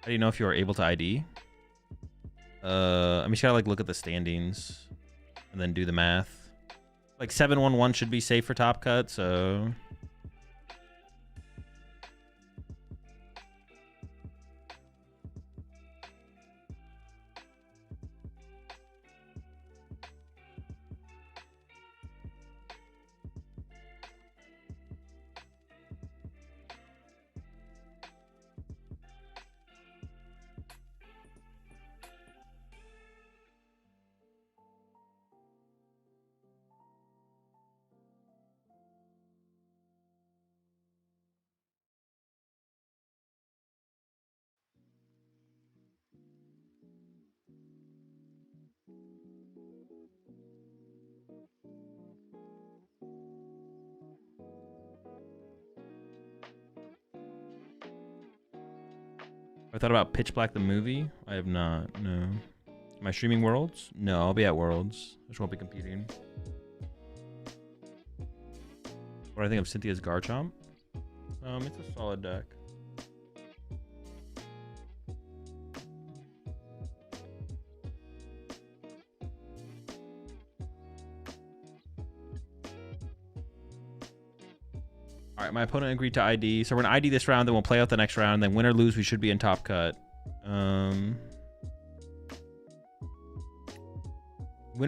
How do you know if you are able to ID? I mean, you gotta like look at the standings and then do the math. Like 7-1-1 should be safe for top cut, so I thought about Pitch Black the movie. I have not. No. Am I streaming Worlds? No, I'll be at Worlds. I just won't be competing. What do I think of Cynthia's Garchomp? It's a solid deck. All right, my opponent agreed to ID. So we're going to ID this round, then we'll play out the next round. Then win or lose, we should be in top cut. Win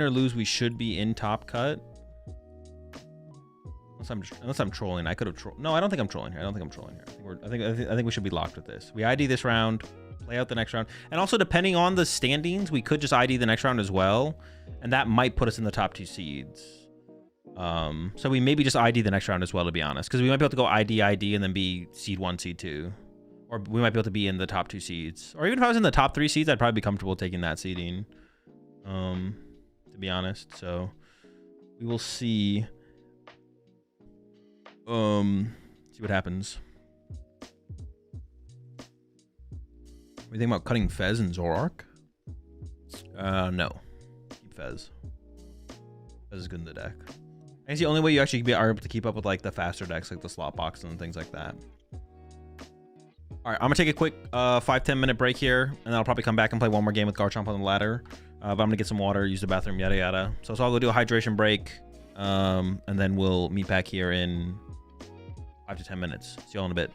or lose, we should be in top cut. Unless I'm trolling. I could have trolled. No, I don't think I'm trolling here. I think we should be locked with this. We ID this round, play out the next round. And also, depending on the standings, we could just ID the next round as well. And that might put us in the top 2 seeds. So we maybe just ID the next round as well, to be honest, because we might be able to go ID and then be seed 1, seed 2, or we might be able to be in the top 2 seeds, or even if I was in the top 3 seeds, I'd probably be comfortable taking that seeding, to be honest. So we will see what happens. What do you think about cutting Fez and Zoroark? No, keep Fez. Fez is good in the deck. I guess the only way you actually are able to keep up with like the faster decks, like the slot box and things like that. All right, I'm gonna take a quick 5-10 minute break here, and then I'll probably come back and play one more game with Garchomp on the ladder. But I'm gonna get some water, use the bathroom, yada yada. So I'll go do a hydration break, and then we'll meet back here in 5 to 10 minutes. See y'all in a bit.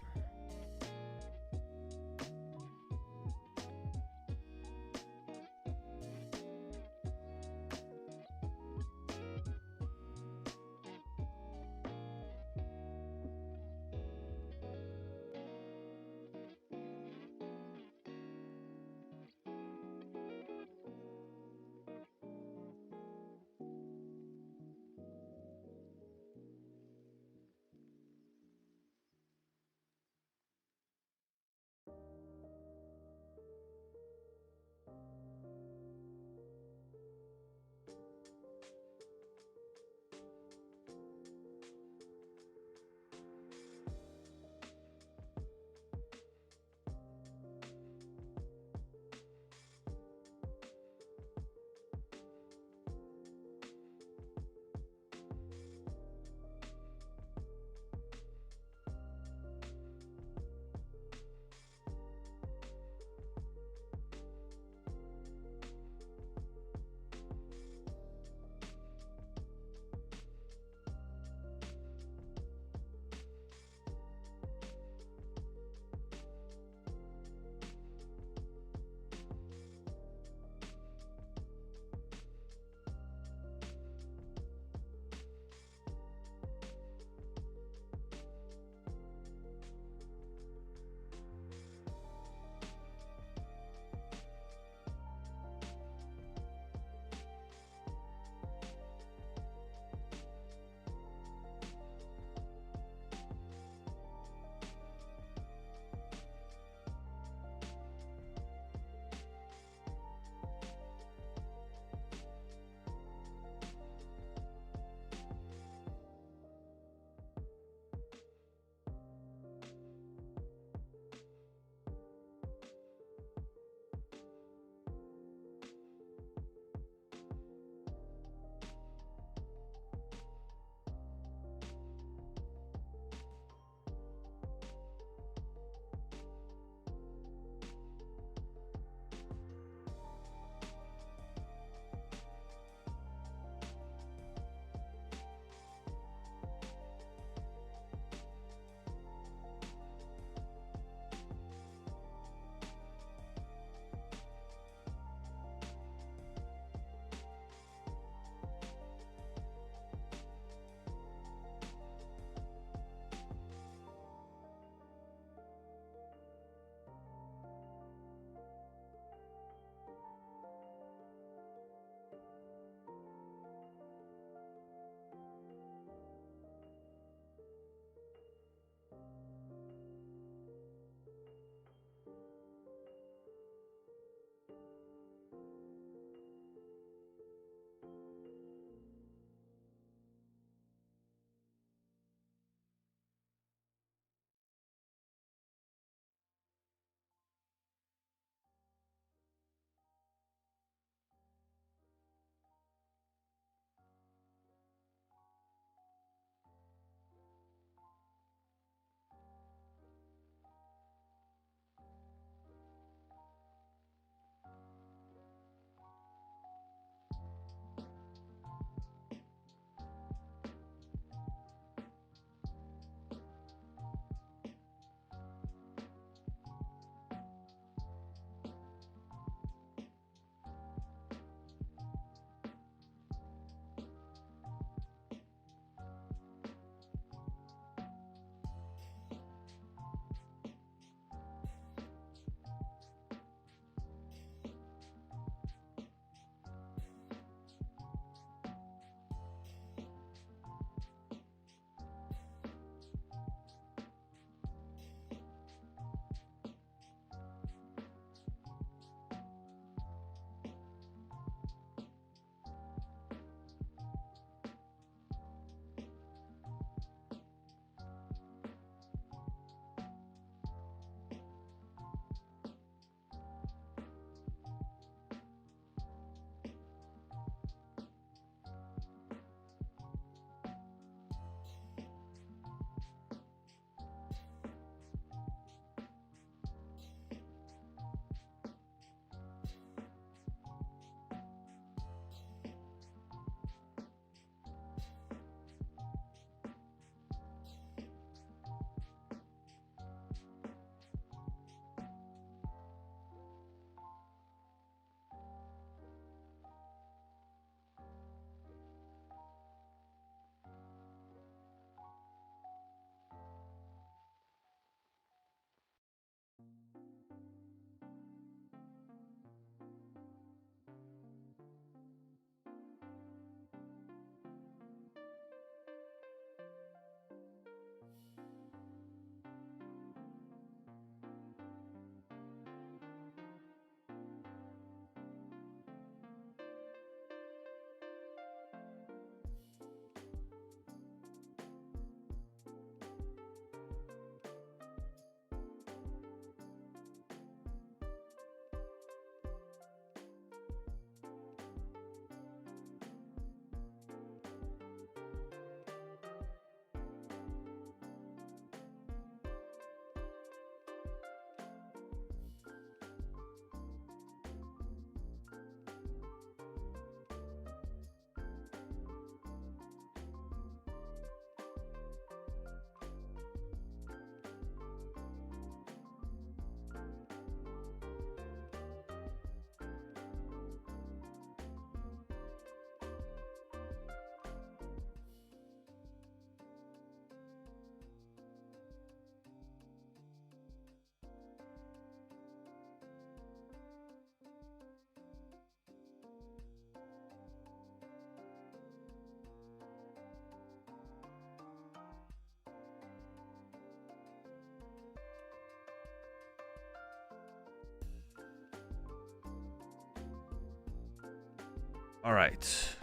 All right. If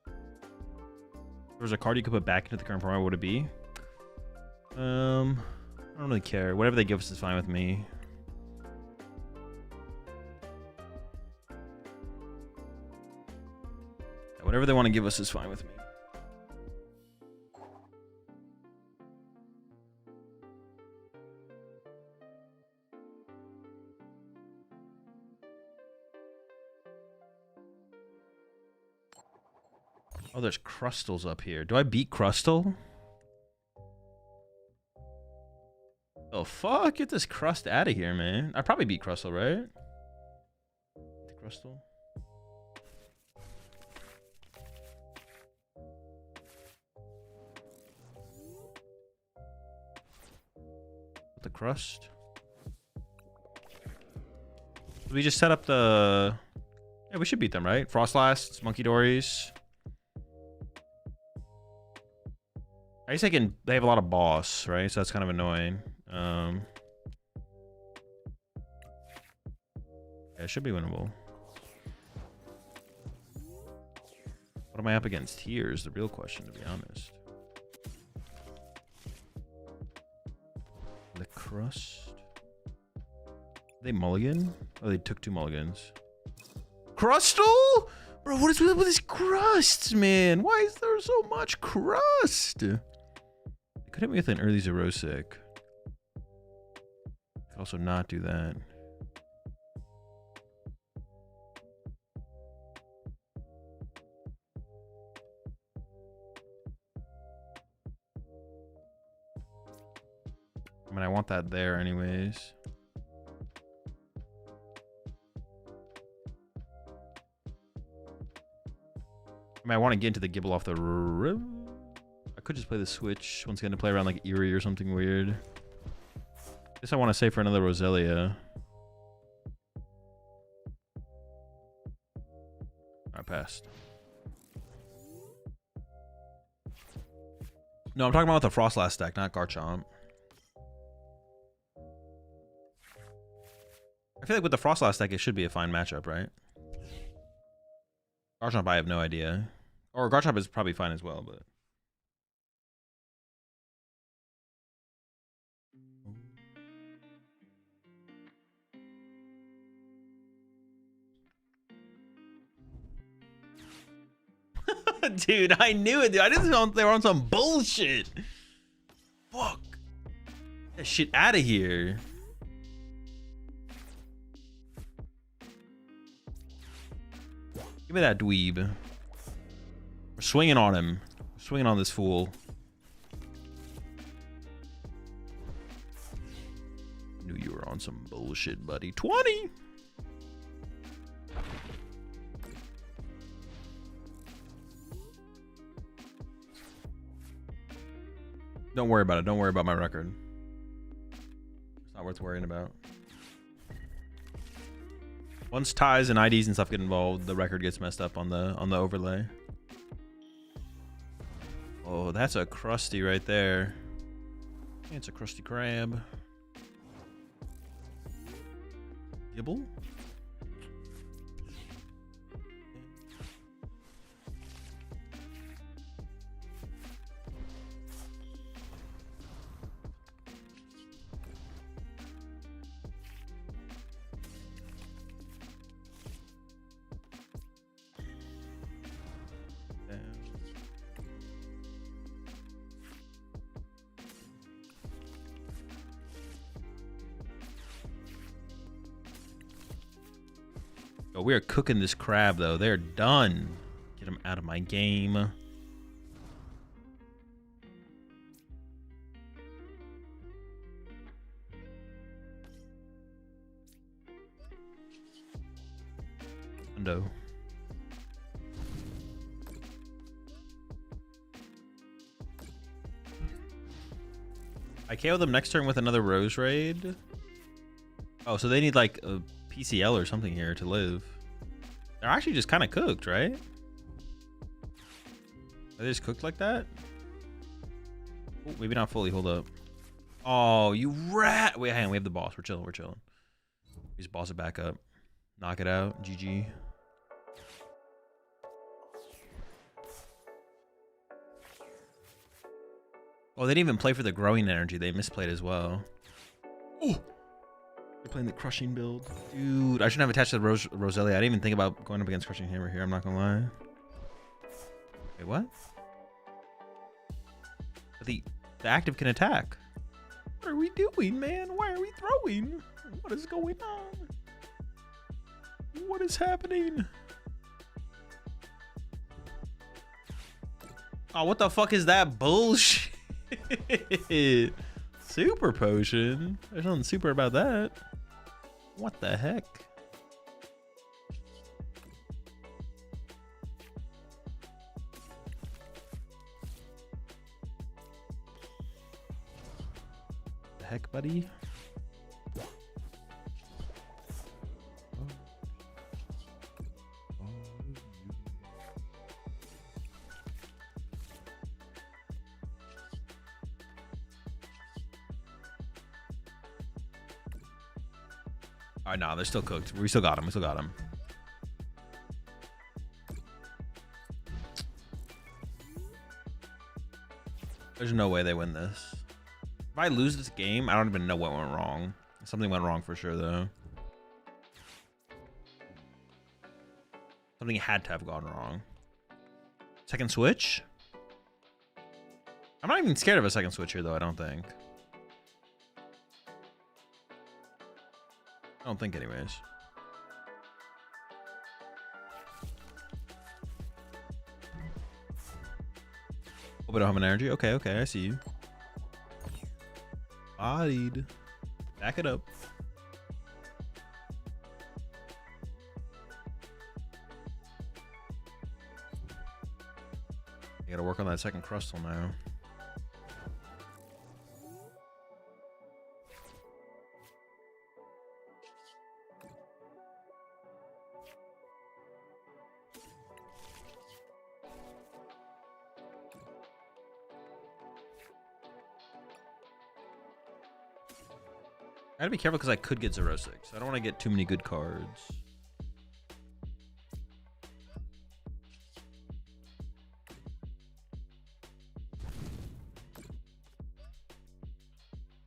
there was a card you could put back into the current format, what would it be? I don't really care. Whatever they give us is fine with me. Whatever they want to give us is fine with me. Oh, there's Crustals up here. Do I beat Crustal? Oh, fuck. Get this Crust out of here, man. I probably beat Crustal, right? The Crustal. The Crust. We just set up the... Yeah, we should beat them, right? Froslass, Monkey Dories. I guess they have a lot of boss, right? So that's kind of annoying. Yeah, it should be winnable. What am I up against here is the real question, to be honest. The Crust. They mulligan? Oh, they took 2 mulligans. Crustal? Bro, what is with these crusts, man? Why is there so much crust? They could hit me with an early Zerosic. Could also not do that. I mean, I want that there anyways. I mean, I want to get into the Gibble off the river. I could just play the Switch once again to play around like Eerie or something weird. Guess I want to save for another Roselia. I passed. No, I'm talking about the Froslass deck, not Garchomp. I feel like with the Froslass deck, it should be a fine matchup, right? Garchomp, I have no idea. Or Garchomp is probably fine as well, but... Dude, I knew it, dude. I didn't know they were on some bullshit. Fuck. Get that shit out of here. Give me that dweeb. We're swinging on him. We're swinging on this fool. Knew you were on some bullshit, buddy. 20! Don't worry about it. Don't worry about my record. It's not worth worrying about. Once ties and IDs and stuff get involved, the record gets messed up on the overlay. Oh, that's a crusty right there. It's a crusty crab. Gibble? Oh, we are cooking this crab, though. They're done. Get them out of my game. Window. I KO them next turn with another Rose Raid. Oh, so they need like a PCL or something here to live. They're actually just kind of cooked, right? Are they just cooked like that? Oh, maybe not fully. Hold up. Oh, you rat. Wait, hang on. We have the boss. We're chilling. We're chilling. We just boss it back up. Knock it out. GG. Oh, they didn't even play for the growing energy. They misplayed as well. Oh, they're playing the crushing build. Dude, I shouldn't have attached to the Roselia. I didn't even think about going up against Crushing Hammer here. I'm not gonna lie. Wait, what? But the active can attack. What are we doing, man? Why are we throwing? What is going on? What is happening? Oh, what the fuck is that bullshit? Super potion. There's nothing super about that. What the heck? The heck, buddy? Oh, no, they're still cooked. We still got him. We still got him. There's no way they win this. If I lose this game, I don't even know what went wrong. Something went wrong for sure, though. Something had to have gone wrong. Second switch? I'm not even scared of a second switch here, though, I don't think. I don't think, anyways. A bit of hum and energy. Okay, okay, I see you. Bodied. Back it up. You gotta work on that second crustal now. I gotta be careful because I could get 0-6. I don't want to get too many good cards.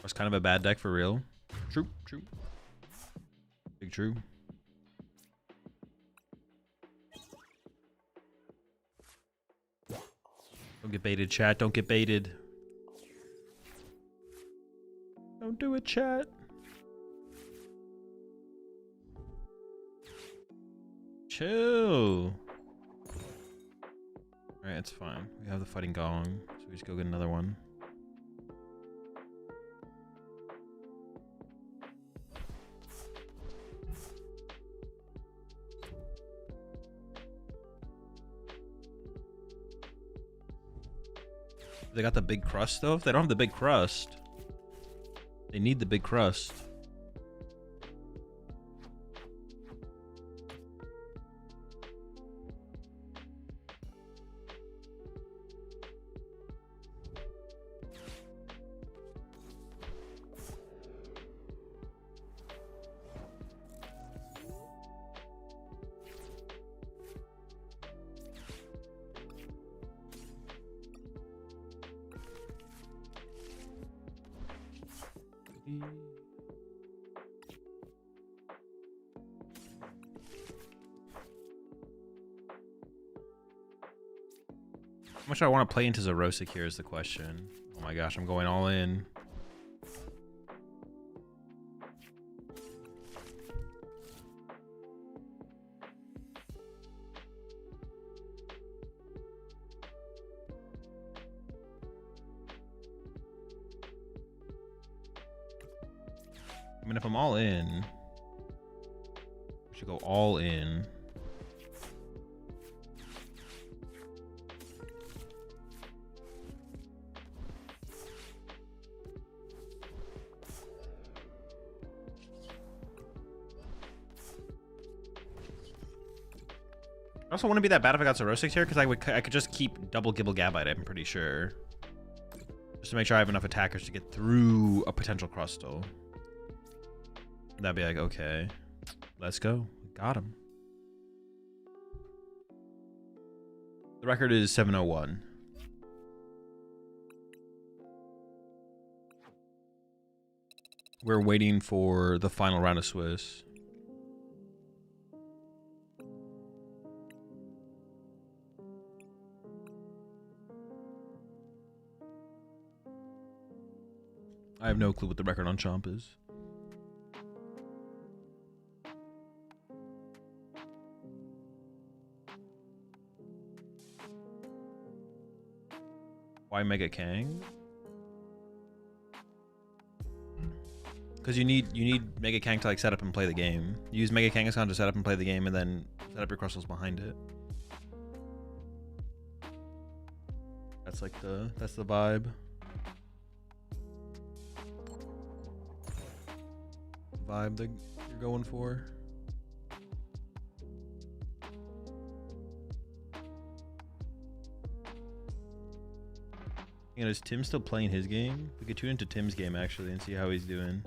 That's kind of a bad deck for real. True, true. Big true. Don't get baited, chat. Don't get baited. Don't do it, chat. Chill. Alright, it's fine. We have the fighting gong, so we just go get another one. They got the big crust though? If they don't have the big crust, they need the big crust. How much do I want to play into Zarosic here is the question. Oh my gosh, I'm going all in. I mean, if I'm all in, I should go all in. I also wouldn't be that bad if I got Zarosic here, because I could just keep double Gibble Gabite, I'm pretty sure. Just to make sure I have enough attackers to get through a potential Crustle. That'd be like, okay, let's go. Got him. The record is 701. We're waiting for the final round of Swiss. I have no clue what the record on Chomp is. Why Mega Kang? Because you need Mega Kang to like set up and play the game. You use Mega Kangaskhan to set up and play the game, and then set up your crystals behind it. That's like that's the vibe. Vibe that you're going for. And is Tim still playing his game? We could tune into Tim's game actually and see how he's doing.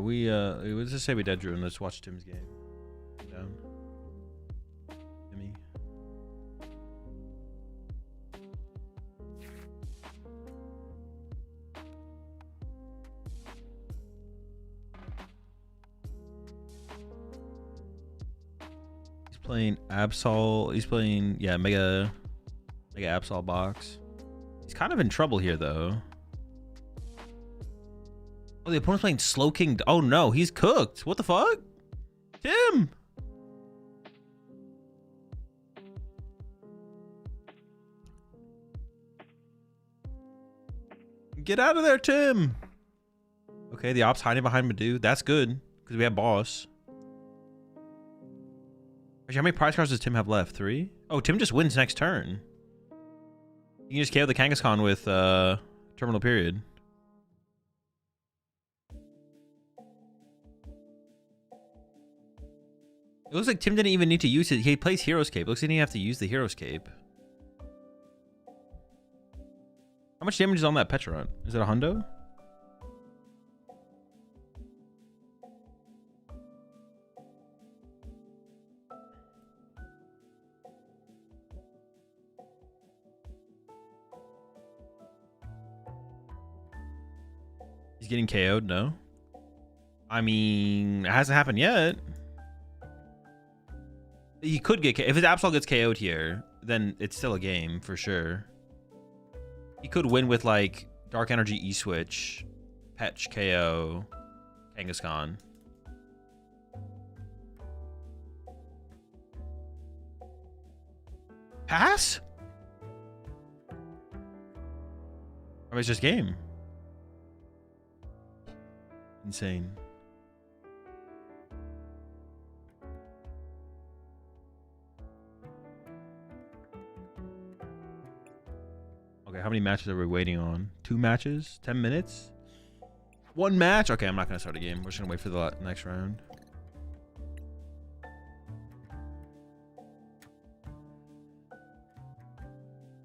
Yeah, let's just say we dead drew and let's watch Tim's game. Down. Timmy. He's playing Absol. He's playing, yeah, Mega Absol box. He's kind of in trouble here though. Oh, the opponent's playing Slow King. Oh no, he's cooked. What the fuck? Tim! Get out of there, Tim! Okay, the op's hiding behind Madoo. That's good, because we have boss. Actually, how many prize cards does Tim have left? 3? Oh, Tim just wins next turn. You can just KO the Kangaskhan with Terminal Period. It looks like Tim didn't even need to use it. He plays Hero's Cape. It looks like he didn't have to use the Hero's Cape. How much damage is on that Petron? Is it a hundo? He's getting KO'd, no? I mean, it hasn't happened yet. He could get if his Absol gets KO'd here, then it's still a game for sure. He could win with like Dark Energy E-Switch, Petch KO, Kangaskhan. Pass? Or it's just game. Insane. Okay, how many matches are we waiting on? 2 matches? 10 minutes? 1 match? Okay, I'm not going to start a game. We're just going to wait for the next round.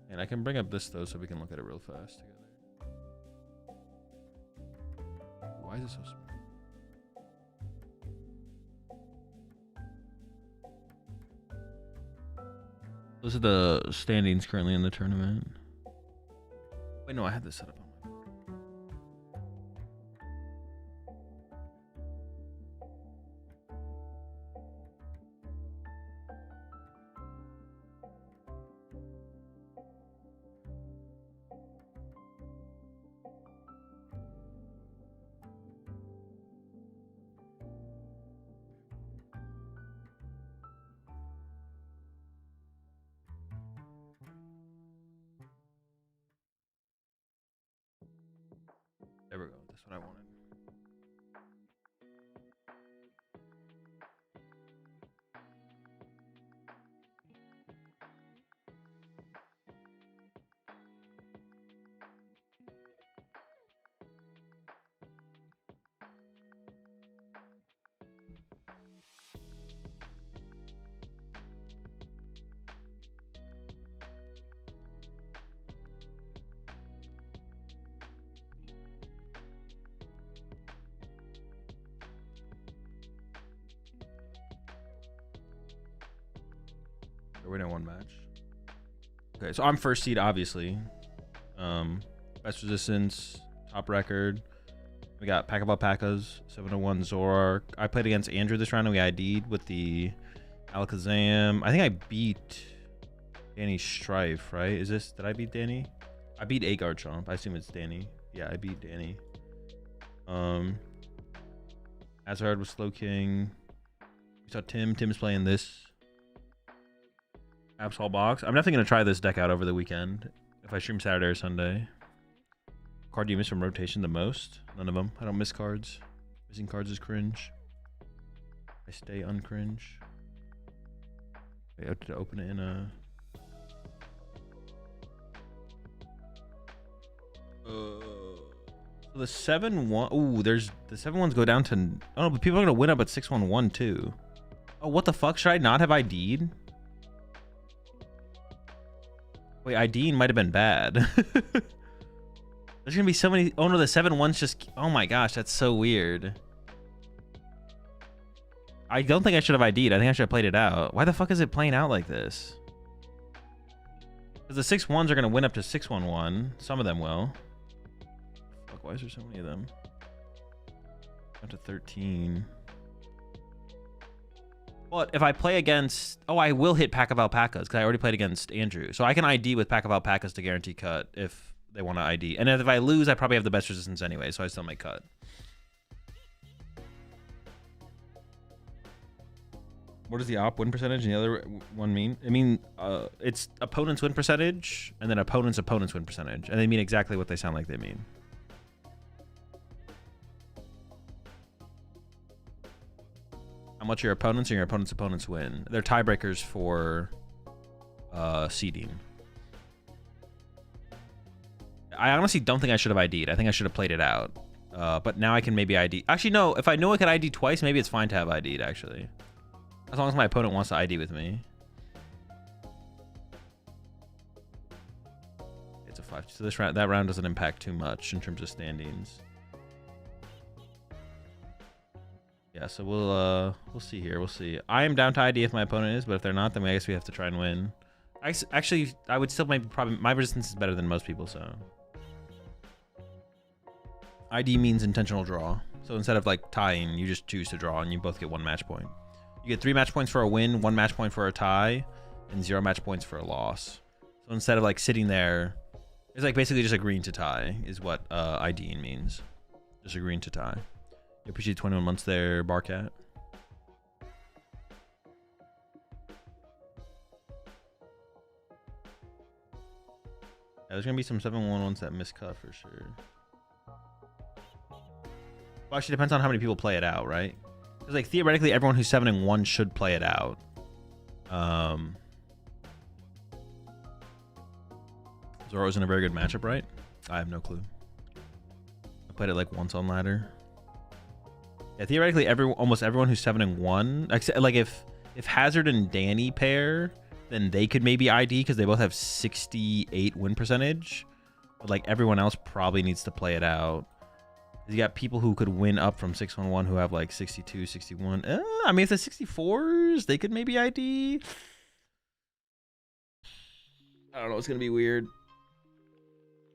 And I can bring up this, though, so we can look at it real fast together. Why is it so small? Those are the standings currently in the tournament. Wait, no, I had this set up on my phone. There we go. That's what I wanted. We're in one match. Okay, so I'm first seed, obviously. Best resistance, top record. We got Pack of Alpacas, 701 Zoroark. I played against Andrew this round and we ID'd with the Alakazam. I think I beat Danny Strife, right? Did I beat Danny? I beat a Garchomp. I assume it's Danny. Yeah, I beat Danny. Azard was Slow King. We saw Tim. Tim's playing this Absol box. I'm definitely going to try this deck out over the weekend if I stream Saturday or Sunday. Card do you miss from rotation the most? None of them. I don't miss cards. Missing cards is cringe. I stay uncringe. Wait, I have to open it in a... So the 7-1... Ooh, there's... The 7-1s go down to... Oh, but people are going to win up at 6-1-1 too. Oh, what the fuck? Should I not have ID'd? Wait, IDing might have been bad. There's gonna be so many. Oh no, the 7-1's just. Oh my gosh, that's so weird. I don't think I should have ID'd. I think I should have played it out. Why the fuck is it playing out like this? Because the 6-1s are gonna win up to 6-1-1. Some of them will. Fuck, why is there so many of them? Up to 13. But if I play against... Oh, I will hit Pack of Alpacas because I already played against Andrew. So I can ID with Pack of Alpacas to guarantee cut if they want to ID. And if I lose, I probably have the best resistance anyway, so I still might cut. What does the op win percentage and the other one mean? I mean, it's opponent's win percentage and then opponent's win percentage. And they mean exactly what they sound like they mean. How much your opponents and your opponents win. They're tiebreakers for seeding. I honestly don't think I should have ID'd. I think I should have played it out. But now I can maybe ID. Actually, no. If I know I could ID twice, maybe it's fine to have ID'd, actually. As long as my opponent wants to ID with me. It's a 5. So this round, that round doesn't impact too much in terms of standings. Yeah, so we'll see here. We'll see. I am down to ID if my opponent is, but if they're not, then I guess we have to try and win. Actually, I would still maybe probably my resistance is better than most people, so. ID means intentional draw. So instead of like tying, you just choose to draw and you both get 1 match point. You get 3 match points for a win, 1 match point for a tie, and 0 match points for a loss. So instead of like sitting there, it's like basically just agreeing to tie is what IDing means. Just agreeing to tie. I appreciate 21 months there, Barcat. Yeah, there's gonna be some 7-1-1s that miscut for sure. Well, actually depends on how many people play it out, right? Because like theoretically, everyone who's 7-1 should play it out. Zoro's in a very good matchup, right? I have no clue. I played it like once on ladder. Yeah, theoretically, almost everyone who's 7-1, except like if Hazard and Danny pair, then they could maybe ID because they both have 68 win percentage. But like everyone else probably needs to play it out. You got people who could win up from 6-1-1 who have like 62, 61. I mean, if the 64s, they could maybe ID. I don't know. It's gonna be weird.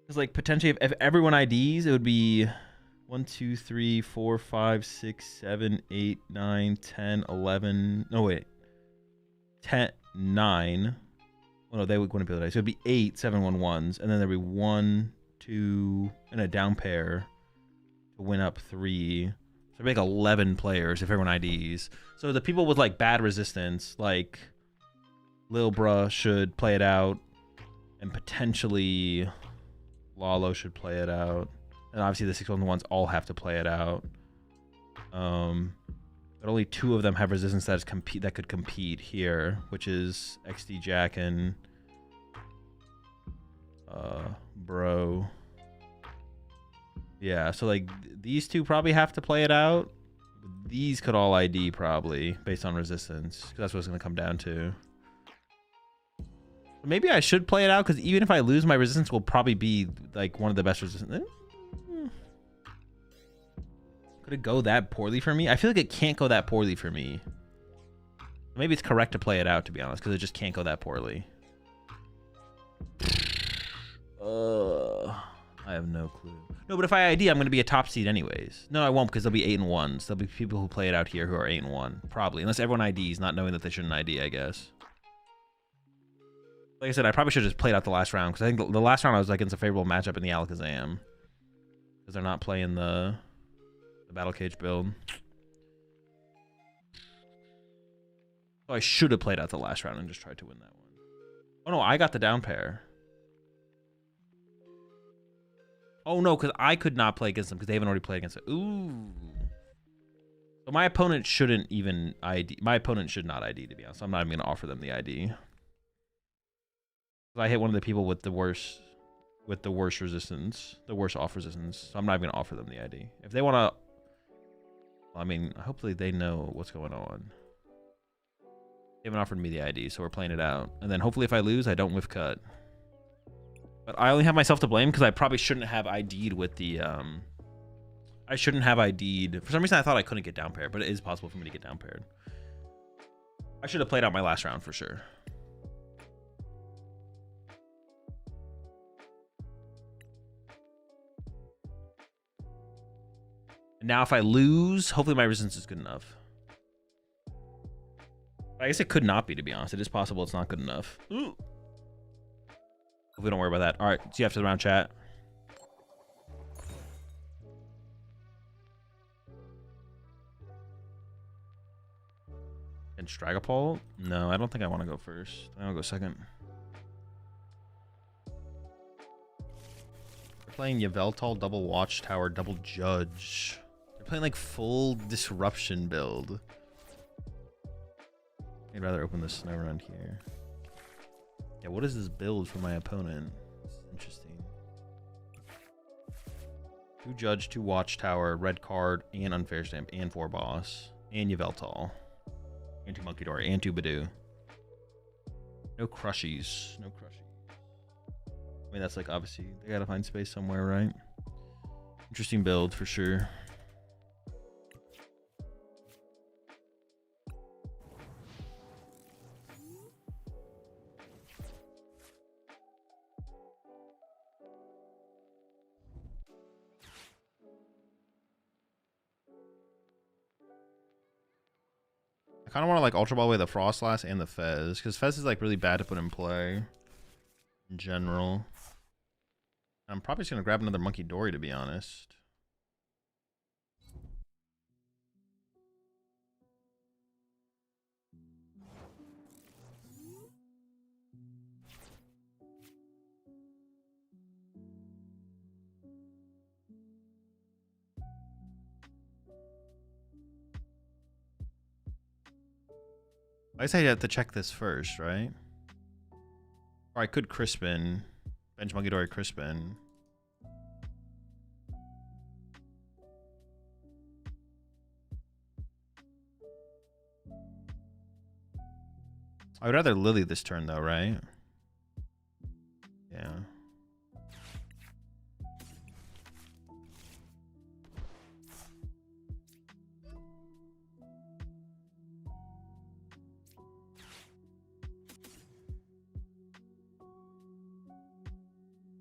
Because like potentially, if everyone IDs, it would be 1, 2, 3, 4, 5, 6, 7, 8, 9, 10, 11. No, wait. 10, 9. Oh, no, they wouldn't be able to. So it'd be 8 7-1-1s. And then there'd be 1, 2, and a down pair to win up 3. So it'd be like 11 players if everyone IDs. So the people with like bad resistance, like Lil Bruh should play it out. And potentially Lalo should play it out. And obviously the 6-1-1s all have to play it out. But only 2 of them have resistance that could compete here, which is XD Jack and Bro. Yeah, so like these 2 probably have to play it out. These could all ID probably based on resistance, because that's what it's gonna come down to. Maybe I should play it out, because even if I lose, my resistance will probably be like one of the best resistance. Could it go that poorly for me? I feel like it can't go that poorly for me. Maybe it's correct to play it out, to be honest, because it just can't go that poorly. I have no clue. No, but if I ID, I'm going to be a top seed anyways. No, I won't, because there'll be 8-1s. There'll be people who play it out here who are 8-1, probably. Unless everyone IDs, not knowing that they shouldn't ID, I guess. Like I said, I probably should have just played out the last round, because I think the last round I was against a favorable matchup in the Alakazam. Because they're not playing the Battle Cage build. So I should have played out the last round and just tried to win that one. Oh no, I got the down pair. Oh no, because I could not play against them because they haven't already played against it. Ooh. So my opponent shouldn't even ID. My opponent should not ID, to be honest. I'm not even going to offer them the ID. I hit one of the people with the worst resistance, the worst off resistance. So I'm not even going to offer them the ID. If they want to, well, I mean, hopefully they know what's going on. They haven't offered me the ID, so we're playing it out. And then hopefully if I lose, I don't whiff cut. But I only have myself to blame because I probably shouldn't have ID'd with the, I shouldn't have ID'd. For some reason, I thought I couldn't get down paired, but it is possible for me to get down paired. I should have played out my last round for sure. And now if I lose, hopefully my resistance is good enough. I guess it could not be, to be honest. It is possible it's not good enough. Ooh. We don't worry about that. All right, see you after the round, chat. And Stragopole? No, I don't think I want to go first. I want to go second. They're playing Yveltal, double Watchtower, double Judge. They're playing like full disruption build. I'd rather open this snow around here. Yeah, what is this build for my opponent? It's interesting. 2 Judge, 2 Watchtower, red card, and Unfair Stamp, and 4 Boss, and Yveltal, and 2 Monkey Dory, and 2 Badoo. No Crushies. No Crushies. I mean, that's like, obviously, they gotta find space somewhere, right? Interesting build, for sure. I kind of want to like Ultra Ball away the Froslass and the Fez, because Fez is like really bad to put in play in general. I'm probably just going to grab another Monkey Dory, to be honest. I guess I have to check this first, right? Or I could Crispin. Bench Monkey Dory Crispin. I would rather Lily this turn, though, right? Yeah.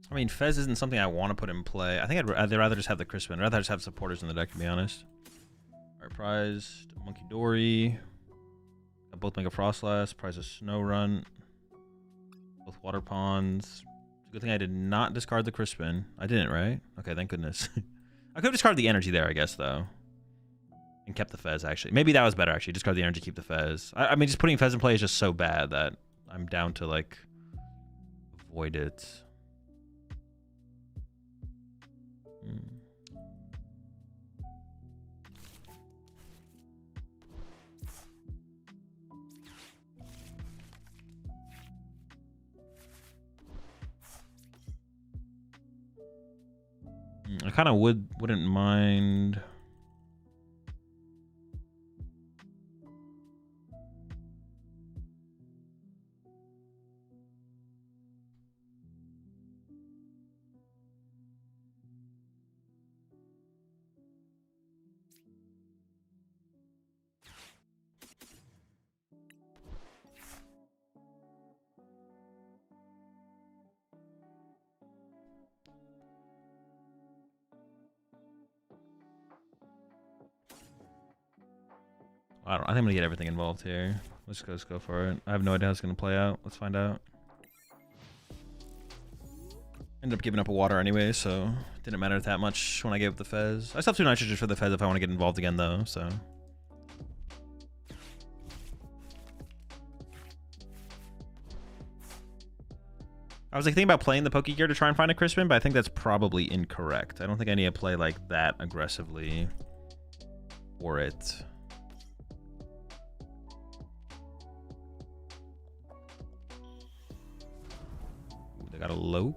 I mean, Fez isn't something I want to put in play. I think I'd rather just have the Crispin. I'd rather just have supporters in the deck, to be honest. Alright, prized Monkey Dory. Got both Mega Froslass. Prize a Snow Run. Both Water Ponds. Good thing I did not discard the Crispin. I didn't, right? Okay, thank goodness. I could have discarded the energy there, I guess, though. And kept the Fez, actually. Maybe that was better, actually. Discard the energy, keep the Fez. I mean, just putting Fez in play is just so bad that I'm down to, like, avoid it. I kind of wouldn't mind. I think I'm gonna get everything involved here. Let's go for it. I have no idea how it's gonna play out. Let's find out. Ended up giving up a water anyway, so it didn't matter that much when I gave up the Fez. I still have 2 nitrogen for the Fez if I want to get involved again though, so. I was like thinking about playing the Pokegear to try and find a Crispin, but I think that's probably incorrect. I don't think I need to play like that aggressively for it. Ooh, they got a Loke.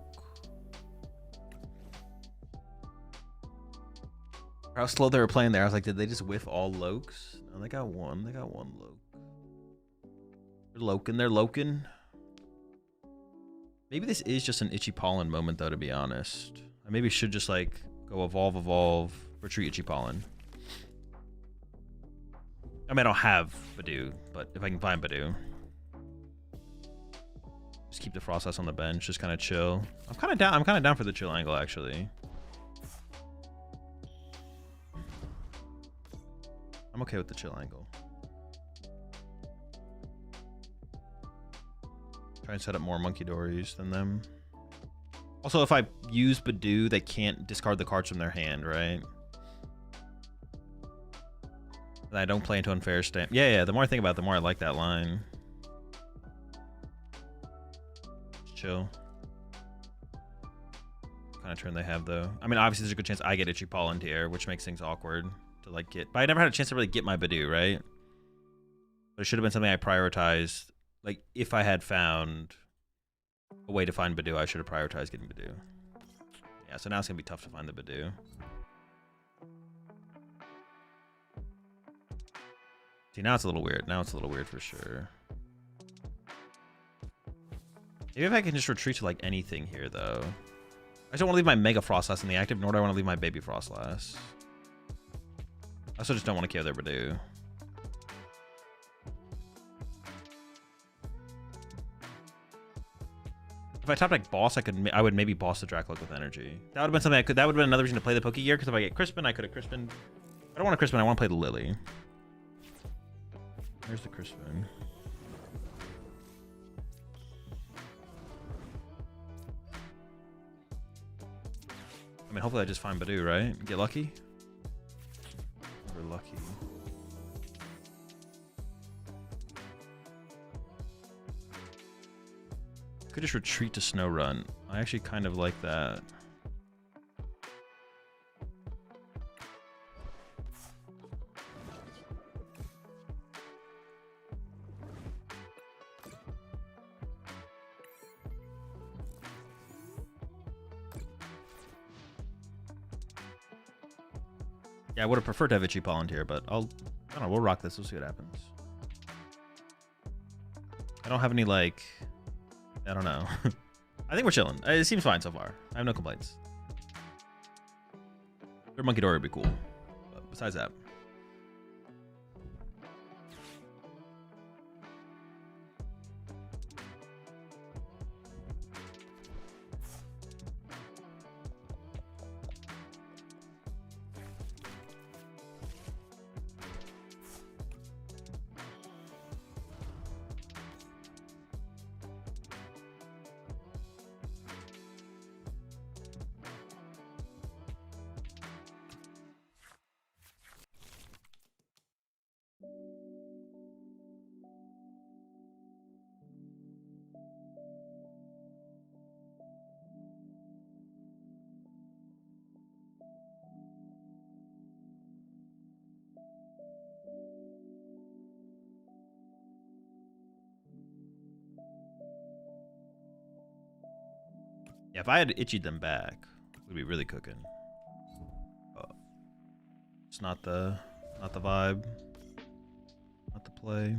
How slow they were playing there. I was like, did they just whiff all Lokes? No, they got one. They got one Loke. They're Loken. They're Loken. Maybe this is just an Itchy Pollen moment, though, to be honest. I maybe should just, like, go evolve, retreat Itchy Pollen. I mean, I don't have Badoo, but if I can find Badoo. Just keep the Froslass on the bench, just kind of chill. I'm kind of down for the chill angle, actually. I'm okay with the chill angle. Try and set up more Monkey Dories than them. Also, if I use Badoo, they can't discard the cards from their hand, right? And I don't play into Unfair Stamp. Yeah, the more I think about it, the more I like that line. Just chill. What kind of turn they have, though? I mean, obviously, there's a good chance I get Itchy Pollen here, which makes things awkward to, like, get. But I never had a chance to really get my Badoo, right? But it should have been something I prioritized. Like, if I had found a way to find Badoo, I should have prioritized getting Badoo. Yeah, so now it's going to be tough to find the Badoo. See, now it's a little weird. Now it's a little weird for sure. Maybe if I can just retreat to, like, anything here, though. I just don't want to leave my Mega Froslass in the active, nor do I want to leave my Baby Froslass. I also just don't want to KO their Badoo. If I top deck boss, I would maybe boss the Dracloak with energy. That would have been something I could. That would have been another reason to play the Pokegear, because if I get Crispin, I could have Crispin. I don't want a Crispin. I want to play the Lily. There's the Crispin. I mean, hopefully I just find Badoo, right? Get lucky. We're lucky. Could just retreat to Snow Run. I actually kind of like that. Yeah, I would have preferred to have Itchy Pollen here, but I don't know, we'll rock this. We'll see what happens. I don't have any, like, I don't know. I think we're chilling. It seems fine so far. I have no complaints. Their Monkey Dory would be cool. But besides that. Yeah, if I had itchied them back, we'd be really cooking. It's not the vibe, not the play.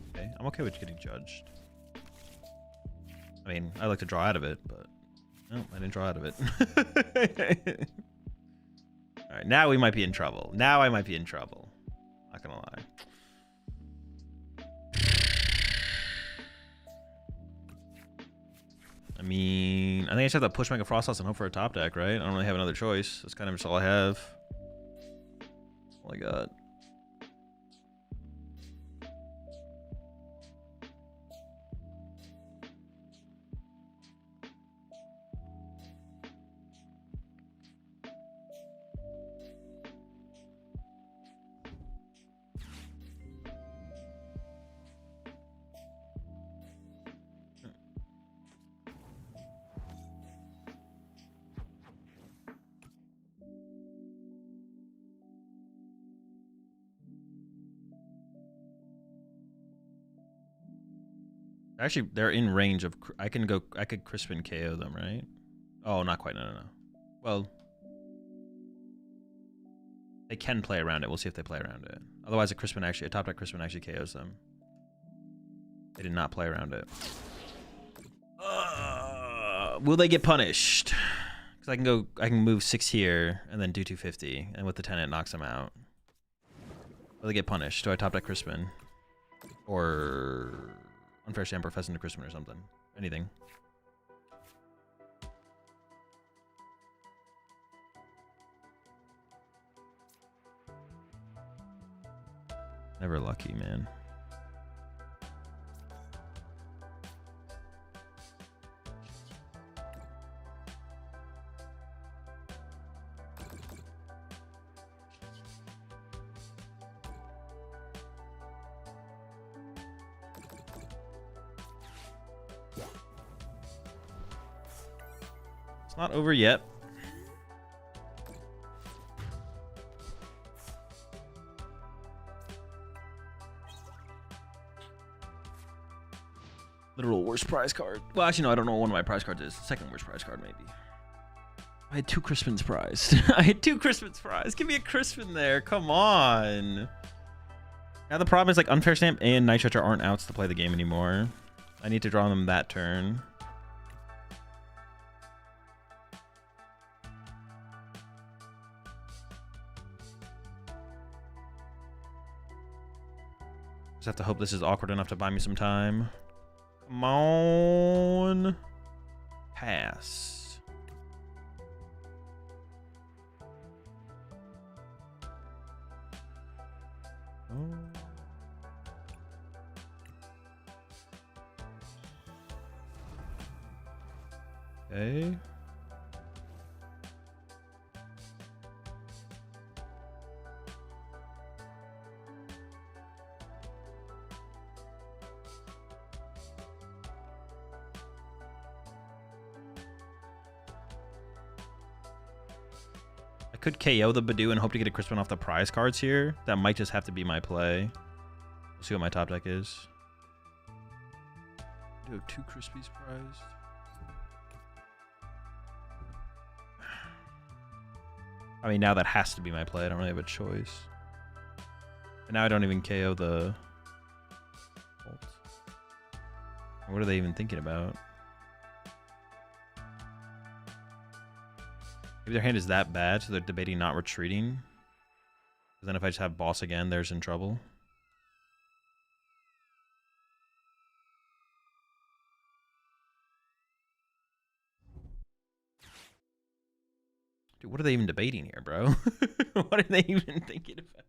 Okay, I'm okay with getting judged. I mean, I like to draw out of it, but no, I didn't draw out of it. All right, now we might be in trouble. Now I might be in trouble. Not gonna lie. I mean, I think I just have to push Mega Froslass and hope for a top deck, right? I don't really have another choice. That's kind of just all I have. That's all I got. Actually, they're in range of. I could Crispin KO them, right? Oh, not quite. No. Well, they can play around it. We'll see if they play around it. Otherwise, a top deck Crispin actually KOs them. They did not play around it. Will they get punished? Because I can move 6 here and then do 250, and with the 10 it knocks them out. Will they get punished? Do I top deck Crispin? Or Unfair Stamp or Pheasant to Crispin or something? Anything. Never lucky, man. It's not over yet. Literal worst prize card. Well, actually, no, I don't know what one of my prize cards is. Second worst prize card, maybe. I had 2 Crispins prized. I had 2 Crispins prized. Give me a Crispin there. Come on. Now the problem is like Unfair Stamp and Night Stretcher aren't outs to play the game anymore. I need to draw them that turn. Just have to hope this is awkward enough to buy me some time. Come on. Pass. Oh. Okay. I could KO the Badoo and hope to get a Crispin off the prize cards here. That might just have to be my play. We'll see what my top deck is. I do have 2 Crispies prized. I mean, now that has to be my play. I don't really have a choice. And now I don't even KO the Bolt. What are they even thinking about? Maybe their hand is that bad, so they're debating not retreating. Because then if I just have boss again, there's in trouble. Dude, what are they even debating here, bro? What are they even thinking about?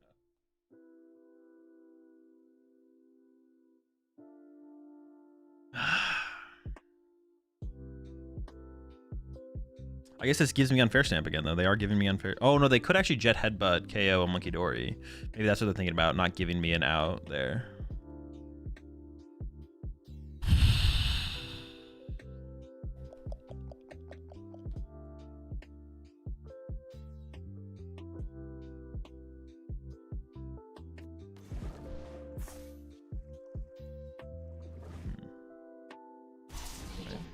I guess this gives me Unfair Stamp again, though. They are giving me unfair. Oh, no, they could actually Jet Headbutt KO a Monkey Dory. Maybe that's what they're thinking about, not giving me an out there.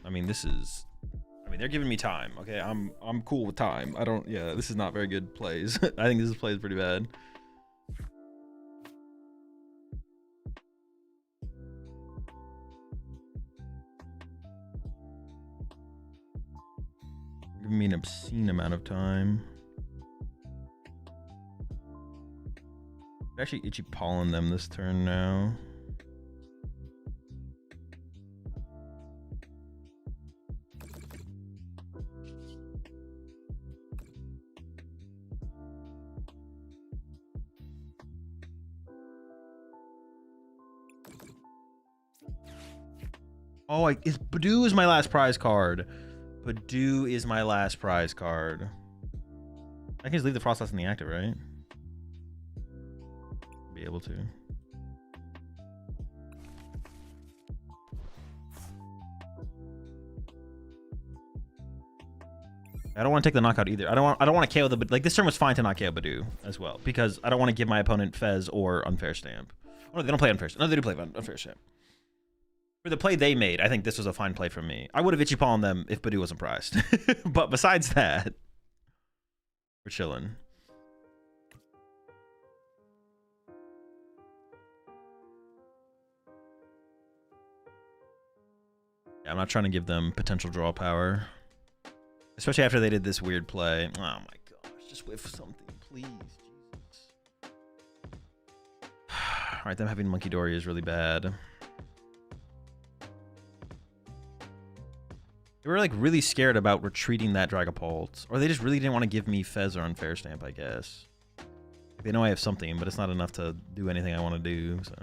I mean, this is... I mean, they're giving me time. Okay, I'm cool with time. I don't... Yeah, this is not very good plays. I think this play is pretty bad. Giving me an obscene amount of time. Actually, Itchy Pollen them this turn now. Oh, Badoo is my last prize card. Badoo is my last prize card. I can just leave the Froslass in the active, right? Be able to. I don't want to take the knockout either. I don't want to KO the, like, this turn was fine to not KO Badoo as well, because I don't want to give my opponent Fez or Unfair Stamp. Oh no, they don't play Unfair Stamp. No, they do play Unfair Stamp. For the play they made, I think this was a fine play from me. I would have itchy pawned them if Badoo wasn't priced. But besides that, we're chilling. Yeah, I'm not trying to give them potential draw power. Especially after they did this weird play. Oh my gosh, just whiff something, please. Jesus. Alright, them having Monkey Dory is really bad. They were like really scared about retreating that Dragapult. Or they just really didn't want to give me Fez or Unfair Stamp, I guess. They know I have something, but it's not enough to do anything I want to do, so.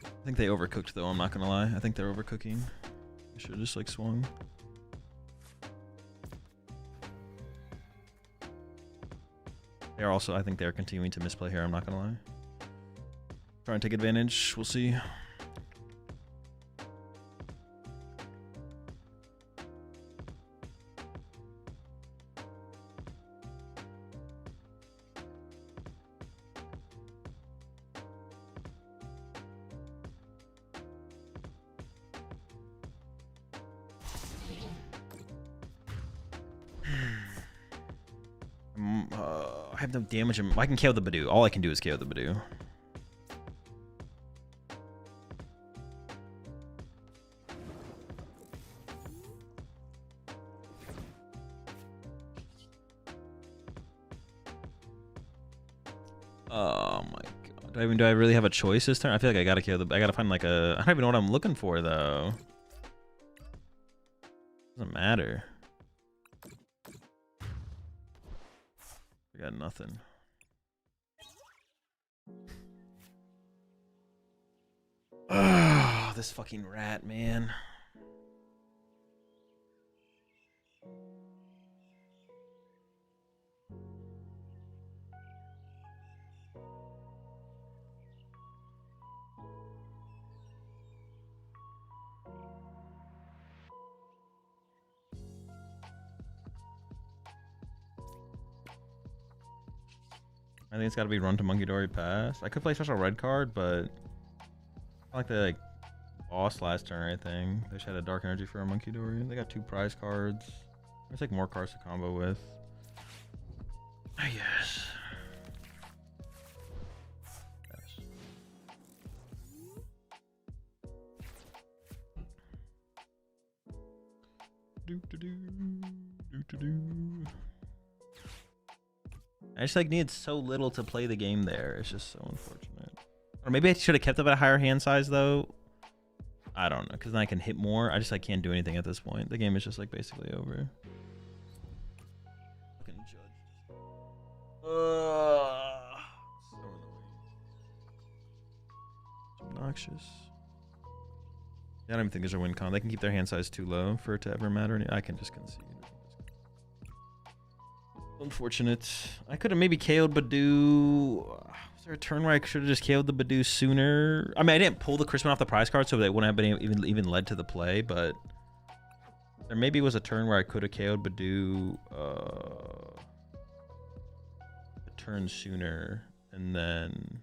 I think they overcooked though, I'm not gonna lie. I think they're overcooking. I should have just like swung. They're also, I think they're continuing to misplay here, I'm not gonna lie. Try and take advantage, we'll see. I have no damage. I can KO the Badoo. All I can do is KO the Badoo. Oh my god. Do I really have a choice this turn? I feel like I gotta KO the... I gotta find like a... I don't even know what I'm looking for though. Doesn't matter. I got nothing. Oh, this fucking rat, man. I think it's got to be run to Monkey Dory pass. I could play special red card, but I like the boss last turn or anything. They just had a dark energy for a Monkey Dory. They got 2 prize cards. There's like more cards to combo with. Ah, yes. Yes. I just like needed so little to play the game there. It's just so unfortunate. Or maybe I should have kept up at a higher hand size though. I don't know, because then I can hit more. I just like can't do anything at this point. The game is just like basically over. Fucking judge. So annoying. Obnoxious. I don't even think there's a win con. They can keep their hand size too low for it to ever matter. I can just concede. Unfortunate. I could have maybe KO'd Badoo. Was there a turn where I should have just KO'd the Badoo sooner? I mean, I didn't pull the Crispin off the prize card, so that wouldn't have been even led to the play, but there maybe was a turn where I could have KO'd Badoo a turn sooner, and then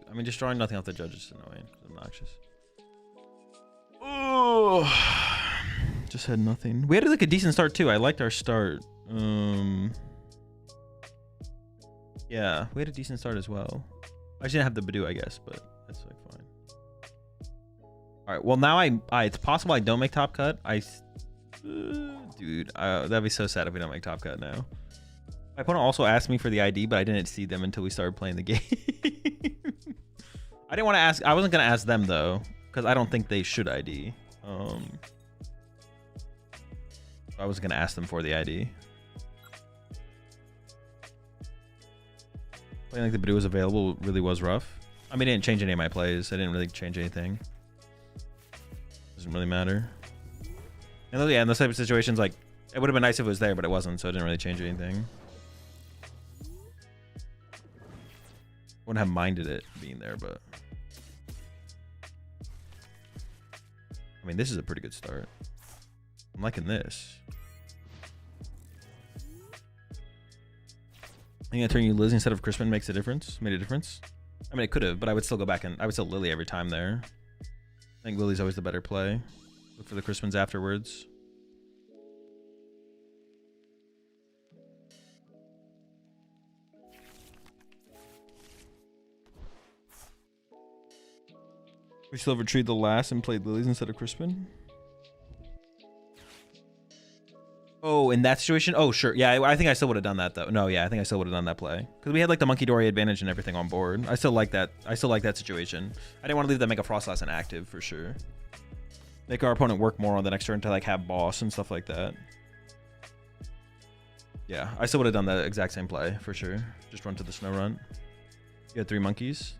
I mean, just drawing nothing off the judge is annoying. It's obnoxious. Oh, just had nothing. We had like a decent start too. I liked our start. Yeah, we had a decent start as well. I didn't have the Badoo, I guess, but that's like fine. All right. Well, now it's possible I don't make top cut. Dude, that'd be so sad if we don't make top cut now. My opponent also asked me for the ID, but I didn't see them until we started playing the game. I didn't want to ask. I wasn't gonna ask them though, because I don't think they should ID. I was gonna ask them for the ID. Playing like the Badoo was available really was rough. I mean, I didn't change any of my plays. I didn't really change anything. Doesn't really matter. And yeah, in those type of situations, like, it would have been nice if it was there, but it wasn't, so it didn't really change anything. Wouldn't have minded it being there, but... I mean, this is a pretty good start. I'm liking this. I think I turn you Lizzie instead of Crispin makes a difference. Made a difference. I mean, it could have, but I would still go back and I would still Lily every time there. I think Lily's always the better play. Look for the Crispins afterwards. We still retrieved the last and played Lilies instead of Crispin. Oh, in that situation? Oh, sure. Yeah, I think I still would have done that, though. No, yeah, I think I still would have done that play. Because we had, like, the Monkey Dory advantage and everything on board. I still like that. I still like that situation. I didn't want to leave the Mega Froslass inactive, for sure. Make our opponent work more on the next turn to, like, have boss and stuff like that. Yeah, I still would have done the exact same play, for sure. Just run to the snow run. You had 3 monkeys?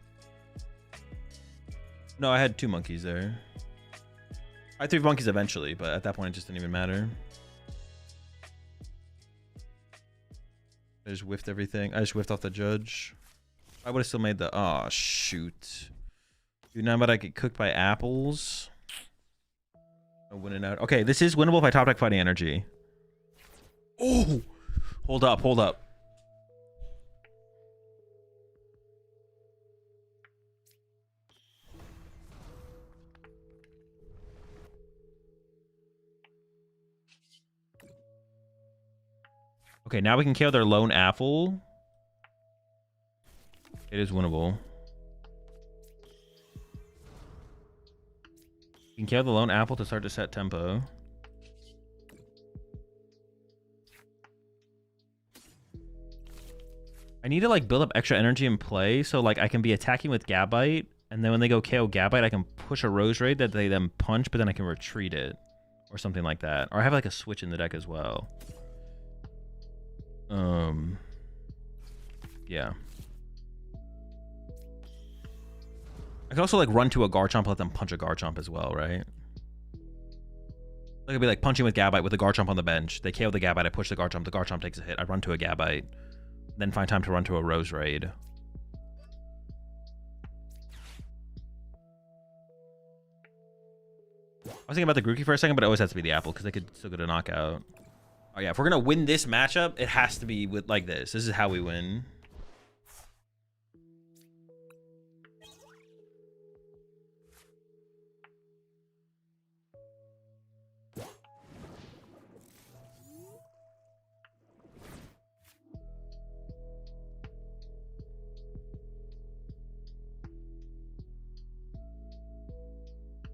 No, I had 2 monkeys there. I had 3 monkeys eventually, but at that point, it just didn't even matter. I just whiffed everything. I just whiffed off the judge. I would have still made the... Oh, shoot. Dude, now but I get cooked by apples. I'm winning out. Okay, this is winnable if I top deck Fighting Energy. Oh! Hold up, hold up. Okay, now we can kill their lone apple. It is winnable. You can kill the lone apple to start to set tempo. I need to like build up extra energy in play so like I can be attacking with Gabite, and then when they go KO Gabite, I can push a Rose Raid that they then punch, but then I can retreat it or something like that. Or I have like a switch in the deck as well. Yeah. I could also like run to a Garchomp, let them punch a Garchomp as well, right? I could be like punching with Gabite with the Garchomp on the bench. They KO the Gabite, I push the Garchomp takes a hit, I run to a Gabite, then find time to run to a Rose Raid. I was thinking about the Grookey for a second, but it always has to be the apple because they could still get a knockout. Oh yeah, if we're gonna win this matchup, it has to be with like this. This is how we win.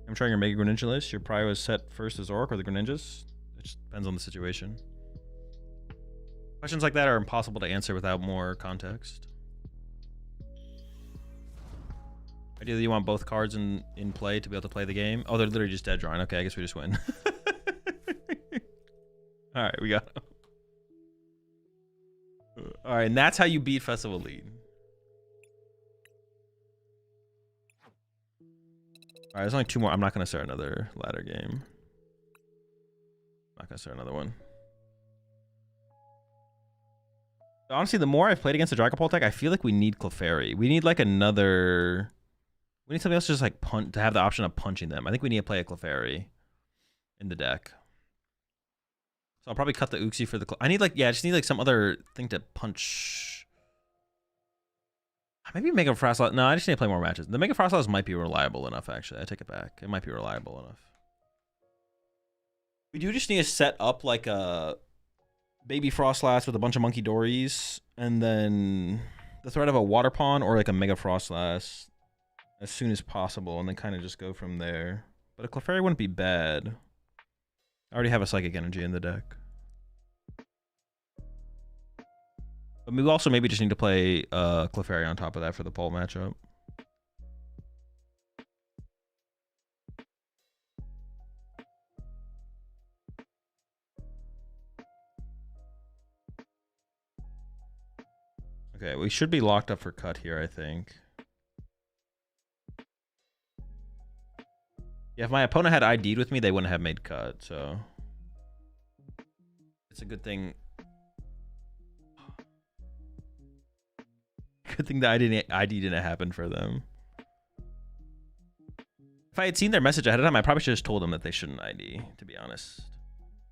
I'm trying your Mega Greninja list. Your prio is set first as Orc or the Greninjas. It just depends on the situation. Questions like that are impossible to answer without more context. Ideally, you want both cards in play to be able to play the game. Oh, they're literally just dead drawing. Okay, I guess we just win. All right, we got him. All right, and that's how you beat Festival Lead. All right, there's only 2 more. I'm not going to start another ladder game. Not going to start another one. Honestly, the more I've played against the Dragonite deck, I feel like we need Clefairy. We need like another... We need something else to just like punch, to have the option of punching them. I think we need to play a Clefairy in the deck. So I'll probably cut the Uxie for the... I need like... Yeah, I just need like some other thing to punch... Maybe Mega Froslass. No, I just need to play more matches. The Mega Froslass might be reliable enough, actually. I take it back. It might be reliable enough. We do just need to set up like a baby Froslass with a bunch of Monkey Dories, and then the threat of a Water Pawn or like a Mega Froslass as soon as possible, and then kind of just go from there. But a Clefairy wouldn't be bad. I already have a Psychic Energy in the deck. But we also maybe just need to play Clefairy on top of that for the pole matchup. Okay, we should be locked up for cut here, I think. Yeah, if my opponent had ID'd with me, they wouldn't have made cut, so it's a good thing. Good thing the ID didn't happen for them. If I had seen their message ahead of time, I probably should have just told them that they shouldn't ID, to be honest.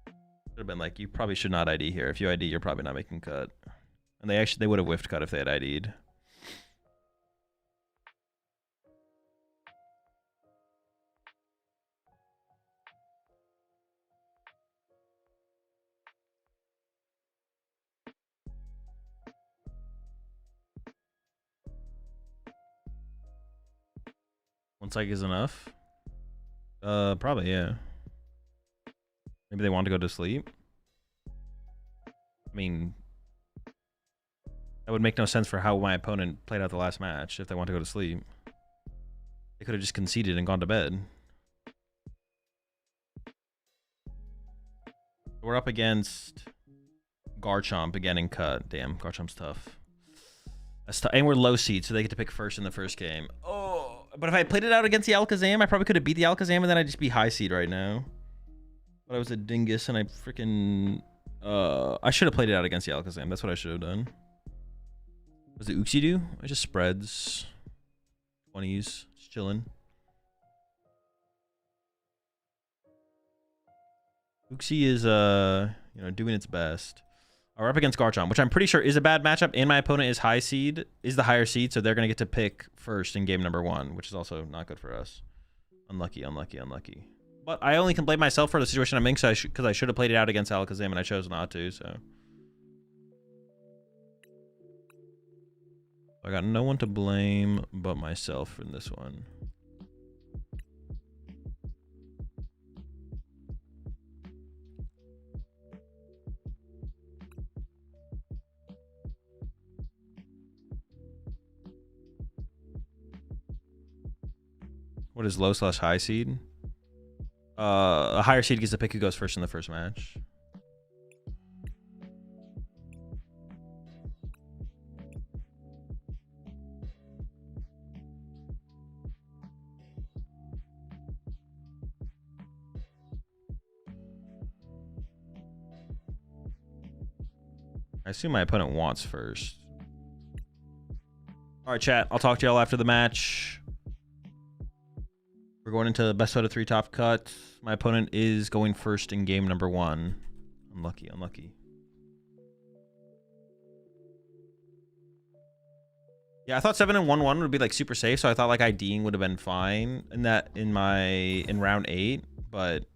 Should have been like, you probably should not ID here. If you ID, you're probably not making cut. And they would have whiffed cut if they had ID'd. One cycle is enough. Probably, yeah. Maybe they want to go to sleep. I mean, that would make no sense for how my opponent played out the last match if they want to go to sleep. They could have just conceded and gone to bed. We're up against Garchomp again in cut. Damn, Garchomp's tough. That's tough. And we're low seed, so they get to pick first in the first game. Oh, but if I played it out against the Alakazam, I probably could have beat the Alakazam, and then I'd just be high seed right now. But I was a dingus, and I freaking... I should have played it out against the Alakazam. That's what I should have done. What does the Uxie do? It just spreads. 20s. Just chilling. Uxie is, you know, doing its best. We're up against Garchomp, which I'm pretty sure is a bad matchup, and my opponent is high seed, is the higher seed, so they're going to get to pick first in game number 1, which is also not good for us. Unlucky, unlucky, unlucky. But I only can blame myself for the situation I'm in because I should have played it out against Alakazam, and I chose not to, so. I got no one to blame but myself in this one. What is low/high seed? A higher seed gets to pick who goes first in the first match. I assume my opponent wants first. All right, chat. I'll talk to y'all after the match. We're going into the best out of 3 top cut. My opponent is going first in game number 1. Unlucky, unlucky. Yeah, I thought 7 and 1-1 would be like super safe, so I thought like IDing would have been fine in round 8, but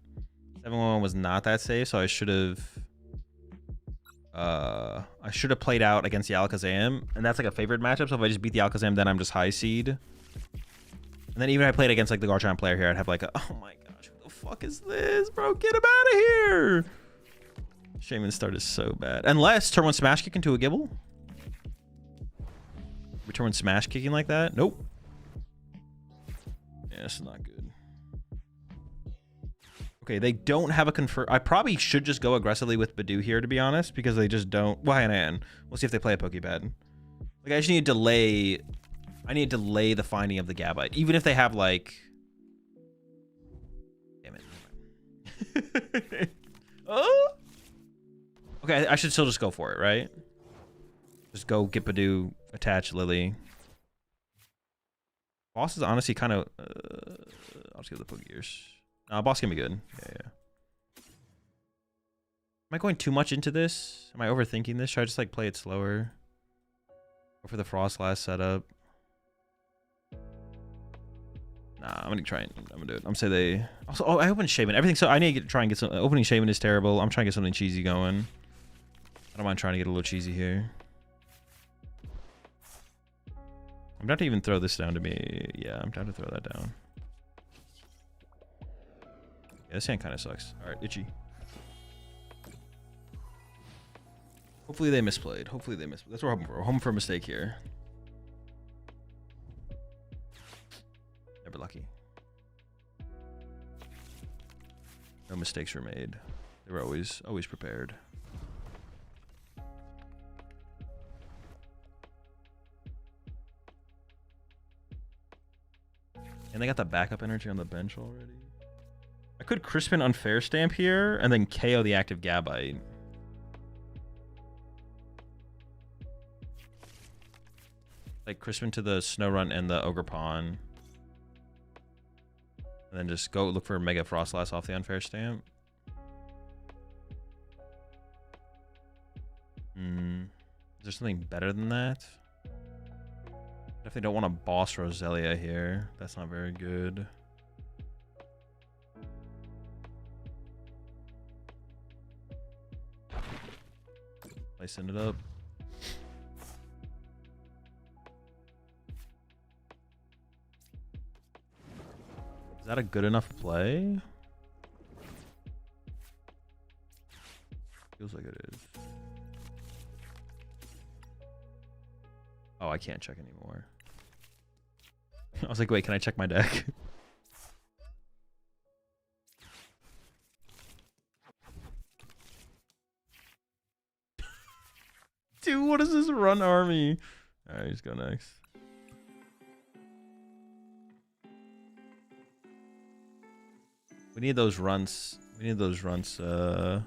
7-1 was not that safe, so I should have played out against the Alakazam, and that's like a favorite matchup. So if I just beat the Alakazam, then I'm just high seed. And then even if I played against like the Garchomp player here, I'd have like a, oh my gosh, what the fuck is this, bro? Get him out of here. Shaman's start is so bad. Unless turn 1 smash kick into a Gibble. Return 1 smash kicking like that? Nope. Yeah, this is not good. Okay, they don't have a confirm. I probably should just go aggressively with Badoo here, to be honest, because they just don't. Well, we'll see if they play a Pokepad. Like, I just need to delay. I need to delay the finding of the Gabite, even if they have like. Damn it. Oh. Okay, I should still just go for it, right? Just go get Badoo, attach Lily. Boss is honestly kind of. I'll just give the Pokegears. Boss can be good. Yeah. Am I going too much into this? Am I overthinking this? Should I just like play it slower? Go for the Froslass setup. Nah, I'm gonna try and I'm gonna do it. I'm gonna say they. Also, I opened Shaman. Everything. So I need to try and get some. Opening Shaman is terrible. I'm trying to get something cheesy going. I don't mind trying to get a little cheesy here. I'm down to even throw this down to me. Yeah, I'm down to throw that down. Yeah, this hand kind of sucks. All right, itchy. Hopefully they misplayed. Hopefully they misplayed. That's what we're hoping for. We're hoping for a mistake here. Never lucky. No mistakes were made. They were always prepared. And they got the backup energy on the bench already. I could Crispin Unfair Stamp here and then KO the active Gabite. Like Crispin to the Snorunt and the Ogre Pawn. And then just go look for Mega Froslass off the Unfair Stamp. Is there something better than that? Definitely don't want to boss Roselia here. That's not very good. Placing it up. Is that a good enough play? Feels like it is. Oh, I can't check anymore. I was like, wait, can I check my deck? Dude, what is this run army? Alright, just go next. We need those runs. We need those runs on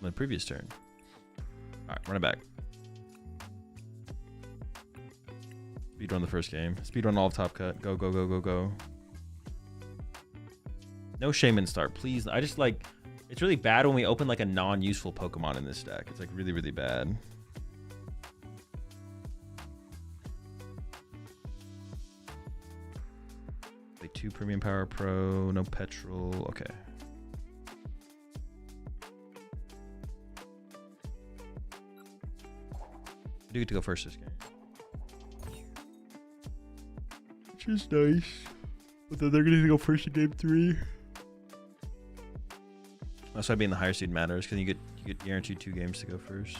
the previous turn. Alright, run it back. Speedrun the first game. Speedrun all of Top Cut. Go, go, go, go, go. No Shaman start, please. I just like... It's really bad when we open like a non-useful Pokemon in this deck. It's like really, really bad. Like 2 Premium Power Pro, no Petrol. Okay. I do get to go first this game. Which is nice. But then they're going to go first in game 3. That's why being the higher seed matters, because you get guaranteed 2 games to go first.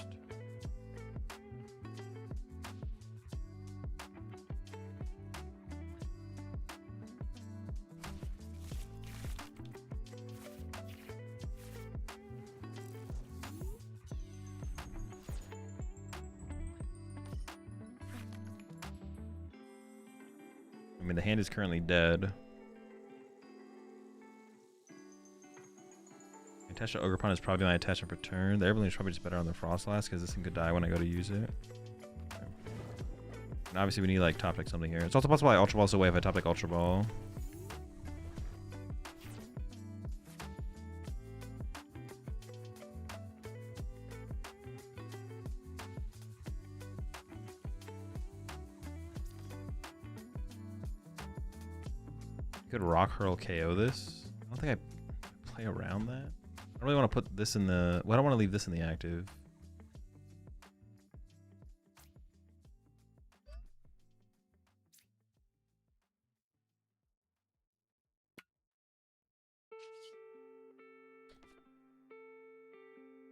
I mean, the hand is currently dead. Attachment Ogre is probably my attachment per turn. The Everbloom is probably just better on the Froslass because this thing could die when I go to use it. Okay. And obviously we need like top deck something here. It's also possible I Ultra Ball's away if I top deck Ultra Ball. Could Rock Hurl KO this. I don't think I play around that. I don't really want to put this in the... Well, I don't want to leave this in the active.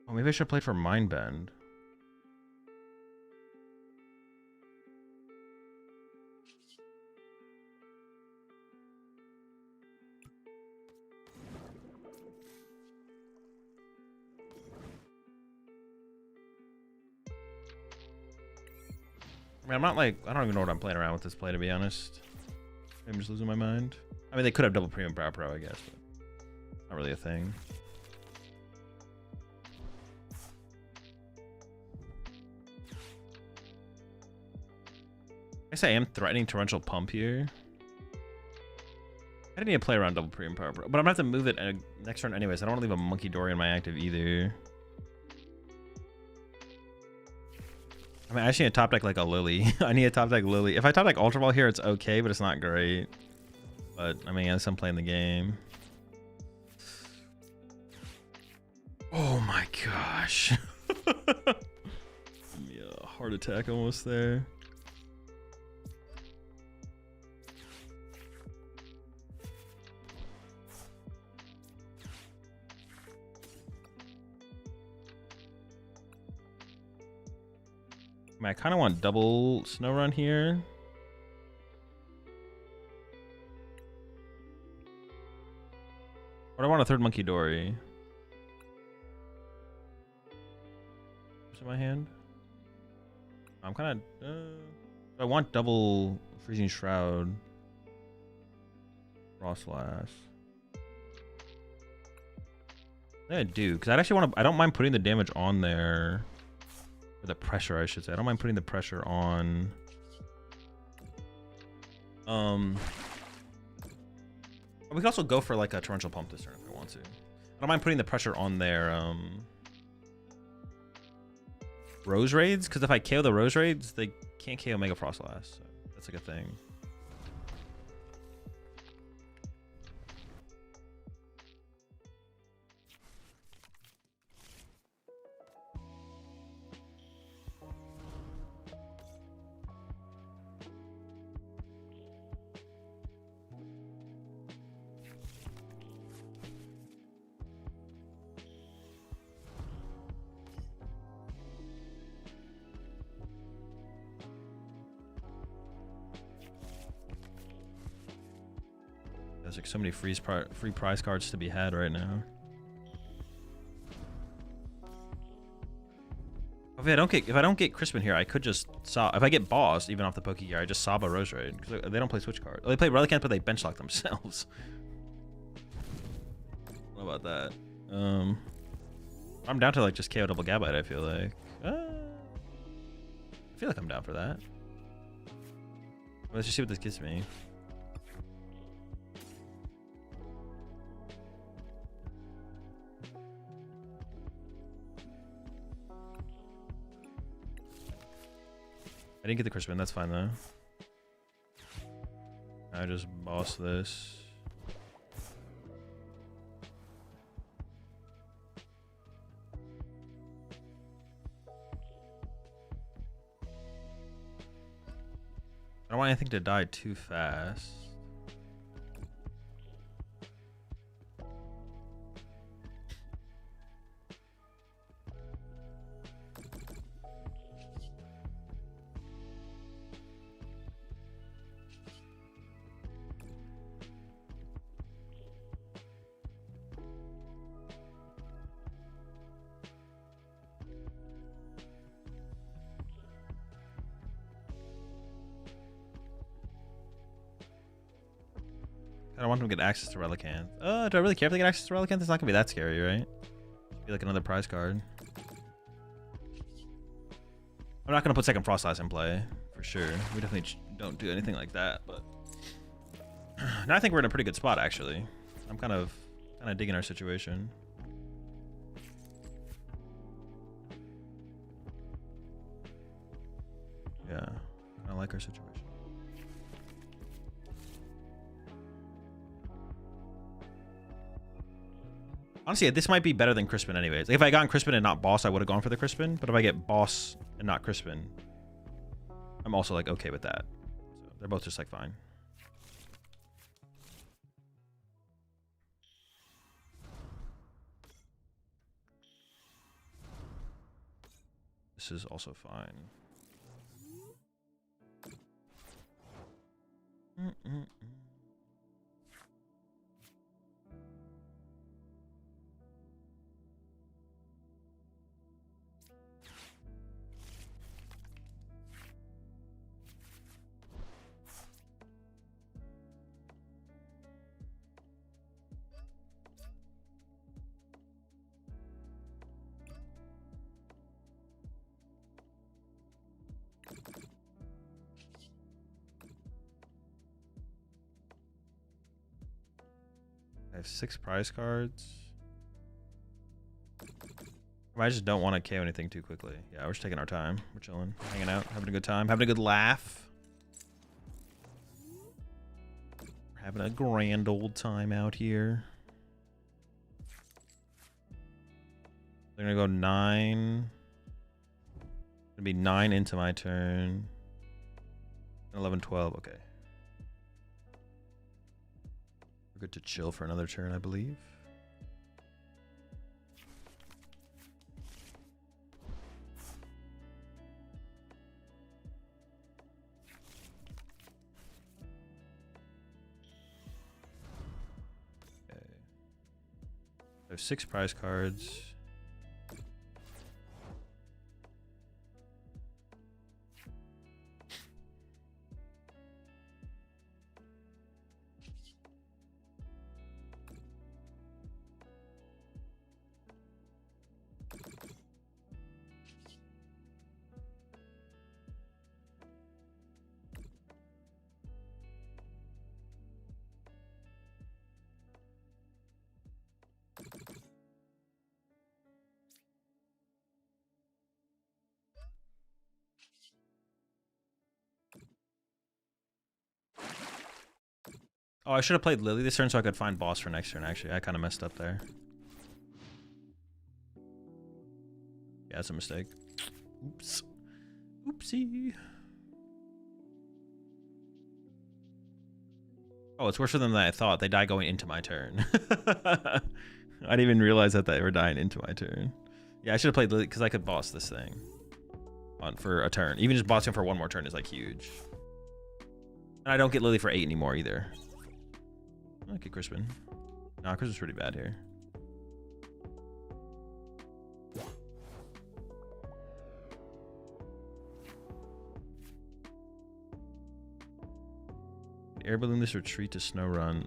Oh, maybe I should play for Mind Bend. I mean, I'm not like... I don't even know what I'm playing around with this play, to be honest. I'm just losing my mind. I mean, they could have double Premium Power Pro, I guess, but not really a thing. I guess I am threatening Torrential Pump here. I didn't need to play around double Premium Power Pro, but I'm gonna have to move it next turn anyways. I don't want to leave a Monkey Dory in my active either. I mean, I actually need a top deck like a Lily. I need a top deck Lily. If I top deck Ultra Ball here, it's okay, but it's not great. But, I mean, I'm playing the game. Oh my gosh. Yeah, heart attack almost there. I mean, I kind of want double Snorunt here. Or do I want a third Monkey Dory? What's in my hand? I'm kind of... I want double Freezing Shroud. Froslass. I do, because I actually want to. I don't mind putting the damage on there, or the pressure, I should say. I don't mind putting the pressure on. We could also go for like a torrential pump this turn if I want to. I don't mind putting the pressure on their Rose Raids, because if I KO the Rose Raids, they can't KO Mega Froslass. So that's like a thing. There's like so many free prize cards to be had right now. If I don't get Crispin here, I could just sob. If I get bossed even off the Poke Gear, I just sob a Rose Raid because they don't play switch card. They play Relicanth, but they bench lock themselves. What about that? I'm down to like just KO double Gabite. I feel like. I'm down for that. Let's just see what this gives me. I didn't get the Crispin, that's fine though. I just boss this. I don't want anything to die too fast. I don't want them to get access to Relicanth. Do I really care if they get access to Relicanth? It's not gonna be that scary, right? Be like another prize card. I'm not gonna put second Froslass in play for sure. We definitely don't do anything like that. But now I think we're in a pretty good spot actually. I'm kind of digging our situation. Yeah, I like our situation. Honestly, this might be better than Crispin anyways. Like if I gotten Crispin and not Boss, I would have gone for the Crispin. But if I get Boss and not Crispin, I'm also like okay with that. So they're both just like fine. This is also fine. I have 6 prize cards. I just don't want to KO anything too quickly. Yeah, we're just taking our time. We're chilling, hanging out, having a good time, having a good laugh. We're having a grand old time out here. They're gonna go 9. Gonna be 9 into my turn. 11, 12. Okay. We're good to chill for another turn, I believe. Okay. I have 6 prize cards. Oh, I should have played Lily this turn so I could find boss for next turn, actually. I kind of messed up there. Yeah, that's a mistake. Oops. Oopsie. Oh, it's worse for them than I thought. They die going into my turn. I didn't even realize that they were dying into my turn. Yeah, I should have played Lily because I could boss this thing for a turn. Even just bossing for one more turn is like huge. And I don't get Lily for 8 anymore either. Okay, Crispin. Nah, Crispin's pretty bad here. Air balloon this retreat to snow run.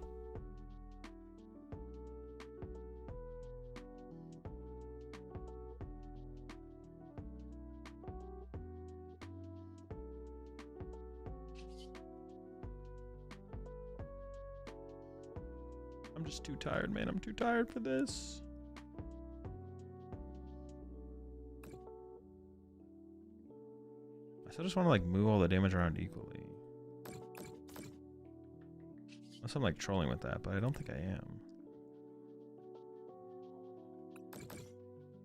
I'm just too tired, man. I'm too tired for this. I still just want to like move all the damage around equally. Unless I'm like trolling with that, but I don't think I am.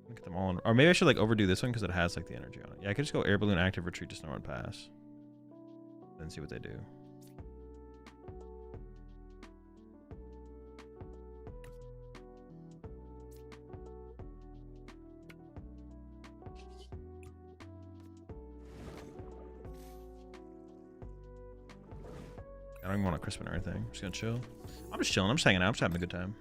Get them all in, or maybe I should like overdo this one because it has like the energy on it. Yeah, I could just go air balloon active retreat to snow and pass. Then see what they do. I don't even want a Crispin or anything. I'm just gonna chill. I'm just chilling. I'm just hanging out. I'm just having a good time.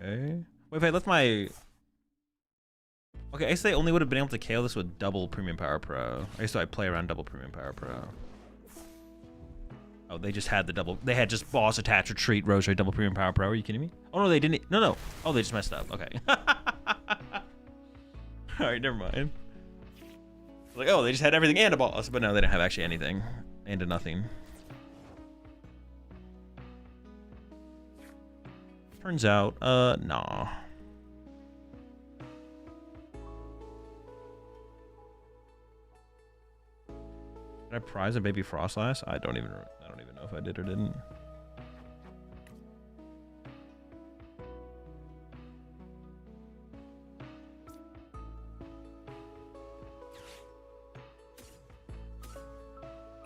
Okay. Wait, if I left my... Okay, I guess they only would have been able to KO this with double Premium Power Pro. I guess I play around double Premium Power Pro. Oh, they just had the double... They had just boss, attach, retreat, Rosary, double Premium Power Pro. Are you kidding me? Oh, no, they didn't... No. Oh, they just messed up. Okay. Alright, never mind. Like, oh, they just had everything and a boss. But no, they didn't have actually anything. And a nothing. Turns out, nah. Did I prize a baby Froslass? I don't even know if I did or didn't.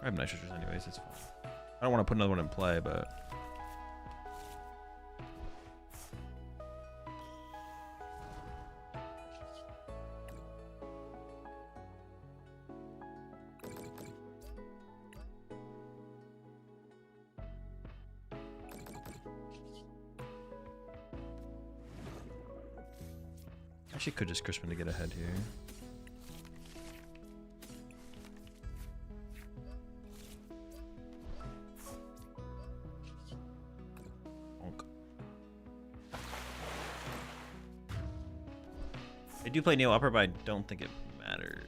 I have nitrogens anyways, it's fine. I don't want to put another one in play, but... Actually could just Crispin to get ahead here. They do play Neo Upper, but I don't think it matters.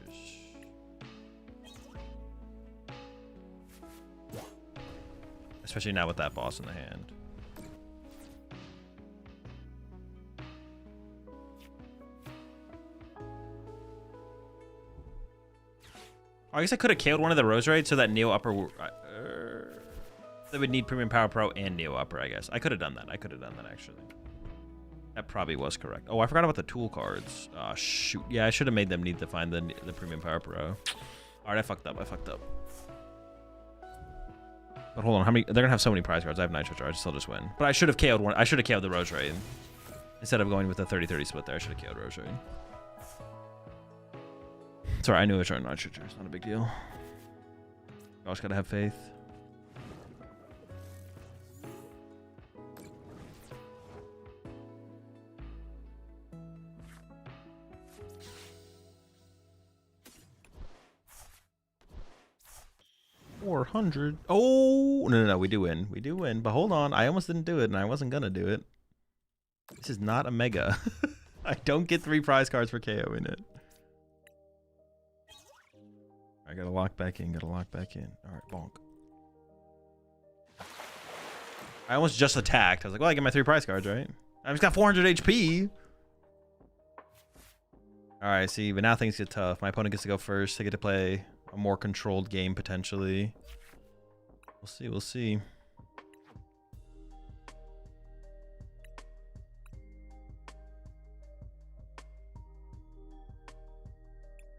Especially now with that boss in the hand. I guess I could have killed one of the Rose Raids so that Neo Upper... they would need Premium Power Pro and Neo Upper, I guess. I could have done that. Actually. That probably was correct. Oh, I forgot about the tool cards. Oh, shoot. Yeah, I should have made them need to find the Premium Power Pro. All right, I fucked up. But hold on, how many? They're gonna have so many prize cards. I have Nitro Charge, so I'll just win. But I should have KO'd one. I should have KO'd the Rose Raid instead of going with the 30-30 split there. I should have KO'd Rose Raid. Sorry, I knew I was trying Nitro Charge. Not a big deal. You always gotta have faith. 400. Oh, no. We do win. We do win. But hold on. I almost didn't do it, and I wasn't going to do it. This is not a mega. I don't get 3 prize cards for KOing it. I gotta lock back in. All right, bonk. I almost just attacked. I was like, well, I get my 3 prize cards, right? I just got 400 HP. All right, see, but now things get tough. My opponent gets to go first. They get to play a more controlled game, potentially. We'll see.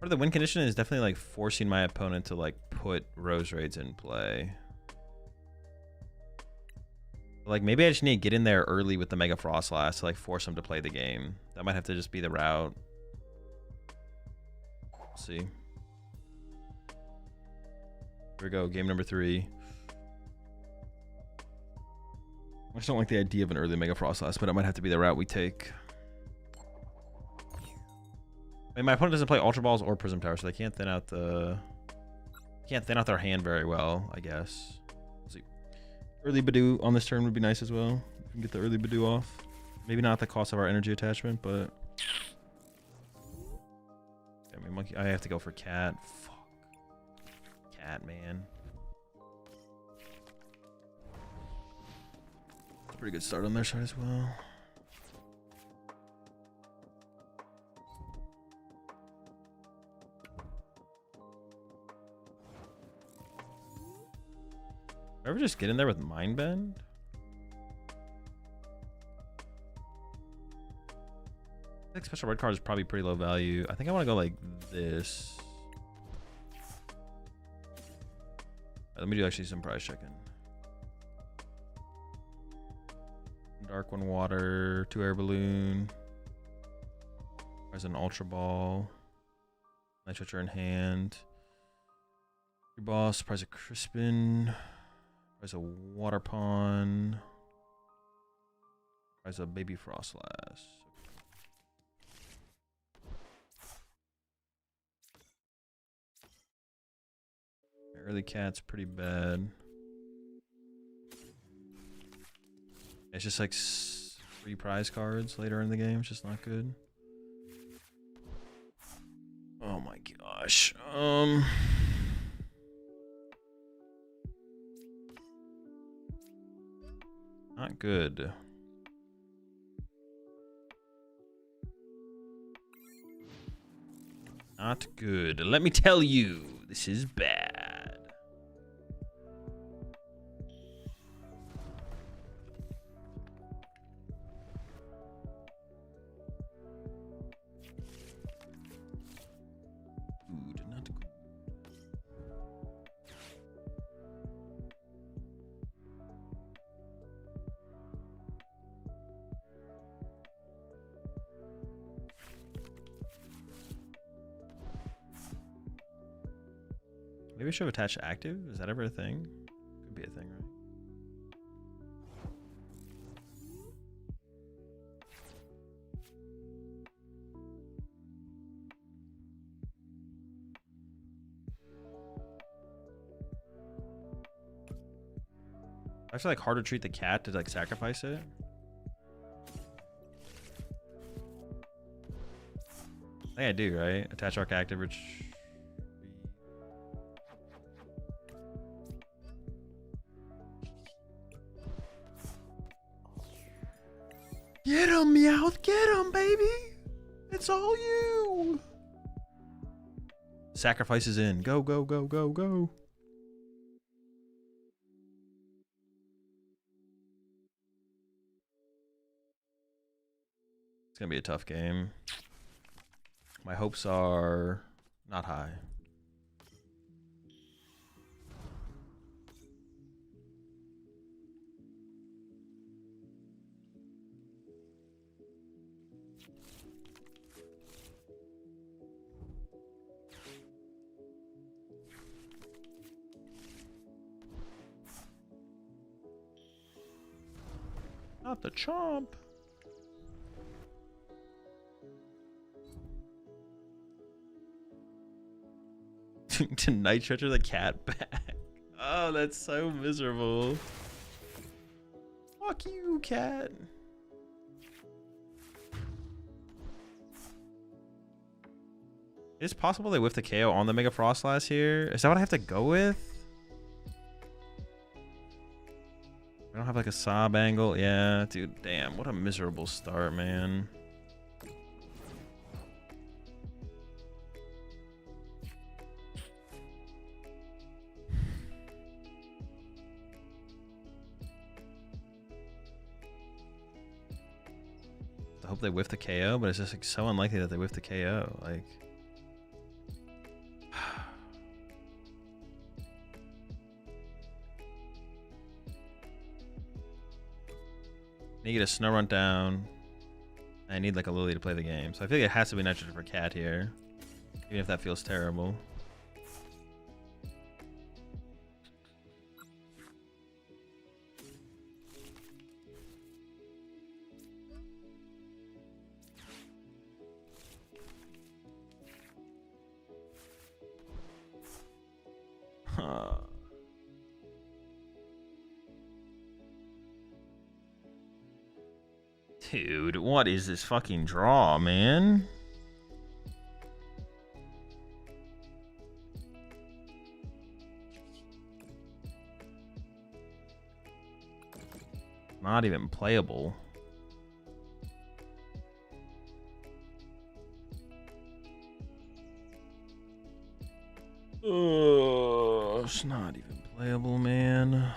Part of the win condition is definitely like forcing my opponent to like put Rose Raids in play. Like maybe I just need to get in there early with the Mega Froslass to like force him to play the game. That might have to just be the route. Let's see. Here we go, game number 3. I just don't like the idea of an early Mega Froslass, but it might have to be the route we take. I mean, my opponent doesn't play Ultra Balls or Prism Tower, so they can't thin out their hand very well, I guess. Let's see. Early Badoo on this turn would be nice as well. We can get the early Badoo off. Maybe not at the cost of our energy attachment, but I mean, monkey. I have to go for cat. Fuck. Cat, man. It's a pretty good start on their side as well. Ever just get in there with Mind Bend? I think special red card is probably pretty low value. I think I want to go like this. Right, let me do actually some price checking. Dark One Water, 2 Air Balloon. There's an Ultra Ball. Night Switcher in hand. Your boss, prize a Crispin. There's a Water Pond. There's a Baby Froslass. Early cat's pretty bad. It's just like 3 prize cards later in the game. It's just not good. Oh my gosh. Not good. Not good. Let me tell you, this is bad. Dude, not good. Maybe I should have attached active? Is that ever a thing? Could be a thing, right? I feel like hard to treat the cat to like sacrifice it. I think I do, right? Attach arc active, which get him, Meowth! Get him, baby! It's all you! Sacrifice is in. Go, go, go, go, go. It's gonna be a tough game. My hopes are not high. Not the chomp. To night stretcher the cat back. Oh, that's so miserable. Fuck you, cat. Is it possible they whiffed the KO on the Mega Froslass here? Is that what I have to go with? I don't have like a sob angle. Yeah, dude, damn. What a miserable start, man. I hope they whiff the KO, but it's just like so unlikely that they whiff the KO. Like... I need a snow run down. I need like a Lily to play the game. So I feel like it has to be nitrogen for cat here. Even if that feels terrible. Huh. Dude, what is this fucking draw, man? Not even playable. Oh, it's not even playable, man.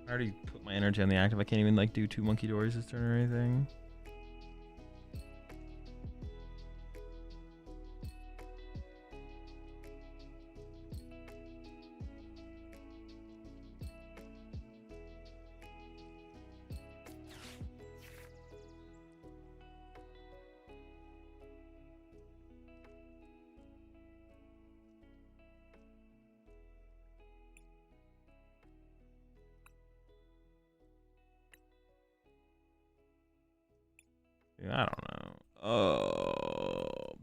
I already put my energy on the active. I can't even like do 2 monkey doors this turn or anything. I don't know. Oh.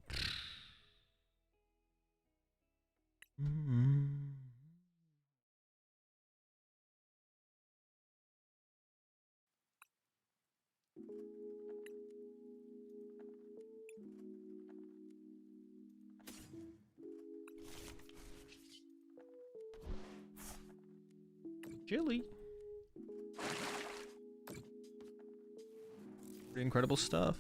Chili. Pretty incredible stuff.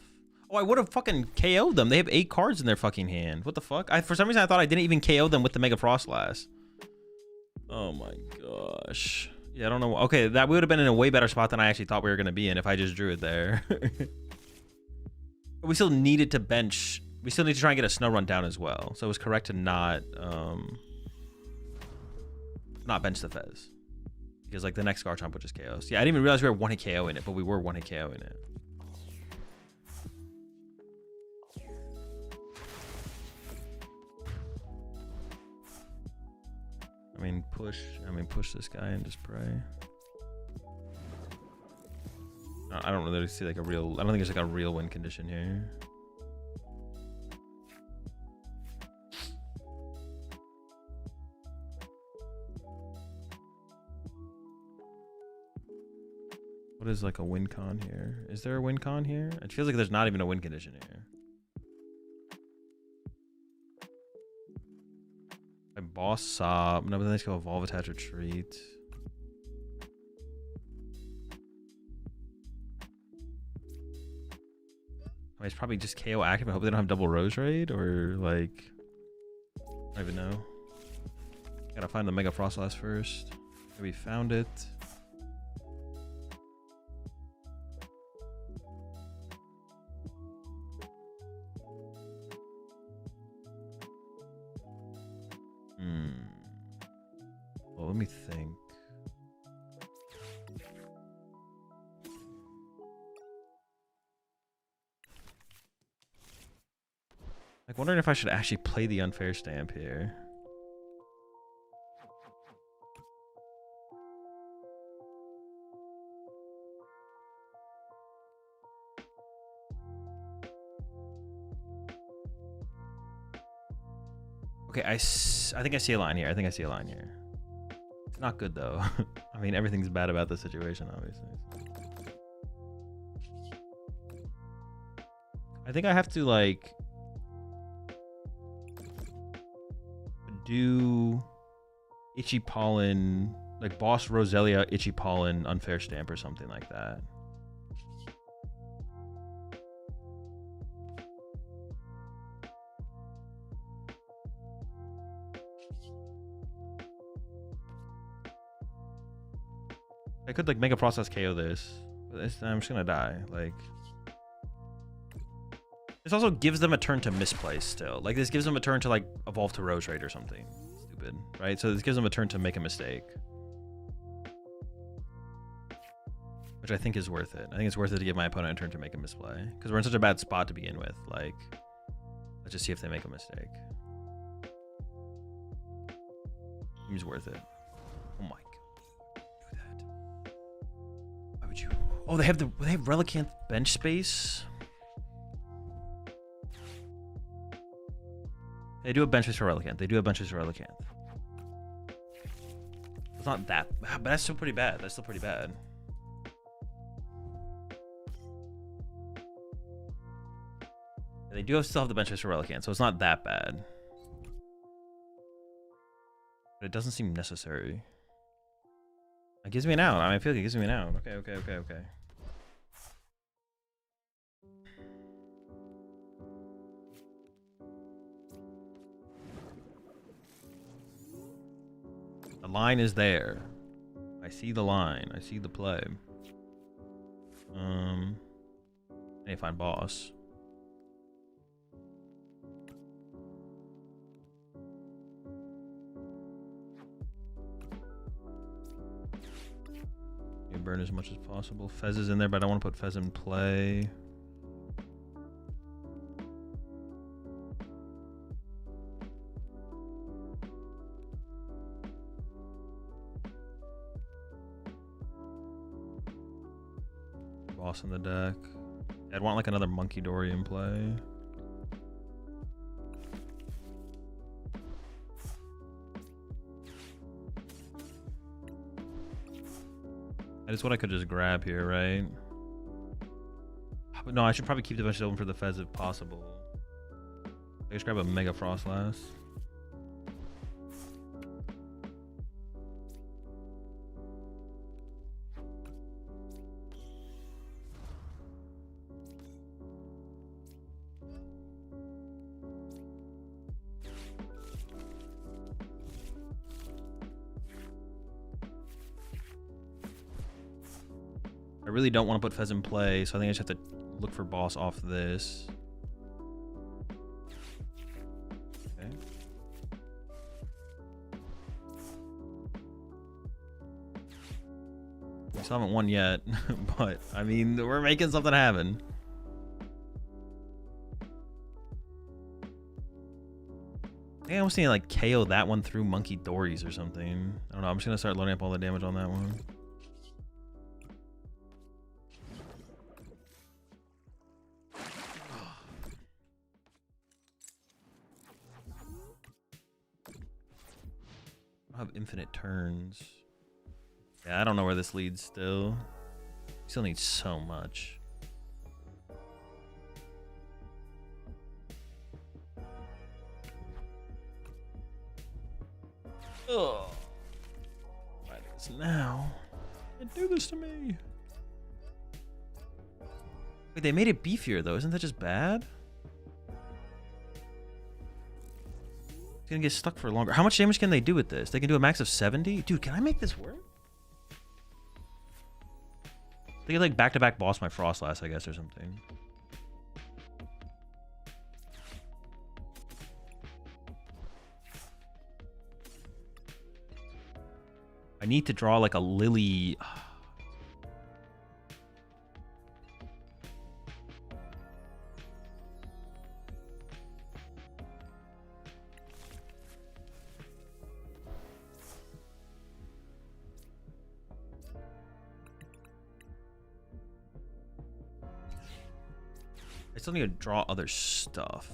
Oh, I would have fucking KO'd them. They have 8 cards in their fucking hand. What the fuck? For some reason, I thought I didn't even KO them with the Mega Froslass. Oh my gosh. Yeah, I don't know. Okay, that would have been in a way better spot than I actually thought we were going to be in if I just drew it there. We still needed to bench. We still need to try and get a snow run down as well. So it was correct to not bench the Fez. Because like the next Garchomp would just KO. Yeah, I didn't even realize we were 1-hit KO in it, but we were 1-hit KO in it. I mean, push this guy and just pray. I don't really see like a real, I don't think there's like a real win condition here. What is like a win con here? Is there a win con here? It feels like there's not even a win condition here. I boss sob. No, but then let's go evolve, attach, retreat. I mean, it's probably just KO active. I hope they don't have double rose raid or like, I don't even know. Gotta find the Mega Froslass first. We found it. Well, let me think. Like, wondering if I should actually play the unfair stamp here. Okay, I think I see a line here. I think I see a line here. It's not good though. I mean, everything's bad about the situation, obviously. I think I have to like do Itchy Pollen, like Boss Roselia, Itchy Pollen, Unfair Stamp or something like that. I could like Mega Process KO this, but this time I'm just gonna die. Like, this also gives them a turn to misplace still. Like, this gives them a turn to like evolve to Roserade or something stupid, right? So this gives them a turn to make a mistake, which I think is worth it. I think it's worth it to give my opponent a turn to make a misplay because we're in such a bad spot to begin with. Like, let's just see if they make a mistake. Seems worth it. Oh my god. You? Oh, they have Relicanth bench space. They do have bench space for Relicanth. They do have bench space for Relicanth. It's not that, but that's still pretty bad. That's still pretty bad. They do still have the bench space for Relicanth, so it's not that bad. But it doesn't seem necessary. It gives me an out. I mean, I feel like it gives me an out. Okay. The line is there. I see the line. I see the play. I need to find boss. Burn as much as possible. Fez is in there, but I don't want to put Fez in play. Boss in the deck. I'd want like another Monkey Dory in play. That is what I could just grab here, right? But no, I should probably keep the bench open for the Fez if possible. I just grab a Mega Froslass. I really don't want to put Fez in play, so I think I just have to look for boss off this. Okay. We still haven't won yet, but I mean, we're making something happen. I think I was thinking like KO that one through Monkey Dories or something. I don't know. I'm just gonna start loading up all the damage on that one. Have infinite turns. Yeah, I don't know where this leads still. Still need so much. Ugh. Why this now? Can't do this to me. Wait, they made it beefier though. Isn't that just bad? Gonna get stuck for longer. How much damage can they do with this? They can do a max of 70? Dude, can I make this work? They could like back-to-back boss my Froslass, I guess, or something. I need to draw like a Lily. I still need to draw other stuff.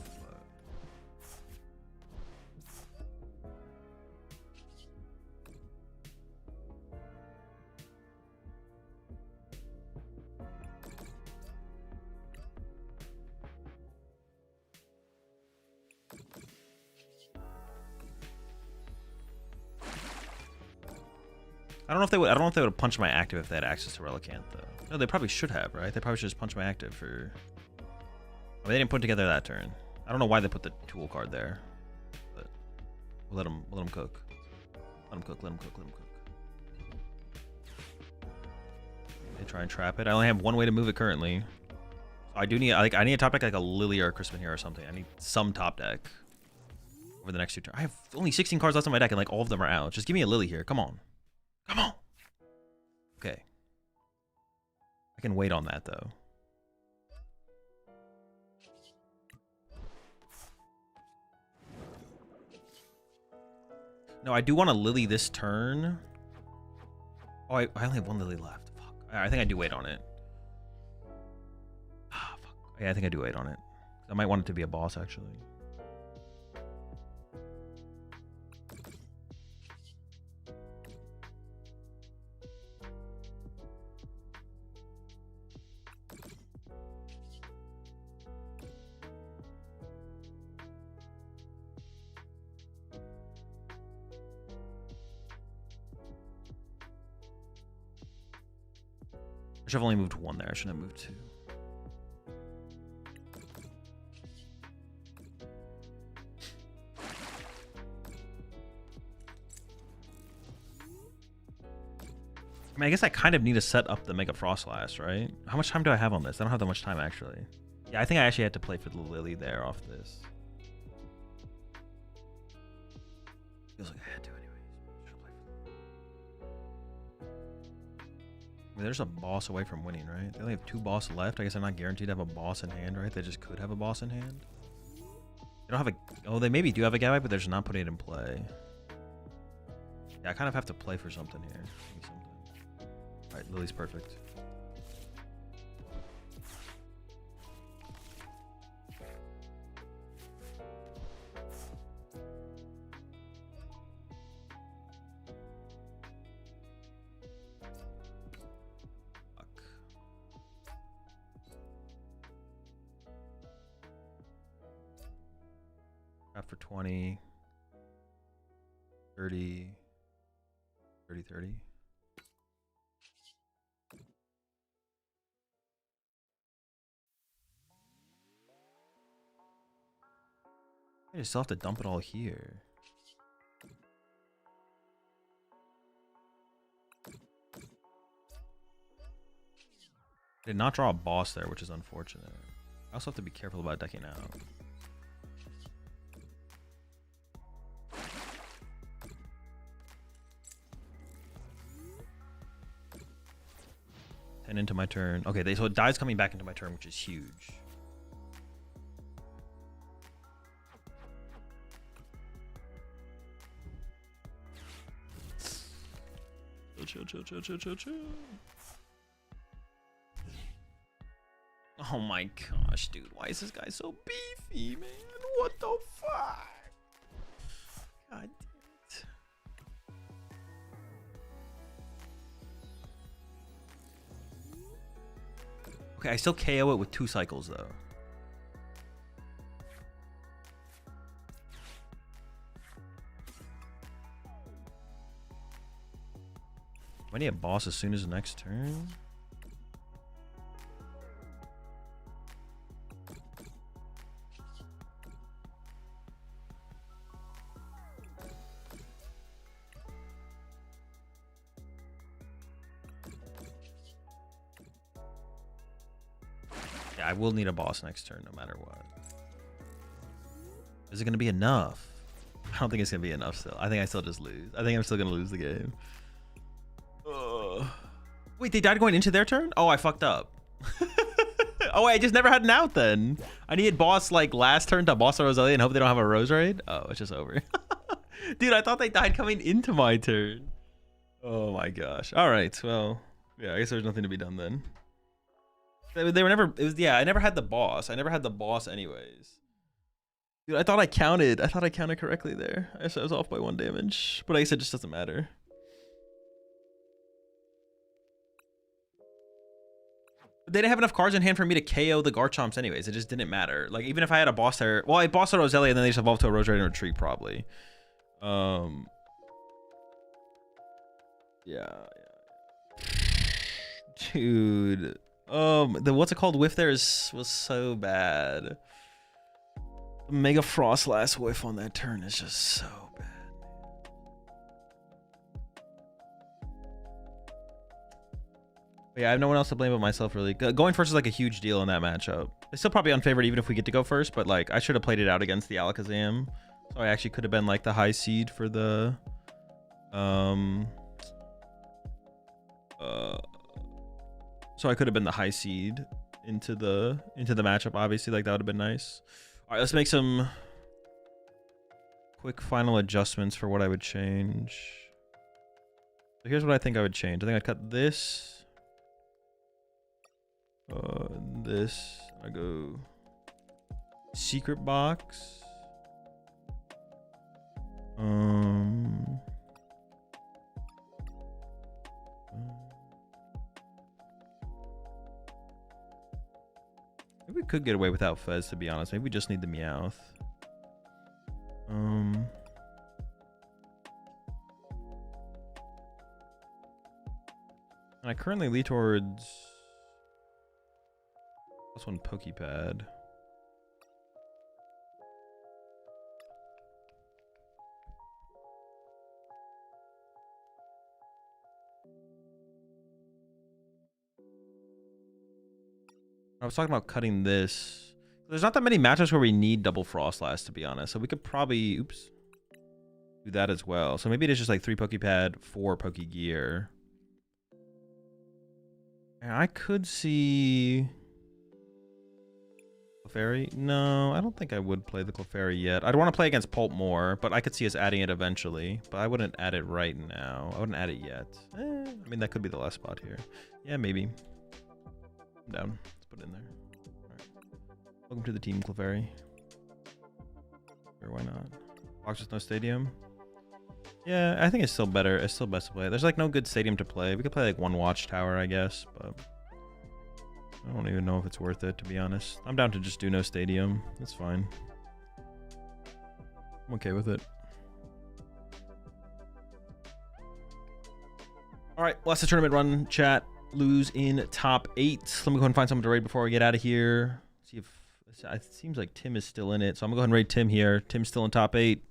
I don't know if they would. I don't know if they would have punched my active if they had access to Relicanth though. No, they probably should have, right? They probably should just punch my active for. I mean, they didn't put together that turn. I don't know why they put the tool card there, but we'll let them cook. Let them cook. Let them cook. Let them cook. They try and trap it. I only have one way to move it currently. I do need I need a top deck like a Lily or a Crispin here or something. I need some top deck over the next 2 turns. I have only 16 cards left on my deck and like all of them are out. Just give me a Lily here. Come on. Come on. Okay. I can wait on that though. No, I do want a Lily this turn. Oh, I only have 1 Lily left. Fuck. I think I do wait on it. Ah, fuck. Yeah, I think I do wait on it. I might want it to be a boss actually. I should have only moved 1 there. I shouldn't have moved 2. I mean, I guess I kind of need to set up the Mega Froslass, right? How much time do I have on this? I don't have that much time, actually. Yeah, I think I actually had to play for the Lily there off this. Feels like I had to anyways. I mean, there's a boss away from winning, right? They only have 2 bosses left. I guess I'm not guaranteed to have a boss in hand, right? They just could have a boss in hand. They don't have a... Oh, they maybe do have a Gabite, but they're just not putting it in play. Yeah, I kind of have to play for something here. Alright, Lily's perfect. For 20, 30, 30, 30. I still have to dump it all here. Did not draw a boss there, which is unfortunate. I also have to be careful about decking out. And into my turn. Okay, so it dies coming back into my turn, which is huge. Chill, chill, chill, chill, chill, chill. Oh my gosh, dude. Why is this guy so beefy, man? What the fuck? God damn it. Okay, I still KO it with 2 cycles, though. Do I need a boss as soon as the next turn? I will need a boss next turn no matter what. Is it going to be enough? I don't think it's going to be enough still. I think I still just lose. I think I'm still going to lose the game. Wait, they died going into their turn? Oh, I fucked up. Oh, wait, I just never had an out then. I needed boss like last turn to boss a Roselia and hope they don't have a Rose Raid. Oh, it's just over. Dude, I thought they died coming into my turn. Oh my gosh. All right, well, yeah, I guess there's nothing to be done then. They were never, it was, yeah, I never had the boss. I never had the boss anyways. Dude, I thought I counted correctly there. I guess I was off by 1 damage, but I guess it just doesn't matter. But they didn't have enough cards in hand for me to KO the Garchomps anyways. It just didn't matter. Like, even if I had a boss there, well, I bossed a Roselia and then they just evolved to a Rose Raid and Retreat probably. Yeah, Yeah. Dude. The what's it called whiff there was so bad. The Mega Froslass whiff on that turn is just so bad. But yeah, I have no one else to blame but myself, really. Going first is like a huge deal in that matchup. It's still probably unfavored even if we get to go first, but like I should have played it out against the Alakazam. So I actually could have been like the high seed for the so I could have been the high seed into the matchup, obviously. Like that would have been nice. All right, let's make some quick final adjustments for what I would change. So here's what I think I would change. I think I'd cut this. This. I go secret box. Maybe we could get away without Fez, to be honest. Maybe we just need the Meowth. And I currently lead towards +1 Pokepad. I was talking about cutting this. There's not that many matchups where we need double Froslass, to be honest. So we could probably, do that as well. So maybe it is just like 3 Pokepad, 4 Pokegear. And I could see Clefairy. No, I don't think I would play the Clefairy yet. I'd want to play against Pulp more, but I could see us adding it eventually. But I wouldn't add it right now. I wouldn't add it yet. I mean, that could be the last spot here. Yeah, maybe. I'm down. Put it in there. All right. Welcome to the team, Clefairy. Or why not? Box with no stadium. Yeah, I think it's still better. It's still best to play. There's like no good stadium to play. We could play like 1 Watchtower, I guess, but I don't even know if it's worth it, to be honest. I'm down to just do no stadium. That's fine. I'm okay with it. All right, well, that's the tournament run, chat. Lose in top 8. Let me go ahead and find someone to raid before we get out of here. See if it seems like Tim is still in it, so I'm gonna go ahead and raid Tim here. Tim's still in top 8.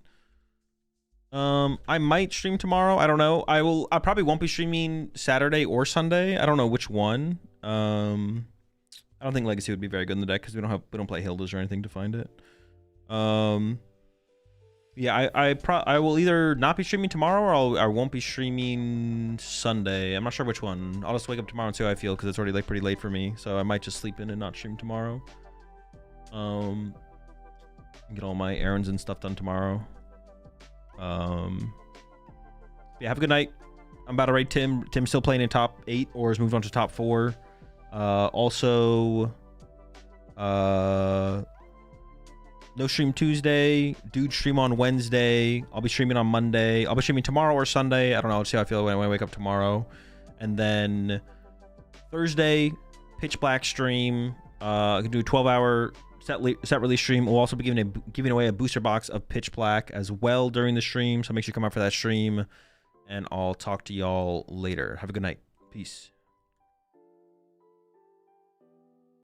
I might stream tomorrow. I don't know. I probably won't be streaming Saturday or Sunday. I don't know which one. I don't think Legacy would be very good in the deck because we don't play Hildas or anything to find it. Yeah, I will either not be streaming tomorrow or I won't be streaming Sunday. I'm not sure which one. I'll just wake up tomorrow and see how I feel because it's already like pretty late for me. So I might just sleep in and not stream tomorrow. Get all my errands and stuff done tomorrow. Yeah, have a good night. I'm about to raid Tim. Tim's still playing in top 8 or has moved on to top 4. Also, no stream Tuesday. Dude stream on Wednesday. I'll be streaming on Monday. I'll be streaming tomorrow or Sunday. I don't know. I'll see how I feel when I wake up tomorrow. And then Thursday, Pitch Black stream. I can do a 12-hour set release stream. We'll also be giving away a booster box of Pitch Black as well during the stream. So make sure you come out for that stream. And I'll talk to y'all later. Have a good night. Peace.